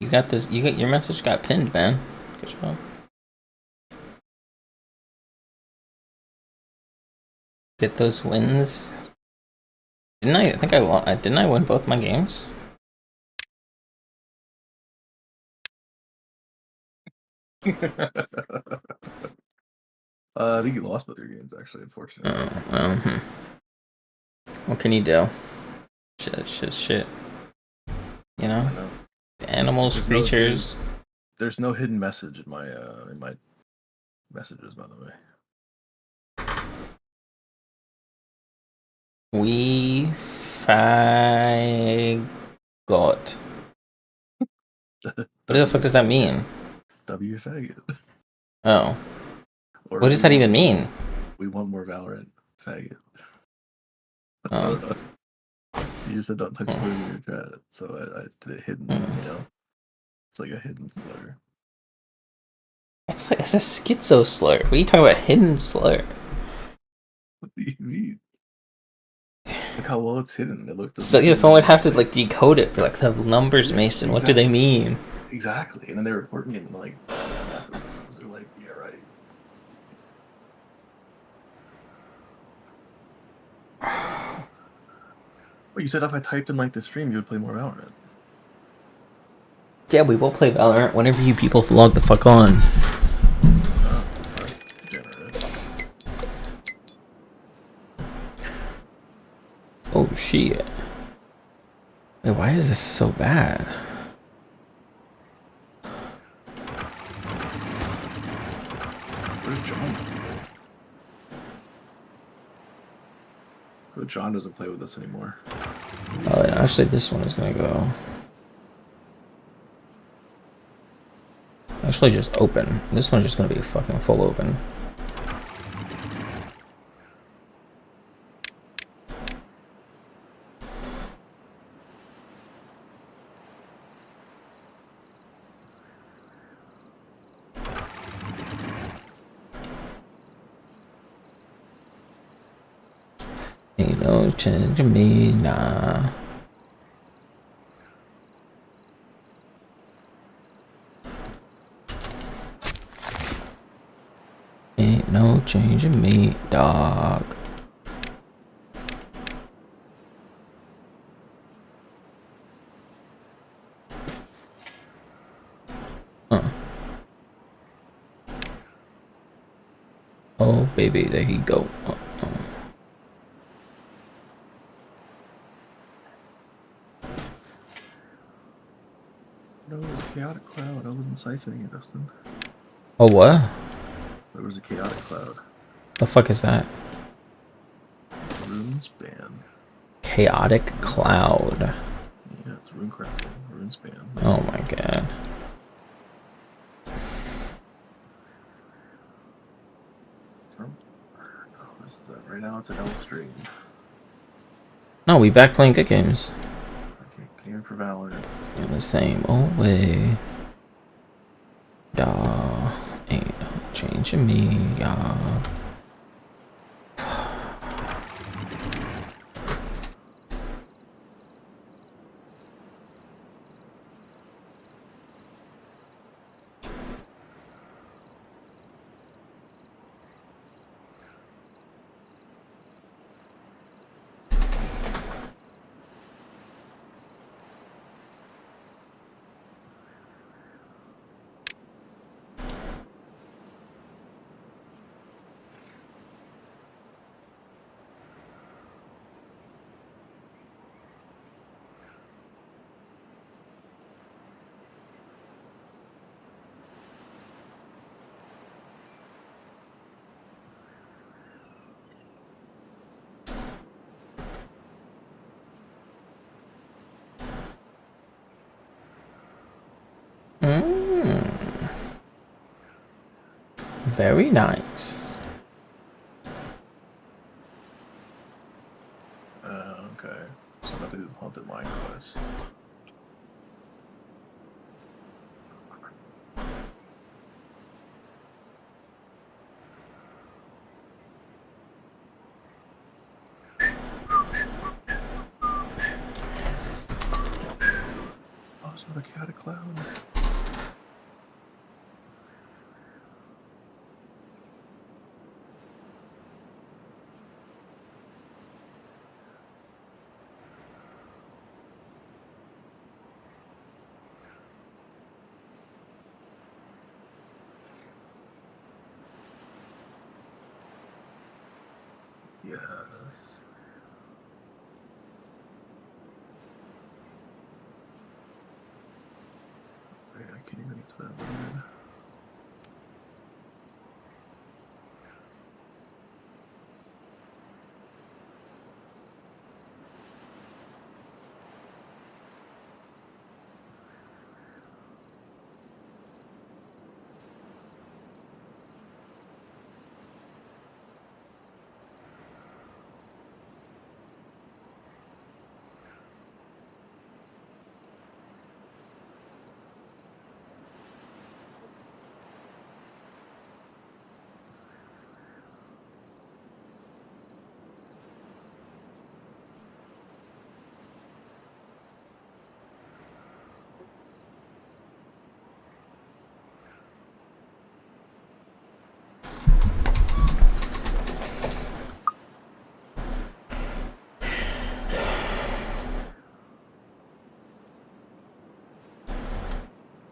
You got this. You got your message got pinned, man. Good job. Get those wins. Didn't I? I think I didn't I win both my games? I think you lost both your games, actually, unfortunately. What can you do? Shit. You know? Animals, creatures. There's no hidden message in my messages, by the way. We faggot. What the fuck does that mean? W faggot. Oh. Or What does that even mean? We want more Valorant, faggot. Oh. I don't know. You just said don't type slur in your chat, so I did it hidden, you know? It's like a hidden slur. It's a schizo slur. What are you talking about? Hidden slur? What do you mean? Look how well it's hidden. It looked. So yeah, someone would have to like decode it. Be like the numbers, Mason. What do they mean? Exactly, and then they report me and like, they're like, yeah, right. Well, you said if I typed in like the stream, you would play more Valorant. Yeah, we will play Valorant whenever you people log the fuck on. Oh shit. Wait, why is this so bad? Where's John? Oh, John doesn't play with us anymore. Oh, and actually, this one is gonna go. Actually, just open. This one's just gonna be fucking full open. Ain't no changing me, nah. Ain't no changing me, dog. Huh. Oh, baby, there he go. No, it was a chaotic cloud. I wasn't siphoning it, Dustin. Oh, what? There was a chaotic cloud. The fuck is that? Runes ban. Chaotic cloud. Yeah, it's rune crafting. Runes ban. Oh my god. Oh, this is right now. It's an L stream. No, we back playing good games. Okay, came for Valorant. In the same old way. Dawg. Ain't no changing me, y'all. Very nice. Okay. So I'm about to do the Haunted Mine quest. Oh, it's not a chaotic cloud. Yes. Wait, I can't even get to that word.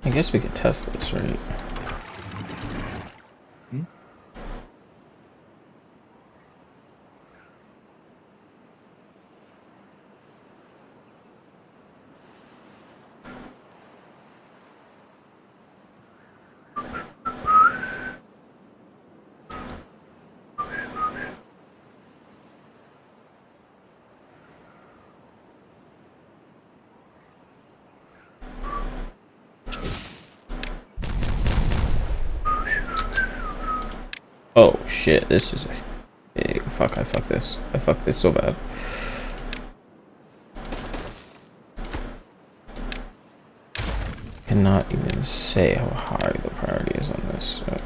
I guess we could test this, right? Oh shit, this is a big fuck. I fucked this. I fucked this so bad. Cannot even say how high the priority is on this. So.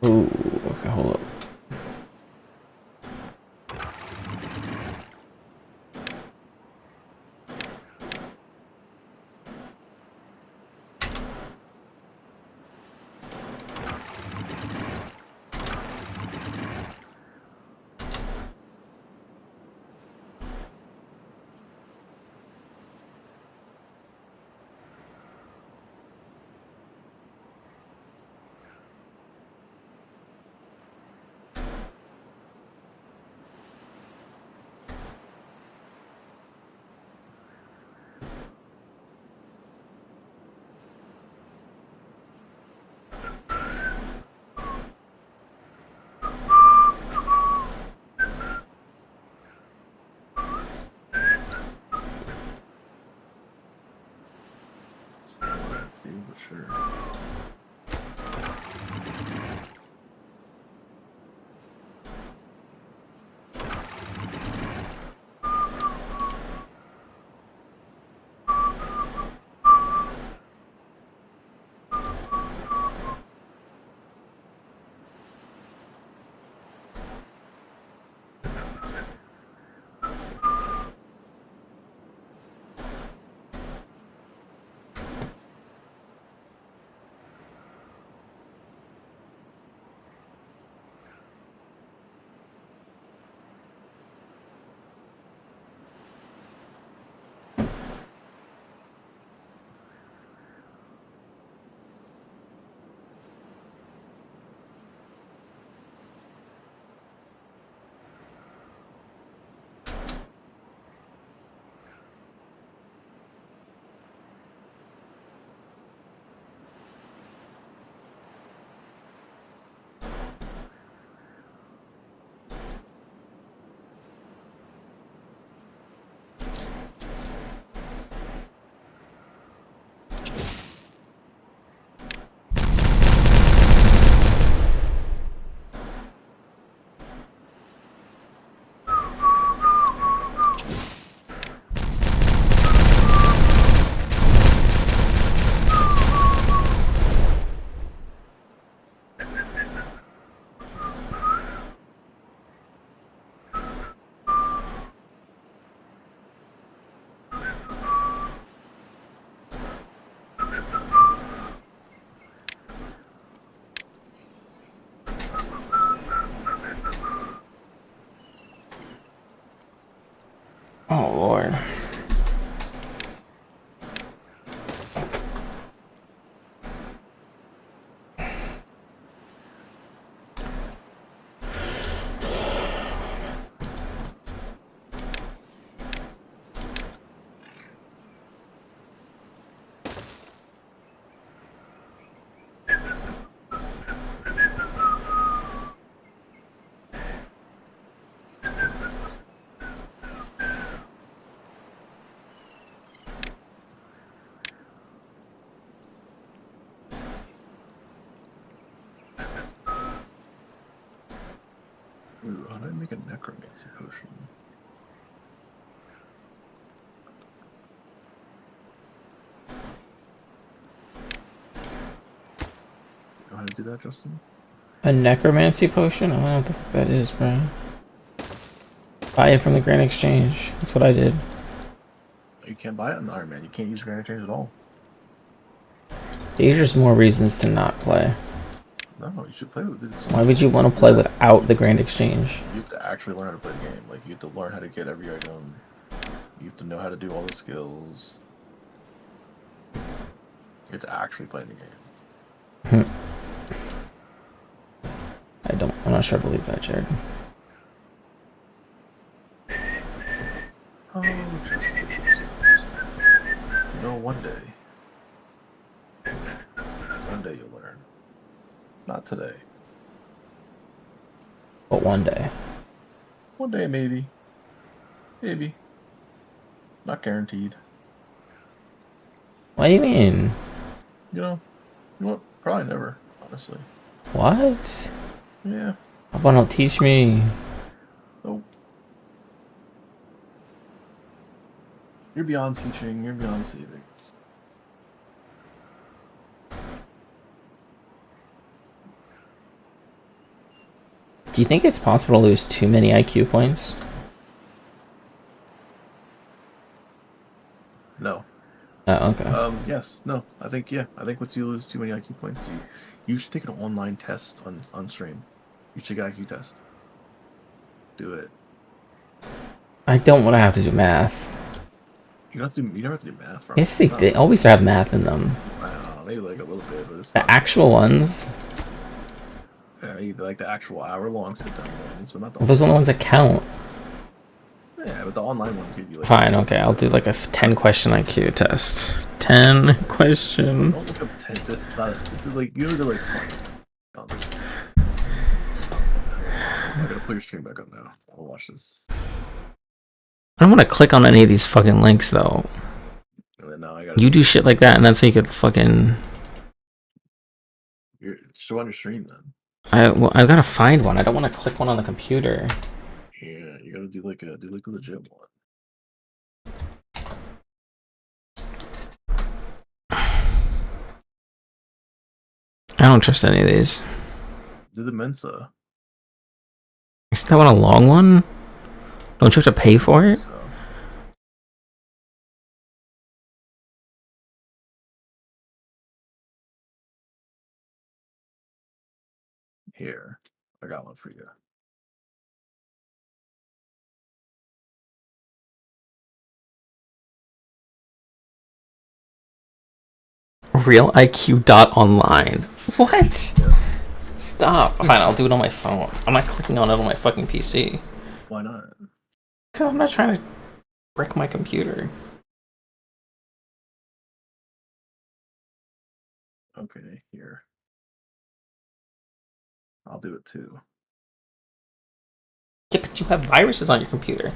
Ooh, okay, hold up. Sure. Ooh, how do I make a necromancy potion? You know how to do that, Justin? A necromancy potion? I don't know what the fuck that is, bro. Buy it from the Grand Exchange. That's what I did. You can't buy it on the Iron Man. You can't use Grand Exchange at all. These are just more reasons to not play. No, you should play with it. Why would you want to play without the Grand Exchange? You have to actually learn how to play the game. Like, you have to learn how to get every item. You have to know how to do all the skills. You have to actually play the game. I'm not sure I believe that, Jared. Oh, no, one day. One day you'll learn. Not today. But one day. One day, maybe. Maybe. Not guaranteed. What do you mean? You know what? Probably never, honestly. What? Yeah. How about not teach me? Nope. You're beyond teaching, you're beyond saving. Do you think it's possible to lose too many IQ points? No. Oh, okay. Yes. No. I think, yeah. I think once you lose too many IQ points, you should take an online test on stream. You should get IQ test. Do it. I don't want to have to do math. You don't have to do. You never have to do math. From Yes, they always have math in them. I don't know, maybe like a little bit, but it's The not, actual ones. Yeah, either like the actual hour-long sit-down ones, but not the. Those are the ones that count. Yeah, but the online ones give you like. Fine, okay, I'll do like a 10 question IQ test. 10 question. Don't look up 10. This is like you do like 20. I gotta put your stream back up now. I'll watch this. I don't want to click on any of these fucking links though. And then now I gotta. You do shit like that, and that's how you get the fucking. Show on your stream then. I gotta find one. I don't want to click one on the computer. Yeah, you gotta do like a legit one. I don't trust any of these. Do the Mensa. Isn't that one a long one? Don't you have to pay for it? So. Here, I got one for you. Real IQ dot online. What? Yeah. Stop. Fine, I'll do it on my phone. I'm not clicking on it on my fucking PC. Why not? Because I'm not trying to wreck my computer. Okay, here. I'll do it too. Yeah, but you have viruses on your computer.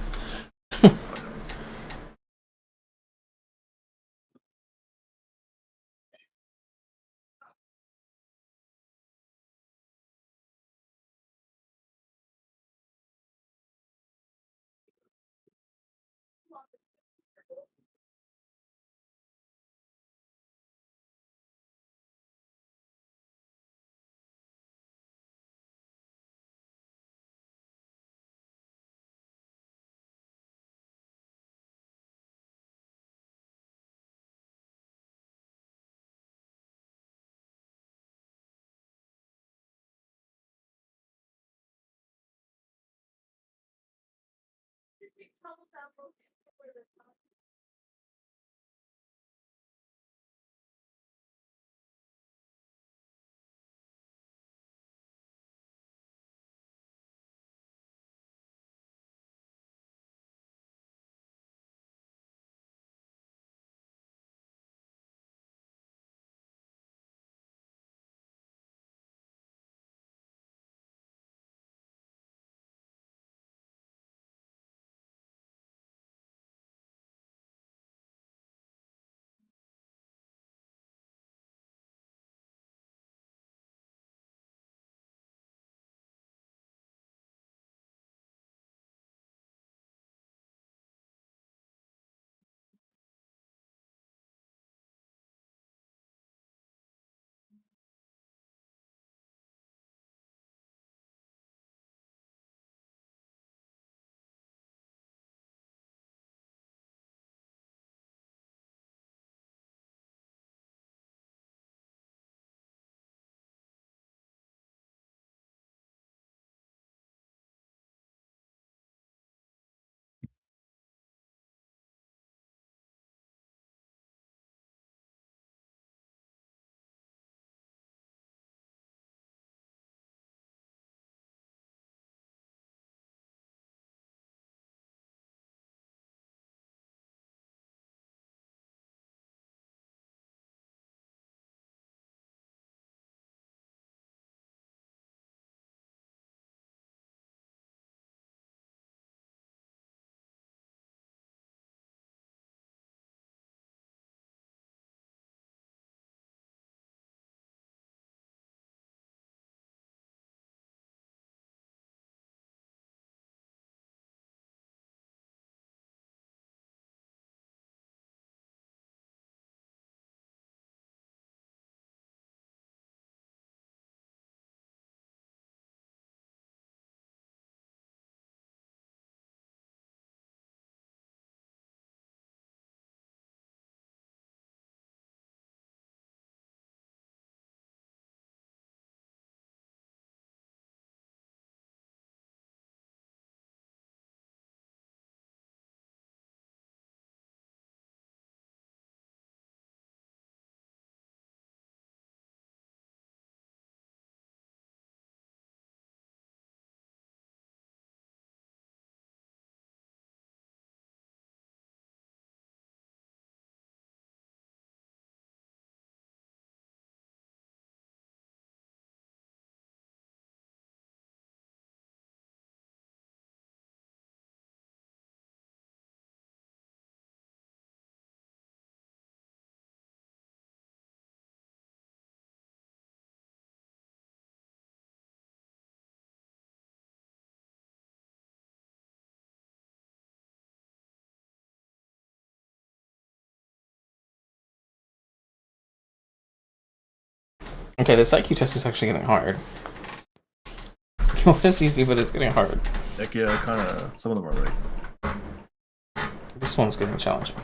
Okay, this IQ test is actually getting hard. What is easy, but it's getting hard. Like, yeah, kind of. Some of them are like. This one's getting challenging.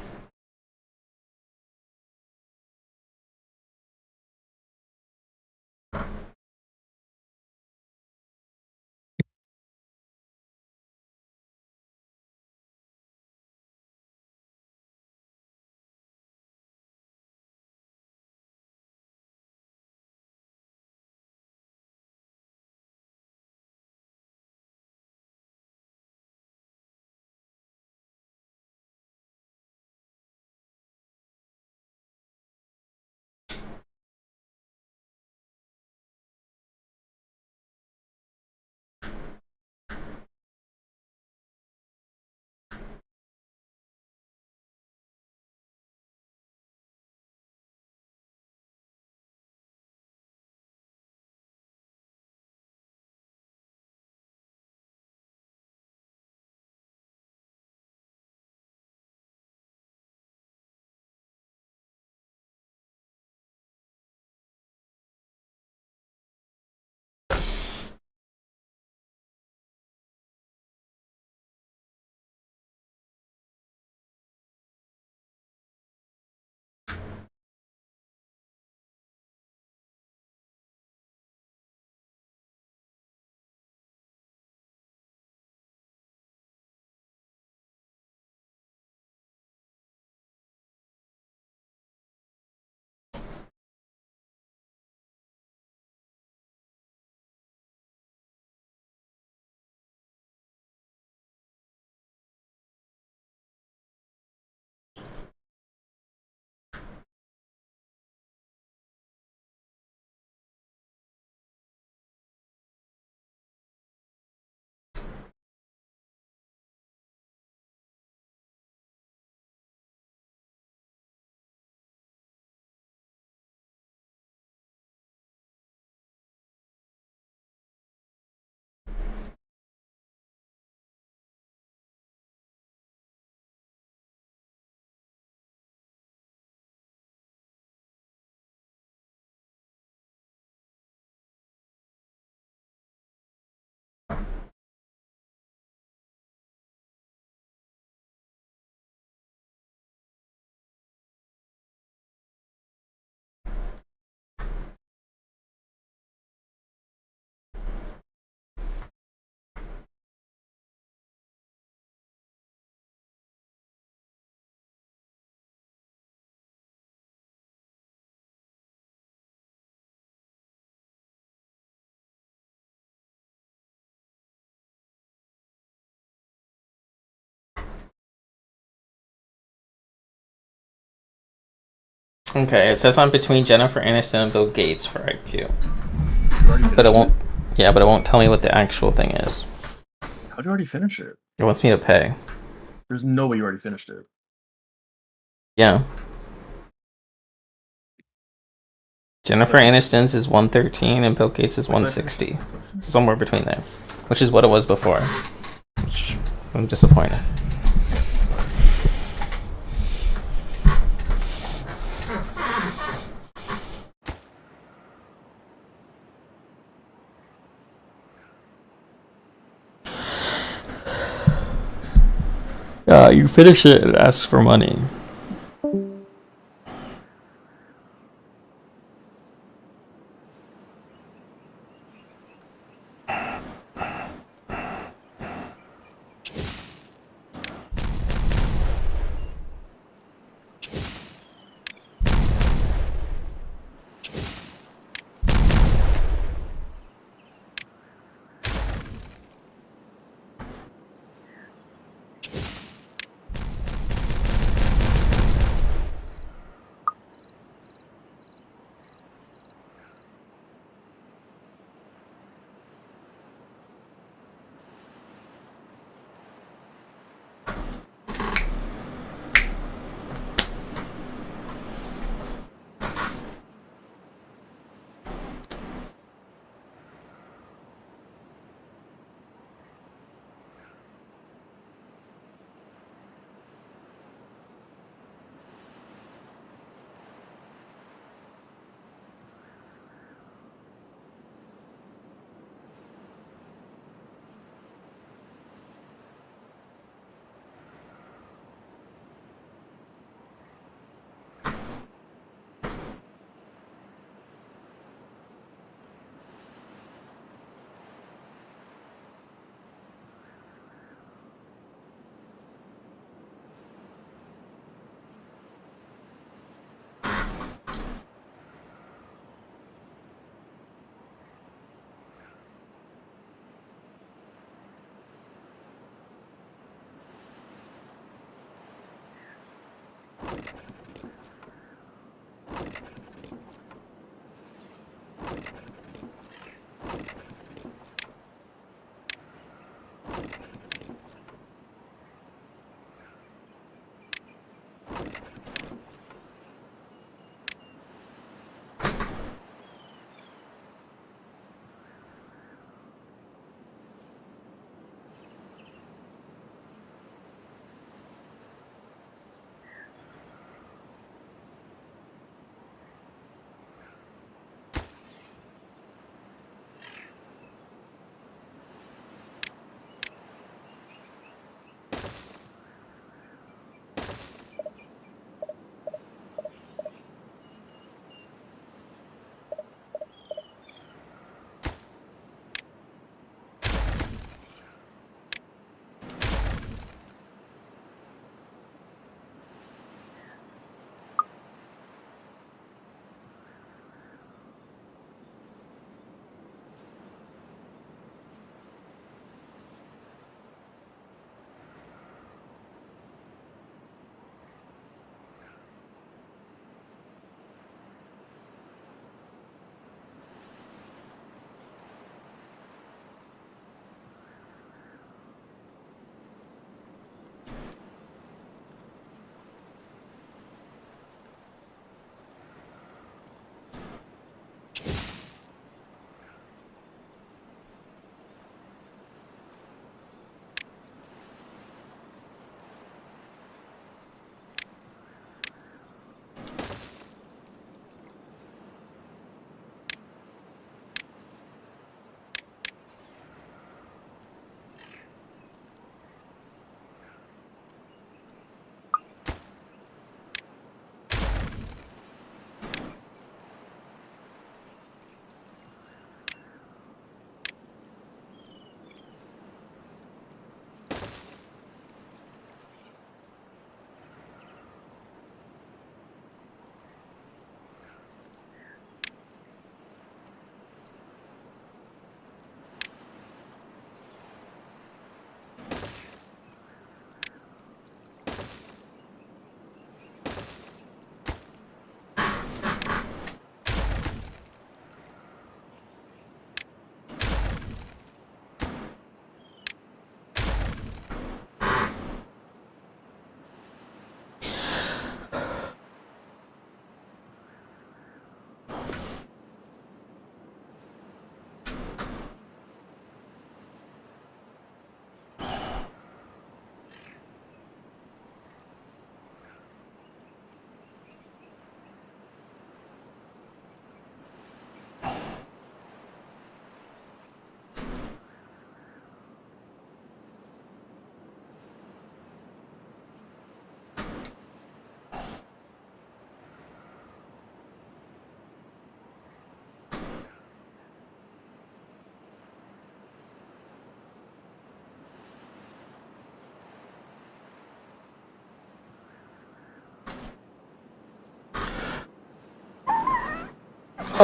Okay, it says I'm between Jennifer Aniston and Bill Gates for IQ. But it won't. Yeah, but it won't tell me what the actual thing is. How'd you already finish it? It wants me to pay. There's no way you already finished it. Yeah. Jennifer Aniston's is 113 and Bill Gates is 160. So somewhere between there. Which is what it was before. Which I'm disappointed. You finish it and ask for money.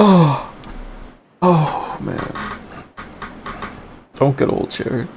Oh. Oh, man. Don't get old, Jared.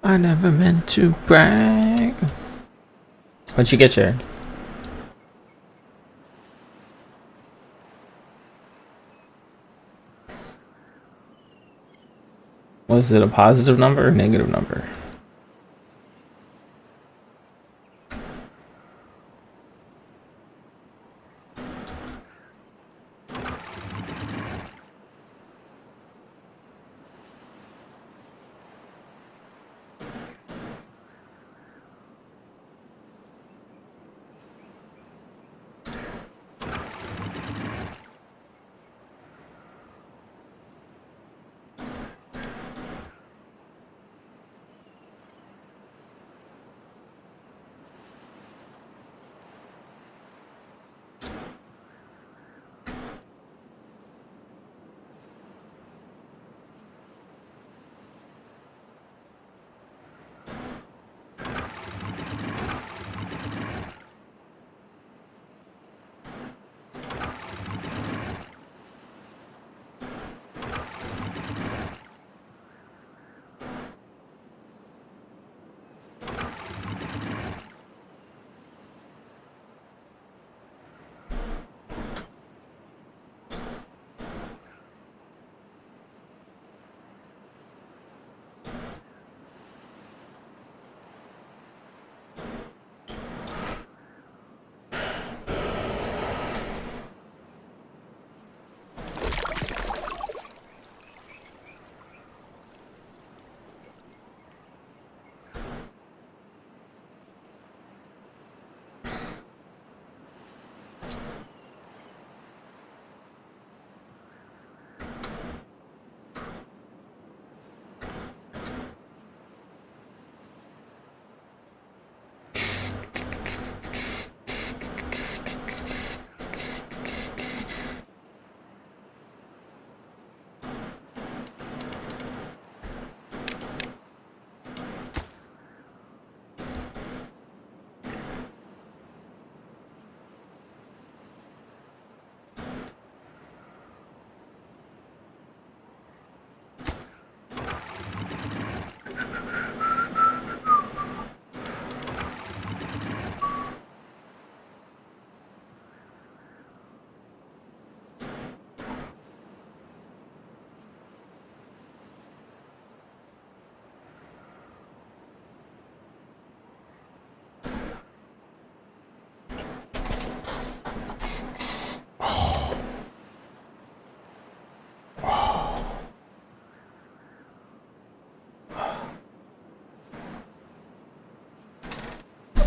I never meant to brag. What'd you get, Jared? Was it a positive number or negative number?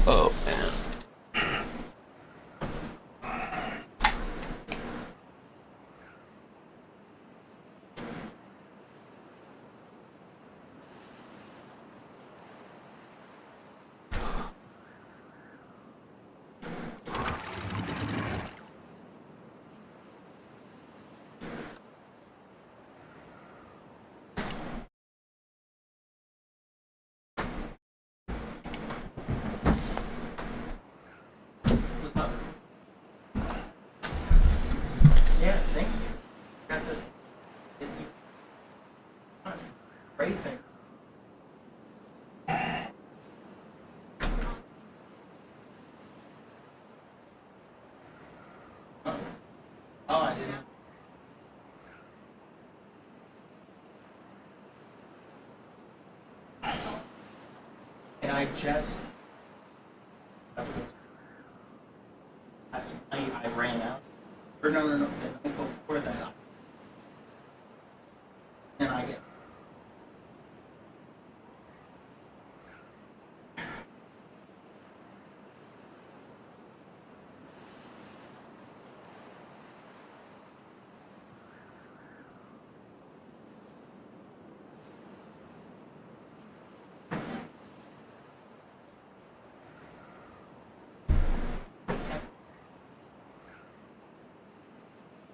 Oh man. Yeah, thank you. Got to get you. Great thing. Oh, I didn't. And I just last night I ran out. Or no, the night before that. And I get.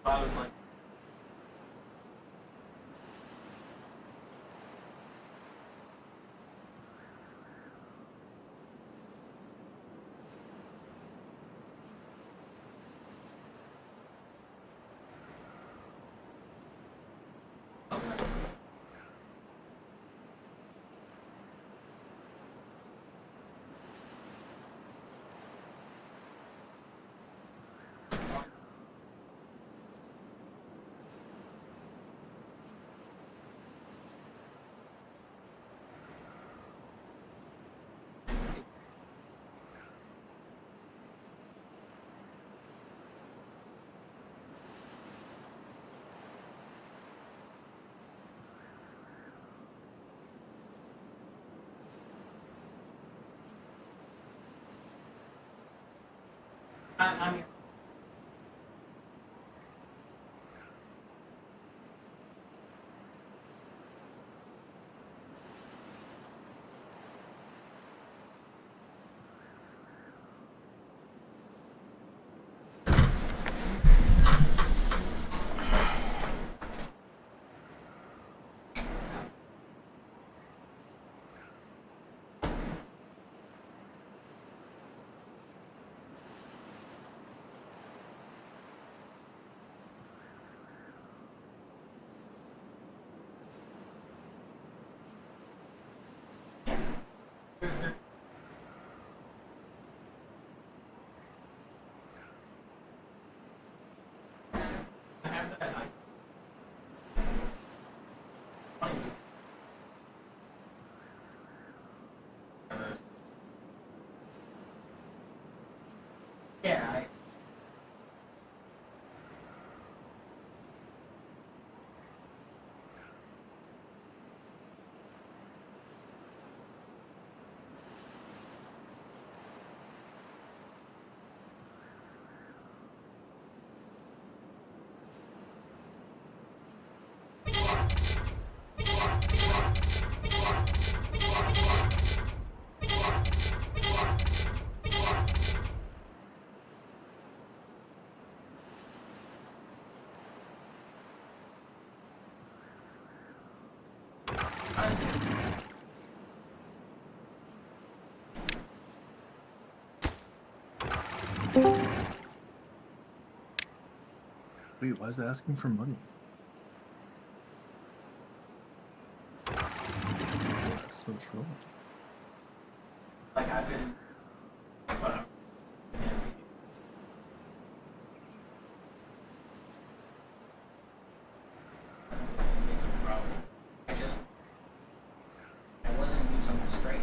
I was like. I'm here. Yeah. Wait, why is it asking for money? That's so true. Like I've been. I just. I wasn't using the sprays.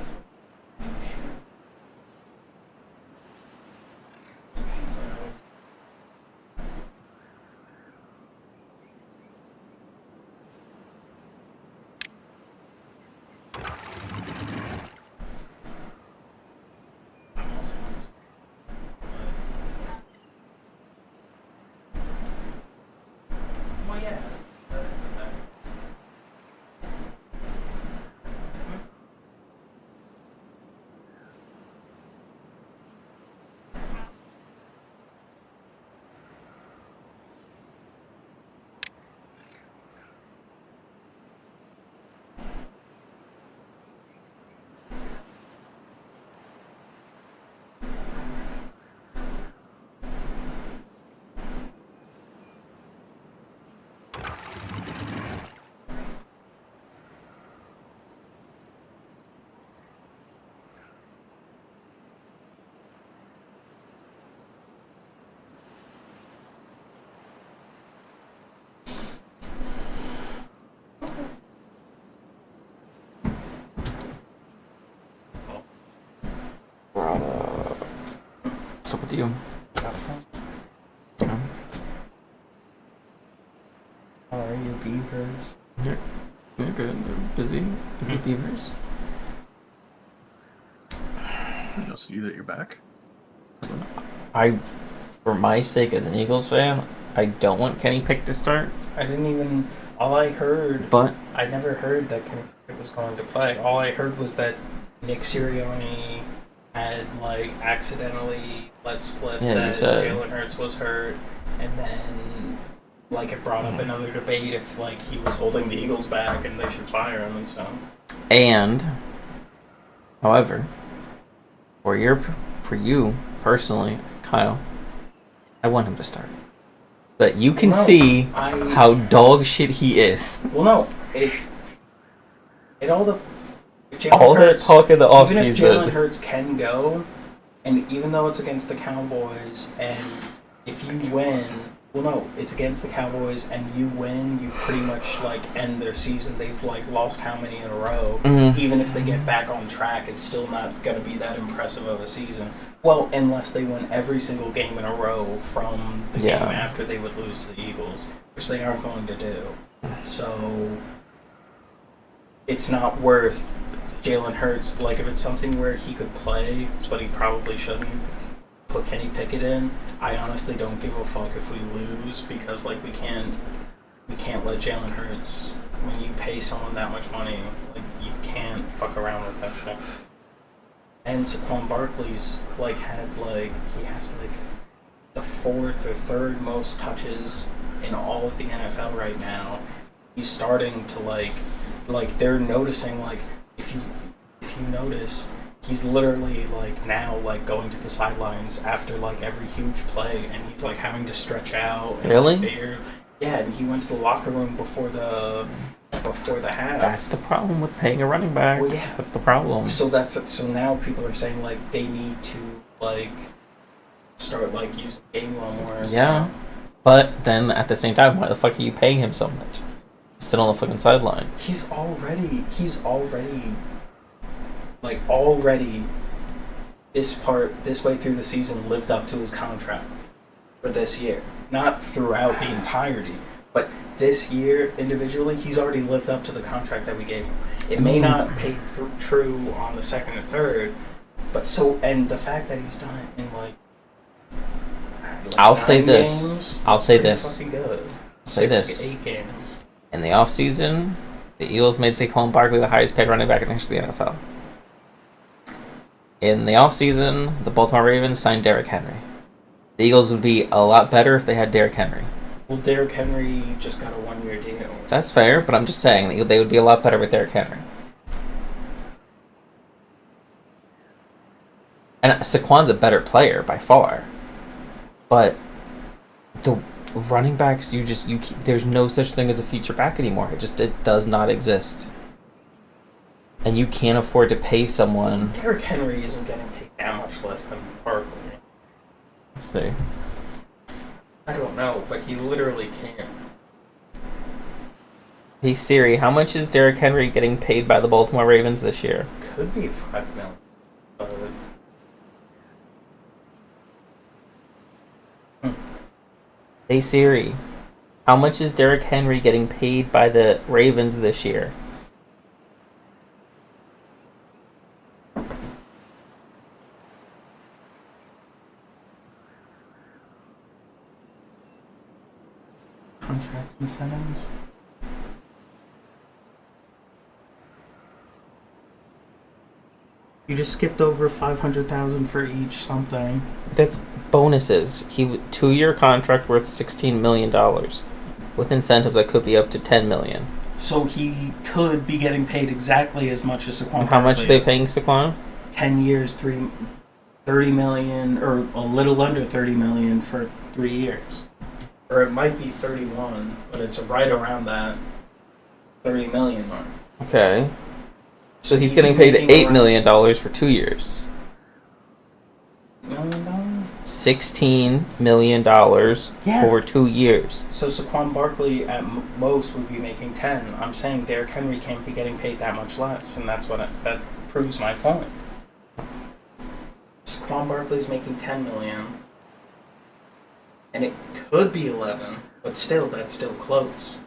What's up with you? How are you, beavers? You're good. They're busy. Busy beavers. You see that you're back? For my sake as an Eagles fan, I don't want Kenny Pickett to start. I didn't even. All I heard. But I never heard that Kenny Pickett was going to play. All I heard was that Nick Sirianni had like accidentally let slip that Jalen Hurts was hurt, and then like it brought up another debate if like he was holding the Eagles back and they should fire him and stuff. And, however, for you personally, Kyle, I want him to start. But you can see how dog shit he is. Well, no, if Jalen Hurts, that talk in the offseason. Even if Jalen Hurts can go, and even though it's against the Cowboys, and if you win, well, no, it's against the Cowboys, and you win, you pretty much like end their season. They've like lost how many in a row? Even if they get back on track, it's still not going to be that impressive of a season. Well, unless they win every single game in a row from the game after they would lose to the Eagles, which they aren't going to do. So it's not worth Jalen Hurts. Like if it's something where he could play, but he probably shouldn't, put Kenny Pickett in. I honestly don't give a fuck if we lose because like we can't let Jalen Hurts, when you pay someone that much money, like you can't fuck around with that shit. And Saquon Barkley's like had like he has like the 4th or 3rd most touches in all of the NFL right now. He's starting to like they're noticing like if you notice, he's literally like now like going to the sidelines after like every huge play, and he's like having to stretch out. And, really? Like, yeah, and he went to the locker room before the half. That's the problem with paying a running back. Well, yeah, that's the problem. So now people are saying like they need to like start like using game more. Yeah, but then at the same time, why the fuck are you paying him so much? Sit on the fucking sideline. He's already this way through the season lived up to his contract for this year. Not throughout the entirety, but this year individually, he's already lived up to the contract that we gave him. It may not pay true on the 2nd or 3rd, but and the fact that he's done it in like I'll say this. Games, I'll say this. Fucking good. Say 6 this. to 8 games. In the offseason, the Eagles made Saquon Barkley the highest paid running back in the history of the NFL. In the offseason, the Baltimore Ravens signed Derrick Henry. The Eagles would be a lot better if they had Derrick Henry. Well, Derrick Henry just got a 1-year deal. That's fair, but I'm just saying they would be a lot better with Derrick Henry. And Saquon's a better player by far. But the running backs, there's no such thing as a feature back anymore. It does not exist. And you can't afford to pay someone. Derrick Henry isn't getting paid that much less than Barkley. Let's see. I don't know, but he literally can't. Hey Siri, how much is Derrick Henry getting paid by the Baltimore Ravens this year? Could be $5 million. Hey Siri, how much is Derrick Henry getting paid by the Ravens this year? Contract incentives? You just skipped over $500,000 for each something. That's bonuses. 2-year contract worth $16 million, with incentives that could be up to $10 million. So he could be getting paid exactly as much as Saquon. How much are they paying Saquon? 10 years, $30 million, or a little under $30 million for 3 years, or it might be 31, but it's right around that $30 million mark. Okay. So he's getting paid $8 million for 2 years. $16 million over 2 years. So Saquon Barkley at most would be making 10. I'm saying Derrick Henry can't be getting paid that much less, and that proves my point. Saquon Saquon Barkley's making 10 million, and it could be 11, but still, that's still close.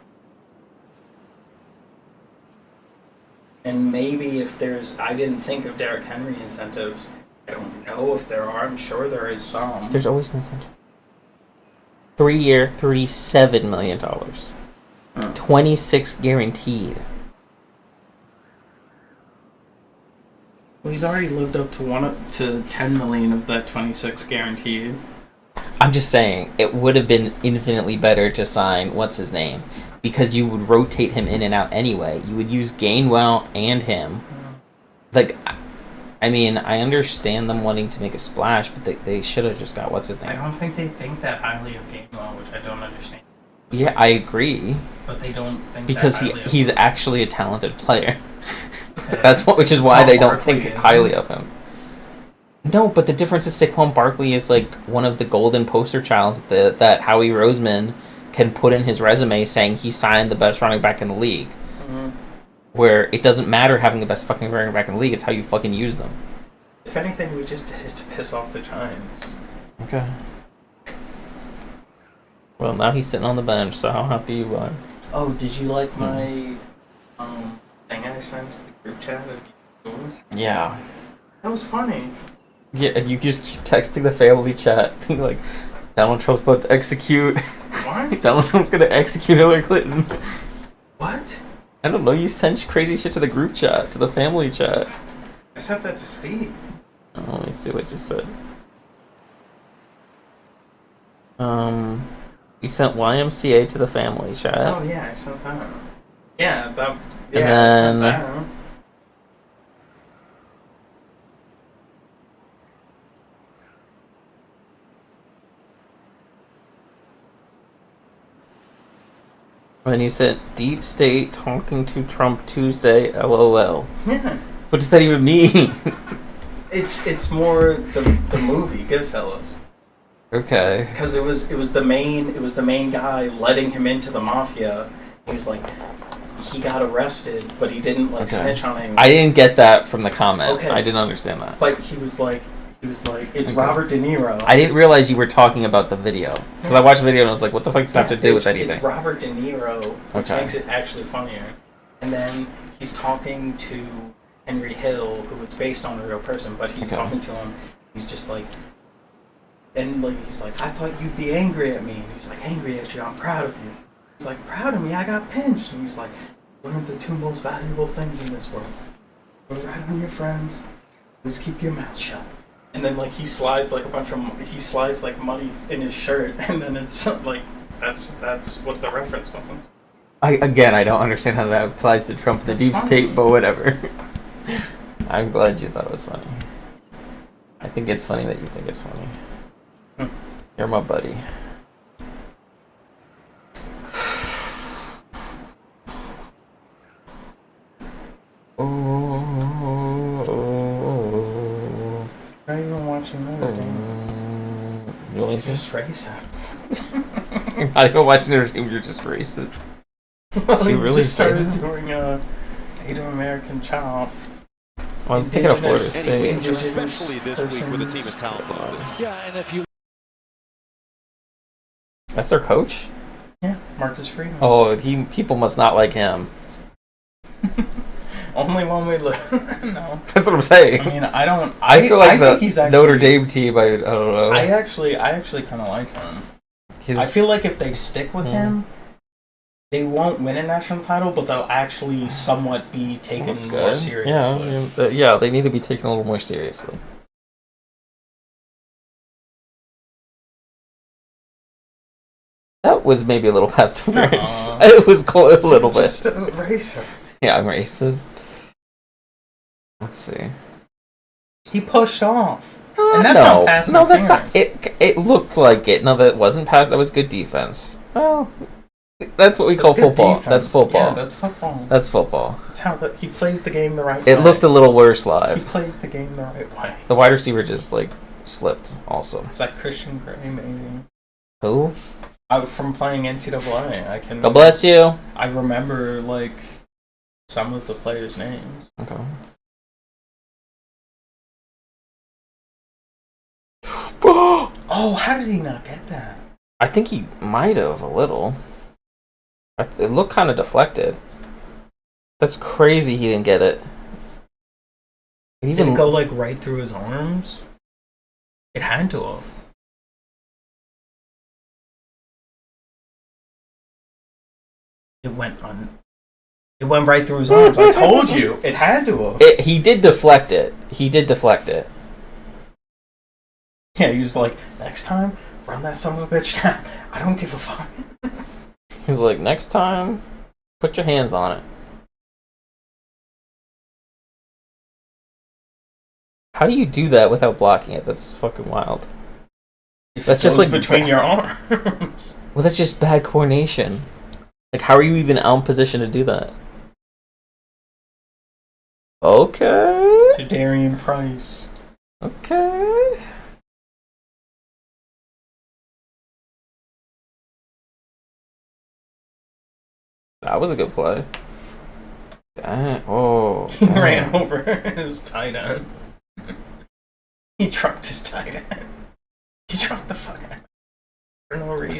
And maybe if there's, I didn't think of Derrick Henry incentives. I don't know if there are. I'm sure there is some. There's always an incentive. 3-year, $37 million. 26 guaranteed. Well, he's already lived up to 10 million of that 26 guaranteed. I'm just saying, it would have been infinitely better to sign, what's his name? Because you would rotate him in and out anyway. You would use Gainwell and him. Like, I mean, I understand them wanting to make a splash, but they should have just got, what's his name? I don't think they think that highly of Gainwell, which I don't understand. Yeah, I agree. But they don't think because that highly of he's him. actually a talented player. Okay. Which is why they don't Barkley, think isn't highly he? of him. No, but the difference is Saquon Barkley is like one of the golden poster childs that Howie Roseman can put in his resume saying he signed the best running back in the league. Mhm. Where it doesn't matter having the best fucking running back in the league, it's how you fucking use them. If anything, we just did it to piss off the Giants. Okay. Well, now he's sitting on the bench, so how happy you are. Oh, did you like my thing I sent to the group chat of yours? Yeah. That was funny. Yeah, and you just keep texting the family chat, being like, Donald Trump's about to execute. What? Donald Trump's gonna execute Hillary Clinton. What? I don't know, you sent crazy shit to the group chat, to the family chat. I sent that to Steve. Oh, let me see what you said. You sent YMCA to the family chat. Oh yeah, I sent that. Yeah, that. And Yeah, I then- sent that. And then you said Deep State talking to Trump Tuesday, LOL. Yeah. What does that even mean? It's more the movie Goodfellas. Okay. Because it was the main guy letting him into the mafia. He was like, he got arrested, but he didn't like snitch on anyone. I didn't get that from the comment. Okay. I didn't understand that. But he was like, it's Okay. Robert De Niro. I didn't realize you were talking about the video. Because I watched the video and I was like, what the fuck does that have to do with anything? It's Robert De Niro, which Okay. makes it actually funnier. And then he's talking to Henry Hill, who it's based on a real person, but he's Okay. talking to him. He's just like, and like, he's like, I thought you'd be angry at me. And he's like, angry at you, I'm proud of you. He's like, proud of me, I got pinched. And he's like, learn the two most valuable things in this world. Go right on your friends, just keep your mouth shut. And then like he slides like money in his shirt, and then it's like that's what the reference was. I don't understand how that applies to Trump and the deep funny. state, but whatever. I'm glad you thought it was funny. I think it's funny that you think it's funny. You're my buddy. Oh. Are you even watching Notre Dame? Really? Just racist. You're not even watching Notre Dame, you're just racist. Well, She he really just said started that? doing a Native American child. Well, I was thinking of Florida Indigenous- State. Especially this week with a team as talented as Yeah, and if you That's their coach? Yeah, Marcus Freeman. Oh, people must not like him. Only one we look. No, That's what I'm saying. I mean, I don't. I feel like think the he's actually, Notre Dame team, I don't know. I actually kind of like him. I feel like if they stick with him, they won't win a national title, but they'll actually somewhat be taken That's more good. seriously. Yeah, they need to be taken a little more seriously. That was maybe a little past interference. Nuh-uh. It was a little bit. Just racist. Yeah, I'm racist. Let's see. He pushed off. And that's no, not pass no, that's not. interference. It looked like it. No, that wasn't pass. That was good defense. Well, that's what we call That's good football. defense. That's football. Yeah, that's football. That's football. That's how he plays the game the right way. It looked a little worse He live. plays the game the right way. The wide receiver just like slipped. Also, It's like Christian Gray, maybe. who? From playing NCAA, I can. God bless you. I remember like some of the players' names. Okay. Oh, how did he not get that? I think he might have a little. It looked kind of deflected. That's crazy he didn't get it. Did it go like right through his arms? It had to have. It went right through his arms. I told you. It had to have. He did deflect it. He did deflect it. Yeah, he was like, next time, run that son of a bitch down. I don't give a fuck. He's like, next time, put your hands on it. How do you do that without blocking it? That's fucking wild. That's just like between your arms. Well, that's just bad coordination. Like, how are you even out in position to do that? Okay. To Darian Price. Okay. That was a good play. Dang. Oh. He ran over his tight end. He trucked his tight end. He trucked the fuck out for no reason.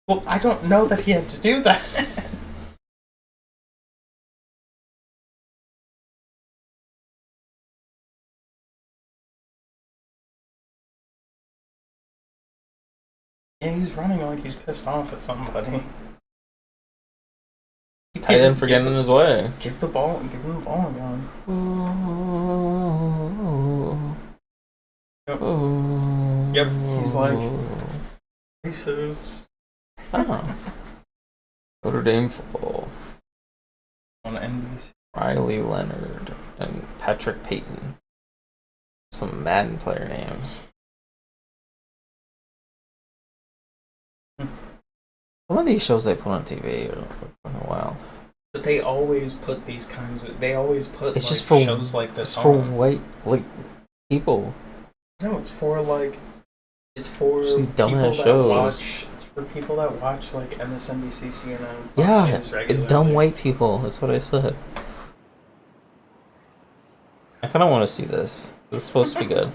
Well, I don't know that he had to do that. Yeah, he's running like he's pissed off at somebody. Tight end for getting in his way. Give him the ball again. Yep, he's like places. Notre Dame football. On NBC. Riley Leonard and Patrick Payton. Some Madden player names. Some of these shows they put on TV are fucking wild. But they always put these kinds of. They always put It's like, just for shows like this it's for on. white people. No, it's for like. It's for Just these people dumbass that shows. watch. It's for people that watch like MSNBC, CNN, Fox Yeah, News regularly. dumb white people. That's what I said. I kind of want to see this. This is supposed to be good.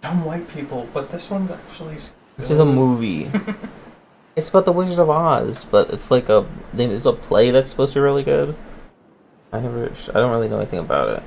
Dumb white people, but this one's actually. This is a movie. It's about the Wizard of Oz, but it's like there's a play that's supposed to be really good. I don't really know anything about it.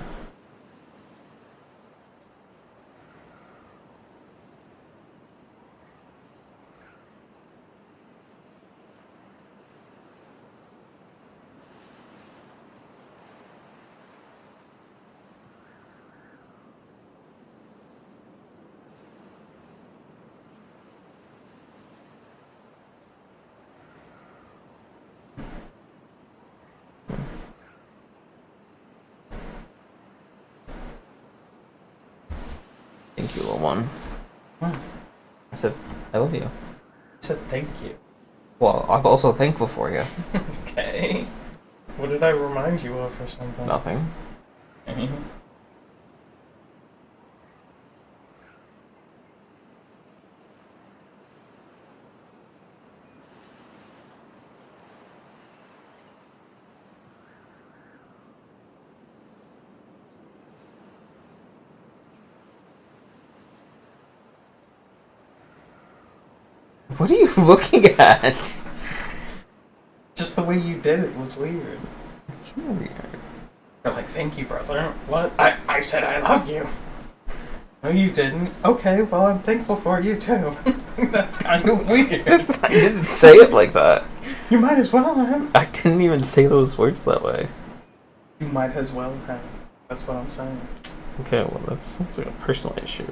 Thank you, little one. What? I said, I love you. I said thank you. Well, I'm also thankful for you. Okay. What did I remind you of or something? Nothing. What are you looking at? Just the way you did it was weird. You're weird. You're like, thank you, brother. What? I said I love you. No, you didn't. Okay, well, I'm thankful for you, too. That's kind of weird. I didn't say it like that. You might as well have. I didn't even say those words that way. You might as well have. That's what I'm saying. Okay, well, that's like a personal issue.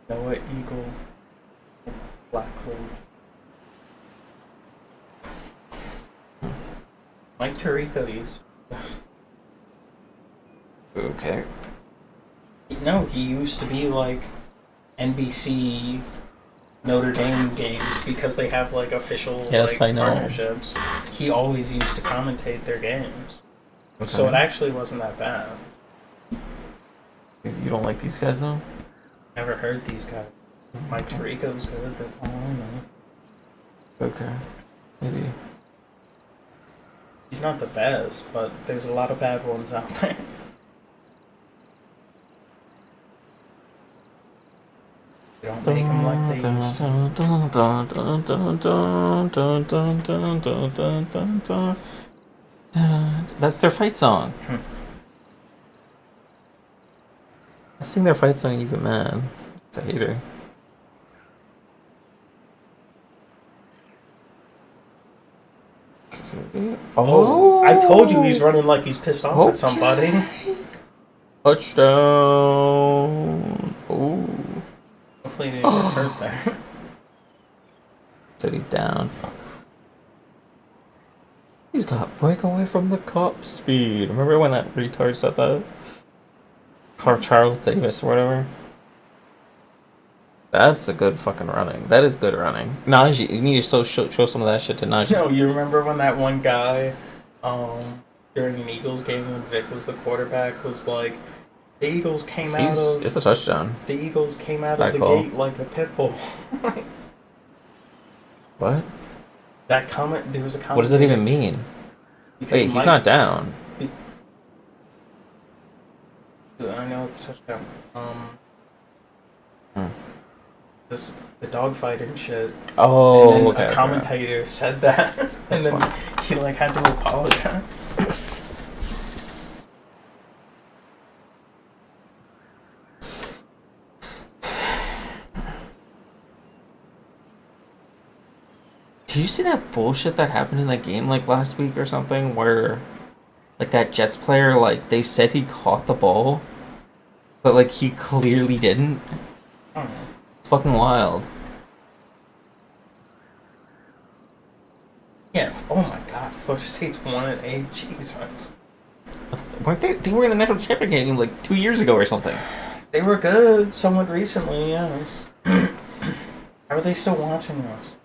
Noah Eagle, Black Clover. Mike Tirico used this. Okay. No, he used to be like NBC Notre Dame games because they have like official Yes, I know. partnerships. He always used to commentate their games. Okay. So it actually wasn't that bad. You don't like these guys though? Never heard these guys. Mike Tirico's good, that's all I know. Okay. Maybe. He's not the best, but there's a lot of bad ones out there. They don't make them like they used to. That's their fight song. I sing their fight song, you get mad. It's a hater. Oh, I told you he's running like he's pissed off at somebody. Touchdown. Oh. Hopefully he didn't get hurt there. Said he's down. He's got break away from the cop speed. Remember when that retard said that? Charles Davis or whatever. That's a good fucking running. That is good running. Najee, you need to show some of that shit to Najee. No, you remember when that one guy, during an Eagles game when Vic was the quarterback, was like, the Eagles came out of... It's a touchdown. The Eagles came out of the gate like a pit bull. What? That comment, there was a comment... What does that even mean? Wait, he's not down. I know it's a touchdown. The dogfight and shit. Oh, and then okay. A commentator said that, and then he like had to apologize. Did you see that bullshit that happened in that game like last week or something, where like that Jets player, like they said he caught the ball, but like he clearly didn't? It's fucking wild. Yeah. Oh my God. Florida State's 1-8. Jesus. Weren't they? They were in the national championship game like 2 years ago or something. They were good somewhat recently. Yes. How are they still watching us?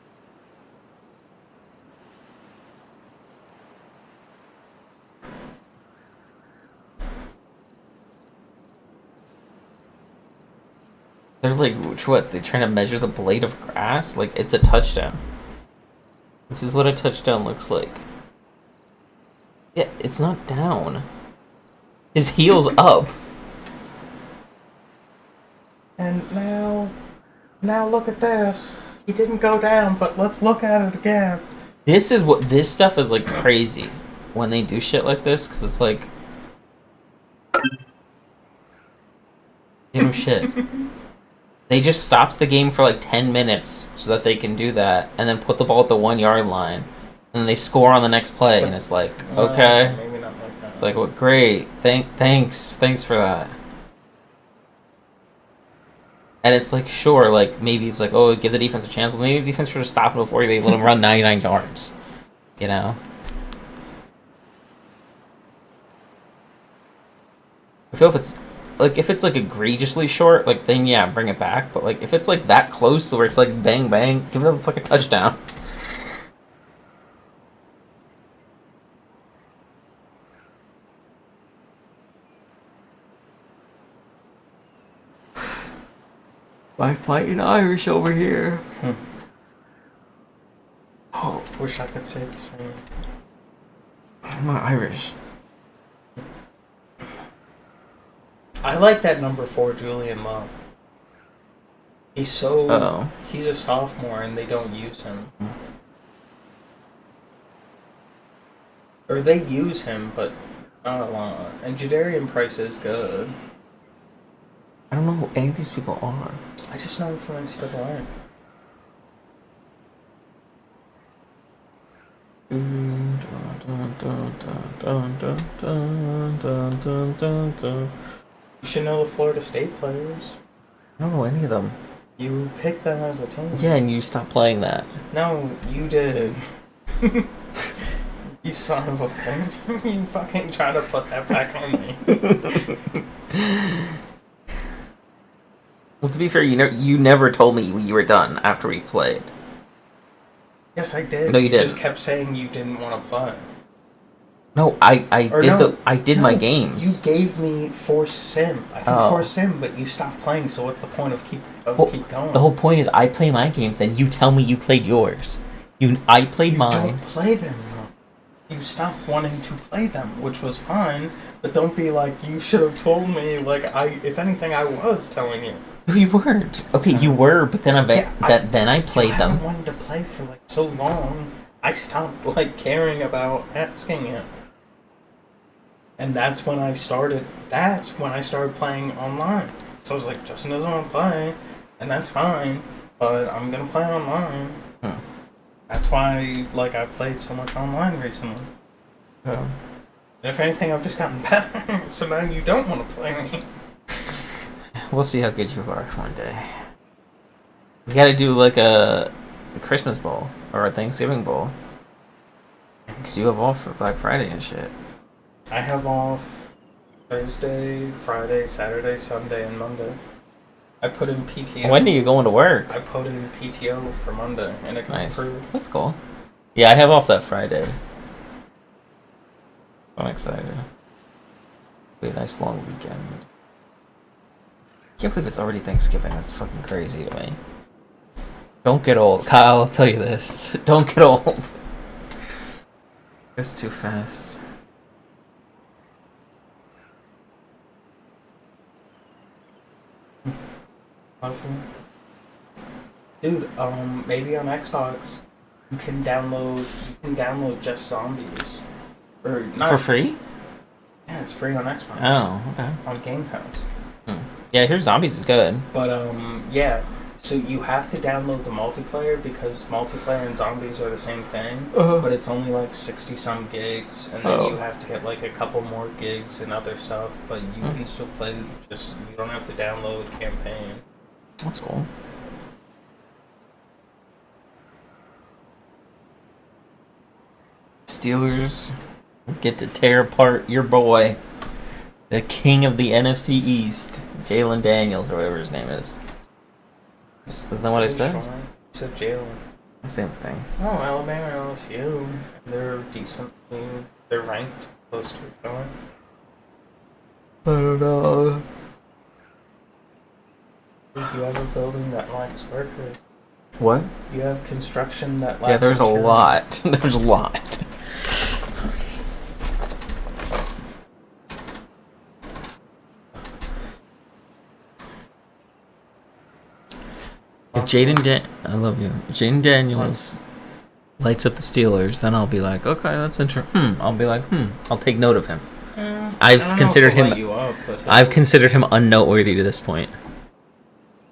They're like, what? They're trying to measure the blade of grass? Like, it's a touchdown. This is what a touchdown looks like. Yeah, it's not down. His heel's up. And now look at this. He didn't go down, but let's look at it again. This stuff is like crazy when they do shit like this, because it's like, you know, shit. They just stops the game for like 10 minutes so that they can do that, and then put the ball at the 1 yard line, and then they score on the next play, and it's like, okay. Maybe not like that. It's like, well, great. Thanks for that. And it's like, sure, like maybe it's like, oh, give the defense a chance, but maybe the defense should have stopped before they let him run 99 yards. You know? I feel if it's like egregiously short, like then yeah, bring it back. But like if it's like that close to where it's like bang bang, give them a fucking touchdown. My fighting Irish over here. Oh, wish I could say the same. I'm not Irish. I like that number 4, Julian Love. He's so... He's a sophomore and they don't use him. Or they use him, but not a lot. And Jadarian Price is good. I don't know who any of these people are. I just know him from NCAA. You should know the Florida State players. I don't know any of them. You picked them as a team. Yeah, and you stopped playing that. No, you did. You son of a bitch. You fucking try to put that back on me. Well, to be fair, you never told me you were done after we played. Yes, I did. No, you didn't. Just kept saying you didn't want to play. No, I Or did no, I did no, my games. You gave me Force Sim. I can Oh. Force Sim, but you stopped playing. So what's the point of keep going? The whole point is I play my games, then you tell me you played yours. I played You mine. don't play them though. You stopped wanting to play them, which was fine. But don't be like you should have told me. Like if anything, I was telling you. No, you weren't. Okay, you were, but then then I played You them. haven't wanted to play for like so long. I stopped like caring about asking you. And that's when I started. That's when I started playing online. So I was like, Justin doesn't want to play, and that's fine. But I'm gonna play online. That's why, like, I played so much online recently. Yeah. If anything, I've just gotten better. So now you don't want to play me. We'll see how good you are one day. We gotta do like a Christmas bowl or a Thanksgiving bowl. Cause you have off for Black Friday and shit. I have off Thursday, Friday, Saturday, Sunday, and Monday. I put in PTO. When are you going to work? I put in PTO for Monday, and it got Nice. approved. That's cool. Yeah, I have off that Friday. I'm excited. Be a nice long weekend. Can't believe it's already Thanksgiving. That's fucking crazy to me. Don't get old. Kyle, I'll tell you this. Don't get old. It's too fast. Dude, maybe on Xbox you can download Just Zombies. Or not For free? Yeah, it's free on Xbox. Oh, okay. On Game Pass. Yeah, Here's Zombies is good. But yeah. So you have to download the multiplayer because multiplayer and zombies are the same thing, but it's only like 60 some gigs, and then you have to get like a couple more gigs and other stuff. But you can still play. Just you don't have to download campaign. That's cool. Steelers get to tear apart your boy, the king of the NFC East, Jalen Daniels or whatever his name is. Isn't that what I said? You said Jalen. Same thing. Oh, Alabama, LSU. They're decently. They're ranked close to each other. I don't know. You have a building that lacks workers. What? You have construction that lacks Yeah, there's a materials. lot. There's a lot. If I love you. If Jaden Daniels lights up the Steelers, then I'll be like, okay, that's interesting. I'll be like, I'll take note of him. I've considered him. I've considered him unnoteworthy to this point.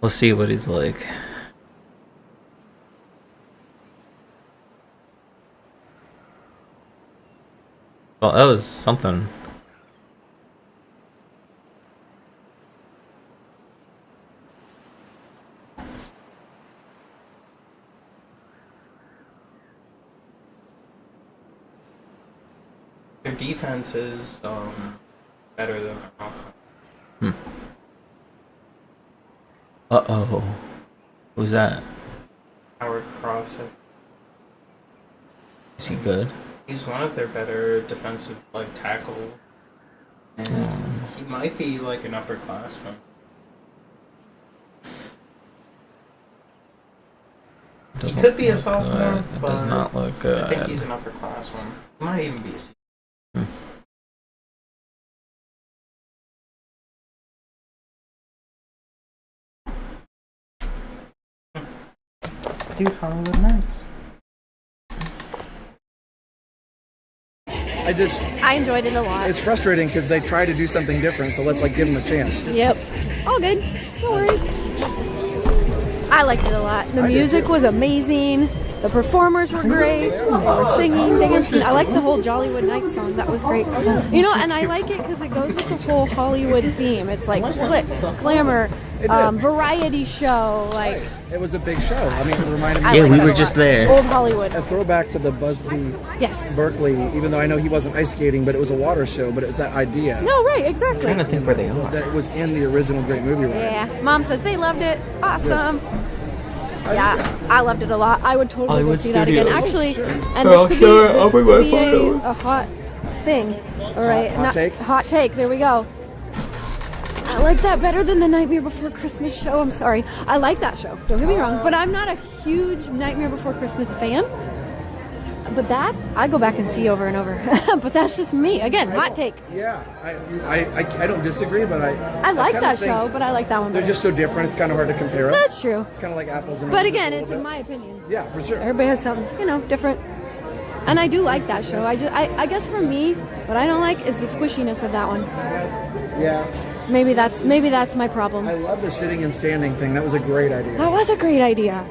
We'll see what he's like. Well, that was something. Their defense is better than their offense. Uh-oh. Who's that? Howard Cross. Is he good? He's one of their better defensive tackle. And he might be like an upperclassman. He could be a sophomore, That but does not look good. I think he's an upperclassman. He might even be a senior. Dude, Hollywood Nights. I enjoyed it a lot. It's frustrating because they try to do something different, so let's give them a chance. Yep. All good. No worries. I liked it a lot. The music was amazing. The performers were great. They were singing, dancing. I liked the whole Jollywood Nights song. That was great. You know, and I like it because it goes with the whole Hollywood theme. It's like glitz, glamour, variety show. Like It was a big show. I mean, it reminded me. I Yeah, liked we it were a just lot. there. Old Hollywood. A throwback to the Busby Yes. Berkeley, even though I know he wasn't ice skating, but it was a water show, but it was that idea. No, right, exactly. I'm trying to think where they are. That was in the original Great Movie Ride. Yeah. Mom said they loved it. Awesome. Yeah, I loved it a lot. I would totally go Hollywood see that again. Studios. Actually, Sure. and Oh, this could sure. be, I'll this bring could my be phone over. a hot thing. All right, Hot take? Hot take. There we go. I like that better than the Nightmare Before Christmas show. I'm sorry. I like that show. Don't get me wrong, but I'm not a huge Nightmare Before Christmas fan. But that I go back and see over and over. But that's just me. Again, hot take. Yeah, I don't disagree, but I like kinda that think show, but I like that one They're better. just so different. It's kind of hard to compare them. That's true. It's kind of like apples and But oranges again, a it's little in bit. my opinion. Yeah, for sure. Everybody has something, different. And I do like that show. I guess for me, what I don't like is the squishiness of that one. Yeah. Maybe that's my problem. I love the sitting and standing thing. That was a great idea. That was a great idea.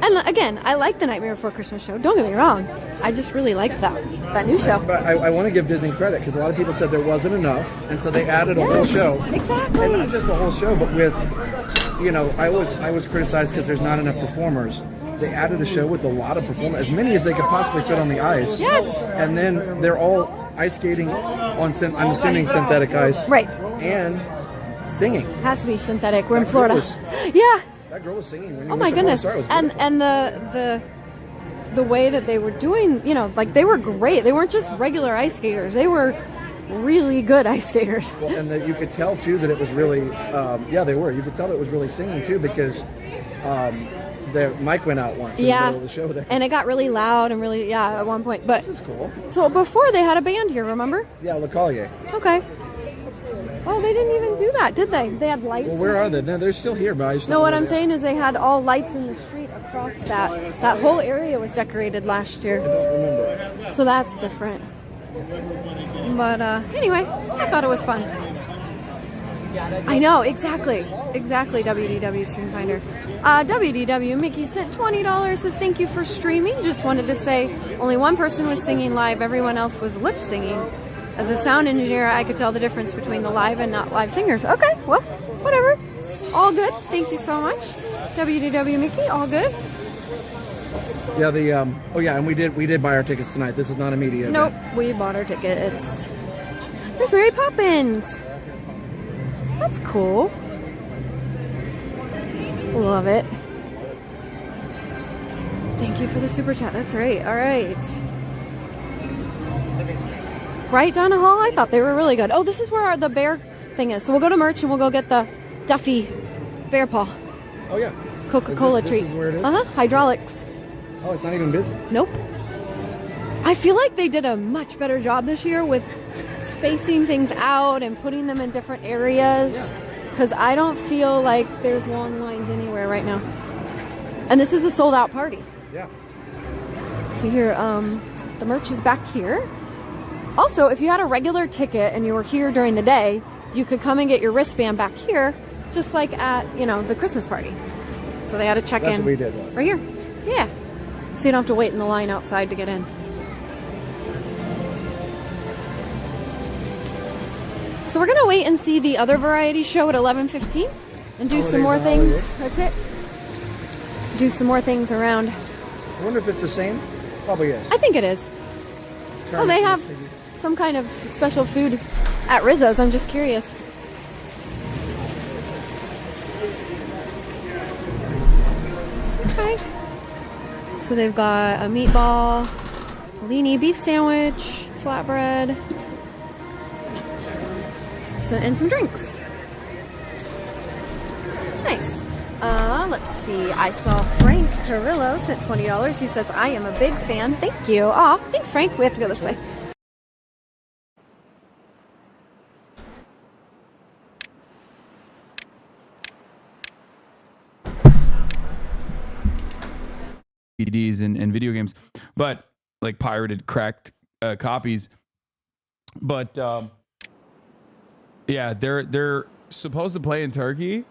And again, I like the Nightmare Before Christmas show. Don't get me wrong. I just really like that new show. But I want to give Disney credit because a lot of people said there wasn't enough, and so they added a whole show. Exactly. And not just a whole show, but with, I was criticized because there's not enough performers. They added a show with a lot of performers, as many as they could possibly fit on the ice. Yes. And then they're all ice skating on, I'm assuming, synthetic ice. Right. And singing. Has to be synthetic. We're in That girl Florida. was- Yeah. That girl was singing. When you Oh were my supposed to goodness. start, it was And beautiful. the way that they were doing, they were great. They weren't just regular ice skaters. They were really good ice skaters. Well, and that you could tell too that it was really, they were. You could tell that it was really singing too because their mic went out once in the middle of the show there. And it got really loud and really, at one point. But this is cool. So before they had a band here, remember? Yeah, Le Collier. Okay. Oh, they didn't even do that, did they? They had lights. Well, where are they? They're still here, but I just No, don't what know I'm where they saying is they had all lights in the street across that. That whole area was decorated last year. are. I don't remember. So that's different. But anyway, I thought it was fun. I know, exactly, WDW Stream Finder. WDW Mickey sent $20, says thank you for streaming. Just wanted to say only one person was singing live, everyone else was lip singing. As a sound engineer, I could tell the difference between the live and not live singers. Okay, well, whatever. All good. Thank you so much. WDW Mickey, all good. Yeah, and we did buy our tickets tonight. This is not a media Nope, event. we bought our tickets. There's Mary Poppins. That's cool. Love it. Thank you for the super chat. That's right. All right. Right, Donna Hall? I thought they were really good. Oh, this is where the bear thing is. So we'll go to merch and we'll go get the Duffy bear paw. Oh, yeah. Coca-Cola This treat. is where it is? Hydraulics. Oh, it's not even busy. Nope. I feel like they did a much better job this year with spacing things out and putting them in different areas. Because I don't feel like there's long lines anywhere right now. And this is a sold out party. Yeah. See here, the merch is back here. Also, if you had a regular ticket and you were here during the day, you could come and get your wristband back here, just like at, the Christmas party. So they had to check That's in. what we did. Right here. Yeah. So you don't have to wait in the line outside to get in. So we're gonna wait and see the other variety show at 11:15 and do some more things. That's it. Do some more things around. I wonder if it's the same. Probably is. I think it is. Oh, they have some kind of special food at Rizzo's. I'm just curious. Okay. So they've got a meatball, Bellini beef sandwich, flatbread, and some drinks. Nice. Let's see. I saw Frank Carrillo sent $20. He says, I am a big fan. Thank you. Aw, thanks, Frank. We have to go this way. DVDs and video games, but like pirated, cracked copies. But yeah, they're supposed to play in Turkey,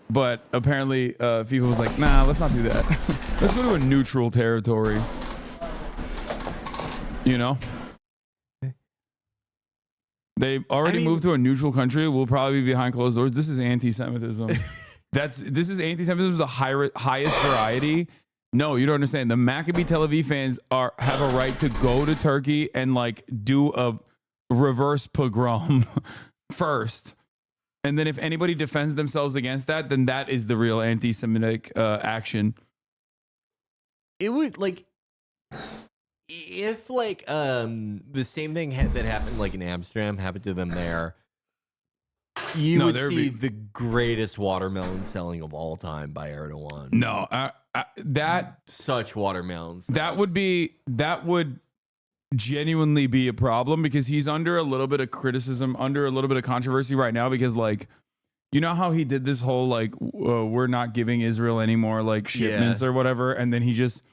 but apparently FIFA was like, nah, let's not do that. Let's go to a neutral territory. They've already moved to a neutral country. We'll probably be behind closed doors. This is anti-Semitism. This is anti-Semitism of the highest variety. No, you don't understand. The Maccabi Tel Aviv fans have a right to go to Turkey and like do a reverse pogrom first. And then if anybody defends themselves against that, then that is the real anti-Semitic action. It would if like the same thing that happened like in Amsterdam happened to them there, you would see the greatest watermelon selling of all time by Erdogan. No, that such watermelons. That would genuinely be a problem because he's under a little bit of criticism, under a little bit of controversy right now because like, you know how he did this whole like we're not giving Israel any more like shipments or whatever, and then he just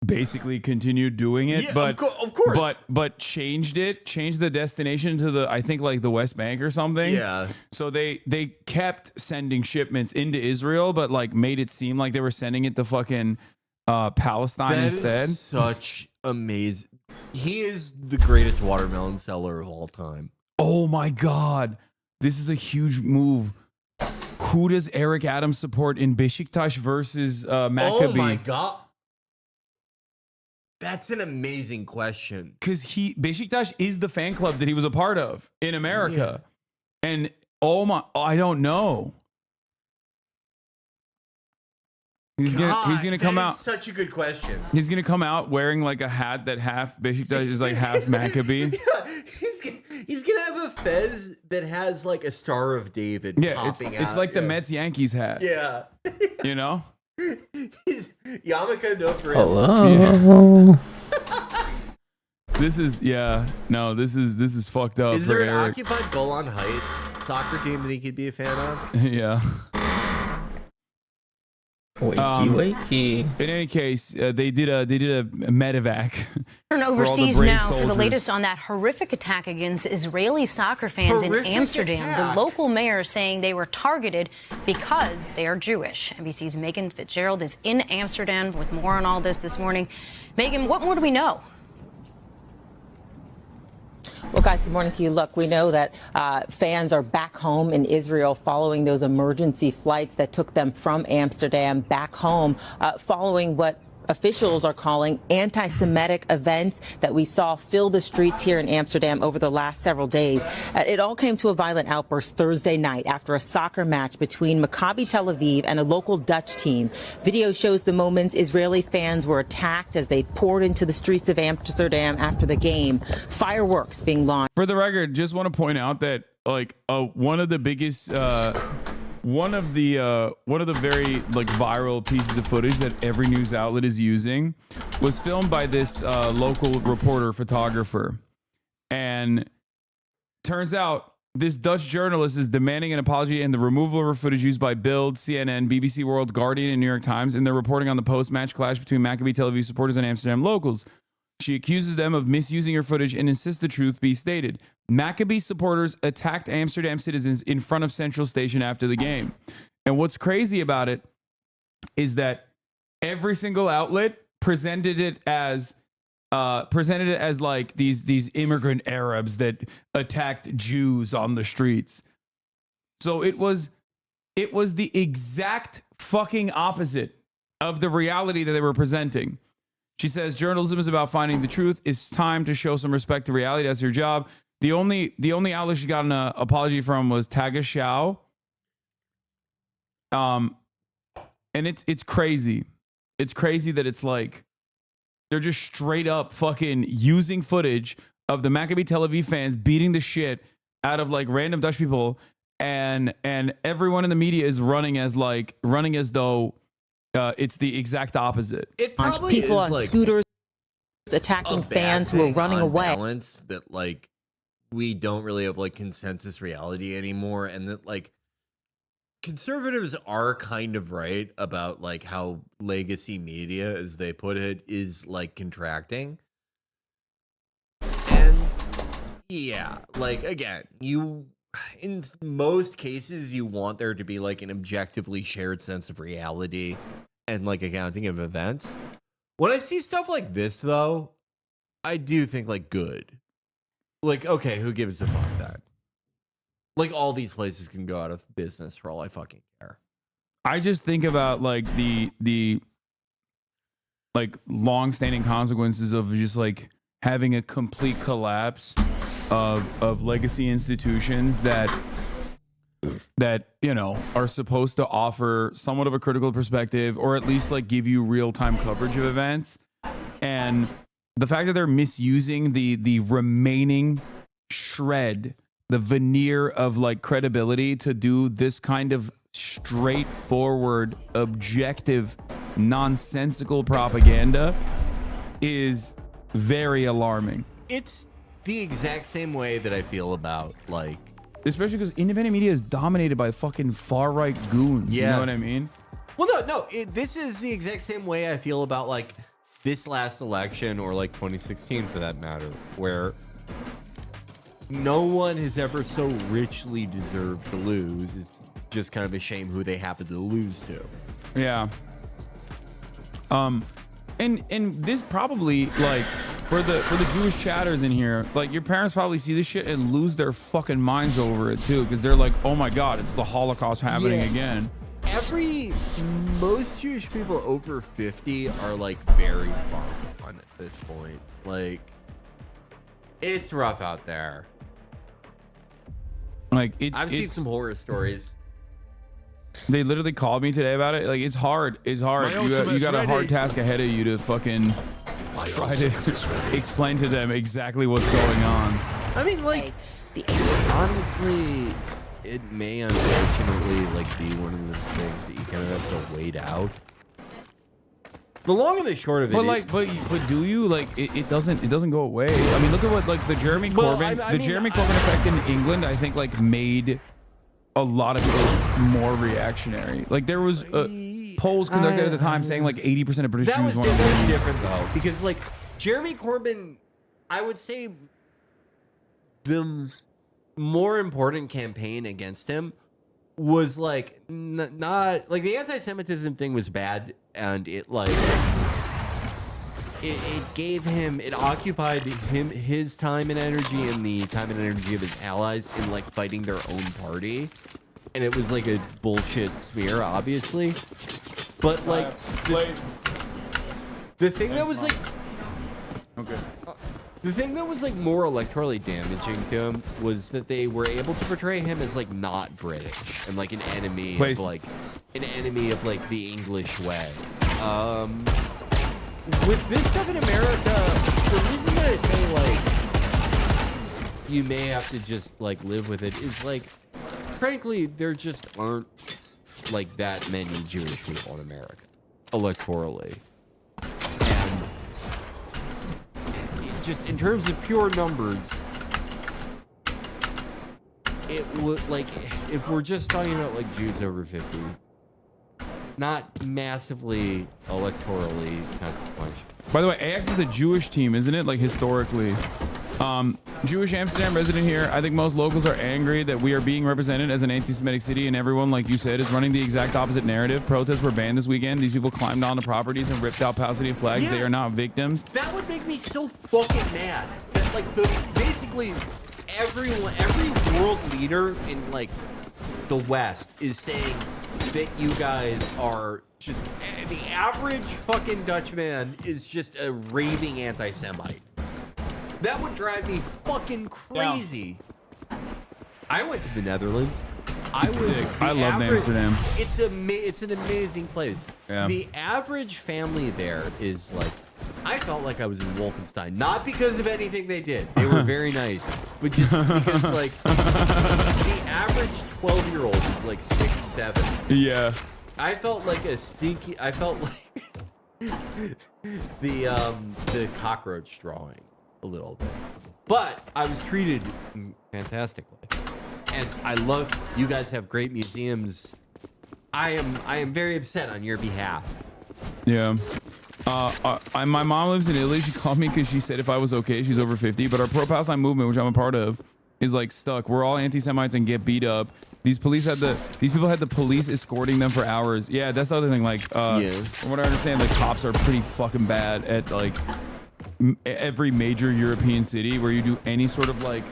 basically continued doing it, but of course, but changed the destination to the, I think like the West Bank or something. Yeah. So they kept sending shipments into Israel, but like made it seem like they were sending it to fucking Palestine instead. Is such amazing. He is the greatest watermelon seller of all time. Oh my God, this is a huge move. Who does Eric Adams support in Besiktas versus Maccabi? Oh my God. That's an amazing question. Because Besiktas is the fan club that he was a part of in America. Yeah. And I don't know. He's gonna come out. Such a good question. He's gonna come out wearing like a hat that half Besiktas is like half Maccabi. Yeah, he's gonna have a fez that has like a Star of David. Popping It's out. like the Mets Yankees hat. Yeah. You know. He's Yarmulke no friend. Hello. Yeah. This is fucked up. Is for there an Eric. occupied Golan Heights soccer team that he could be a fan of? Yeah. Wakey. In any case, they did a medevac. Turn overseas now for the latest on that horrific attack against Israeli soccer fans in Amsterdam. The local mayor saying they were targeted because they are Jewish. NBC's Megan Fitzgerald is in Amsterdam with more on all this morning. Megan, what more do we know? Well, guys, good morning to you. Look, we know that fans are back home in Israel following those emergency flights that took them from Amsterdam back home, following what officials are calling anti-Semitic events that we saw fill the streets here in Amsterdam over the last several days. It all came to a violent outburst Thursday night after a soccer match between Maccabi Tel Aviv and a local Dutch team. Video shows the moments Israeli fans were attacked as they poured into the streets of Amsterdam after the game. Fireworks being launched. For the record, just want to point out that like one of the biggest one of the very like viral pieces of footage that every news outlet is using was filmed by this local reporter photographer, and turns out this Dutch journalist is demanding an apology and the removal of her footage used by Bild, CNN, BBC World, Guardian, and New York Times in their reporting on the post-match clash between Maccabi Tel Aviv supporters and Amsterdam locals. She accuses them of misusing her footage and insists the truth be stated. Maccabi supporters attacked Amsterdam citizens in front of Central Station after the game. And what's crazy about it is that every single outlet presented it as like these immigrant Arabs that attacked Jews on the streets. So it was the exact fucking opposite of the reality that they were presenting. She says journalism is about finding the truth. It's time to show some respect to reality. That's your job. The only outlet she got an apology from was Tagesschau. And it's crazy. It's crazy that it's like they're just straight up fucking using footage of the Maccabi Tel Aviv fans beating the shit out of like random Dutch people, and everyone in the media is running as though it's the exact opposite. It probably people is on like scooters attacking fans who are running away. Balance that like we don't really have like consensus reality anymore, and that like conservatives are kind of right about like how legacy media, as they put it, is like contracting. And yeah, like again, in most cases you want there to be like an objectively shared sense of reality and like accounting of events. When I see stuff like this though, I do think like good. Like, okay, who gives a fuck then? Like all these places can go out of business for all I fucking care. I just think about like the like long-standing consequences of just like having a complete collapse of legacy institutions that you know are supposed to offer somewhat of a critical perspective or at least like give you real-time coverage of events, and the fact that they're misusing the remaining shred, the veneer of like credibility to do this kind of straightforward, objective, nonsensical propaganda is very alarming. It's the exact same way that I feel about like, especially because independent media is dominated by fucking far right goons. Yeah. You know what I mean? well, no, this is the exact same way I feel about like this last election or like 2016 for that matter, where no one has ever so richly deserved to lose. It's just kind of a shame who they happen to lose to. Yeah. And this probably like for the Jewish chatters in here, like your parents probably see this shit and lose their fucking minds over it too, because they're like, oh my god, it's the Holocaust happening again. Most Jewish people over 50 are like very far gone at this point. Like, it's rough out there. Like I've seen some horror stories. They literally called me today about it. Like, it's hard. It's hard. You got a hard task ahead of you to fucking try to explain to them exactly what's going on. I mean, like, honestly, it may unfortunately like be one of those things that you kind of have to wait out. The long and the short of it, but do you like it doesn't go away. I mean, look at what like the Jeremy Corbyn Corbyn effect in England, I think, like made a lot of people more reactionary. Like there was polls conducted at the time saying like 80% of British Jews want to That's different though, because like Jeremy Corbyn, I would say the more important campaign against him was like not like the anti-Semitism thing was bad, and it like it gave him, it occupied him his time and energy and the time and energy of his allies in like fighting their own party, and it was like a bullshit smear, obviously. But like the thing that was like the thing that was like more electorally damaging to him was that they were able to portray him as like not British and like an enemy of like the English way. With this stuff in America, the reason that I say like you may have to just like live with it is like, frankly, there just aren't like that many Jewish people in America electorally. And just in terms of pure numbers, it would like, if we're just talking about like Jews over 50, not massively electorally consequential. By the way, Ajax is the Jewish team, isn't it? Like historically. Jewish Amsterdam resident here. I think most locals are angry that we are being represented as an anti-Semitic city, and everyone, like you said, is running the exact opposite narrative. Protests were banned this weekend. These people climbed onto properties and ripped out Palestinian flags. They are not victims. That would make me so fucking mad. That like basically every world leader in like the West is saying that you guys are just, the average fucking Dutchman is just a raving anti-Semite. That would drive me fucking crazy. Yeah. I went to the Netherlands. I love Amsterdam. It's an amazing place. Yeah. The average family there is like, I felt like I was in Wolfenstein. Not because of anything they did. They were very nice. But just because like the average 12-year-old is like 6'7". Yeah. I felt like a stinky, I felt like the cockroach drawing a little bit. But I was treated fantastically. And I love, you guys have great museums. I am very upset on your behalf. Yeah. My mom lives in Italy. She called me because she said if I was okay. She's over 50. But our pro-Palestine movement, which I'm a part of, is like stuck. We're all anti-Semites and get beat up. These people had the police escorting them for hours. Yeah, that's the other thing. Like, from what I understand, like cops are pretty fucking bad at like every major European city where you do any sort of like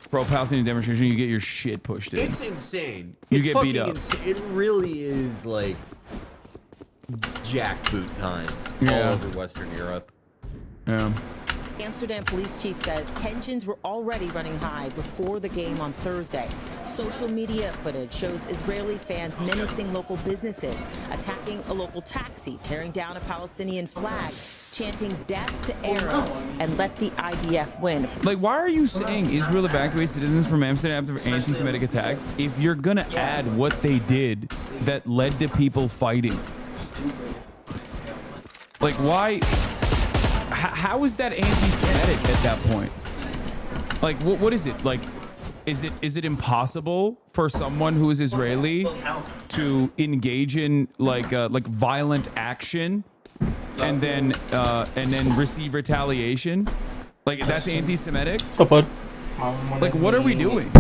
pro-Palestinian demonstration, you get your shit pushed in. It's insane. You get beat up. It really is like jackboot time all over Western Europe. Yeah. Amsterdam police chief says tensions were already running high before the game on Thursday. Social media footage shows Israeli fans menacing local businesses, attacking a local taxi, tearing down a Palestinian flag. chanting death to Arabs and let the IDF win. Like, why are you saying Israel evacuates citizens from Amsterdam after anti-Semitic attacks if you're gonna add what they did that led to people fighting? Like, why? How is that anti-Semitic at that point? Like, what is it? Like, is it impossible for someone who is Israeli to engage in like violent action and then receive retaliation? Like, that's anti-Semitic? What's up, bud? Like, what are we doing?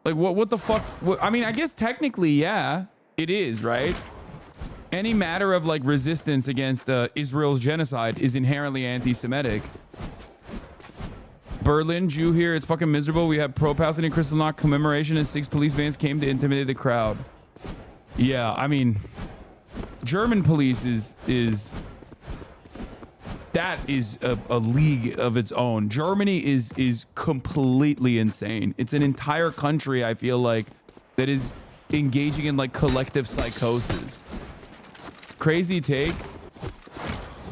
Like, what the fuck? I mean, I guess technically, yeah, it is, right? Any matter of like resistance against Israel's genocide is inherently anti-Semitic. Berlin, Jew here. It's fucking miserable. We have pro-Palestinian Kristallnacht commemoration and 6 police vans came to intimidate the crowd. Yeah, I mean, German police is that is a league of its own. Germany is completely insane. It's an entire country, I feel like, that is engaging in like collective psychosis. Crazy take.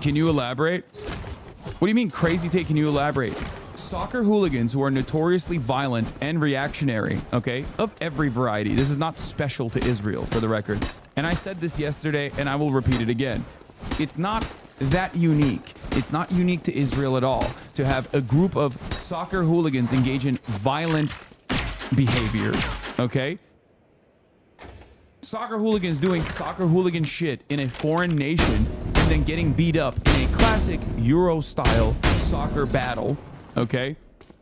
Can you elaborate? What do you mean crazy take? Can you elaborate? Soccer hooligans who are notoriously violent and reactionary, okay, of every variety. This is not special to Israel, for the record. And I said this yesterday, and I will repeat it again. It's not that unique. It's not unique to Israel at all to have a group of soccer hooligans engage in violent behavior, okay? Soccer hooligans doing soccer hooligan shit in a foreign nation and then getting beat up in a classic Euro-style soccer battle, okay?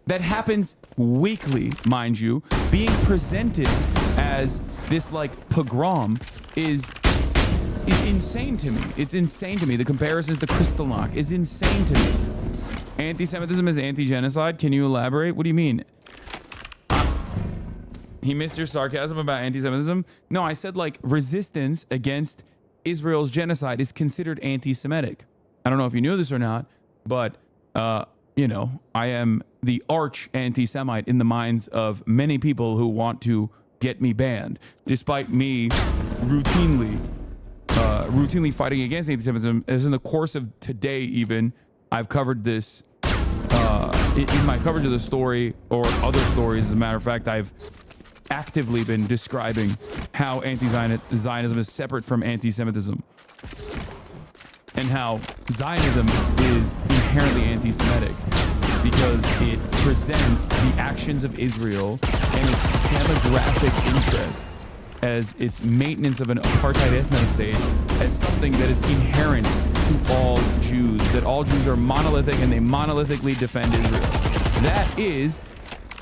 That happens weekly, mind you. Being presented as this like pogrom is insane to me. It's insane to me. The comparisons to Kristallnacht is insane to me. Anti-Semitism is anti-genocide. Can you elaborate? What do you mean? He missed your sarcasm about anti-Semitism? No, I said like resistance against Israel's genocide is considered anti-Semitic. I don't know if you knew this or not, but you know, I am the arch anti-Semite in the minds of many people who want to get me banned, despite me routinely fighting against anti-Semitism. As in the course of today, even I've covered this in my coverage of the story or other stories. As a matter of fact, I've actively been describing how anti-Zionism is separate from anti-Semitism and how Zionism is inherently anti-Semitic because it presents the actions of Israel and its demographic interests as its maintenance of an apartheid ethno-state as something that is inherent to all Jews, that all Jews are monolithic and they monolithically defend Israel. That is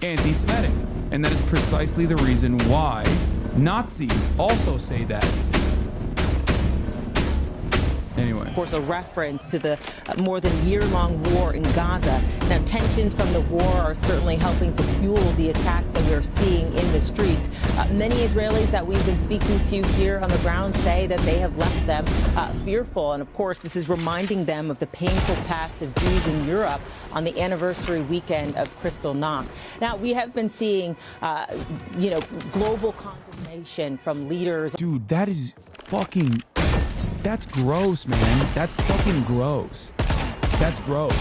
anti-Semitic. And that is precisely the reason why Nazis also say that. Anyway. Of course, a reference to the more than year-long war in Gaza. Now, tensions from the war are certainly helping to fuel the attacks that we're seeing in the streets. Many Israelis that we've been speaking to here on the ground say that they have left them fearful. And of course, this is reminding them of the painful past of Jews in Europe on the anniversary weekend of Kristallnacht. Now, we have been seeing, global condemnation from leaders. Dude, that is fucking... That's gross, man. That's fucking gross. That's gross.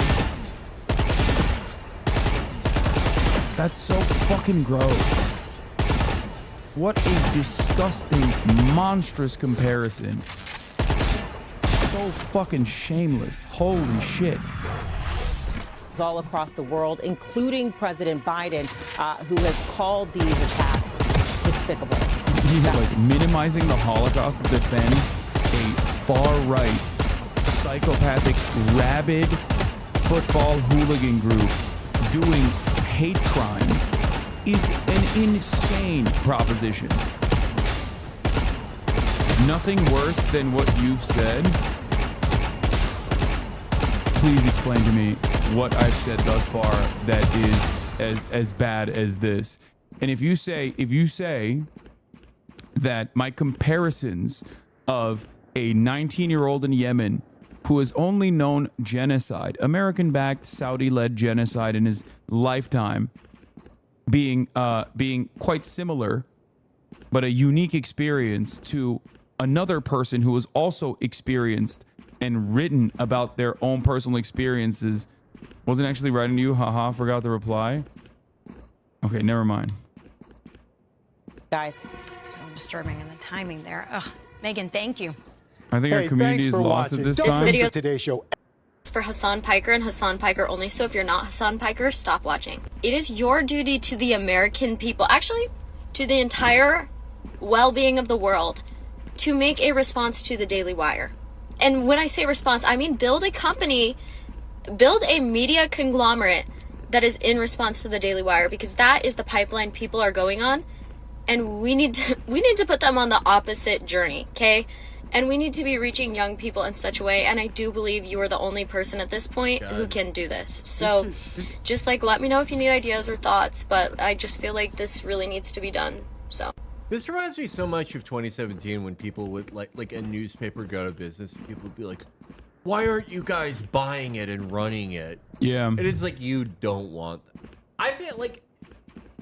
That's so fucking gross. What a disgusting, monstrous comparison. So fucking shameless. Holy shit. All across the world, including President Biden, who has called these attacks despicable. Like minimizing the Holocaust to defend a far-right, psychopathic, rabid football hooligan group doing hate crimes is an insane proposition. Nothing worse than what you've said. Please explain to me what I've said thus far that is as bad as this. And if you say that my comparisons of a 19-year-old in Yemen who has only known genocide, American-backed, Saudi-led genocide in his lifetime, being quite similar, but a unique experience to another person who has also experienced and written about their own personal experiences. Wasn't actually writing to you. Haha, forgot the reply. Okay, never mind. Guys. So disturbing in the timing there. Ugh. Megan, thank you. I think our community is lost at this time. Video Today's show. for Hassan Piker and Hassan Piker only. So if you're not Hassan Piker, stop watching. It is your duty to the American people, actually to the entire well-being of the world, to make a response to the Daily Wire. And when I say response, I mean build a company, build a media conglomerate that is in response to the Daily Wire, because that is the pipeline people are going on, and we need to put them on the opposite journey, okay? And we need to be reaching young people in such a way, and I do believe you are the only person at this point who can do this. So just like let me know if you need ideas or thoughts, but I just feel like this really needs to be done. So This reminds me so much of 2017 when people would like a newspaper go to business and people would be like, why aren't you guys buying it and running it? Yeah. And it's like, you don't want them. I feel like,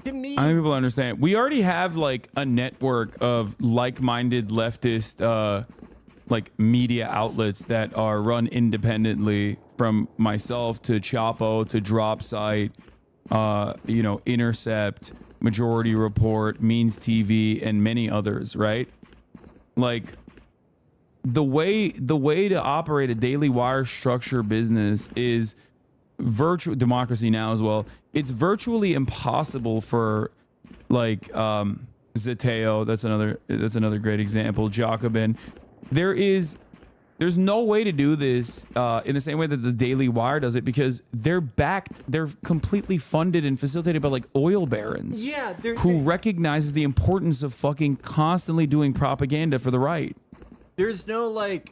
to me, I think people understand. We already have like a network of like-minded leftist like media outlets that are run independently, from myself to Chapo to Dropsite, you know, Intercept, Majority Report, Means TV, and many others, right? Like the way to operate a Daily Wire structure business is virtual democracy now as well. It's virtually impossible for like Zeteo, that's another great example, Jacobin. There's no way to do this in the same way that the Daily Wire does it, because they're completely funded and facilitated by like oil barons, who recognizes the importance of fucking constantly doing propaganda for the right. There's no like,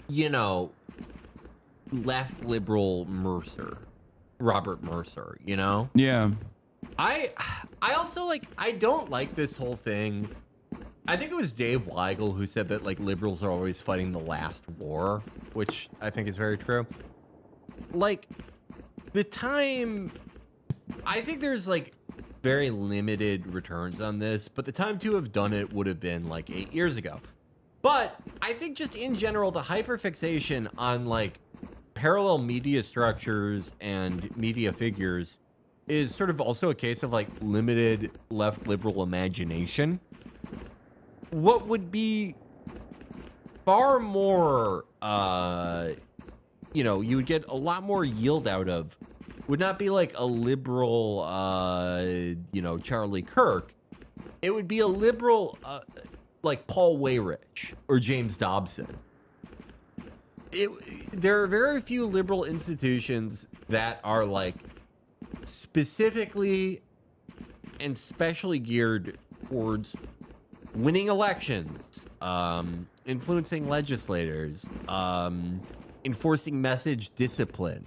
you know, left liberal Robert Mercer, you know? Yeah. I also like, I don't like this whole thing. I think it was Dave Weigel who said that like liberals are always fighting the last war, which I think is very true. Like the time, I think there's like very limited returns on this, but the time to have done it would have been like 8 years ago. But I think just in general, the hyperfixation on like parallel media structures and media figures is sort of also a case of like limited left liberal imagination. What would be far more, you know, you would get a lot more yield out of, would not be like a liberal, you know, Charlie Kirk. It would be a liberal, like Paul Weyrich or James Dobson. There are very few liberal institutions that are like specifically and specially geared towards winning elections, influencing legislators, enforcing message discipline,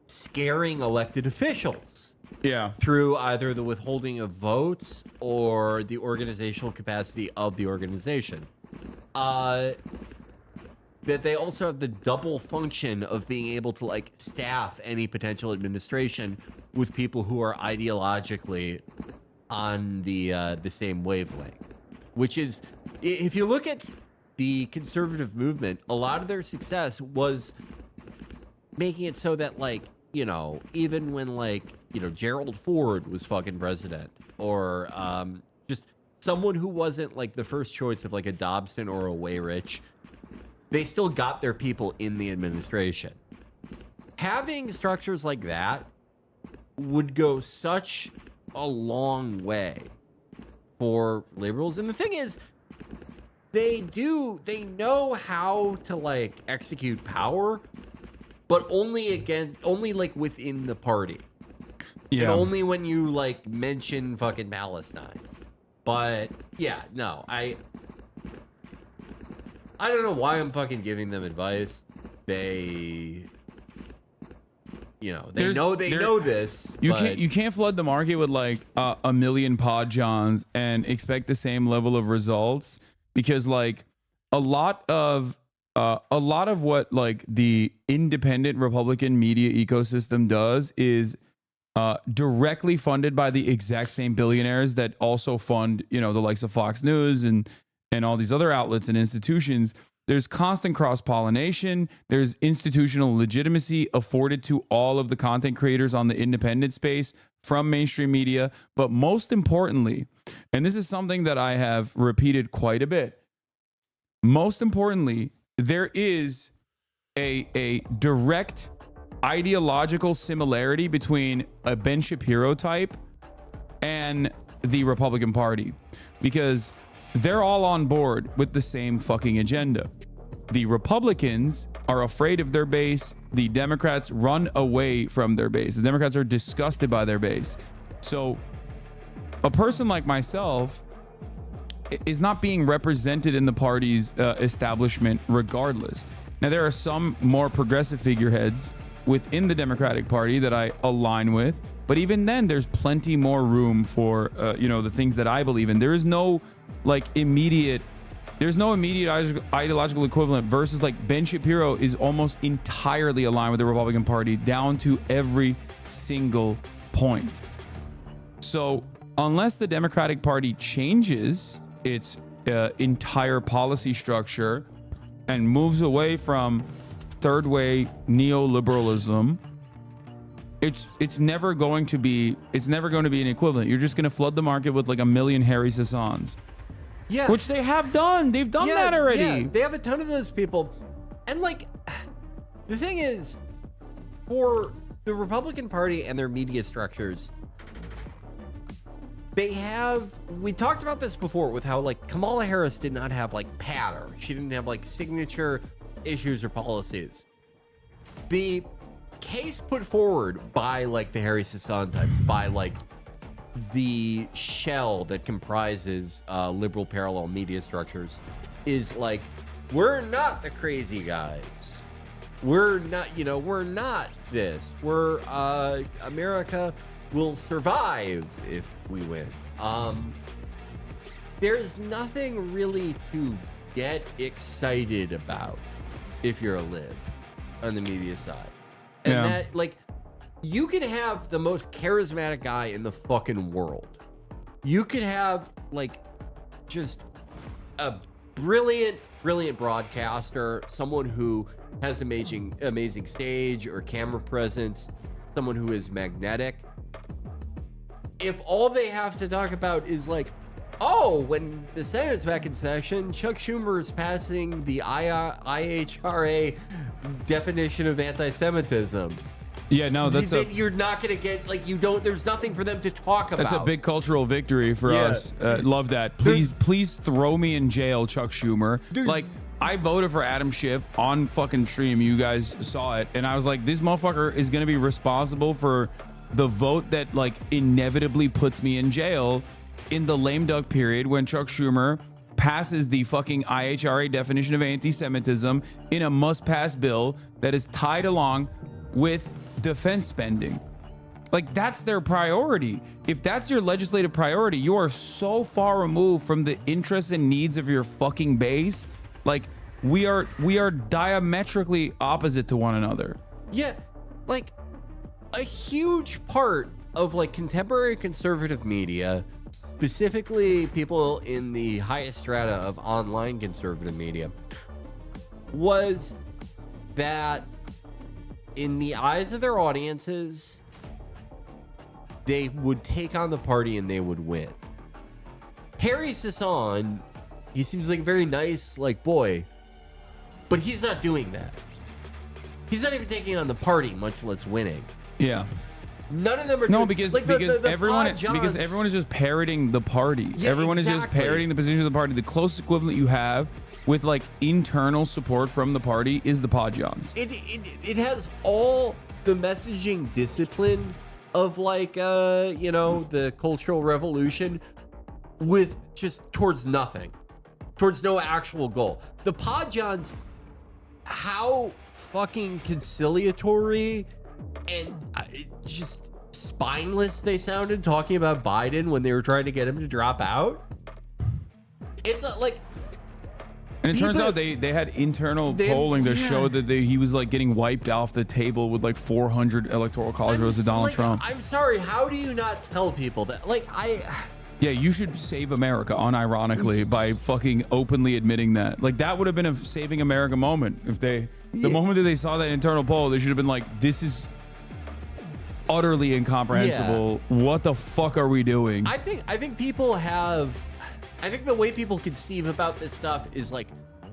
scaring elected officials. Yeah. Through either the withholding of votes or the organizational capacity of the organization. That they also have the double function of being able to like staff any potential administration with people who are ideologically on the same wavelength, which is, if you look at the conservative movement, a lot of their success was making it so that like, you know, even when like, you know, Gerald Ford was fucking president, or just someone who wasn't like the first choice of like a Dobson or a Weyrich, they still got their people in the administration. Having structures like that would go such a long way for liberals. And the thing is, they know how to like execute power, but only like within the party. Yeah. And only when you like mention fucking Palestine. But yeah, no, I don't know why I'm fucking giving them advice. They, you know, they know this. You can't flood the market with like a million pod johns and expect the same level of results, because like a lot of what like the independent Republican media ecosystem does is directly funded by the exact same billionaires that also fund, you know, the likes of Fox News and all these other outlets and institutions. There's constant cross-pollination. There's institutional legitimacy afforded to all of the content creators on the independent space from mainstream media. But most importantly, and this is something that I have repeated quite a bit, most importantly, there is a direct ideological similarity between a Ben Shapiro type and the Republican Party, because they're all on board with the same fucking agenda. The Republicans are afraid of their base. The Democrats run away from their base. The Democrats are disgusted by their base. So a person like myself is not being represented in the party's establishment regardless. Now, there are some more progressive figureheads within the Democratic Party that I align with, but even then there's plenty more room for the things that I believe in. There is no immediate ideological equivalent versus like Ben Shapiro is almost entirely aligned with the Republican Party down to every single point. So unless the Democratic Party changes its entire policy structure and moves away from third way neoliberalism, it's never going to be an equivalent. You're just going to flood the market with like a million Harry Sassans. Yeah. Which they have done. They've done that already. Yeah, they have a ton of those people. And like, the thing is, for the Republican Party and their media structures, we talked about this before with how like Kamala Harris did not have like pattern. She didn't have like signature issues or policies. The case put forward by like the Harry Sassan types, by like the shell that comprises liberal parallel media structures, is like, we're not the crazy guys. We're not this. We're America will survive if we win. There's nothing really to get excited about if you're a lib on the media side. And that, like, you could have the most charismatic guy in the fucking world. You could have, like, just a brilliant broadcaster, someone who has amazing stage or camera presence, someone who is magnetic. If all they have to talk about is like, oh, when the Senate's back in session, Chuck Schumer is passing the IHRA definition of anti-Semitism. Yeah, no, you're not going to get, like, there's nothing for them to talk about. That's a big cultural victory for us. Love that. Please throw me in jail, Chuck Schumer. Like, I voted for Adam Schiff on fucking stream. You guys saw it. And I was like, this motherfucker is going to be responsible for the vote that, like, inevitably puts me in jail in the lame duck period when Chuck Schumer passes the fucking IHRA definition of anti-Semitism in a must-pass bill that is tied along with defense spending. Like, that's their priority. If that's your legislative priority, you are so far removed from the interests and needs of your fucking base. Like, we are diametrically opposite to one another. Yeah, like, a huge part of like contemporary conservative media, specifically people in the highest strata of online conservative media, was that in the eyes of their audiences, they would take on the party and they would win. Harry Sassan, he seems like a very nice, like, boy, but he's not doing that. He's not even taking on the party, much less winning. Yeah. None of them are because everyone is just parroting the party. Yeah, everyone is just parroting the position of the party. The closest equivalent you have with like internal support from the party is the Podjons. It has all the messaging discipline of like the Cultural Revolution, with just towards nothing, towards no actual goal. The Podjons, how fucking conciliatory and just spineless they sounded talking about Biden when they were trying to get him to drop out. It's not like, and it turns out they had internal polling that showed that he was like getting wiped off the table with like 400 electoral college votes to Donald Trump. I'm sorry, how do you not tell people that? Like, Yeah, you should save America, unironically, by fucking openly admitting that. Like, that would have been a saving America moment. If they, the moment that they saw that internal poll, they should have been like, this is utterly incomprehensible. What the fuck are we doing? I think people have, I think the way people conceive about this stuff is like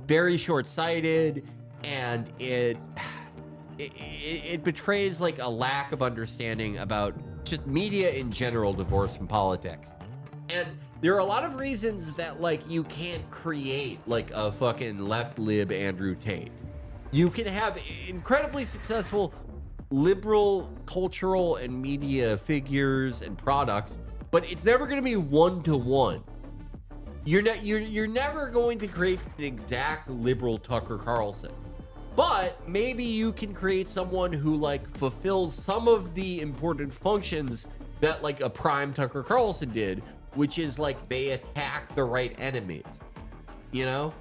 very short-sighted, and it betrays like a lack of understanding about just media in general, divorced from politics. And there are a lot of reasons that like you can't create like a fucking left lib Andrew Tate. You can have incredibly successful liberal cultural and media figures and products, but it's never going to be one-to-one. You're never going to create an exact liberal Tucker Carlson. But maybe you can create someone who like fulfills some of the important functions that like a prime Tucker Carlson did, which is like they attack the right enemies. You know?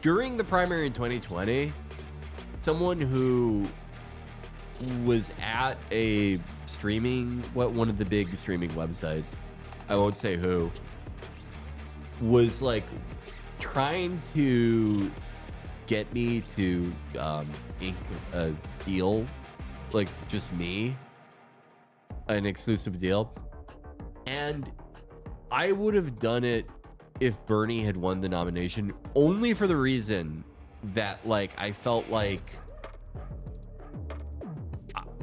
During the primary in 2020, someone who was at a streaming, one of the big streaming websites, I won't say who, was like trying to get me to ink a deal, like just me, an exclusive deal. And I would have done it if Bernie had won the nomination, only for the reason that like I felt like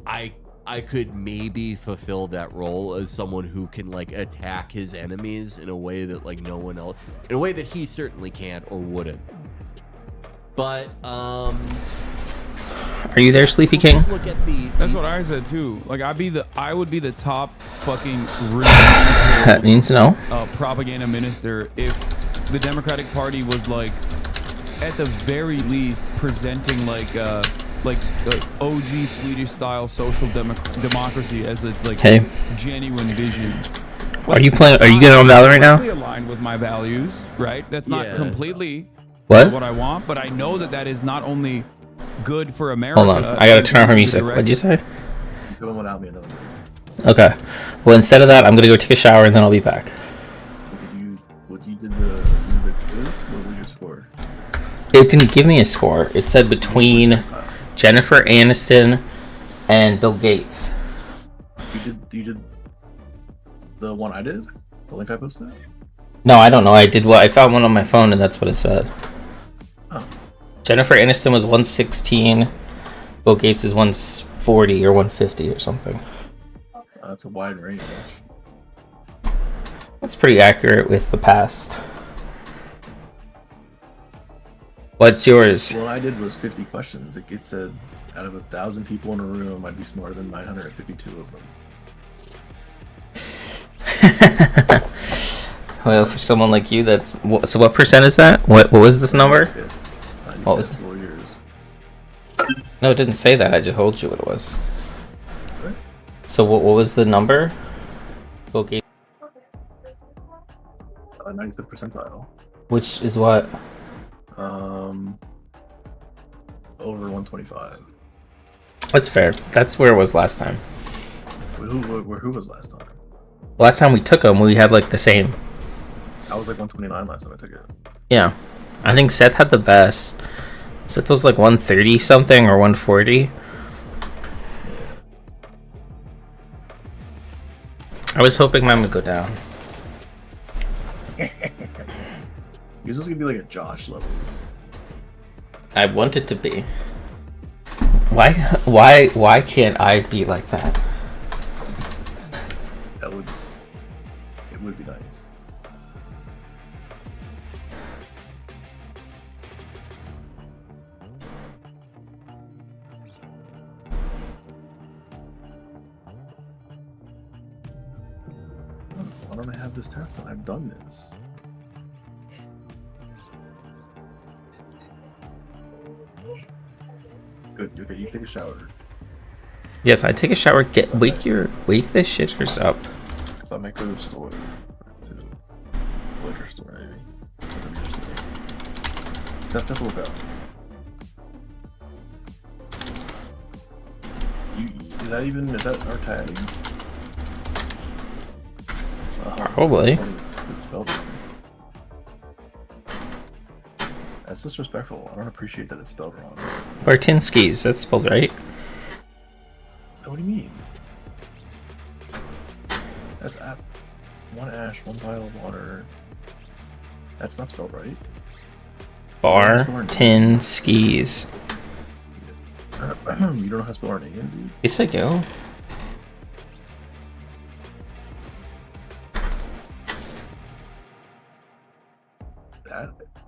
I could maybe fulfill that role as someone who can like attack his enemies in a way that like no one else, in a way that he certainly can't or wouldn't. But are you there, Sleepy King? Look at that's what I said too. Like I would be the top fucking That means no. Propaganda minister if the Democratic Party was like at the very least presenting like the OG Swedish style social democracy as its like genuine vision. Are you playing? Are you getting on Valorant right now? Aligned with my values, right? That's not completely what I want, but I know that is not only good for America. Hold on, I gotta turn off her music. What'd you say? Going without me another. Okay. Well, instead of that, I'm gonna go take a shower and then I'll be back. What you did the quiz? What was your score? It didn't give me a score. It said between Jennifer Aniston and Bill Gates. You did the one I did? The link I posted? No, I don't know. I did what I found one on my phone and that's what it said. Oh. Jennifer Aniston was 116. Bill Gates is 140 or 150 or something. That's a wide range. That's pretty accurate with the past. What's yours? The one I did was 50 questions. It said out of 1,000 people in a room, I'd be smarter than 952 of them. Well, for someone like you, that's so. What percent is that? What was this number? What was it? 4 years. No, it didn't say that. I just told you what it was. What? So what was the number? Bill Gates. 95th percentile. Which is what? Over 125. That's fair. That's where it was last time. Who was last time? Last time we took them, we had like the same. I was like 129 last time I took it. Yeah, I think Seth had the best. Seth was like 130 something or 140. I was hoping mine would go down. Yours is gonna be like a Josh levels. I want it to be. Why can't I be like that? It would be nice. Why don't I have this test? I've done this. Good. Okay, you take a shower. Yes, I take a shower. Wake this shitters up. So I might go to the store. To the liquor store, maybe. Steph, just look out. Is that our tag? Probably. It's spelled wrong. That's disrespectful. I don't appreciate that it's spelled wrong. Bartinskis, that's spelled right. What do you mean? That's at one ash, one vial of water. That's not spelled right. Bartinskis. You don't know how to spell our name, dude? Yes, I do.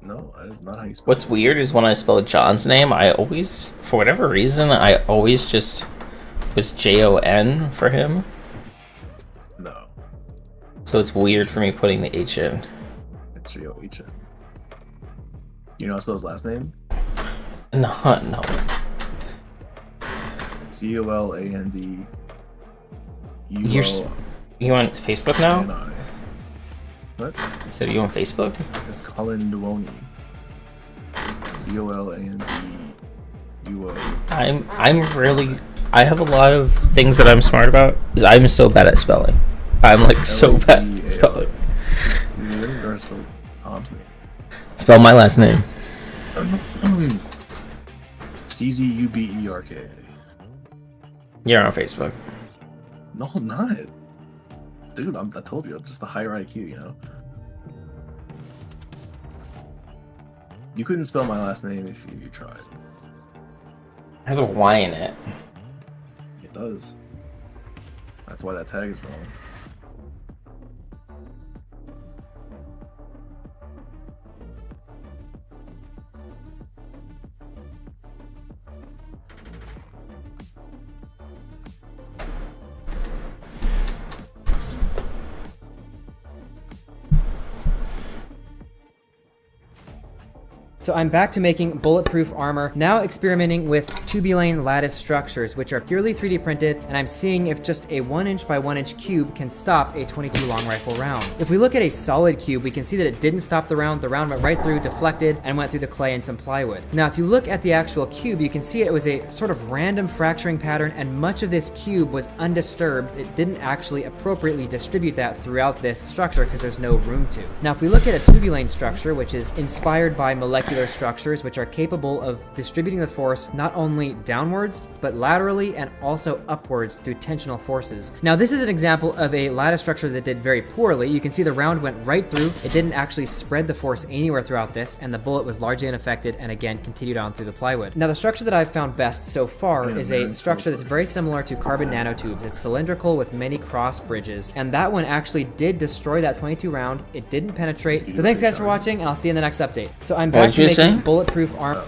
No, that is not how you spell What's weird is when I spell John's name, I always, for whatever reason, I always just was Jon for him. No. So it's weird for me putting the H in. It's J-O-H-N. You know how to spell his last name? No. C-O-L-A-N-D. You on Facebook now? What? So you on Facebook? It's Colin Duoni. C-O-L-A-N-D-U-O. I have a lot of things that I'm smart about. Is I'm so bad at spelling. I'm like so bad at spelling. Spell my last name. C-Z-U-B-E-R-K. You're on Facebook. No, I'm not. Dude, I told you, I'm just a higher IQ, you know? You couldn't spell my last name if you tried. It has a Y in it. It does. That's why that tag is wrong. So I'm back to making bulletproof armor, now experimenting with tubulane lattice structures, which are purely 3D printed, and I'm seeing if just a 1" by 1" cube can stop a 22 long rifle round. If we look at a solid cube, we can see that it didn't stop the round went right through, deflected, and went through the clay and some plywood. Now, if you look at the actual cube, you can see it was a sort of random fracturing pattern, and much of this cube was undisturbed. It didn't actually appropriately distribute that throughout this structure because there's no room to. Now, if we look at a tubulane structure, which is inspired by molecular structures which are capable of distributing the force not only downwards but laterally and also upwards through tensional forces. Now this is an example of a lattice structure that did very poorly. You can see the round went right through. It didn't actually spread the force anywhere throughout this, and the bullet was largely unaffected and again continued on through the plywood. Now the structure that I've found best so far is a structure that's very similar to carbon nanotubes. It's cylindrical with many cross bridges, and that one actually did destroy that 22 round. It didn't penetrate. So thanks guys for watching, and I'll see you in the next update. So I'm back to making bulletproof armor.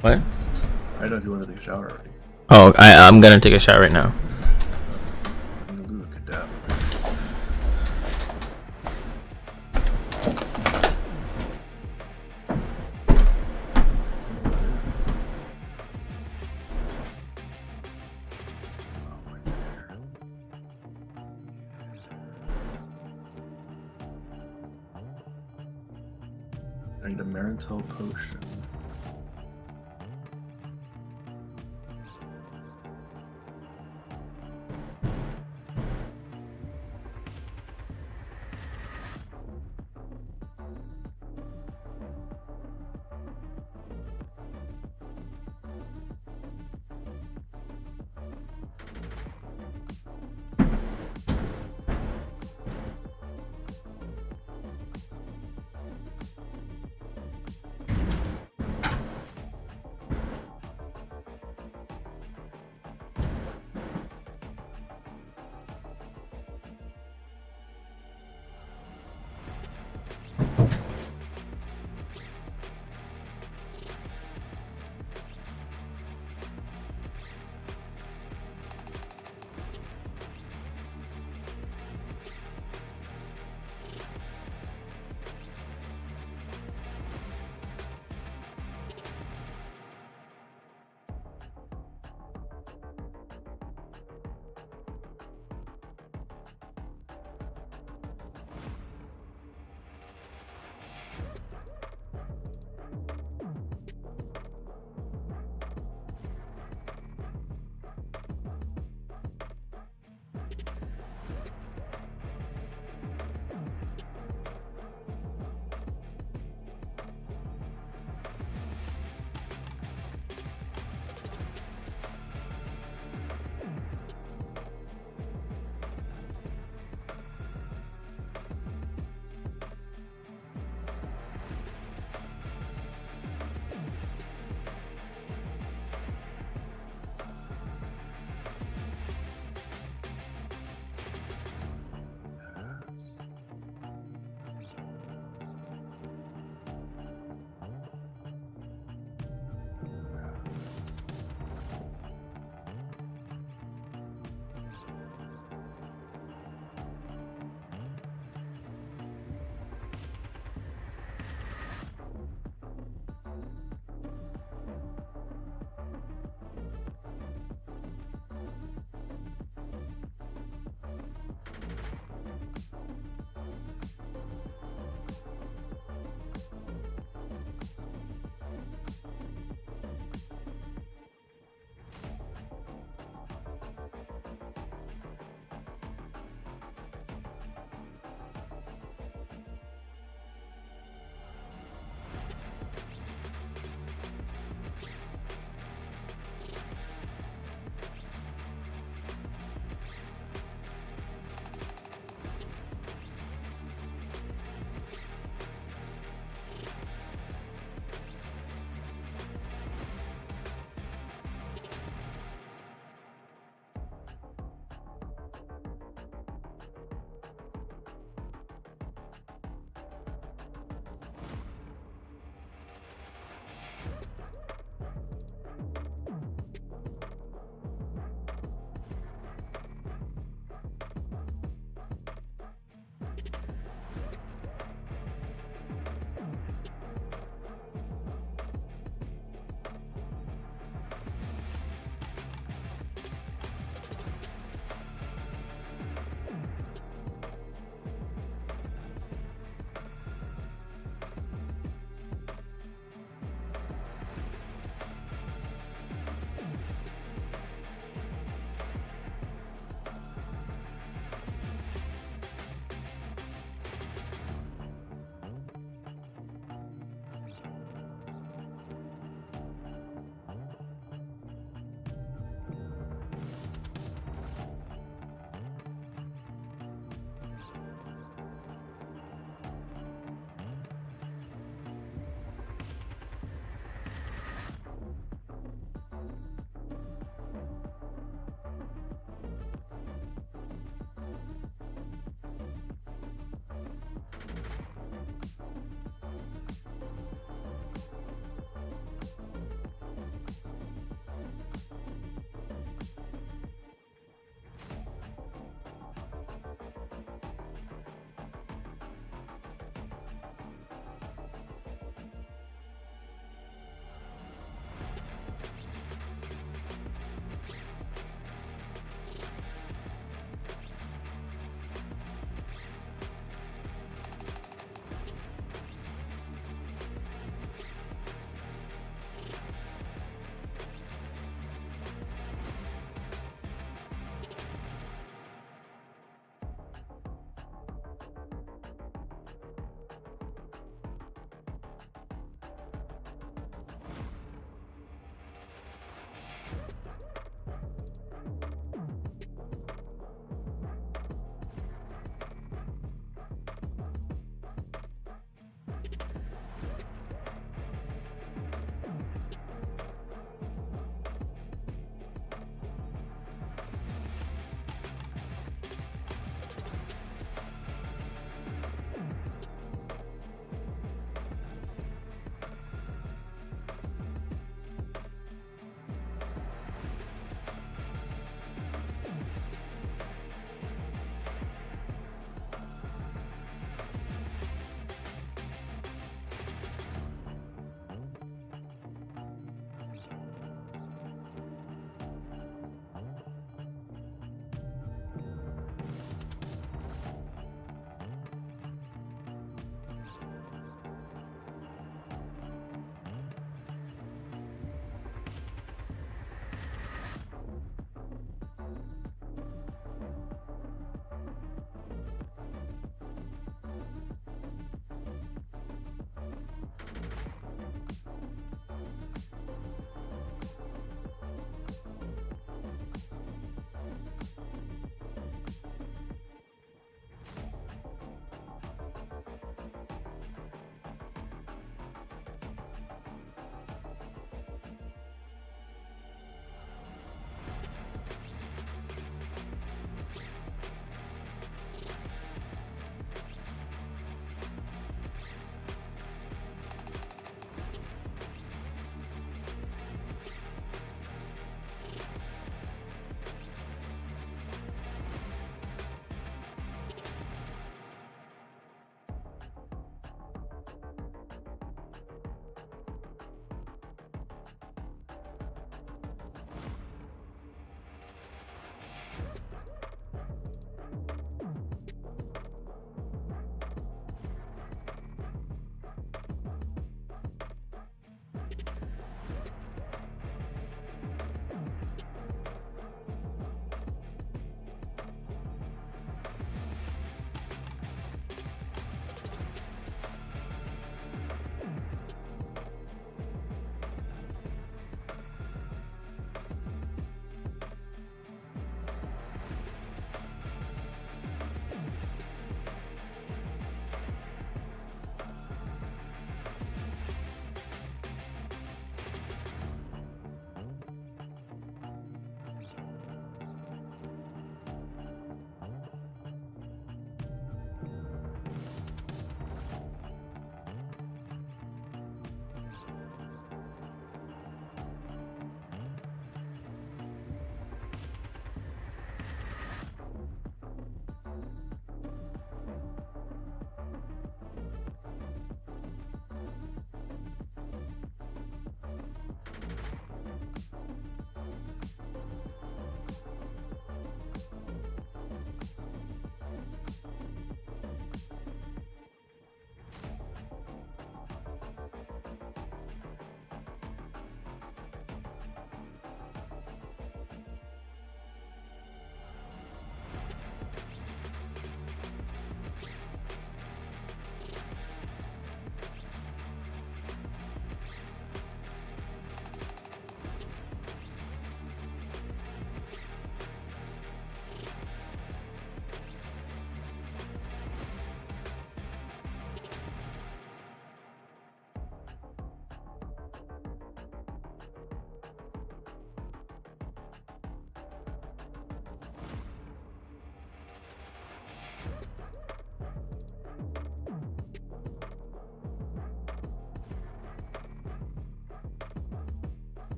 What? I don't know if you want to take a shower already. Oh, I'm gonna take a shower right now. I'm gonna do a cadaver. I need a Marintel potion.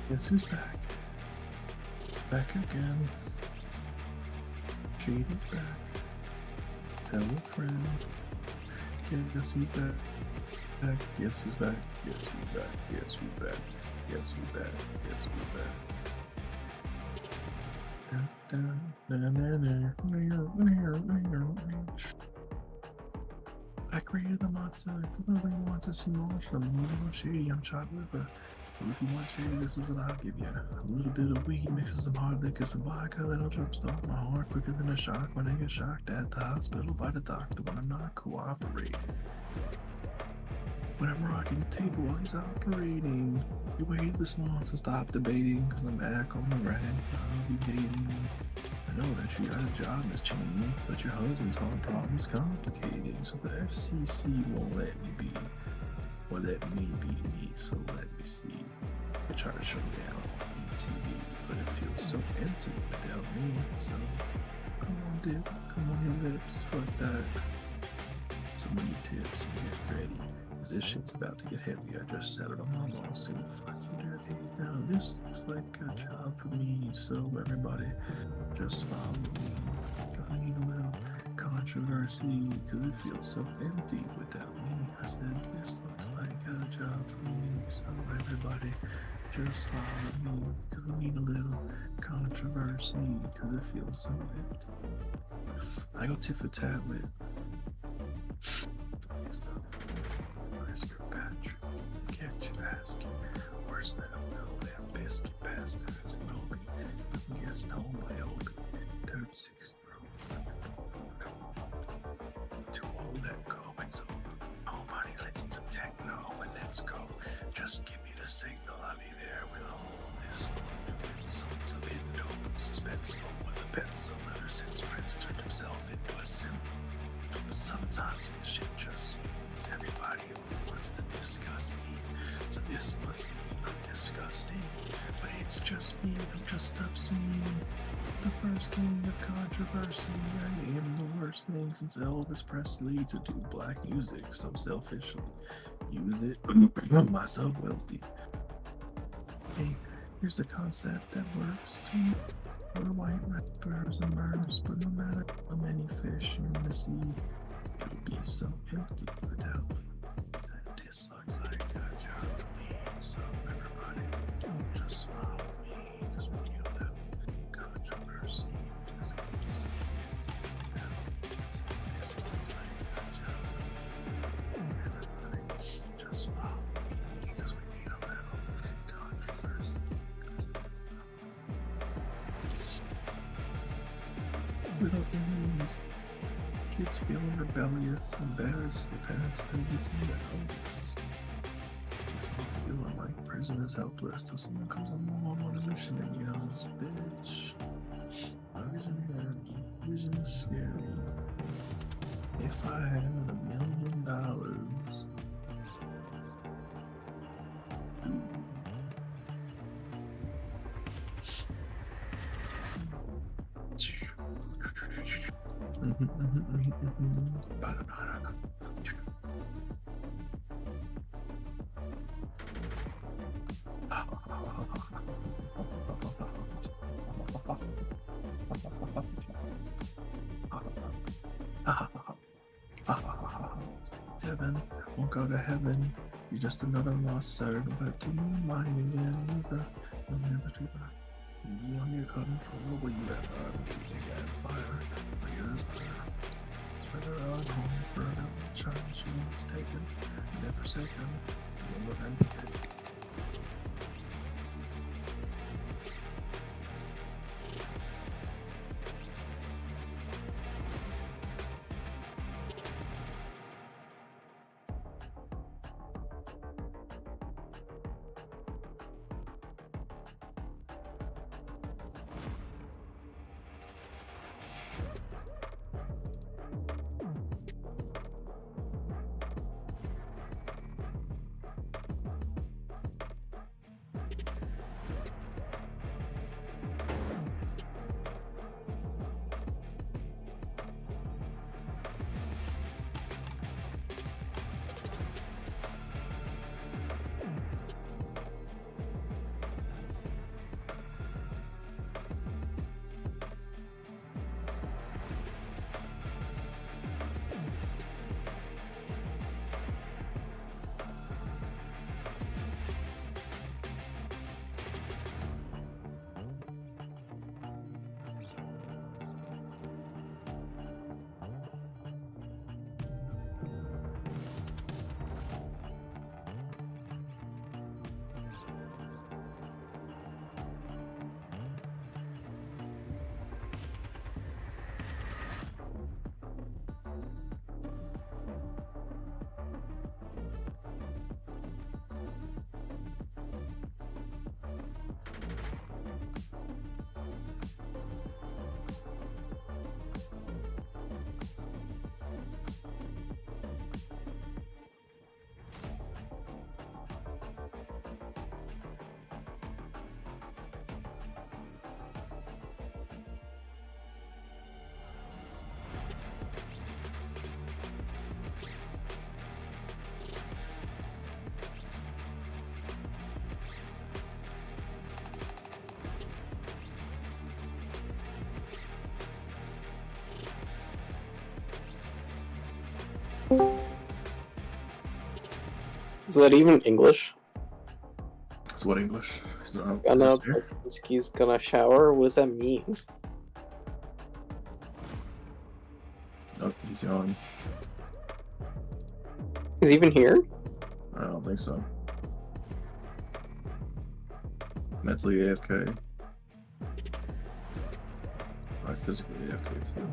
Guess who's back? Back again. Shady's back. Tell a friend. Guess who's back? Guess who's back? Guess who's back? Guess who's back? Guess who's back? Guess who's back? I created a mod set. If nobody wants to see more from me, I'm Shady, I'm chocolate, but if you want Shady, this is what I'll give you. A little bit of weed mixed with some hard liquor, some vodka, that'll jumpstart my heart quicker than a shark when I get shocked at the hospital by the doctor when I'm not cooperating. When I'm rocking the table while he's operating. You waited this long to stop debating, cause I'm back on the rag, I'll be dating. I know that you got a job, Miss Cheney, but your husband's heart problem's complicating, so the FCC won't let me be, or let me be me, so let me see. They try to shut me down on TV, but it feels so empty without me, so come on dip, come on your lips, fuck that. Some of your tits and get ready. This shit's about to get heavy. I just settled on my lawsuit. Fuck you, dirty. Now this looks like a job for me, so everybody just follow me. Cause I need a little controversy, cause it feels so empty without me. I said this looks like a job for me, so everybody just follow me. Cause we need a little controversy, cause it feels so empty. I go tit for tat with Patrick, catch you asking, where's that them biscuit bastards and Obi? You can get stoned by Obi, 36-year-old. Too old, let go, it's over. Nobody listens to techno, and let's go. Just give me the signal, I'll be there with all this full of new insults, a bit dope, suspenseful with a pencil ever since Prince turned himself into a symbol. But sometimes this shit just seems everybody only wants to discuss me. So this must mean I'm disgusting. But it's just me, I'm just obscene. The first king of controversy. I am the worst thing since Elvis Presley to do black music so selfishly. Use it, myself wealthy. Hey, here's the concept that works to me. We're white rappers and murders, but no matter how many fish in the sea, it'll be so empty without me. Said this looks like a job for me, so everybody just follow me, cause we need a little controversy, cause it feels so empty without me. This looks like a job for me, everybody just follow me, cause we need a little controversy. Little enemies, kids feeling rebellious, embarrassed, their parents think they see the elders. Kids don't feeling like prisoners helpless till someone comes along on a mission and yells, bitch. My vision hairy, vision is scary. If I had $1 million, Devin won't go to heaven. You're just another lost servant, but do you mind again? You'll never do that. Be on your control, but you have again fire for years later. Spread her out home for a little child she was taken, never forsaken. You'll repent again. Is that even English? It's what English? He's gonna shower? What does that mean? Nope, he's yawning. Is he even here? I don't think so. Mentally AFK. I physically AFK too.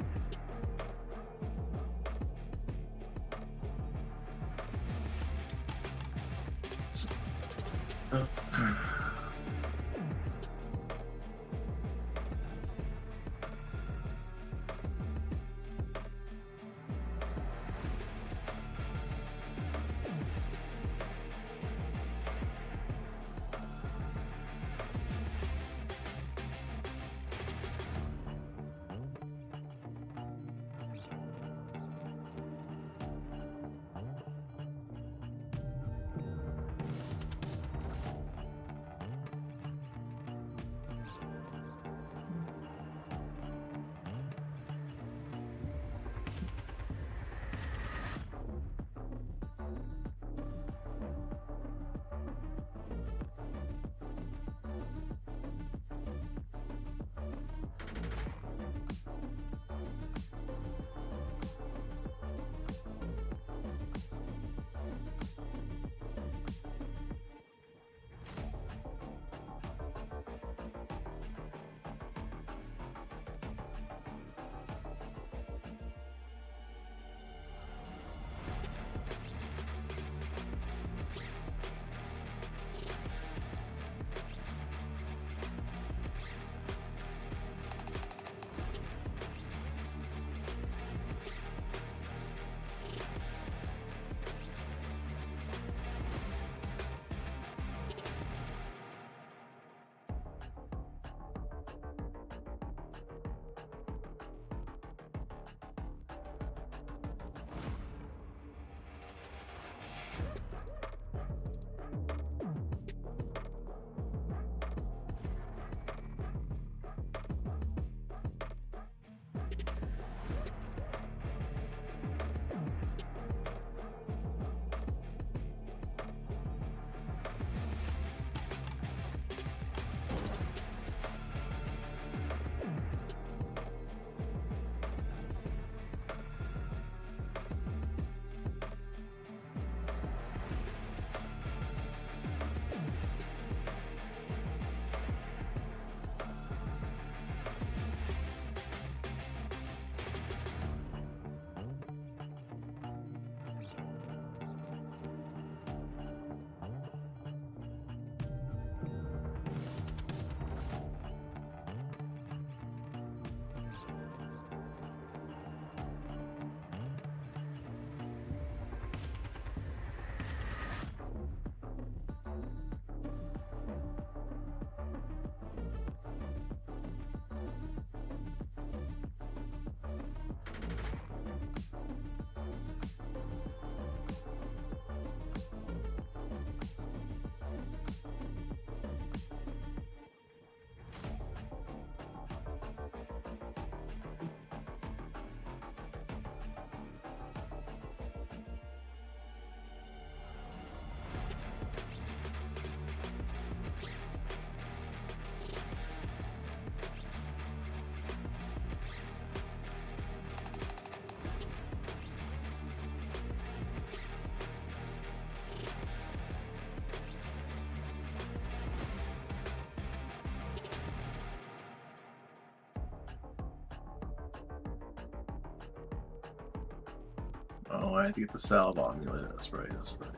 Oh, I had to get the salve amulet. That's right. That's right.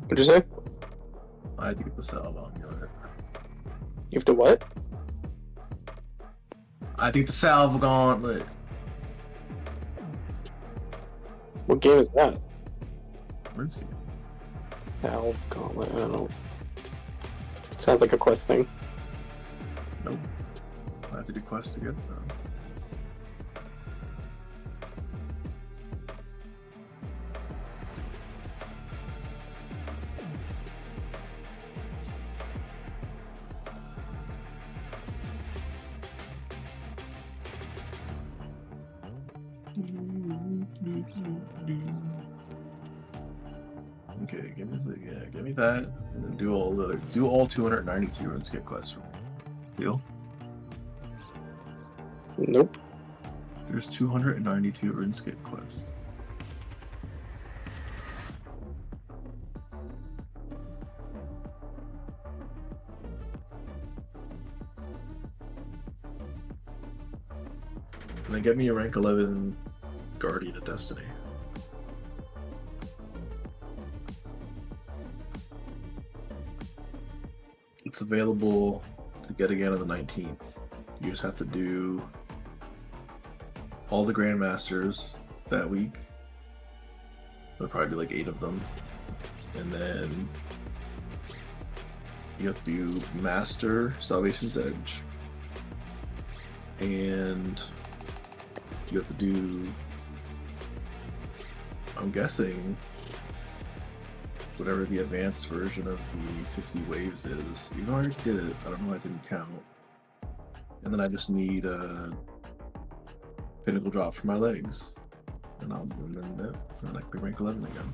What'd you say? I had to get the salve amulet. You have to what? I had to get the salve gauntlet. What game is that? RuneScape. Salve gauntlet. I don't know. Sounds like a quest thing. Nope. I have to do quests to get them. Okay, give me that, and then do all 292 RuneScape quests for me. Deal? Nope. There's 292 RuneScape quests. And then get me a rank 11 Guardian of Destiny. It's available to get again on the 19th. You just have to do all the Grandmasters that week. There'll probably be like 8 of them. And then you have to do Master Salvation's Edge. And you have to do, I'm guessing, whatever the advanced version of the 50 waves is. Even though I already did it, I don't know why I didn't count. And then I just need a pinnacle drop for my legs. And then I can be rank 11 again.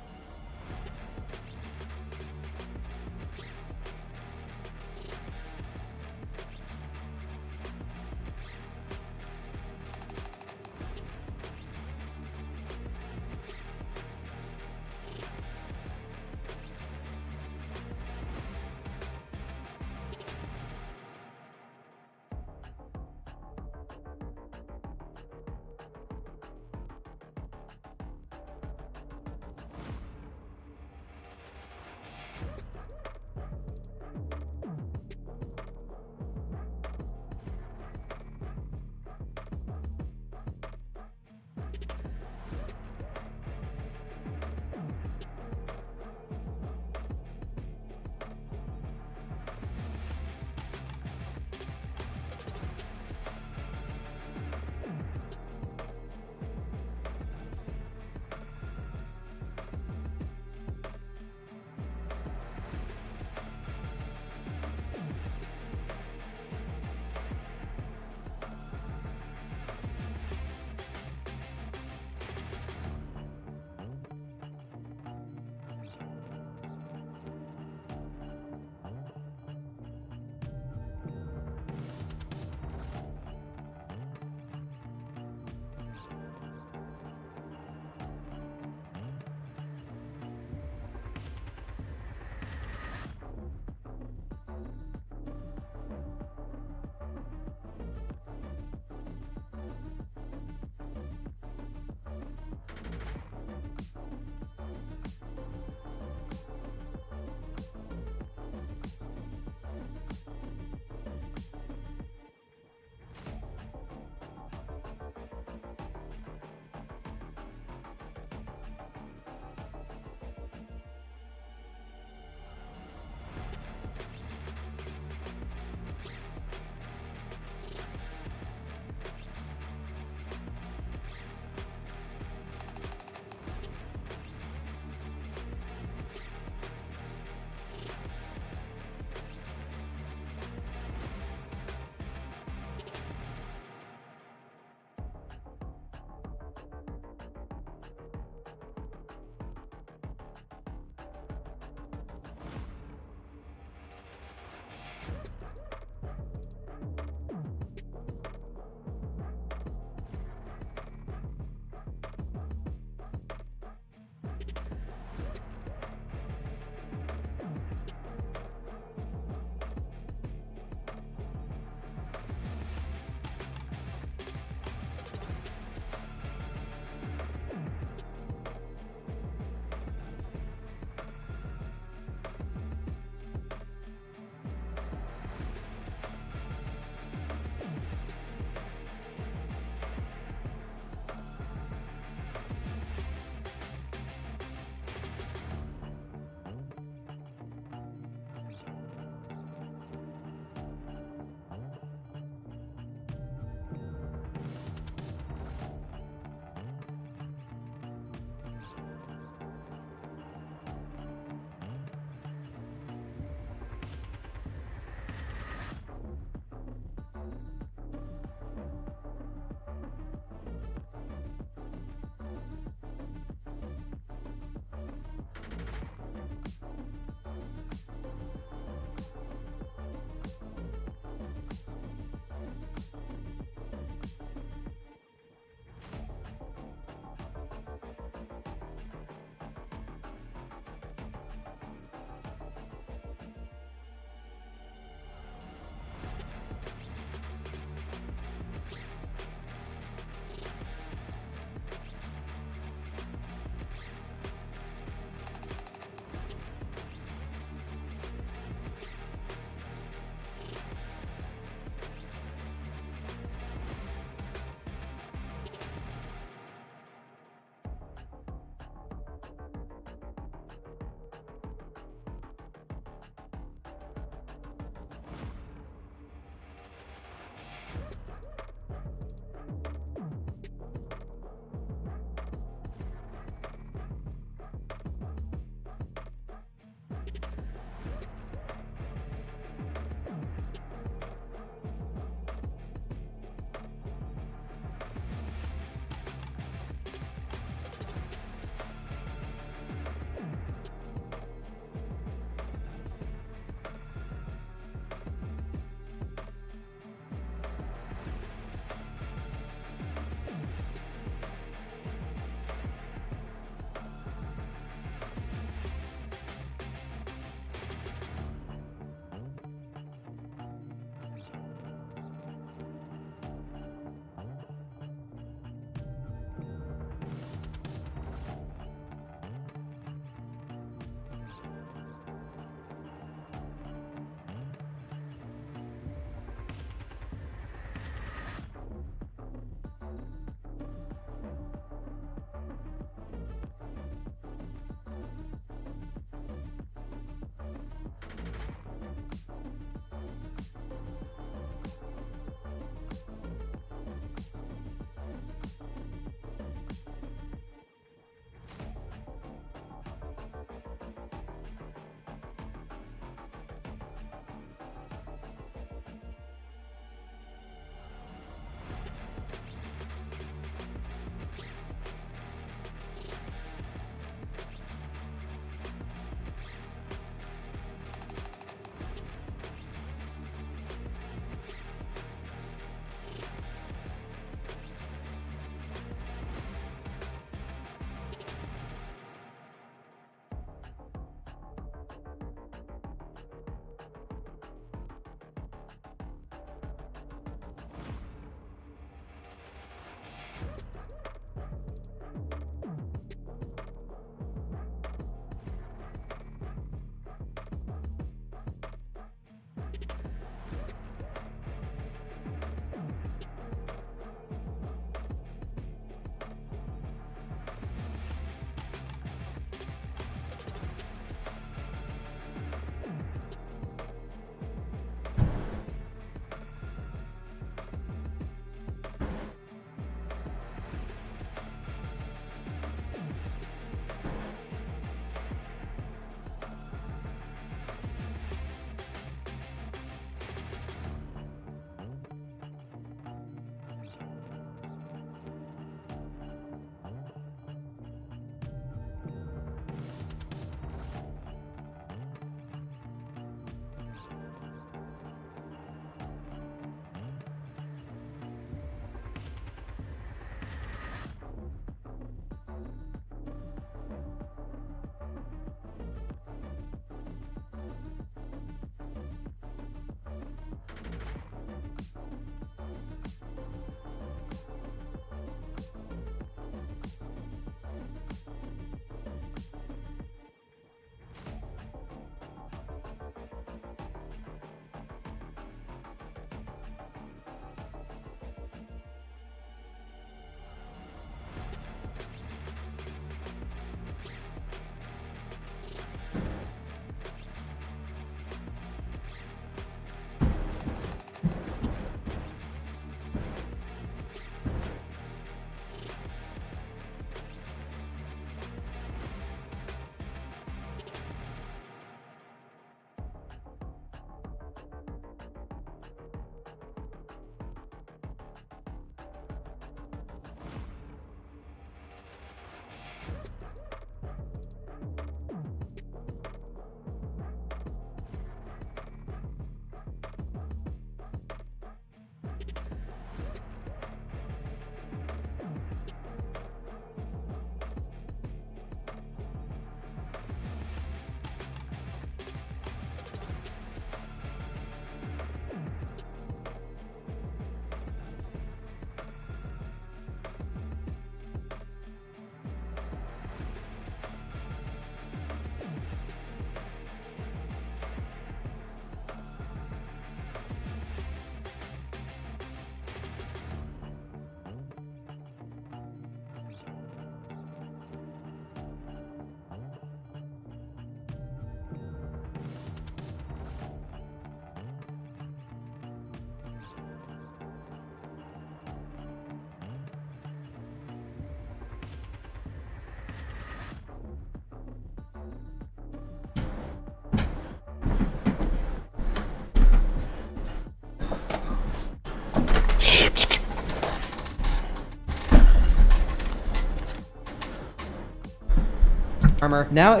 armor. Now.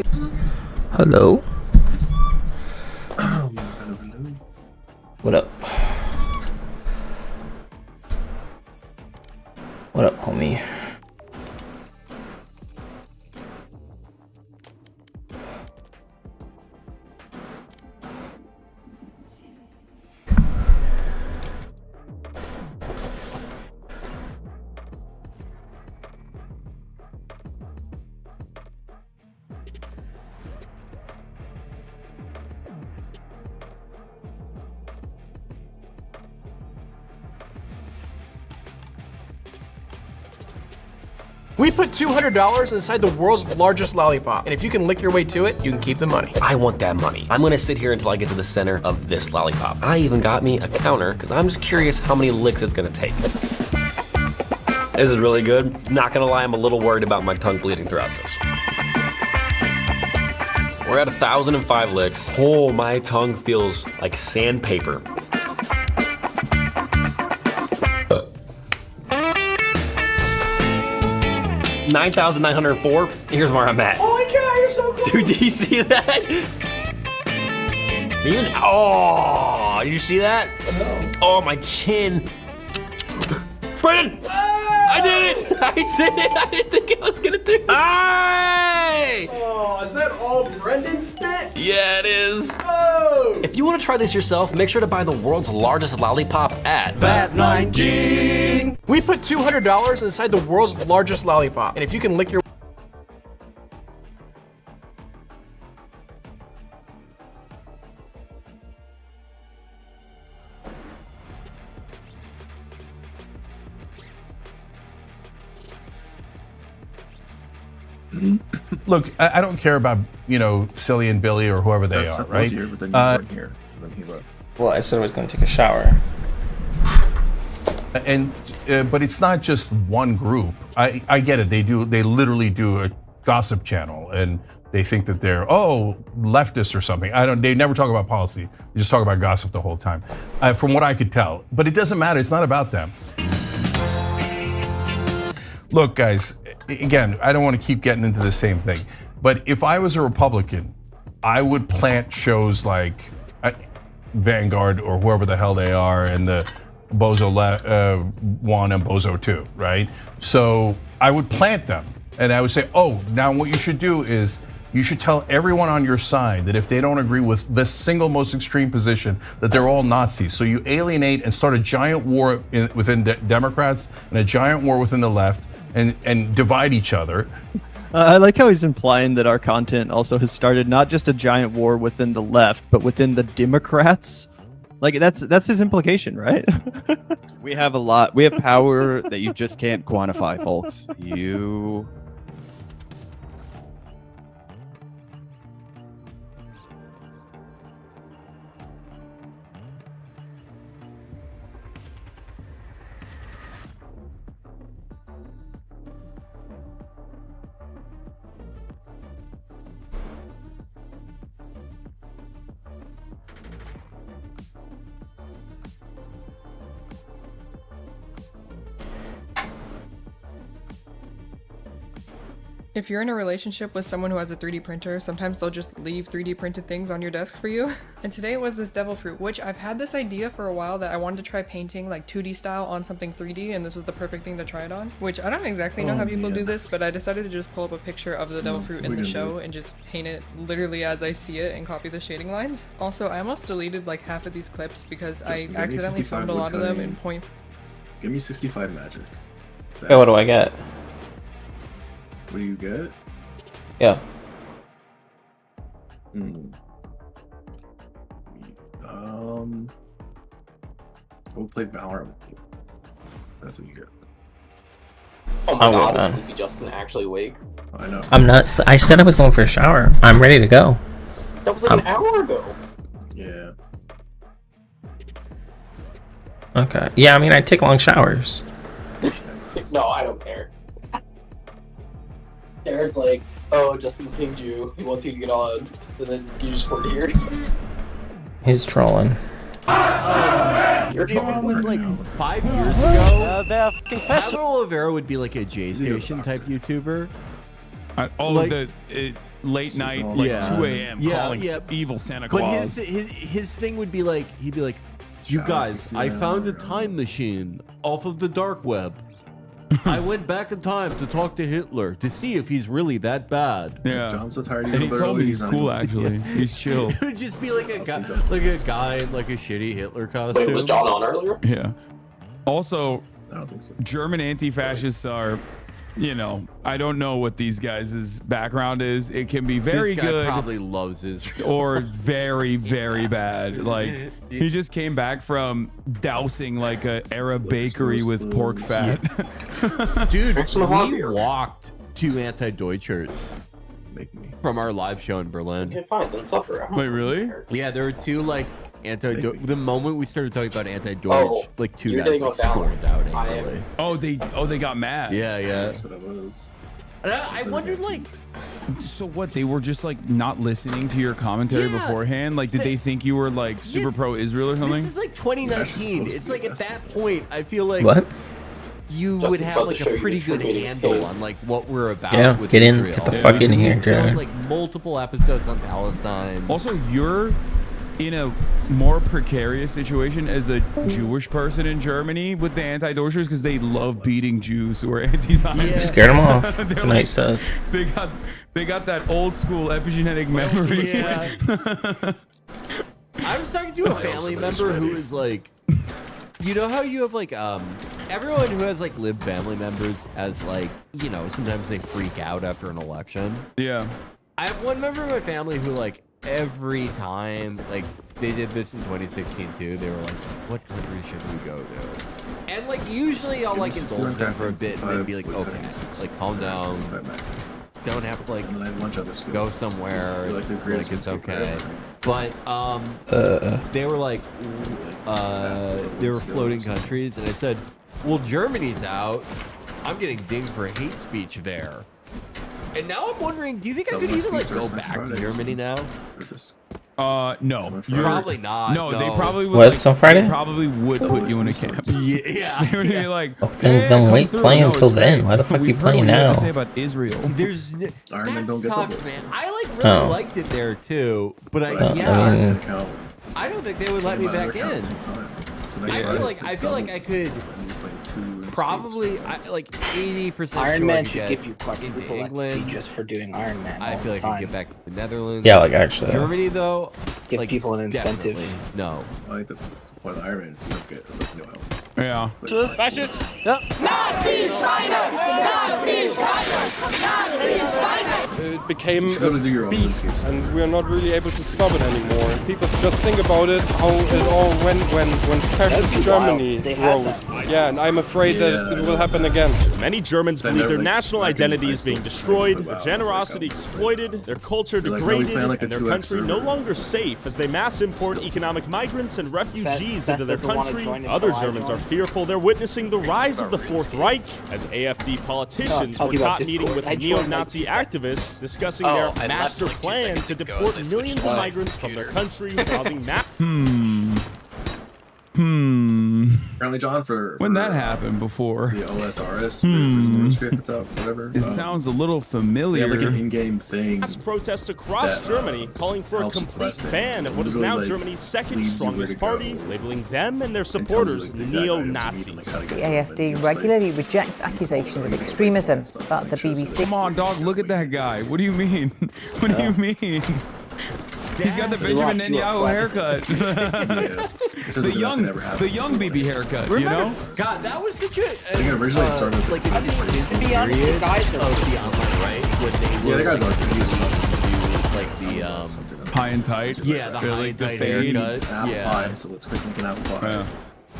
Hello. What up? What up, homie? We put $200 inside the world's largest lollipop, and if you can lick your way to it, you can keep the money. I want that money. I'm gonna sit here until I get to the center of this lollipop. I even got me a counter, because I'm just curious how many licks it's gonna take. This is really good. Not gonna lie, I'm a little worried about my tongue bleeding throughout this. We're at 1,005 licks. Oh, my tongue feels like sandpaper. 9,904. Here's where I'm at. Oh my god, you're so close. Dude, did you see that? Even, oh, did you see that? No. Oh, my chin. Brennan! I did it! I did it! I didn't think I was gonna do it. Aye! Oh, is that all Brendan spit? Yeah, it is. Oh! If you want to try this yourself, make sure to buy the world's largest lollipop at Fat19. We put $200 inside the world's largest lollipop, and if you can lick your Look, I don't care about, you know, Silly and Billy or whoever they are, right? Here, but then you weren't here, and then he left. Well, I said I was going to take a shower. And but it's not just one group. I get it. They literally do a gossip channel, and they think that they're leftists or something. They never talk about policy. They just talk about gossip the whole time, from what I could tell. But it doesn't matter. It's not about them. Look, guys. Again, I don't want to keep getting into the same thing, but if I was a Republican, I would plant shows like Vanguard or whoever the hell they are, and the Bozo 1 and Bozo 2, right? So I would plant them, and I would say, now what you should do is you should tell everyone on your side that if they don't agree with this single most extreme position, that they're all Nazis. So you alienate and start a giant war within Democrats and a giant war within the left, and divide each other. I like how he's implying that our content also has started not just a giant war within the left, but within the Democrats. Like that's his implication, right? We have power that you just can't quantify, folks. If you're in a relationship with someone who has a 3D printer, sometimes they'll just leave 3D printed things on your desk for you. And today it was this devil fruit, which I've had this idea for a while that I wanted to try painting like 2D style on something 3D, and this was the perfect thing to try it on. Which I don't exactly know how people do this, but I decided to just pull up a picture of the devil fruit in the show and just paint it literally as I see it and copy the shading lines. Also, I almost deleted like half of these clips because I accidentally filmed a lot of them in point. Give me 65 magic. Hey, what do I get? What do you get? Yeah. We'll play Valorant with you. That's what you get. Oh my god, is Sleepy Justin actually awake? I know. I'm not. I said I was going for a shower. I'm ready to go. That was like an hour ago. Yeah. Okay. Yeah, I mean, I take long showers. No, I don't care. Jared's like, oh, Justin pinged you. He wants you to get on. And then you just weren't here. He's trolling. Your phone was like 5 years ago. Pablo Olivera would be like a J Station type YouTuber. Like, the late night, like 2 a.m. calling evil Santa Claus. But his thing would be like, he'd be like, you guys, I found a time machine off of the dark web. I went back in time to talk to Hitler to see if he's really that bad. Yeah. John's so tired. And he told me he's cool, actually. He's chill. It would just be like a guy in like a shitty Hitler costume. Wait, was John on earlier? Yeah. Also, I don't think so. German anti-fascists are, you know, I don't know what these guys' background is. It can be very this guy good. Probably loves Israel. Or very, very bad. Like, he just came back from dousing like a Arab bakery with pork fat. Dude, we walked to Anti-Deutschers from our live show in Berlin. Okay, fine, then suffer. Wait, really? Yeah, there were two like the moment we started talking about anti-Deutsch, like two guys like, stormed out angrily. Oh, they got mad. Yeah. That's what it was. And I wondered, like, so what? They were just like not listening to your commentary beforehand. Like, did they think you were like super pro Israel or something? This is like 2019. It's like at that point, I feel like What? you would have like a pretty good handle on like what we're about. Yeah, with get in, Israel. get the fuck in here, We've done, Jared. like multiple episodes on Palestine. Also, you're in a more precarious situation as a Jewish person in Germany with the anti-Deutschers because they love beating Jews who are anti-Zionist. Yeah. Scared 'em off. They're Tonight, like, Seth. they got that old school epigenetic memory. Yeah. I was talking to a family member who was like, you know how you have like everyone who has like lived family members has like, you know, sometimes they freak out after an election. Yeah. I have one member of my family who like every time, like they did this in 2016 too, they were like, what country should we go to? And like usually I'll like indulge them for a bit and then be like, okay, like calm down. Don't have to like go somewhere. Like it's okay. But they were like they were floating countries, and I said, well, Germany's out. I'm getting dinged for hate speech there. And now I'm wondering, do you think I could even like go back to Germany now? No. Probably not. No, no. they probably would. What, it's on Friday? They probably would put you in a camp. Yeah. They would be like, Oh, then don't wait playing until then. Why the fuck you playing now? Say about Israel. There's that sucks, man. I like really Oh. liked it there too, but I yeah, mean- I don't think they would let me back in. I feel like I could probably like 80% Iron sure Man I could should get give you quadruple into XP England. just for doing Iron Man. I all feel the like I time. could get back to the Netherlands. Yeah, like, actually. Germany though, Give like, people an incentive. definitely No. I like the point of the Iron Man is you don't get it's like no help. Yeah. Just fascist. Nazi Schweine! Nazi Schweine! Nazi Schweine! It became a beast, and we're not really able to stop it anymore. And people just think about it, how it all went when fascist Germany rose. Yeah, and I'm afraid that it will happen again. As many Germans believe their national identity is being destroyed, their generosity exploited, their culture degraded, and their country no longer safe as they mass import economic migrants and refugees into their country. Other Germans are fearful they're witnessing the rise of the Fourth Reich, as AfD politicians were caught meeting with neo-Nazi activists discussing their master plan to deport millions of migrants from their country, causing mass. Apparently, John, for When that happened before. the OSRS script that's out, whatever. It sounds a little They familiar. have like an in-game thing. Mass protests across that, Germany calling for a helps complete suppress ban of what is really, now like, Germany's second leads you where strongest to go. party, labeling them and their supporters the neo-Nazis. The AfD regularly rejects accusations of extremism, but the BBC... Come on, dog, look at that guy. What do you mean? What do you mean? He's got the Benjamin Netanyahu haircut. the young BB haircut, you know? God, that was such a think it originally started with like an instant period of the online right when they Yeah, were the guys like, are using like the high and tight. Yeah, the They're high like and the tight fade. haircut. Apple Yeah. pie, so let's quick make an apple pie.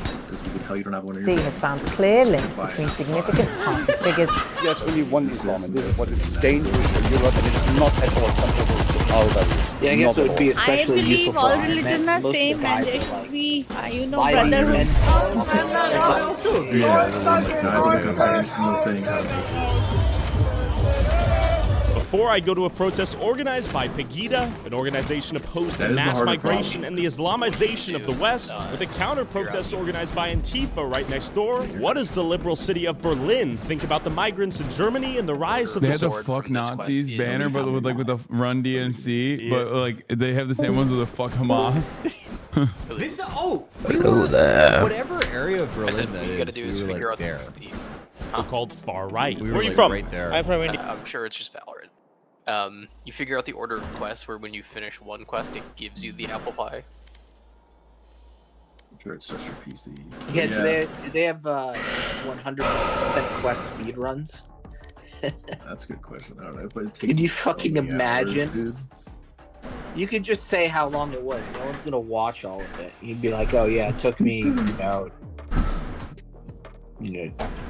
Because we can tell you don't have one of your AfD has found clear links between significant party figures. There's only one Islam, and this is what is dangerous for Europe, and it's not at all comfortable to our values. Yeah, I guess it would be Not at all. especially I believe useful all for Iron religions Man. are Most of the same and guys there are should like, be, violent brotherhood. men. I also agree. Yeah, the one that guys like a very similar thing. Before I go to a protest organized by Pegida, an organization opposed to That is the mass harder migration problem. and the Islamization of the West, with a counter-protest organized by Antifa right next door, what does the liberal city of Berlin think about the migrants in Germany and the rise of They the had the sword? fuck Nazis banner, but with the Run DNC, but like they have the same ones with the fuck Hamas. This whatever area of Berlin that you gotta do is figure out there. We're called far right. We were, Where are you like, from? Right there. I'm from India. I'm sure it's just Valorant. You figure out the order of quests where when you finish one quest, it gives you the apple pie. I'm sure it's just your PC. Yeah, do they have 100% quest speed runs? That's a good question. I don't know. But Can you fucking so many hours, imagine? dude. You could just say how long it was. No one's gonna watch all of it. You'd be like, oh yeah, it took me,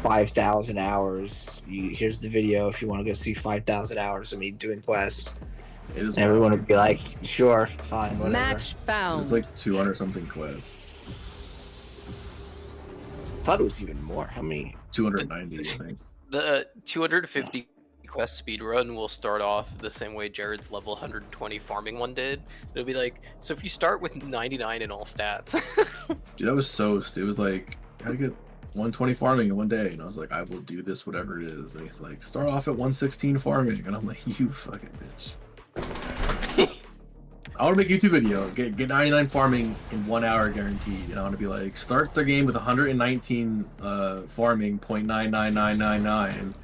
5,000 hours. Here's the video if you want to go see 5,000 hours of me doing quests. And everyone would be like, sure, fine, whatever. Match found. It's like 200 something quests. I thought it was even more. How many? 290, I think. The 250 quest speedrun will start off the same way Jared's level 120 farming one did. It'll be like, so if you start with 99 in all stats. Dude, that was so. It was like, how to get 120 farming in one day, and I was like, I will do this, whatever it is. And he's like, start off at 116 farming, and I'm like, you fucking bitch. I want to make a YouTube video, get 99 farming in 1 hour guaranteed, and I want to be like, start the game with 119 farming, 0.99999.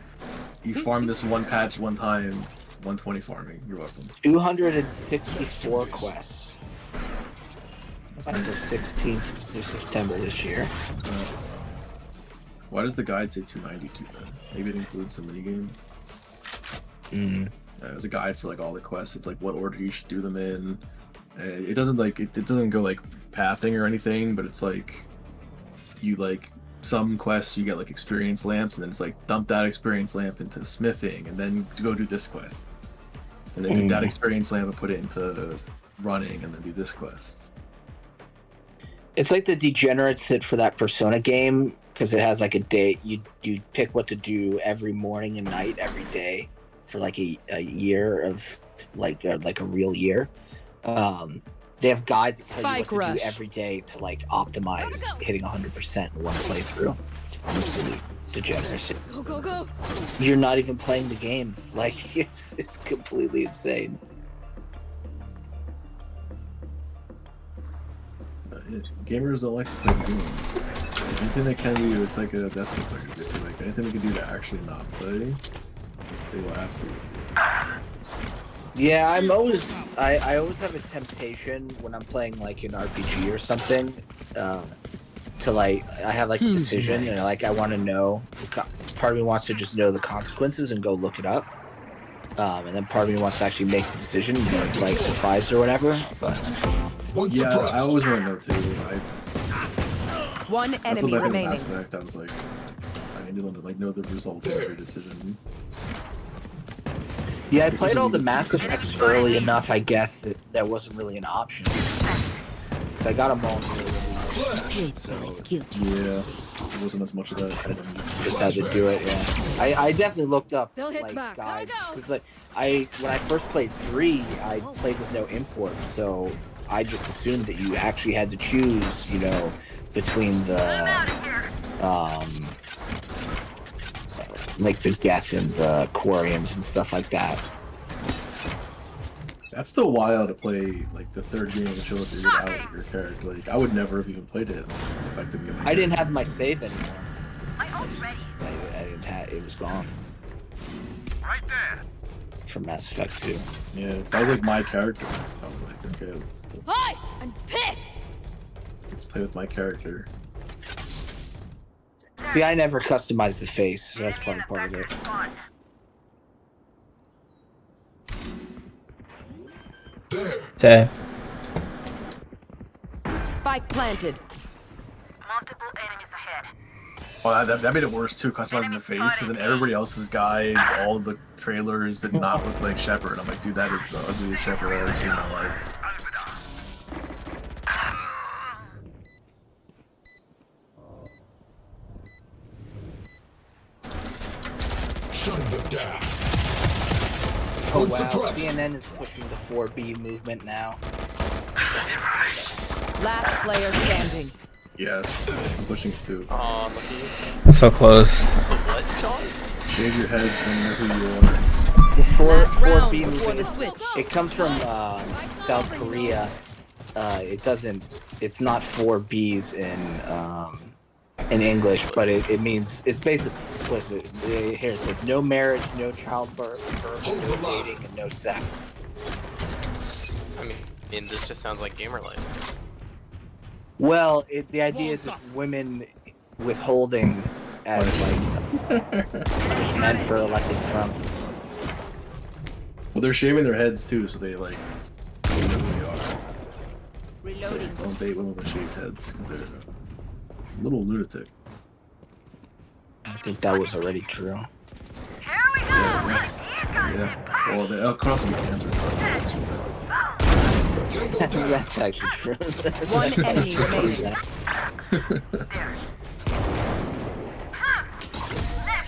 You farm this one patch one time, 120 farming. You're welcome. 264 quests. As of 16th of September this year. Why does the guide say 292 then? Maybe it includes some minigame. There's a guide for like all the quests. It's like what order you should do them in. It doesn't like it doesn't go like pathing or anything, but it's like you like some quests you get like experience lamps, and then it's like dump that experience lamp into smithing, and then go do this quest, and then take that experience lamp and put it into running, and then do this quest. It's like the degenerates sit for that Persona game because it has like a date. You pick what to do every morning and night every day for like a year of like a real year. They have guides that tell you what to do every day to like optimize hitting 100% in one playthrough. It's absolute degeneracy. Go, go, go. You're not even playing the game. Like it's completely insane. Gamers don't like to play the game. Anything they can do, it's like a Destiny player. They say like anything they can do to actually not play, they will absolutely. Yeah, I always have a temptation when I'm playing like an RPG or something, to like I have like a decision and like I want to know. Part of me wants to just know the consequences and go look it up, and then part of me wants to actually make the decision, like surprised or whatever. But yeah, I always want to know too. One enemy remaining. Mass Effect, I was like, I need to like know the results of your decision. yeah, I played all the Mass Effects early enough, I guess, that wasn't really an option. Because I got them all early. So, yeah, it wasn't as much of that. Just had to do it, yeah. I definitely looked up They'll hit like back. guides. Because like when I first played 3, I played with no imports, so I just assumed that you actually had to choose, between the like the Geth and the Quarians and stuff like that. That's still wild to play like the third game and show up without your character. Like I would never have even played it if I couldn't get my I didn't have my save anymore. I didn't have it was gone. Right there. From Mass Effect 2. Yeah, so I was like my character. I was like, okay, Hi! I'm pissed! let's play with my character. See, I never customized the face, so that's probably part of it. There. Spike planted. Multiple enemies ahead. Oh, that made it worse too, customizing the face, because then everybody else's guides, all the trailers did not look like Shepard. I'm like, dude, that is the ugliest Shepard I've ever seen in my life. Shutting them down. Oh wow, CNN is pushing the 4B movement now. Last player standing. Yes, I'm pushing too. Aw, lucky. So close. What, John? Shave your head and know who you are. The 4B before the movement, switch. it comes from South Korea. It's not 4Bs in English, but it means, it's basically, here it says, no marriage, no childbirth, no dating, and no sex. I mean, this just sounds like gamer life. Well, the idea is if women withholding as like punishment for electing Trump. Well, they're shaving their heads too, so they like know who they are. Reloading. So don't date women with shaved heads because they're a little lunatic. I think that was already true. Yeah. Well, they'll cross them with cancer. That's actually true. One enemy remaining.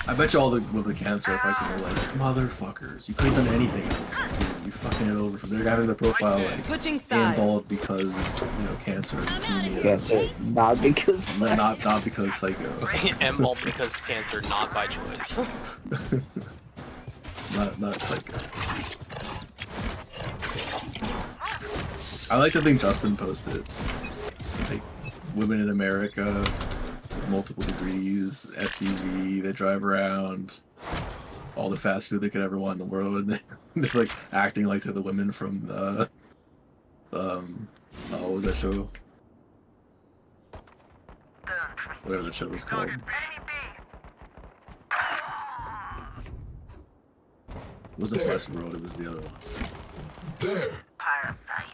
I bet you all the with the cancer are probably like, motherfuckers, you couldn't have done anything else. Dude, you fucking it over. They're having the profile like Switching sides. bald because cancer. Cancer, not because not because psycho. Bald because cancer, not by choice. not psycho. I like the thing Justin posted. Like women in America, multiple degrees, SUV, they drive around, all the fast food they could ever want in the world, and they're like acting like they're the women from the what was that show? Whatever the show was called. It wasn't Westworld, it was the other one. There. Parasite.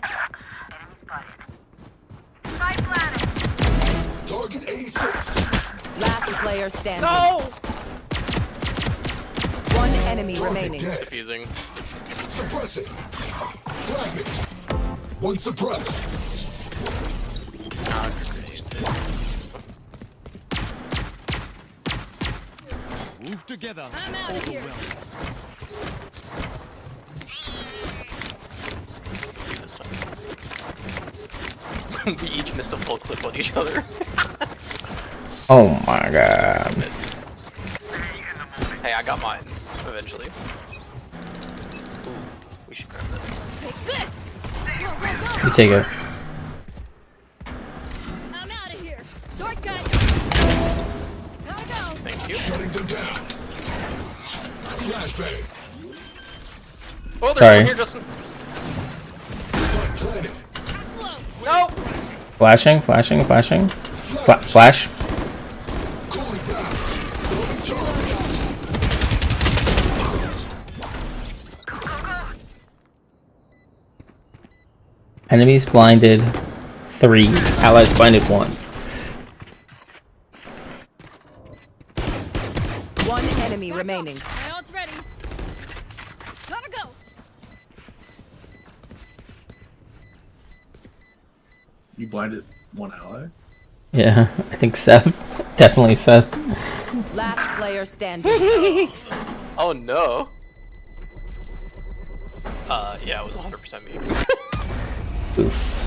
Enemy spotted. Spy planet. Target 86. Last player standing. No! One enemy remaining. Defusing. Suppressing. Fragment. One suppressed. Move together. I'm out of here. We each missed a full clip on each other. Oh my god. Hey, I got mine eventually. Ooh, we should grab this. Take this. Go, go, go. You take it. I'm out of here. Shortcut. Gotta go. Thank you. Shutting them down. Flashbang. Oh, there's Sorry. one here, Justin. No. Flashing. Flash. Enemies blinded 3. Allies blinded 1. One enemy remaining. My ult's ready. Gotta go. You blinded one ally? Yeah, I think Seth. Definitely Seth. Last player standing. Oh no. Yeah, it was 100% me. Oof.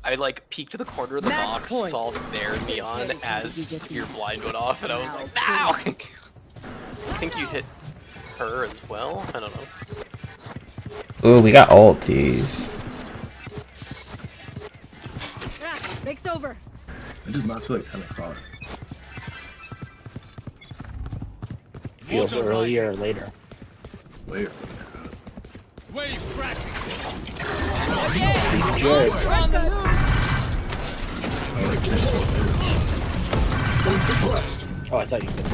I like peeked to the corner of the box, saw their neon as your blind went off, and I was like, no! I think you hit her as well? I don't know. Ooh, we got ulties. Break's over. It does not feel like 10 o'clock. Feels earlier or later. Later. Wave crashing. Jared. One suppressed. Oh, I thought you said.